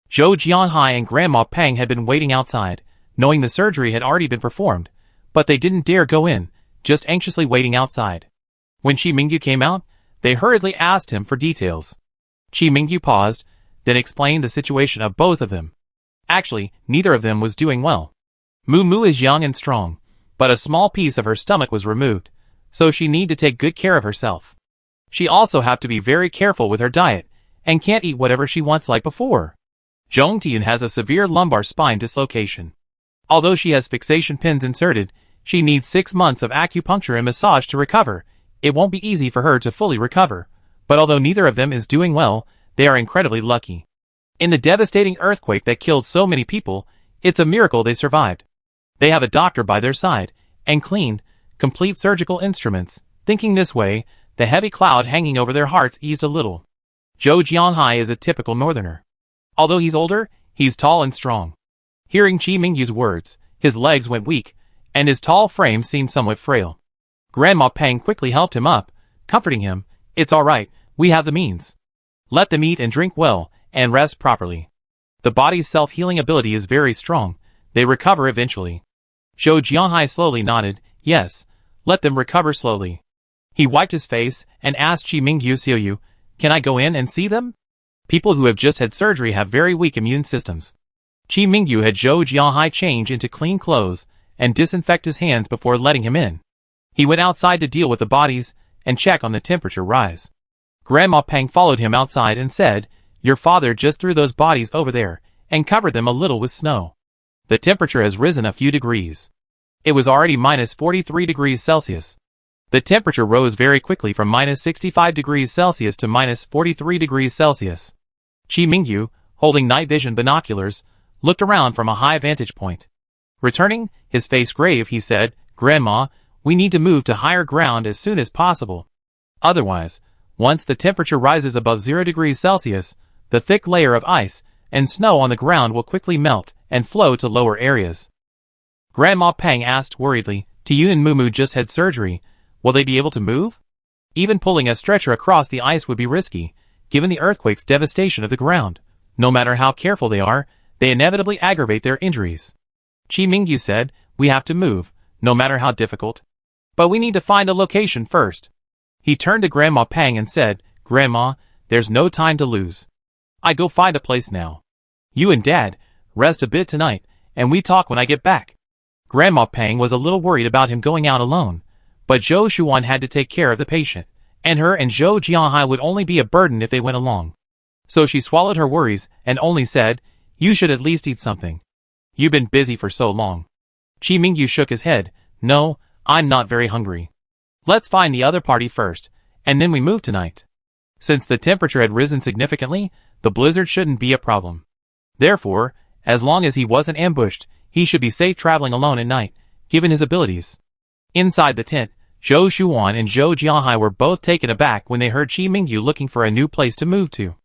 Zhou Jianhai and Grandma Peng had been waiting outside, knowing the surgery had already been performed, but they didn't dare go in, just anxiously waiting outside. When Qi Mingyu came out, they hurriedly asked him for details. Qi Mingyu paused, then explained the situation of both of them. Actually, neither of them was doing well. Mu Mu is young and strong, but a small piece of her stomach was removed, so she need to take good care of herself. She also have to be very careful with her diet, and can't eat whatever she wants like before. Zhongtian has a severe lumbar spine dislocation. Although she has fixation pins inserted, she needs 6 months of acupuncture and massage to recover. It won't be easy for her to fully recover, but although neither of them is doing well, they are incredibly lucky. In the devastating earthquake that killed so many people, it's a miracle they survived. They have a doctor by their side, and clean, complete surgical instruments. Thinking this way, the heavy cloud hanging over their hearts eased a little. Zhou Jianhai is a typical northerner. Although he's older, he's tall and strong. Hearing Qi Mingyu's words, his legs went weak, and his tall frame seemed somewhat frail. Grandma Peng quickly helped him up, comforting him. It's all right, we have the means. Let them eat and drink well, and rest properly. The body's self-healing ability is very strong. They recover eventually. Zhou Jianhai slowly nodded. Yes, let them recover slowly. He wiped his face and asked Qi Mingyu, Xiu, can I go in and see them? People who have just had surgery have very weak immune systems. Qi Mingyu had Zhou Jianhai change into clean clothes and disinfect his hands before letting him in. He went outside to deal with the bodies and check on the temperature rise. Grandma Peng followed him outside and said, your father just threw those bodies over there and covered them a little with snow. The temperature has risen a few degrees. It was already minus 43 degrees Celsius. The temperature rose very quickly from minus 65 degrees Celsius to minus 43 degrees Celsius. Qi Mingyu, holding night vision binoculars, looked around from a high vantage point. Returning, his face grave, he said, Grandma, we need to move to higher ground as soon as possible. Otherwise, once the temperature rises above 0 degrees Celsius, the thick layer of ice and snow on the ground will quickly melt and flow to lower areas. Grandma Peng asked worriedly, Tiyun and Mumu just had surgery. Will they be able to move? Even pulling a stretcher across the ice would be risky, given the earthquake's devastation of the ground. No matter how careful they are, they inevitably aggravate their injuries. Qi Mingyu said, we have to move, no matter how difficult. But we need to find a location first. He turned to Grandma Peng and said, Grandma, there's no time to lose. I go find a place now. You and Dad, rest a bit tonight, and we talk when I get back. Grandma Peng was a little worried about him going out alone, but Zhou Xuan had to take care of the patient, and her and Zhou Jianhai would only be a burden if they went along. So she swallowed her worries and only said, you should at least eat something. You've been busy for so long. Qi Mingyu shook his head. No, I'm not very hungry. Let's find the other party first, and then we move tonight. Since the temperature had risen significantly, the blizzard shouldn't be a problem. Therefore, as long as he wasn't ambushed, he should be safe traveling alone at night, given his abilities. Inside the tent, Zhou Shuan and Zhou Jiahai were both taken aback when they heard Qi Mingyu looking for a new place to move to.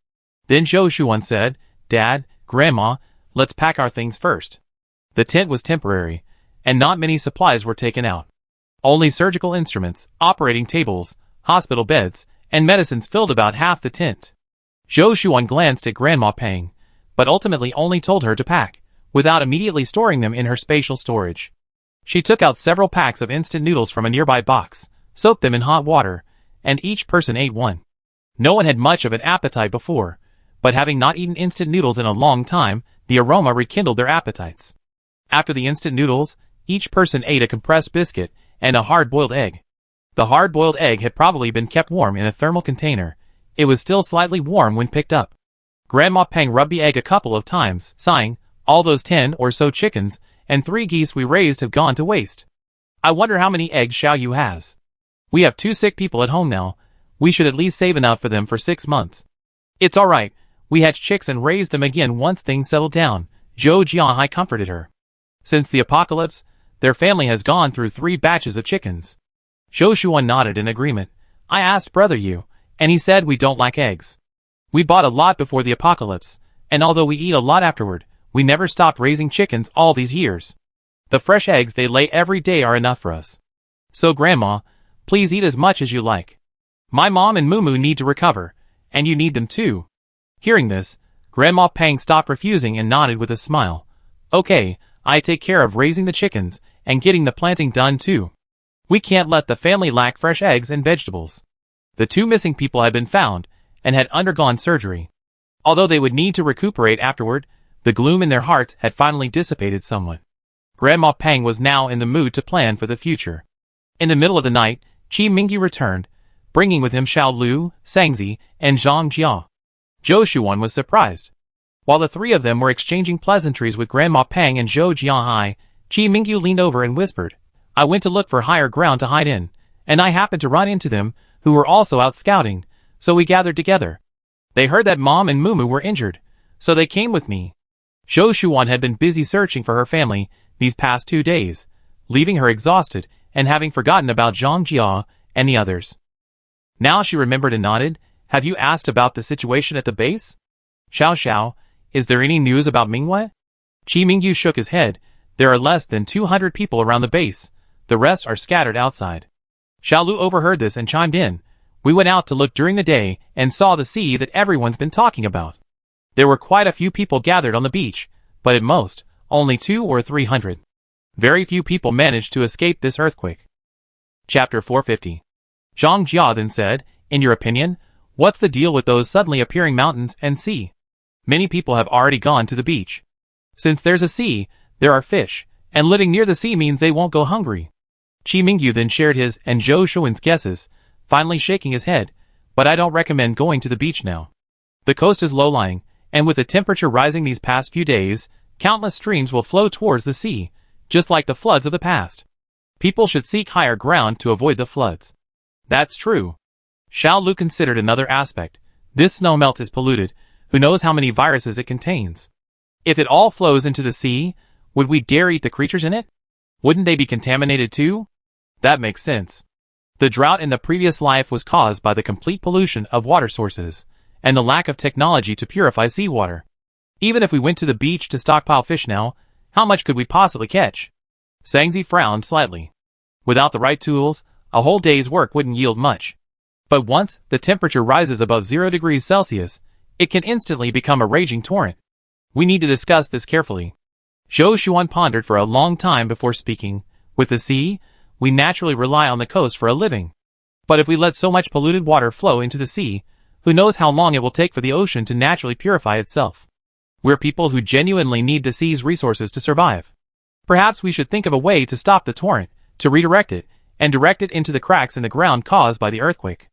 Then Zhou Shuan said, "Dad, Grandma, let's pack our things first." The tent was temporary, and not many supplies were taken out. Only surgical instruments, operating tables, hospital beds, and medicines filled about half the tent. Zhou Shuan glanced at Grandma Pang, but ultimately only told her to pack, without immediately storing them in her spatial storage. She took out several packs of instant noodles from a nearby box, soaked them in hot water, and each person ate one. No one had much of an appetite before, but having not eaten instant noodles in a long time, the aroma rekindled their appetites. After the instant noodles, each person ate a compressed biscuit and a hard-boiled egg. The hard-boiled egg had probably been kept warm in a thermal container. It was still slightly warm when picked up. Grandma Pang rubbed the egg a couple of times, sighing, "All those 10 or so chickens and 3 geese we raised have gone to waste. I wonder how many eggs Xiao Yu has. We have 2 sick people at home now. We should at least save enough for them for 6 months. It's alright, we hatch chicks and raise them again once things settle down," Zhou Jiahai comforted her. Since the apocalypse, their family has gone through 3 batches of chickens. Zhou Shuan nodded in agreement. "I asked Brother Yu, and he said we don't like eggs. We bought a lot before the apocalypse, and although we eat a lot afterward, we never stopped raising chickens all these years. The fresh eggs they lay every day are enough for us. So Grandma, please eat as much as you like. My mom and Mumu need to recover, and you need them too." Hearing this, Grandma Pang stopped refusing and nodded with a smile. "Okay, I take care of raising the chickens and getting the planting done too. We can't let the family lack fresh eggs and vegetables." The 2 missing people had been found and had undergone surgery. Although they would need to recuperate afterward, the gloom in their hearts had finally dissipated somewhat. Grandma Pang was now in the mood to plan for the future. In the middle of the night, Qi Mingyu returned, bringing with him Xiao Lu, Sangzi, and Zhang Jia. Zhou Shuan was surprised. While the 3 of them were exchanging pleasantries with Grandma Pang and Zhou Jiahai, Qi Mingyu leaned over and whispered, "I went to look for higher ground to hide in, and I happened to run into them, who were also out scouting, so we gathered together. They heard that Mom and Mumu were injured, so they came with me." Zhou Shuan had been busy searching for her family these past 2 days, leaving her exhausted and having forgotten about Zhang Jia and the others. Now she remembered and nodded. "Have you asked about the situation at the base? Xiao, is there any news about Mingwei?" Qi Mingyu shook his head. "There are less than 200 people around the base. The rest are scattered outside." Xiao Lu overheard this and chimed in. "We went out to look during the day and saw the sea that everyone's been talking about. There were quite a few people gathered on the beach, but at most, only 200 or 300. Very few people managed to escape this earthquake." Chapter 450. Zhang Jia then said, "In your opinion, what's the deal with those suddenly appearing mountains and sea? Many people have already gone to the beach. Since there's a sea, there are fish, and living near the sea means they won't go hungry." Qi Mingyu then shared his and Zhou Shuan's guesses, finally shaking his head, "But I don't recommend going to the beach now. The coast is low-lying, and with the temperature rising these past few days, countless streams will flow towards the sea, just like the floods of the past. People should seek higher ground to avoid the floods." "That's true." Xiao Lu considered another aspect. "This snowmelt is polluted. Who knows how many viruses it contains? If it all flows into the sea, would we dare eat the creatures in it? Wouldn't they be contaminated too?" "That makes sense. The drought in the previous life was caused by the complete pollution of water sources, and the lack of technology to purify seawater. Even if we went to the beach to stockpile fish now, how much could we possibly catch?" Sangzi frowned slightly. "Without the right tools, a whole day's work wouldn't yield much. But once the temperature rises above 0 degrees Celsius, it can instantly become a raging torrent. We need to discuss this carefully." Zhou Shuan pondered for a long time before speaking. "With the sea, we naturally rely on the coast for a living. But if we let so much polluted water flow into the sea, who knows how long it will take for the ocean to naturally purify itself? We're people who genuinely need the sea's resources to survive. Perhaps we should think of a way to stop the torrent, to redirect it, and direct it into the cracks in the ground caused by the earthquake.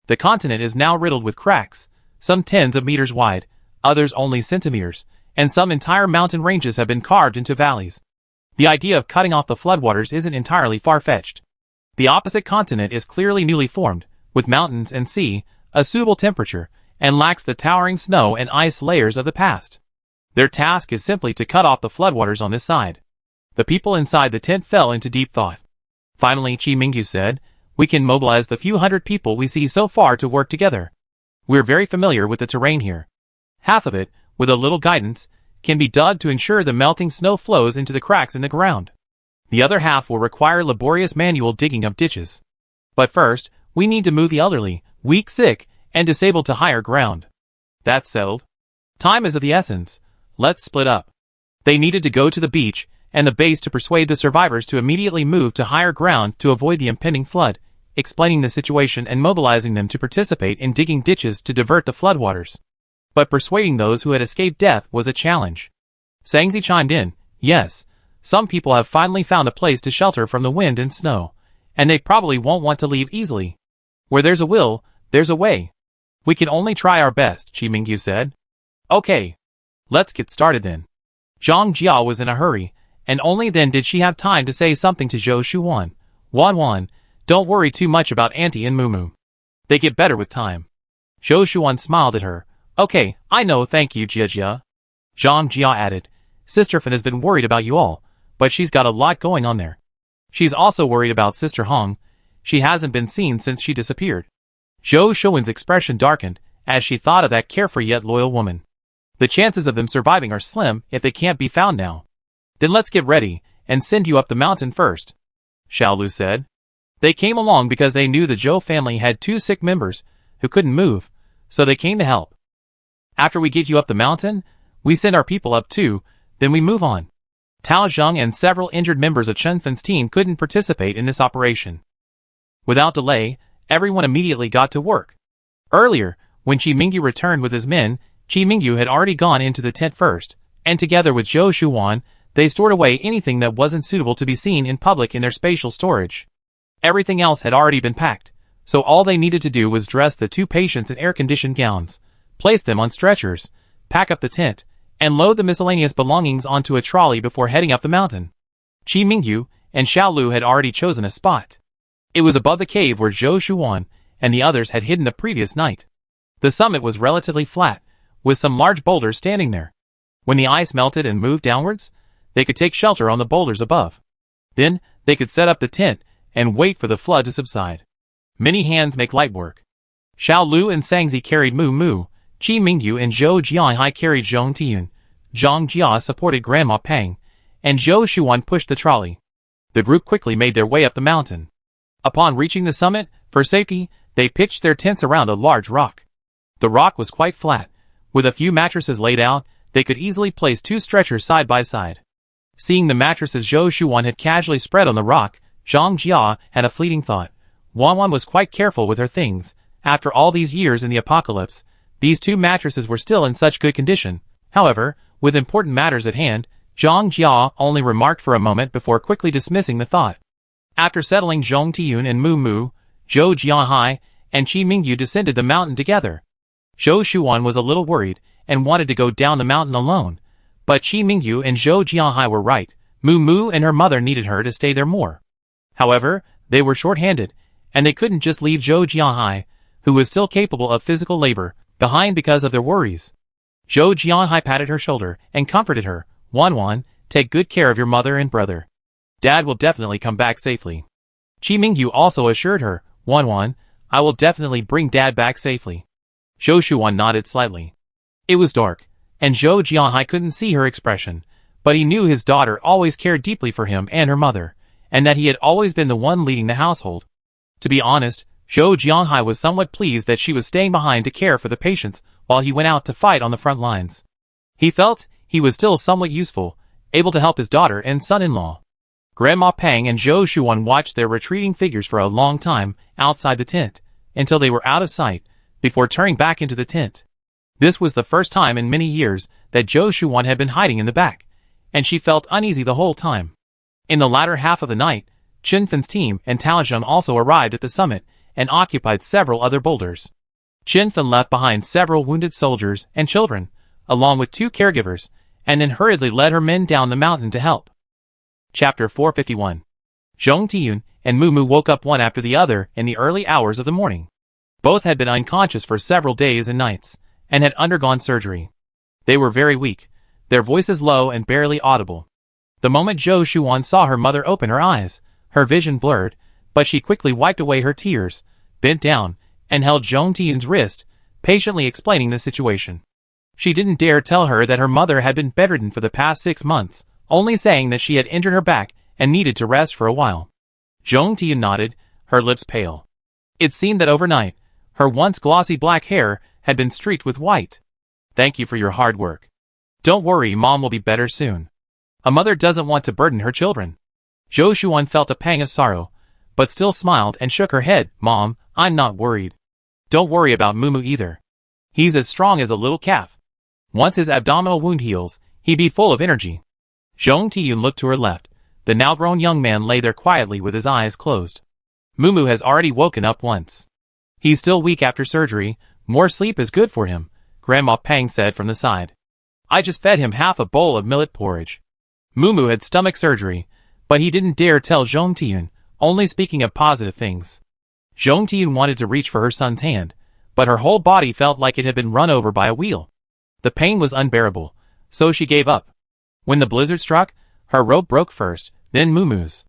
The continent is now riddled with cracks, some tens of meters wide, others only centimeters, and some entire mountain ranges have been carved into valleys. The idea of cutting off the floodwaters isn't entirely far-fetched. The opposite continent is clearly newly formed, with mountains and sea, a suitable temperature, and lacks the towering snow and ice layers of the past. Their task is simply to cut off the floodwaters on this side. The people inside the tent fell into deep thought. Finally, Chi Mingyu said, "We can mobilize the few hundred people we see so far to work together. We're very familiar with the terrain here. Half of it, with a little guidance, can be dug to ensure the melting snow flows into the cracks in the ground. The other half will require laborious manual digging of ditches. But first, we need to move the elderly, weak, sick, and disabled to higher ground." That's settled. Time is of the essence. Let's split up. They needed to go to the beach and the base to persuade the survivors to immediately move to higher ground to avoid the impending flood, explaining the situation and mobilizing them to participate in digging ditches to divert the floodwaters. But persuading those who had escaped death was a challenge. Sangzi chimed in, "Yes, some people have finally found a place to shelter from the wind and snow, and they probably won't want to leave easily. Where there's a will, there's a way. We can only try our best," Chi Mingyu said. "Okay. Let's get started then." Zhang Jia was in a hurry, and only then did she have time to say something to Zhou Shuwan. "Wan, don't worry too much about Auntie and Mumu. They get better with time." Zhou Shuwan smiled at her. "Okay, I know, thank you, Jia." Zhang Jia added, "Sister Fan has been worried about you all, but she's got a lot going on there. She's also worried about Sister Hong. She hasn't been seen since she disappeared." Zhou Shuwan's expression darkened as she thought of that carefree yet loyal woman. The chances of them surviving are slim if they can't be found now. "Then let's get ready and send you up the mountain first," Xiao Lu said. They came along because they knew the Zhou family had 2 sick members who couldn't move, so they came to help. "After we get you up the mountain, we send our people up too, then we move on." Tao Zheng and several injured members of Chen Fan's team couldn't participate in this operation. Without delay, everyone immediately got to work. Earlier, when Chi Mingyu returned with his men, Chi Mingyu had already gone into the tent first, and together with Zhou Shuwan, they stored away anything that wasn't suitable to be seen in public in their spatial storage. Everything else had already been packed, so all they needed to do was dress the 2 patients in air-conditioned gowns, place them on stretchers, pack up the tent, and load the miscellaneous belongings onto a trolley before heading up the mountain. Chi Mingyu and Xiao Lu had already chosen a spot. It was above the cave where Zhou Shuwan and the others had hidden the previous night. The summit was relatively flat, with some large boulders standing there. When the ice melted and moved downwards, they could take shelter on the boulders above. Then, they could set up the tent and wait for the flood to subside. Many hands make light work. Xiao Lu and Sangzi carried Mu, Chi Mingyu and Zhou Jianhai carried Zhong Tiyun, Zhang Jia supported Grandma Pang, and Zhou Shuwan pushed the trolley. The group quickly made their way up the mountain. Upon reaching the summit, for safety, they pitched their tents around a large rock. The rock was quite flat. With a few mattresses laid out, they could easily place 2 stretchers side by side. Seeing the mattresses Zhou Shuwan had casually spread on the rock, Zhang Jia had a fleeting thought. Wan was quite careful with her things. After all these years in the apocalypse, these 2 mattresses were still in such good condition. However, with important matters at hand, Zhang Jia only remarked for a moment before quickly dismissing the thought. After settling Zhong Tiyun and Mu, Zhou Jianhai and Chi Mingyu descended the mountain together. Zhou Shuwan was a little worried and wanted to go down the mountain alone, but Chi Mingyu and Zhou Jianhai were right. Mu and her mother needed her to stay there more. However, they were short-handed, and they couldn't just leave Zhou Jianhai, who was still capable of physical labor, behind because of their worries. Zhou Jianhai patted her shoulder and comforted her. Wan, take good care of your mother and brother. Dad will definitely come back safely." Chi Mingyu also assured her, Wan, I will definitely bring Dad back safely." Zhou Shuwan nodded slightly. It was dark, and Zhou Jianhai couldn't see her expression, but he knew his daughter always cared deeply for him and her mother, and that he had always been the one leading the household. To be honest, Zhou Jianhai was somewhat pleased that she was staying behind to care for the patients while he went out to fight on the front lines. He felt he was still somewhat useful, able to help his daughter and son-in-law. Grandma Pang and Zhou Shuwan watched their retreating figures for a long time outside the tent, until they were out of sight, before turning back into the tent. This was the first time in many years that Zhou Shuwan had been hiding in the back, and she felt uneasy the whole time. In the latter half of the night, Chen Fan's team and Tao Zheng also arrived at the summit and occupied several other boulders. Chen Fan left behind several wounded soldiers and children, along with 2 caregivers, and then hurriedly led her men down the mountain to help. Chapter 451. Zhong Tiyun and Mu woke up one after the other in the early hours of the morning. Both had been unconscious for several days and nights, and had undergone surgery. They were very weak, their voices low and barely audible. The moment Zhou Shuan saw her mother open her eyes, her vision blurred, but she quickly wiped away her tears, bent down, and held Zhong Tiyun's wrist, patiently explaining the situation. She didn't dare tell her that her mother had been bedridden for the past 6 months, only saying that she had injured her back and needed to rest for a while. Zhong Tiyun nodded, her lips pale. It seemed that overnight, her once glossy black hair had been streaked with white. Thank you for your hard work. Don't worry, Mom will be better soon. A mother doesn't want to burden her children. Zhou Shuan felt a pang of sorrow, but still smiled and shook her head. Mom, I'm not worried. Don't worry about Mumu either. He's as strong as a little calf. Once his abdominal wound heals, he'd be full of energy. Zhong Tiyun looked to her left. The now-grown young man lay there quietly with his eyes closed. Mumu has already woken up once. He's still weak after surgery. More sleep is good for him, Grandma Pang said from the side. I just fed him half a bowl of millet porridge. Mumu had stomach surgery, but he didn't dare tell Zhong Tiyun, only speaking of positive things. Zhong Tiyun wanted to reach for her son's hand, but her whole body felt like it had been run over by a wheel. The pain was unbearable, so she gave up. When the blizzard struck, her rope broke first, then Mumu's.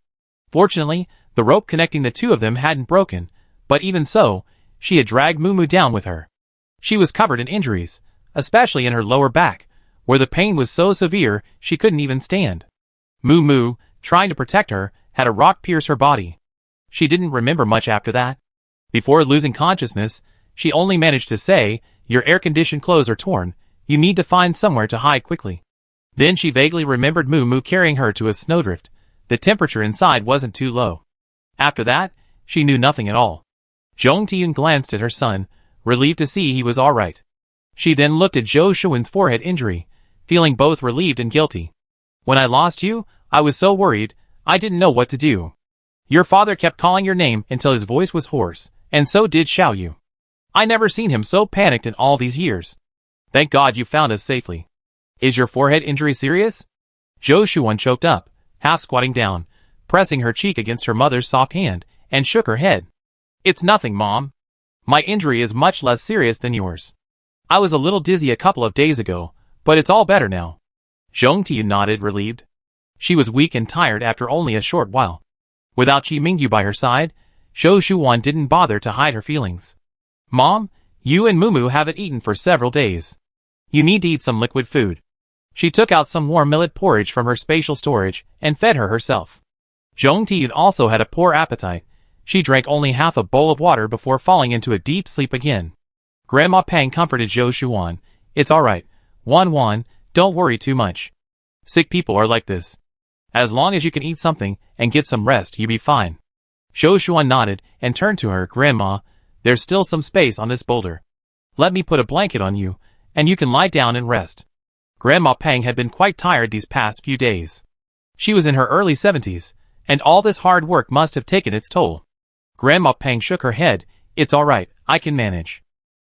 Fortunately, the rope connecting the two of them hadn't broken, but even so, she had dragged Mumu down with her. She was covered in injuries, especially in her lower back, where the pain was so severe she couldn't even stand. Mumu, trying to protect her, had a rock pierce her body. She didn't remember much after that. Before losing consciousness, she only managed to say, "Your air-conditioned clothes are torn, you need to find somewhere to hide quickly." Then she vaguely remembered Mumu carrying her to a snowdrift. The temperature inside wasn't too low. After that, she knew nothing at all. Zhong Tiyun glanced at her son, relieved to see he was all right. She then looked at Zhou Shuan's forehead injury, feeling both relieved and guilty. When I lost you, I was so worried, I didn't know what to do. Your father kept calling your name until his voice was hoarse, and so did Xiaoyu. I never seen him so panicked in all these years. Thank God you found us safely. Is your forehead injury serious? Zhou Shuan choked up, half squatting down, pressing her cheek against her mother's soft hand, and shook her head. It's nothing, Mom. My injury is much less serious than yours. I was a little dizzy a couple of days ago, but it's all better now. Zhong Tiyun nodded, relieved. She was weak and tired after only a short while. Without Qi Mingyu by her side, Zhou Shuan didn't bother to hide her feelings. Mom, you and Mumu haven't eaten for several days. You need to eat some liquid food. She took out some warm millet porridge from her spatial storage and fed her herself. Zhong Tiyun also had a poor appetite. She drank only half a bowl of water before falling into a deep sleep again. Grandma Pang comforted Zhou Shuan. It's all right, Wan, don't worry too much. Sick people are like this. As long as you can eat something and get some rest, you'll be fine. Zhou Shuan nodded and turned to her. Grandma, there's still some space on this boulder. Let me put a blanket on you, and you can lie down and rest. Grandma Pang had been quite tired these past few days. She was in her early 70s, and all this hard work must have taken its toll. Grandma Pang shook her head. It's all right, I can manage.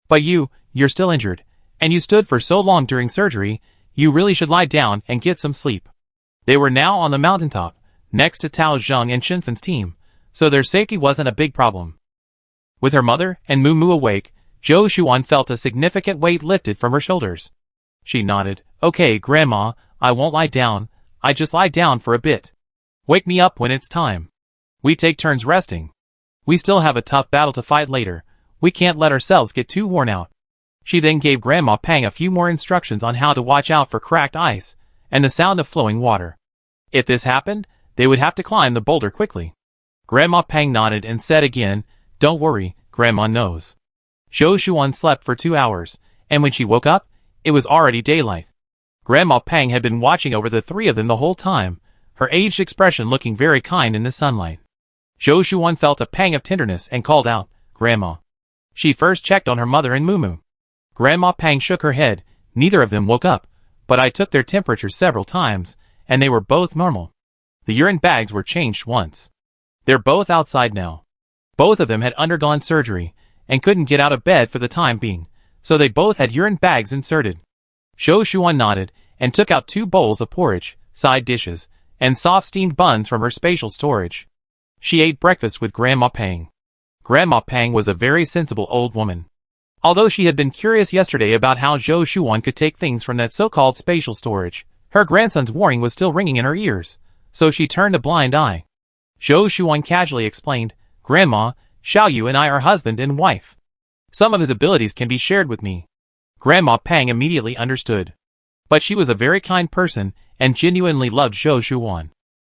But you're still injured, and you stood for so long during surgery, you really should lie down and get some sleep. They were now on the mountaintop, next to Tao Zheng and Shinfan's team, so their safety wasn't a big problem. With her mother and Mumu awake, Zhou Shuan felt a significant weight lifted from her shoulders. She nodded. Okay, Grandma, I won't lie down, I just lie down for a bit. Wake me up when it's time. We take turns resting. We still have a tough battle to fight later, we can't let ourselves get too worn out. She then gave Grandma Pang a few more instructions on how to watch out for cracked ice, and the sound of flowing water. If this happened, they would have to climb the boulder quickly. Grandma Pang nodded and said again, Don't worry, Grandma knows. Zhou Shuan slept for 2 hours, and when she woke up, it was already daylight. Grandma Pang had been watching over the three of them the whole time, her aged expression looking very kind in the sunlight. Zhou Shuan felt a pang of tenderness and called out, Grandma. She first checked on her mother and Mumu. Grandma Pang shook her head. Neither of them woke up, but I took their temperature several times, and they were both normal. The urine bags were changed once. They're both outside now. Both of them had undergone surgery, and couldn't get out of bed for the time being, so they both had urine bags inserted. Zhou Shuan nodded, and took out 2 bowls of porridge, side dishes, and soft steamed buns from her spatial storage. She ate breakfast with Grandma Pang. Grandma Pang was a very sensible old woman. Although she had been curious yesterday about how Zhou Shuan could take things from that so-called spatial storage, her grandson's warning was still ringing in her ears, so she turned a blind eye. Zhou Shuan casually explained, "Grandma, Xiaoyu and I are husband and wife. Some of his abilities can be shared with me." Grandma Pang immediately understood. But she was a very kind person and genuinely loved Zhou Shuan.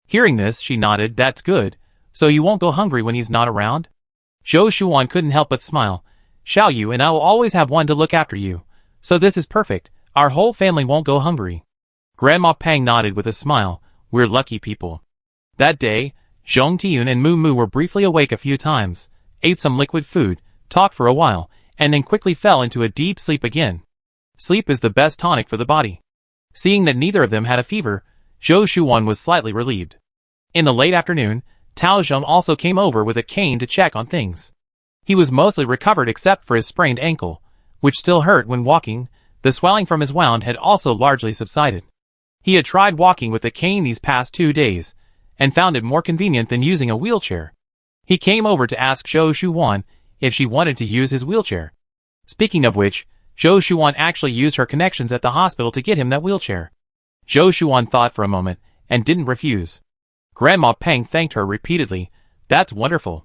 Hearing this, she nodded, "That's good, so you won't go hungry when he's not around?" Zhou Shuan couldn't help but smile. "Xiaoyu and I will always have one to look after you, so this is perfect, our whole family won't go hungry." Grandma Pang nodded with a smile, "We're lucky people." That day, Zhong Tiyun and Mu Mu were briefly awake a few times, ate some liquid food, talked for a while, and then quickly fell into a deep sleep again. Sleep is the best tonic for the body. Seeing that neither of them had a fever, Zhou Shuan was slightly relieved. In the late afternoon, Tao Zheng also came over with a cane to check on things. He was mostly recovered except for his sprained ankle, which still hurt when walking. The swelling from his wound had also largely subsided. He had tried walking with the cane these past 2 days, and found it more convenient than using a wheelchair. He came over to ask Zhou Shuan if she wanted to use his wheelchair. Speaking of which, Zhou Shuan actually used her connections at the hospital to get him that wheelchair. Zhou Shuan thought for a moment, and didn't refuse. Grandma Peng thanked her repeatedly. "That's wonderful.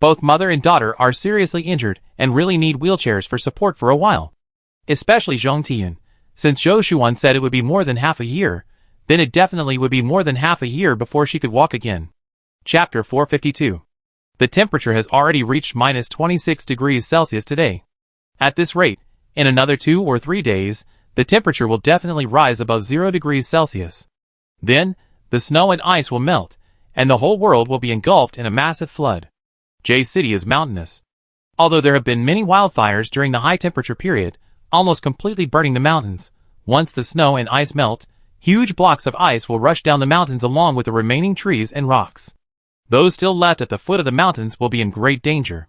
Both mother and daughter are seriously injured and really need wheelchairs for support for a while. Especially Zhong Tian. Since Zhou Shuan said it would be more than half a year, then it definitely would be more than half a year before she could walk again." Chapter 452. The temperature has already reached minus 26 degrees Celsius today. At this rate, in another 2 or 3 days, the temperature will definitely rise above 0 degrees Celsius. Then, the snow and ice will melt, and the whole world will be engulfed in a massive flood. J City is mountainous. Although there have been many wildfires during the high temperature period, almost completely burning the mountains, once the snow and ice melt, huge blocks of ice will rush down the mountains along with the remaining trees and rocks. Those still left at the foot of the mountains will be in great danger.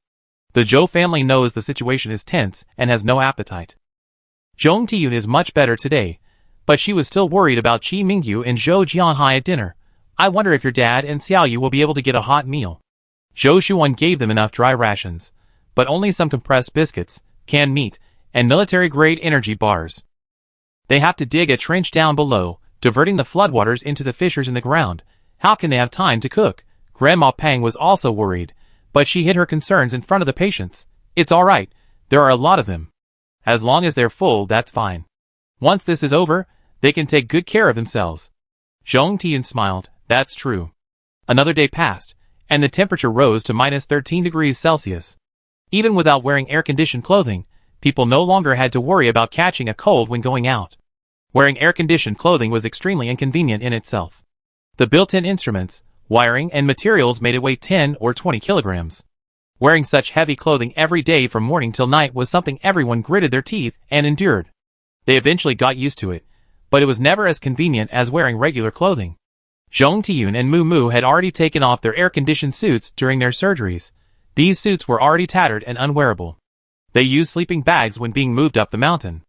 The Zhou family knows the situation is tense and has no appetite. Zhong Tiyun is much better today, but she was still worried about Qi Mingyu and Zhou Jianhai at dinner. "I wonder if your dad and Xiaoyu will be able to get a hot meal." Zhou Shuan gave them enough dry rations, but only some compressed biscuits, canned meat, and military-grade energy bars. They have to dig a trench down below, diverting the floodwaters into the fissures in the ground. How can they have time to cook? Grandma Pang was also worried, but she hid her concerns in front of the patients. "It's all right, there are a lot of them. As long as they're full, that's fine. Once this is over, they can take good care of themselves." Zhong Tian smiled. "That's true." Another day passed, and the temperature rose to minus 13 degrees Celsius. Even without wearing air-conditioned clothing, people no longer had to worry about catching a cold when going out. Wearing air-conditioned clothing was extremely inconvenient in itself. The built-in instruments, wiring, and materials made it weigh 10 or 20 kilograms. Wearing such heavy clothing every day from morning till night was something everyone gritted their teeth and endured. They eventually got used to it, but it was never as convenient as wearing regular clothing. Zhong Tiyun and Mu Mu had already taken off their air-conditioned suits during their surgeries. These suits were already tattered and unwearable. They used sleeping bags when being moved up the mountain.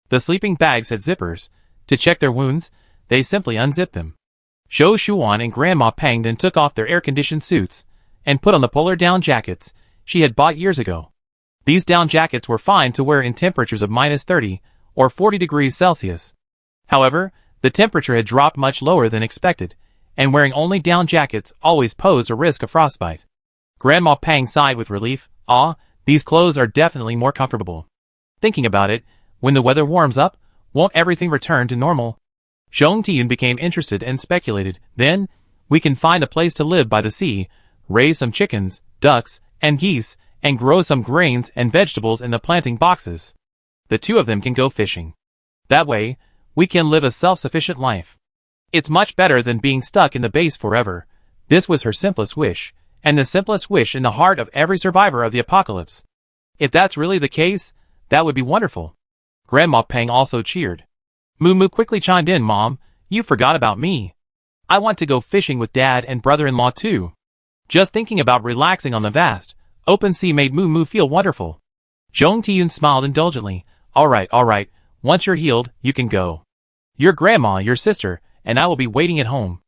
The sleeping bags had zippers. To check their wounds, they simply unzipped them. Zhou Shuan and Grandma Peng then took off their air-conditioned suits and put on the polar down jackets she had bought years ago. These down jackets were fine to wear in temperatures of minus 30 or 40 degrees Celsius. However, the temperature had dropped much lower than expected, and wearing only down jackets always posed a risk of frostbite. Grandma Pang sighed with relief. "Ah, these clothes are definitely more comfortable. Thinking about it, when the weather warms up, won't everything return to normal?" Zhong Tiyun became interested and speculated. "Then, we can find a place to live by the sea, raise some chickens, ducks, and geese, and grow some grains and vegetables in the planting boxes. The two of them can go fishing. That way, we can live a self-sufficient life. It's much better than being stuck in the base forever." This was her simplest wish, and the simplest wish in the heart of every survivor of the apocalypse. If that's really the case, that would be wonderful. Grandma Peng also cheered. Mu Mu quickly chimed in. "Mom, you forgot about me. I want to go fishing with Dad and brother-in-law too." Just thinking about relaxing on the vast, open sea made Mu Mu feel wonderful. Zhong Tiyun smiled indulgently. All right, once you're healed, you can go. Your grandma, your sister, and I will be waiting at home."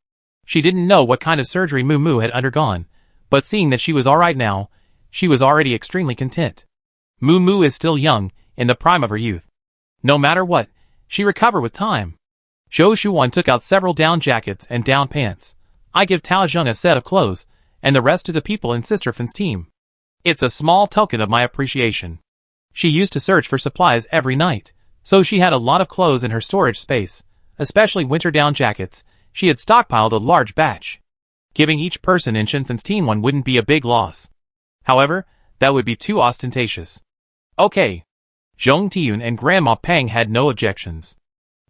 She didn't know what kind of surgery Mu Mu had undergone, but seeing that she was alright now, she was already extremely content. Moo Moo is still young, in the prime of her youth. No matter what, she recover with time. Zhou Shuwan took out several down jackets and down pants. I give Tao Zheng a set of clothes, and the rest to the people in Sister Fan's team. It's a small token of my appreciation. She used to search for supplies every night, so she had a lot of clothes in her storage space, especially winter down jackets. She had stockpiled a large batch. Giving each person in Shinfan's team one wouldn't be a big loss. However, that would be too ostentatious. Okay. Zhong Tiyun and Grandma Peng had no objections.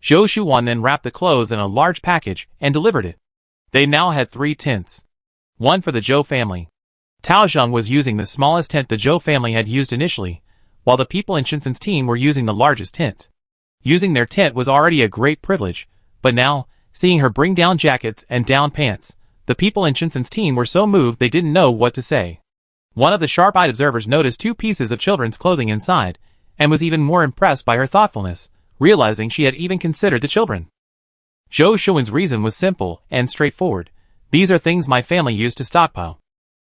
Zhou Shuwan then wrapped the clothes in a large package and delivered it. They now had 3 tents. One for the Zhou family. Tao Zheng was using the smallest tent the Zhou family had used initially, while the people in Shinfan's team were using the largest tent. Using their tent was already a great privilege, but now, seeing her bring down jackets and down pants, the people in Shinfan's team were so moved they didn't know what to say. One of the sharp-eyed observers noticed 2 pieces of children's clothing inside, and was even more impressed by her thoughtfulness, realizing she had even considered the children. Zhou Shuwan's reason was simple and straightforward. These are things my family used to stockpile.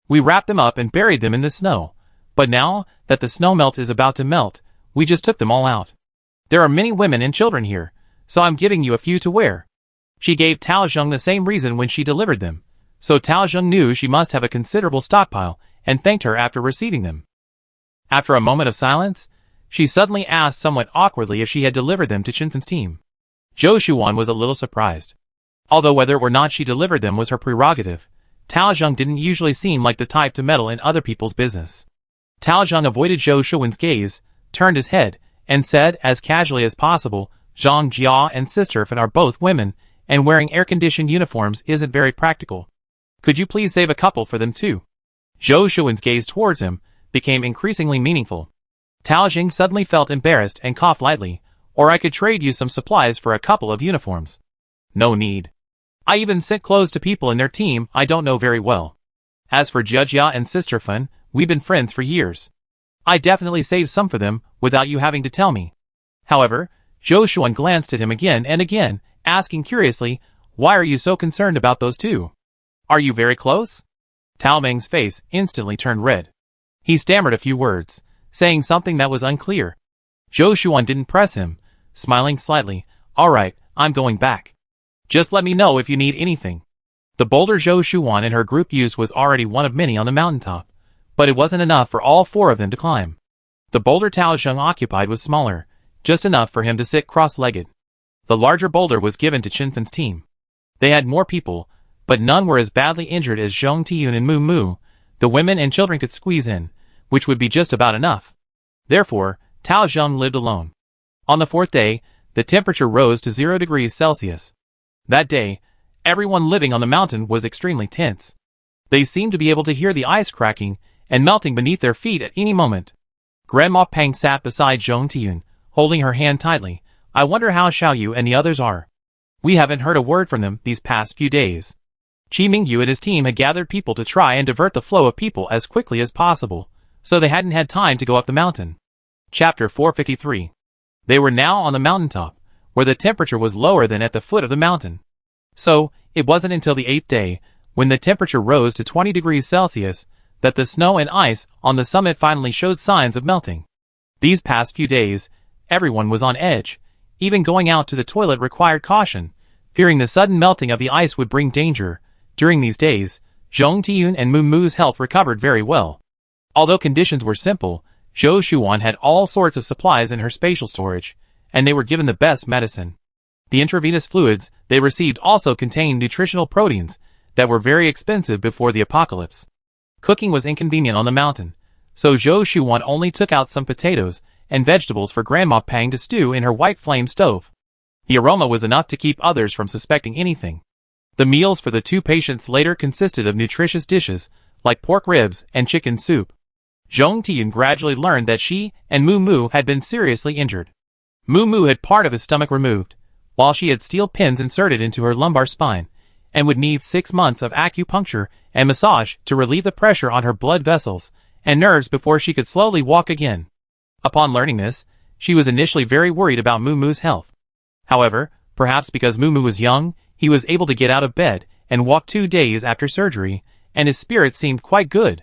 We wrapped them up and buried them in the snow, but now that the snow melt is about to melt, we just took them all out. There are many women and children here, so I'm giving you a few to wear. She gave Tao Zheng the same reason when she delivered them, so Tao Zheng knew she must have a considerable stockpile and thanked her after receiving them. After a moment of silence, she suddenly asked somewhat awkwardly if she had delivered them to Shinfan's team. Zhou Shuwan was a little surprised. Although whether or not she delivered them was her prerogative, Tao Zheng didn't usually seem like the type to meddle in other people's business. Tao Zheng avoided Zhou Shuwan's gaze, turned his head, and said as casually as possible, Zhang Jia and Sister Fan are both women, and wearing air-conditioned uniforms isn't very practical. Could you please save a couple for them too? Zhou Shuwan's gaze towards him became increasingly meaningful. Tao Jing suddenly felt embarrassed and coughed lightly, or I could trade you some supplies for a couple of uniforms. No need. I even sent clothes to people in their team I don't know very well. As for Jia and Sister Fan, we've been friends for years. I definitely saved some for them without you having to tell me. However, Zhou Shuwan glanced at him again and again, asking curiously, why are you so concerned about those two? Are you very close? Tao Meng's face instantly turned red. He stammered a few words, saying something that was unclear. Zhou Shuwan didn't press him, smiling slightly. All right, I'm going back. Just let me know if you need anything. The boulder Zhou Shuwan and her group used was already one of many on the mountaintop, but it wasn't enough for all 4 of them to climb. The boulder Tao Zheng occupied was smaller, just enough for him to sit cross-legged. The larger boulder was given to Shinfan's team. They had more people, but none were as badly injured as Zhong Tiyun and Moo Moo. The women and children could squeeze in, which would be just about enough. Therefore, Tao Zheng lived alone. On the 4th day, the temperature rose to 0 degrees Celsius. That day, everyone living on the mountain was extremely tense. They seemed to be able to hear the ice cracking and melting beneath their feet at any moment. Grandma Peng sat beside Zhong Tiyun, holding her hand tightly. I wonder how Xiaoyu and the others are. We haven't heard a word from them these past few days. Qi Mingyu and his team had gathered people to try and divert the flow of people as quickly as possible, so they hadn't had time to go up the mountain. Chapter 453. They were now on the mountaintop, where the temperature was lower than at the foot of the mountain. So, it wasn't until the 8th day, when the temperature rose to 20 degrees Celsius, that the snow and ice on the summit finally showed signs of melting. These past few days, everyone was on edge. Even going out to the toilet required caution, fearing the sudden melting of the ice would bring danger. During these days, Zhong Tiyun and Moo Moo's health recovered very well. Although conditions were simple, Zhou Shuwan had all sorts of supplies in her spatial storage, and they were given the best medicine. The intravenous fluids they received also contained nutritional proteins that were very expensive before the apocalypse. Cooking was inconvenient on the mountain, so Zhou Shuwan only took out some potatoes and vegetables for Grandma Peng to stew in her white flame stove. The aroma was enough to keep others from suspecting anything. The meals for the 2 patients later consisted of nutritious dishes, like pork ribs and chicken soup. Zhong Tiyun gradually learned that she and Moo Moo had been seriously injured. Moo Moo had part of his stomach removed, while she had steel pins inserted into her lumbar spine, and would need 6 months of acupuncture and massage to relieve the pressure on her blood vessels and nerves before she could slowly walk again. Upon learning this, she was initially very worried about Moo Moo's health. However, perhaps because Moo Moo was young, he was able to get out of bed and walk 2 days after surgery, and his spirits seemed quite good.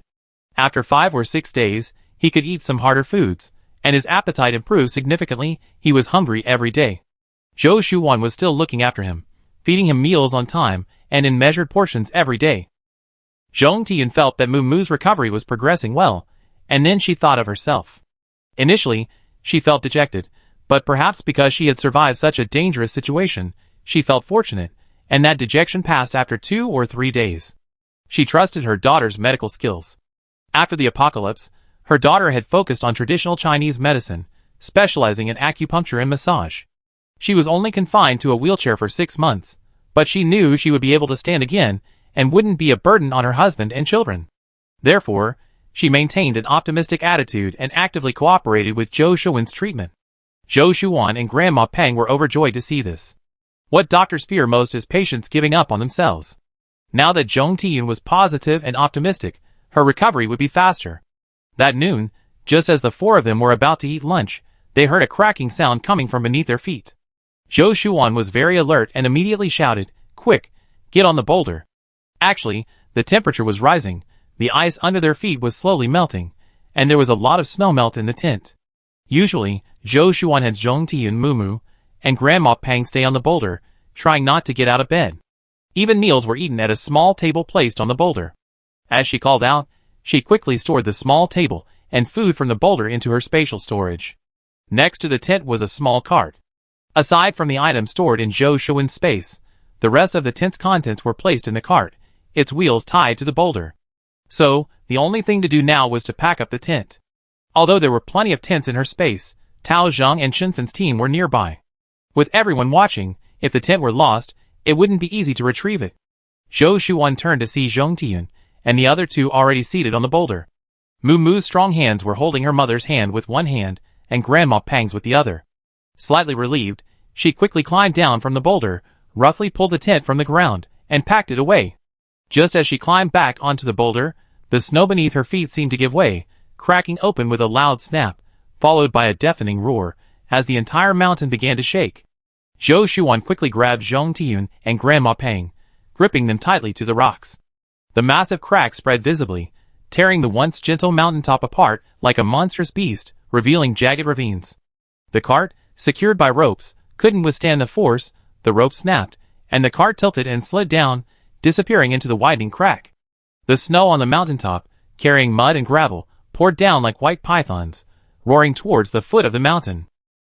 After 5 or 6 days, He could eat some harder foods, and his appetite improved significantly. He was hungry every day. Zhou Shuwan was still looking after him, feeding him meals on time and in measured portions every day. Zhong Tian felt that Mumu's recovery was progressing well, and then she thought of herself. Initially, she felt dejected, but perhaps because she had survived such a dangerous situation, she felt fortunate, and that dejection passed after 2 or 3 days. She trusted her daughter's medical skills. After the apocalypse, her daughter had focused on traditional Chinese medicine, specializing in acupuncture and massage. She was only confined to a wheelchair for 6 months, but she knew she would be able to stand again and wouldn't be a burden on her husband and children. Therefore, she maintained an optimistic attitude and actively cooperated with Zhou Shuwan's treatment. Zhou Shuwan and Grandma Peng were overjoyed to see this. What doctors fear most is patients giving up on themselves. Now that Zhong Tian was positive and optimistic, her recovery would be faster. That noon, just as the 4 of them were about to eat lunch, they heard a cracking sound coming from beneath their feet. Zhou Shuwan was very alert and immediately shouted, "Quick, get on the boulder." Actually, the temperature was rising, the ice under their feet was slowly melting, and there was a lot of snow melt in the tent. Usually, Zhou Shuwan had Zhong Tian, Mumu, and Grandma Peng stay on the boulder, trying not to get out of bed. Even meals were eaten at a small table placed on the boulder. As she called out, she quickly stored the small table and food from the boulder into her spatial storage. Next to the tent was a small cart. Aside from the items stored in Zhou Shuwan's space, the rest of the tent's contents were placed in the cart, its wheels tied to the boulder. So, the only thing to do now was to pack up the tent. Although there were plenty of tents in her space, Tao Zhang and Chinfan's team were nearby. With everyone watching, if the tent were lost, it wouldn't be easy to retrieve it. Zhou Shuwan turned to see Zhong Tian, and the other 2 already seated on the boulder. Mumu's strong hands were holding her mother's hand with one hand, and Grandma Peng's with the other. Slightly relieved, she quickly climbed down from the boulder, roughly pulled the tent from the ground, and packed it away. Just as she climbed back onto the boulder, the snow beneath her feet seemed to give way, cracking open with a loud snap, followed by a deafening roar, as the entire mountain began to shake. Zhou Shuwan quickly grabbed Zhong Tian and Grandma Peng, gripping them tightly to the rocks. The massive crack spread visibly, tearing the once gentle mountaintop apart like a monstrous beast, revealing jagged ravines. The cart, secured by ropes, couldn't withstand the force, the rope snapped, and the cart tilted and slid down, disappearing into the widening crack. The snow on the mountaintop, carrying mud and gravel, poured down like white pythons, roaring towards the foot of the mountain.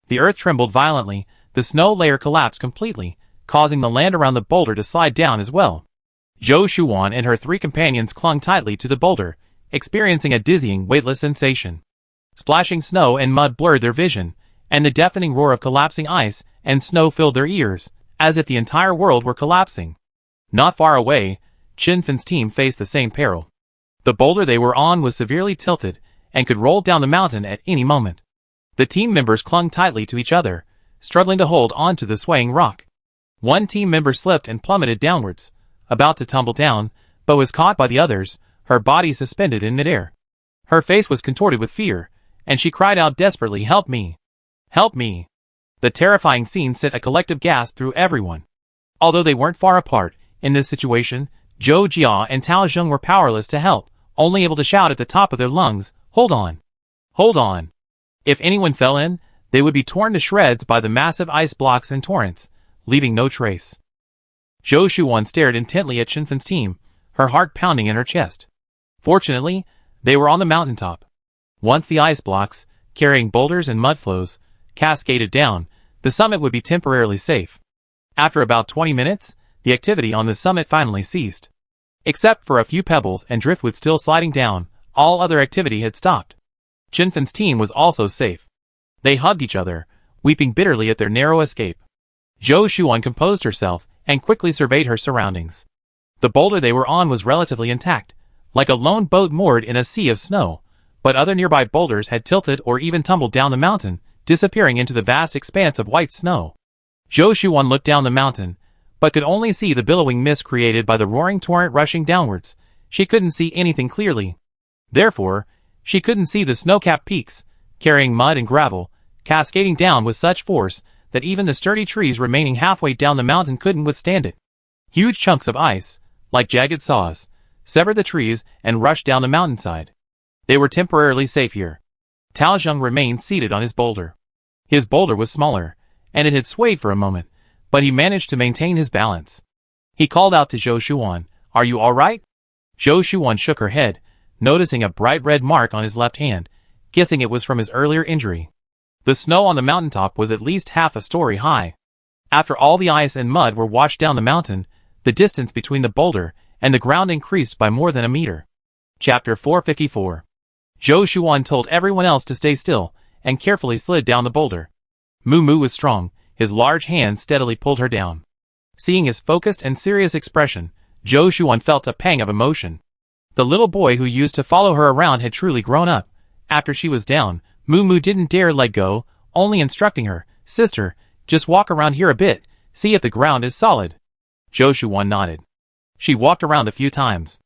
The earth trembled violently, the snow layer collapsed completely, causing the land around the boulder to slide down as well. Zhou Shuwan and her 3 companions clung tightly to the boulder, experiencing a dizzying, weightless sensation. Splashing snow and mud blurred their vision, and the deafening roar of collapsing ice and snow filled their ears, as if the entire world were collapsing. Not far away, Chinfan's team faced the same peril. The boulder they were on was severely tilted, and could roll down the mountain at any moment. The team members clung tightly to each other, struggling to hold onto the swaying rock. One team member slipped and plummeted downwards, about to tumble down, but was caught by the others, her body suspended in midair. Her face was contorted with fear, and she cried out desperately, "Help me! Help me!" The terrifying scene sent a collective gasp through everyone. Although they weren't far apart, in this situation, Zhou Jia and Tao Zheng were powerless to help, only able to shout at the top of their lungs, "Hold on! Hold on!" If anyone fell in, they would be torn to shreds by the massive ice blocks and torrents, leaving no trace. Zhou Shuwan stared intently at Chinfan's team, her heart pounding in her chest. Fortunately, they were on the mountaintop. Once the ice blocks, carrying boulders and mud flows, cascaded down, the summit would be temporarily safe. After about 20 minutes, the activity on the summit finally ceased. Except for a few pebbles and driftwood still sliding down, all other activity had stopped. Chinfan's team was also safe. They hugged each other, weeping bitterly at their narrow escape. Zhou Shuwan composed herself and quickly surveyed her surroundings. The boulder they were on was relatively intact, like a lone boat moored in a sea of snow, but other nearby boulders had tilted or even tumbled down the mountain, disappearing into the vast expanse of white snow. Zhou Shuwan looked down the mountain, but could only see the billowing mist created by the roaring torrent rushing downwards. She couldn't see anything clearly. Therefore, she couldn't see the snow-capped peaks, carrying mud and gravel, cascading down with such force that even the sturdy trees remaining halfway down the mountain couldn't withstand it. Huge chunks of ice, like jagged saws, severed the trees and rushed down the mountainside. They were temporarily safe here. Tao Zheng remained seated on his boulder. His boulder was smaller, and it had swayed for a moment, but he managed to maintain his balance. He called out to Zhou Shuan, "Are you all right?" Zhou Shuan shook her head, noticing a bright red mark on his left hand, guessing it was from his earlier injury. The snow on the mountaintop was at least half a story high. After all the ice and mud were washed down the mountain, the distance between the boulder and the ground increased by more than a meter. Chapter 454. Zhou Shuan told everyone else to stay still, and carefully slid down the boulder. Moo Moo was strong, his large hand steadily pulled her down. Seeing his focused and serious expression, Zhou Shuan felt a pang of emotion. The little boy who used to follow her around had truly grown up. After she was down, Moo Moo didn't dare let go, only instructing her, "Sister, just walk around here a bit, see if the ground is solid." Zhou Shuan nodded. She walked around a few times.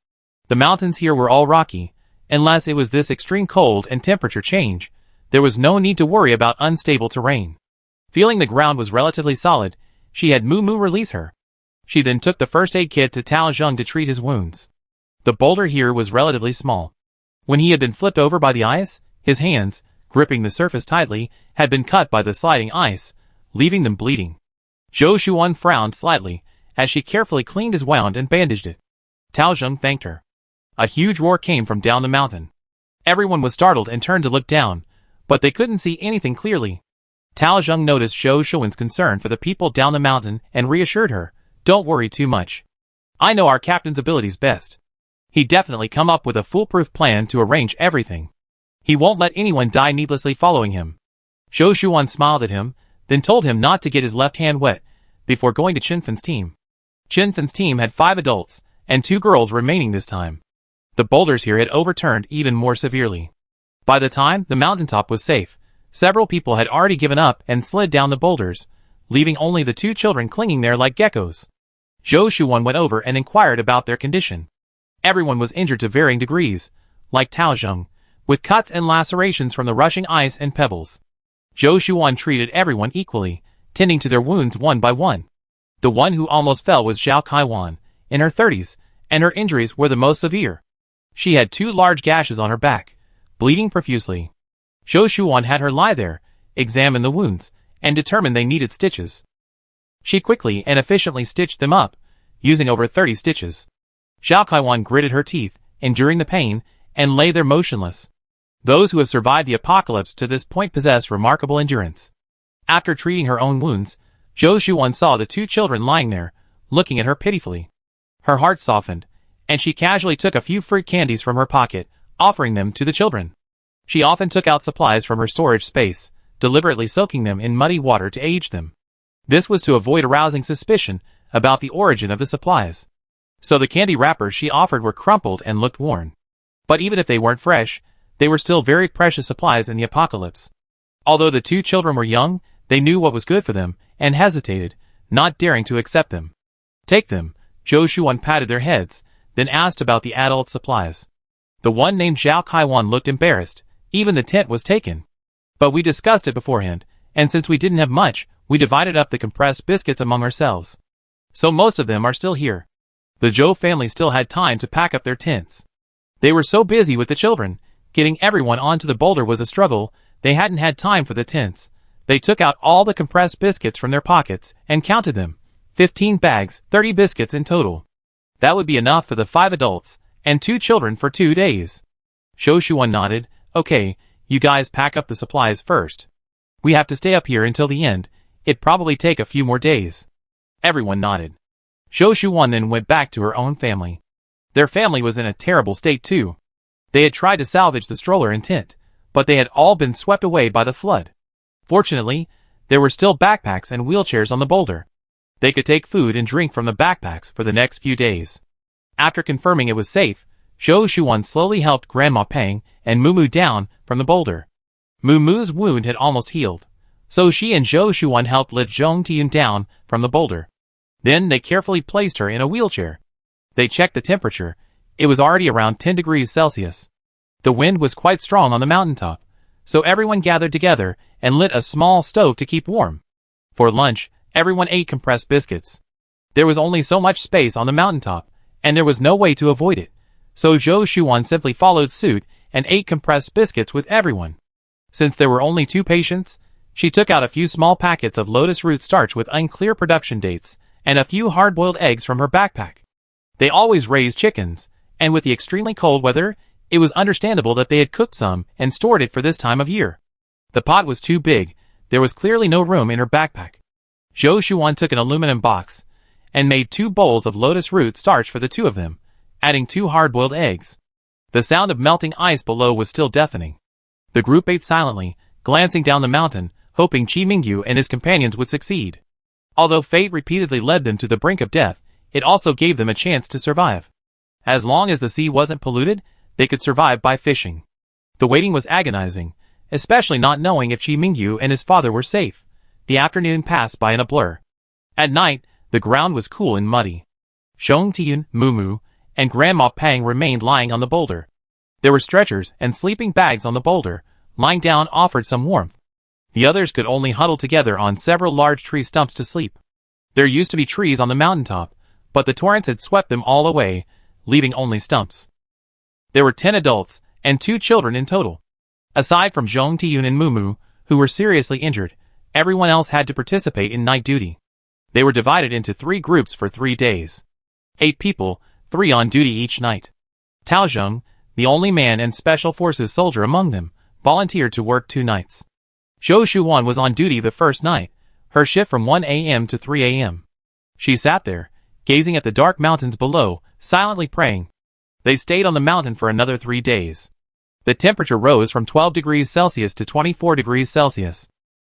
The mountains here were all rocky. Unless it was this extreme cold and temperature change, there was no need to worry about unstable terrain. Feeling the ground was relatively solid, she had Moo Moo release her. She then took the first aid kit to Tao Zheng to treat his wounds. The boulder here was relatively small. When he had been flipped over by the ice, his hands, gripping the surface tightly, had been cut by the sliding ice, leaving them bleeding. Zhou Shuan frowned slightly as she carefully cleaned his wound and bandaged it. Tao Zheng thanked her. A huge roar came from down the mountain. Everyone was startled and turned to look down, but they couldn't see anything clearly. Tao Zheng noticed Zhou Shuan's concern for the people down the mountain and reassured her, "Don't worry too much. I know our captain's abilities best. He'd definitely come up with a foolproof plan to arrange everything. He won't let anyone die needlessly following him." Zhou Shuan smiled at him, then told him not to get his left hand wet, before going to Qinfen's team. Qinfen's team had 5 adults, and 2 girls remaining this time. The boulders here had overturned even more severely. By the time the mountaintop was safe, several people had already given up and slid down the boulders, leaving only the 2 children clinging there like geckos. Zhou Shuan went over and inquired about their condition. Everyone was injured to varying degrees, like Tao Zheng, with cuts and lacerations from the rushing ice and pebbles. Zhou Shuan treated everyone equally, tending to their wounds one by one. The one who almost fell was Zhao Kaiwan, in her 30s, and her injuries were the most severe. She had 2 large gashes on her back, bleeding profusely. Zhou Shuan had her lie there, examine the wounds, and determined they needed stitches. She quickly and efficiently stitched them up, using over 30 stitches. Zhao Kaiwan gritted her teeth, enduring the pain, and lay there motionless. Those who have survived the apocalypse to this point possess remarkable endurance. After treating her own wounds, Zhou Shuan saw the 2 children lying there, looking at her pitifully. Her heart softened, and she casually took a few fruit candies from her pocket, offering them to the children. She often took out supplies from her storage space, deliberately soaking them in muddy water to age them. This was to avoid arousing suspicion about the origin of the supplies. So the candy wrappers she offered were crumpled and looked worn. But even if they weren't fresh, they were still very precious supplies in the apocalypse. Although the 2 children were young, they knew what was good for them, and hesitated, not daring to accept them. "Take them." Zhou Shuan patted their heads, then asked about the adult supplies. The one named Zhao Kaiwan looked embarrassed. Even the tent was taken. "But we discussed it beforehand, and since we didn't have much, we divided up the compressed biscuits among ourselves. So most of them are still here." The Zhou family still had time to pack up their tents. They were so busy with the children, getting everyone onto the boulder was a struggle, they hadn't had time for the tents. They took out all the compressed biscuits from their pockets and counted them. 15 bags, 30 biscuits in total. That would be enough for the 5 adults, and 2 children for 2 days. Zhou Shuan nodded. "Okay, you guys pack up the supplies first. We have to stay up here until the end, it'd probably take a few more days." Everyone nodded. Zhou Shuan then went back to her own family. Their family was in a terrible state too. They had tried to salvage the stroller and tent, but they had all been swept away by the flood. Fortunately, there were still backpacks and wheelchairs on the boulder. They could take food and drink from the backpacks for the next few days. After confirming it was safe, Zhou Shuan slowly helped Grandma Peng and Moo Moo down from the boulder. Moo Moo's wound had almost healed, so she and Zhou Shuan helped lift Zhong Tian down from the boulder. Then they carefully placed her in a wheelchair. They checked the temperature. It was already around 10 degrees Celsius. The wind was quite strong on the mountaintop, so everyone gathered together and lit a small stove to keep warm. For lunch, everyone ate compressed biscuits. There was only so much space on the mountaintop, and there was no way to avoid it, so Zhou Shuan simply followed suit and ate compressed biscuits with everyone. Since there were only 2 patients, she took out a few small packets of lotus root starch with unclear production dates, and a few hard-boiled eggs from her backpack. They always raised chickens, and with the extremely cold weather, it was understandable that they had cooked some and stored it for this time of year. The pot was too big, there was clearly no room in her backpack. Zhou Shuan took an aluminum box and made 2 bowls of lotus root starch for the 2 of them, adding 2 hard-boiled eggs. The sound of melting ice below was still deafening. The group ate silently, glancing down the mountain, hoping Qi Mingyu and his companions would succeed. Although fate repeatedly led them to the brink of death, it also gave them a chance to survive. As long as the sea wasn't polluted, they could survive by fishing. The waiting was agonizing, especially not knowing if Qi Mingyu and his father were safe. The afternoon passed by in a blur. At night, the ground was cool and muddy. Zhong Tiyun, Mumu, and Grandma Pang remained lying on the boulder. There were stretchers and sleeping bags on the boulder. Lying down offered some warmth. The others could only huddle together on several large tree stumps to sleep. There used to be trees on the mountaintop, but the torrents had swept them all away, leaving only stumps. There were 10 adults and 2 children in total. Aside from Zhong Tiyun and Mumu, who were seriously injured, everyone else had to participate in night duty. They were divided into 3 groups for 3 days. 8 people, 3 on duty each night. Tao Zheng, the only man and special forces soldier among them, volunteered to work 2 nights. Zhou Shuan was on duty the first night, her shift from 1 a.m. to 3 a.m. She sat there, gazing at the dark mountains below, silently praying. They stayed on the mountain for another 3 days. The temperature rose from 12 degrees Celsius to 24 degrees Celsius.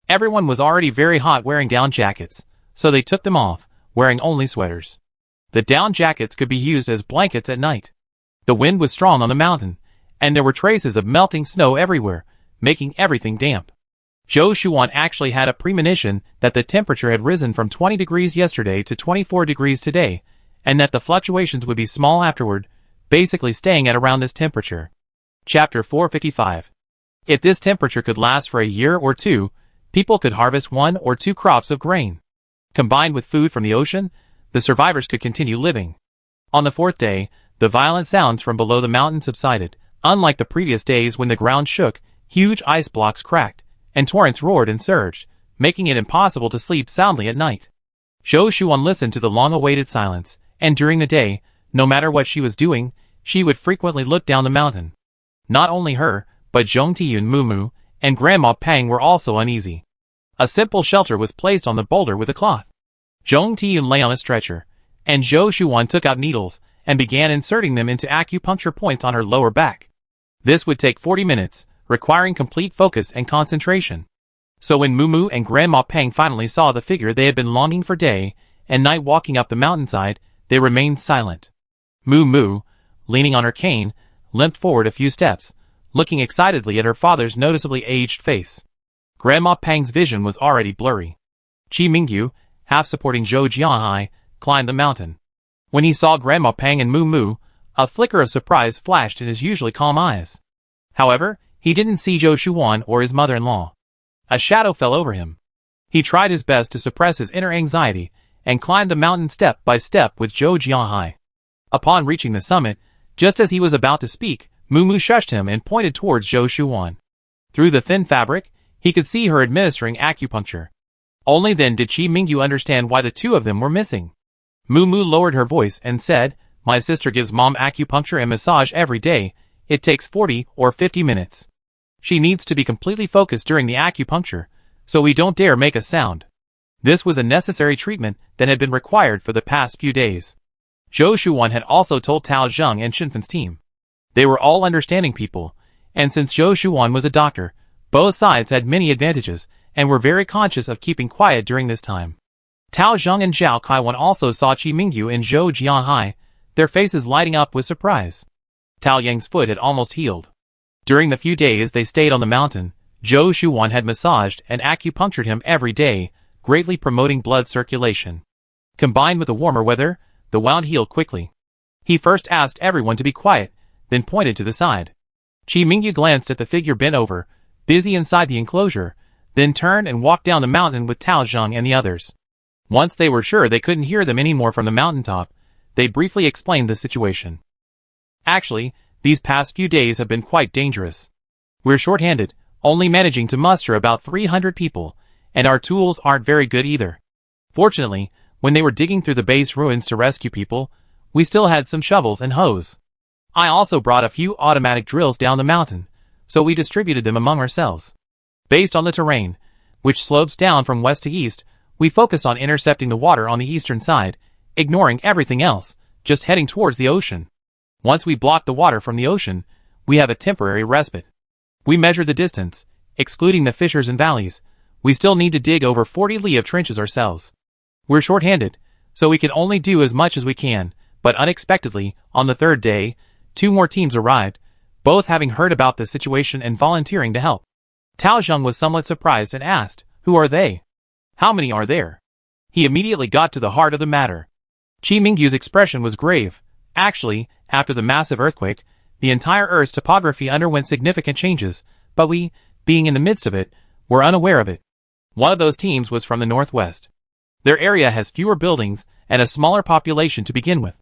Everyone was already very hot wearing down jackets, so they took them off, wearing only sweaters. The down jackets could be used as blankets at night. The wind was strong on the mountain, and there were traces of melting snow everywhere, making everything damp. Zhou Shuan actually had a premonition that the temperature had risen from 20 degrees yesterday to 24 degrees today, and that the fluctuations would be small afterward, basically staying at around this temperature. Chapter 455. If this temperature could last for a year or 2, people could harvest 1 or 2 crops of grain. Combined with food from the ocean, the survivors could continue living. On the 4th day, the violent sounds from below the mountain subsided. Unlike the previous days when the ground shook, huge ice blocks cracked, and torrents roared and surged, making it impossible to sleep soundly at night. Zhou Shuan listened to the long-awaited silence, and during the day, no matter what she was doing, she would frequently look down the mountain. Not only her, but Zhong Tiyun, Mumu, and Grandma Pang were also uneasy. A simple shelter was placed on the boulder with a cloth. Zhong Tiyun lay on a stretcher, and Zhou Shuan took out needles and began inserting them into acupuncture points on her lower back. This would take 40 minutes, requiring complete focus and concentration. So when Mumu and Grandma Pang finally saw the figure they had been longing for day and night walking up the mountainside, they remained silent. Mumu, leaning on her cane, limped forward a few steps, looking excitedly at her father's noticeably aged face. Grandma Pang's vision was already blurry. Qi Mingyu, half supporting Zhou Jianhai, climbed the mountain. When he saw Grandma Pang and Mumu, a flicker of surprise flashed in his usually calm eyes. However, he didn't see Zhou Shuan or his mother-in-law. A shadow fell over him. He tried his best to suppress his inner anxiety and climbed the mountain step by step with Zhou Jianhai. Upon reaching the summit, just as he was about to speak, Mumu shushed him and pointed towards Zhou Shuan. Through the thin fabric, he could see her administering acupuncture. Only then did Qi Mingyu understand why the 2 of them were missing. Mumu lowered her voice and said, "My sister gives Mom acupuncture and massage every day. It takes 40 or 50 minutes. She needs to be completely focused during the acupuncture, so we don't dare make a sound." This was a necessary treatment that had been required for the past few days. Zhou Shuan had also told Tao Zheng and Shinfan's team. They were all understanding people, and since Zhou Shuan was a doctor, both sides had many advantages and were very conscious of keeping quiet during this time. Tao Zheng and Zhao Kaiwan also saw Qi Mingyu and Zhou Jianhai, their faces lighting up with surprise. Tao Yang's foot had almost healed. During the few days they stayed on the mountain, Zhou Shuan had massaged and acupunctured him every day, greatly promoting blood circulation. Combined with the warmer weather, the wound healed quickly. He first asked everyone to be quiet, then pointed to the side. Qi Mingyu glanced at the figure bent over, busy inside the enclosure, then turned and walked down the mountain with Tao Zheng and the others. Once they were sure they couldn't hear them anymore from the mountaintop, they briefly explained the situation. Actually, These past few days have been quite dangerous. We're short-handed, only managing to muster about 300 people, and our tools aren't very good either. Fortunately, when they were digging through the base ruins to rescue people, we still had some shovels and hoes. I also brought a few automatic drills down the mountain, so we distributed them among ourselves. Based on the terrain, which slopes down from west to east, we focused on intercepting the water on the eastern side, ignoring everything else, just heading towards the ocean. Once we block the water from the ocean, we have a temporary respite. We measure the distance, excluding the fissures and valleys. We still need to dig over 40 li of trenches ourselves. We're short-handed, so we can only do as much as we can, but unexpectedly, on the third day, 2 more teams arrived, both having heard about the situation and volunteering to help. Tao Zheng was somewhat surprised and asked, "Who are they? How many are there?" He immediately got to the heart of the matter. Qi Mingyu's expression was grave. Actually, after the massive earthquake, the entire Earth's topography underwent significant changes, but we, being in the midst of it, were unaware of it. One of those teams was from the northwest. Their area has fewer buildings and a smaller population to begin with.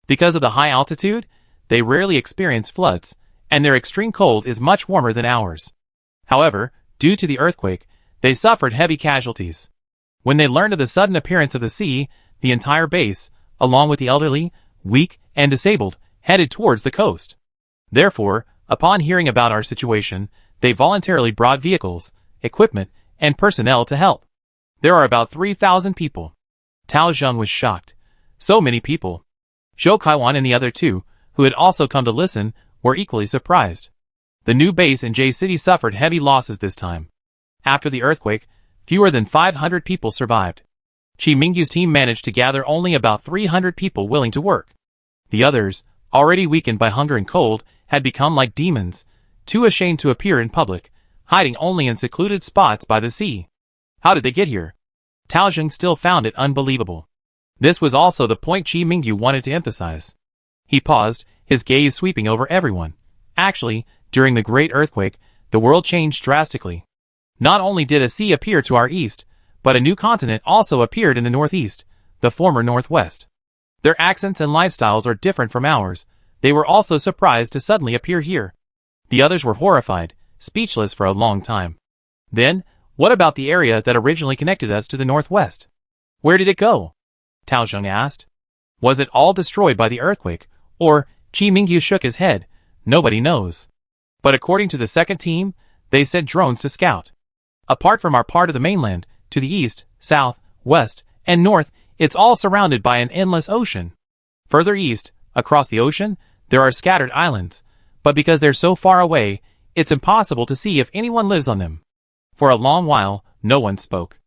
Because of the high altitude, they rarely experience floods, and their extreme cold is much warmer than ours. However, due to the earthquake, they suffered heavy casualties. When they learned of the sudden appearance of the sea, the entire base, along with the elderly, weak, and disabled, headed towards the coast. Therefore, upon hearing about our situation, they voluntarily brought vehicles, equipment, and personnel to help. There are about 3,000 people. Tao Zheng was shocked. So many people. Zhou Kaiwan and the other 2, who had also come to listen, were equally surprised. The new base in J City suffered heavy losses this time. After the earthquake, fewer than 500 people survived. Qi Mingyu's team managed to gather only about 300 people willing to work. The others, already weakened by hunger and cold, had become like demons, too ashamed to appear in public, hiding only in secluded spots by the sea. How did they get here? Tao Zheng still found it unbelievable. This was also the point Qi Mingyu wanted to emphasize. He paused, his gaze sweeping over everyone. Actually, during the great earthquake, the world changed drastically. Not only did a sea appear to our east, but a new continent also appeared in the northeast, the former northwest. Their accents and lifestyles are different from ours. They were also surprised to suddenly appear here. The others were horrified, speechless for a long time. Then, what about the area that originally connected us to the northwest? Where did it go? Tao Zheng asked. Was it all destroyed by the earthquake, or? Qi Mingyu shook his head. Nobody knows. But according to the second team, they sent drones to scout. Apart from our part of the mainland, to the east, south, west, and north, it's all surrounded by an endless ocean. Further east, across the ocean, there are scattered islands, but because they're so far away, it's impossible to see if anyone lives on them. For a long while, no one spoke.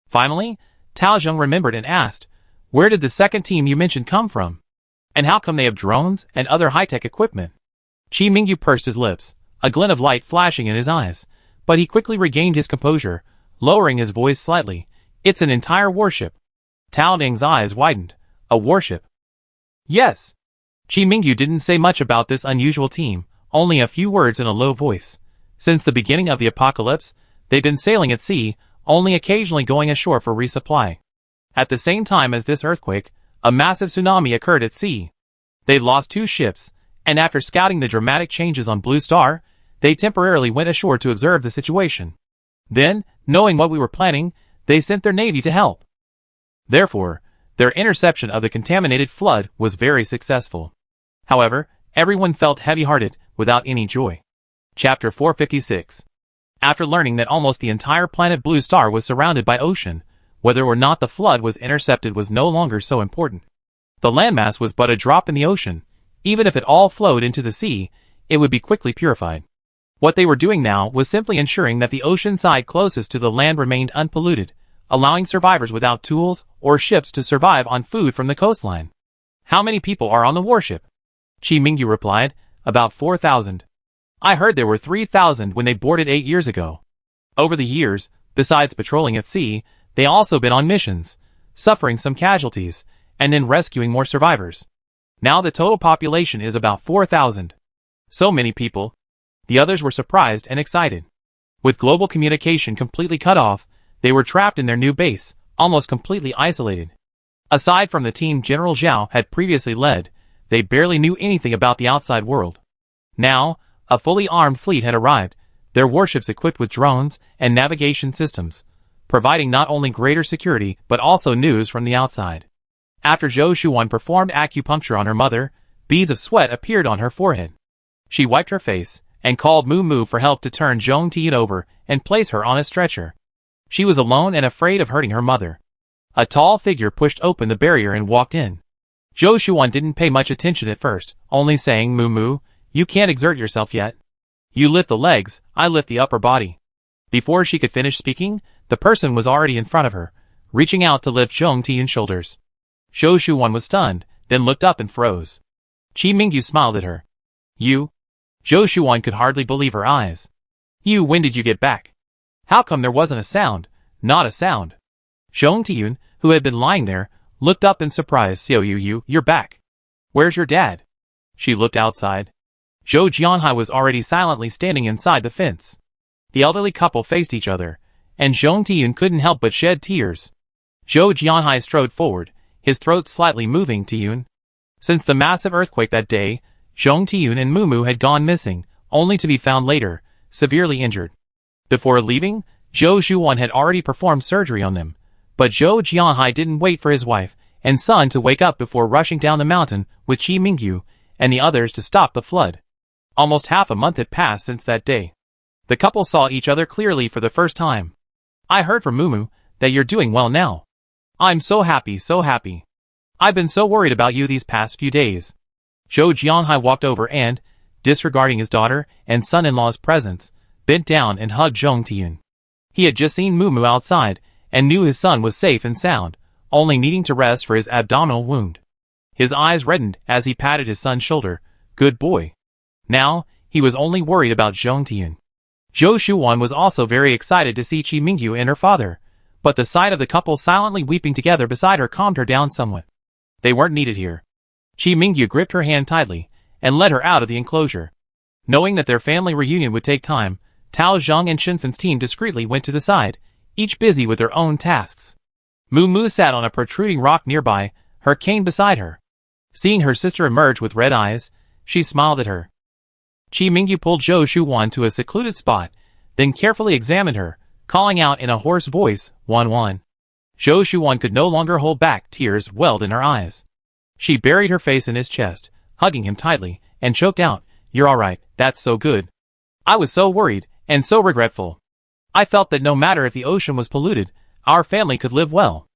Finally, Tao Zheng remembered and asked, "Where did the second team you mentioned come from? And how come they have drones and other high-tech equipment?" Qi Mingyu pursed his lips, a glint of light flashing in his eyes, but he quickly regained his composure, lowering his voice slightly. "It's an entire warship." Tao Ding's eyes widened. "A warship?" "Yes." Qi Mingyu didn't say much about this unusual team, only a few words in a low voice. Since the beginning of the apocalypse, they've been sailing at sea, only occasionally going ashore for resupply. At the same time as this earthquake, a massive tsunami occurred at sea. They lost 2 ships, and after scouting the dramatic changes on Blue Star, they temporarily went ashore to observe the situation. Then, knowing what we were planning, they sent their navy to help. Therefore, their interception of the contaminated flood was very successful. However, everyone felt heavy-hearted, without any joy. Chapter 456. After learning that almost the entire planet Blue Star was surrounded by ocean, whether or not the flood was intercepted was no longer so important. The landmass was but a drop in the ocean. Even if it all flowed into the sea, it would be quickly purified. What they were doing now was simply ensuring that the ocean side closest to the land remained unpolluted, allowing survivors without tools or ships to survive on food from the coastline. "How many people are on the warship?" Qi Mingyu replied, "About 4,000. I heard there were 3,000 when they boarded 8 years ago. Over the years, besides patrolling at sea, they also been on missions, suffering some casualties, and then rescuing more survivors. Now the total population is about 4,000. So many people." The others were surprised and excited. With global communication completely cut off, they were trapped in their new base, almost completely isolated. Aside from the team General Zhao had previously led, they barely knew anything about the outside world. Now, a fully armed fleet had arrived, their warships equipped with drones and navigation systems, providing not only greater security but also news from the outside. After Zhou Shuwan performed acupuncture on her mother, beads of sweat appeared on her forehead. She wiped her face and called Moo Moo for help to turn Zhong Tian over and place her on a stretcher. She was alone and afraid of hurting her mother. A tall figure pushed open the barrier and walked in. Zhou Shuwan didn't pay much attention at first, only saying, "Moo Moo, you can't exert yourself yet. You lift the legs, I lift the upper body." Before she could finish speaking, the person was already in front of her, reaching out to lift Zhong Tian's shoulders. Zhou Shuwan was stunned, then looked up and froze. Qi Mingyu smiled at her. "You?" Zhou Shuwan could hardly believe her eyes. "You, when did you get back? How come there wasn't a sound? Not a sound." Zhong Tian, who had been lying there, looked up in surprise. "So you're back. Where's your dad?" She looked outside. Zhou Jianhai was already silently standing inside the fence. The elderly couple faced each other, and Zhong Tian couldn't help but shed tears. Zhou Jianhai strode forward, his throat slightly moving. "Tian." Since the massive earthquake that day, Zhong Tian and Moo Moo had gone missing, only to be found later, severely injured. Before leaving, Zhou Shuwan had already performed surgery on them, but Zhou Jianhai didn't wait for his wife and son to wake up before rushing down the mountain with Qi Mingyu and the others to stop the flood. Almost half a month had passed since that day. The couple saw each other clearly for the first time. "I heard from Moo Moo that you're doing well now. I'm so happy, so happy. I've been so worried about you these past few days." Zhou Jianhai walked over and, disregarding his daughter and son-in-law's presence, bent down and hugged Zhong Tian. He had just seen Moo Moo outside and knew his son was safe and sound, only needing to rest for his abdominal wound. His eyes reddened as he patted his son's shoulder. "Good boy." Now, he was only worried about Zhong Tian. Zhou Shuwan was also very excited to see Qi Mingyu and her father, but the sight of the couple silently weeping together beside her calmed her down somewhat. They weren't needed here. Qi Mingyu gripped her hand tightly and led her out of the enclosure. Knowing that their family reunion would take time, Tao Zhang and Shinfan's team discreetly went to the side, each busy with their own tasks. Moo Moo sat on a protruding rock nearby, her cane beside her. Seeing her sister emerge with red eyes, she smiled at her. Qi Mingyu pulled Zhou Shuwan to a secluded spot, then carefully examined her, calling out in a hoarse voice, "Wan." Zhou Shuwan could no longer hold back, tears welled in her eyes. She buried her face in his chest, hugging him tightly, and choked out, "You're alright, that's so good. I was so worried, and so regretful. I felt that no matter if the ocean was polluted, our family could live well.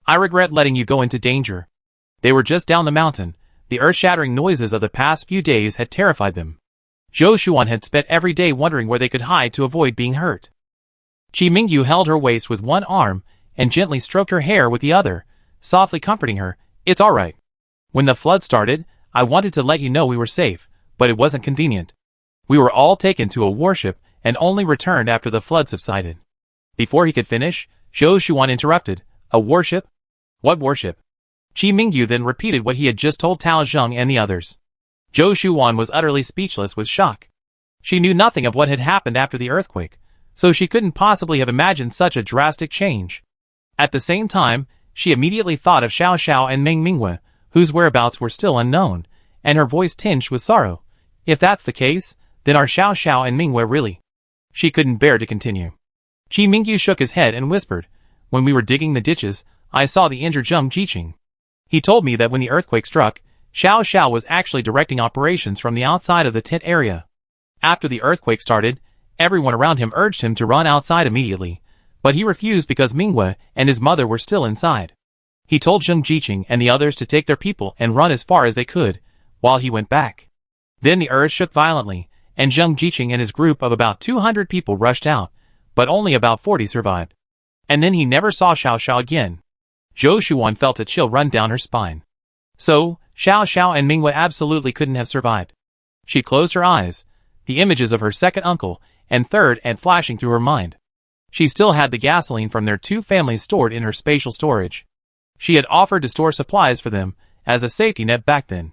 I regret letting you go into danger." They were just down the mountain. The earth-shattering noises of the past few days had terrified them. Zhou Shuwan had spent every day wondering where they could hide to avoid being hurt. Qi Mingyu held her waist with one arm and gently stroked her hair with the other, softly comforting her. "It's alright. When the flood started, I wanted to let you know we were safe, but it wasn't convenient. We were all taken to a warship and only returned after the flood subsided." Before he could finish, Zhou Shuwan interrupted. "A warship? What warship?" Qi Mingyu then repeated what he had just told Tao Zheng and the others. Zhou Shuwan was utterly speechless with shock. She knew nothing of what had happened after the earthquake, so she couldn't possibly have imagined such a drastic change. At the same time, she immediately thought of Xiao Xiao and Meng Mingwe, whose whereabouts were still unknown, and her voice tinged with sorrow. If that's the case, then are Xiao Xiao and Mingwe really? She couldn't bear to continue. Qi Mingyu shook his head and whispered, "When we were digging the ditches, I saw the injured Zheng Jiqing. He told me that when the earthquake struck, Xiao Xiao was actually directing operations from the outside of the tent area. After the earthquake started, everyone around him urged him to run outside immediately, but he refused because Mingwe and his mother were still inside. He told Zheng Jiqing and the others to take their people and run as far as they could, while he went back. Then the earth shook violently, and Zheng Jiqing and his group of about 200 people rushed out, but only about 40 survived. And then he never saw Xiao Xiao again." Zhou Shuwan felt a chill run down her spine. So, Xiao Xiao and Mingwe absolutely couldn't have survived. She closed her eyes, the images of her second uncle and third aunt flashing through her mind. She still had the gasoline from their two families stored in her spatial storage. She had offered to store supplies for them as a safety net back then.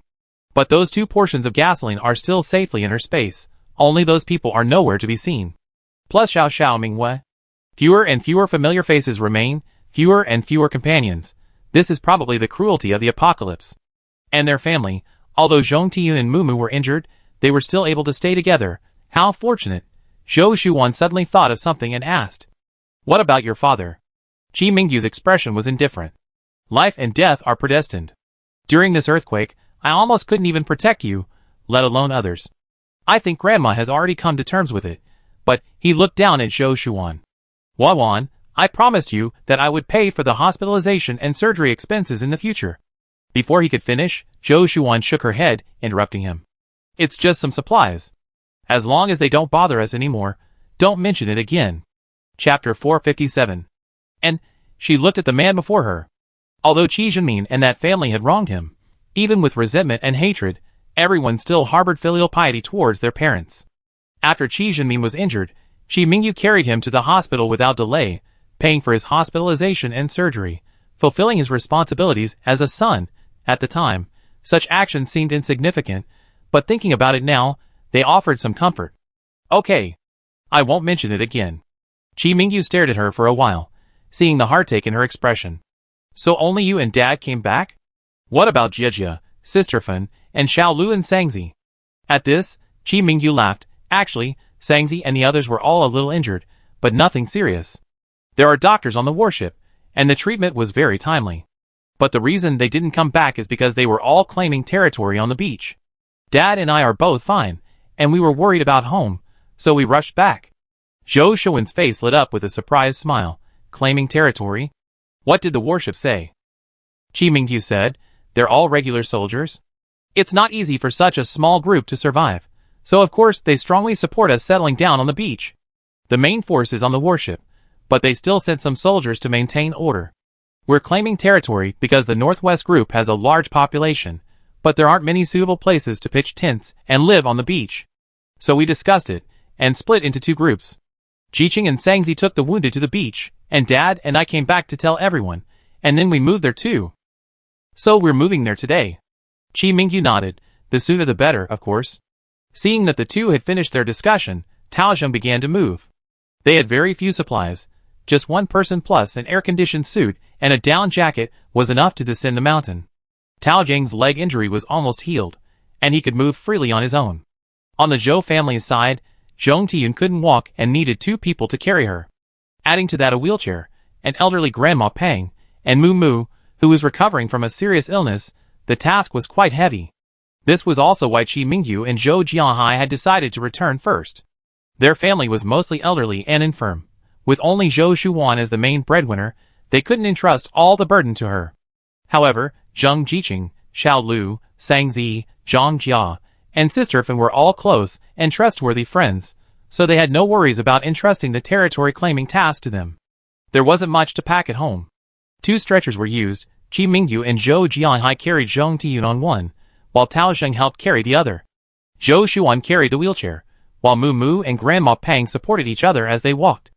But those 2 portions of gasoline are still safely in her space, only those people are nowhere to be seen. Plus Xiao Xiao Mingwe. Fewer and fewer familiar faces remain, fewer and fewer companions. This is probably the cruelty of the apocalypse. And their family, although Zhong Tian and Moo Moo were injured, they were still able to stay together. How fortunate. Zhou Shuan suddenly thought of something and asked, "What about your father?" Qi Mingyu's expression was indifferent. "Life and death are predestined. During this earthquake, I almost couldn't even protect you, let alone others. I think Grandma has already come to terms with it." But he looked down at Zhou Shuan. "Wawan, I promised you that I would pay for the hospitalization and surgery expenses in the future." Before he could finish, Zhou Shuan shook her head, interrupting him. "It's just some supplies. As long as they don't bother us anymore, don't mention it again." Chapter 457. And she looked at the man before her. Although Qi Zhenmin and that family had wronged him, even with resentment and hatred, everyone still harbored filial piety towards their parents. After Qi Zhenmin was injured, Qi Mingyu carried him to the hospital without delay, paying for his hospitalization and surgery, fulfilling his responsibilities as a son. At the time, such actions seemed insignificant, but thinking about it now, they offered some comfort. "Okay. I won't mention it again." Qi Mingyu stared at her for a while, seeing the heartache in her expression. "So only you and Dad came back? What about Jiejia, Sister Fen, and Xiao Lu and Sangzi?" At this, Qi Mingyu laughed. Actually, Sangzi and the others were all a little injured, but nothing serious. There are doctors on the warship, and the treatment was very timely. But the reason they didn't come back is because they were all claiming territory on the beach. Dad and I are both fine, and we were worried about home, so we rushed back. Zhou Shuan's face lit up with a surprised smile. Claiming territory? What did the warship say? Qi Mingyu said, "They're all regular soldiers. It's not easy for such a small group to survive, so of course they strongly support us settling down on the beach. The main force is on the warship, but they still sent some soldiers to maintain order. We're claiming territory because the Northwest group has a large population, but there aren't many suitable places to pitch tents and live on the beach. So we discussed it, and split into two groups. Jiqing and Sangzi took the wounded to the beach, and Dad and I came back to tell everyone, and then we moved there too. So we're moving there today." Qi Mingyu nodded. The sooner the better, of course. Seeing that the two had finished their discussion, Taozheng began to move. They had very few supplies. Just one person plus an air-conditioned suit and a down jacket was enough to descend the mountain. Taozheng's leg injury was almost healed, and he could move freely on his own. On the Zhou family's side, Zhong Tiyun couldn't walk and needed two people to carry her. Adding to that a wheelchair, an elderly Grandma Pang, and Mu Mu, who was recovering from a serious illness, the task was quite heavy. This was also why Qi Mingyu and Zhou Jianhai had decided to return first. Their family was mostly elderly and infirm. With only Zhou Shuan as the main breadwinner, they couldn't entrust all the burden to her. However, Zheng Jiqing, Xiao Lu, Sangzi, Zhang Jia, and Sister Fen were all close and trustworthy friends, so they had no worries about entrusting the territory-claiming task to them. There wasn't much to pack at home. 2 stretchers were used. Qi Mingyu and Zhou Jianhai carried Zhong Tiyun on one, while Taozheng helped carry the other. Zhou Shuan carried the wheelchair, while Mu Mu and Grandma Pang supported each other as they walked.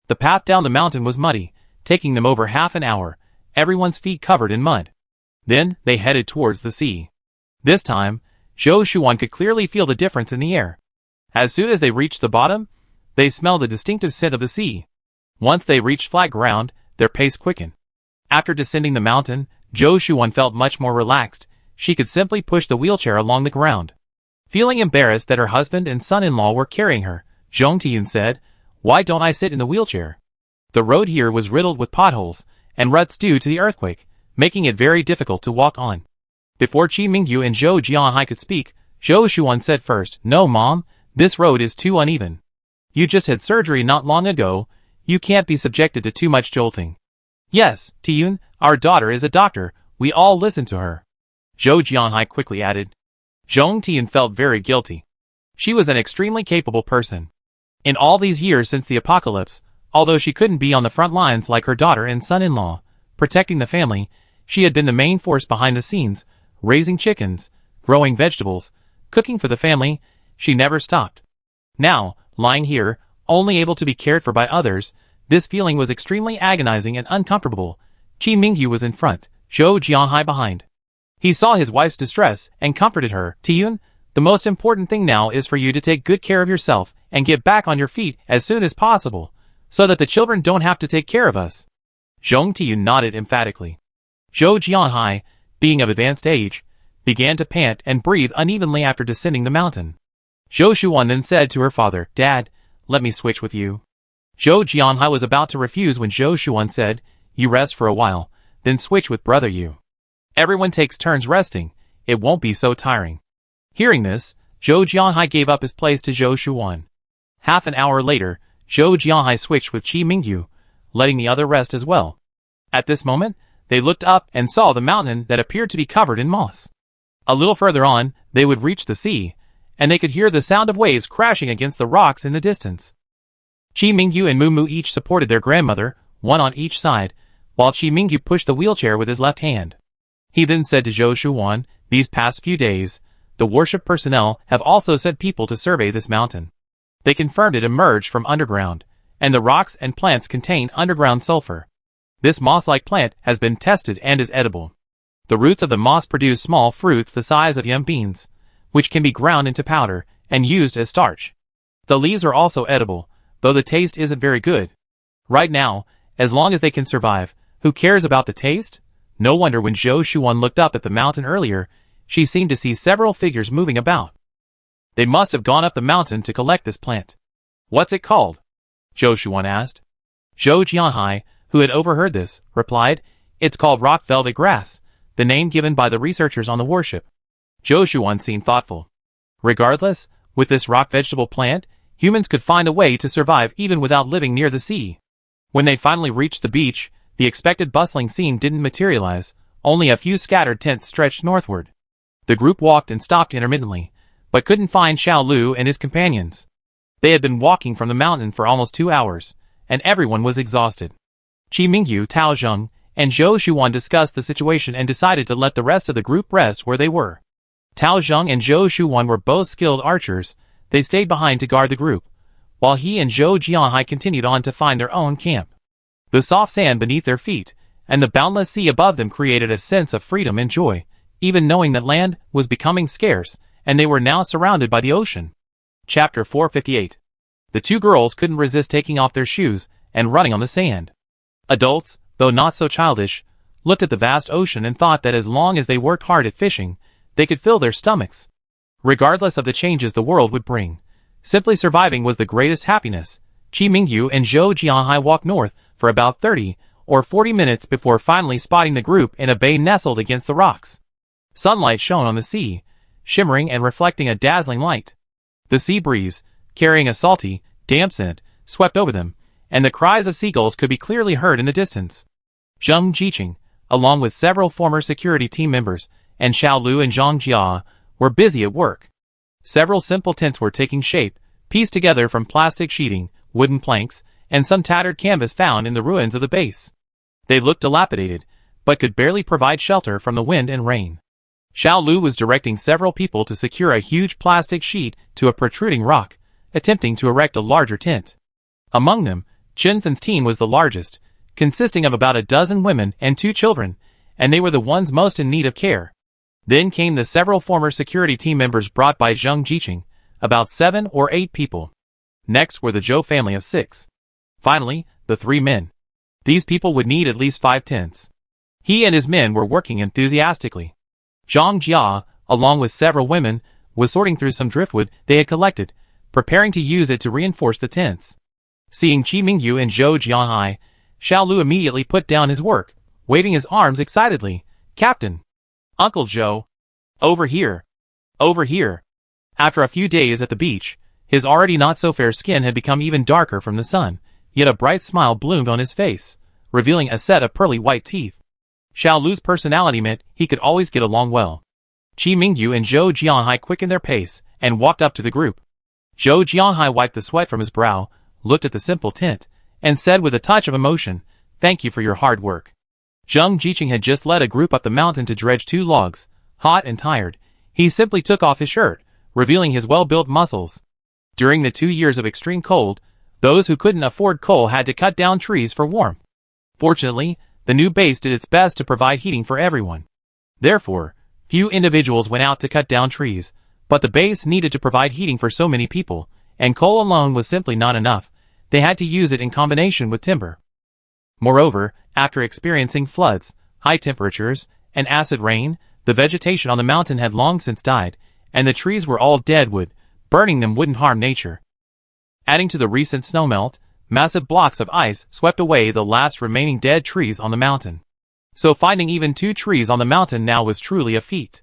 The path down the mountain was muddy, taking them over half an hour, everyone's feet covered in mud. Then, they headed towards the sea. This time, Zhou Shuan could clearly feel the difference in the air. As soon as they reached the bottom, they smelled the distinctive scent of the sea. Once they reached flat ground, their pace quickened. After descending the mountain, Zhou Shuan felt much more relaxed. She could simply push the wheelchair along the ground. Feeling embarrassed that her husband and son-in-law were carrying her, Zhong Tiyun said, "Why don't I sit in the wheelchair?" The road here was riddled with potholes and ruts due to the earthquake, making it very difficult to walk on. Before Qi Mingyu and Zhou Jianhai could speak, Zhou Shuan said first, "No, Mom, this road is too uneven. You just had surgery not long ago, you can't be subjected to too much jolting." "Yes, Tiyun, our daughter is a doctor, we all listen to her," Zhou Jianhai quickly added. Zhong Tiyun felt very guilty. She was an extremely capable person. In all these years since the apocalypse, although she couldn't be on the front lines like her daughter and son-in-law, protecting the family, she had been the main force behind the scenes, raising chickens, growing vegetables, cooking for the family. She never stopped. Now, lying here, only able to be cared for by others, this feeling was extremely agonizing and uncomfortable. Qi Mingyu was in front, Zhou Jianhai behind. He saw his wife's distress and comforted her. "Tiyun, the most important thing now is for you to take good care of yourself and get back on your feet as soon as possible, so that the children don't have to take care of us." Zhong Tiyun nodded emphatically. Zhou Jianhai, being of advanced age, began to pant and breathe unevenly after descending the mountain. Zhou Shuan then said to her father, "Dad, let me switch with you." Zhou Jianhai was about to refuse when Zhou Shuan said, "You rest for a while, then switch with brother Yu. Everyone takes turns resting, it won't be so tiring." Hearing this, Zhou Jianhai gave up his place to Zhou Shuan. Half an hour later, Zhou Jianhai switched with Qi Mingyu, letting the other rest as well. At this moment, they looked up and saw the mountain that appeared to be covered in moss. A little further on, they would reach the sea, and they could hear the sound of waves crashing against the rocks in the distance. Qi Mingyu and Mu each supported their grandmother, one on each side, while Qi Mingyu pushed the wheelchair with his left hand. He then said to Zhou Shuan, "These past few days, the worship personnel have also sent people to survey this mountain. They confirmed it emerged from underground, and the rocks and plants contain underground sulfur. This moss-like plant has been tested and is edible. The roots of the moss produce small fruits the size of yam beans, which can be ground into powder and used as starch. The leaves are also edible, though the taste isn't very good. Right now, as long as they can survive, who cares about the taste?" No wonder when Zhou Shuan looked up at the mountain earlier, she seemed to see several figures moving about. They must have gone up the mountain to collect this plant. "What's it called?" Zhou Shuan asked. Zhou Jianhai, who had overheard this, replied, "It's called rock velvet grass, the name given by the researchers on the warship." Zhou Shuan seemed thoughtful. Regardless, with this rock vegetable plant, humans could find a way to survive even without living near the sea. When they finally reached the beach, the expected bustling scene didn't materialize, only a few scattered tents stretched northward. The group walked and stopped intermittently, but couldn't find Xiao Lu and his companions. They had been walking from the mountain for almost 2 hours, and everyone was exhausted. Qi Mingyu, Tao Zheng, and Zhou Shuan discussed the situation and decided to let the rest of the group rest where they were. Tao Zheng and Zhou Shuan were both skilled archers. They stayed behind to guard the group, while he and Zhou Jianhai continued on to find their own camp. The soft sand beneath their feet and the boundless sea above them created a sense of freedom and joy, even knowing that land was becoming scarce, and they were now surrounded by the ocean. Chapter 458. The two girls couldn't resist taking off their shoes and running on the sand. Adults, though not so childish, looked at the vast ocean and thought that as long as they worked hard at fishing, they could fill their stomachs. Regardless of the changes the world would bring, simply surviving was the greatest happiness. Qi Mingyu and Zhou Jianhai walked north for about 30 or 40 minutes before finally spotting the group in a bay nestled against the rocks. Sunlight shone on the sea, shimmering and reflecting a dazzling light. The sea breeze, carrying a salty, damp scent, swept over them, and the cries of seagulls could be clearly heard in the distance. Zhang Jiqing, along with several former security team members, and Xiao Lu and Zhang Jia, were busy at work. Several simple tents were taking shape, pieced together from plastic sheeting, wooden planks, and some tattered canvas found in the ruins of the base. They looked dilapidated, but could barely provide shelter from the wind and rain. Xiao Lu was directing several people to secure a huge plastic sheet to a protruding rock, attempting to erect a larger tent. Among them, Chinfan's team was the largest, consisting of about a dozen women and 2 children, and they were the ones most in need of care. Then came the several former security team members brought by Zhang Jiqing, about 7 or 8 people. Next were the Zhou family of 6. Finally, the 3 men. These people would need at least 5 tents. He and his men were working enthusiastically. Zhang Jia, along with several women, was sorting through some driftwood they had collected, preparing to use it to reinforce the tents. Seeing Qi Mingyu and Zhou Jianhai, Xiao Lu immediately put down his work, waving his arms excitedly. "Captain! Uncle Zhou! Over here! Over here!" After a few days at the beach, his already not-so-fair skin had become even darker from the sun, yet a bright smile bloomed on his face, revealing a set of pearly white teeth. Xiao Lu's personality meant he could always get along well. Qi Mingyu and Zhou Jianhai quickened their pace and walked up to the group. Zhou Jianhai wiped the sweat from his brow, looked at the simple tent, and said with a touch of emotion, "Thank you for your hard work." Zhang Jiqing had just led a group up the mountain to dredge 2 logs. Hot and tired, he simply took off his shirt, revealing his well-built muscles. During the 2 years of extreme cold, those who couldn't afford coal had to cut down trees for warmth. Fortunately, the new base did its best to provide heating for everyone. Therefore, few individuals went out to cut down trees, but the base needed to provide heating for so many people, and coal alone was simply not enough. They had to use it in combination with timber. Moreover, after experiencing floods, high temperatures, and acid rain, the vegetation on the mountain had long since died, and the trees were all dead wood, burning them wouldn't harm nature. Adding to the recent snowmelt, massive blocks of ice swept away the last remaining dead trees on the mountain. So finding even 2 trees on the mountain now was truly a feat.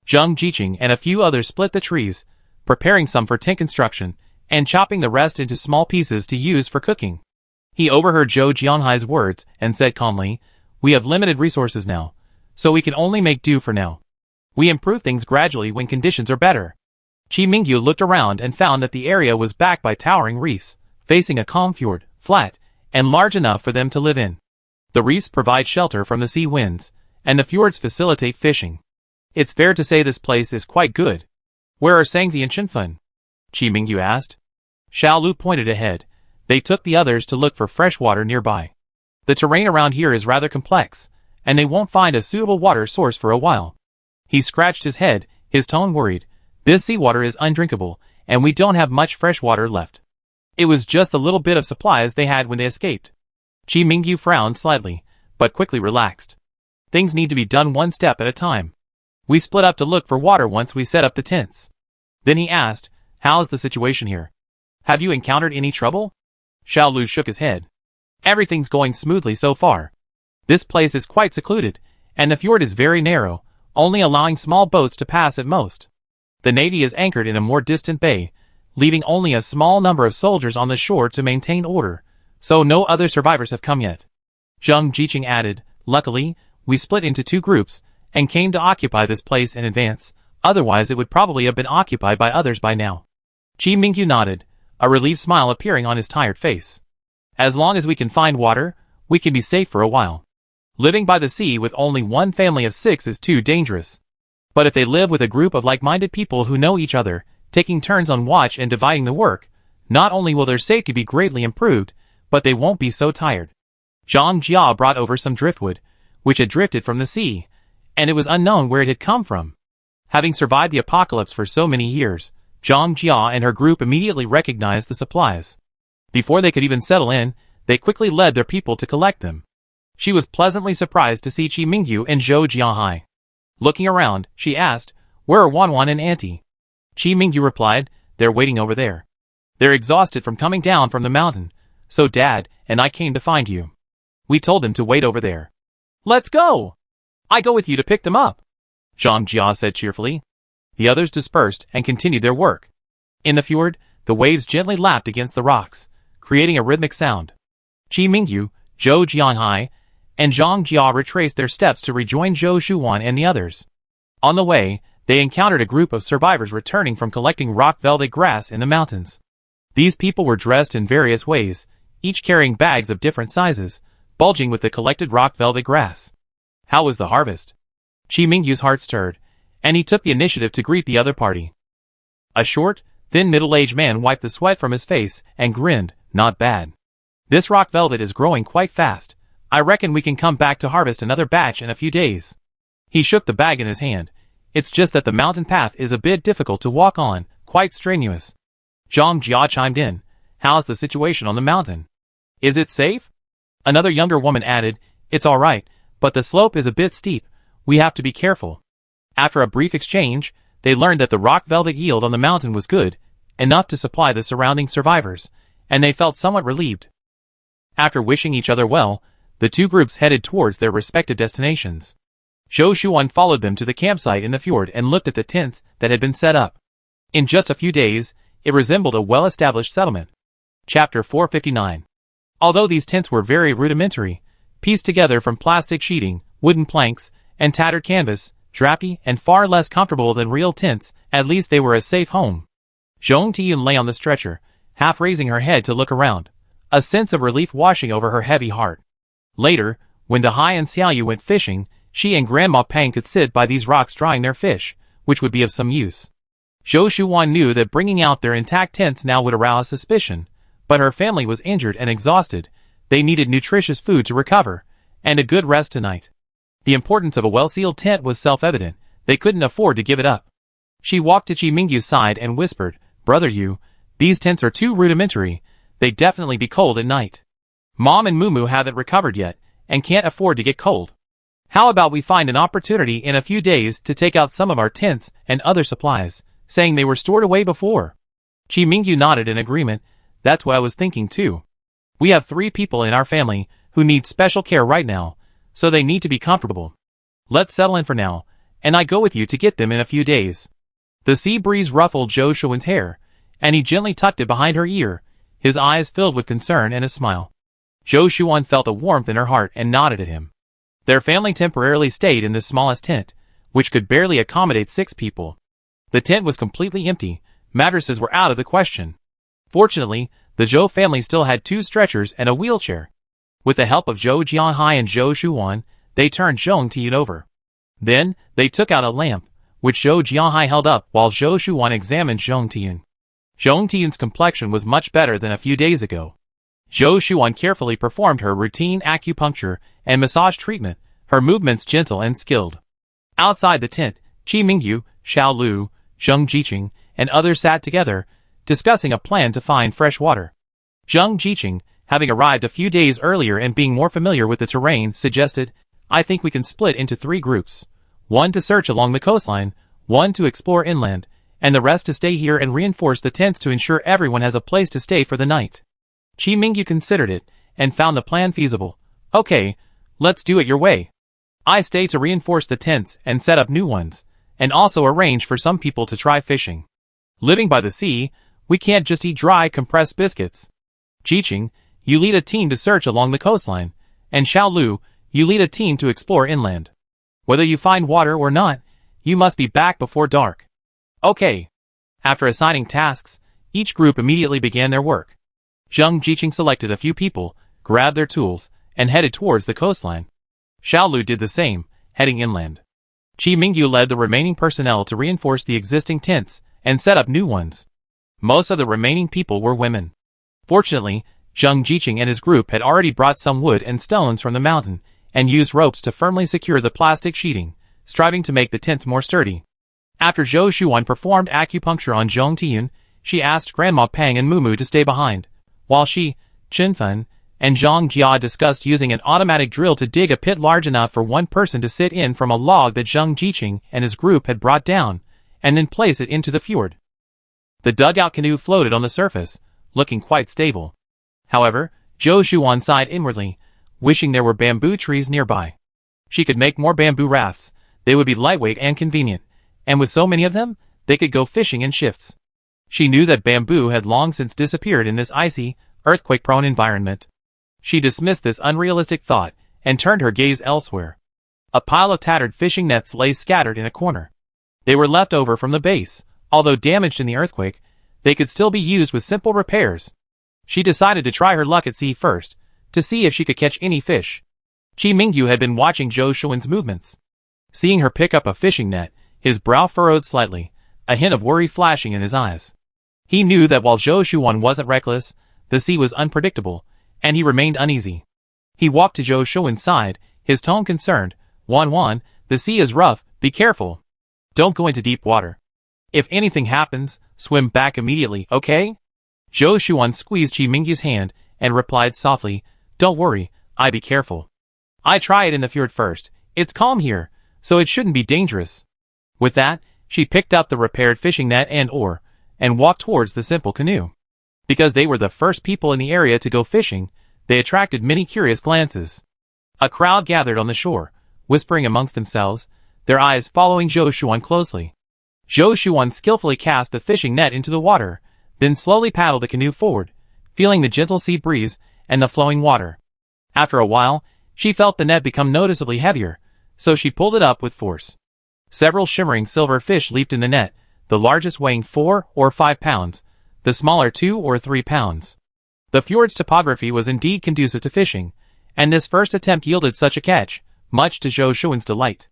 Zheng Jiqing and a few others split the trees, preparing some for tent construction, and chopping the rest into small pieces to use for cooking. He overheard Zhou Jianhai's words and said calmly, "We have limited resources now, so we can only make do for now. We improve things gradually when conditions are better." Qi Mingyu looked around and found that the area was backed by towering reefs, facing a calm fjord, flat, and large enough for them to live in. The reefs provide shelter from the sea winds, and the fjords facilitate fishing. It's fair to say this place is quite good. "Where are Sangzi and Shinfen?" Qi Mingyu asked. Xiao Lu pointed ahead. They took the others to look for fresh water nearby. The terrain around here is rather complex, and they won't find a suitable water source for a while. He scratched his head, his tone worried. This seawater is undrinkable, and we don't have much fresh water left. It was just the little bit of supplies they had when they escaped. Qi Mingyu frowned slightly, but quickly relaxed. Things need to be done one step at a time. We split up to look for water once we set up the tents. Then he asked, "How's the situation here? Have you encountered any trouble?" Xiao Lu shook his head. "Everything's going smoothly so far. This place is quite secluded, and the fjord is very narrow, only allowing small boats to pass at most. The navy is anchored in a more distant bay, leaving only a small number of soldiers on the shore to maintain order, so no other survivors have come yet." Zheng Jiqing added, "Luckily, we split into 2 groups, and came to occupy this place in advance, otherwise it would probably have been occupied by others by now." Qi Mingyu nodded, a relieved smile appearing on his tired face. "As long as we can find water, we can be safe for a while. Living by the sea with only one family of 6 is too dangerous. But if they live with a group of like-minded people who know each other, taking turns on watch and dividing the work, not only will their safety be greatly improved, but they won't be so tired." Zhang Jia brought over some driftwood, which had drifted from the sea, and it was unknown where it had come from. Having survived the apocalypse for so many years, Zhang Jia and her group immediately recognized the supplies. Before they could even settle in, they quickly led their people to collect them. She was pleasantly surprised to see Qi Mingyu and Zhou Jianhai. Looking around, she asked, "Where are Wanwan and Auntie?" Qi Mingyu replied, "They're waiting over there. They're exhausted from coming down from the mountain, so Dad and I came to find you. We told them to wait over there." "Let's go! I go with you to pick them up," Zhang Jia said cheerfully. The others dispersed and continued their work. In the fjord, the waves gently lapped against the rocks, creating a rhythmic sound. Qi Mingyu, Zhou Jianhai, and Zhang Jia retraced their steps to rejoin Zhou Shuwan and the others. On the way, they encountered a group of survivors returning from collecting rock velvet grass in the mountains. These people were dressed in various ways, each carrying bags of different sizes, bulging with the collected rock velvet grass. How was the harvest? Qi Mingyu's heart stirred, and he took the initiative to greet the other party. A short, thin middle-aged man wiped the sweat from his face and grinned, "Not bad. This rock velvet is growing quite fast. I reckon we can come back to harvest another batch in a few days." He shook the bag in his hand. "It's just that the mountain path is a bit difficult to walk on, quite strenuous." Zhang Jia chimed in, "How's the situation on the mountain? Is it safe?" Another younger woman added, "It's all right, but the slope is a bit steep. We have to be careful." After a brief exchange, they learned that the rock velvet yield on the mountain was good, enough to supply the surrounding survivors, and they felt somewhat relieved. After wishing each other well, the 2 groups headed towards their respective destinations. Zhou Shuan followed them to the campsite in the fjord and looked at the tents that had been set up. In just a few days, it resembled a well-established settlement. Chapter 459. Although these tents were very rudimentary, pieced together from plastic sheeting, wooden planks, and tattered canvas, drafty and far less comfortable than real tents, at least they were a safe home. Zhong Tiyun lay on the stretcher, half raising her head to look around, a sense of relief washing over her heavy heart. Later, when Dahai and Xiaoyu went fishing, she and Grandma Pang could sit by these rocks drying their fish, which would be of some use. Zhou Shuwan knew that bringing out their intact tents now would arouse suspicion, but her family was injured and exhausted. They needed nutritious food to recover, and a good rest tonight. The importance of a well-sealed tent was self-evident. They couldn't afford to give it up. She walked to Qi Mingyu's side and whispered, "Brother Yu, these tents are too rudimentary. They'd definitely be cold at night. Mom and Mumu haven't recovered yet, and can't afford to get cold. How about we find an opportunity in a few days to take out some of our tents and other supplies, saying they were stored away before?" Chi Mingyu nodded in agreement. That's what I was thinking too. We have 3 people in our family who need special care right now, so they need to be comfortable. Let's settle in for now, and I go with you to get them in a few days. The sea breeze ruffled Zhou Shuan's hair, and he gently tucked it behind her ear, his eyes filled with concern and a smile. Zhou Shuan felt a warmth in her heart and nodded at him. Their family temporarily stayed in the smallest tent, which could barely accommodate 6 people. The tent was completely empty, mattresses were out of the question. Fortunately, the Zhou family still had 2 stretchers and a wheelchair. With the help of Zhou Jianhai and Zhou Shuan, they turned Zhong Tian over. Then, they took out a lamp, which Zhou Jianhai held up while Zhou Shuan examined Zhong Tian. Zhong Tian's complexion was much better than a few days ago. Zhou Shuan carefully performed her routine acupuncture and massage treatment, her movements gentle and skilled. Outside the tent, Chi Mingyu, Xiao Lu, Zheng Jiqing, and others sat together, discussing a plan to find fresh water. Zheng Jiqing, having arrived a few days earlier and being more familiar with the terrain, suggested, I think we can split into 3 groups. 1 to search along the coastline, 1 to explore inland, and the rest to stay here and reinforce the tents to ensure everyone has a place to stay for the night. Chi Mingyu considered it, and found the plan feasible. Okay, let's do it your way. I stay to reinforce the tents and set up new ones, and also arrange for some people to try fishing. Living by the sea, we can't just eat dry compressed biscuits. Jiqing, you lead a team to search along the coastline, and Xiao Lu, you lead a team to explore inland. Whether you find water or not, you must be back before dark. Okay. After assigning tasks, each group immediately began their work. Zheng Jiqing selected a few people, grabbed their tools, and headed towards the coastline. Xiao Lu did the same, heading inland. Chi Mingyu led the remaining personnel to reinforce the existing tents and set up new ones. Most of the remaining people were women. Fortunately, Zheng Jiqing and his group had already brought some wood and stones from the mountain and used ropes to firmly secure the plastic sheeting, striving to make the tents more sturdy. After Zhou Shuan performed acupuncture on Zhong Tian, she asked Grandma Pang and Mumu to stay behind, while she, Qinfen, and Zhang Jia discussed using an automatic drill to dig a pit large enough for 1 person to sit in from a log that Zheng Jiqing and his group had brought down, and then place it into the fjord. The dugout canoe floated on the surface, looking quite stable. However, Zhou Shuan sighed inwardly, wishing there were bamboo trees nearby. She could make more bamboo rafts, they would be lightweight and convenient, and with so many of them, they could go fishing in shifts. She knew that bamboo had long since disappeared in this icy, earthquake-prone environment. She dismissed this unrealistic thought and turned her gaze elsewhere. A pile of tattered fishing nets lay scattered in a corner. They were left over from the base. Although damaged in the earthquake, they could still be used with simple repairs. She decided to try her luck at sea first, to see if she could catch any fish. Chi Mingyu had been watching Zhou Shuan's movements. Seeing her pick up a fishing net, his brow furrowed slightly, a hint of worry flashing in his eyes. He knew that while Zhou Shuan wasn't reckless, the sea was unpredictable, and he remained uneasy. He walked to Zhou Shuan's side, his tone concerned. Wan, the sea is rough, be careful. Don't go into deep water. If anything happens, swim back immediately, okay? Zhou Shuan squeezed Chi Mingyu's hand and replied softly, Don't worry, I be careful. I try it in the fjord first, it's calm here, so it shouldn't be dangerous. With that, she picked up the repaired fishing net and oar, and walked towards the simple canoe. Because they were the first people in the area to go fishing, they attracted many curious glances. A crowd gathered on the shore, whispering amongst themselves, their eyes following Zhou Shuan closely. Zhou Shuan skillfully cast the fishing net into the water, then slowly paddled the canoe forward, feeling the gentle sea breeze and the flowing water. After a while, she felt the net become noticeably heavier, so she pulled it up with force. Several shimmering silver fish leaped in the net, the largest weighing 4 or 5 pounds, the smaller 2 or 3 pounds. The fjord's topography was indeed conducive to fishing, and this first attempt yielded such a catch, much to Zhou Shuan's delight.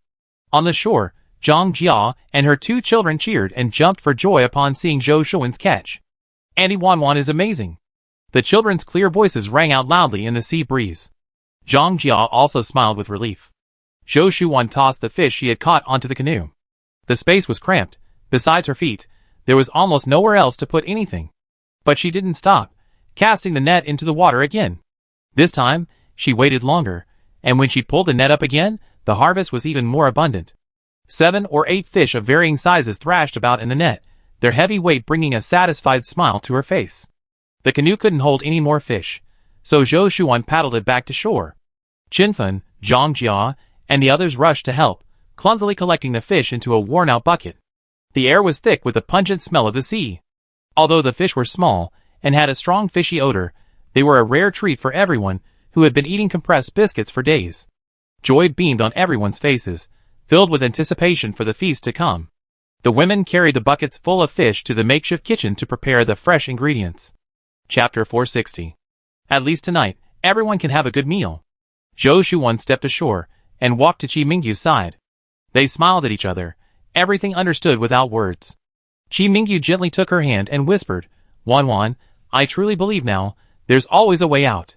On the shore, Zhang Jia and her 2 children cheered and jumped for joy upon seeing Zhou Shuan's catch. Auntie Wan is amazing. The children's clear voices rang out loudly in the sea breeze. Zhang Jia also smiled with relief. Zhou Shuan tossed the fish she had caught onto the canoe. The space was cramped. Besides her feet, there was almost nowhere else to put anything. But she didn't stop, casting the net into the water again. This time, she waited longer, and when she pulled the net up again, the harvest was even more abundant. 7 or 8 fish of varying sizes thrashed about in the net, their heavy weight bringing a satisfied smile to her face. The canoe couldn't hold any more fish, so Zhou Shuan paddled it back to shore. Qinfen, Zhang Jia, and the others rushed to help, clumsily collecting the fish into a worn-out bucket. The air was thick with the pungent smell of the sea. Although the fish were small and had a strong fishy odor, they were a rare treat for everyone who had been eating compressed biscuits for days. Joy beamed on everyone's faces, filled with anticipation for the feast to come. The women carried the buckets full of fish to the makeshift kitchen to prepare the fresh ingredients. Chapter 460. At least tonight, everyone can have a good meal. Zhou Shuan stepped ashore and walked to Qi Mingyu's side. They smiled at each other, everything understood without words. Qi Mingyu gently took her hand and whispered, "Wan, I truly believe now, there's always a way out."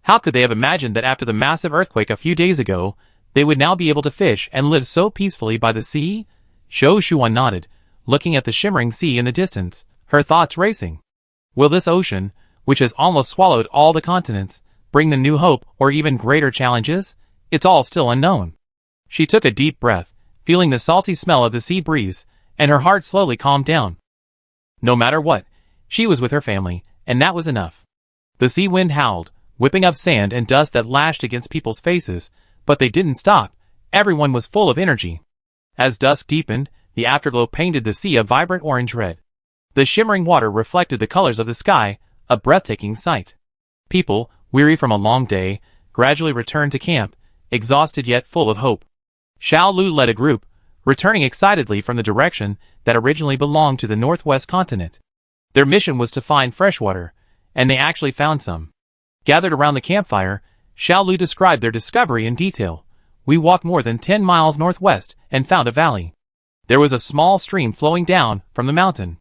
How could they have imagined that after the massive earthquake a few days ago, they would now be able to fish and live so peacefully by the sea? Zhou Shuan nodded, looking at the shimmering sea in the distance, her thoughts racing. Will this ocean, which has almost swallowed all the continents, bring the new hope or even greater challenges? It's all still unknown. She took a deep breath, feeling the salty smell of the sea breeze, and her heart slowly calmed down. No matter what, she was with her family, and that was enough. The sea wind howled, whipping up sand and dust that lashed against people's faces, but they didn't stop. Everyone was full of energy. As dusk deepened, the afterglow painted the sea a vibrant orange red. The shimmering water reflected the colors of the sky, a breathtaking sight. People, weary from a long day, gradually returned to camp, exhausted yet full of hope. Xiao Lu led a group, returning excitedly from the direction that originally belonged to the northwest continent. Their mission was to find fresh water, and they actually found some. Gathered around the campfire, Xiao Lu described their discovery in detail. We walked more than 10 miles northwest and found a valley. There was a small stream flowing down from the mountain.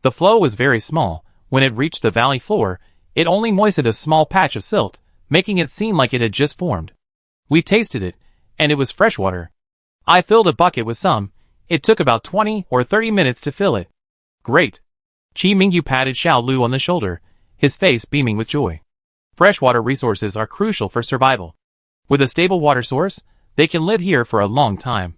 The flow was very small. When it reached the valley floor, it only moistened a small patch of silt, making it seem like it had just formed. We tasted it, and it was fresh water. I filled a bucket with some. It took about 20 or 30 minutes to fill it. Great. Qi Mingyu patted Xiao Lu on the shoulder, his face beaming with joy. Freshwater resources are crucial for survival. With a stable water source, they can live here for a long time.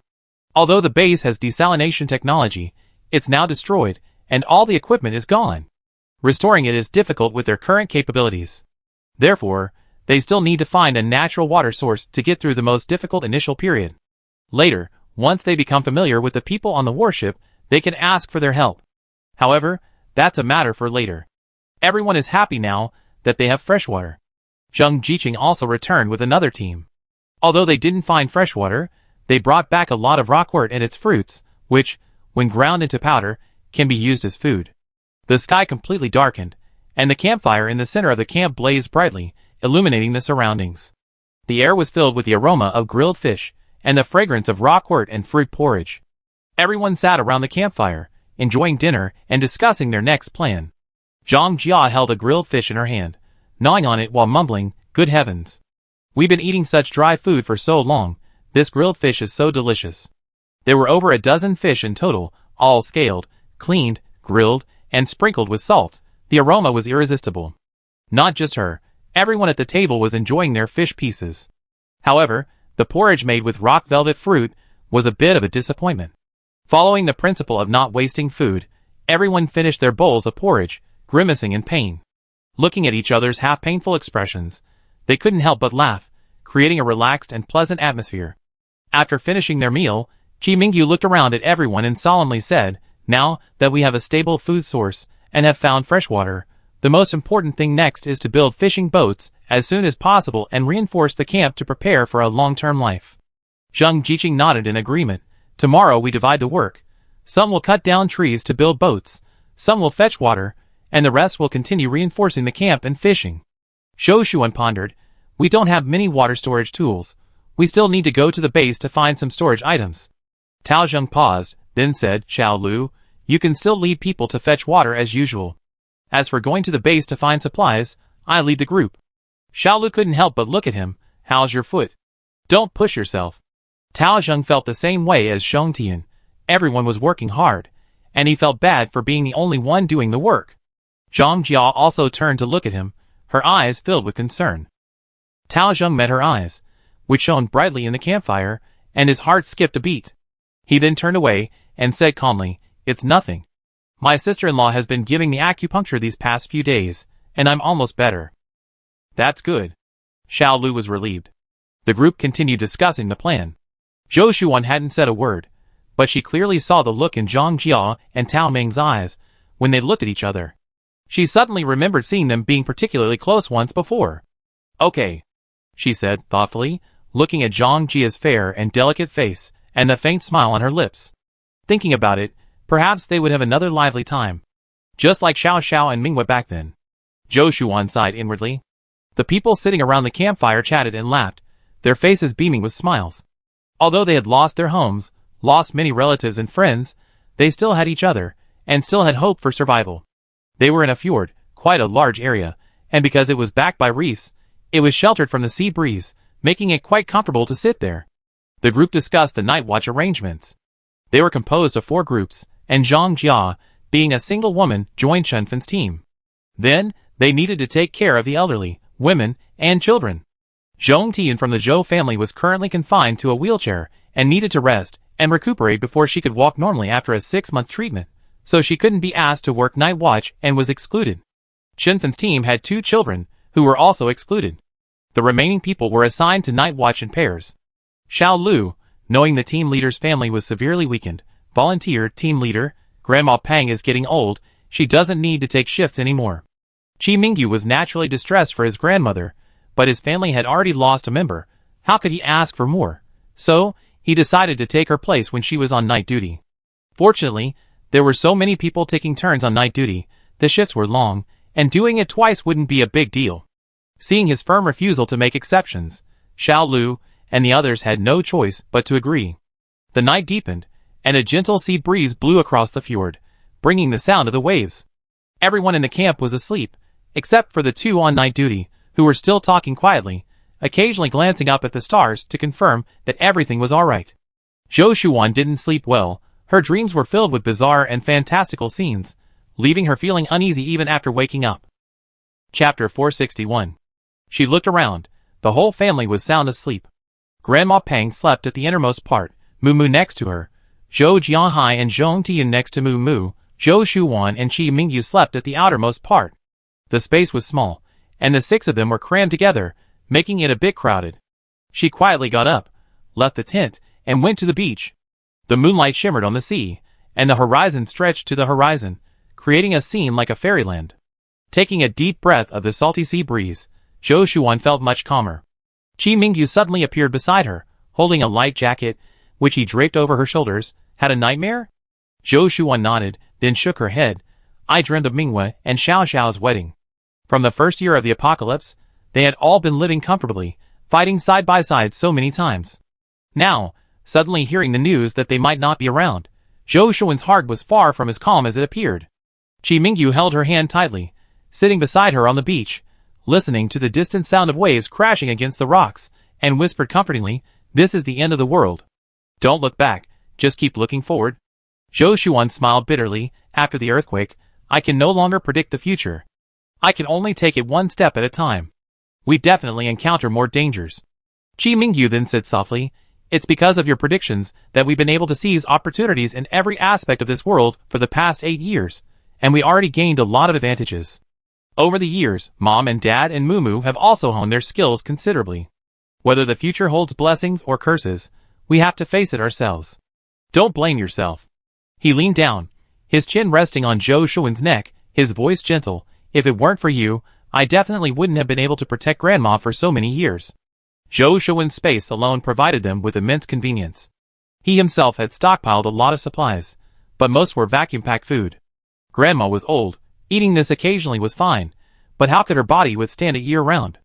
Although the base has desalination technology, it's now destroyed, and all the equipment is gone. Restoring it is difficult with their current capabilities. Therefore, they still need to find a natural water source to get through the most difficult initial period. Later, once they become familiar with the people on the warship, they can ask for their help. However, that's a matter for later. Everyone is happy now that they have fresh water. Zheng Jiqing also returned with another team. Although they didn't find fresh water, they brought back a lot of rockwort and its fruits, which, when ground into powder, can be used as food. The sky completely darkened, and the campfire in the center of the camp blazed brightly, illuminating the surroundings. The air was filled with the aroma of grilled fish and the fragrance of rockwort and fruit porridge. Everyone sat around the campfire, enjoying dinner and discussing their next plan. Zhang Jia held a grilled fish in her hand, gnawing on it while mumbling, "Good heavens. We've been eating such dry food for so long, this grilled fish is so delicious." There were over a dozen fish in total, all scaled, cleaned, grilled, and sprinkled with salt. The aroma was irresistible. Not just her, everyone at the table was enjoying their fish pieces. However, the porridge made with rock velvet fruit was a bit of a disappointment. Following the principle of not wasting food, everyone finished their bowls of porridge, grimacing in pain. Looking at each other's half-painful expressions, they couldn't help but laugh, creating a relaxed and pleasant atmosphere. After finishing their meal, Qi Mingyu looked around at everyone and solemnly said, "Now that we have a stable food source and have found fresh water, the most important thing next is to build fishing boats as soon as possible and reinforce the camp to prepare for a long-term life." Zheng Jiqing nodded in agreement. "Tomorrow we divide the work. Some will cut down trees to build boats, some will fetch water, and the rest will continue reinforcing the camp and fishing." Zhou Shuan pondered, "We don't have many water storage tools. We still need to go to the base to find some storage items." Tao Zheng paused, then said, "Xiao Lu, you can still lead people to fetch water as usual. As for going to the base to find supplies, I lead the group." Xiao Lu couldn't help but look at him. "How's your foot? Don't push yourself." Tao Zheng felt the same way as Sheng Tian. Everyone was working hard, and he felt bad for being the only one doing the work. Zhang Jia also turned to look at him, her eyes filled with concern. Tao Zheng met her eyes, which shone brightly in the campfire, and his heart skipped a beat. He then turned away and said calmly, "It's nothing. My sister-in-law has been giving me acupuncture these past few days, and I'm almost better. That's good. Xiao Lu was relieved. The group continued discussing the plan. Zhou Shuan hadn't said a word, but she clearly saw the look in Zhang Jia and Tao Ming's eyes when they looked at each other. She suddenly remembered seeing them being particularly close once before. Okay, she said thoughtfully, looking at Zhang Jia's fair and delicate face and the faint smile on her lips. Thinking about it, perhaps they would have another lively time. Just like Xiao Xiao and Mingwe back then. Zhou Shuan sighed inwardly. The people sitting around the campfire chatted and laughed, their faces beaming with smiles. Although they had lost their homes, lost many relatives and friends, they still had each other, and still had hope for survival. They were in a fjord, quite a large area, and because it was backed by reefs, it was sheltered from the sea breeze, making it quite comfortable to sit there. The group discussed the night watch arrangements. They were composed of 4 groups, and Zhang Jia, being a single woman, joined Chunfin's team. Then, they needed to take care of the elderly, women, and children. Zhong Tian from the Zhou family was currently confined to a wheelchair and needed to rest and recuperate before she could walk normally after a 6-month treatment, so she couldn't be asked to work night watch and was excluded. Chunfin's team had 2 children, who were also excluded. The remaining people were assigned to night watch in pairs. Xiao Lu, knowing the team leader's family was severely weakened, volunteered. Team leader, Grandma Pang is getting old, she doesn't need to take shifts anymore. Qi Mingyu was naturally distressed for his grandmother, but his family had already lost a member. How could he ask for more? So, he decided to take her place when she was on night duty. Fortunately, there were so many people taking turns on night duty, the shifts were long, and doing it twice wouldn't be a big deal. Seeing his firm refusal to make exceptions, Xiao Lu and the others had no choice but to agree. The night deepened, and a gentle sea breeze blew across the fjord, bringing the sound of the waves. Everyone in the camp was asleep, except for the 2 on night duty, who were still talking quietly, occasionally glancing up at the stars to confirm that everything was alright. Zhou Shuan didn't sleep well. Her dreams were filled with bizarre and fantastical scenes, leaving her feeling uneasy even after waking up. Chapter 461. She looked around. The whole family was sound asleep. Grandma Pang slept at the innermost part, Mu Mu next to her. Zhou Jianhai and Zhong Tian next to Mu Mu. Zhou Shuan and Qi Mingyu slept at the outermost part. The space was small, and the 6 of them were crammed together, making it a bit crowded. She quietly got up, left the tent, and went to the beach. The moonlight shimmered on the sea, and the horizon stretched to the horizon, creating a scene like a fairyland. Taking a deep breath of the salty sea breeze, Zhou Shuan felt much calmer. Qi Mingyu suddenly appeared beside her, holding a light jacket, which he draped over her shoulders. Had a nightmare? Zhou Shuan nodded, then shook her head. I dreamed of Mingwe and Xiao Xiao's wedding. From the first year of the apocalypse, they had all been living comfortably, fighting side by side so many times. Now, suddenly hearing the news that they might not be around, Zhou Shuan's heart was far from as calm as it appeared. Qi Mingyu held her hand tightly, sitting beside her on the beach, listening to the distant sound of waves crashing against the rocks, and whispered comfortingly, "This is the end of the world. Don't look back, just keep looking forward." Zhou Shuan smiled bitterly. After the earthquake, I can no longer predict the future. I can only take it one step at a time. We definitely encounter more dangers. Qi Mingyu then said softly, "It's because of your predictions that we've been able to seize opportunities in every aspect of this world for the past 8 years, and we already gained a lot of advantages. Over the years, Mom and Dad and Mumu have also honed their skills considerably. Whether the future holds blessings or curses, we have to face it ourselves. Don't blame yourself." He leaned down, his chin resting on Zhou Shuan's neck, his voice gentle. "If it weren't for you, I definitely wouldn't have been able to protect Grandma for so many years." Zhou Shuan's space alone provided them with immense convenience. He himself had stockpiled a lot of supplies, but most were vacuum-packed food. Grandma was old, eating this occasionally was fine, but how could her body withstand it year-round?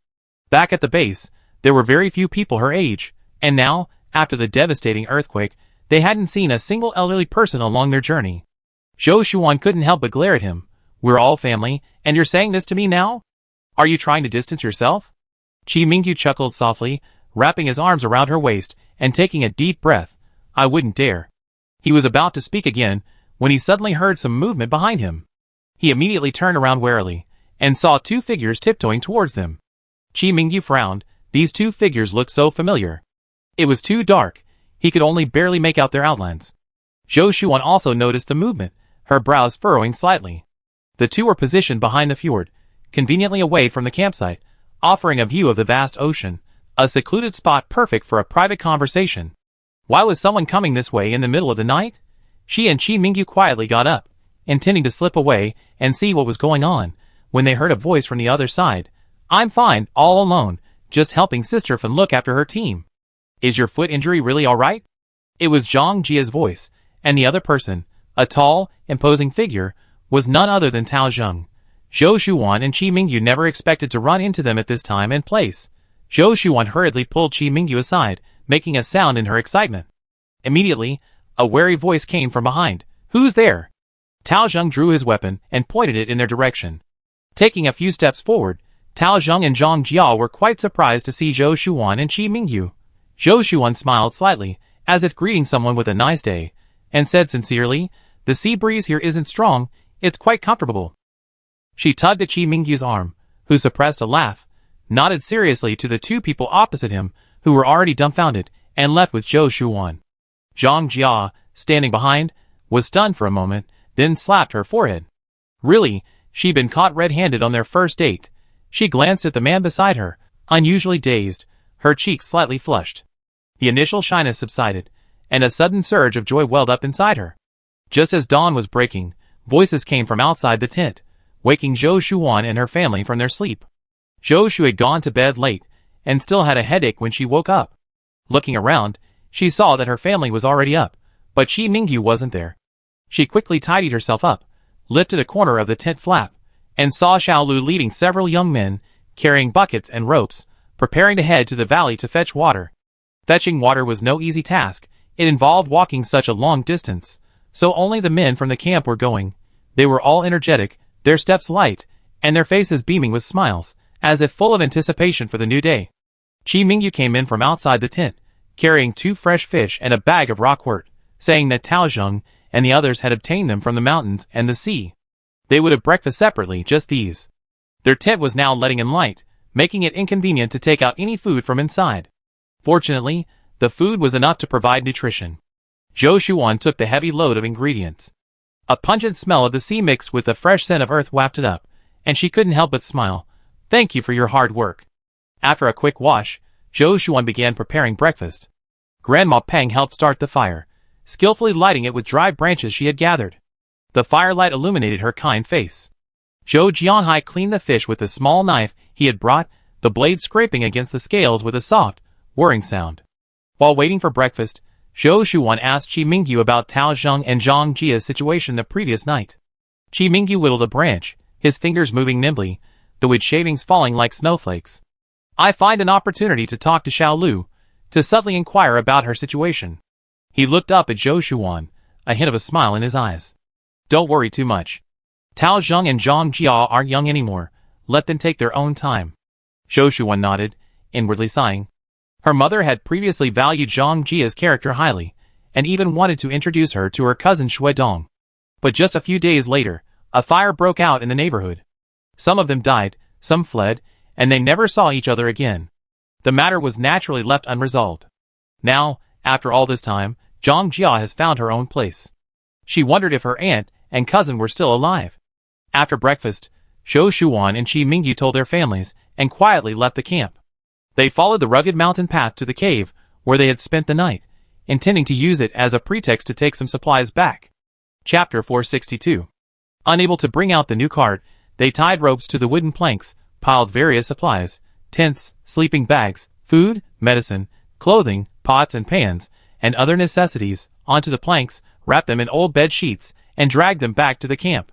Back at the base, there were very few people her age, and now, after the devastating earthquake, they hadn't seen a single elderly person along their journey. Zhou Shuan couldn't help but glare at him. "We're all family, and you're saying this to me now? Are you trying to distance yourself?" Qi Mingyu chuckled softly, wrapping his arms around her waist and taking a deep breath. "I wouldn't dare." He was about to speak again when he suddenly heard some movement behind him. He immediately turned around warily and saw 2 figures tiptoeing towards them. Qi Mingyu frowned. These 2 figures looked so familiar. It was too dark. He could only barely make out their outlines. Zhou Shuan also noticed the movement, her brows furrowing slightly. The two were positioned behind the fjord, conveniently away from the campsite, offering a view of the vast ocean, a secluded spot perfect for a private conversation. Why was someone coming this way in the middle of the night? She and Chi Mingyu quietly got up, intending to slip away and see what was going on, when they heard a voice from the other side. "I'm fine, all alone, just helping Sister Fan look after her team." "Is your foot injury really alright?" It was Zhang Jia's voice, and the other person, a tall, imposing figure, was none other than Tao Zheng. Zhou Shuan and Chi Mingyu never expected to run into them at this time and place. Zhou Shuan hurriedly pulled Chi Mingyu aside, making a sound in her excitement. Immediately, a wary voice came from behind. "Who's there?" Tao Zheng drew his weapon and pointed it in their direction. Taking a few steps forward, Tao Zheng and Zhang Jia were quite surprised to see Zhou Shuan and Chi Mingyu. Zhou Shuan smiled slightly, as if greeting someone with a nice day, and said sincerely, "The sea breeze here isn't strong, it's quite comfortable." She tugged at Chi Mingyu's arm, who suppressed a laugh, nodded seriously to the two people opposite him, who were already dumbfounded, and left with Zhou Shuan. Zhang Jia, standing behind, was stunned for a moment, then slapped her forehead. Really, she'd been caught red-handed on their first date. She glanced at the man beside her, unusually dazed, her cheeks slightly flushed. The initial shyness subsided, and a sudden surge of joy welled up inside her. Just as dawn was breaking, voices came from outside the tent, waking Zhou Shuan and her family from their sleep. Zhou Shu had gone to bed late, and still had a headache when she woke up. Looking around, she saw that her family was already up, but Chi Mingyu wasn't there. She quickly tidied herself up, lifted a corner of the tent flap, and saw Xiaolu leading several young men, carrying buckets and ropes, preparing to head to the valley to fetch water. Fetching water was no easy task. It involved walking such a long distance, so only the men from the camp were going. They were all energetic, their steps light, and their faces beaming with smiles, as if full of anticipation for the new day. Chi Mingyu came in from outside the tent, carrying 2 fresh fish and a bag of rockwort, saying that Tao Zheng and the others had obtained them from the mountains and the sea. They would have breakfast separately, just these. Their tent was now letting in light, making it inconvenient to take out any food from inside. Fortunately, the food was enough to provide nutrition. Zhou Shuan took the heavy load of ingredients. A pungent smell of the sea mixed with the fresh scent of earth wafted up, and she couldn't help but smile. "Thank you for your hard work." After a quick wash, Zhou Shuan began preparing breakfast. Grandma Peng helped start the fire, skillfully lighting it with dry branches she had gathered. The firelight illuminated her kind face. Zhou Jianhai cleaned the fish with a small knife he had brought, the blade scraping against the scales with a soft, whirring sound. While waiting for breakfast, Zhou Shuan asked Chi Mingyu about Tao Zheng and Zhang Jia's situation the previous night. Chi Mingyu whittled a branch, his fingers moving nimbly, the wood shavings falling like snowflakes. "I find an opportunity to talk to Xiaolu, to subtly inquire about her situation." He looked up at Zhou Shuan, a hint of a smile in his eyes. "Don't worry too much. Tao Zheng and Zhang Jia aren't young anymore, let them take their own time." Zhou Shuan nodded, inwardly sighing. Her mother had previously valued Zhang Jia's character highly, and even wanted to introduce her to her cousin Shui Dong. But just a few days later, a fire broke out in the neighborhood. Some of them died, some fled, and they never saw each other again. The matter was naturally left unresolved. Now, after all this time, Zhang Jia has found her own place. She wondered if her aunt and cousin were still alive. After breakfast, Zhou Shuan and Chi Mingyu told their families and quietly left the camp. They followed the rugged mountain path to the cave, where they had spent the night, intending to use it as a pretext to take some supplies back. Chapter 462. Unable to bring out the new cart, they tied ropes to the wooden planks, piled various supplies, tents, sleeping bags, food, medicine, clothing, pots and pans, and other necessities, onto the planks, wrapped them in old bed sheets, and dragged them back to the camp.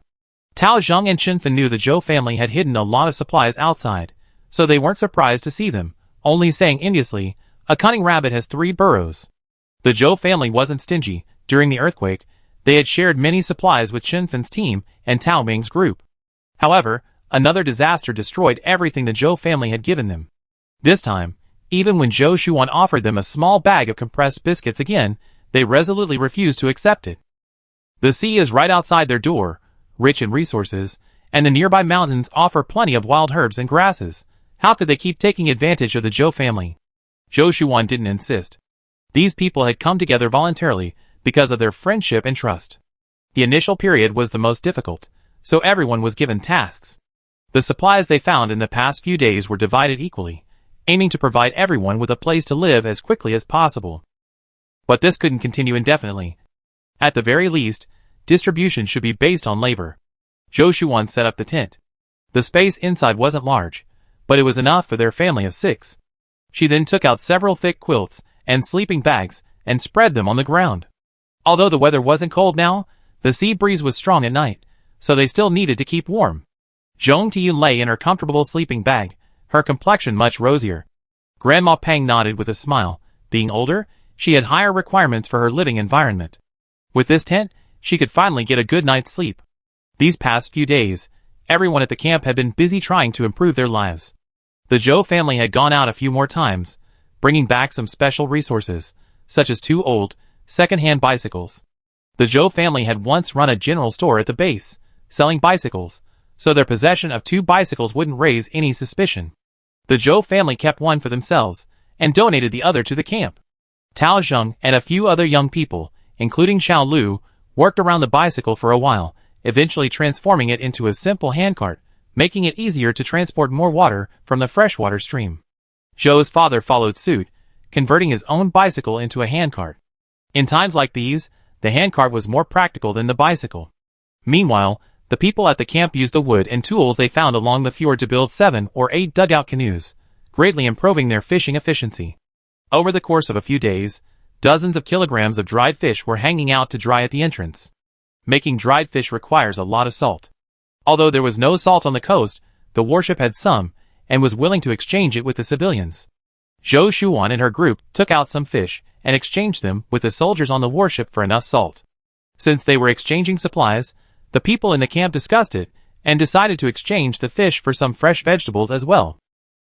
Tao Zheng and Chen Fan knew the Zhou family had hidden a lot of supplies outside, so they weren't surprised to see them, only saying enviously, "A cunning rabbit has 3 burrows." The Zhou family wasn't stingy. During the earthquake, they had shared many supplies with Chen Fan's team and Tao Ming's group. However, another disaster destroyed everything the Zhou family had given them. This time, even when Zhou Shuan offered them a small bag of compressed biscuits again, they resolutely refused to accept it. The sea is right outside their door, rich in resources, and the nearby mountains offer plenty of wild herbs and grasses. How could they keep taking advantage of the Zhou family? Zhou Shuan didn't insist. These people had come together voluntarily because of their friendship and trust. The initial period was the most difficult, so everyone was given tasks. The supplies they found in the past few days were divided equally, aiming to provide everyone with a place to live as quickly as possible. But this couldn't continue indefinitely. At the very least, distribution should be based on labor. Zhou Shuan set up the tent. The space inside wasn't large, but it was enough for their family of 6. She then took out several thick quilts and sleeping bags and spread them on the ground. Although the weather wasn't cold now, the sea breeze was strong at night, so they still needed to keep warm. Zhong Tiyun lay in her comfortable sleeping bag, her complexion much rosier. Grandma Peng nodded with a smile. Being older, she had higher requirements for her living environment. With this tent, she could finally get a good night's sleep. These past few days, everyone at the camp had been busy trying to improve their lives. The Zhou family had gone out a few more times, bringing back some special resources, such as 2 old, second-hand bicycles. The Zhou family had once run a general store at the base, selling bicycles, so their possession of 2 bicycles wouldn't raise any suspicion. The Zhou family kept one for themselves, and donated the other to the camp. Tao Zheng and a few other young people, including Xiao Lu, worked around the bicycle for a while, eventually transforming it into a simple handcart, making it easier to transport more water from the freshwater stream. Zhou's father followed suit, converting his own bicycle into a handcart. In times like these, the handcart was more practical than the bicycle. Meanwhile, the people at the camp used the wood and tools they found along the fjord to build 7 or 8 dugout canoes, greatly improving their fishing efficiency. Over the course of a few days, dozens of kilograms of dried fish were hanging out to dry at the entrance. Making dried fish requires a lot of salt. Although there was no salt on the coast, the warship had some, and was willing to exchange it with the civilians. Zhou Shuan and her group took out some fish and exchanged them with the soldiers on the warship for enough salt. Since they were exchanging supplies, the people in the camp discussed it and decided to exchange the fish for some fresh vegetables as well.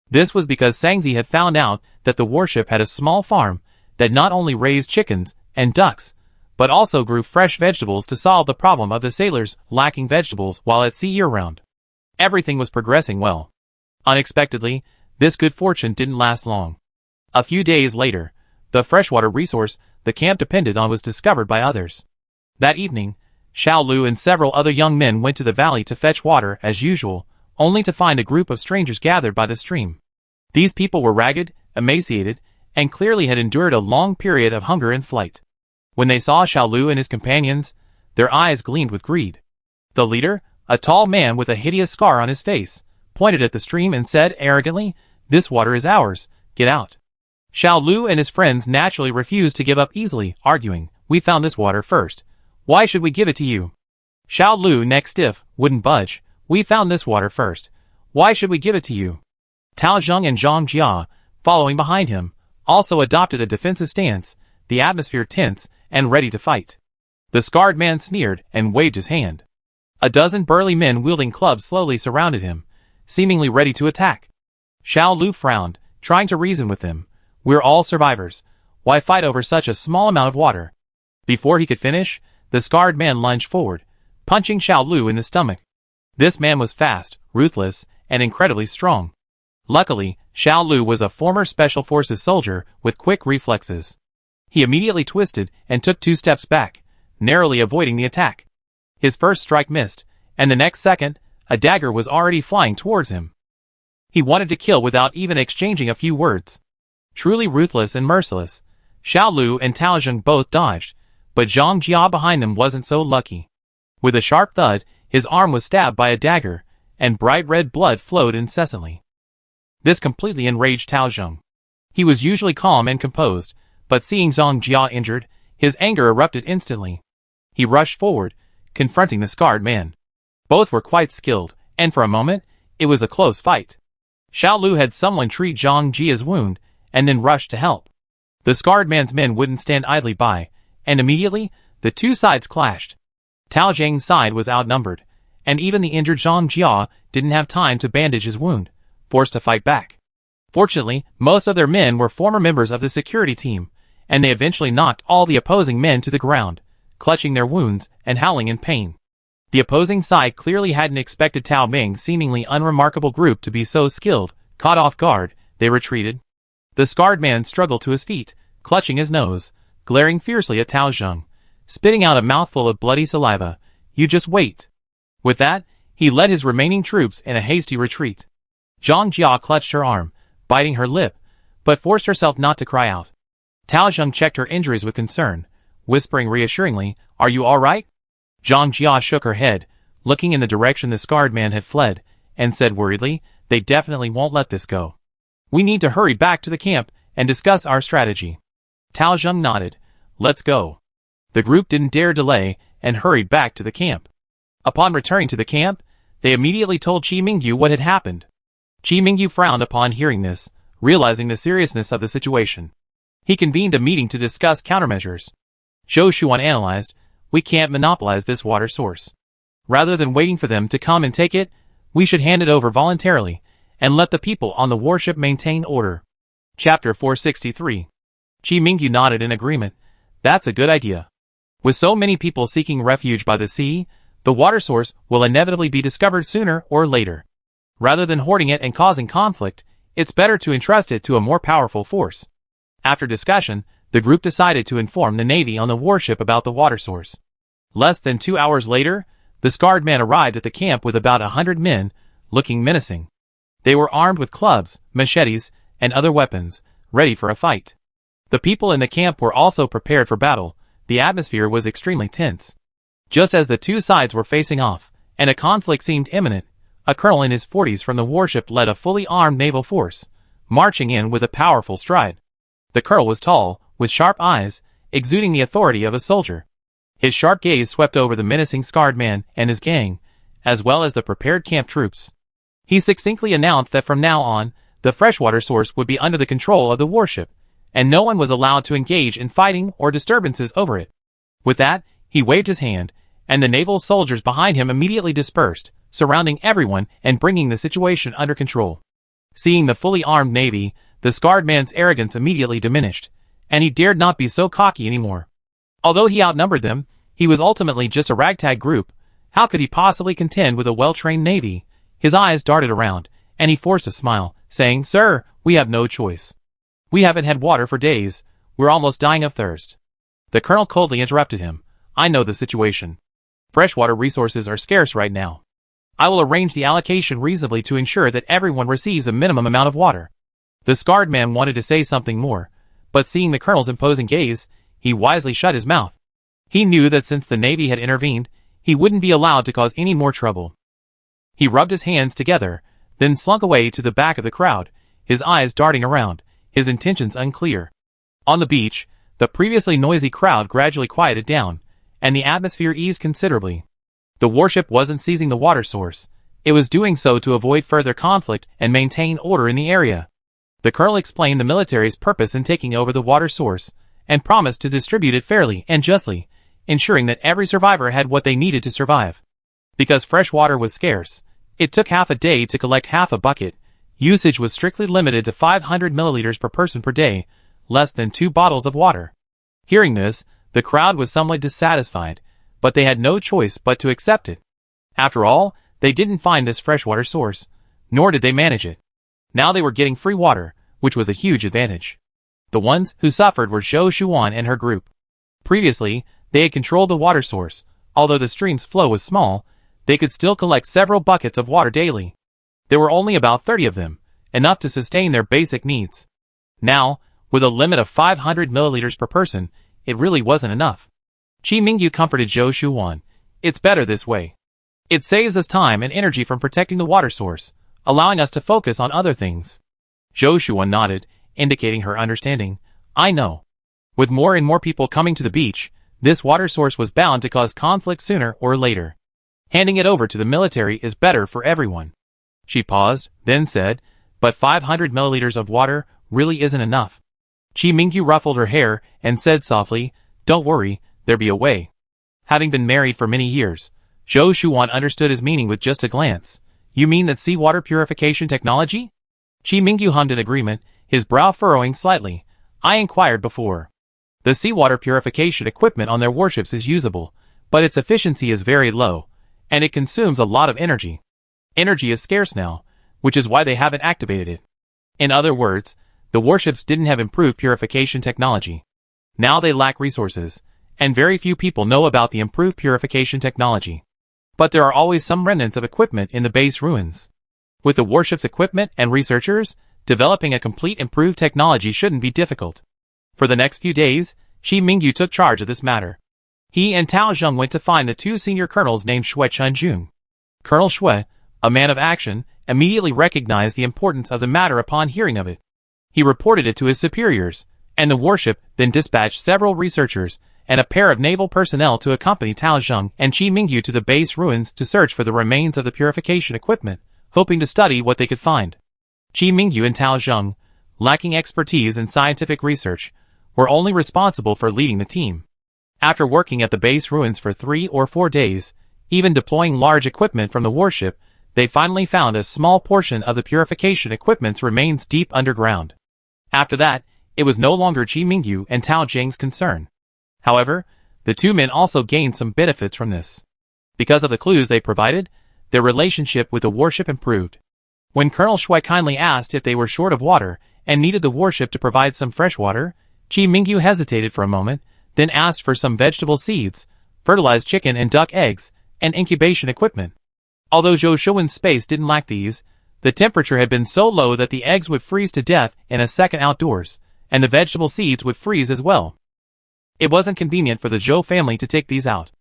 This was because Sangzi had found out that the warship had a small farm that not only raised chickens and ducks, but also grew fresh vegetables to solve the problem of the sailors lacking vegetables while at sea year-round. Everything was progressing well. Unexpectedly, this good fortune didn't last long. A few days later, the freshwater resource the camp depended on was discovered by others. That evening, Xiao Lu and several other young men went to the valley to fetch water as usual, only to find a group of strangers gathered by the stream. These people were ragged, emaciated, and clearly had endured a long period of hunger and flight. When they saw Xiao Lu and his companions, their eyes gleamed with greed. The leader, a tall man with a hideous scar on his face, pointed at the stream and said arrogantly, "This water is ours, get out." Xiao Lu and his friends naturally refused to give up easily, arguing, "We found this water first. Why should we give it to you?" Xiao Lu, neck stiff, wouldn't budge. "We found this water first. Why should we give it to you?" Tao Zheng and Zhang Jia, following behind him, also adopted a defensive stance, the atmosphere tense and ready to fight. The scarred man sneered and waved his hand. A dozen burly men wielding clubs slowly surrounded him, seemingly ready to attack. Xiao Lu frowned, trying to reason with them. "We're all survivors. Why fight over such a small amount of water?" Before he could finish, the scarred man lunged forward, punching Xiao Lu in the stomach. This man was fast, ruthless, and incredibly strong. Luckily, Xiao Lu was a former Special Forces soldier with quick reflexes. He immediately twisted and took 2 steps back, narrowly avoiding the attack. His first strike missed, and the next second, a dagger was already flying towards him. He wanted to kill without even exchanging a few words. Truly ruthless and merciless, Xiao Lu and Tao Zheng both dodged, but Zhang Jia behind them wasn't so lucky. With a sharp thud, his arm was stabbed by a dagger, and bright red blood flowed incessantly. This completely enraged Tao Zheng. He was usually calm and composed, but seeing Zhang Jia injured, his anger erupted instantly. He rushed forward, confronting the scarred man. Both were quite skilled, and for a moment, it was a close fight. Xiao Lu had someone treat Zhang Jia's wound, and then rushed to help. The scarred man's men wouldn't stand idly by, and immediately, the 2 sides clashed. Tao Zheng's side was outnumbered, and even the injured Zhang Jia didn't have time to bandage his wound, forced to fight back. Fortunately, most of their men were former members of the security team, and they eventually knocked all the opposing men to the ground, clutching their wounds and howling in pain. The opposing side clearly hadn't expected Tao Ming's seemingly unremarkable group to be so skilled. Caught off guard, they retreated. The scarred man struggled to his feet, clutching his nose, glaring fiercely at Tao Zheng, spitting out a mouthful of bloody saliva, you just wait. With that, he led his remaining troops in a hasty retreat. Zhang Jia clutched her arm, biting her lip, but forced herself not to cry out. Tao Zheng checked her injuries with concern, whispering reassuringly, "Are you all right?" Zhang Jia shook her head, looking in the direction the scarred man had fled, and said worriedly, "They definitely won't let this go. We need to hurry back to the camp and discuss our strategy." Tao Zheng nodded. "Let's go." The group didn't dare delay and hurried back to the camp. Upon returning to the camp, they immediately told Qi Mingyu what had happened. Qi Mingyu frowned upon hearing this, realizing the seriousness of the situation. He convened a meeting to discuss countermeasures. Zhou Shuan analyzed, "We can't monopolize this water source. Rather than waiting for them to come and take it, we should hand it over voluntarily and let the people on the warship maintain order." Chapter 463. Qi Mingyu nodded in agreement. "That's a good idea. With so many people seeking refuge by the sea, the water source will inevitably be discovered sooner or later. Rather than hoarding it and causing conflict, it's better to entrust it to a more powerful force." After discussion, the group decided to inform the Navy on the warship about the water source. Less than 2 hours later, the scarred man arrived at the camp with about 100 men, looking menacing. They were armed with clubs, machetes, and other weapons, ready for a fight. The people in the camp were also prepared for battle. The atmosphere was extremely tense. Just as the two sides were facing off, and a conflict seemed imminent, a colonel in his 40s from the warship led a fully armed naval force, marching in with a powerful stride. The colonel was tall, with sharp eyes, exuding the authority of a soldier. His sharp gaze swept over the menacing scarred man and his gang, as well as the prepared camp troops. He succinctly announced that from now on, the freshwater source would be under the control of the warship, and no one was allowed to engage in fighting or disturbances over it. With that, he waved his hand, and the naval soldiers behind him immediately dispersed, surrounding everyone and bringing the situation under control. Seeing the fully armed navy, the scarred man's arrogance immediately diminished, and he dared not be so cocky anymore. Although he outnumbered them, he was ultimately just a ragtag group. How could he possibly contend with a well-trained navy? His eyes darted around, and he forced a smile, saying, "Sir, we have no choice. We haven't had water for days. We're almost dying of thirst." The colonel coldly interrupted him. "I know the situation. Freshwater resources are scarce right now. I will arrange the allocation reasonably to ensure that everyone receives a minimum amount of water." The scarred man wanted to say something more, but seeing the colonel's imposing gaze, he wisely shut his mouth. He knew that since the Navy had intervened, he wouldn't be allowed to cause any more trouble. He rubbed his hands together, then slunk away to the back of the crowd, his eyes darting around, his intentions unclear. On the beach, the previously noisy crowd gradually quieted down, and the atmosphere eased considerably. The warship wasn't seizing the water source. It was doing so to avoid further conflict and maintain order in the area. The colonel explained the military's purpose in taking over the water source, and promised to distribute it fairly and justly, ensuring that every survivor had what they needed to survive. Because fresh water was scarce, it took half a day to collect half a bucket. Usage was strictly limited to 500 milliliters per person per day, less than 2 bottles of water. Hearing this, the crowd was somewhat dissatisfied, but they had no choice but to accept it. After all, they didn't find this freshwater source, nor did they manage it. Now they were getting free water, which was a huge advantage. The ones who suffered were Zhou Shuan and her group. Previously, they had controlled the water source. Although the stream's flow was small, they could still collect several buckets of water daily. There were only about 30 of them, enough to sustain their basic needs. Now, with a limit of 500 milliliters per person, it really wasn't enough. Qi Mingyu comforted Zhou Shuan. "It's better this way. It saves us time and energy from protecting the water source, allowing us to focus on other things." Zhou Shuan nodded, indicating her understanding. "I know. With more and more people coming to the beach, this water source was bound to cause conflict sooner or later. Handing it over to the military is better for everyone." She paused, then said, "But 500 milliliters of water really isn't enough." Qi Mingyu ruffled her hair and said softly, "Don't worry, there'll be a way." Having been married for many years, Zhou Shuan understood his meaning with just a glance. "You mean that seawater purification technology?" Qi Mingyu hummed in agreement, his brow furrowing slightly. "I inquired before. The seawater purification equipment on their warships is usable, but its efficiency is very low, and it consumes a lot of energy. Energy is scarce now, which is why they haven't activated it. In other words, the warships didn't have improved purification technology. Now they lack resources, and very few people know about the improved purification technology. But there are always some remnants of equipment in the base ruins. With the warship's equipment and researchers, developing a complete improved technology shouldn't be difficult. For the next few days, Shi Mingyu took charge of this matter. He and Tao Zheng went to find the two senior colonels named Shui Chunjun. Colonel Shui, a man of action, immediately recognized the importance of the matter upon hearing of it. He reported it to his superiors, and the warship then dispatched several researchers and a pair of naval personnel to accompany Tao Zheng and Shi Mingyu to the base ruins to search for the remains of the purification equipment, hoping to study what they could find. Shi Mingyu and Tao Zheng, lacking expertise in scientific research, were only responsible for leading the team. After working at the base ruins for 3 or 4 days, even deploying large equipment from the warship, they finally found a small portion of the purification equipment's remains deep underground. After that, it was no longer Shi Mingyu and Tao Zheng's concern. However, the two men also gained some benefits from this. Because of the clues they provided, their relationship with the warship improved. When Colonel Shui kindly asked if they were short of water and needed the warship to provide some fresh water, Shi Mingyu hesitated for a moment, then asked for some vegetable seeds, fertilized chicken and duck eggs, and incubation equipment. Although Zhou Shuwen's space didn't lack these, the temperature had been so low that the eggs would freeze to death in a second outdoors, and the vegetable seeds would freeze as well. It wasn't convenient for the Zhou family to take these out.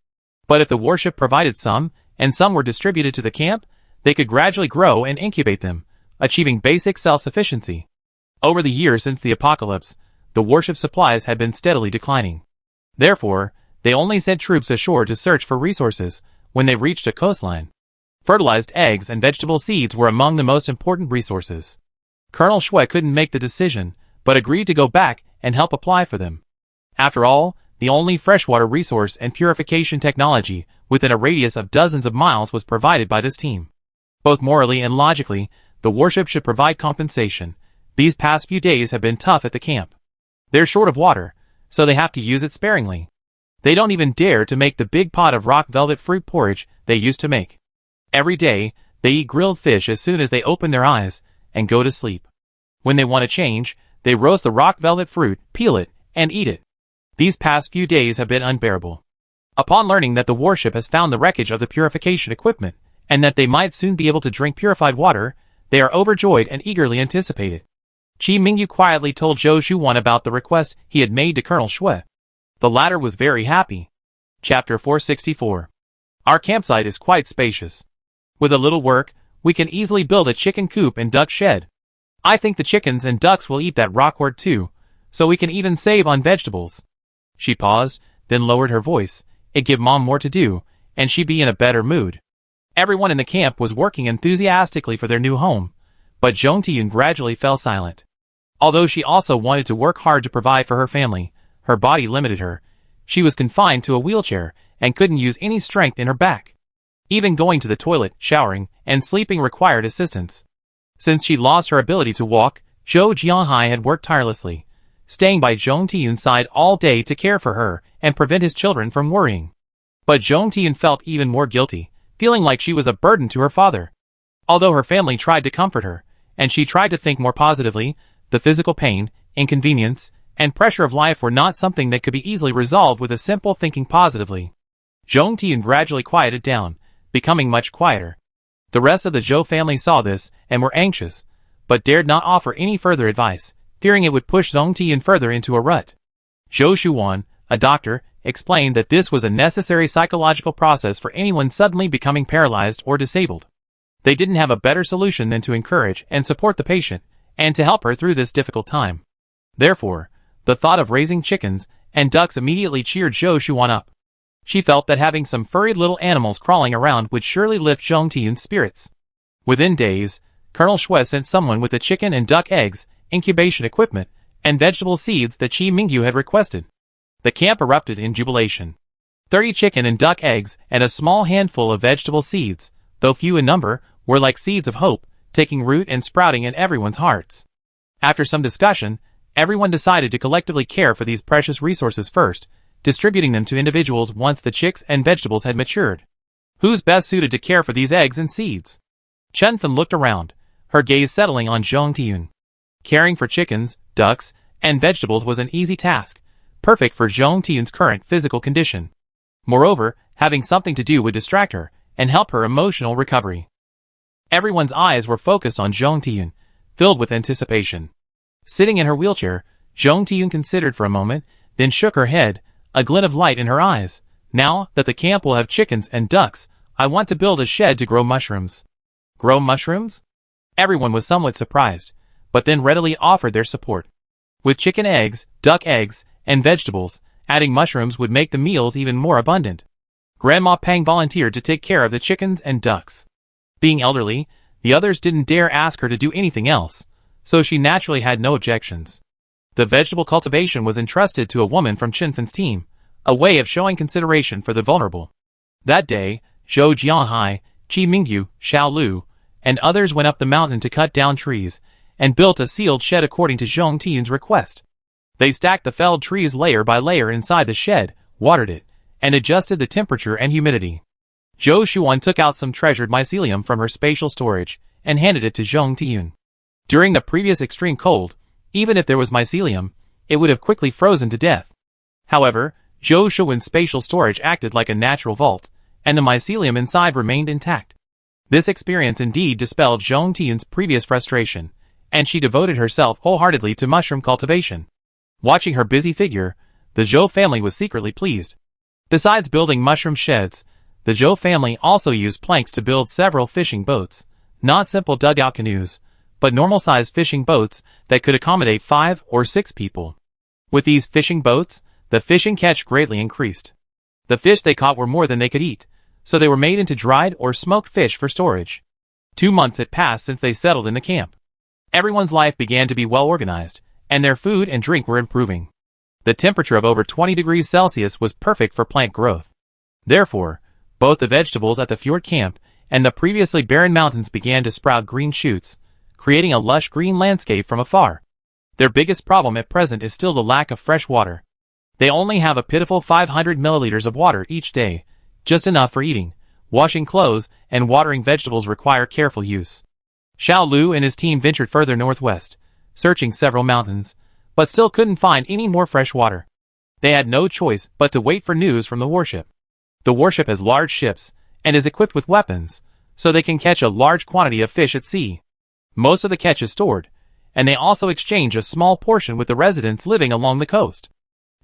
But if the warship provided some, and some were distributed to the camp, they could gradually grow and incubate them, achieving basic self-sufficiency. Over the years since the apocalypse, the warship's supplies had been steadily declining. Therefore, they only sent troops ashore to search for resources when they reached a coastline. Fertilized eggs and vegetable seeds were among the most important resources. Colonel Shui couldn't make the decision, but agreed to go back and help apply for them. After all, the only freshwater resource and purification technology within a radius of dozens of miles was provided by this team. Both morally and logically, the warship should provide compensation. These past few days have been tough at the camp. They're short of water, so they have to use it sparingly. They don't even dare to make the big pot of rock velvet fruit porridge they used to make. Every day, they eat grilled fish as soon as they open their eyes and go to sleep. When they want to change, they roast the rock velvet fruit, peel it, and eat it. These past few days have been unbearable. Upon learning that the warship has found the wreckage of the purification equipment, and that they might soon be able to drink purified water, they are overjoyed and eagerly anticipate it. Shi Mingyu quietly told Zhou Shuwan about the request he had made to Colonel Shui. The latter was very happy. Chapter 464. Our campsite is quite spacious. With a little work, we can easily build a chicken coop and duck shed. I think the chickens and ducks will eat that rockwood too, so we can even save on vegetables. She paused, then lowered her voice. It give Mom more to do, and she'd be in a better mood. Everyone in the camp was working enthusiastically for their new home, but Zhong Tiyun gradually fell silent. Although she also wanted to work hard to provide for her family, her body limited her. She was confined to a wheelchair and couldn't use any strength in her back. Even going to the toilet, showering, and sleeping required assistance. Since she lost her ability to walk, Zhou Jianhai had worked tirelessly, staying by Zhong Tiyun's side all day to care for her and prevent his children from worrying. But Zhong Tiyun felt even more guilty, feeling like she was a burden to her father. Although her family tried to comfort her, and she tried to think more positively, the physical pain, inconvenience, and pressure of life were not something that could be easily resolved with a simple thinking positively. Zhong Tiyun gradually quieted down, becoming much quieter. The rest of the Zhou family saw this and were anxious, but dared not offer any further advice, fearing it would push Zhong Tiyun further into a rut. Zhou Shuwan, a doctor, explained that this was a necessary psychological process for anyone suddenly becoming paralyzed or disabled. They didn't have a better solution than to encourage and support the patient, and to help her through this difficult time. Therefore, the thought of raising chickens and ducks immediately cheered Zhou Shuwan up. She felt that having some furry little animals crawling around would surely lift Zhong Tiyun's spirits. Within days, Colonel Shui sent someone with the chicken and duck eggs, incubation equipment, and vegetable seeds that Shi Mingyu had requested. The camp erupted in jubilation. 30 chicken and duck eggs and a small handful of vegetable seeds, though few in number, were like seeds of hope, taking root and sprouting in everyone's hearts. After some discussion, everyone decided to collectively care for these precious resources first, distributing them to individuals once the chicks and vegetables had matured. Who's best suited to care for these eggs and seeds? Chen Fen looked around, her gaze settling on Zhong Tiyun. Caring for chickens, ducks, and vegetables was an easy task, perfect for Zhong Tian's current physical condition. Moreover, having something to do would distract her and help her emotional recovery. Everyone's eyes were focused on Zhong Tian, filled with anticipation. Sitting in her wheelchair, Zhong Tian considered for a moment, then shook her head, a glint of light in her eyes. Now that the camp will have chickens and ducks, I want to build a shed to grow mushrooms. Grow mushrooms? Everyone was somewhat surprised, but then readily offered their support. With chicken eggs, duck eggs, and vegetables, adding mushrooms would make the meals even more abundant. Grandma Pang volunteered to take care of the chickens and ducks. Being elderly, the others didn't dare ask her to do anything else, so she naturally had no objections. The vegetable cultivation was entrusted to a woman from Chinfan's team, a way of showing consideration for the vulnerable. That day, Zhou Jianhai, Qi Mingyu, Xiao Lu, and others went up the mountain to cut down trees and built a sealed shed according to Zhong Tian's request. They stacked the felled trees layer by layer inside the shed, watered it, and adjusted the temperature and humidity. Zhou Shuan took out some treasured mycelium from her spatial storage and handed it to Zhong Tian. During the previous extreme cold, even if there was mycelium, it would have quickly frozen to death. However, Zhou Shuan's spatial storage acted like a natural vault, and the mycelium inside remained intact. This experience indeed dispelled Zhong Tian's previous frustration, and she devoted herself wholeheartedly to mushroom cultivation. Watching her busy figure, the Zhou family was secretly pleased. Besides building mushroom sheds, the Zhou family also used planks to build several fishing boats, not simple dugout canoes, but normal-sized fishing boats that could accommodate 5 or 6 people. With these fishing boats, the fishing catch greatly increased. The fish they caught were more than they could eat, so they were made into dried or smoked fish for storage. 2 months had passed since they settled in the camp. Everyone's life began to be well organized, and their food and drink were improving. The temperature of over 20 degrees Celsius was perfect for plant growth. Therefore, both the vegetables at the fjord camp and the previously barren mountains began to sprout green shoots, creating a lush green landscape from afar. Their biggest problem at present is still the lack of fresh water. They only have a pitiful 500 milliliters of water each day, just enough for eating. Washing clothes and watering vegetables require careful use. Xiao Lu and his team ventured further northwest, searching several mountains, but still couldn't find any more fresh water. They had no choice but to wait for news from the warship. The warship has large ships and is equipped with weapons, so they can catch a large quantity of fish at sea. Most of the catch is stored, and they also exchange a small portion with the residents living along the coast.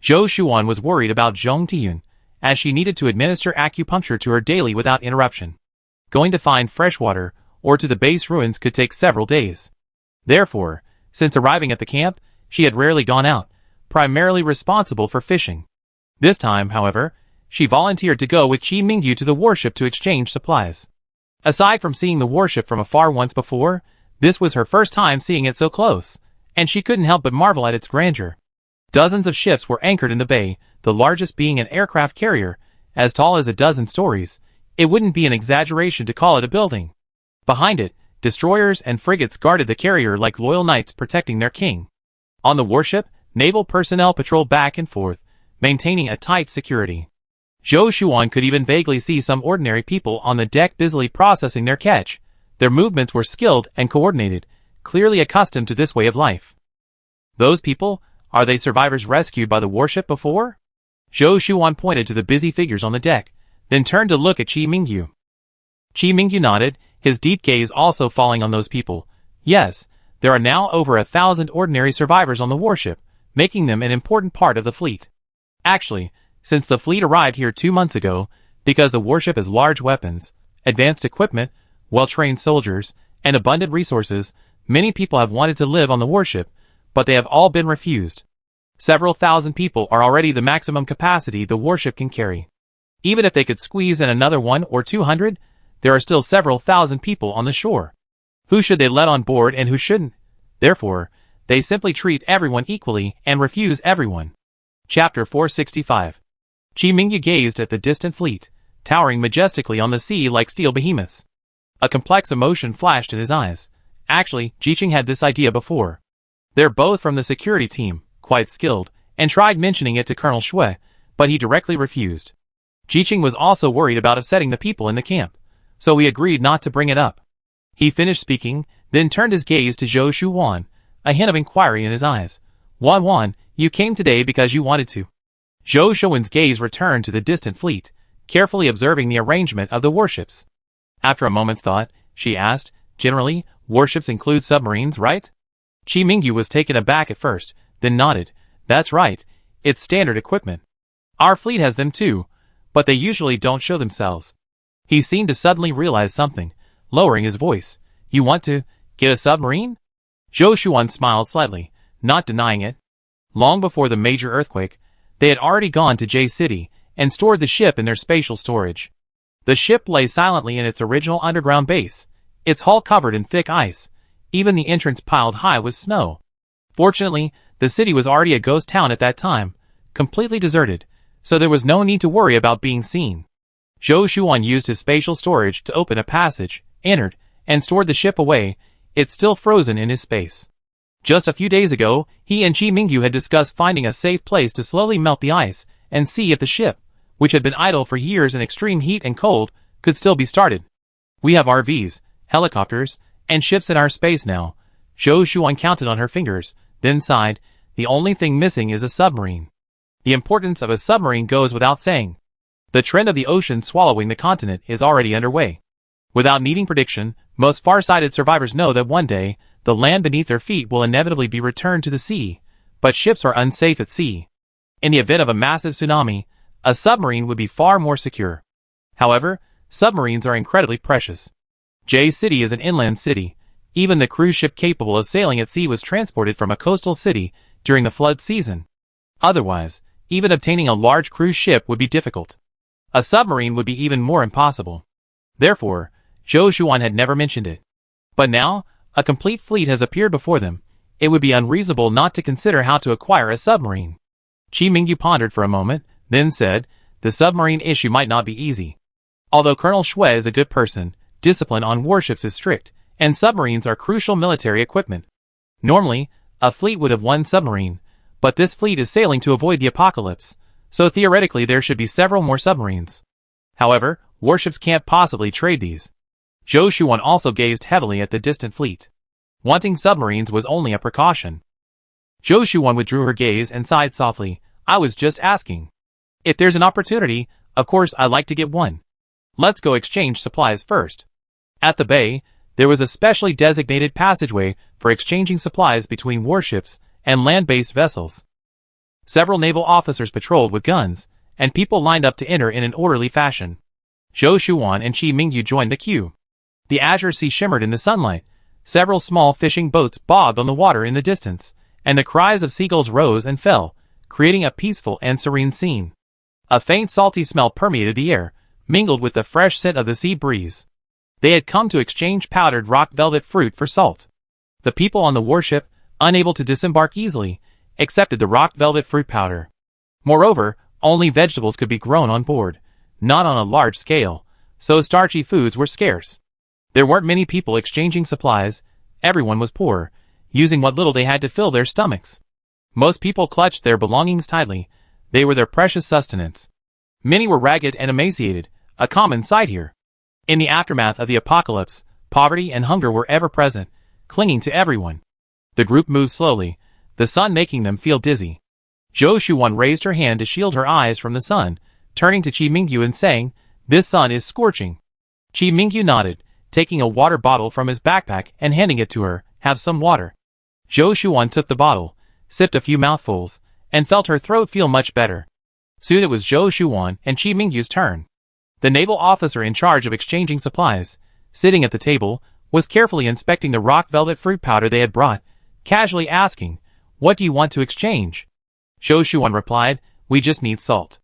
Zhou Shuan was worried about Zhong Tian, as she needed to administer acupuncture to her daily without interruption. Going to find fresh water or to the base ruins could take several days. Therefore, since arriving at the camp, she had rarely gone out, primarily responsible for fishing. This time, however, she volunteered to go with Qi Mingyu to the warship to exchange supplies. Aside from seeing the warship from afar once before, this was her first time seeing it so close, and she couldn't help but marvel at its grandeur. Dozens of ships were anchored in the bay, the largest being an aircraft carrier, as tall as a dozen stories. It wouldn't be an exaggeration to call it a building. Behind it, destroyers and frigates guarded the carrier like loyal knights protecting their king. On the warship, naval personnel patrolled back and forth, maintaining a tight security. Zhou Shuan could even vaguely see some ordinary people on the deck busily processing their catch. Their movements were skilled and coordinated, clearly accustomed to this way of life. Those people, are they survivors rescued by the warship before? Zhou Shuan pointed to the busy figures on the deck, then turned to look at Qi Mingyu. Qi Mingyu nodded, his deep gaze also falling on those people. Yes, there are now over 1,000 ordinary survivors on the warship, making them an important part of the fleet. Actually, since the fleet arrived here 2 months ago, because the warship has large weapons, advanced equipment, well-trained soldiers, and abundant resources, many people have wanted to live on the warship, but they have all been refused. Several thousand people are already the maximum capacity the warship can carry. Even if they could squeeze in another 100 or 200, there are still several thousand people on the shore. Who should they let on board and who shouldn't? Therefore, they simply treat everyone equally and refuse everyone. Chapter 465. Qi Mingyu gazed at the distant fleet, towering majestically on the sea like steel behemoths. A complex emotion flashed in his eyes. Actually, Jiqing had this idea before. They're both from the security team, quite skilled, and tried mentioning it to Colonel Shui, but he directly refused. Jiqing was also worried about upsetting the people in the camp, so he agreed not to bring it up. He finished speaking, then turned his gaze to Zhou Shuan, a hint of inquiry in his eyes. Wan Wan, you came today because you wanted to. Zhou Shuan's gaze returned to the distant fleet, carefully observing the arrangement of the warships. After a moment's thought, she asked, generally, warships include submarines, right? Qi Mingyu was taken aback at first, then nodded. That's right, it's standard equipment. Our fleet has them too, but they usually don't show themselves. He seemed to suddenly realize something, lowering his voice. You want to get a submarine? Zhou Shuan smiled slightly, not denying it. Long before the major earthquake, they had already gone to J City and stored the ship in their spatial storage. The ship lay silently in its original underground base, its hull covered in thick ice, even the entrance piled high with snow. Fortunately, the city was already a ghost town at that time, completely deserted, so there was no need to worry about being seen. Zhou Shuan used his spatial storage to open a passage, entered, and stored the ship away, it still frozen in his space. Just a few days ago, he and Qi Mingyu had discussed finding a safe place to slowly melt the ice and see if the ship, which had been idle for years in extreme heat and cold, could still be started. We have RVs, helicopters, and ships in our space now. Zhou Shuan counted on her fingers, then sighed. The only thing missing is a submarine. The importance of a submarine goes without saying. The trend of the ocean swallowing the continent is already underway. Without needing prediction, most far-sighted survivors know that one day, the land beneath their feet will inevitably be returned to the sea, but ships are unsafe at sea. In the event of a massive tsunami, a submarine would be far more secure. However, submarines are incredibly precious. J City is an inland city. Even the cruise ship capable of sailing at sea was transported from a coastal city during the flood season. Otherwise, even obtaining a large cruise ship would be difficult. A submarine would be even more impossible. Therefore, Zhou Shuan had never mentioned it. But now, a complete fleet has appeared before them. It would be unreasonable not to consider how to acquire a submarine. Qi Mingyu pondered for a moment, then said, the submarine issue might not be easy. Although Colonel Shui is a good person, discipline on warships is strict, and submarines are crucial military equipment. Normally, a fleet would have one submarine, but this fleet is sailing to avoid the apocalypse, so theoretically there should be several more submarines. However, warships can't possibly trade these. Zhou Shuan also gazed heavily at the distant fleet. Wanting submarines was only a precaution. Zhou Shuan withdrew her gaze and sighed softly. I was just asking. If there's an opportunity, of course I'd like to get one. Let's go exchange supplies first. At the bay, there was a specially designated passageway for exchanging supplies between warships and land-based vessels. Several naval officers patrolled with guns, and people lined up to enter in an orderly fashion. Zhou Shuan and Qi Mingyu joined the queue. The azure sea shimmered in the sunlight. Several small fishing boats bobbed on the water in the distance, and the cries of seagulls rose and fell, creating a peaceful and serene scene. A faint salty smell permeated the air, mingled with the fresh scent of the sea breeze. They had come to exchange powdered rock velvet fruit for salt. The people on the warship, unable to disembark easily, accepted the rock velvet fruit powder. Moreover, only vegetables could be grown on board, not on a large scale, so starchy foods were scarce. There weren't many people exchanging supplies. Everyone was poor, using what little they had to fill their stomachs. Most people clutched their belongings tightly. They were their precious sustenance. Many were ragged and emaciated, a common sight here. In the aftermath of the apocalypse, poverty and hunger were ever present, clinging to everyone. The group moved slowly, the sun making them feel dizzy. Zhou Shuan raised her hand to shield her eyes from the sun, turning to Qi Mingyu and saying, "This sun is scorching." Qi Mingyu nodded, taking a water bottle from his backpack and handing it to her. "Have some water." Zhou Shuan took the bottle, sipped a few mouthfuls, and felt her throat feel much better. Soon it was Zhou Shuan and Qi Mingyu's turn. The naval officer in charge of exchanging supplies, sitting at the table, was carefully inspecting the rock velvet fruit powder they had brought, casually asking, "What do you want to exchange?" Zhou Shuan replied, "We just need salt."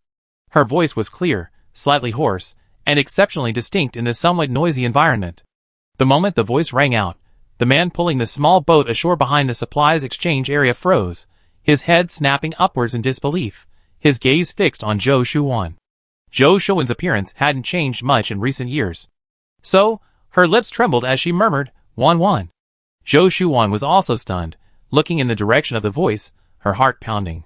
Her voice was clear, slightly hoarse, and exceptionally distinct in this somewhat noisy environment. The moment the voice rang out, the man pulling the small boat ashore behind the supplies exchange area froze, his head snapping upwards in disbelief, his gaze fixed on Zhou Shuan. Zhou Shuan's appearance hadn't changed much in recent years. So, her lips trembled as she murmured, "Wan Wan." Zhou Shuan was also stunned, looking in the direction of the voice, her heart pounding.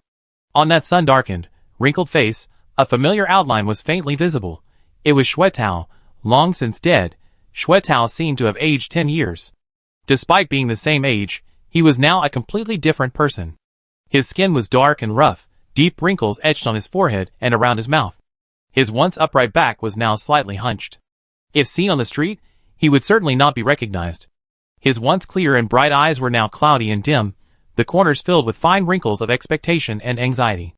On that sun-darkened, wrinkled face, a familiar outline was faintly visible. It was Shui Tao, long since dead. Shui Tao seemed to have aged 10 years. Despite being the same age, he was now a completely different person. His skin was dark and rough, deep wrinkles etched on his forehead and around his mouth. His once upright back was now slightly hunched. If seen on the street, he would certainly not be recognized. His once clear and bright eyes were now cloudy and dim, the corners filled with fine wrinkles of expectation and anxiety.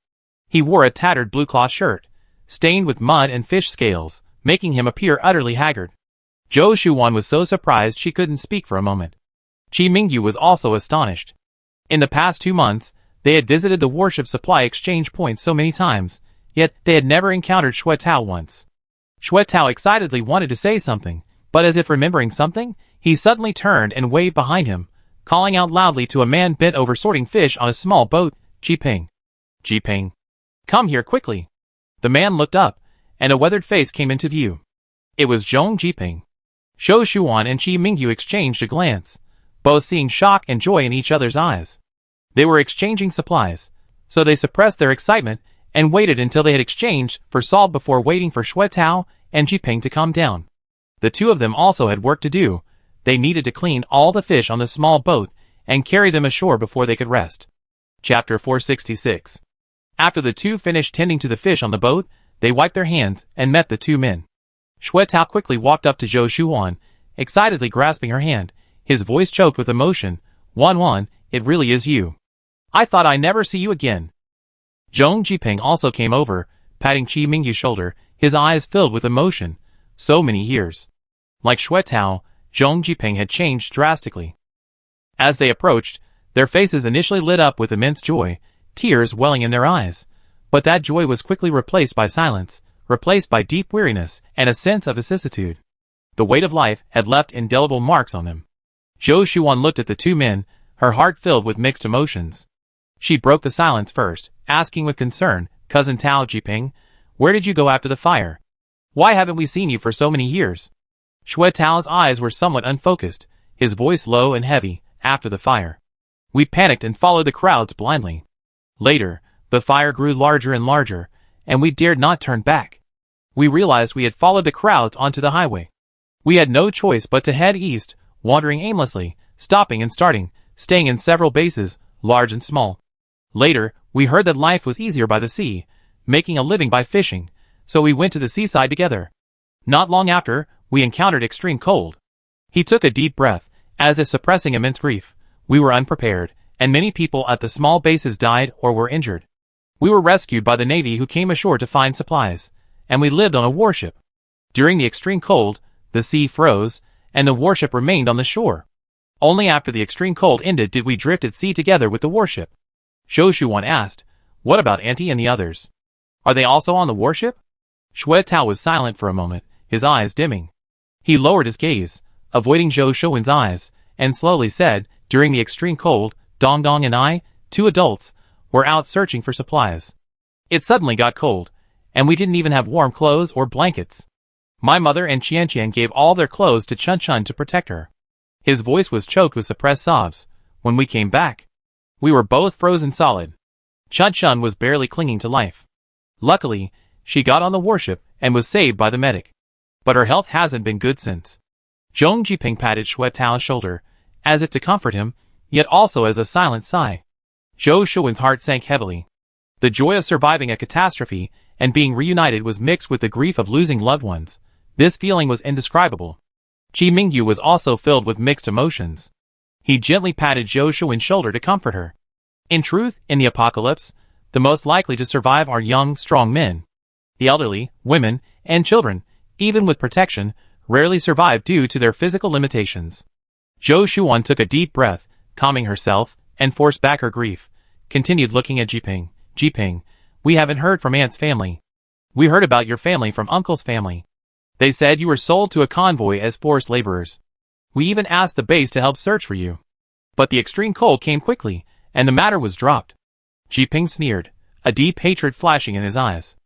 He wore a tattered blue cloth shirt, stained with mud and fish scales, making him appear utterly haggard. Zhou Shuwan was so surprised she couldn't speak for a moment. Qi Mingyu was also astonished. In the past 2 months, they had visited the warship supply exchange point so many times, yet they had never encountered Shui Tao once. Shui Tao excitedly wanted to say something, but as if remembering something, he suddenly turned and waved behind him, calling out loudly to a man bent over sorting fish on a small boat, Jiping. Jiping. Come here quickly. The man looked up, and a weathered face came into view. It was Zhong Jiping. Zhou Shuwan and Qi Mingyu exchanged a glance, both seeing shock and joy in each other's eyes. They were exchanging supplies, so they suppressed their excitement and waited until they had exchanged for salt before waiting for Shui Tao and Jiping to calm down. The two of them also had work to do. They needed to clean all the fish on the small boat and carry them ashore before they could rest. Chapter 466. After the two finished tending to the fish on the boat, they wiped their hands and met the two men. Shui Tao quickly walked up to Zhou Shuwan, excitedly grasping her hand, his voice choked with emotion. Wan, it really is you. I thought I'd never see you again. Zhong Jiping also came over, patting Qi Mingyu's shoulder, his eyes filled with emotion. So many years. Like Shui Tao, Zhong Jiping had changed drastically. As they approached, their faces initially lit up with immense joy, tears welling in their eyes. But that joy was quickly replaced by silence, replaced by deep weariness and a sense of vicissitude. The weight of life had left indelible marks on them. Zhou Shuwan looked at the two men, her heart filled with mixed emotions. She broke the silence first, asking with concern, Cousin Tao Jiping, where did you go after the fire? Why haven't we seen you for so many years? Shui Tao's eyes were somewhat unfocused, his voice low and heavy. After the fire, we panicked and followed the crowds blindly. Later, the fire grew larger and larger, and we dared not turn back. We realized we had followed the crowds onto the highway. We had no choice but to head east, wandering aimlessly, stopping and starting, staying in several bases, large and small. Later, we heard that life was easier by the sea, making a living by fishing, so we went to the seaside together. Not long after, we encountered extreme cold. He took a deep breath, as if suppressing immense grief. We were unprepared, and many people at the small bases died or were injured. We were rescued by the Navy who came ashore to find supplies, and we lived on a warship. During the extreme cold, the sea froze, and the warship remained on the shore. Only after the extreme cold ended did we drift at sea together with the warship. Zhou Shuwan asked, what about Auntie and the others? Are they also on the warship? Shui Tao was silent for a moment, his eyes dimming. He lowered his gaze, avoiding Zhou Shuwan's eyes, and slowly said, during the extreme cold, Dong Dong and I, 2 adults, were out searching for supplies. It suddenly got cold, and we didn't even have warm clothes or blankets. My mother and Qian gave all their clothes to Chun Chun to protect her. His voice was choked with suppressed sobs. When we came back, we were both frozen solid. Chun Chun was barely clinging to life. Luckily, she got on the warship and was saved by the medic. But her health hasn't been good since. Zhong Jiping patted Shui Tao's shoulder, as if to comfort him, yet also as a silent sigh. Zhou Shuwan's heart sank heavily. The joy of surviving a catastrophe and being reunited was mixed with the grief of losing loved ones. This feeling was indescribable. Qi Mingyu was also filled with mixed emotions. He gently patted Zhou Shuwan's shoulder to comfort her. In truth, in the apocalypse, the most likely to survive are young, strong men. The elderly, women, and children, even with protection, rarely survive due to their physical limitations. Zhou Shuwan took a deep breath, calming herself, and forced back her grief, continued looking at Jiping. Jiping, we haven't heard from Aunt's family. We heard about your family from Uncle's family. They said you were sold to a convoy as forced laborers. We even asked the base to help search for you. But the extreme cold came quickly, and the matter was dropped. Jiping sneered, a deep hatred flashing in his eyes.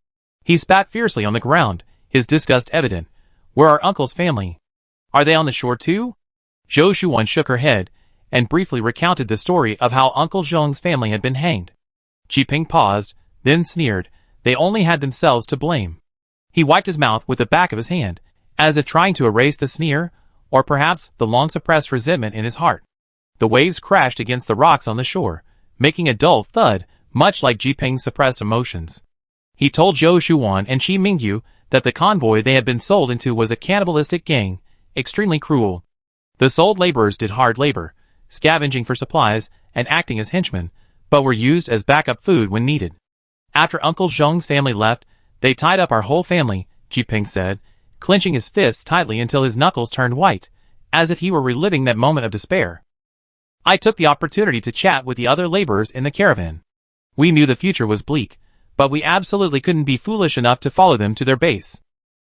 He spat fiercely on the ground, his disgust evident. Where are Uncle's family? Are they on the shore too? Zhou Shuwan shook her head, and briefly recounted the story of how Uncle Zhong's family had been hanged. Jiping paused, then sneered, they only had themselves to blame. He wiped his mouth with the back of his hand, as if trying to erase the sneer, or perhaps the long-suppressed resentment in his heart. The waves crashed against the rocks on the shore, making a dull thud, much like Jiping's suppressed emotions. He told Zhou Shuan and Qi Mingyu that the convoy they had been sold into was a cannibalistic gang, extremely cruel. The sold laborers did hard labor, scavenging for supplies and acting as henchmen, but were used as backup food when needed. After Uncle Zhong's family left, they tied up our whole family, Jiping said, clenching his fists tightly until his knuckles turned white, as if he were reliving that moment of despair. I took the opportunity to chat with the other laborers in the caravan. We knew the future was bleak, but we absolutely couldn't be foolish enough to follow them to their base.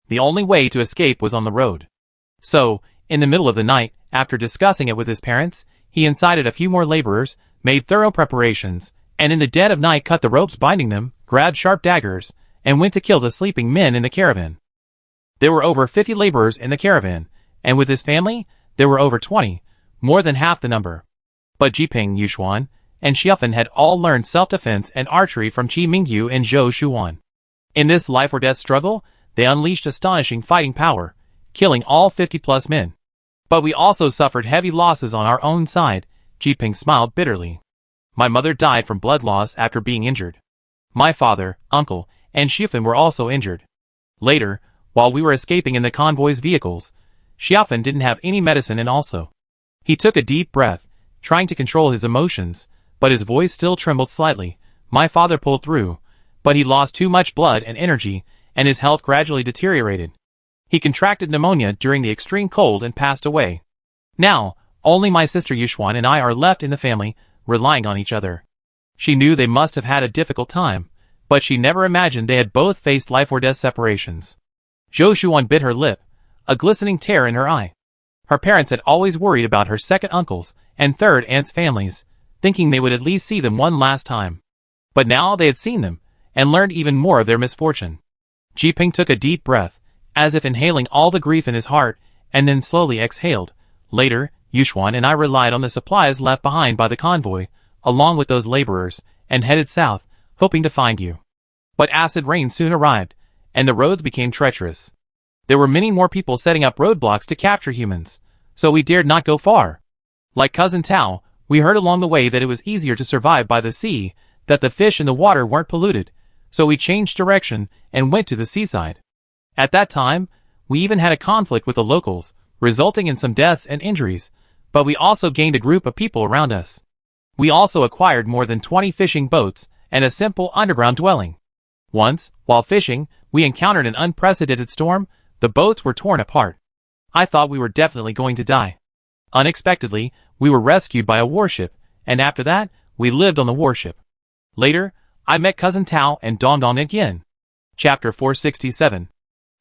The only way to escape was on the road. So, in the middle of the night, after discussing it with his parents, he incited a few more laborers, made thorough preparations, and in the dead of night cut the ropes binding them, grabbed sharp daggers, and went to kill the sleeping men in the caravan. There were over 50 laborers in the caravan, and with his family, there were over 20, more than half the number. But Jiping, Yushuan, and Xiaofan had all learned self-defense and archery from Qi Mingyu and Zhou Shuan. In this life-or-death struggle, they unleashed astonishing fighting power, killing all 50-plus men. But we also suffered heavy losses on our own side, Jiping smiled bitterly. My mother died from blood loss after being injured. My father, uncle, and Xiaofan were also injured. Later, while we were escaping in the convoy's vehicles, Xiaofan didn't have any medicine and also. He took a deep breath, trying to control his emotions, but his voice still trembled slightly. My father pulled through, but he lost too much blood and energy, and his health gradually deteriorated. He contracted pneumonia during the extreme cold and passed away. Now, only my sister Yushuan and I are left in the family, relying on each other. She knew they must have had a difficult time, but she never imagined they had both faced life-or-death separations. Zhou Shuan bit her lip, a glistening tear in her eye. Her parents had always worried about her second uncles and third aunts' families, thinking they would at least see them one last time. But now they had seen them, and learned even more of their misfortune. Jiping took a deep breath, as if inhaling all the grief in his heart, and then slowly exhaled. Later, Yushuan and I relied on the supplies left behind by the convoy, along with those laborers, and headed south, hoping to find you. But acid rain soon arrived, and the roads became treacherous. There were many more people setting up roadblocks to capture humans, so we dared not go far. Like Cousin Tao, we heard along the way that it was easier to survive by the sea, that the fish in the water weren't polluted, so we changed direction and went to the seaside. At that time, we even had a conflict with the locals, resulting in some deaths and injuries, but we also gained a group of people around us. We also acquired more than 20 fishing boats and a simple underground dwelling. Once, while fishing, we encountered an unprecedented storm. The boats were torn apart. I thought we were definitely going to die. Unexpectedly, we were rescued by a warship, and after that, we lived on the warship. Later, I met Cousin Tao and Dongdong again. Chapter 467.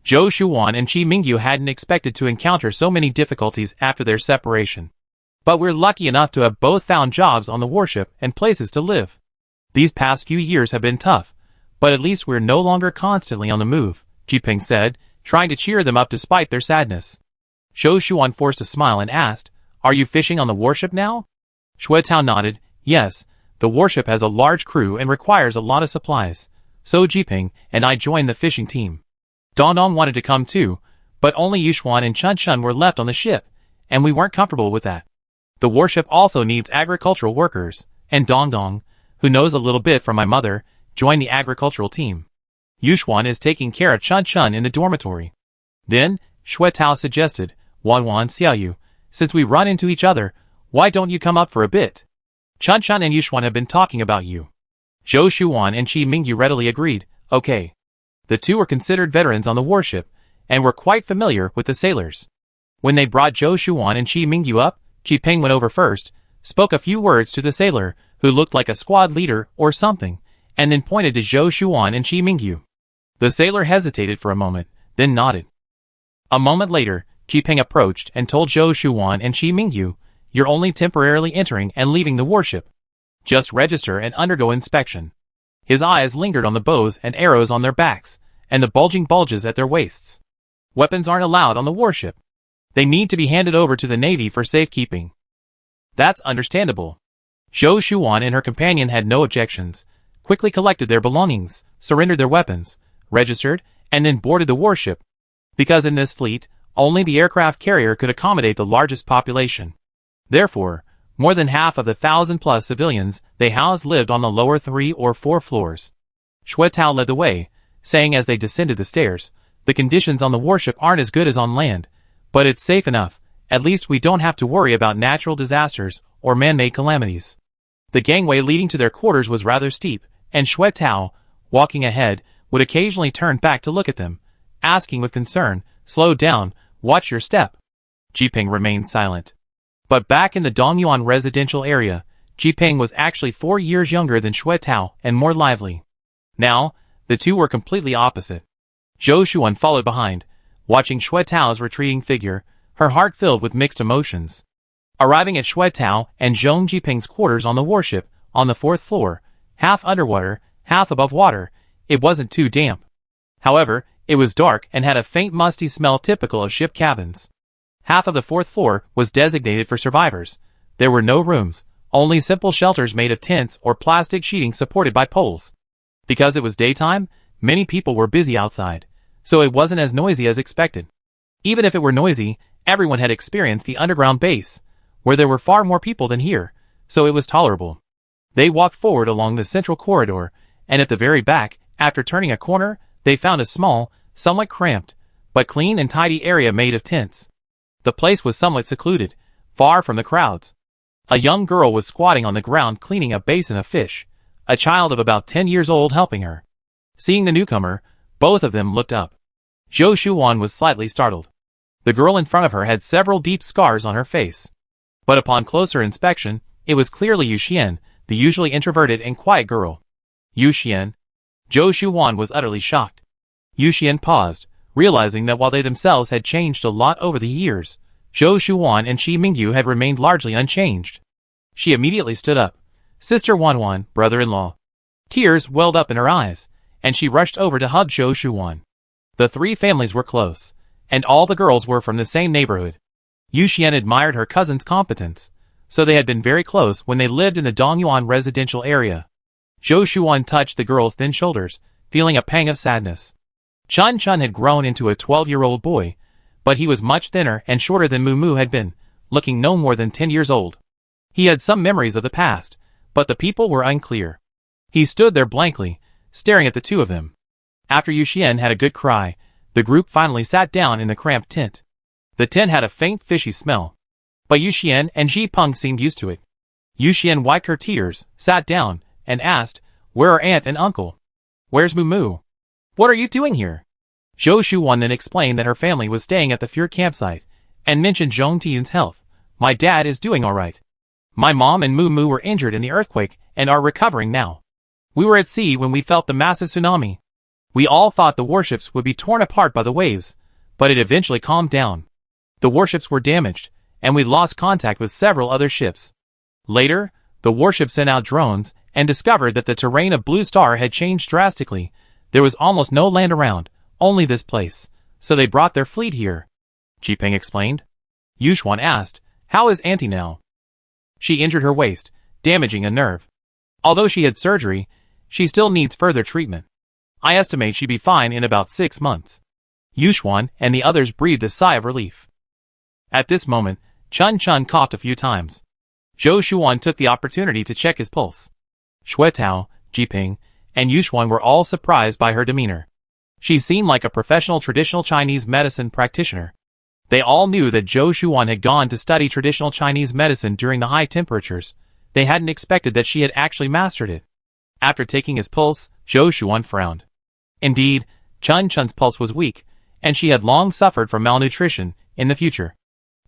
Zhou Shuan and Qi Mingyu hadn't expected to encounter so many difficulties after their separation. But we're lucky enough to have both found jobs on the warship and places to live. These past few years have been tough, but at least we're no longer constantly on the move, Jiping said, trying to cheer them up despite their sadness. Zhou Shuan forced a smile and asked, "Are you fishing on the warship now?" Shui Tao nodded, "Yes, the warship has a large crew and requires a lot of supplies, so Jiping and I joined the fishing team." Dongdong wanted to come too, but only Yushuan and Chun Chun were left on the ship, and we weren't comfortable with that. The warship also needs agricultural workers, and Dongdong, who knows a little bit from my mother, joined the agricultural team. Yushuan is taking care of Chun Chun in the dormitory. Then, Shui Tao suggested, "Wan Wan Xiaoyu, since we run into each other, why don't you come up for a bit? Chun Chun and Yushuan have been talking about you." Zhou Shuan and Qi Mingyu readily agreed, "Okay." The two were considered veterans on the warship, and were quite familiar with the sailors. When they brought Zhou Shuan and Qi Mingyu up, Jiping went over first, spoke a few words to the sailor, who looked like a squad leader or something, and then pointed to Zhou Shuan and Qi Mingyu. The sailor hesitated for a moment, then nodded. A moment later, Jiping approached and told Zhou Shuan and Qi Mingyu, "You're only temporarily entering and leaving the warship. Just register and undergo inspection." His eyes lingered on the bows and arrows on their backs, and the bulging bulges at their waists. Weapons aren't allowed on the warship. They need to be handed over to the Navy for safekeeping. That's understandable. Zhou Shuan and her companion had no objections, quickly collected their belongings, surrendered their weapons, registered, and then boarded the warship. Because in this fleet, only the aircraft carrier could accommodate the largest population. Therefore, More than half of the 1,000+ civilians they housed lived on the lower 3 or 4 floors. Xue Tao led the way, saying as they descended the stairs, "The conditions on the warship aren't as good as on land, but it's safe enough. At least we don't have to worry about natural disasters or man-made calamities." The gangway leading to their quarters was rather steep, and Xue Tao, walking ahead, would occasionally turn back to look at them, asking with concern, "Slow down, watch your step." Jiping remained silent. But back in the Dongyuan residential area, Jiping was actually 4 years younger than Xue Tao and more lively. Now, the two were completely opposite. Zhou Shuan followed behind, watching Xue Tao's retreating figure, her heart filled with mixed emotions. Arriving at Xue Tao and Zhong Jiping's quarters on the warship, on the 4th floor, half underwater, half above water, it wasn't too damp. However, it was dark and had a faint musty smell typical of ship cabins. Half of the 4th floor was designated for survivors. There were no rooms, only simple shelters made of tents or plastic sheeting supported by poles. Because it was daytime, many people were busy outside, so it wasn't as noisy as expected. Even if it were noisy, everyone had experienced the underground base, where there were far more people than here, so it was tolerable. They walked forward along the central corridor, and at the very back, after turning a corner, they found a small, somewhat cramped, but clean and tidy area made of tents. The place was somewhat secluded, far from the crowds. A young girl was squatting on the ground cleaning a basin of fish, a child of about 10 years old helping her. Seeing the newcomer, both of them looked up. Zhou Shuan was slightly startled. The girl in front of her had several deep scars on her face. But upon closer inspection, it was clearly Yu Xian, the usually introverted and quiet girl. Yu Xian? Zhou Shuan was utterly shocked. Yu Xian paused, realizing that while they themselves had changed a lot over the years, Zhou Shuan and Qi Mingyu had remained largely unchanged. She immediately stood up. "Sister Wanwan, brother-in-law." Tears welled up in her eyes, and she rushed over to hug Zhou Shuan. The three families were close, and all the girls were from the same neighborhood. Yu Xian admired her cousin's competence, so they had been very close when they lived in the Dongyuan residential area. Zhou Shuan touched the girl's thin shoulders, feeling a pang of sadness. Chun Chun had grown into a 12-year-old boy, but he was much thinner and shorter than Mu Mu had been, looking no more than 10 years old. He had some memories of the past, but the people were unclear. He stood there blankly, staring at the two of them. After Yu Xian had a good cry, the group finally sat down in the cramped tent. The tent had a faint fishy smell, but Yu Xian and Ji Peng seemed used to it. Yu Xian wiped her tears, sat down, and asked, "Where are Aunt and Uncle? Where's Mu Mu? What are you doing here?" Zhou Shuwan then explained that her family was staying at the Fuhr campsite, and mentioned Zhong Tiyun's health. "My dad is doing alright. My mom and Mu Mu were injured in the earthquake and are recovering now. We were at sea when we felt the massive tsunami. We all thought the warships would be torn apart by the waves, but it eventually calmed down. The warships were damaged, and we lost contact with several other ships. Later, the warship sent out drones and discovered that the terrain of Blue Star had changed drastically. There was almost no land around, only this place, so they brought their fleet here," Jiping explained. Yu Xuan asked, "How is Auntie now?" "She injured her waist, damaging a nerve. Although she had surgery, she still needs further treatment. I estimate she'd be fine in about 6 months." Yu Xuan and the others breathed a sigh of relief. At this moment, Chun Chun coughed a few times. Zhou Shuan took the opportunity to check his pulse. Xue Tao, Jiping, and Yu Xuan were all surprised by her demeanor. She seemed like a professional traditional Chinese medicine practitioner. They all knew that Zhou Shuan had gone to study traditional Chinese medicine during the high temperatures. They hadn't expected that she had actually mastered it. After taking his pulse, Zhou Shuan frowned. Indeed, Chun Chun's pulse was weak, and she had long suffered from malnutrition in the future.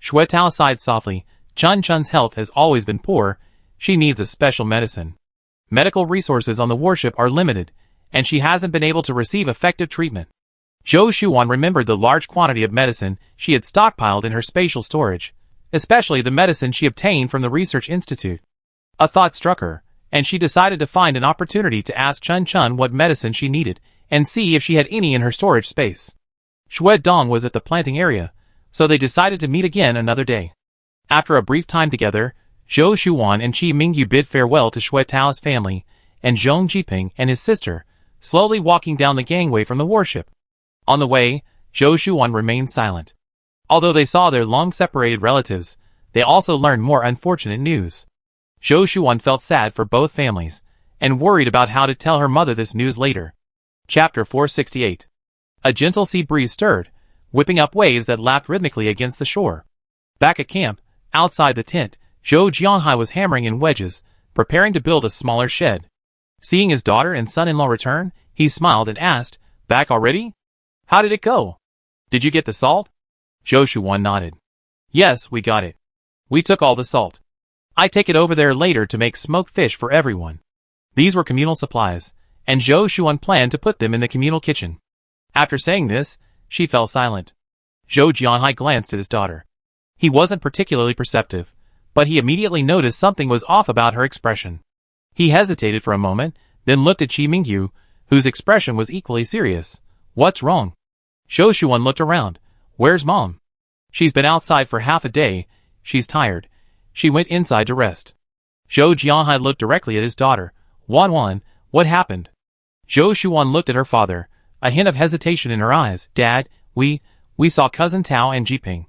Xue Tao sighed softly. Chun Chun's health has always been poor. She needs a special medicine. Medical resources on the warship are limited, and she hasn't been able to receive effective treatment. Zhou Shuan remembered the large quantity of medicine she had stockpiled in her spatial storage, especially the medicine she obtained from the research institute. A thought struck her, and she decided to find an opportunity to ask Chun Chun what medicine she needed, and see if she had any in her storage space. Xue Dong was at the planting area, so they decided to meet again another day. After a brief time together, Zhou Shuan and Qi Mingyu bid farewell to Xue Tao's family, and Zhong Jiping and his sister, slowly walking down the gangway from the warship. On the way, Zhou Shuan remained silent. Although they saw their long-separated relatives, they also learned more unfortunate news. Zhou Shuan felt sad for both families, and worried about how to tell her mother this news later. Chapter 468. A gentle sea breeze stirred, whipping up waves that lapped rhythmically against the shore. Back at camp, outside the tent, Zhou Jianhai was hammering in wedges, preparing to build a smaller shed. Seeing his daughter and son-in-law return, he smiled and asked, "Back already? How did it go? Did you get the salt?" Zhou Shuan nodded. "Yes, we got it. We took all the salt. I take it over there later to make smoked fish for everyone." These were communal supplies, and Zhou Shuan planned to put them in the communal kitchen. After saying this, she fell silent. Zhou Jianhai glanced at his daughter. He wasn't particularly perceptive, but he immediately noticed something was off about her expression. He hesitated for a moment, then looked at Qi Mingyu, whose expression was equally serious. "What's wrong?" Zhou Shuan looked around. "Where's Mom?" "She's been outside for half a day. She's tired. She went inside to rest." Zhou Jianhai looked directly at his daughter. "Wan, what happened?" Zhou Shuan looked at her father, a hint of hesitation in her eyes. "Dad, we saw Cousin Tao and Jiping."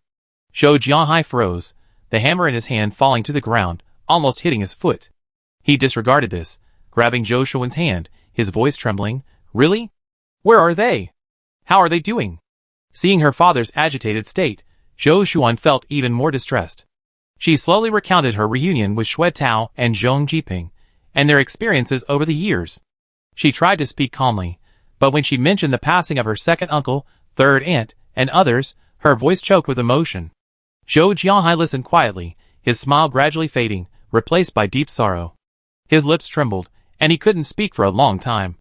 Zhou Jianhai froze, the hammer in his hand falling to the ground, almost hitting his foot. He disregarded this, grabbing Zhou Shuan's hand, his voice trembling. "Really? Where are they? How are they doing?" Seeing her father's agitated state, Zhou Shuan felt even more distressed. She slowly recounted her reunion with Xue Tao and Zhong Jiping, and their experiences over the years. She tried to speak calmly, but when she mentioned the passing of her second uncle, third aunt, and others, her voice choked with emotion. Zhou Jianhai listened quietly, his smile gradually fading, replaced by deep sorrow. His lips trembled, and he couldn't speak for a long time.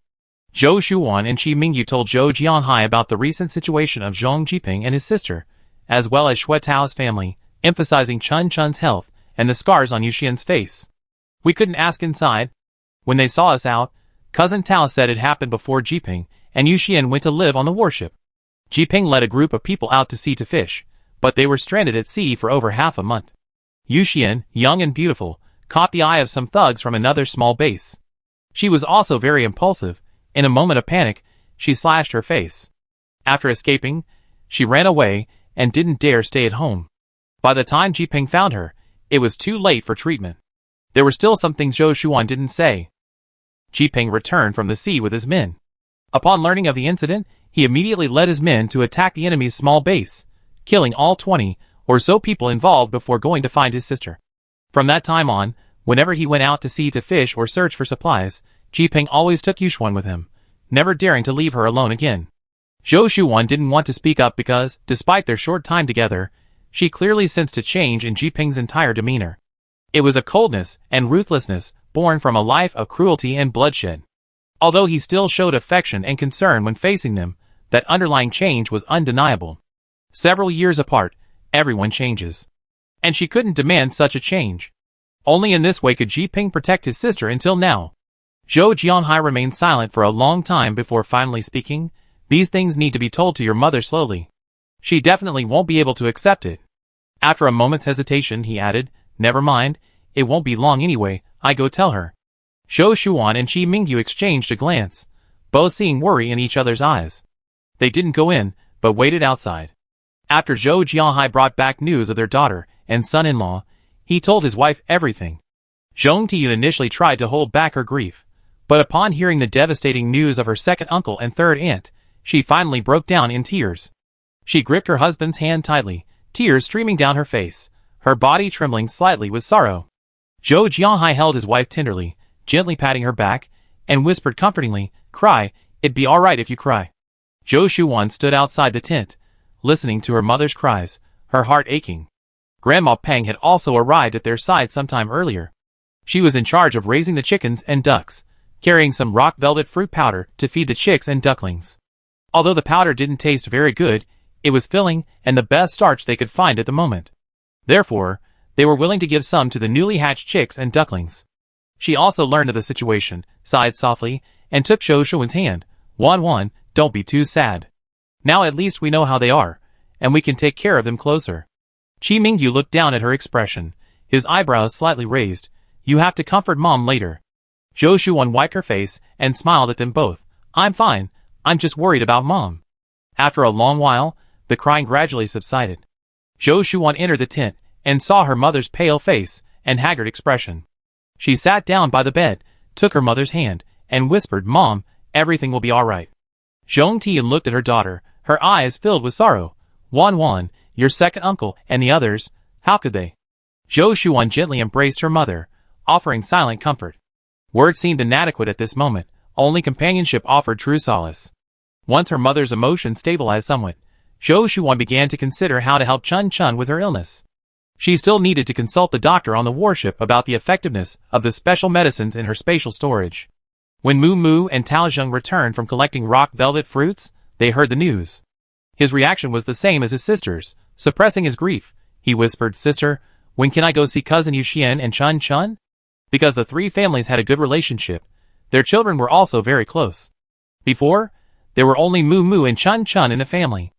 Zhou Shuan and Qi Mingyu told Zhou Jianhai about the recent situation of Zhong Jiping and his sister, as well as Xue Tao's family, emphasizing Chun Chun's health and the scars on Yuxian's face. "We couldn't ask inside. When they saw us out, Cousin Tao said it happened before Jiping, and Yuxian went to live on the warship. Jiping led a group of people out to sea to fish, but they were stranded at sea for over half a month. Yuxian, young and beautiful, caught the eye of some thugs from another small base. She was also very impulsive. In a moment of panic, she slashed her face. After escaping, she ran away and didn't dare stay at home. By the time Jiping found her, it was too late for treatment. There were still some things Zhou Shuan didn't say. Jiping returned from the sea with his men. Upon learning of the incident, he immediately led his men to attack the enemy's small base, killing all 20 or so people involved before going to find his sister. From that time on, whenever he went out to sea to fish or search for supplies, Jiping always took Yuxuan with him, never daring to leave her alone again. Zhou Shuan didn't want to speak up because, despite their short time together, she clearly sensed a change in Jiping's entire demeanor. It was a coldness and ruthlessness born from a life of cruelty and bloodshed. Although he still showed affection and concern when facing them, that underlying change was undeniable. Several years apart, everyone changes. And she couldn't demand such a change. Only in this way could Jiping protect his sister until now. Zhou Jianhai remained silent for a long time before finally speaking. "These things need to be told to your mother slowly. She definitely won't be able to accept it." After a moment's hesitation, he added, "Never mind, it won't be long anyway, I go tell her." Zhou Shuan and Qi Mingyu exchanged a glance, both seeing worry in each other's eyes. They didn't go in, but waited outside. After Zhou Jianhai brought back news of their daughter and son-in-law, he told his wife everything. Zhong Tiyun initially tried to hold back her grief, but upon hearing the devastating news of her second uncle and third aunt, she finally broke down in tears. She gripped her husband's hand tightly, tears streaming down her face, her body trembling slightly with sorrow. Zhou Jianhai held his wife tenderly, gently patting her back, and whispered comfortingly, "Cry, it'd be all right if you cry." Zhou Shuan stood outside the tent, listening to her mother's cries, her heart aching. Grandma Peng had also arrived at their side sometime earlier. She was in charge of raising the chickens and ducks, carrying some rock velvet fruit powder to feed the chicks and ducklings. Although the powder didn't taste very good, it was filling and the best starch they could find at the moment. Therefore, they were willing to give some to the newly hatched chicks and ducklings. She also learned of the situation, sighed softly, and took Zhou Shuan's hand. Wan, don't be too sad. Now at least we know how they are, and we can take care of them closer." Qi Mingyu looked down at her expression, his eyebrows slightly raised. "You have to comfort Mom later." Zhou Shuan wiped her face and smiled at them both. "I'm fine, I'm just worried about Mom." After a long while, the crying gradually subsided. Zhou Shuan entered the tent and saw her mother's pale face and haggard expression. She sat down by the bed, took her mother's hand, and whispered, "Mom, everything will be all right." Zhong Tian looked at her daughter, her eyes filled with sorrow. "Wan, your second uncle, and the others, how could they?" Zhou Shuan gently embraced her mother, offering silent comfort. Words seemed inadequate at this moment, only companionship offered true solace. Once her mother's emotions stabilized somewhat, Zhou Shuan began to consider how to help Chun Chun with her illness. She still needed to consult the doctor on the warship about the effectiveness of the special medicines in her spatial storage. When Mu Mu and Tao Zheng returned from collecting rock velvet fruits, they heard the news. His reaction was the same as his sister's. Suppressing his grief, he whispered, "Sister, when can I go see cousin Yuxian and Chun Chun?" Because the three families had a good relationship, their children were also very close. Before, there were only Mu Mu and Chun Chun in the family.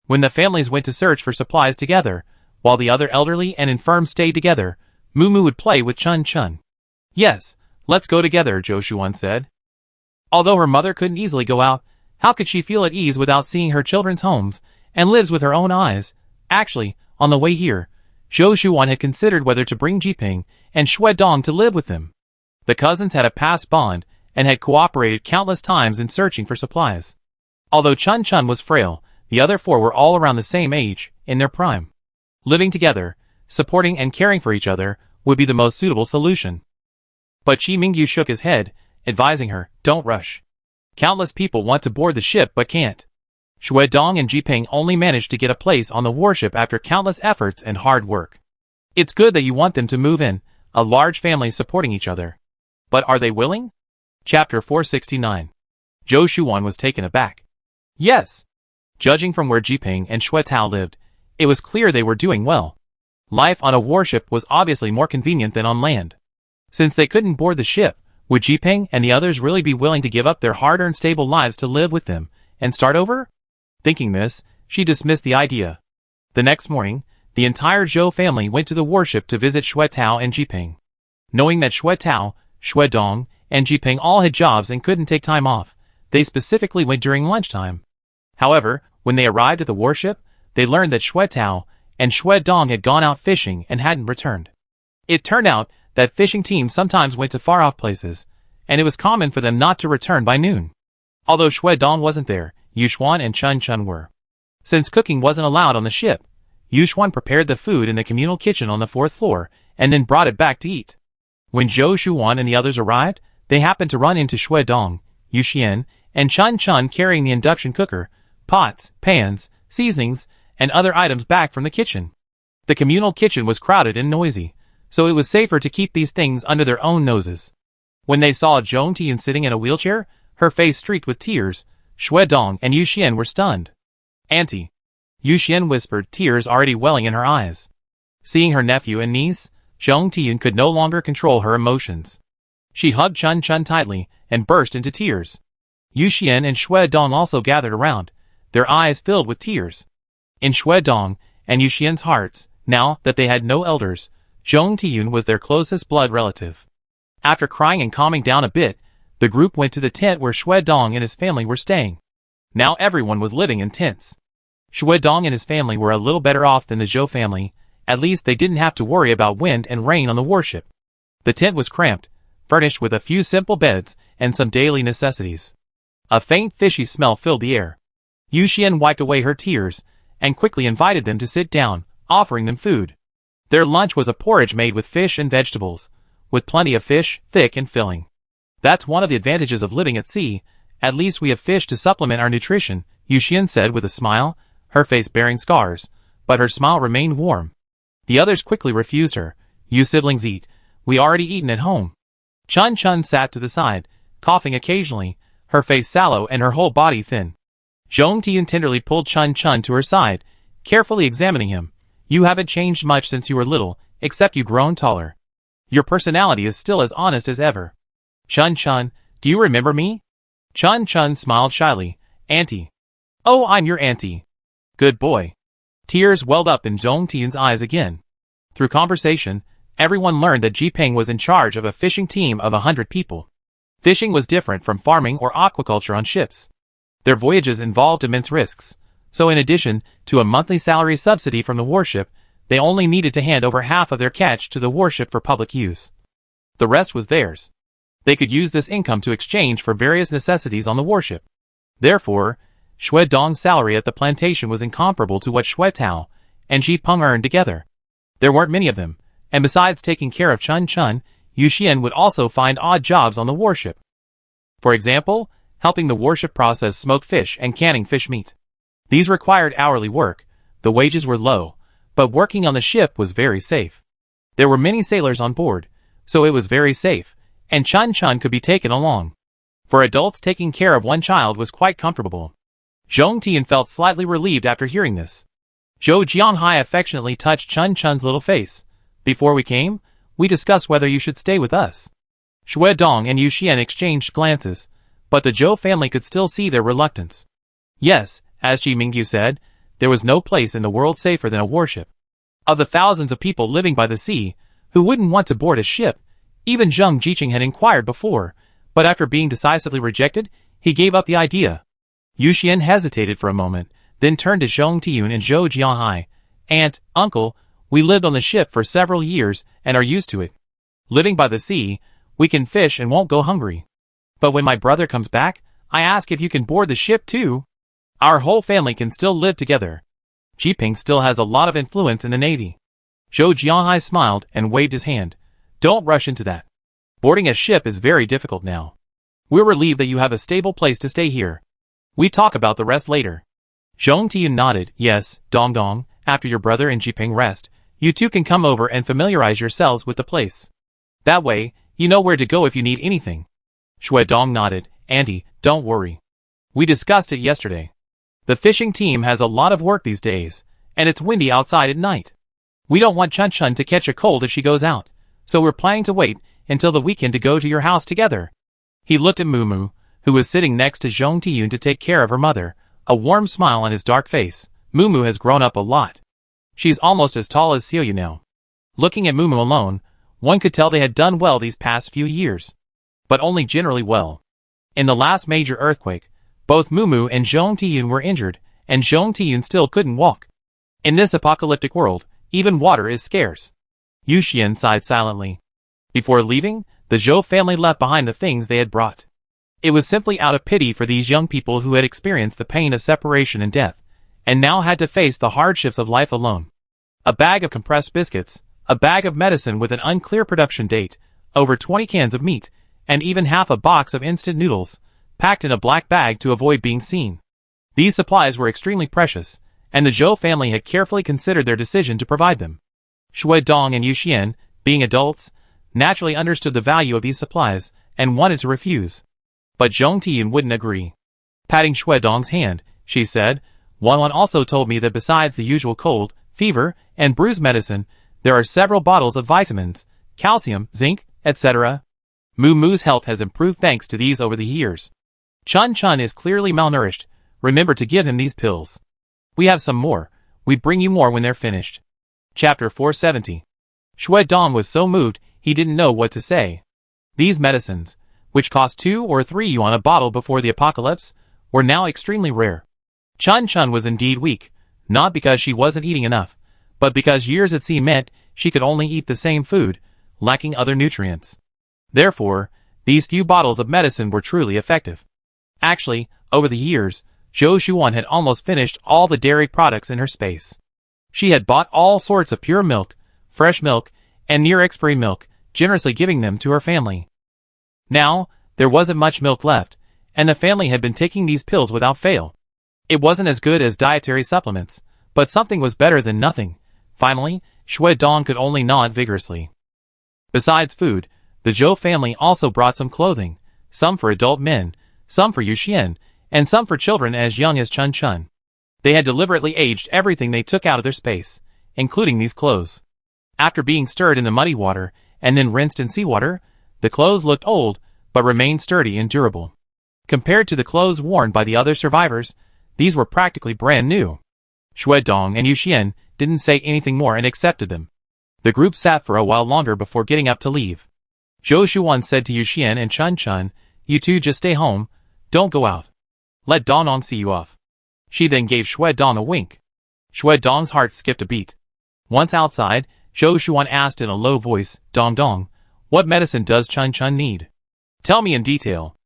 When the families went to search for supplies together, while the other elderly and infirm stayed together, Mu Mu would play with Chun Chun. "Yes, let's go together," Zhou Shuan said. Although her mother couldn't easily go out, how could she feel at ease without seeing her children's homes and lives with her own eyes? Actually, on the way here, Zhou Shuan had considered whether to bring Jiping and Xue Dong to live with them. The cousins had a past bond and had cooperated countless times in searching for supplies. Although Chun Chun was frail, the other four were all around the same age, in their prime. Living together, supporting and caring for each other, would be the most suitable solution. But Qi Mingyu shook his head, advising her, "Don't rush. Countless people want to board the ship but can't." Xue Dong and Jiping only managed to get a place on the warship after countless efforts and hard work. It's good that you want them to move in, a large family supporting each other. But are they willing? Chapter 469. Zhou Shuan was taken aback. Yes. Judging from where Jiping and Xue Tao lived, it was clear they were doing well. Life on a warship was obviously more convenient than on land. Since they couldn't board the ship, would Jiping and the others really be willing to give up their hard-earned stable lives to live with them and start over? Thinking this, she dismissed the idea. The next morning, the entire Zhou family went to the warship to visit Xue Tao and Jiping. Knowing that Xue Tao, Xue Dong, and Jiping all had jobs and couldn't take time off, they specifically went during lunchtime. However, when they arrived at the warship, they learned that Xue Tao and Xue Dong had gone out fishing and hadn't returned. It turned out that fishing teams sometimes went to far-off places, and it was common for them not to return by noon. Although Xue Dong wasn't there, Yuxuan and Chun Chun were. Since cooking wasn't allowed on the ship, Yuxuan prepared the food in the communal kitchen on the 4th floor and then brought it back to eat. When Zhou Shuan and the others arrived, they happened to run into Xue Dong, Yuxian, and Chun Chun carrying the induction cooker, pots, pans, seasonings, and other items back from the kitchen. The communal kitchen was crowded and noisy, so it was safer to keep these things under their own noses. When they saw Zhong Tian sitting in a wheelchair, her face streaked with tears, Xue Dong and Yuxian were stunned. "Auntie," Yuxian whispered, tears already welling in her eyes. Seeing her nephew and niece, Zhong Tian could no longer control her emotions. She hugged Chun Chun tightly and burst into tears. Yuxian and Xue Dong also gathered around, their eyes filled with tears. In Xue Dong and Yuxian's hearts, now that they had no elders, Zhong Tian was their closest blood relative. After crying and calming down a bit, the group went to the tent where Xue Dong and his family were staying. Now everyone was living in tents. Xue Dong and his family were a little better off than the Zhou family, at least they didn't have to worry about wind and rain on the warship. The tent was cramped, furnished with a few simple beds and some daily necessities. A faint fishy smell filled the air. Yuxian wiped away her tears and quickly invited them to sit down, offering them food. Their lunch was a porridge made with fish and vegetables, with plenty of fish, thick and filling. "That's one of the advantages of living at sea, at least we have fish to supplement our nutrition," Yuxian said with a smile, her face bearing scars, but her smile remained warm. The others quickly refused her. "You siblings eat, we already eaten at home." Chun Chun sat to the side, coughing occasionally, her face sallow and her whole body thin. Zhong Tian tenderly pulled Chun Chun to her side, carefully examining him. "You haven't changed much since you were little, except you've grown taller. Your personality is still as honest as ever." "Chun Chun, do you remember me?" Chun Chun smiled shyly. "Auntie." "Oh, I'm your auntie." "Good boy." Tears welled up in Zhong Tian's eyes again. Through conversation, everyone learned that Jiping was in charge of a fishing team of 100 people. Fishing was different from farming or aquaculture on ships. Their voyages involved immense risks, so in addition to a monthly salary subsidy from the warship, They only needed to hand over half of their catch to the warship for public use. The rest was theirs. They could use this income to exchange for various necessities on the warship. Therefore, Xue Dong's salary at the plantation was incomparable to what Xue Tao and Ji Peng earned together. There weren't many of them, and besides taking care of Chun Chun, Yu Xian would also find odd jobs on the warship. For example, helping the warship process smoked fish and canning fish meat. These required hourly work, the wages were low, but working on the ship was very safe. There were many sailors on board, so it was very safe, and Chun Chun could be taken along. For adults, taking care of one child was quite comfortable. Zhong Tian felt slightly relieved after hearing this. Zhou Jianghai affectionately touched Chun Chun's little face. Before we came, we discussed whether you should stay with us. Xue Dong and Yu Xian exchanged glances, but the Zhou family could still see their reluctance. Yes, as Ji Mingyu said, there was no place in the world safer than a warship. Of the thousands of people living by the sea, who wouldn't want to board a ship, even Zheng Jiqing had inquired before, but after being decisively rejected, he gave up the idea. Yu Xian hesitated for a moment, then turned to Zhong Tiyun and Zhou Jianhai. Aunt, uncle, we lived on the ship for several years and are used to it. Living by the sea, we can fish and won't go hungry. But when my brother comes back, I ask if you can board the ship too. Our whole family can still live together. Jiping still has a lot of influence in the Navy. Zhou Jianhai smiled and waved his hand. Don't rush into that. Boarding a ship is very difficult now. We're relieved that you have a stable place to stay here. We talk about the rest later. Zhong Tiyun nodded. Yes, Dong Dong, after your brother and Jiping rest, you two can come over and familiarize yourselves with the place. That way, you know where to go if you need anything. Xue Dong nodded. Auntie, don't worry. We discussed it yesterday. The fishing team has a lot of work these days, and it's windy outside at night. We don't want Chun Chun to catch a cold if she goes out, so we're planning to wait until the weekend to go to your house together. He looked at Mumu, who was sitting next to Zhong Tiyun to take care of her mother, a warm smile on his dark face. Mumu has grown up a lot. She's almost as tall as Celia now. Looking at Mumu alone, one could tell they had done well these past few years. But only generally well. In the last major earthquake, both Mumu and Zhong Tiyun were injured, and Zhong Tiyun still couldn't walk. In this apocalyptic world, even water is scarce. Yu Xian sighed silently. Before leaving, the Zhou family left behind the things they had brought. It was simply out of pity for these young people who had experienced the pain of separation and death, and now had to face the hardships of life alone. A bag of compressed biscuits, a bag of medicine with an unclear production date, over 20 cans of meat, and even half a box of instant noodles, packed in a black bag to avoid being seen. These supplies were extremely precious, and the Zhou family had carefully considered their decision to provide them. Xue Dong and Yu Xian, being adults, naturally understood the value of these supplies, and wanted to refuse. But Zhong Tiyun wouldn't agree. Patting Xue Dong's hand, she said, Wanwan also told me that besides the usual cold, fever, and bruise medicine, there are several bottles of vitamins, calcium, zinc, etc. Mu's health has improved thanks to these over the years. Chun Chun is clearly malnourished. Remember to give him these pills. We have some more. We bring you more when they're finished. Chapter 470. Xue Dong was so moved, he didn't know what to say. These medicines, which cost 2 or 3 yuan a bottle before the apocalypse, were now extremely rare. Chun Chun was indeed weak, not because she wasn't eating enough, but because years at sea meant she could only eat the same food, lacking other nutrients. Therefore, these few bottles of medicine were truly effective. Actually, over the years, Zhou Shuan had almost finished all the dairy products in her space. She had bought all sorts of pure milk, fresh milk, and near-expiry milk, generously giving them to her family. Now, there wasn't much milk left, and the family had been taking these pills without fail. It wasn't as good as dietary supplements, but something was better than nothing. Finally, Xue Dong could only nod vigorously. Besides food, the Zhou family also brought some clothing, some for adult men, some for Yu Xian, and some for children as young as Chun Chun. They had deliberately aged everything they took out of their space, including these clothes. After being stirred in the muddy water, and then rinsed in seawater, the clothes looked old, but remained sturdy and durable. Compared to the clothes worn by the other survivors, these were practically brand new. Xue Dong and Yu Xian didn't say anything more and accepted them. The group sat for a while longer before getting up to leave. Zhou Shuan said to Yu Xian and Chun Chun, "You two just stay home, don't go out. Let Dong Dong see you off." She then gave Xue Dong a wink. Xue Dong's heart skipped a beat. Once outside, Zhou Shuan asked in a low voice, Dong Dong, what medicine does Chun Chun need? Tell me in detail.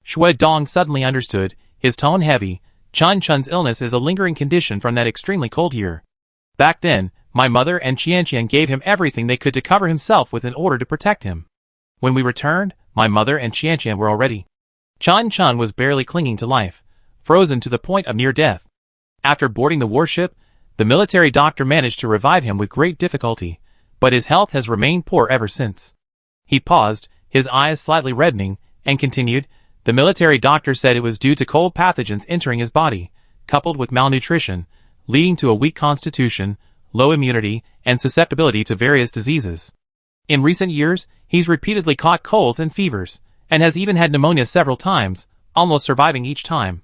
Shui Dong suddenly understood, his tone heavy. Chun Chun's illness is a lingering condition from that extremely cold year. Back then, my mother and Qian gave him everything they could to cover himself with in order to protect him. When we returned, my mother and Qian were already. Chun Chun was barely clinging to life, frozen to the point of near death. After boarding the warship, the military doctor managed to revive him with great difficulty, but his health has remained poor ever since. He paused, his eyes slightly reddening, and continued, the military doctor said it was due to cold pathogens entering his body, coupled with malnutrition, leading to a weak constitution, low immunity, and susceptibility to various diseases. In recent years, he's repeatedly caught colds and fevers, and has even had pneumonia several times, almost surviving each time.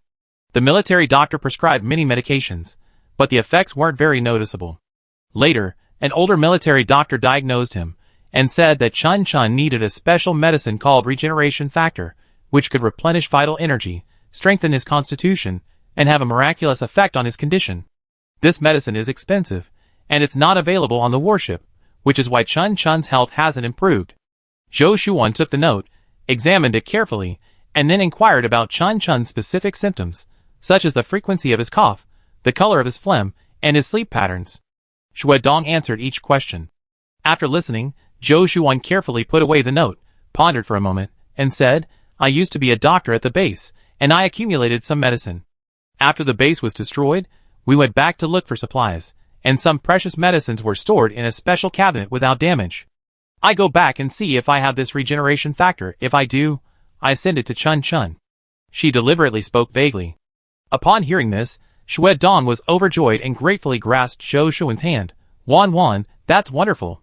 The military doctor prescribed many medications, but the effects weren't very noticeable. Later, an older military doctor diagnosed him, and said that Chun Chun needed a special medicine called regeneration factor, which could replenish vital energy, strengthen his constitution, and have a miraculous effect on his condition. This medicine is expensive, and it's not available on the warship, which is why Chun Chun's health hasn't improved. Zhou Shuan took the note, examined it carefully, and then inquired about Chun Chun's specific symptoms, such as the frequency of his cough, the color of his phlegm, and his sleep patterns. Shui Dong answered each question. After listening, Zhou Shuan carefully put away the note, pondered for a moment, and said, I used to be a doctor at the base, and I accumulated some medicine. After the base was destroyed, we went back to look for supplies, and some precious medicines were stored in a special cabinet without damage. I go back and see if I have this regeneration factor. If I do, I send it to Chun Chun. She deliberately spoke vaguely. Upon hearing this, Shui Dong was overjoyed and gratefully grasped Zhou Shuan's hand. Wan, that's wonderful.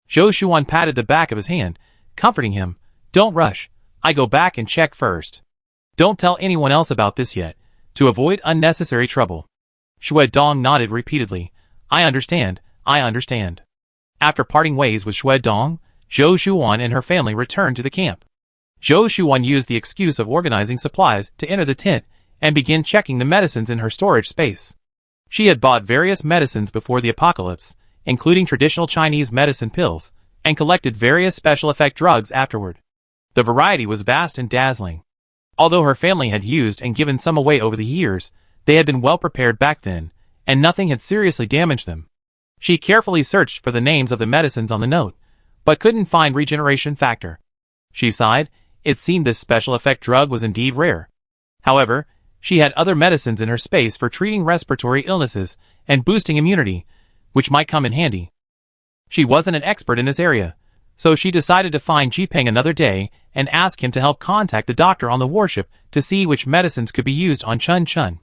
Zhou Shuan patted the back of his hand, comforting him. Don't rush. I go back and check first. Don't tell anyone else about this yet, to avoid unnecessary trouble. Shui Dong nodded repeatedly. I understand. After parting ways with Shui Dong, Zhou Shuan and her family returned to the camp. Zhou Shuan used the excuse of organizing supplies to enter the tent and begin checking the medicines in her storage space. She had bought various medicines before the apocalypse, including traditional Chinese medicine pills, and collected various special effect drugs afterward. The variety was vast and dazzling. Although her family had used and given some away over the years, they had been well prepared back then, and nothing had seriously damaged them. She carefully searched for the names of the medicines on the note, but couldn't find regeneration factor. She sighed. It seemed this special effect drug was indeed rare. However, she had other medicines in her space for treating respiratory illnesses and boosting immunity, which might come in handy. She wasn't an expert in this area, so she decided to find Jipeng another day and ask him to help contact the doctor on the warship to see which medicines could be used on Chun Chun.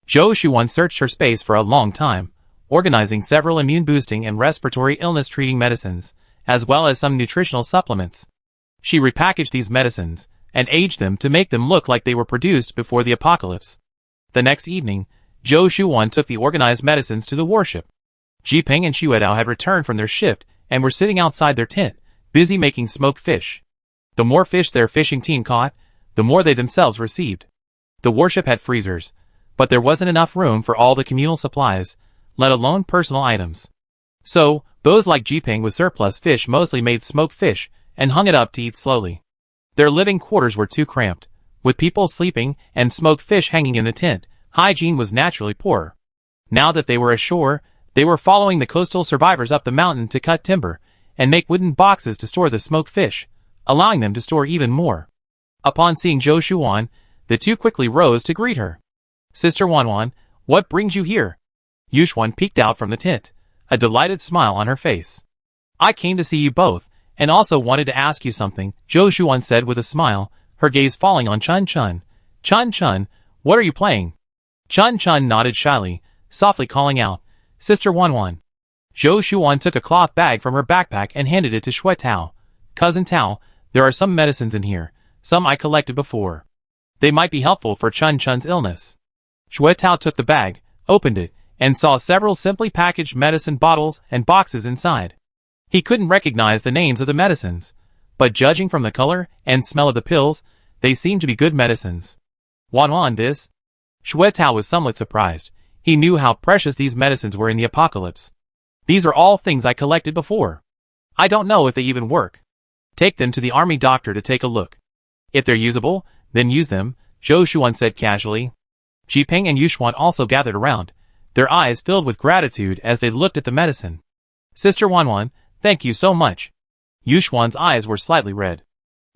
Zhou Shuan searched her space for a long time, organizing several immune-boosting and respiratory illness-treating medicines, as well as some nutritional supplements. She repackaged these medicines and aged them to make them look like they were produced before the apocalypse. The next evening, Zhou Shuan took the organized medicines to the warship. Jipeng and Xuedao had returned from their shift and were sitting outside their tent, busy making smoked fish. The more fish their fishing team caught, the more they themselves received. The warship had freezers, but there wasn't enough room for all the communal supplies, let alone personal items. So, those like Jipeng with surplus fish mostly made smoked fish and hung it up to eat slowly. Their living quarters were too cramped, with people sleeping and smoked fish hanging in the tent. Hygiene was naturally poor. Now that they were ashore, they were following the coastal survivors up the mountain to cut timber and make wooden boxes to store the smoked fish, allowing them to store even more. Upon seeing Zhou Shuan, the two quickly rose to greet her. Sister Wanwan, what brings you here? Yuxuan peeked out from the tent, a delighted smile on her face. I came to see you both, and also wanted to ask you something, Zhou Shuan said with a smile, her gaze falling on Chun Chun. Chun Chun, what are you playing? Chun Chun nodded shyly, softly calling out, Sister Wanwan. Zhou Shuan took a cloth bag from her backpack and handed it to Shui Tao. Cousin Tao, there are some medicines in here, some I collected before. They might be helpful for Chun Chun's illness. Shui Tao took the bag, opened it, and saw several simply packaged medicine bottles and boxes inside. He couldn't recognize the names of the medicines, but judging from the color and smell of the pills, they seemed to be good medicines. Wanwan, this? Shui Tao was somewhat surprised. He knew how precious these medicines were in the apocalypse. These are all things I collected before. I don't know if they even work. Take them to the army doctor to take a look. If they're usable, then use them, Zhou Shuan said casually. Jiping and Yuxuan also gathered around, their eyes filled with gratitude as they looked at the medicine. Sister Wanwan, thank you so much. Yuxuan's eyes were slightly red.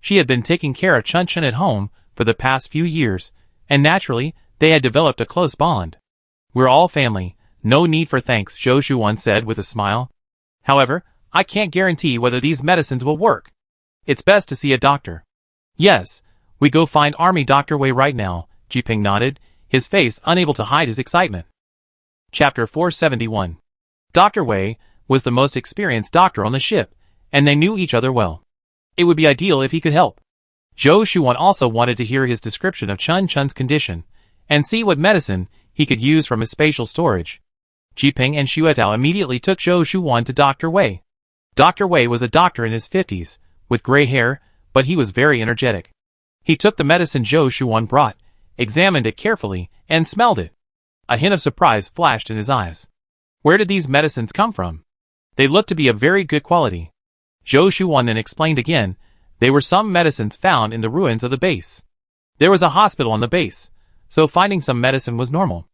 She had been taking care of Chun Chun at home for the past few years, and naturally, they had developed a close bond. We're all family, no need for thanks, Zhou Shuan said with a smile. However, I can't guarantee whether these medicines will work. It's best to see a doctor. Yes, we go find Army Dr. Wei right now, Jiping nodded, his face unable to hide his excitement. Chapter 471. Dr. Wei was the most experienced doctor on the ship, and they knew each other well. It would be ideal if he could help. Zhou Shuan also wanted to hear his description of Chun Chun's condition, and see what medicine he could use from his spatial storage. Jiping and Xuetao immediately took Zhou Shuan to Dr. Wei. Dr. Wei was a doctor in his 50s, with gray hair, but he was very energetic. He took the medicine Zhou Shuan brought, examined it carefully, and smelled it. A hint of surprise flashed in his eyes. Where did these medicines come from? They looked to be of very good quality. Zhou Shuan then explained again, they were some medicines found in the ruins of the base. There was a hospital on the base, so finding some medicine was normal.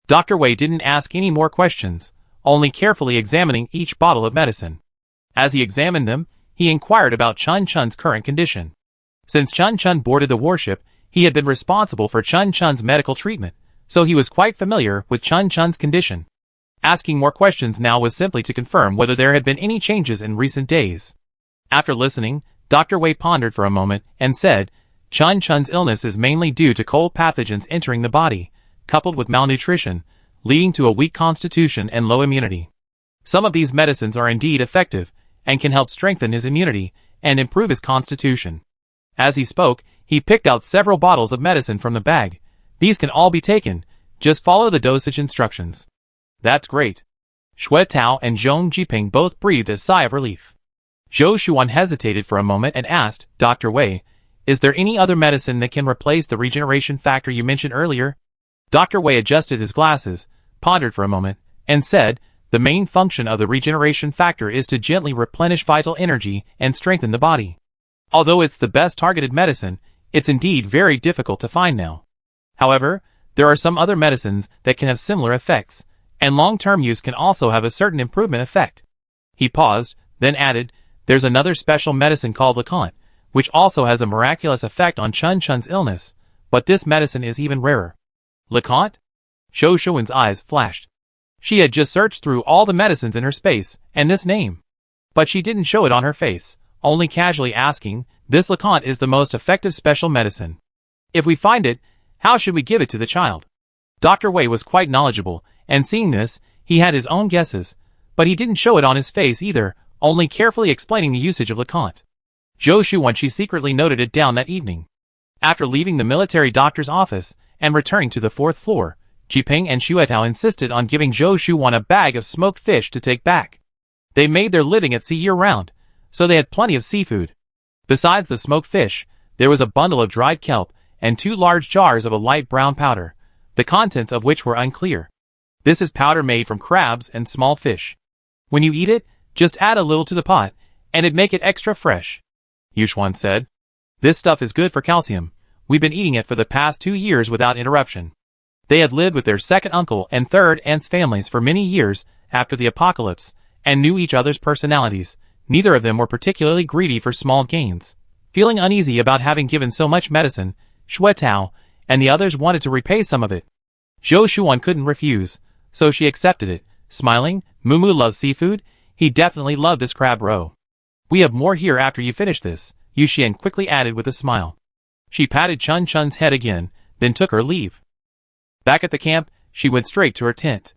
Dr. Wei didn't ask any more questions, only carefully examining each bottle of medicine. As he examined them, he inquired about Chun Chun's current condition. Since Chun Chun boarded the warship, he had been responsible for Chun Chun's medical treatment, so he was quite familiar with Chun Chun's condition. Asking more questions now was simply to confirm whether there had been any changes in recent days. After listening, Dr. Wei pondered for a moment and said, Chun Chun's illness is mainly due to cold pathogens entering the body, coupled with malnutrition, leading to a weak constitution and low immunity. Some of these medicines are indeed effective, and can help strengthen his immunity and improve his constitution. As he spoke, he picked out several bottles of medicine from the bag. These can all be taken, just follow the dosage instructions. That's great. Xuetao and Zhong Jiping both breathed a sigh of relief. Zhou Shuan hesitated for a moment and asked, Dr. Wei, is there any other medicine that can replace the regeneration factor you mentioned earlier? Dr. Wei adjusted his glasses, pondered for a moment, and said, the main function of the regeneration factor is to gently replenish vital energy and strengthen the body. Although it's the best targeted medicine, it's indeed very difficult to find now. However, there are some other medicines that can have similar effects, and long-term use can also have a certain improvement effect. He paused, then added, there's another special medicine called Leconte, which also has a miraculous effect on Chun Chun's illness, but this medicine is even rarer. Leconte? Zhou Shuan's eyes flashed. She had just searched through all the medicines in her space, and this name. But she didn't show it on her face, only casually asking, this Leconte is the most effective special medicine. If we find it, how should we give it to the child? Dr. Wei was quite knowledgeable, and seeing this, he had his own guesses, but he didn't show it on his face either, only carefully explaining the usage of Leconte. Zhou Shuan she secretly noted it down that evening. After leaving the military doctor's office and returning to the 4th floor, Jiping and Xuetao insisted on giving Zhou Shuan a bag of smoked fish to take back. They made their living at sea year-round, so they had plenty of seafood. Besides the smoked fish, there was a bundle of dried kelp and 2 large jars of a light brown powder, the contents of which were unclear. This is powder made from crabs and small fish. When you eat it, just add a little to the pot, and it'd make it extra fresh. Yuxuan said. This stuff is good for calcium. We've been eating it for the past 2 years without interruption. They had lived with their second uncle and third aunt's families for many years after the apocalypse, and knew each other's personalities. Neither of them were particularly greedy for small gains. Feeling uneasy about having given so much medicine, Xuetao and the others wanted to repay some of it. Zhou Shuan couldn't refuse, so she accepted it, smiling. Mumu loves seafood. He definitely loved this crab roe. We have more here after you finish this, Yuxian quickly added with a smile. She patted Chun Chun's head again, then took her leave. Back at the camp, she went straight to her tent.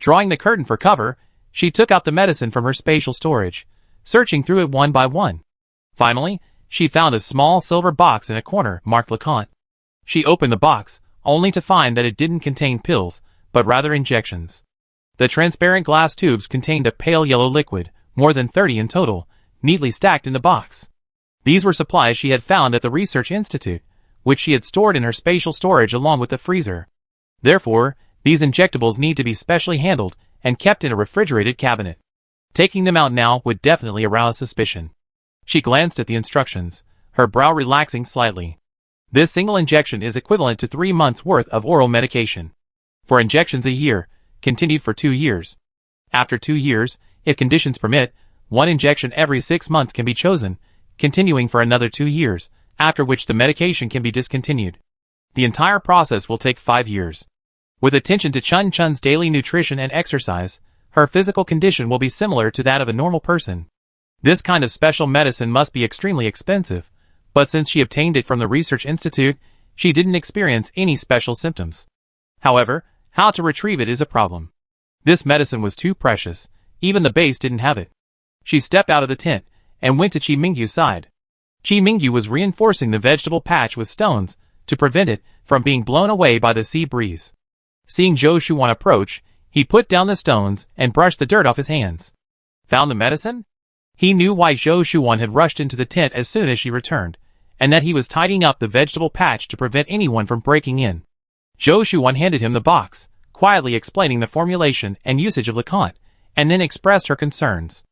Drawing the curtain for cover, she took out the medicine from her spatial storage, searching through it one by one. Finally, she found a small silver box in a corner marked Leconte. She opened the box, only to find that it didn't contain pills, but rather injections. The transparent glass tubes contained a pale yellow liquid, more than 30 in total, neatly stacked in the box. These were supplies she had found at the research institute, which she had stored in her spatial storage along with the freezer. Therefore, these injectables need to be specially handled and kept in a refrigerated cabinet. Taking them out now would definitely arouse suspicion. She glanced at the instructions, her brow relaxing slightly. This single injection is equivalent to 3 months' worth of oral medication. 4 injections a year, continued for 2 years. After 2 years, if conditions permit, 1 injection every 6 months can be chosen, continuing for another 2 years, after which the medication can be discontinued. The entire process will take 5 years. With attention to Chun Chun's daily nutrition and exercise, her physical condition will be similar to that of a normal person. This kind of special medicine must be extremely expensive, but since she obtained it from the research institute, she didn't experience any special symptoms. However, how to retrieve it is a problem. This medicine was too precious, even the base didn't have it. She stepped out of the tent, and went to Chi Mingyu's side. Chi Mingyu was reinforcing the vegetable patch with stones, to prevent it from being blown away by the sea breeze. Seeing Zhou Shuwan approach, he put down the stones and brushed the dirt off his hands. Found the medicine? He knew why Zhou Shuwan had rushed into the tent as soon as she returned, and that he was tidying up the vegetable patch to prevent anyone from breaking in. Zhou Shuwan handed him the box, quietly explaining the formulation and usage of LeConte, and then expressed her concerns.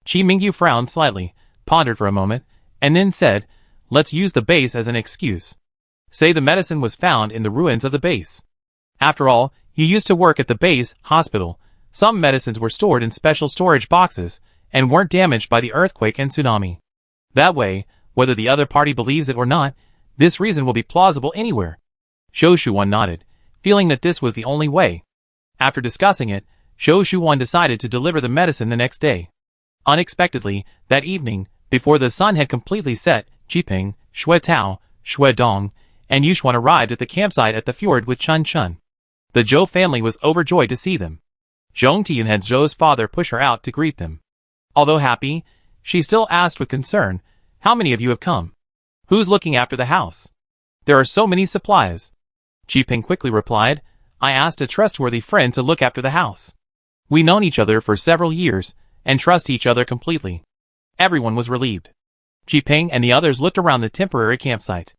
Chi Mingyu frowned slightly, pondered for a moment, and then said, "Let's use the base as an excuse. Say the medicine was found in the ruins of the base. After all, you used to work at the base hospital. Some medicines were stored in special storage boxes, and weren't damaged by the earthquake and tsunami. That way, whether the other party believes it or not, this reason will be plausible anywhere." Zhou Shuwan nodded, feeling that this was the only way. After discussing it, Zhou Shuwan decided to deliver the medicine the next day. Unexpectedly, that evening, before the sun had completely set, Jiping, Xue Tao, Xue Dong, and Yuxuan arrived at the campsite at the fjord with Chun Chun. The Zhou family was overjoyed to see them. Zhong Tian had Zhou's father push her out to greet them. Although happy, she still asked with concern, "How many of you have come? Who's looking after the house? There are so many supplies." Jiping quickly replied, "I asked a trustworthy friend to look after the house. We've known each other for several years, and trust each other completely." Everyone was relieved. Jiping and the others looked around the temporary campsite.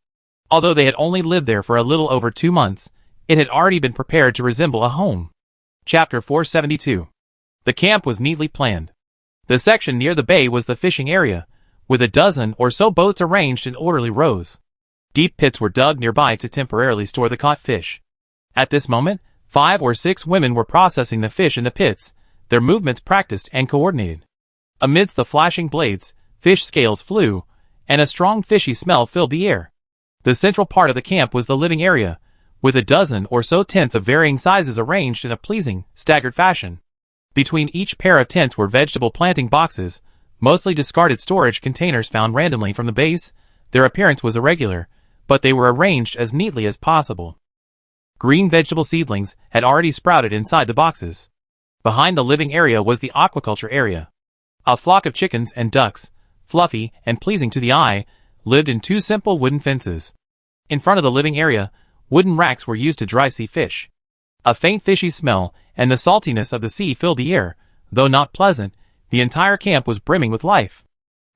Although they had only lived there for a little over 2 months, it had already been prepared to resemble a home. Chapter 472. The camp was neatly planned. The section near the bay was the fishing area, with a dozen or so boats arranged in orderly rows. Deep pits were dug nearby to temporarily store the caught fish. At this moment, 5 or 6 women were processing the fish in the pits, their movements practiced and coordinated. Amidst the flashing blades, fish scales flew, and a strong fishy smell filled the air. The central part of the camp was the living area, with a dozen or so tents of varying sizes arranged in a pleasing, staggered fashion. Between each pair of tents were vegetable planting boxes, mostly discarded storage containers found randomly from the base. Their appearance was irregular, but they were arranged as neatly as possible. Green vegetable seedlings had already sprouted inside the boxes. Behind the living area was the aquaculture area. A flock of chickens and ducks, fluffy and pleasing to the eye, lived in 2 simple wooden fences. In front of the living area, wooden racks were used to dry sea fish. A faint fishy smell and the saltiness of the sea filled the air. Though not pleasant, the entire camp was brimming with life.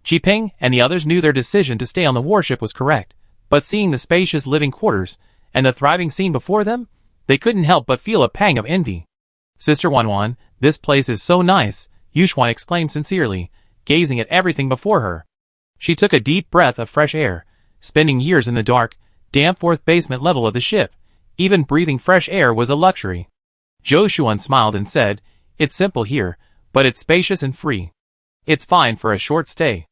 Jiping and the others knew their decision to stay on the warship was correct, but seeing the spacious living quarters and the thriving scene before them, they couldn't help but feel a pang of envy. "Sister Wanwan, this place is so nice," Yuxuan exclaimed sincerely, gazing at everything before her. She took a deep breath of fresh air. Spending years in the dark, damp 4th basement level of the ship, even breathing fresh air was a luxury. Zhou Shuan smiled and said, "It's simple here, but it's spacious and free. It's fine for a short stay.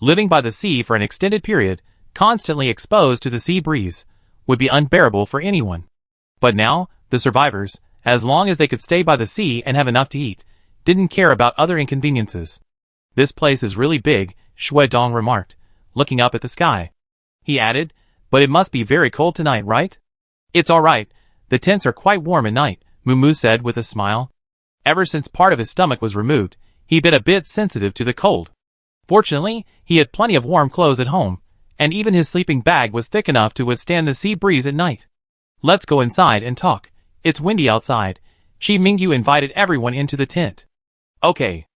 Living by the sea for an extended period, constantly exposed to the sea breeze, would be unbearable for anyone. But now, the survivors, as long as they could stay by the sea and have enough to eat, didn't care about other inconveniences." "This place is really big," Xue Dong remarked, looking up at the sky. He added, "But it must be very cold tonight, right?" "It's all right. The tents are quite warm at night," Mumu said with a smile. Ever since part of his stomach was removed, he'd been a bit sensitive to the cold. Fortunately, he had plenty of warm clothes at home, and even his sleeping bag was thick enough to withstand the sea breeze at night. "Let's go inside and talk. It's windy outside." Chi Mingyu invited everyone into the tent. "Okay."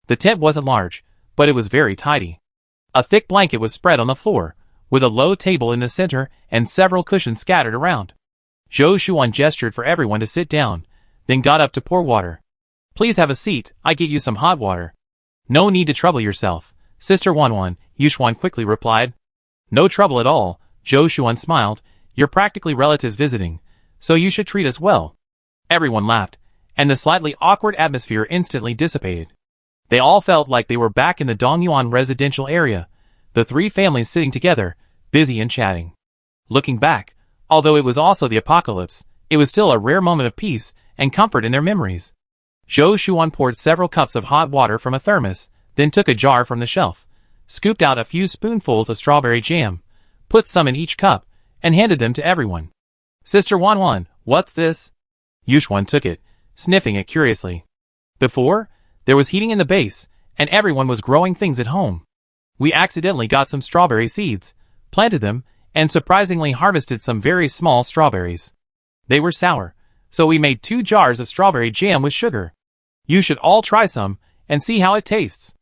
The tent wasn't large, but it was very tidy. A thick blanket was spread on the floor, with a low table in the center and several cushions scattered around. Zhou Shuan gestured for everyone to sit down, then got up to pour water. "Please have a seat, I get you some hot water." No need to trouble yourself, Sister Wanwan, Yuxuan quickly replied. No trouble at all, Zhou Shuan smiled. You're practically relatives visiting, so you should treat us well. Everyone laughed, and the slightly awkward atmosphere instantly dissipated. They all felt like they were back in the Dongyuan residential area, the three families sitting together, busy and chatting. Looking back, although it was also the apocalypse, it was still a rare moment of peace and comfort in their memories. Zhou Shuan poured several cups of hot water from a thermos, then took a jar from the shelf, scooped out a few spoonfuls of strawberry jam, put some in each cup, and handed them to everyone. Sister Wanwan, what's this? Yuxuan took it, sniffing it curiously. Before, there was heating in the base, and everyone was growing things at home. We accidentally got some strawberry seeds, planted them, and surprisingly harvested some very small strawberries. They were sour, so we made 2 jars of strawberry jam with sugar. You should all try some, and see how it tastes.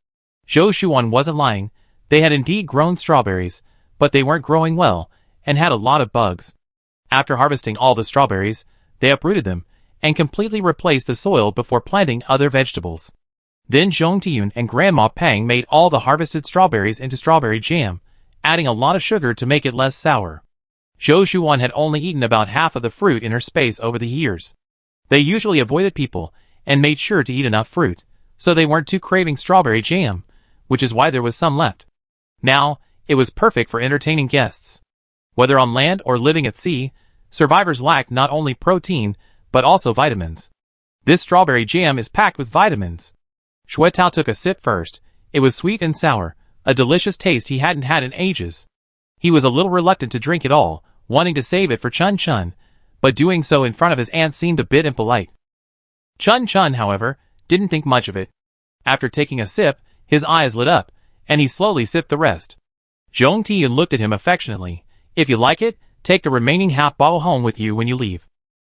Zhou Shuan wasn't lying. They had indeed grown strawberries, but they weren't growing well, and had a lot of bugs. After harvesting all the strawberries, they uprooted them, and completely replaced the soil before planting other vegetables. Then Zhong Tiyun and Grandma Pang made all the harvested strawberries into strawberry jam, adding a lot of sugar to make it less sour. Zhou Shuan had only eaten about half of the fruit in her space over the years. They usually avoided people, and made sure to eat enough fruit, so they weren't too craving strawberry jam, which is why there was some left. Now, it was perfect for entertaining guests. Whether on land or living at sea, survivors lacked not only protein, but also vitamins. This strawberry jam is packed with vitamins. Shuetao took a sip first. It was sweet and sour, a delicious taste he hadn't had in ages. He was a little reluctant to drink it all, wanting to save it for Chun Chun, but doing so in front of his aunt seemed a bit impolite. Chun Chun, however, didn't think much of it. After taking a sip, his eyes lit up, and he slowly sipped the rest. Zhong Tiyun looked at him affectionately. If you like it, take the remaining half bottle home with you when you leave.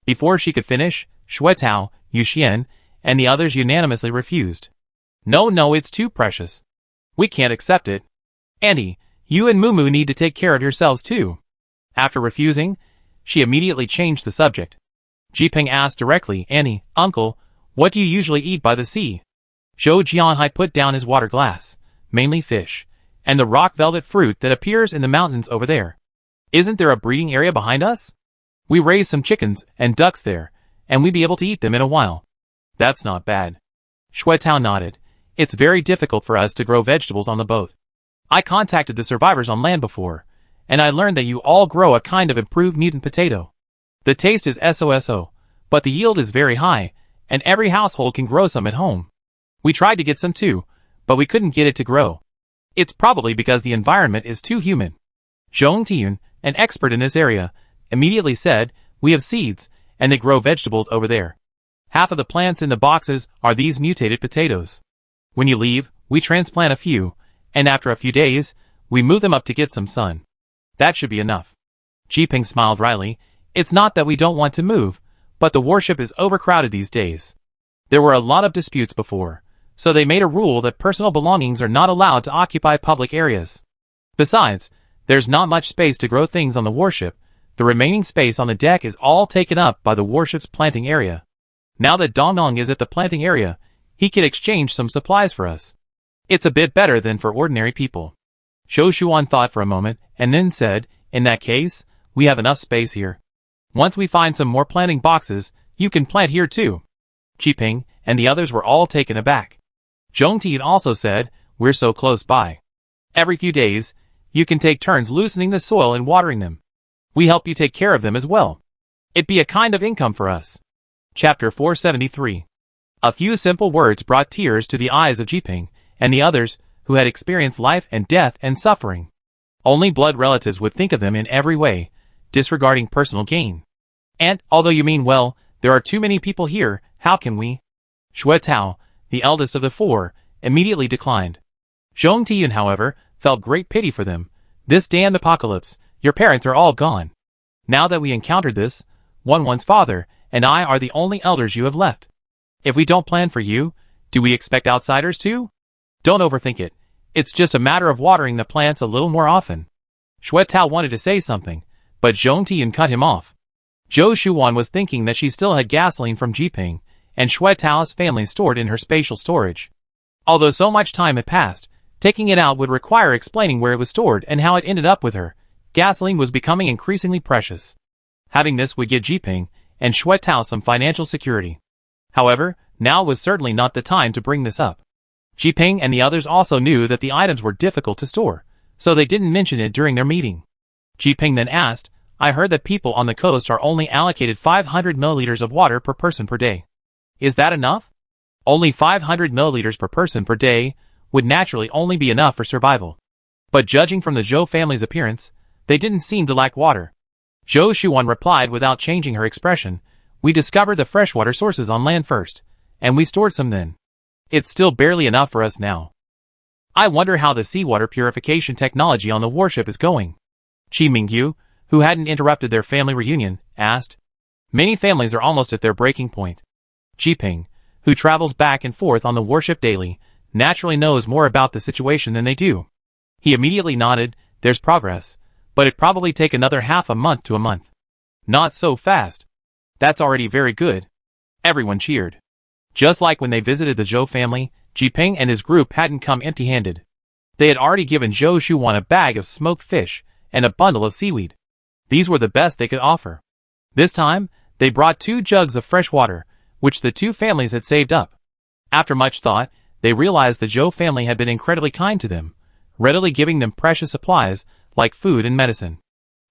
Before she could finish, Shuetao, Yuxian, and the others unanimously refused. No, it's too precious. We can't accept it. Auntie, you and Mumu need to take care of yourselves too. After refusing, she immediately changed the subject. Jiping asked directly, Auntie, Uncle, what do you usually eat by the sea? Zhou Jianhai put down his water glass, mainly fish, and the rock velvet fruit that appears in the mountains over there. Isn't there a breeding area behind us? We raise some chickens and ducks there, and we'd be able to eat them in a while. That's not bad. Shuetao nodded. It's very difficult for us to grow vegetables on the boat. I contacted the survivors on land before, and I learned that you all grow a kind of improved mutant potato. The taste is so, but the yield is very high, and every household can grow some at home. We tried to get some too, but we couldn't get it to grow. It's probably because the environment is too humid. Zhong Tiyun, an expert in this area, immediately said, we have seeds, and they grow vegetables over there. Half of the plants in the boxes are these mutated potatoes. When you leave, we transplant a few, and after a few days, we move them up to get some sun. That should be enough. Jiping smiled wryly. It's not that we don't want to move, but the warship is overcrowded these days. There were a lot of disputes before, so they made a rule that personal belongings are not allowed to occupy public areas. Besides, there's not much space to grow things on the warship. The remaining space on the deck is all taken up by the warship's planting area. Now that Dongdong is at the planting area, he could exchange some supplies for us. It's a bit better than for ordinary people. Zhou Shuan thought for a moment, and then said, in that case, we have enough space here. Once we find some more planting boxes, you can plant here too. Jiping and the others were all taken aback. Zhong Tiyun also said, we're so close by. Every few days, you can take turns loosening the soil and watering them. We help you take care of them as well. It'd be a kind of income for us. Chapter 473. A few simple words brought tears to the eyes of Jiping and the others who had experienced life and death and suffering. Only blood relatives would think of them in every way, disregarding personal gain. And, although you mean well, there are too many people here, how can we? Shuetao, the eldest of the four, immediately declined. Zhong Tiyun, however, felt great pity for them. This damned apocalypse, your parents are all gone. Now that we encountered this, Wanwan's father and I are the only elders you have left. If we don't plan for you, do we expect outsiders to? Don't overthink it. It's just a matter of watering the plants a little more often. Shuetao wanted to say something, but Zhong Tiyun cut him off. Zhou Shuan was thinking that she still had gasoline from Jiping and Shuetao's family stored in her spatial storage. Although so much time had passed, taking it out would require explaining where it was stored and how it ended up with her. Gasoline was becoming increasingly precious. Having this would give Jiping and Shuai Tao some financial security. However, now was certainly not the time to bring this up. Jiping and the others also knew that the items were difficult to store, so they didn't mention it during their meeting. Jiping then asked, I heard that people on the coast are only allocated 500 milliliters of water per person per day. Is that enough? Only 500 milliliters per person per day would naturally only be enough for survival. But judging from the Zhou family's appearance, they didn't seem to lack water. Zhou Shuan replied without changing her expression, we discovered the freshwater sources on land first, and we stored some then. It's still barely enough for us now. I wonder how the seawater purification technology on the warship is going. Qi Mingyu, who hadn't interrupted their family reunion, asked. Many families are almost at their breaking point. Jiping, who travels back and forth on the warship daily, naturally knows more about the situation than they do. He immediately nodded, there's progress, but it'd probably take another half a month to a month. Not so fast. That's already very good. Everyone cheered. Just like when they visited the Zhou family, Jiping and his group hadn't come empty-handed. They had already given Zhou Shuan a bag of smoked fish and a bundle of seaweed. These were the best they could offer. This time, they brought 2 jugs of fresh water, which the 2 families had saved up. After much thought, they realized the Zhou family had been incredibly kind to them, readily giving them precious supplies like food and medicine.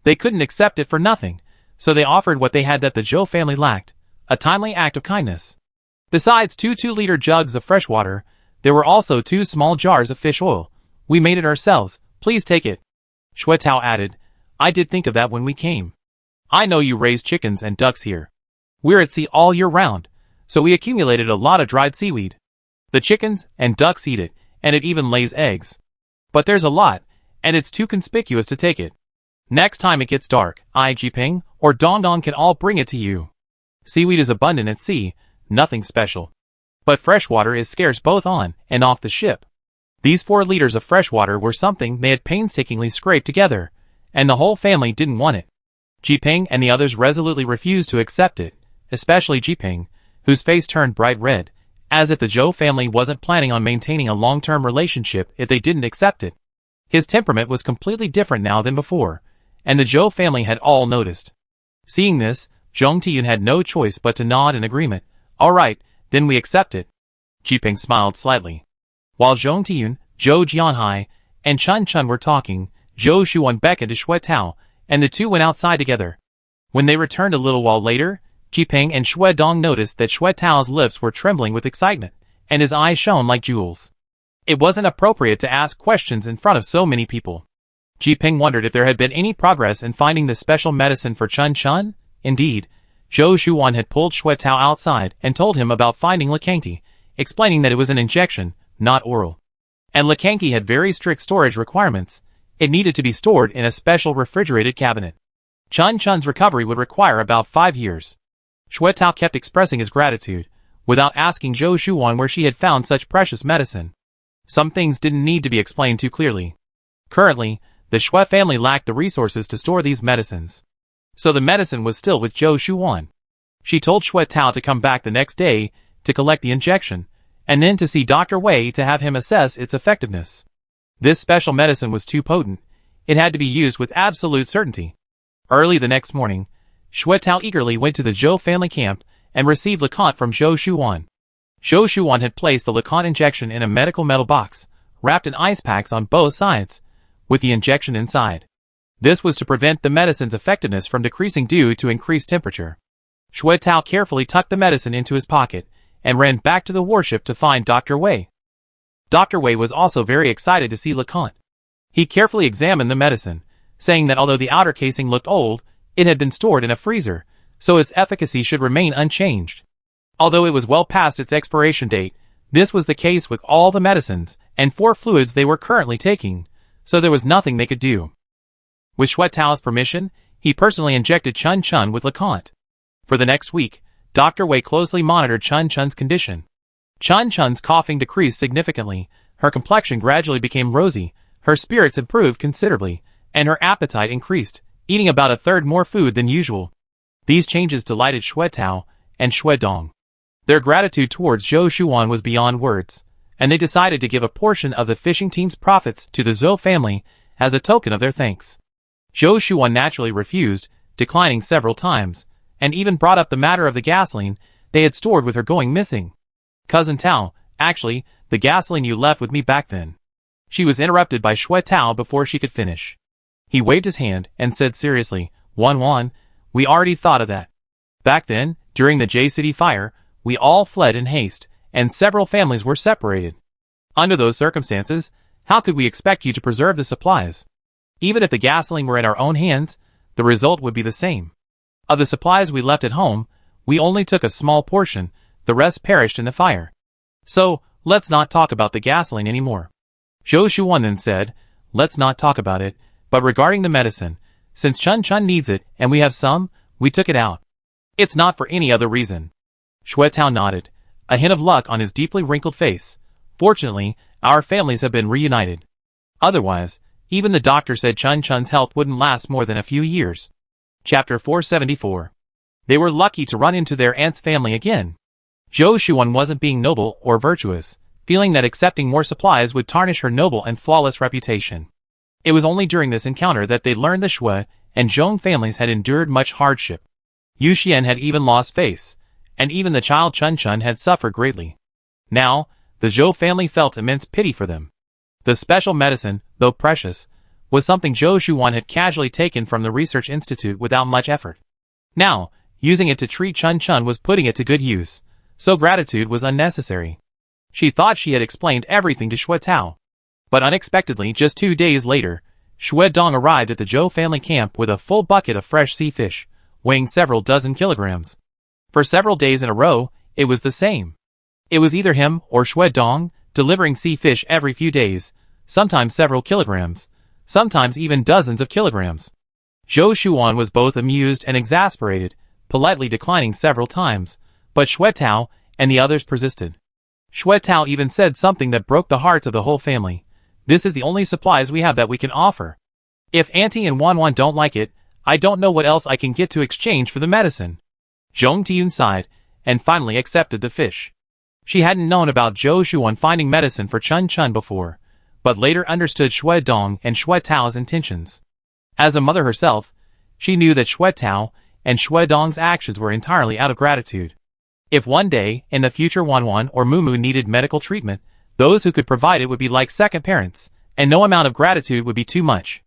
They couldn't accept it for nothing, so they offered what they had that the Zhou family lacked, a timely act of kindness. Besides 2 2-liter jugs of fresh water, there were also 2 small jars of fish oil. We made it ourselves, please take it. Shuai Tao added, I did think of that when we came. I know you raise chickens and ducks here. We're at sea all year round, so we accumulated a lot of dried seaweed. The chickens and ducks eat it, and it even lays eggs. But there's a lot, and it's too conspicuous to take it. Next time it gets dark, I, Jiping, or Dongdong can all bring it to you. Seaweed is abundant at sea, nothing special. But fresh water is scarce both on and off the ship. These 4 liters of fresh water were something they had painstakingly scraped together, and the whole family didn't want it. Jiping and the others resolutely refused to accept it, especially Jiping, whose face turned bright red, as if the Zhou family wasn't planning on maintaining a long-term relationship if they didn't accept it. His temperament was completely different now than before, and the Zhou family had all noticed. Seeing this, Zhong Tiyun had no choice but to nod in agreement. All right, then we accept it. Jiping smiled slightly. While Zhong Tiyun, Zhou Jianhai, and Chun Chun were talking, Zhou Shuan beckoned to Shuai Tao, and the 2 went outside together. When they returned a little while later, Jiping and Shuai Dong noticed that Shuai Tao's lips were trembling with excitement, and his eyes shone like jewels. It wasn't appropriate to ask questions in front of so many people. Jiping wondered if there had been any progress in finding the special medicine for Chun Chun. Indeed, Zhou Shuan had pulled Shuai Tao outside and told him about finding Likanki, explaining that it was an injection, not oral. And Likanki had very strict storage requirements. It needed to be stored in a special refrigerated cabinet. Chun Chun's recovery would require about 5 years. Shuai Tao kept expressing his gratitude, without asking Zhou Shuan where she had found such precious medicine. Some things didn't need to be explained too clearly. Currently, the Shuai family lacked the resources to store these medicines. So the medicine was still with Zhou Shuan. She told Shuai Tao to come back the next day to collect the injection, and then to see Dr. Wei to have him assess its effectiveness. This special medicine was too potent. It had to be used with absolute certainty. Early the next morning, Shuai Tao eagerly went to the Zhou family camp and received Leconte from Zhou Shuan. Zhou Shuan had placed the Leconte injection in a medical metal box, wrapped in ice packs on both sides, with the injection inside. This was to prevent the medicine's effectiveness from decreasing due to increased temperature. Shuai Tao carefully tucked the medicine into his pocket and ran back to the warship to find Dr. Wei. Dr. Wei was also very excited to see Leconte. He carefully examined the medicine, saying that although the outer casing looked old, it had been stored in a freezer, so its efficacy should remain unchanged. Although it was well past its expiration date, this was the case with all the medicines and 4 fluids they were currently taking, so there was nothing they could do. With Shuai Tao's permission, he personally injected Chun Chun with Leconte. For the next week, Dr. Wei closely monitored Chun Chun's condition. Chun Chun's coughing decreased significantly, her complexion gradually became rosy, her spirits improved considerably, and her appetite increased, eating about a third more food than usual. These changes delighted Shuai Tao and Shuai Dong. Their gratitude towards Zhou Shuan was beyond words, and they decided to give a portion of the fishing team's profits to the Zhou family as a token of their thanks. Zhou Shuan naturally refused, declining several times, and even brought up the matter of the gasoline they had stored with her going missing. "Cousin Tao, actually, the gasoline you left with me back then." She was interrupted by Shui Tao before she could finish. He waved his hand and said seriously, "Wan, we already thought of that. Back then, during the J-City fire, we all fled in haste, and several families were separated. Under those circumstances, how could we expect you to preserve the supplies? Even if the gasoline were in our own hands, the result would be the same. Of the supplies we left at home, we only took a small portion, the rest perished in the fire. So, let's not talk about the gasoline anymore." Zhou Shuan then said, "Let's not talk about it, but regarding the medicine, since Chun needs it and we have some, we took it out. It's not for any other reason." Shui Tao nodded, a hint of luck on his deeply wrinkled face. "Fortunately, our families have been reunited. Otherwise, even the doctor said Chun's health wouldn't last more than a few years." Chapter 474. They were lucky to run into their aunt's family again. Zhou Shuan wasn't being noble or virtuous, feeling that accepting more supplies would tarnish her noble and flawless reputation. It was only during this encounter that they learned the Shui and Zhong families had endured much hardship. Yu Xian had even lost face, and even the child Chun had suffered greatly. Now, the Zhou family felt immense pity for them. The special medicine, though precious, was something Zhou Shuan had casually taken from the research institute without much effort. Now, using it to treat Chun was putting it to good use, so gratitude was unnecessary. She thought she had explained everything to Shui Tao. But unexpectedly, just 2 days later, Shui Dong arrived at the Zhou family camp with a full bucket of fresh sea fish, weighing several dozen kilograms. For several days in a row, it was the same. It was either him or Shui Dong, delivering sea fish every few days, sometimes several kilograms, sometimes even dozens of kilograms. Zhou Shuan was both amused and exasperated, politely declining several times, but Shui Tao and the others persisted. Shui Tao even said something that broke the hearts of the whole family. "This is the only supplies we have that we can offer. If Auntie and Wan don't like it, I don't know what else I can get to exchange for the medicine." Zhong Tiyun sighed, and finally accepted the fish. She hadn't known about Zhou Shuan finding medicine for Chun before, but later understood Shui Dong and Shui Tao's intentions. As a mother herself, she knew that Shui Tao and Shui Dong's actions were entirely out of gratitude. If one day, in the future, Wan or Mumu needed medical treatment, those who could provide it would be like second parents, and no amount of gratitude would be too much.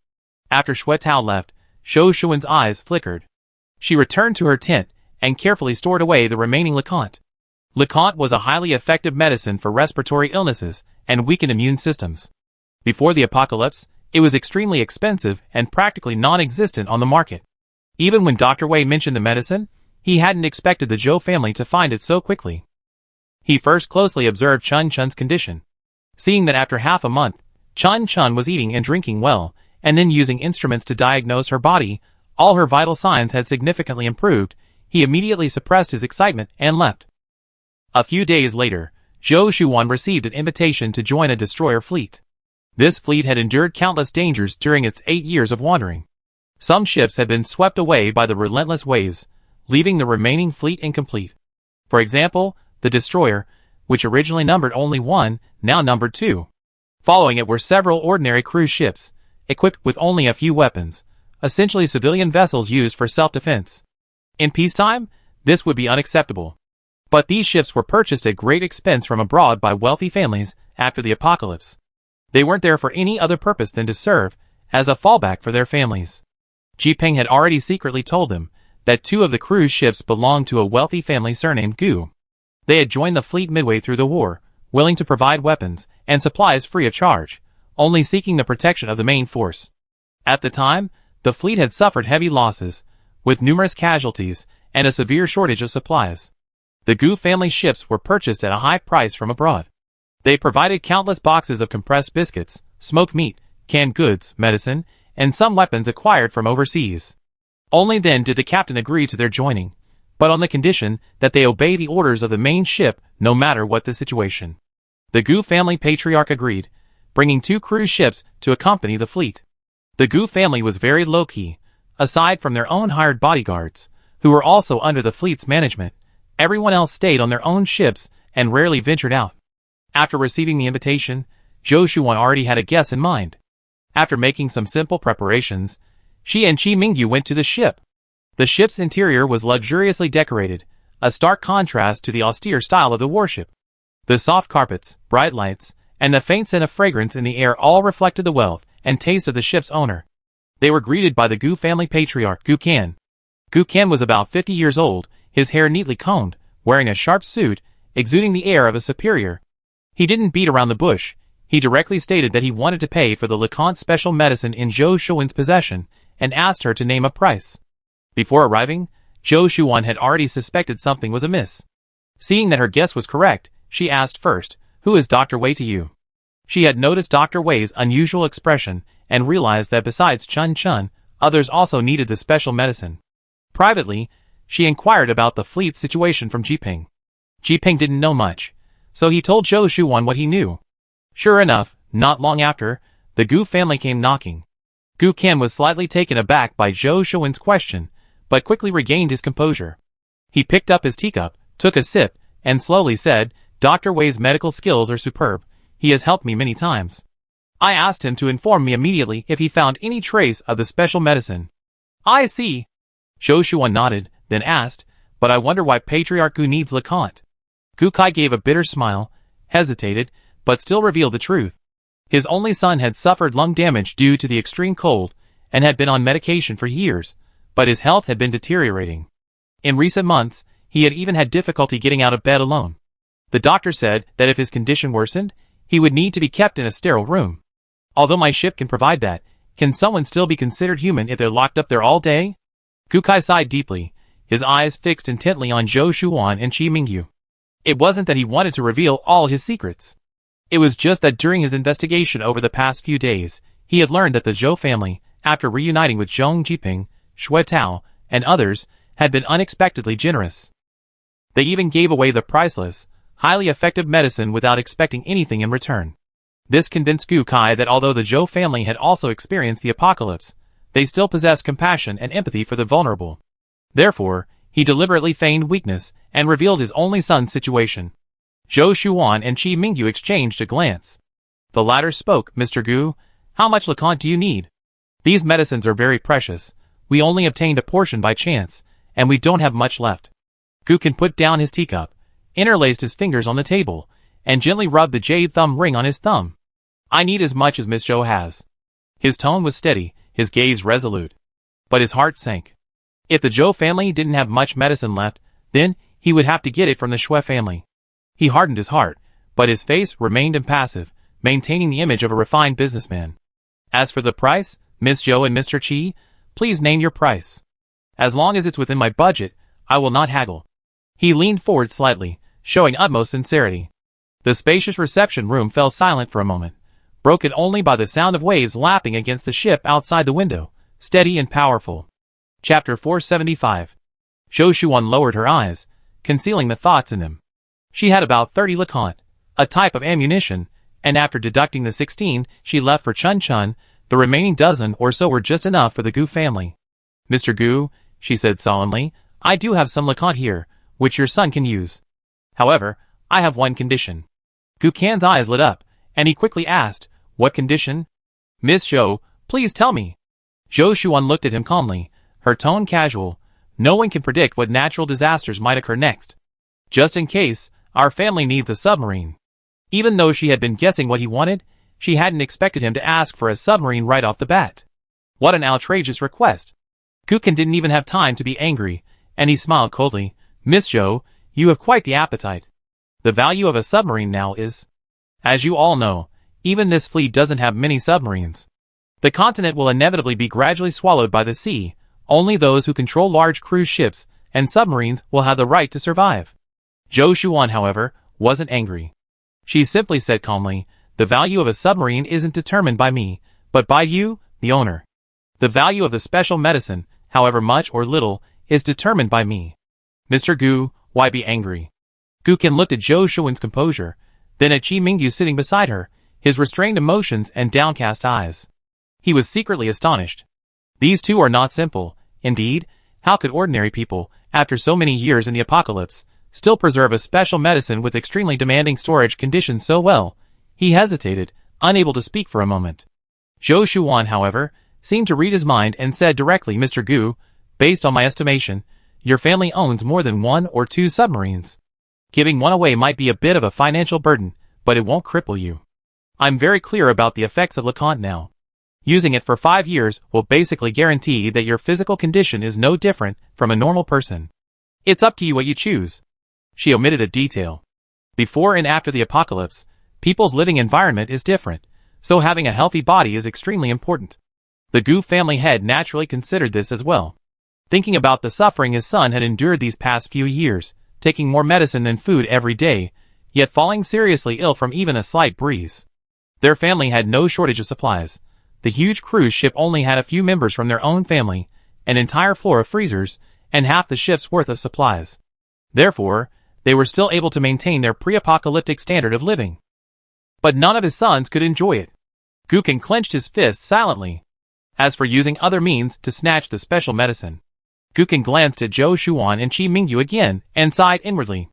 After Shui Tao left, Zhou Shuan's eyes flickered. She returned to her tent and carefully stored away the remaining LeConte. LeConte was a highly effective medicine for respiratory illnesses and weakened immune systems. Before the apocalypse, it was extremely expensive and practically non-existent on the market. Even when Dr. Wei mentioned the medicine, he hadn't expected the Zhou family to find it so quickly. He first closely observed Chun's condition. Seeing that after half a month, Chun was eating and drinking well, and then using instruments to diagnose her body, all her vital signs had significantly improved, he immediately suppressed his excitement and left. A few days later, Zhou Shuan received an invitation to join a destroyer fleet. This fleet had endured countless dangers during its 8 years of wandering. Some ships had been swept away by the relentless waves, leaving the remaining fleet incomplete. For example, the destroyer, which originally numbered only 1, now numbered 2. Following it were several ordinary cruise ships, equipped with only a few weapons, essentially civilian vessels used for self-defense. In peacetime, this would be unacceptable. But these ships were purchased at great expense from abroad by wealthy families after the apocalypse. They weren't there for any other purpose than to serve as a fallback for their families. Ji Peng had already secretly told them that 2 of the cruise ships belonged to a wealthy family surnamed Gu. They had joined the fleet midway through the war, willing to provide weapons and supplies free of charge, only seeking the protection of the main force. At the time, the fleet had suffered heavy losses, with numerous casualties and a severe shortage of supplies. The Gu family ships were purchased at a high price from abroad. They provided countless boxes of compressed biscuits, smoked meat, canned goods, medicine, and some weapons acquired from overseas. Only then did the captain agree to their joining, but on the condition that they obey the orders of the main ship no matter what the situation. The Gu family patriarch agreed, bringing 2 cruise ships to accompany the fleet. The Gu family was very low-key. Aside from their own hired bodyguards, who were also under the fleet's management, everyone else stayed on their own ships and rarely ventured out. After receiving the invitation, Zhou Shuan already had a guess in mind. After making some simple preparations, she and Qi Mingyu went to the ship. The ship's interior was luxuriously decorated, a stark contrast to the austere style of the warship. The soft carpets, bright lights, and the faint scent of fragrance in the air all reflected the wealth and taste of the ship's owner. They were greeted by the Gu family patriarch, Gu Qian. Gu Qian was about 50 years old, his hair neatly combed, wearing a sharp suit, exuding the air of a superior. He didn't beat around the bush. He directly stated that he wanted to pay for the LeConte special medicine in Zhou Shuan's possession, and asked her to name a price. Before arriving, Zhou Shuan had already suspected something was amiss. Seeing that her guess was correct, she asked first, "Who is Dr. Wei to you?" She had noticed Dr. Wei's unusual expression, and realized that besides Chun Chun, others also needed the special medicine. Privately, she inquired about the fleet's situation from Jiping. Jiping didn't know much, so he told Zhou Shuan what he knew. Sure enough, not long after, the Gu family came knocking. Gu Qian was slightly taken aback by Zhou Shuan's question, but quickly regained his composure. He picked up his teacup, took a sip, and slowly said, "Dr. Wei's medical skills are superb. He has helped me many times. I asked him to inform me immediately if he found any trace of the special medicine." "I see." Zhou Shuan nodded, then asked, "But I wonder why Patriarch Gu needs LeConte." Gu Kai gave a bitter smile, hesitated, but still revealed the truth. His only son had suffered lung damage due to the extreme cold, and had been on medication for years, but his health had been deteriorating. In recent months, he had even had difficulty getting out of bed alone. The doctor said that if his condition worsened, he would need to be kept in a sterile room. Although my ship can provide that, can someone still be considered human if they're locked up there all day? Gu Kai sighed deeply, his eyes fixed intently on Zhou Shuan and Qi Mingyu. It wasn't that he wanted to reveal all his secrets. It was just that during his investigation over the past few days, he had learned that the Zhou family, after reuniting with Zhong Jiping, Shui Tao, and others, had been unexpectedly generous. They even gave away the priceless, highly effective medicine without expecting anything in return. This convinced Gu Kai that although the Zhou family had also experienced the apocalypse, they still possessed compassion and empathy for the vulnerable. Therefore, he deliberately feigned weakness and revealed his only son's situation. Zhou Shuan and Qi Mingyu exchanged a glance. The latter spoke, "Mr. Gu, how much LeConte do you need? These medicines are very precious. We only obtained a portion by chance, and we don't have much left." Gu Kan put down his teacup, interlaced his fingers on the table, and gently rubbed the jade thumb ring on his thumb. "I need as much as Miss Zhou has." His tone was steady, his gaze resolute. But his heart sank. If the Zhou family didn't have much medicine left, then he would have to get it from the Shui family. He hardened his heart, but his face remained impassive, maintaining the image of a refined businessman. "As for the price, Miss Zhou and Mr. Qi, please name your price. As long as it's within my budget, I will not haggle." He leaned forward slightly, showing utmost sincerity. The spacious reception room fell silent for a moment, broken only by the sound of waves lapping against the ship outside the window, steady and powerful. Chapter 475. Zhou Shuan lowered her eyes, concealing the thoughts in them. She had about 30 LeConte, a type of ammunition, and after deducting the 16 she left for Chun Chun, the remaining dozen or so were just enough for the Gu family. "Mr. Gu," she said solemnly, "I do have some LeConte here, which your son can use. However, I have one condition." Gu Qian's eyes lit up, and he quickly asked, "What condition?" "Miss Zhou, please tell me." Zhou Shuan looked at him calmly, her tone casual. "No one can predict what natural disasters might occur next. Just in case, our family needs a submarine." Even though she had been guessing what he wanted, she hadn't expected him to ask for a submarine right off the bat. What an outrageous request. Gu Qian didn't even have time to be angry, and he smiled coldly. "Miss Zhou, you have quite the appetite. The value of a submarine now is... As you all know, even this fleet doesn't have many submarines. The continent will inevitably be gradually swallowed by the sea. Only those who control large cruise ships and submarines will have the right to survive." Zhou Shuan, however, wasn't angry. She simply said calmly, "The value of a submarine isn't determined by me, but by you, the owner. The value of the special medicine, however much or little, is determined by me. Mr. Gu, why be angry?" Gu Qian looked at Zhou Shuan's composure, then at Qi Mingyu sitting beside her, his restrained emotions and downcast eyes. He was secretly astonished. These two are not simple. Indeed, how could ordinary people, after so many years in the apocalypse, still preserve a special medicine with extremely demanding storage conditions so well? He hesitated, unable to speak for a moment. Zhou Shuan, however, seemed to read his mind and said directly, Mr. Gu, based on my estimation, your family owns more than 1 or 2 submarines. Giving one away might be a bit of a financial burden, but it won't cripple you. I'm very clear about the effects of LeConte now. Using it for 5 years will basically guarantee that your physical condition is no different from a normal person. It's up to you what you choose. She omitted a detail. Before and after the apocalypse, people's living environment is different, so having a healthy body is extremely important. The Gu family head naturally considered this as well. Thinking about the suffering his son had endured these past few years, taking more medicine than food every day, yet falling seriously ill from even a slight breeze. Their family had no shortage of supplies. The huge cruise ship only had a few members from their own family, an entire floor of freezers, and half the ship's worth of supplies. Therefore, they were still able to maintain their pre-apocalyptic standard of living. But none of his sons could enjoy it. Guken clenched his fists silently. As for using other means to snatch the special medicine, Guken glanced at Zhou Shuan and Qi Mingyu again and sighed inwardly.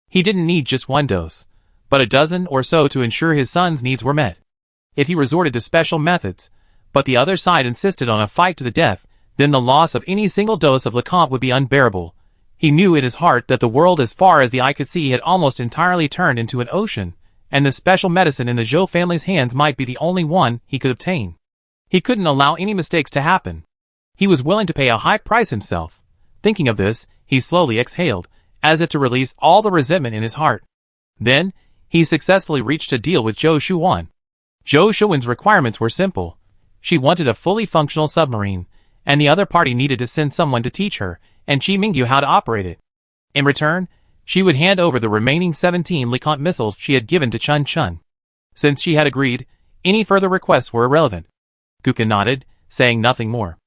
He didn't need just 1 dose, but a dozen or so to ensure his son's needs were met. If he resorted to special methods, but the other side insisted on a fight to the death, then the loss of any single dose of LeConte would be unbearable. He knew in his heart that the world as far as the eye could see had almost entirely turned into an ocean, and the special medicine in the Zhou family's hands might be the only one he could obtain. He couldn't allow any mistakes to happen. He was willing to pay a high price himself. Thinking of this, he slowly exhaled, as if to release all the resentment in his heart. Then, he successfully reached a deal with Zhou Shuan. Zhou Shuan's requirements were simple. She wanted a fully functional submarine, and the other party needed to send someone to teach her and Qi Mingyu how to operate it. In return, she would hand over the remaining 17 LeConte missiles she had given to Chun Chun. Since she had agreed, any further requests were irrelevant. Guken nodded, saying nothing more.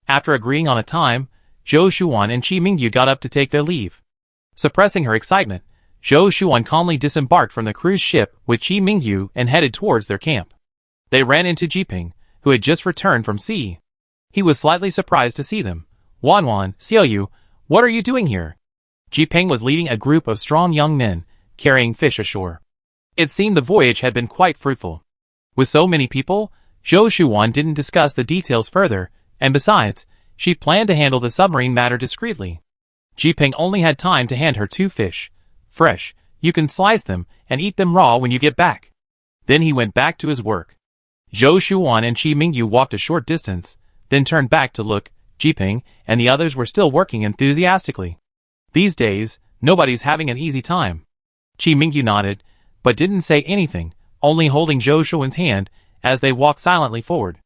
After agreeing on a time, Zhou Shuan and Qi Mingyu got up to take their leave. Suppressing her excitement, Zhou Shuan calmly disembarked from the cruise ship with Qi Mingyu and headed towards their camp. They ran into Jiping, who had just returned from sea. He was slightly surprised to see them. Wanwan, Xiaoyu, what are you doing here? Jiping was leading a group of strong young men, carrying fish ashore. It seemed the voyage had been quite fruitful. With so many people, Zhou Shuan didn't discuss the details further, and besides, she planned to handle the submarine matter discreetly. Jiping only had time to hand her 2 fish. Fresh, you can slice them and eat them raw when you get back. Then he went back to his work. Zhou Shuan and Qi Mingyu walked a short distance, then turned back to look. Jiping and the others were still working enthusiastically. These days, nobody's having an easy time. Qi Mingyu nodded, but didn't say anything, only holding Zhou Shuan's hand as they walked silently forward.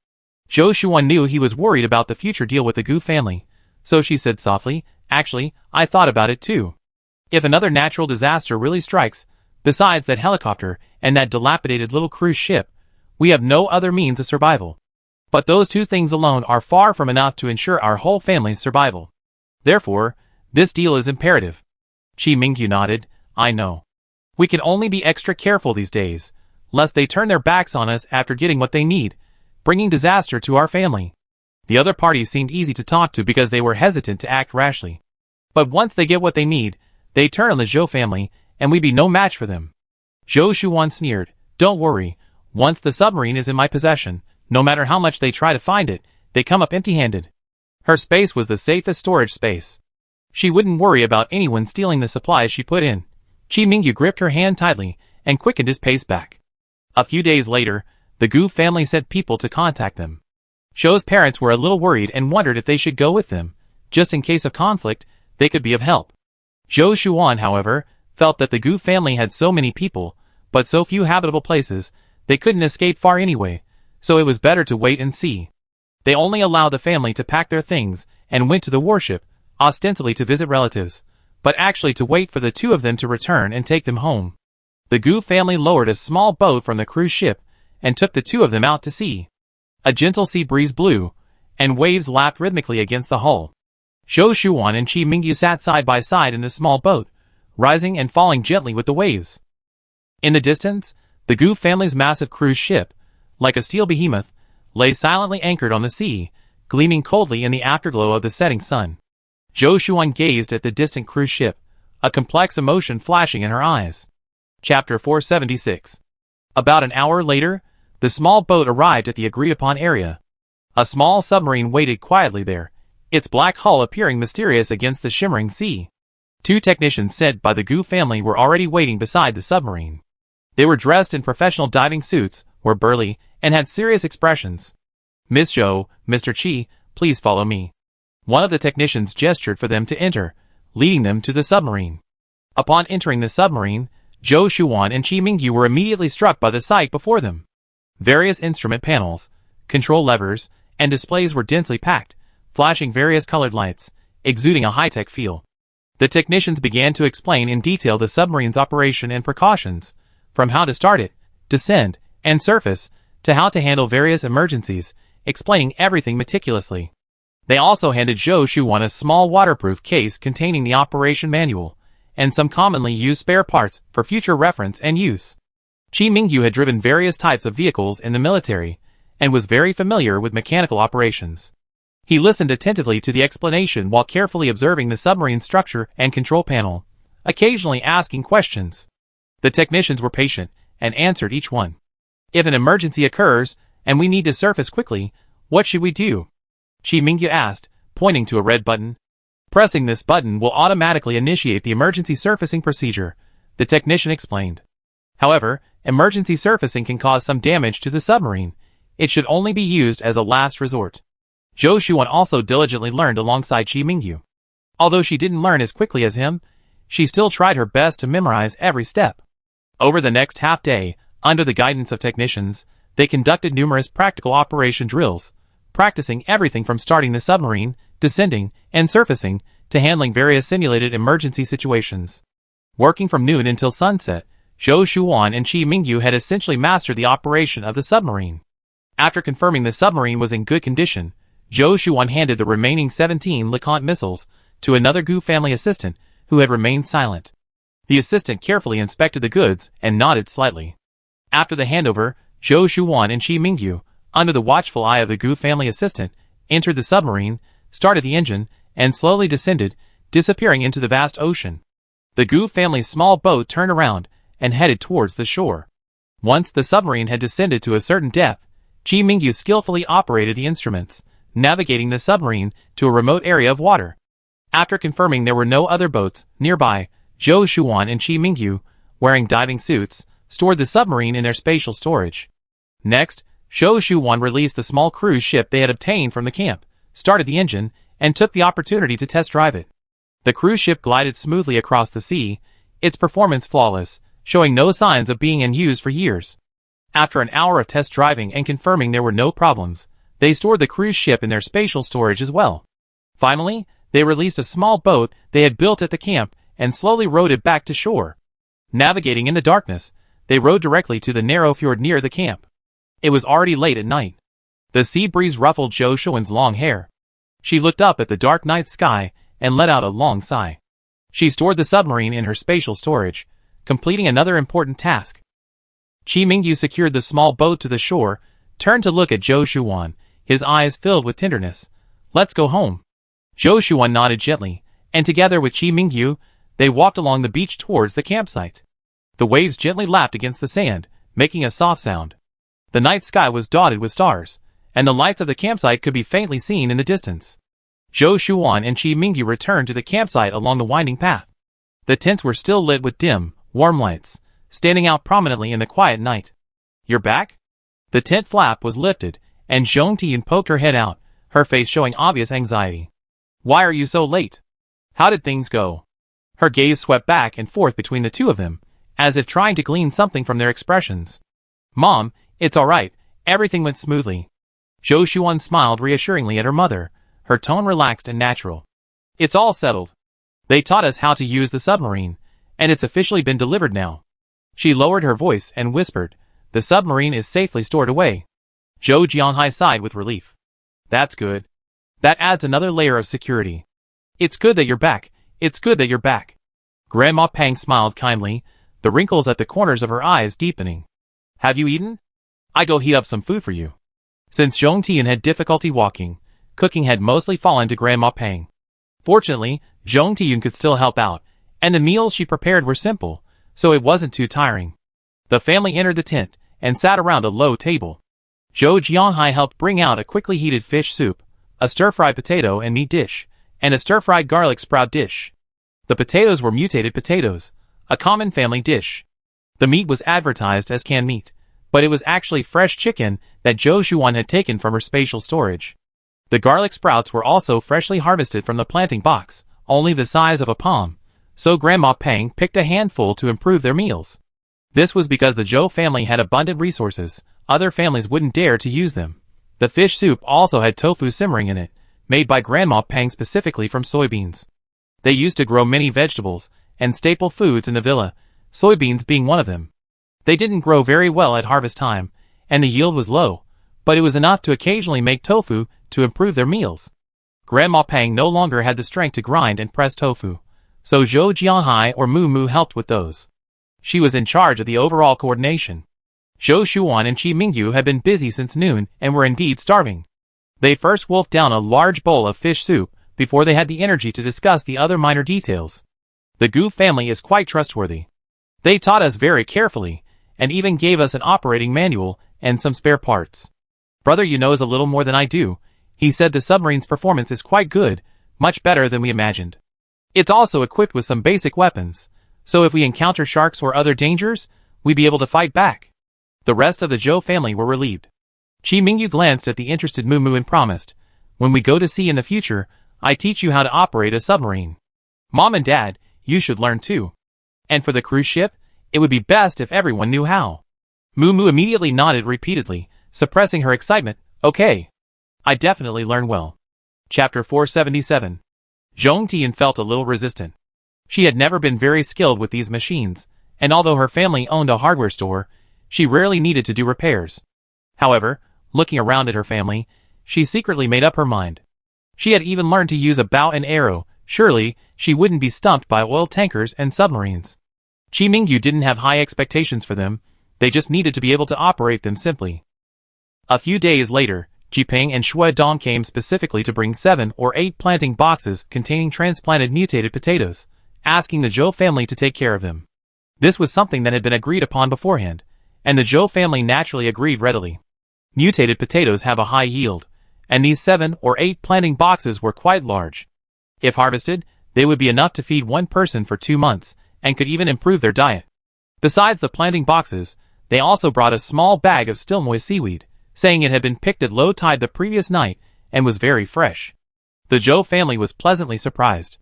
Zhou Shuan knew he was worried about the future deal with the Gu family, so she said softly, actually, I thought about it too. If another natural disaster really strikes, besides that helicopter and that dilapidated little cruise ship, we have no other means of survival. But those 2 things alone are far from enough to ensure our whole family's survival. Therefore, this deal is imperative. Qi Mingyu nodded, I know. We can only be extra careful these days, lest they turn their backs on us after getting what they need, bringing disaster to our family. The other parties seemed easy to talk to because they were hesitant to act rashly. But once they get what they need, they turn on the Zhou family, and we'd be no match for them. Zhou Shuan sneered, don't worry, once the submarine is in my possession, no matter how much they try to find it, they come up empty-handed. Her space was the safest storage space. She wouldn't worry about anyone stealing the supplies she put in. Qi Mingyu gripped her hand tightly and quickened his pace back. A few days later, the Gu family sent people to contact them. Zhou's parents were a little worried and wondered if they should go with them. Just in case of conflict, they could be of help. Zhou Shuan, however, felt that the Gu family had so many people, but so few habitable places, they couldn't escape far anyway, so it was better to wait and see. They only allowed the family to pack their things and went to the warship, ostensibly to visit relatives, but actually to wait for the 2 of them to return and take them home. The Gu family lowered a small boat from the cruise ship and took the 2 of them out to sea. A gentle sea breeze blew, and waves lapped rhythmically against the hull. Zhou Shuan and Qi Mingyu sat side by side in the small boat, rising and falling gently with the waves. In the distance, the Gu family's massive cruise ship, like a steel behemoth, lay silently anchored on the sea, gleaming coldly in the afterglow of the setting sun. Zhou Shuan gazed at the distant cruise ship, a complex emotion flashing in her eyes. Chapter 476. About an hour later, the small boat arrived at the agreed-upon area. A small submarine waited quietly there, its black hull appearing mysterious against the shimmering sea. 2 technicians sent by the Gu family were already waiting beside the submarine. They were dressed in professional diving suits, were burly, and had serious expressions. "Miss Zhou, Mr. Qi, please follow me." One of the technicians gestured for them to enter, leading them to the submarine. Upon entering the submarine, Zhou Shuan and Qi Mingyu were immediately struck by the sight before them. Various instrument panels, control levers, and displays were densely packed, flashing various colored lights, exuding a high-tech feel. The technicians began to explain in detail the submarine's operation and precautions, from how to start it, descend, and surface, to how to handle various emergencies, explaining everything meticulously. They also handed Zhou Shuan a small waterproof case containing the operation manual, and some commonly used spare parts for future reference and use. Qi Mingyu had driven various types of vehicles in the military, and was very familiar with mechanical operations. He listened attentively to the explanation while carefully observing the submarine structure and control panel, occasionally asking questions. The technicians were patient, and answered each one. "If an emergency occurs, and we need to surface quickly, what should we do?" Qi Mingyu asked, pointing to a red button. "Pressing this button will automatically initiate the emergency surfacing procedure," the technician explained. "However, emergency surfacing can cause some damage to the submarine. It should only be used as a last resort." Zhou Shuan also diligently learned alongside Qi Mingyu. Although she didn't learn as quickly as him, she still tried her best to memorize every step. Over the next half-day, under the guidance of technicians, they conducted numerous practical operation drills, practicing everything from starting the submarine, descending, and surfacing, to handling various simulated emergency situations. Working from noon until sunset, Zhou Shuan and Qi Mingyu had essentially mastered the operation of the submarine. After confirming the submarine was in good condition, Zhou Shuan handed the remaining 17 LeConte missiles to another Gu family assistant, who had remained silent. The assistant carefully inspected the goods and nodded slightly. After the handover, Zhou Shuan and Qi Mingyu, under the watchful eye of the Gu family assistant, entered the submarine, started the engine, and slowly descended, disappearing into the vast ocean. The Gu family's small boat turned around and headed towards the shore. Once the submarine had descended to a certain depth, Qi Mingyu skillfully operated the instruments, navigating the submarine to a remote area of water. After confirming there were no other boats nearby, Zhou Shuan and Qi Mingyu, wearing diving suits, stored the submarine in their spatial storage. Next, Zhou Shuan released the small cruise ship they had obtained from the camp, started the engine, and took the opportunity to test drive it. The cruise ship glided smoothly across the sea, its performance flawless, showing no signs of being in use for years. After an hour of test driving and confirming there were no problems, they stored the cruise ship in their spatial storage as well. Finally, they released a small boat they had built at the camp and slowly rowed it back to shore. Navigating in the darkness, they rowed directly to the narrow fjord near the camp. It was already late at night. The sea breeze ruffled Zhou Shuan's long hair. She looked up at the dark night sky and let out a long sigh. She stored the submarine in her spatial storage, completing another important task. Qi Mingyu secured the small boat to the shore, turned to look at Zhou Shuan, his eyes filled with tenderness. "Let's go home." Zhou Shuan nodded gently, and together with Qi Mingyu, they walked along the beach towards the campsite. The waves gently lapped against the sand, making a soft sound. The night sky was dotted with stars, and the lights of the campsite could be faintly seen in the distance. Zhou Shuan and Qi Mingyu returned to the campsite along the winding path. The tents were still lit with dim, warm lights, standing out prominently in the quiet night. "You're back?" The tent flap was lifted, and Zhong Tian poked her head out, her face showing obvious anxiety. "Why are you so late? How did things go?" Her gaze swept back and forth between the two of them, as if trying to glean something from their expressions. "Mom, it's all right, everything went smoothly." Zhou Shuan smiled reassuringly at her mother, her tone relaxed and natural. "It's all settled. They taught us how to use the submarine, and it's officially been delivered now." She lowered her voice and whispered, "The submarine is safely stored away." Zhou Jianhai sighed with relief. "That's good. That adds another layer of security. It's good that you're back, it's good that you're back." Grandma Pang smiled kindly, the wrinkles at the corners of her eyes deepening. "Have you eaten? I go heat up some food for you." Since Zhong Tian had difficulty walking, cooking had mostly fallen to Grandma Pang. Fortunately, Zhong Tian could still help out, And the meals she prepared were simple, so it wasn't too tiring. The family entered the tent and sat around a low table. Zhou Jianghai helped bring out a quickly heated fish soup, a stir-fried potato and meat dish, and a stir-fried garlic sprout dish. The potatoes were mutated potatoes, a common family dish. The meat was advertised as canned meat, but it was actually fresh chicken that Zhou Shuan had taken from her spatial storage. The garlic sprouts were also freshly harvested from the planting box, only the size of a palm, so Grandma Peng picked a handful to improve their meals. This was because the Zhou family had abundant resources, other families wouldn't dare to use them. The fish soup also had tofu simmering in it, made by Grandma Peng specifically from soybeans. They used to grow many vegetables and staple foods in the villa, soybeans being one of them. They didn't grow very well at harvest time, and the yield was low, but it was enough to occasionally make tofu to improve their meals. Grandma Peng no longer had the strength to grind and press tofu, so Zhou Jianghai or Mu Mu helped with those. She was in charge of the overall coordination. Zhou Shuan and Qi Mingyu had been busy since noon and were indeed starving. They first wolfed down a large bowl of fish soup before they had the energy to discuss the other minor details. The Gu family is quite trustworthy. They taught us very carefully, and even gave us an operating manual and some spare parts. Brother, you knows a little more than I do. He said the submarine's performance is quite good, much better than we imagined. It's also equipped with some basic weapons, so if we encounter sharks or other dangers, we'd be able to fight back. The rest of the Zhou family were relieved. Qi Mingyu glanced at the interested Mu Mu and promised, when we go to sea in the future, I teach you how to operate a submarine. Mom and Dad, you should learn too. And for the cruise ship, it would be best if everyone knew how. Mu Mu immediately nodded repeatedly, suppressing her excitement. Okay. I definitely learn well. Chapter 477. Zhong Tian felt a little resistant. She had never been very skilled with these machines, and although her family owned a hardware store, she rarely needed to do repairs. However, looking around at her family, she secretly made up her mind. She had even learned to use a bow and arrow. Surely, she wouldn't be stumped by oil tankers and submarines. Qi Mingyu didn't have high expectations for them, they just needed to be able to operate them simply. A few days later, Jiping and Shui Dong came specifically to bring 7 or 8 planting boxes containing transplanted mutated potatoes, asking the Zhou family to take care of them. This was something that had been agreed upon beforehand, and the Zhou family naturally agreed readily. Mutated potatoes have a high yield, and these 7 or 8 planting boxes were quite large. If harvested, they would be enough to feed one person for 2 months, and could even improve their diet. Besides the planting boxes, they also brought a small bag of still moist seaweed, saying it had been picked at low tide the previous night and was very fresh. The Zhou family was pleasantly surprised.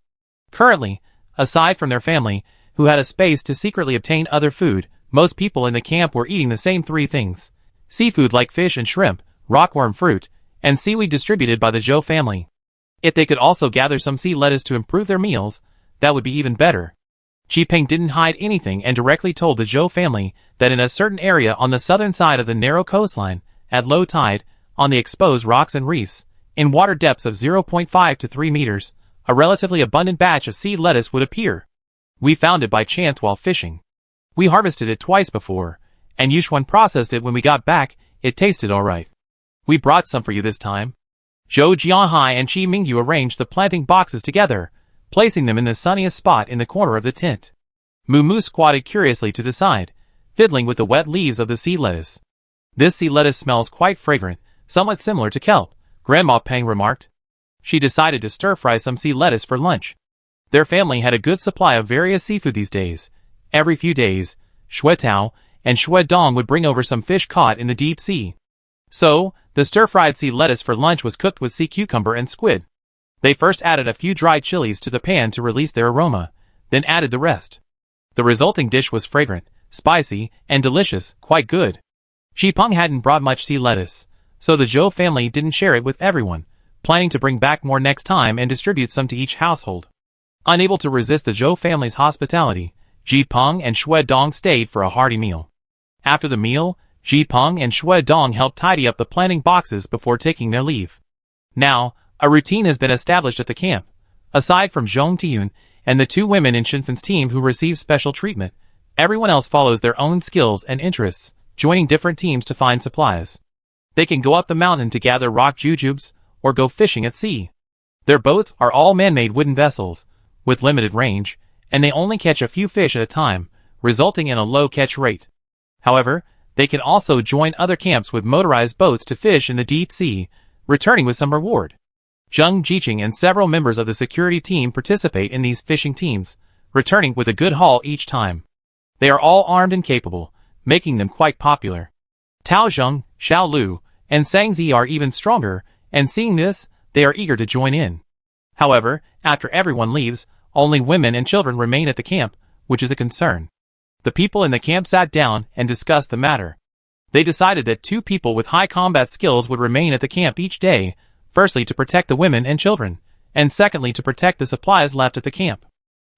Currently, aside from their family, who had a space to secretly obtain other food, most people in the camp were eating the same 3 things: seafood like fish and shrimp, rockworm fruit, and seaweed distributed by the Zhou family. If they could also gather some sea lettuce to improve their meals, that would be even better. Qi Peng didn't hide anything and directly told the Zhou family that in a certain area on the southern side of the narrow coastline, at low tide, on the exposed rocks and reefs, in water depths of 0.5 to 3 meters, a relatively abundant batch of seed lettuce would appear. We found it by chance while fishing. We harvested it twice before, and Yuxuan processed it when we got back. It tasted alright. We brought some for you this time. Zhou Jianhai and Qi Mingyu arranged the planting boxes together, placing them in the sunniest spot in the corner of the tent. Mu Mu squatted curiously to the side, fiddling with the wet leaves of the sea lettuce. This sea lettuce smells quite fragrant, somewhat similar to kelp, Grandma Peng remarked. She decided to stir-fry some sea lettuce for lunch. Their family had a good supply of various seafood these days. Every few days, Shui Tao and Shui Dong would bring over some fish caught in the deep sea. So, the stir-fried sea lettuce for lunch was cooked with sea cucumber and squid. They first added a few dried chilies to the pan to release their aroma, then added the rest. The resulting dish was fragrant, spicy, and delicious, quite good. Xi Peng hadn't brought much sea lettuce, so the Zhou family didn't share it with everyone, planning to bring back more next time and distribute some to each household. Unable to resist the Zhou family's hospitality, Xi Peng and Shui Dong stayed for a hearty meal. After the meal, Xi Peng and Shui Dong helped tidy up the planting boxes before taking their leave. Now, a routine has been established at the camp. Aside from Zhong Tian and the 2 women in Shinfan's team who receive special treatment, everyone else follows their own skills and interests, joining different teams to find supplies. They can go up the mountain to gather rock jujubes, or go fishing at sea. Their boats are all man-made wooden vessels, with limited range, and they only catch a few fish at a time, resulting in a low catch rate. However, they can also join other camps with motorized boats to fish in the deep sea, returning with some reward. Zheng Jiqing and several members of the security team participate in these fishing teams, returning with a good haul each time. They are all armed and capable, making them quite popular. Tao Zheng, Xiao Lu, and Sang Zi are even stronger, and seeing this, they are eager to join in. However, after everyone leaves, only women and children remain at the camp, which is a concern. The people in the camp sat down and discussed the matter. They decided that 2 people with high combat skills would remain at the camp each day, firstly to protect the women and children, and secondly to protect the supplies left at the camp.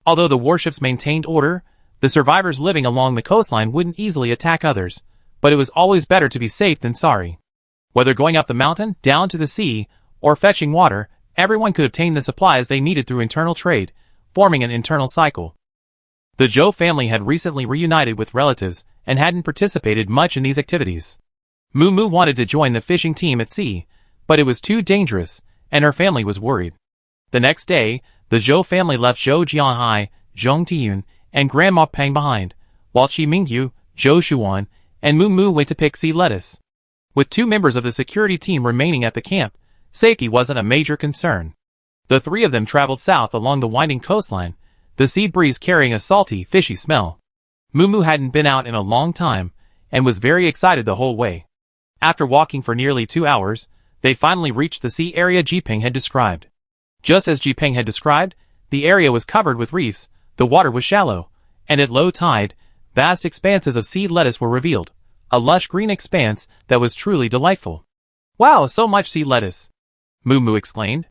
Although the warships maintained order, the survivors living along the coastline wouldn't easily attack others, but it was always better to be safe than sorry. Whether going up the mountain, down to the sea, or fetching water, everyone could obtain the supplies they needed through internal trade, forming an internal cycle. The Zhou family had recently reunited with relatives and hadn't participated much in these activities. Mu Mu wanted to join the fishing team at sea, but it was too dangerous, and her family was worried. The next day, the Zhou family left Zhou Jianhai, Zhong Tiyun, and Grandma Peng behind, while Qi Mingyu, Zhou Shuan, and Mu Mu went to pick sea lettuce. With 2 members of the security team remaining at the camp, safety wasn't a major concern. The 3 of them traveled south along the winding coastline, the sea breeze carrying a salty, fishy smell. Mu Mu hadn't been out in a long time, and was very excited the whole way. After walking for nearly 2 hours, they finally reached the sea area Jiping had described. Just as Jiping had described, the area was covered with reefs, the water was shallow, and at low tide, vast expanses of sea lettuce were revealed, a lush green expanse that was truly delightful. "Wow, so much sea lettuce!" Mu Mu exclaimed.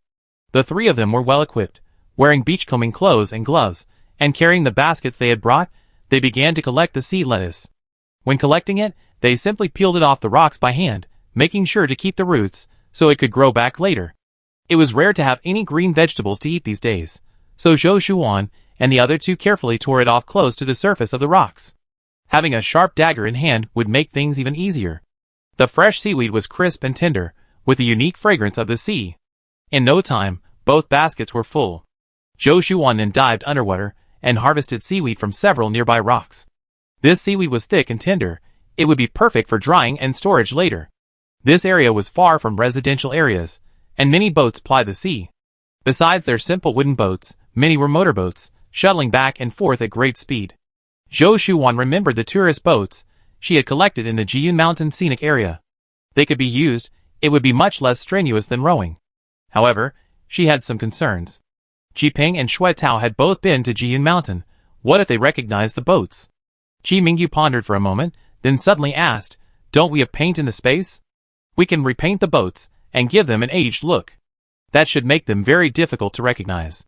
The 3 of them were well equipped, wearing beachcombing clothes and gloves, and carrying the baskets they had brought, they began to collect the sea lettuce. When collecting it, they simply peeled it off the rocks by hand, making sure to keep the roots, so it could grow back later. It was rare to have any green vegetables to eat these days, so Zhou Shuan and the other 2 carefully tore it off close to the surface of the rocks. Having a sharp dagger in hand would make things even easier. The fresh seaweed was crisp and tender, with the unique fragrance of the sea. In no time, both baskets were full. Zhou Shuan then dived underwater and harvested seaweed from several nearby rocks. This seaweed was thick and tender, it would be perfect for drying and storage later. This area was far from residential areas, and many boats plied the sea. Besides their simple wooden boats, many were motorboats, shuttling back and forth at great speed. Zhou Shuan remembered the tourist boats she had collected in the Jiyun Mountain scenic area. They could be used, it would be much less strenuous than rowing. However, she had some concerns. Jiping and Shui Tao had both been to Jiyun Mountain. What if they recognized the boats? Qi Mingyu pondered for a moment, then suddenly asked, "Don't we have paint in the space? We can repaint the boats and give them an aged look. That should make them very difficult to recognize."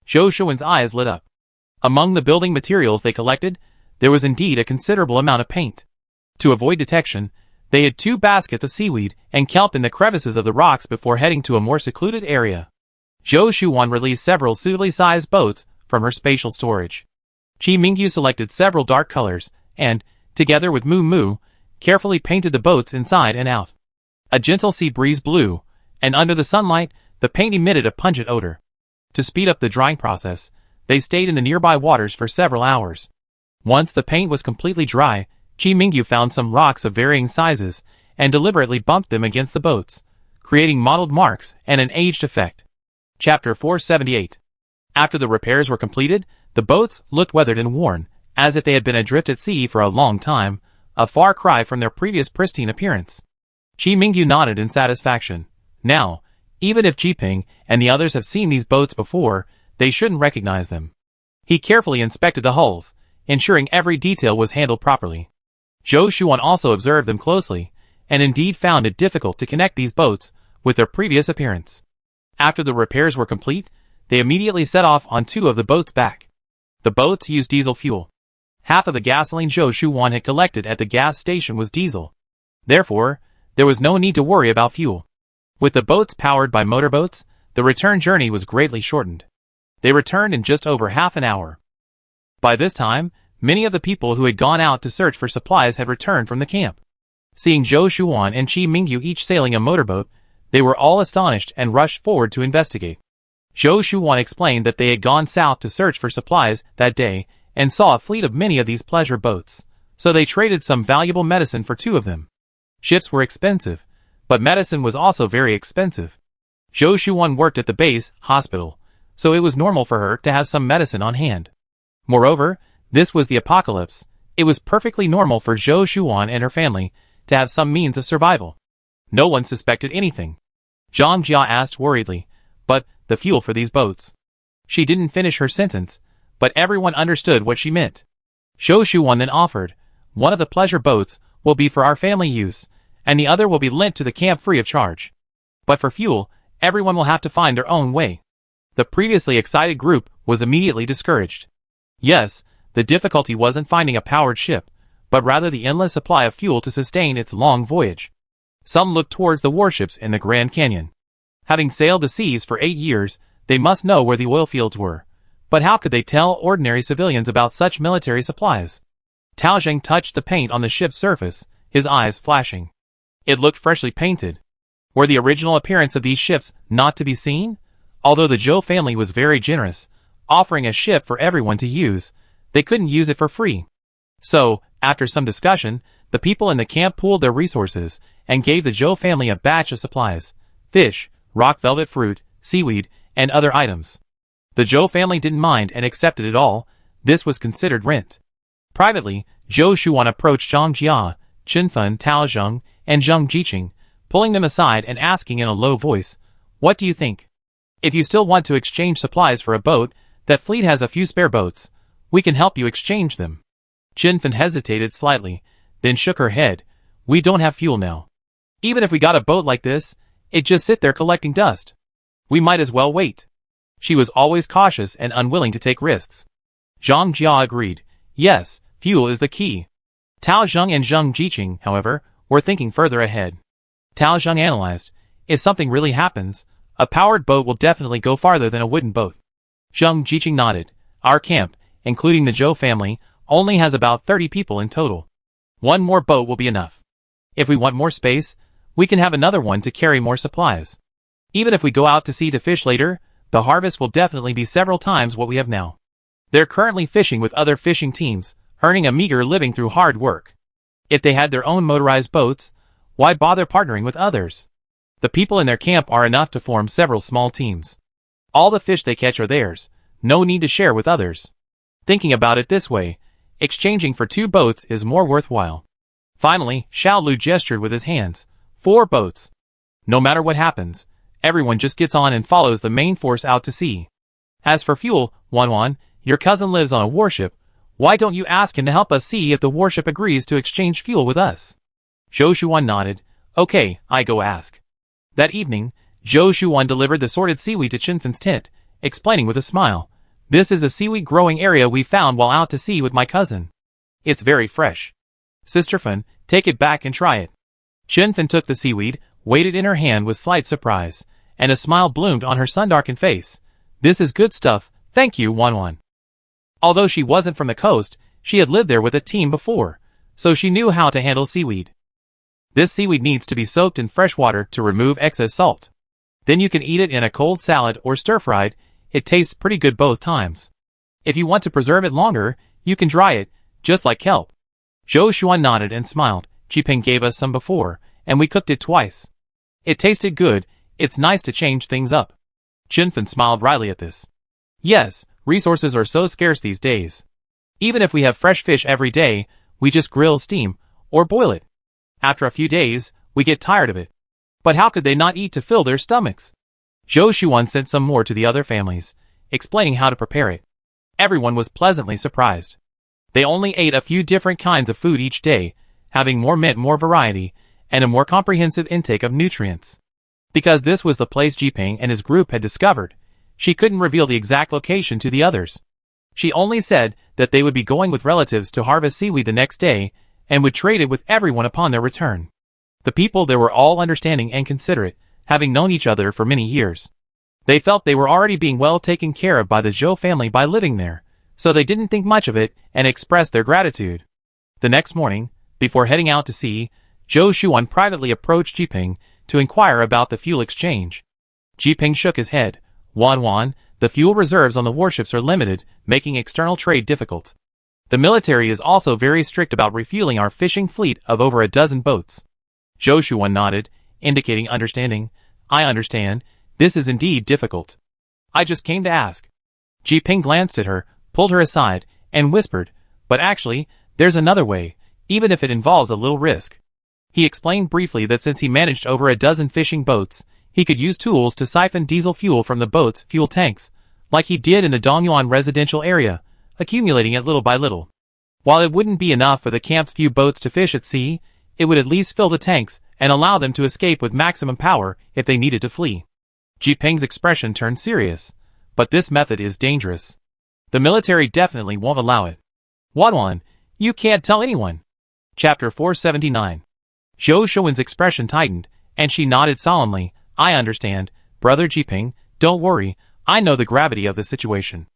Zhou Shuan's eyes lit up. Among the building materials they collected, there was indeed a considerable amount of paint. To avoid detection, they had 2 baskets of seaweed and kelp in the crevices of the rocks before heading to a more secluded area. Zhou Shuan released several suitably sized boats from her spatial storage. Qi Mingyu selected several dark colors and, together with Mu Mu, carefully painted the boats inside and out. A gentle sea breeze blew, and under the sunlight, the paint emitted a pungent odor. To speed up the drying process, they stayed in the nearby waters for several hours. Once the paint was completely dry, Qi Mingyu found some rocks of varying sizes and deliberately bumped them against the boats, creating mottled marks and an aged effect. Chapter 478. After the repairs were completed, the boats looked weathered and worn, as if they had been adrift at sea for a long time, a far cry from their previous pristine appearance. Qi Mingyu nodded in satisfaction. Now, even if Jiping and the others have seen these boats before, they shouldn't recognize them. He carefully inspected the hulls, ensuring every detail was handled properly. Zhou Shuan also observed them closely, and indeed found it difficult to connect these boats with their previous appearance. After the repairs were complete, they immediately set off on 2 of the boats back. The boats used diesel fuel. Half of the gasoline Zhou Shuan had collected at the gas station was diesel. Therefore, there was no need to worry about fuel. With the boats powered by motorboats, the return journey was greatly shortened. They returned in just over half an hour. By this time, many of the people who had gone out to search for supplies had returned from the camp. Seeing Zhou Shuan and Qi Mingyu each sailing a motorboat, they were all astonished and rushed forward to investigate. Zhou Shuwan explained that they had gone south to search for supplies that day and saw a fleet of many of these pleasure boats, so they traded some valuable medicine for 2 of them. Ships were expensive, but medicine was also very expensive. Zhou Shuwan worked at the base hospital, so it was normal for her to have some medicine on hand. Moreover, this was the apocalypse. It was perfectly normal for Zhou Shuwan and her family to have some means of survival. No one suspected anything. Zhang Jia asked worriedly, "But the fuel for these boats?" She didn't finish her sentence, but everyone understood what she meant. Zhou Shuwan then offered, "One of the pleasure boats will be for our family use, and the other will be lent to the camp free of charge. But for fuel, everyone will have to find their own way." The previously excited group was immediately discouraged. Yes, the difficulty wasn't finding a powered ship, but rather the endless supply of fuel to sustain its long voyage. Some looked towards the warships in the Grand Canyon. Having sailed the seas for 8 years, they must know where the oil fields were. But how could they tell ordinary civilians about such military supplies? Tao Zheng touched the paint on the ship's surface, his eyes flashing. It looked freshly painted. Were the original appearance of these ships not to be seen? Although the Zhou family was very generous, offering a ship for everyone to use, they couldn't use it for free. So, after some discussion, the people in the camp pooled their resources and gave the Zhou family a batch of supplies: fish, rock velvet fruit, seaweed, and other items. The Zhou family didn't mind and accepted it all. This was considered rent. Privately, Zhou Shuwan approached Zhang Jia, Qinfen, Tao Zheng, and Zheng Jiqing, pulling them aside and asking in a low voice, "What do you think? If you still want to exchange supplies for a boat, that fleet has a few spare boats. We can help you exchange them." Qinfen hesitated slightly, then shook her head. "We don't have fuel now. Even if we got a boat like this, it'd just sit there collecting dust. We might as well wait." She was always cautious and unwilling to take risks. Zhang Jia agreed. Yes, fuel is the key. Tao Zheng and Zheng Jiqing, however, were thinking further ahead. Tao Zheng analyzed, "If something really happens, a powered boat will definitely go farther than a wooden boat." Zheng Jiqing nodded. "Our camp, including the Zhou family, only has about 30 people in total. One more boat will be enough. If we want more space, we can have another one to carry more supplies. Even if we go out to sea to fish later, the harvest will definitely be several times what we have now." They're currently fishing with other fishing teams, earning a meager living through hard work. If they had their own motorized boats, why bother partnering with others? The people in their camp are enough to form several small teams. All the fish they catch are theirs, no need to share with others. Thinking about it this way, exchanging for 2 boats is more worthwhile. Finally, Xiao Lu gestured with his hands. 4 boats. No matter what happens, everyone just gets on and follows the main force out to sea. As for fuel, Wanwan, your cousin lives on a warship. Why don't you ask him to help us see if the warship agrees to exchange fuel with us? Zhou Shuwan nodded. Okay, I go ask. That evening, Zhou Shuwan delivered the sorted seaweed to Qinfen's tent, explaining with a smile, "This is a seaweed growing area we found while out to sea with my cousin. It's very fresh. Sister Fen, take it back and try it." Qinfen took the seaweed, weighed it in her hand with slight surprise, and a smile bloomed on her sun-darkened face. "This is good stuff, thank you, Wanwan." Although she wasn't from the coast, she had lived there with a team before, so she knew how to handle seaweed. This seaweed needs to be soaked in fresh water to remove excess salt. Then you can eat it in a cold salad or stir-fried. It tastes pretty good both times. If you want to preserve it longer, you can dry it, just like kelp. Zhou Shuan nodded and smiled. Jiping gave us some before, and we cooked it twice. It tasted good. It's nice to change things up. Qinfen smiled wryly at this. Yes, resources are so scarce these days. Even if we have fresh fish every day, we just grill, steam, or boil it. After a few days, we get tired of it. But how could they not eat to fill their stomachs? Zhou Shuan sent some more to the other families, explaining how to prepare it. Everyone was pleasantly surprised. They only ate a few different kinds of food each day, having more meant more variety, and a more comprehensive intake of nutrients. Because this was the place Jiping and his group had discovered, she couldn't reveal the exact location to the others. She only said that they would be going with relatives to harvest seaweed the next day, and would trade it with everyone upon their return. The people there were all understanding and considerate, having known each other for many years. They felt they were already being well taken care of by the Zhou family by living there, so they didn't think much of it and expressed their gratitude. The next morning, before heading out to sea, Zhou Shuan privately approached Jiping to inquire about the fuel exchange. Jiping shook his head. Wan, the fuel reserves on the warships are limited, making external trade difficult. The military is also very strict about refueling our fishing fleet of over a dozen boats. Zhou Shuan nodded, indicating understanding. I understand. This is indeed difficult. I just came to ask. Ji Ping glanced at her, pulled her aside, and whispered, but actually, there's another way, even if it involves a little risk. He explained briefly that since he managed over a dozen fishing boats, he could use tools to siphon diesel fuel from the boats' fuel tanks, like he did in the Dongyuan residential area, accumulating it little by little. While it wouldn't be enough for the camp's few boats to fish at sea, it would at least fill the tanks and allow them to escape with maximum power if they needed to flee. Ji Ping's expression turned serious. But this method is dangerous. The military definitely won't allow it. Wan, you can't tell anyone. Chapter 479. Zhou Shuan's expression tightened, and she nodded solemnly. I understand, Brother Ji Ping, don't worry, I know the gravity of the situation.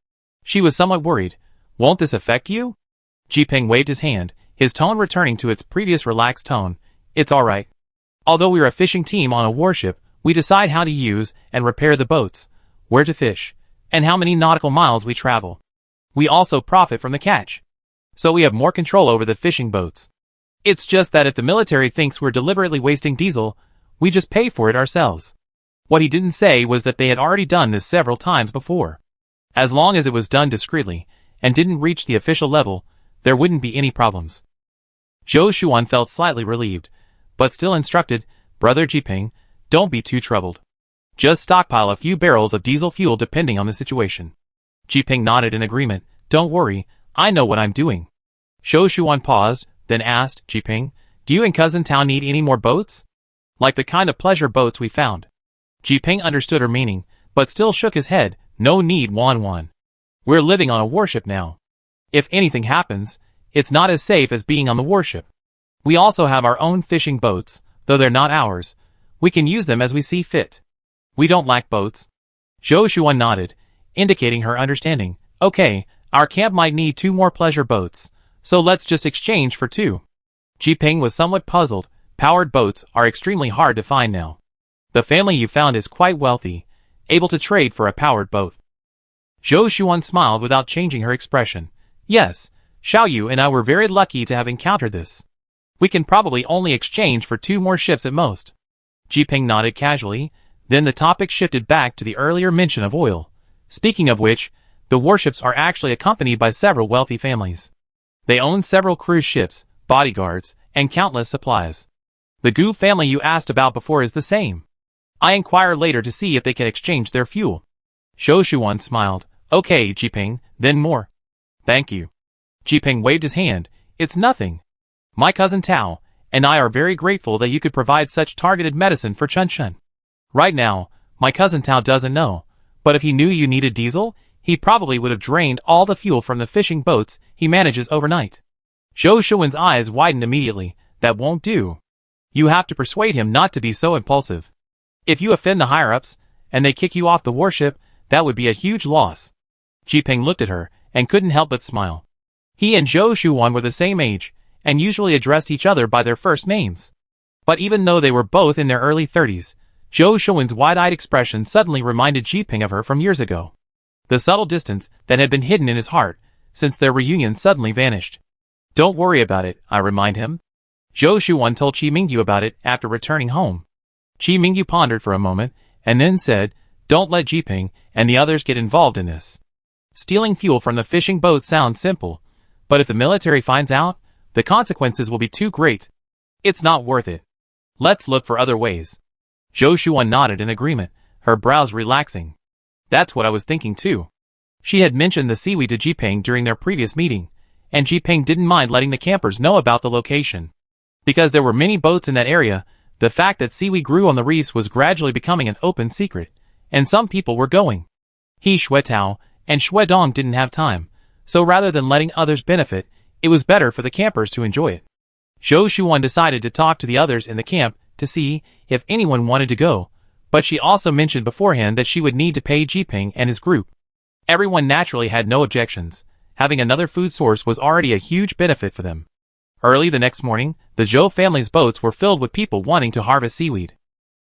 She was somewhat worried. Won't this affect you? Ji Ping waved his hand, his tone returning to its previous relaxed tone. It's alright. Although we're a fishing team on a warship, we decide how to use and repair the boats, where to fish, and how many nautical miles we travel. We also profit from the catch. So we have more control over the fishing boats. It's just that if the military thinks we're deliberately wasting diesel, we just pay for it ourselves. What he didn't say was that they had already done this several times before. As long as it was done discreetly, and didn't reach the official level, there wouldn't be any problems. Zhou Shuan felt slightly relieved, but still instructed, Brother Ji Ping, don't be too troubled. Just stockpile a few barrels of diesel fuel depending on the situation. Ji Ping nodded in agreement. Don't worry, I know what I'm doing. Zhou Shuan paused, then asked, Ji Ping, do you and Cousin Tao need any more boats? Like the kind of pleasure boats we found. Ji Ping understood her meaning, but still shook his head. No need, Wan. We're living on a warship now. If anything happens, it's not as safe as being on the warship. We also have our own fishing boats, though they're not ours. We can use them as we see fit. We don't lack boats. Zhou Shuan nodded, indicating her understanding. Okay, our camp might need 2 more pleasure boats, so let's just exchange for 2. Ji Ping was somewhat puzzled. Powered boats are extremely hard to find now. The family you found is quite wealthy, able to trade for a powered boat. Zhou Shuan smiled without changing her expression. Yes, Xiao Yu and I were very lucky to have encountered this. We can probably only exchange for 2 more ships at most. Ji Ping nodded casually, then the topic shifted back to the earlier mention of oil. Speaking of which, the warships are actually accompanied by several wealthy families. They own several cruise ships, bodyguards, and countless supplies. The Gu family you asked about before is the same. I inquire later to see if they can exchange their fuel. Zhou Shuan smiled. Okay, Ji Ping, then more. Thank you. Ji Ping waved his hand. It's nothing. My cousin Tao and I are very grateful that you could provide such targeted medicine for Chun Chun. Right now, my cousin Tao doesn't know, but if he knew you needed diesel, he probably would have drained all the fuel from the fishing boats he manages overnight. Zhou Shuan's eyes widened immediately. That won't do. You have to persuade him not to be so impulsive. If you offend the higher-ups, and they kick you off the warship, that would be a huge loss. Ji Ping looked at her, and couldn't help but smile. He and Zhou Shuan were the same age, and usually addressed each other by their first names. But even though they were both in their early 30s, Zhou Shuan's wide-eyed expression suddenly reminded Ji Ping of her from years ago. The subtle distance that had been hidden in his heart, since their reunion suddenly vanished. Don't worry about it, I remind him. Zhou Shuan told Qi Mingyu about it after returning home. Qi Mingyu pondered for a moment, and then said, don't let Ji Ping and the others get involved in this. Stealing fuel from the fishing boat sounds simple, but if the military finds out, the consequences will be too great. It's not worth it. Let's look for other ways. Zhou Shuan nodded in agreement, her brows relaxing. That's what I was thinking too. She had mentioned the seaweed to Ji Ping during their previous meeting, and Ji Ping didn't mind letting the campers know about the location. Because there were many boats in that area, the fact that seaweed grew on the reefs was gradually becoming an open secret, and some people were going. He Xue Tao and Xue Dong didn't have time, so rather than letting others benefit, it was better for the campers to enjoy it. Zhou Shuan decided to talk to the others in the camp to see if anyone wanted to go, but she also mentioned beforehand that she would need to pay Ji Ping and his group. Everyone naturally had no objections. Having another food source was already a huge benefit for them. Early the next morning, the Zhou family's boats were filled with people wanting to harvest seaweed.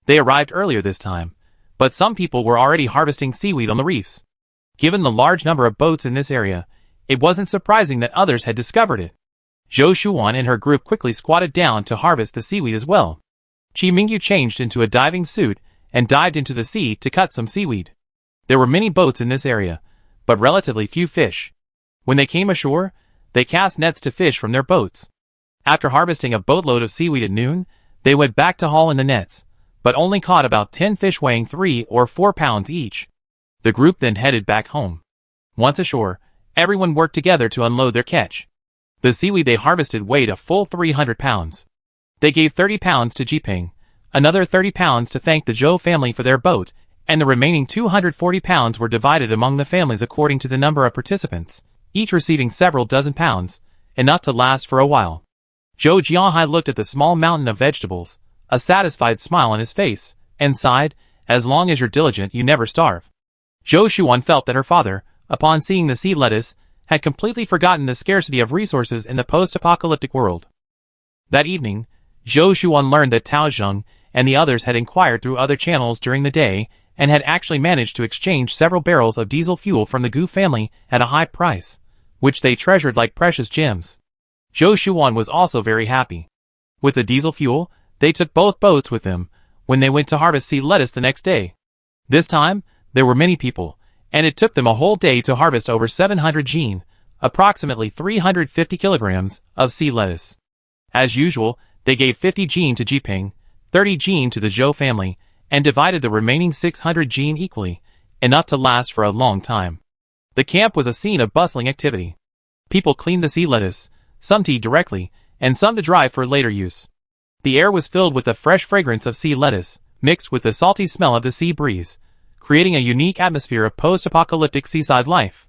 They arrived earlier this time, But some people were already harvesting seaweed on the reefs. Given the large number of boats in this area, it wasn't surprising that others had discovered it. Zhou Shuan and her group quickly squatted down to harvest the seaweed as well. Qi Mingyu changed into a diving suit and dived into the sea to cut some seaweed. There were many boats in this area, but relatively few fish. When they came ashore, they cast nets to fish from their boats. After harvesting a boatload of seaweed at noon, they went back to haul in the nets, but only caught about 10 fish weighing 3 or 4 pounds each. The group then headed back home. Once ashore, everyone worked together to unload their catch. The seaweed they harvested weighed a full 300 pounds. They gave 30 pounds to Jiping, another 30 pounds to thank the Zhou family for their boat, and the remaining 240 pounds were divided among the families according to the number of participants, each receiving several dozen pounds, enough to last for a while. Zhou Jianhai looked at the small mountain of vegetables, a satisfied smile on his face, and sighed, "As long as you're diligent, you never starve." Zhou Shuan felt that her father, upon seeing the sea lettuce, had completely forgotten the scarcity of resources in the post-apocalyptic world. That evening, Zhou Shuan learned that Tao Zheng and the others had inquired through other channels during the day and had actually managed to exchange several barrels of diesel fuel from the Gu family at a high price, which they treasured like precious gems. Zhou Shuan was also very happy. With the diesel fuel, they took both boats with them when they went to harvest sea lettuce the next day. This time, there were many people, and it took them a whole day to harvest over 700 jin, approximately 350 kilograms, of sea lettuce. As usual, they gave 50 jin to Jiping, 30 jin to the Zhou family, and divided the remaining 600 jin equally, enough to last for a long time. The camp was a scene of bustling activity. People cleaned the sea lettuce, some to eat directly, and some to dry for later use. The air was filled with the fresh fragrance of sea lettuce, mixed with the salty smell of the sea breeze, creating a unique atmosphere of post-apocalyptic seaside life.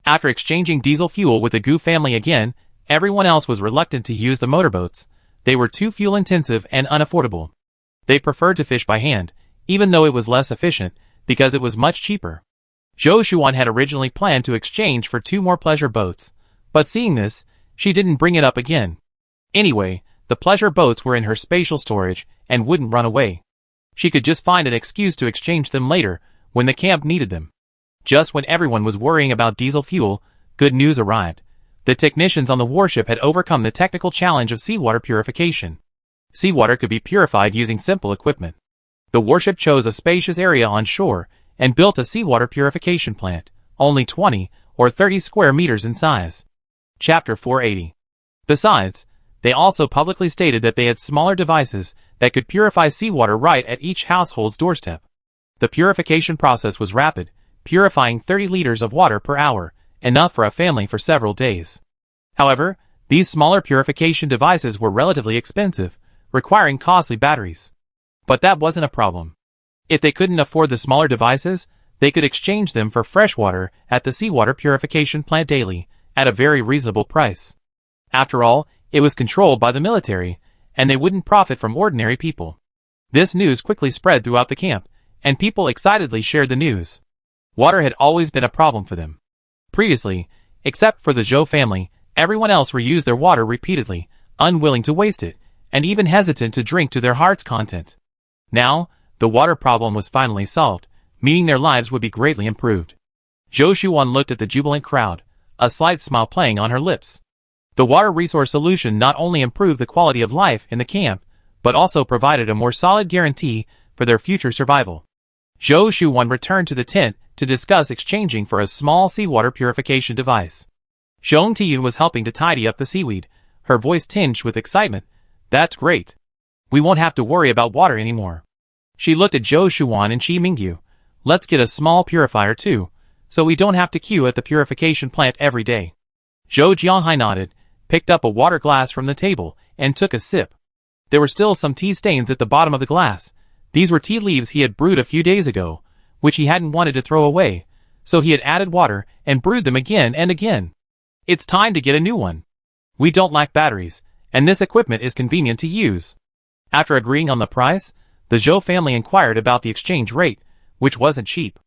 After exchanging diesel fuel with the Gu family again, everyone else was reluctant to use the motorboats. They were too fuel-intensive and unaffordable. They preferred to fish by hand, even though it was less efficient, because it was much cheaper. Zhou Shuan had originally planned to exchange for 2 more pleasure boats, but seeing this, she didn't bring it up again. Anyway, the pleasure boats were in her spatial storage and wouldn't run away. She could just find an excuse to exchange them later, when the camp needed them. Just when everyone was worrying about diesel fuel, good news arrived. The technicians on the warship had overcome the technical challenge of seawater purification. Seawater could be purified using simple equipment. The warship chose a spacious area on shore and built a seawater purification plant, only 20 or 30 square meters in size. Chapter 480. Besides, they also publicly stated that they had smaller devices that could purify seawater right at each household's doorstep. The purification process was rapid, purifying 30 liters of water per hour, enough for a family for several days. However, these smaller purification devices were relatively expensive, requiring costly batteries. But that wasn't a problem. If they couldn't afford the smaller devices, they could exchange them for fresh water at the seawater purification plant daily, at a very reasonable price. After all, it was controlled by the military, and they wouldn't profit from ordinary people. This news quickly spread throughout the camp, and people excitedly shared the news. Water had always been a problem for them. Previously, except for the Zhou family, everyone else reused their water repeatedly, unwilling to waste it, and even hesitant to drink to their heart's content. Now, the water problem was finally solved, meaning their lives would be greatly improved. Zhou Shuan looked at the jubilant crowd, a slight smile playing on her lips. The water resource solution not only improved the quality of life in the camp, but also provided a more solid guarantee for their future survival. Zhou Shuan returned to the tent to discuss exchanging for a small seawater purification device. Zhong Tiyun was helping to tidy up the seaweed, her voice tinged with excitement. "That's great. We won't have to worry about water anymore." She looked at Zhou Shuan and Qi Mingyu. "Let's get a small purifier too, so we don't have to queue at the purification plant every day." Zhou Jianhai nodded, picked up a water glass from the table, and took a sip. There were still some tea stains at the bottom of the glass. These were tea leaves he had brewed a few days ago, which he hadn't wanted to throw away, so he had added water and brewed them again and again. "It's time to get a new one. We don't lack batteries, and this equipment is convenient to use." After agreeing on the price, the Zhou family inquired about the exchange rate, which wasn't cheap.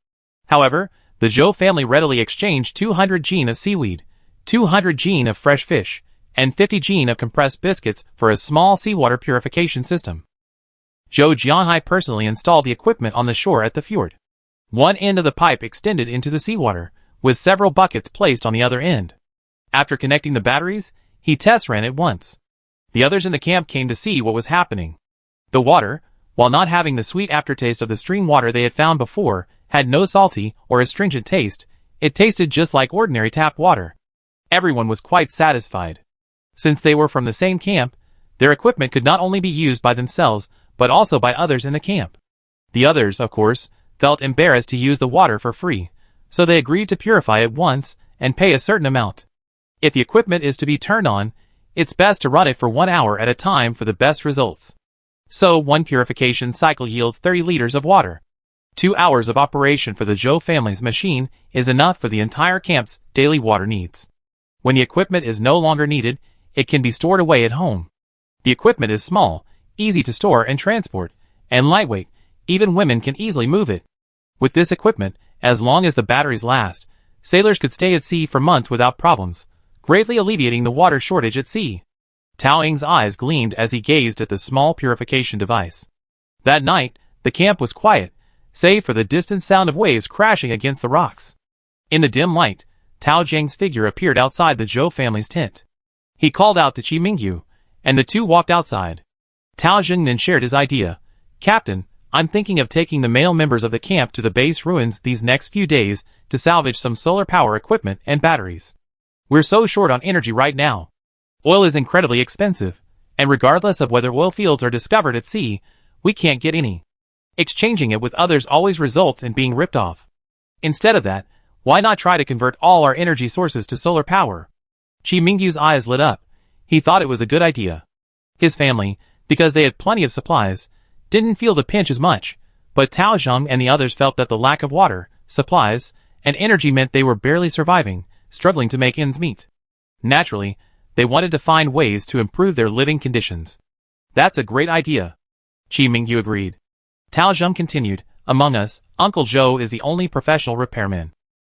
However, the Zhou family readily exchanged 200 jin of seaweed, 200 jin of fresh fish, and 50 jin of compressed biscuits for a small seawater purification system. Zhou Jianhai personally installed the equipment on the shore at the fjord. One end of the pipe extended into the seawater, with several buckets placed on the other end. After connecting the batteries, he test ran it once. The others in the camp came to see what was happening. The water, while not having the sweet aftertaste of the stream water they had found before, had no salty or astringent taste. It tasted just like ordinary tap water. Everyone was quite satisfied. Since they were from the same camp, their equipment could not only be used by themselves, but also by others in the camp. The others, of course, felt embarrassed to use the water for free, so they agreed to purify it once and pay a certain amount. If the equipment is to be turned on, it's best to run it for 1 hour at a time for the best results. So one purification cycle yields 30 liters of water. 2 hours of operation for the Zhou family's machine is enough for the entire camp's daily water needs. When the equipment is no longer needed, it can be stored away at home. The equipment is small, easy to store and transport, and lightweight. Even women can easily move it. With this equipment, as long as the batteries last, sailors could stay at sea for months without problems, greatly alleviating the water shortage at sea. Tao Ying's eyes gleamed as he gazed at the small purification device. That night, the camp was quiet, save for the distant sound of waves crashing against the rocks. In the dim light, Tao Zheng's figure appeared outside the Zhou family's tent. He called out to Qi Mingyu, and the two walked outside. Tao Zheng then shared his idea. "Captain, I'm thinking of taking the male members of the camp to the base ruins these next few days to salvage some solar power equipment and batteries. We're so short on energy right now. Oil is incredibly expensive, and regardless of whether oil fields are discovered at sea, we can't get any. Exchanging it with others always results in being ripped off. Instead of that, why not try to convert all our energy sources to solar power?" Qi Mingyu's eyes lit up. He thought it was a good idea. His family, because they had plenty of supplies, didn't feel the pinch as much, but Tao Zheng and the others felt that the lack of water, supplies, and energy meant they were barely surviving, struggling to make ends meet. Naturally, they wanted to find ways to improve their living conditions. "That's a great idea," Qi Mingyu agreed. Tao Zheng continued, "Among us, Uncle Zhou is the only professional repairman.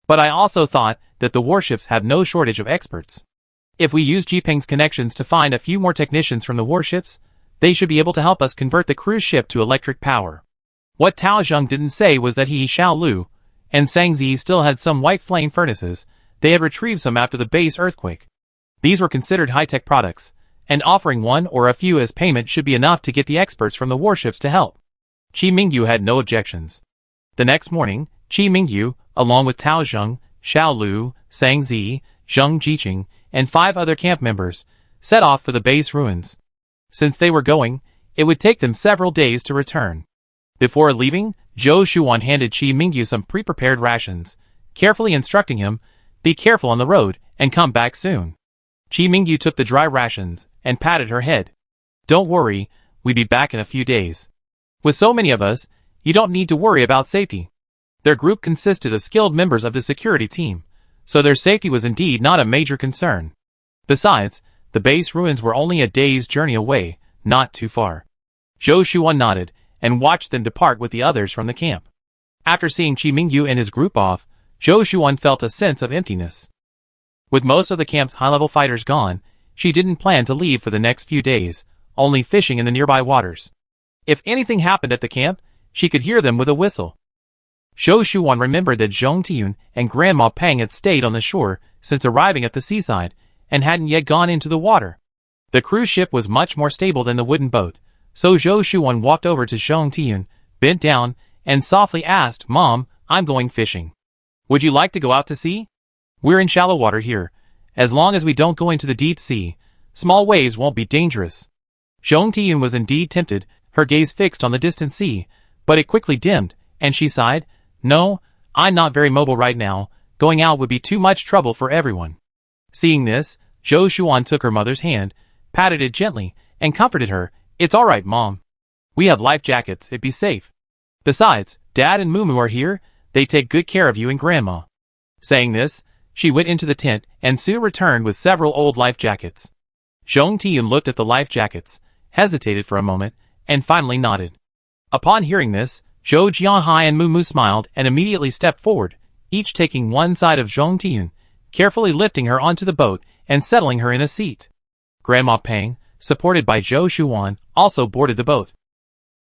But I also thought that the warships have no shortage of experts. If we use Jipeng's connections to find a few more technicians from the warships, they should be able to help us convert the cruise ship to electric power." What Tao Zheng didn't say was that he, Xiao Lu, and Sangzi still had some white flame furnaces. They had retrieved some after the base earthquake. These were considered high-tech products, and offering one or a few as payment should be enough to get the experts from the warships to help. Qi Mingyu had no objections. The next morning, Qi Mingyu, along with Tao Zheng, Xiao Lu, Sangzi, Zheng Jiqing, and 5 other camp members, set off for the base ruins. Since they were going, it would take them several days to return. Before leaving, Zhou Shuan handed Qi Mingyu some pre-prepared rations, carefully instructing him, "Be careful on the road, and come back soon." Qi Mingyu took the dry rations, and patted her head. "Don't worry, we'll be back in a few days. With so many of us, you don't need to worry about safety." Their group consisted of skilled members of the security team, so their safety was indeed not a major concern. Besides, the base ruins were only a day's journey away, not too far. Zhou Shuan nodded, and watched them depart with the others from the camp. After seeing Qi Mingyu and his group off, Zhou Shuan felt a sense of emptiness. With most of the camp's high-level fighters gone, she didn't plan to leave for the next few days, only fishing in the nearby waters. If anything happened at the camp, she could hear them with a whistle. Zhou Shuan remembered that Zhong Tiyun and Grandma Pang had stayed on the shore since arriving at the seaside, and hadn't yet gone into the water. The cruise ship was much more stable than the wooden boat, so Zhou Shuan walked over to Zhong Tiyun, bent down, and softly asked, "Mom, I'm going fishing. Would you like to go out to sea? We're in shallow water here. As long as we don't go into the deep sea, small waves won't be dangerous." Zhong Tiyun was indeed tempted, her gaze fixed on the distant sea, but it quickly dimmed, and she sighed, "No, I'm not very mobile right now. Going out would be too much trouble for everyone." Seeing this, Zhou Shuan took her mother's hand, patted it gently, and comforted her. "It's all right, Mom. We have life jackets, it'd be safe. Besides, Dad and Mumu are here, they take good care of you and Grandma." Saying this, she went into the tent and soon returned with several old life jackets. Zhong Tiyun looked at the life jackets, hesitated for a moment, and finally nodded. Upon hearing this, Zhou Jianhai and Mumu smiled and immediately stepped forward, each taking one side of Zhong Tiyun, carefully lifting her onto the boat and settling her in a seat. Grandma Pang, supported by Zhou Shuan, also boarded the boat.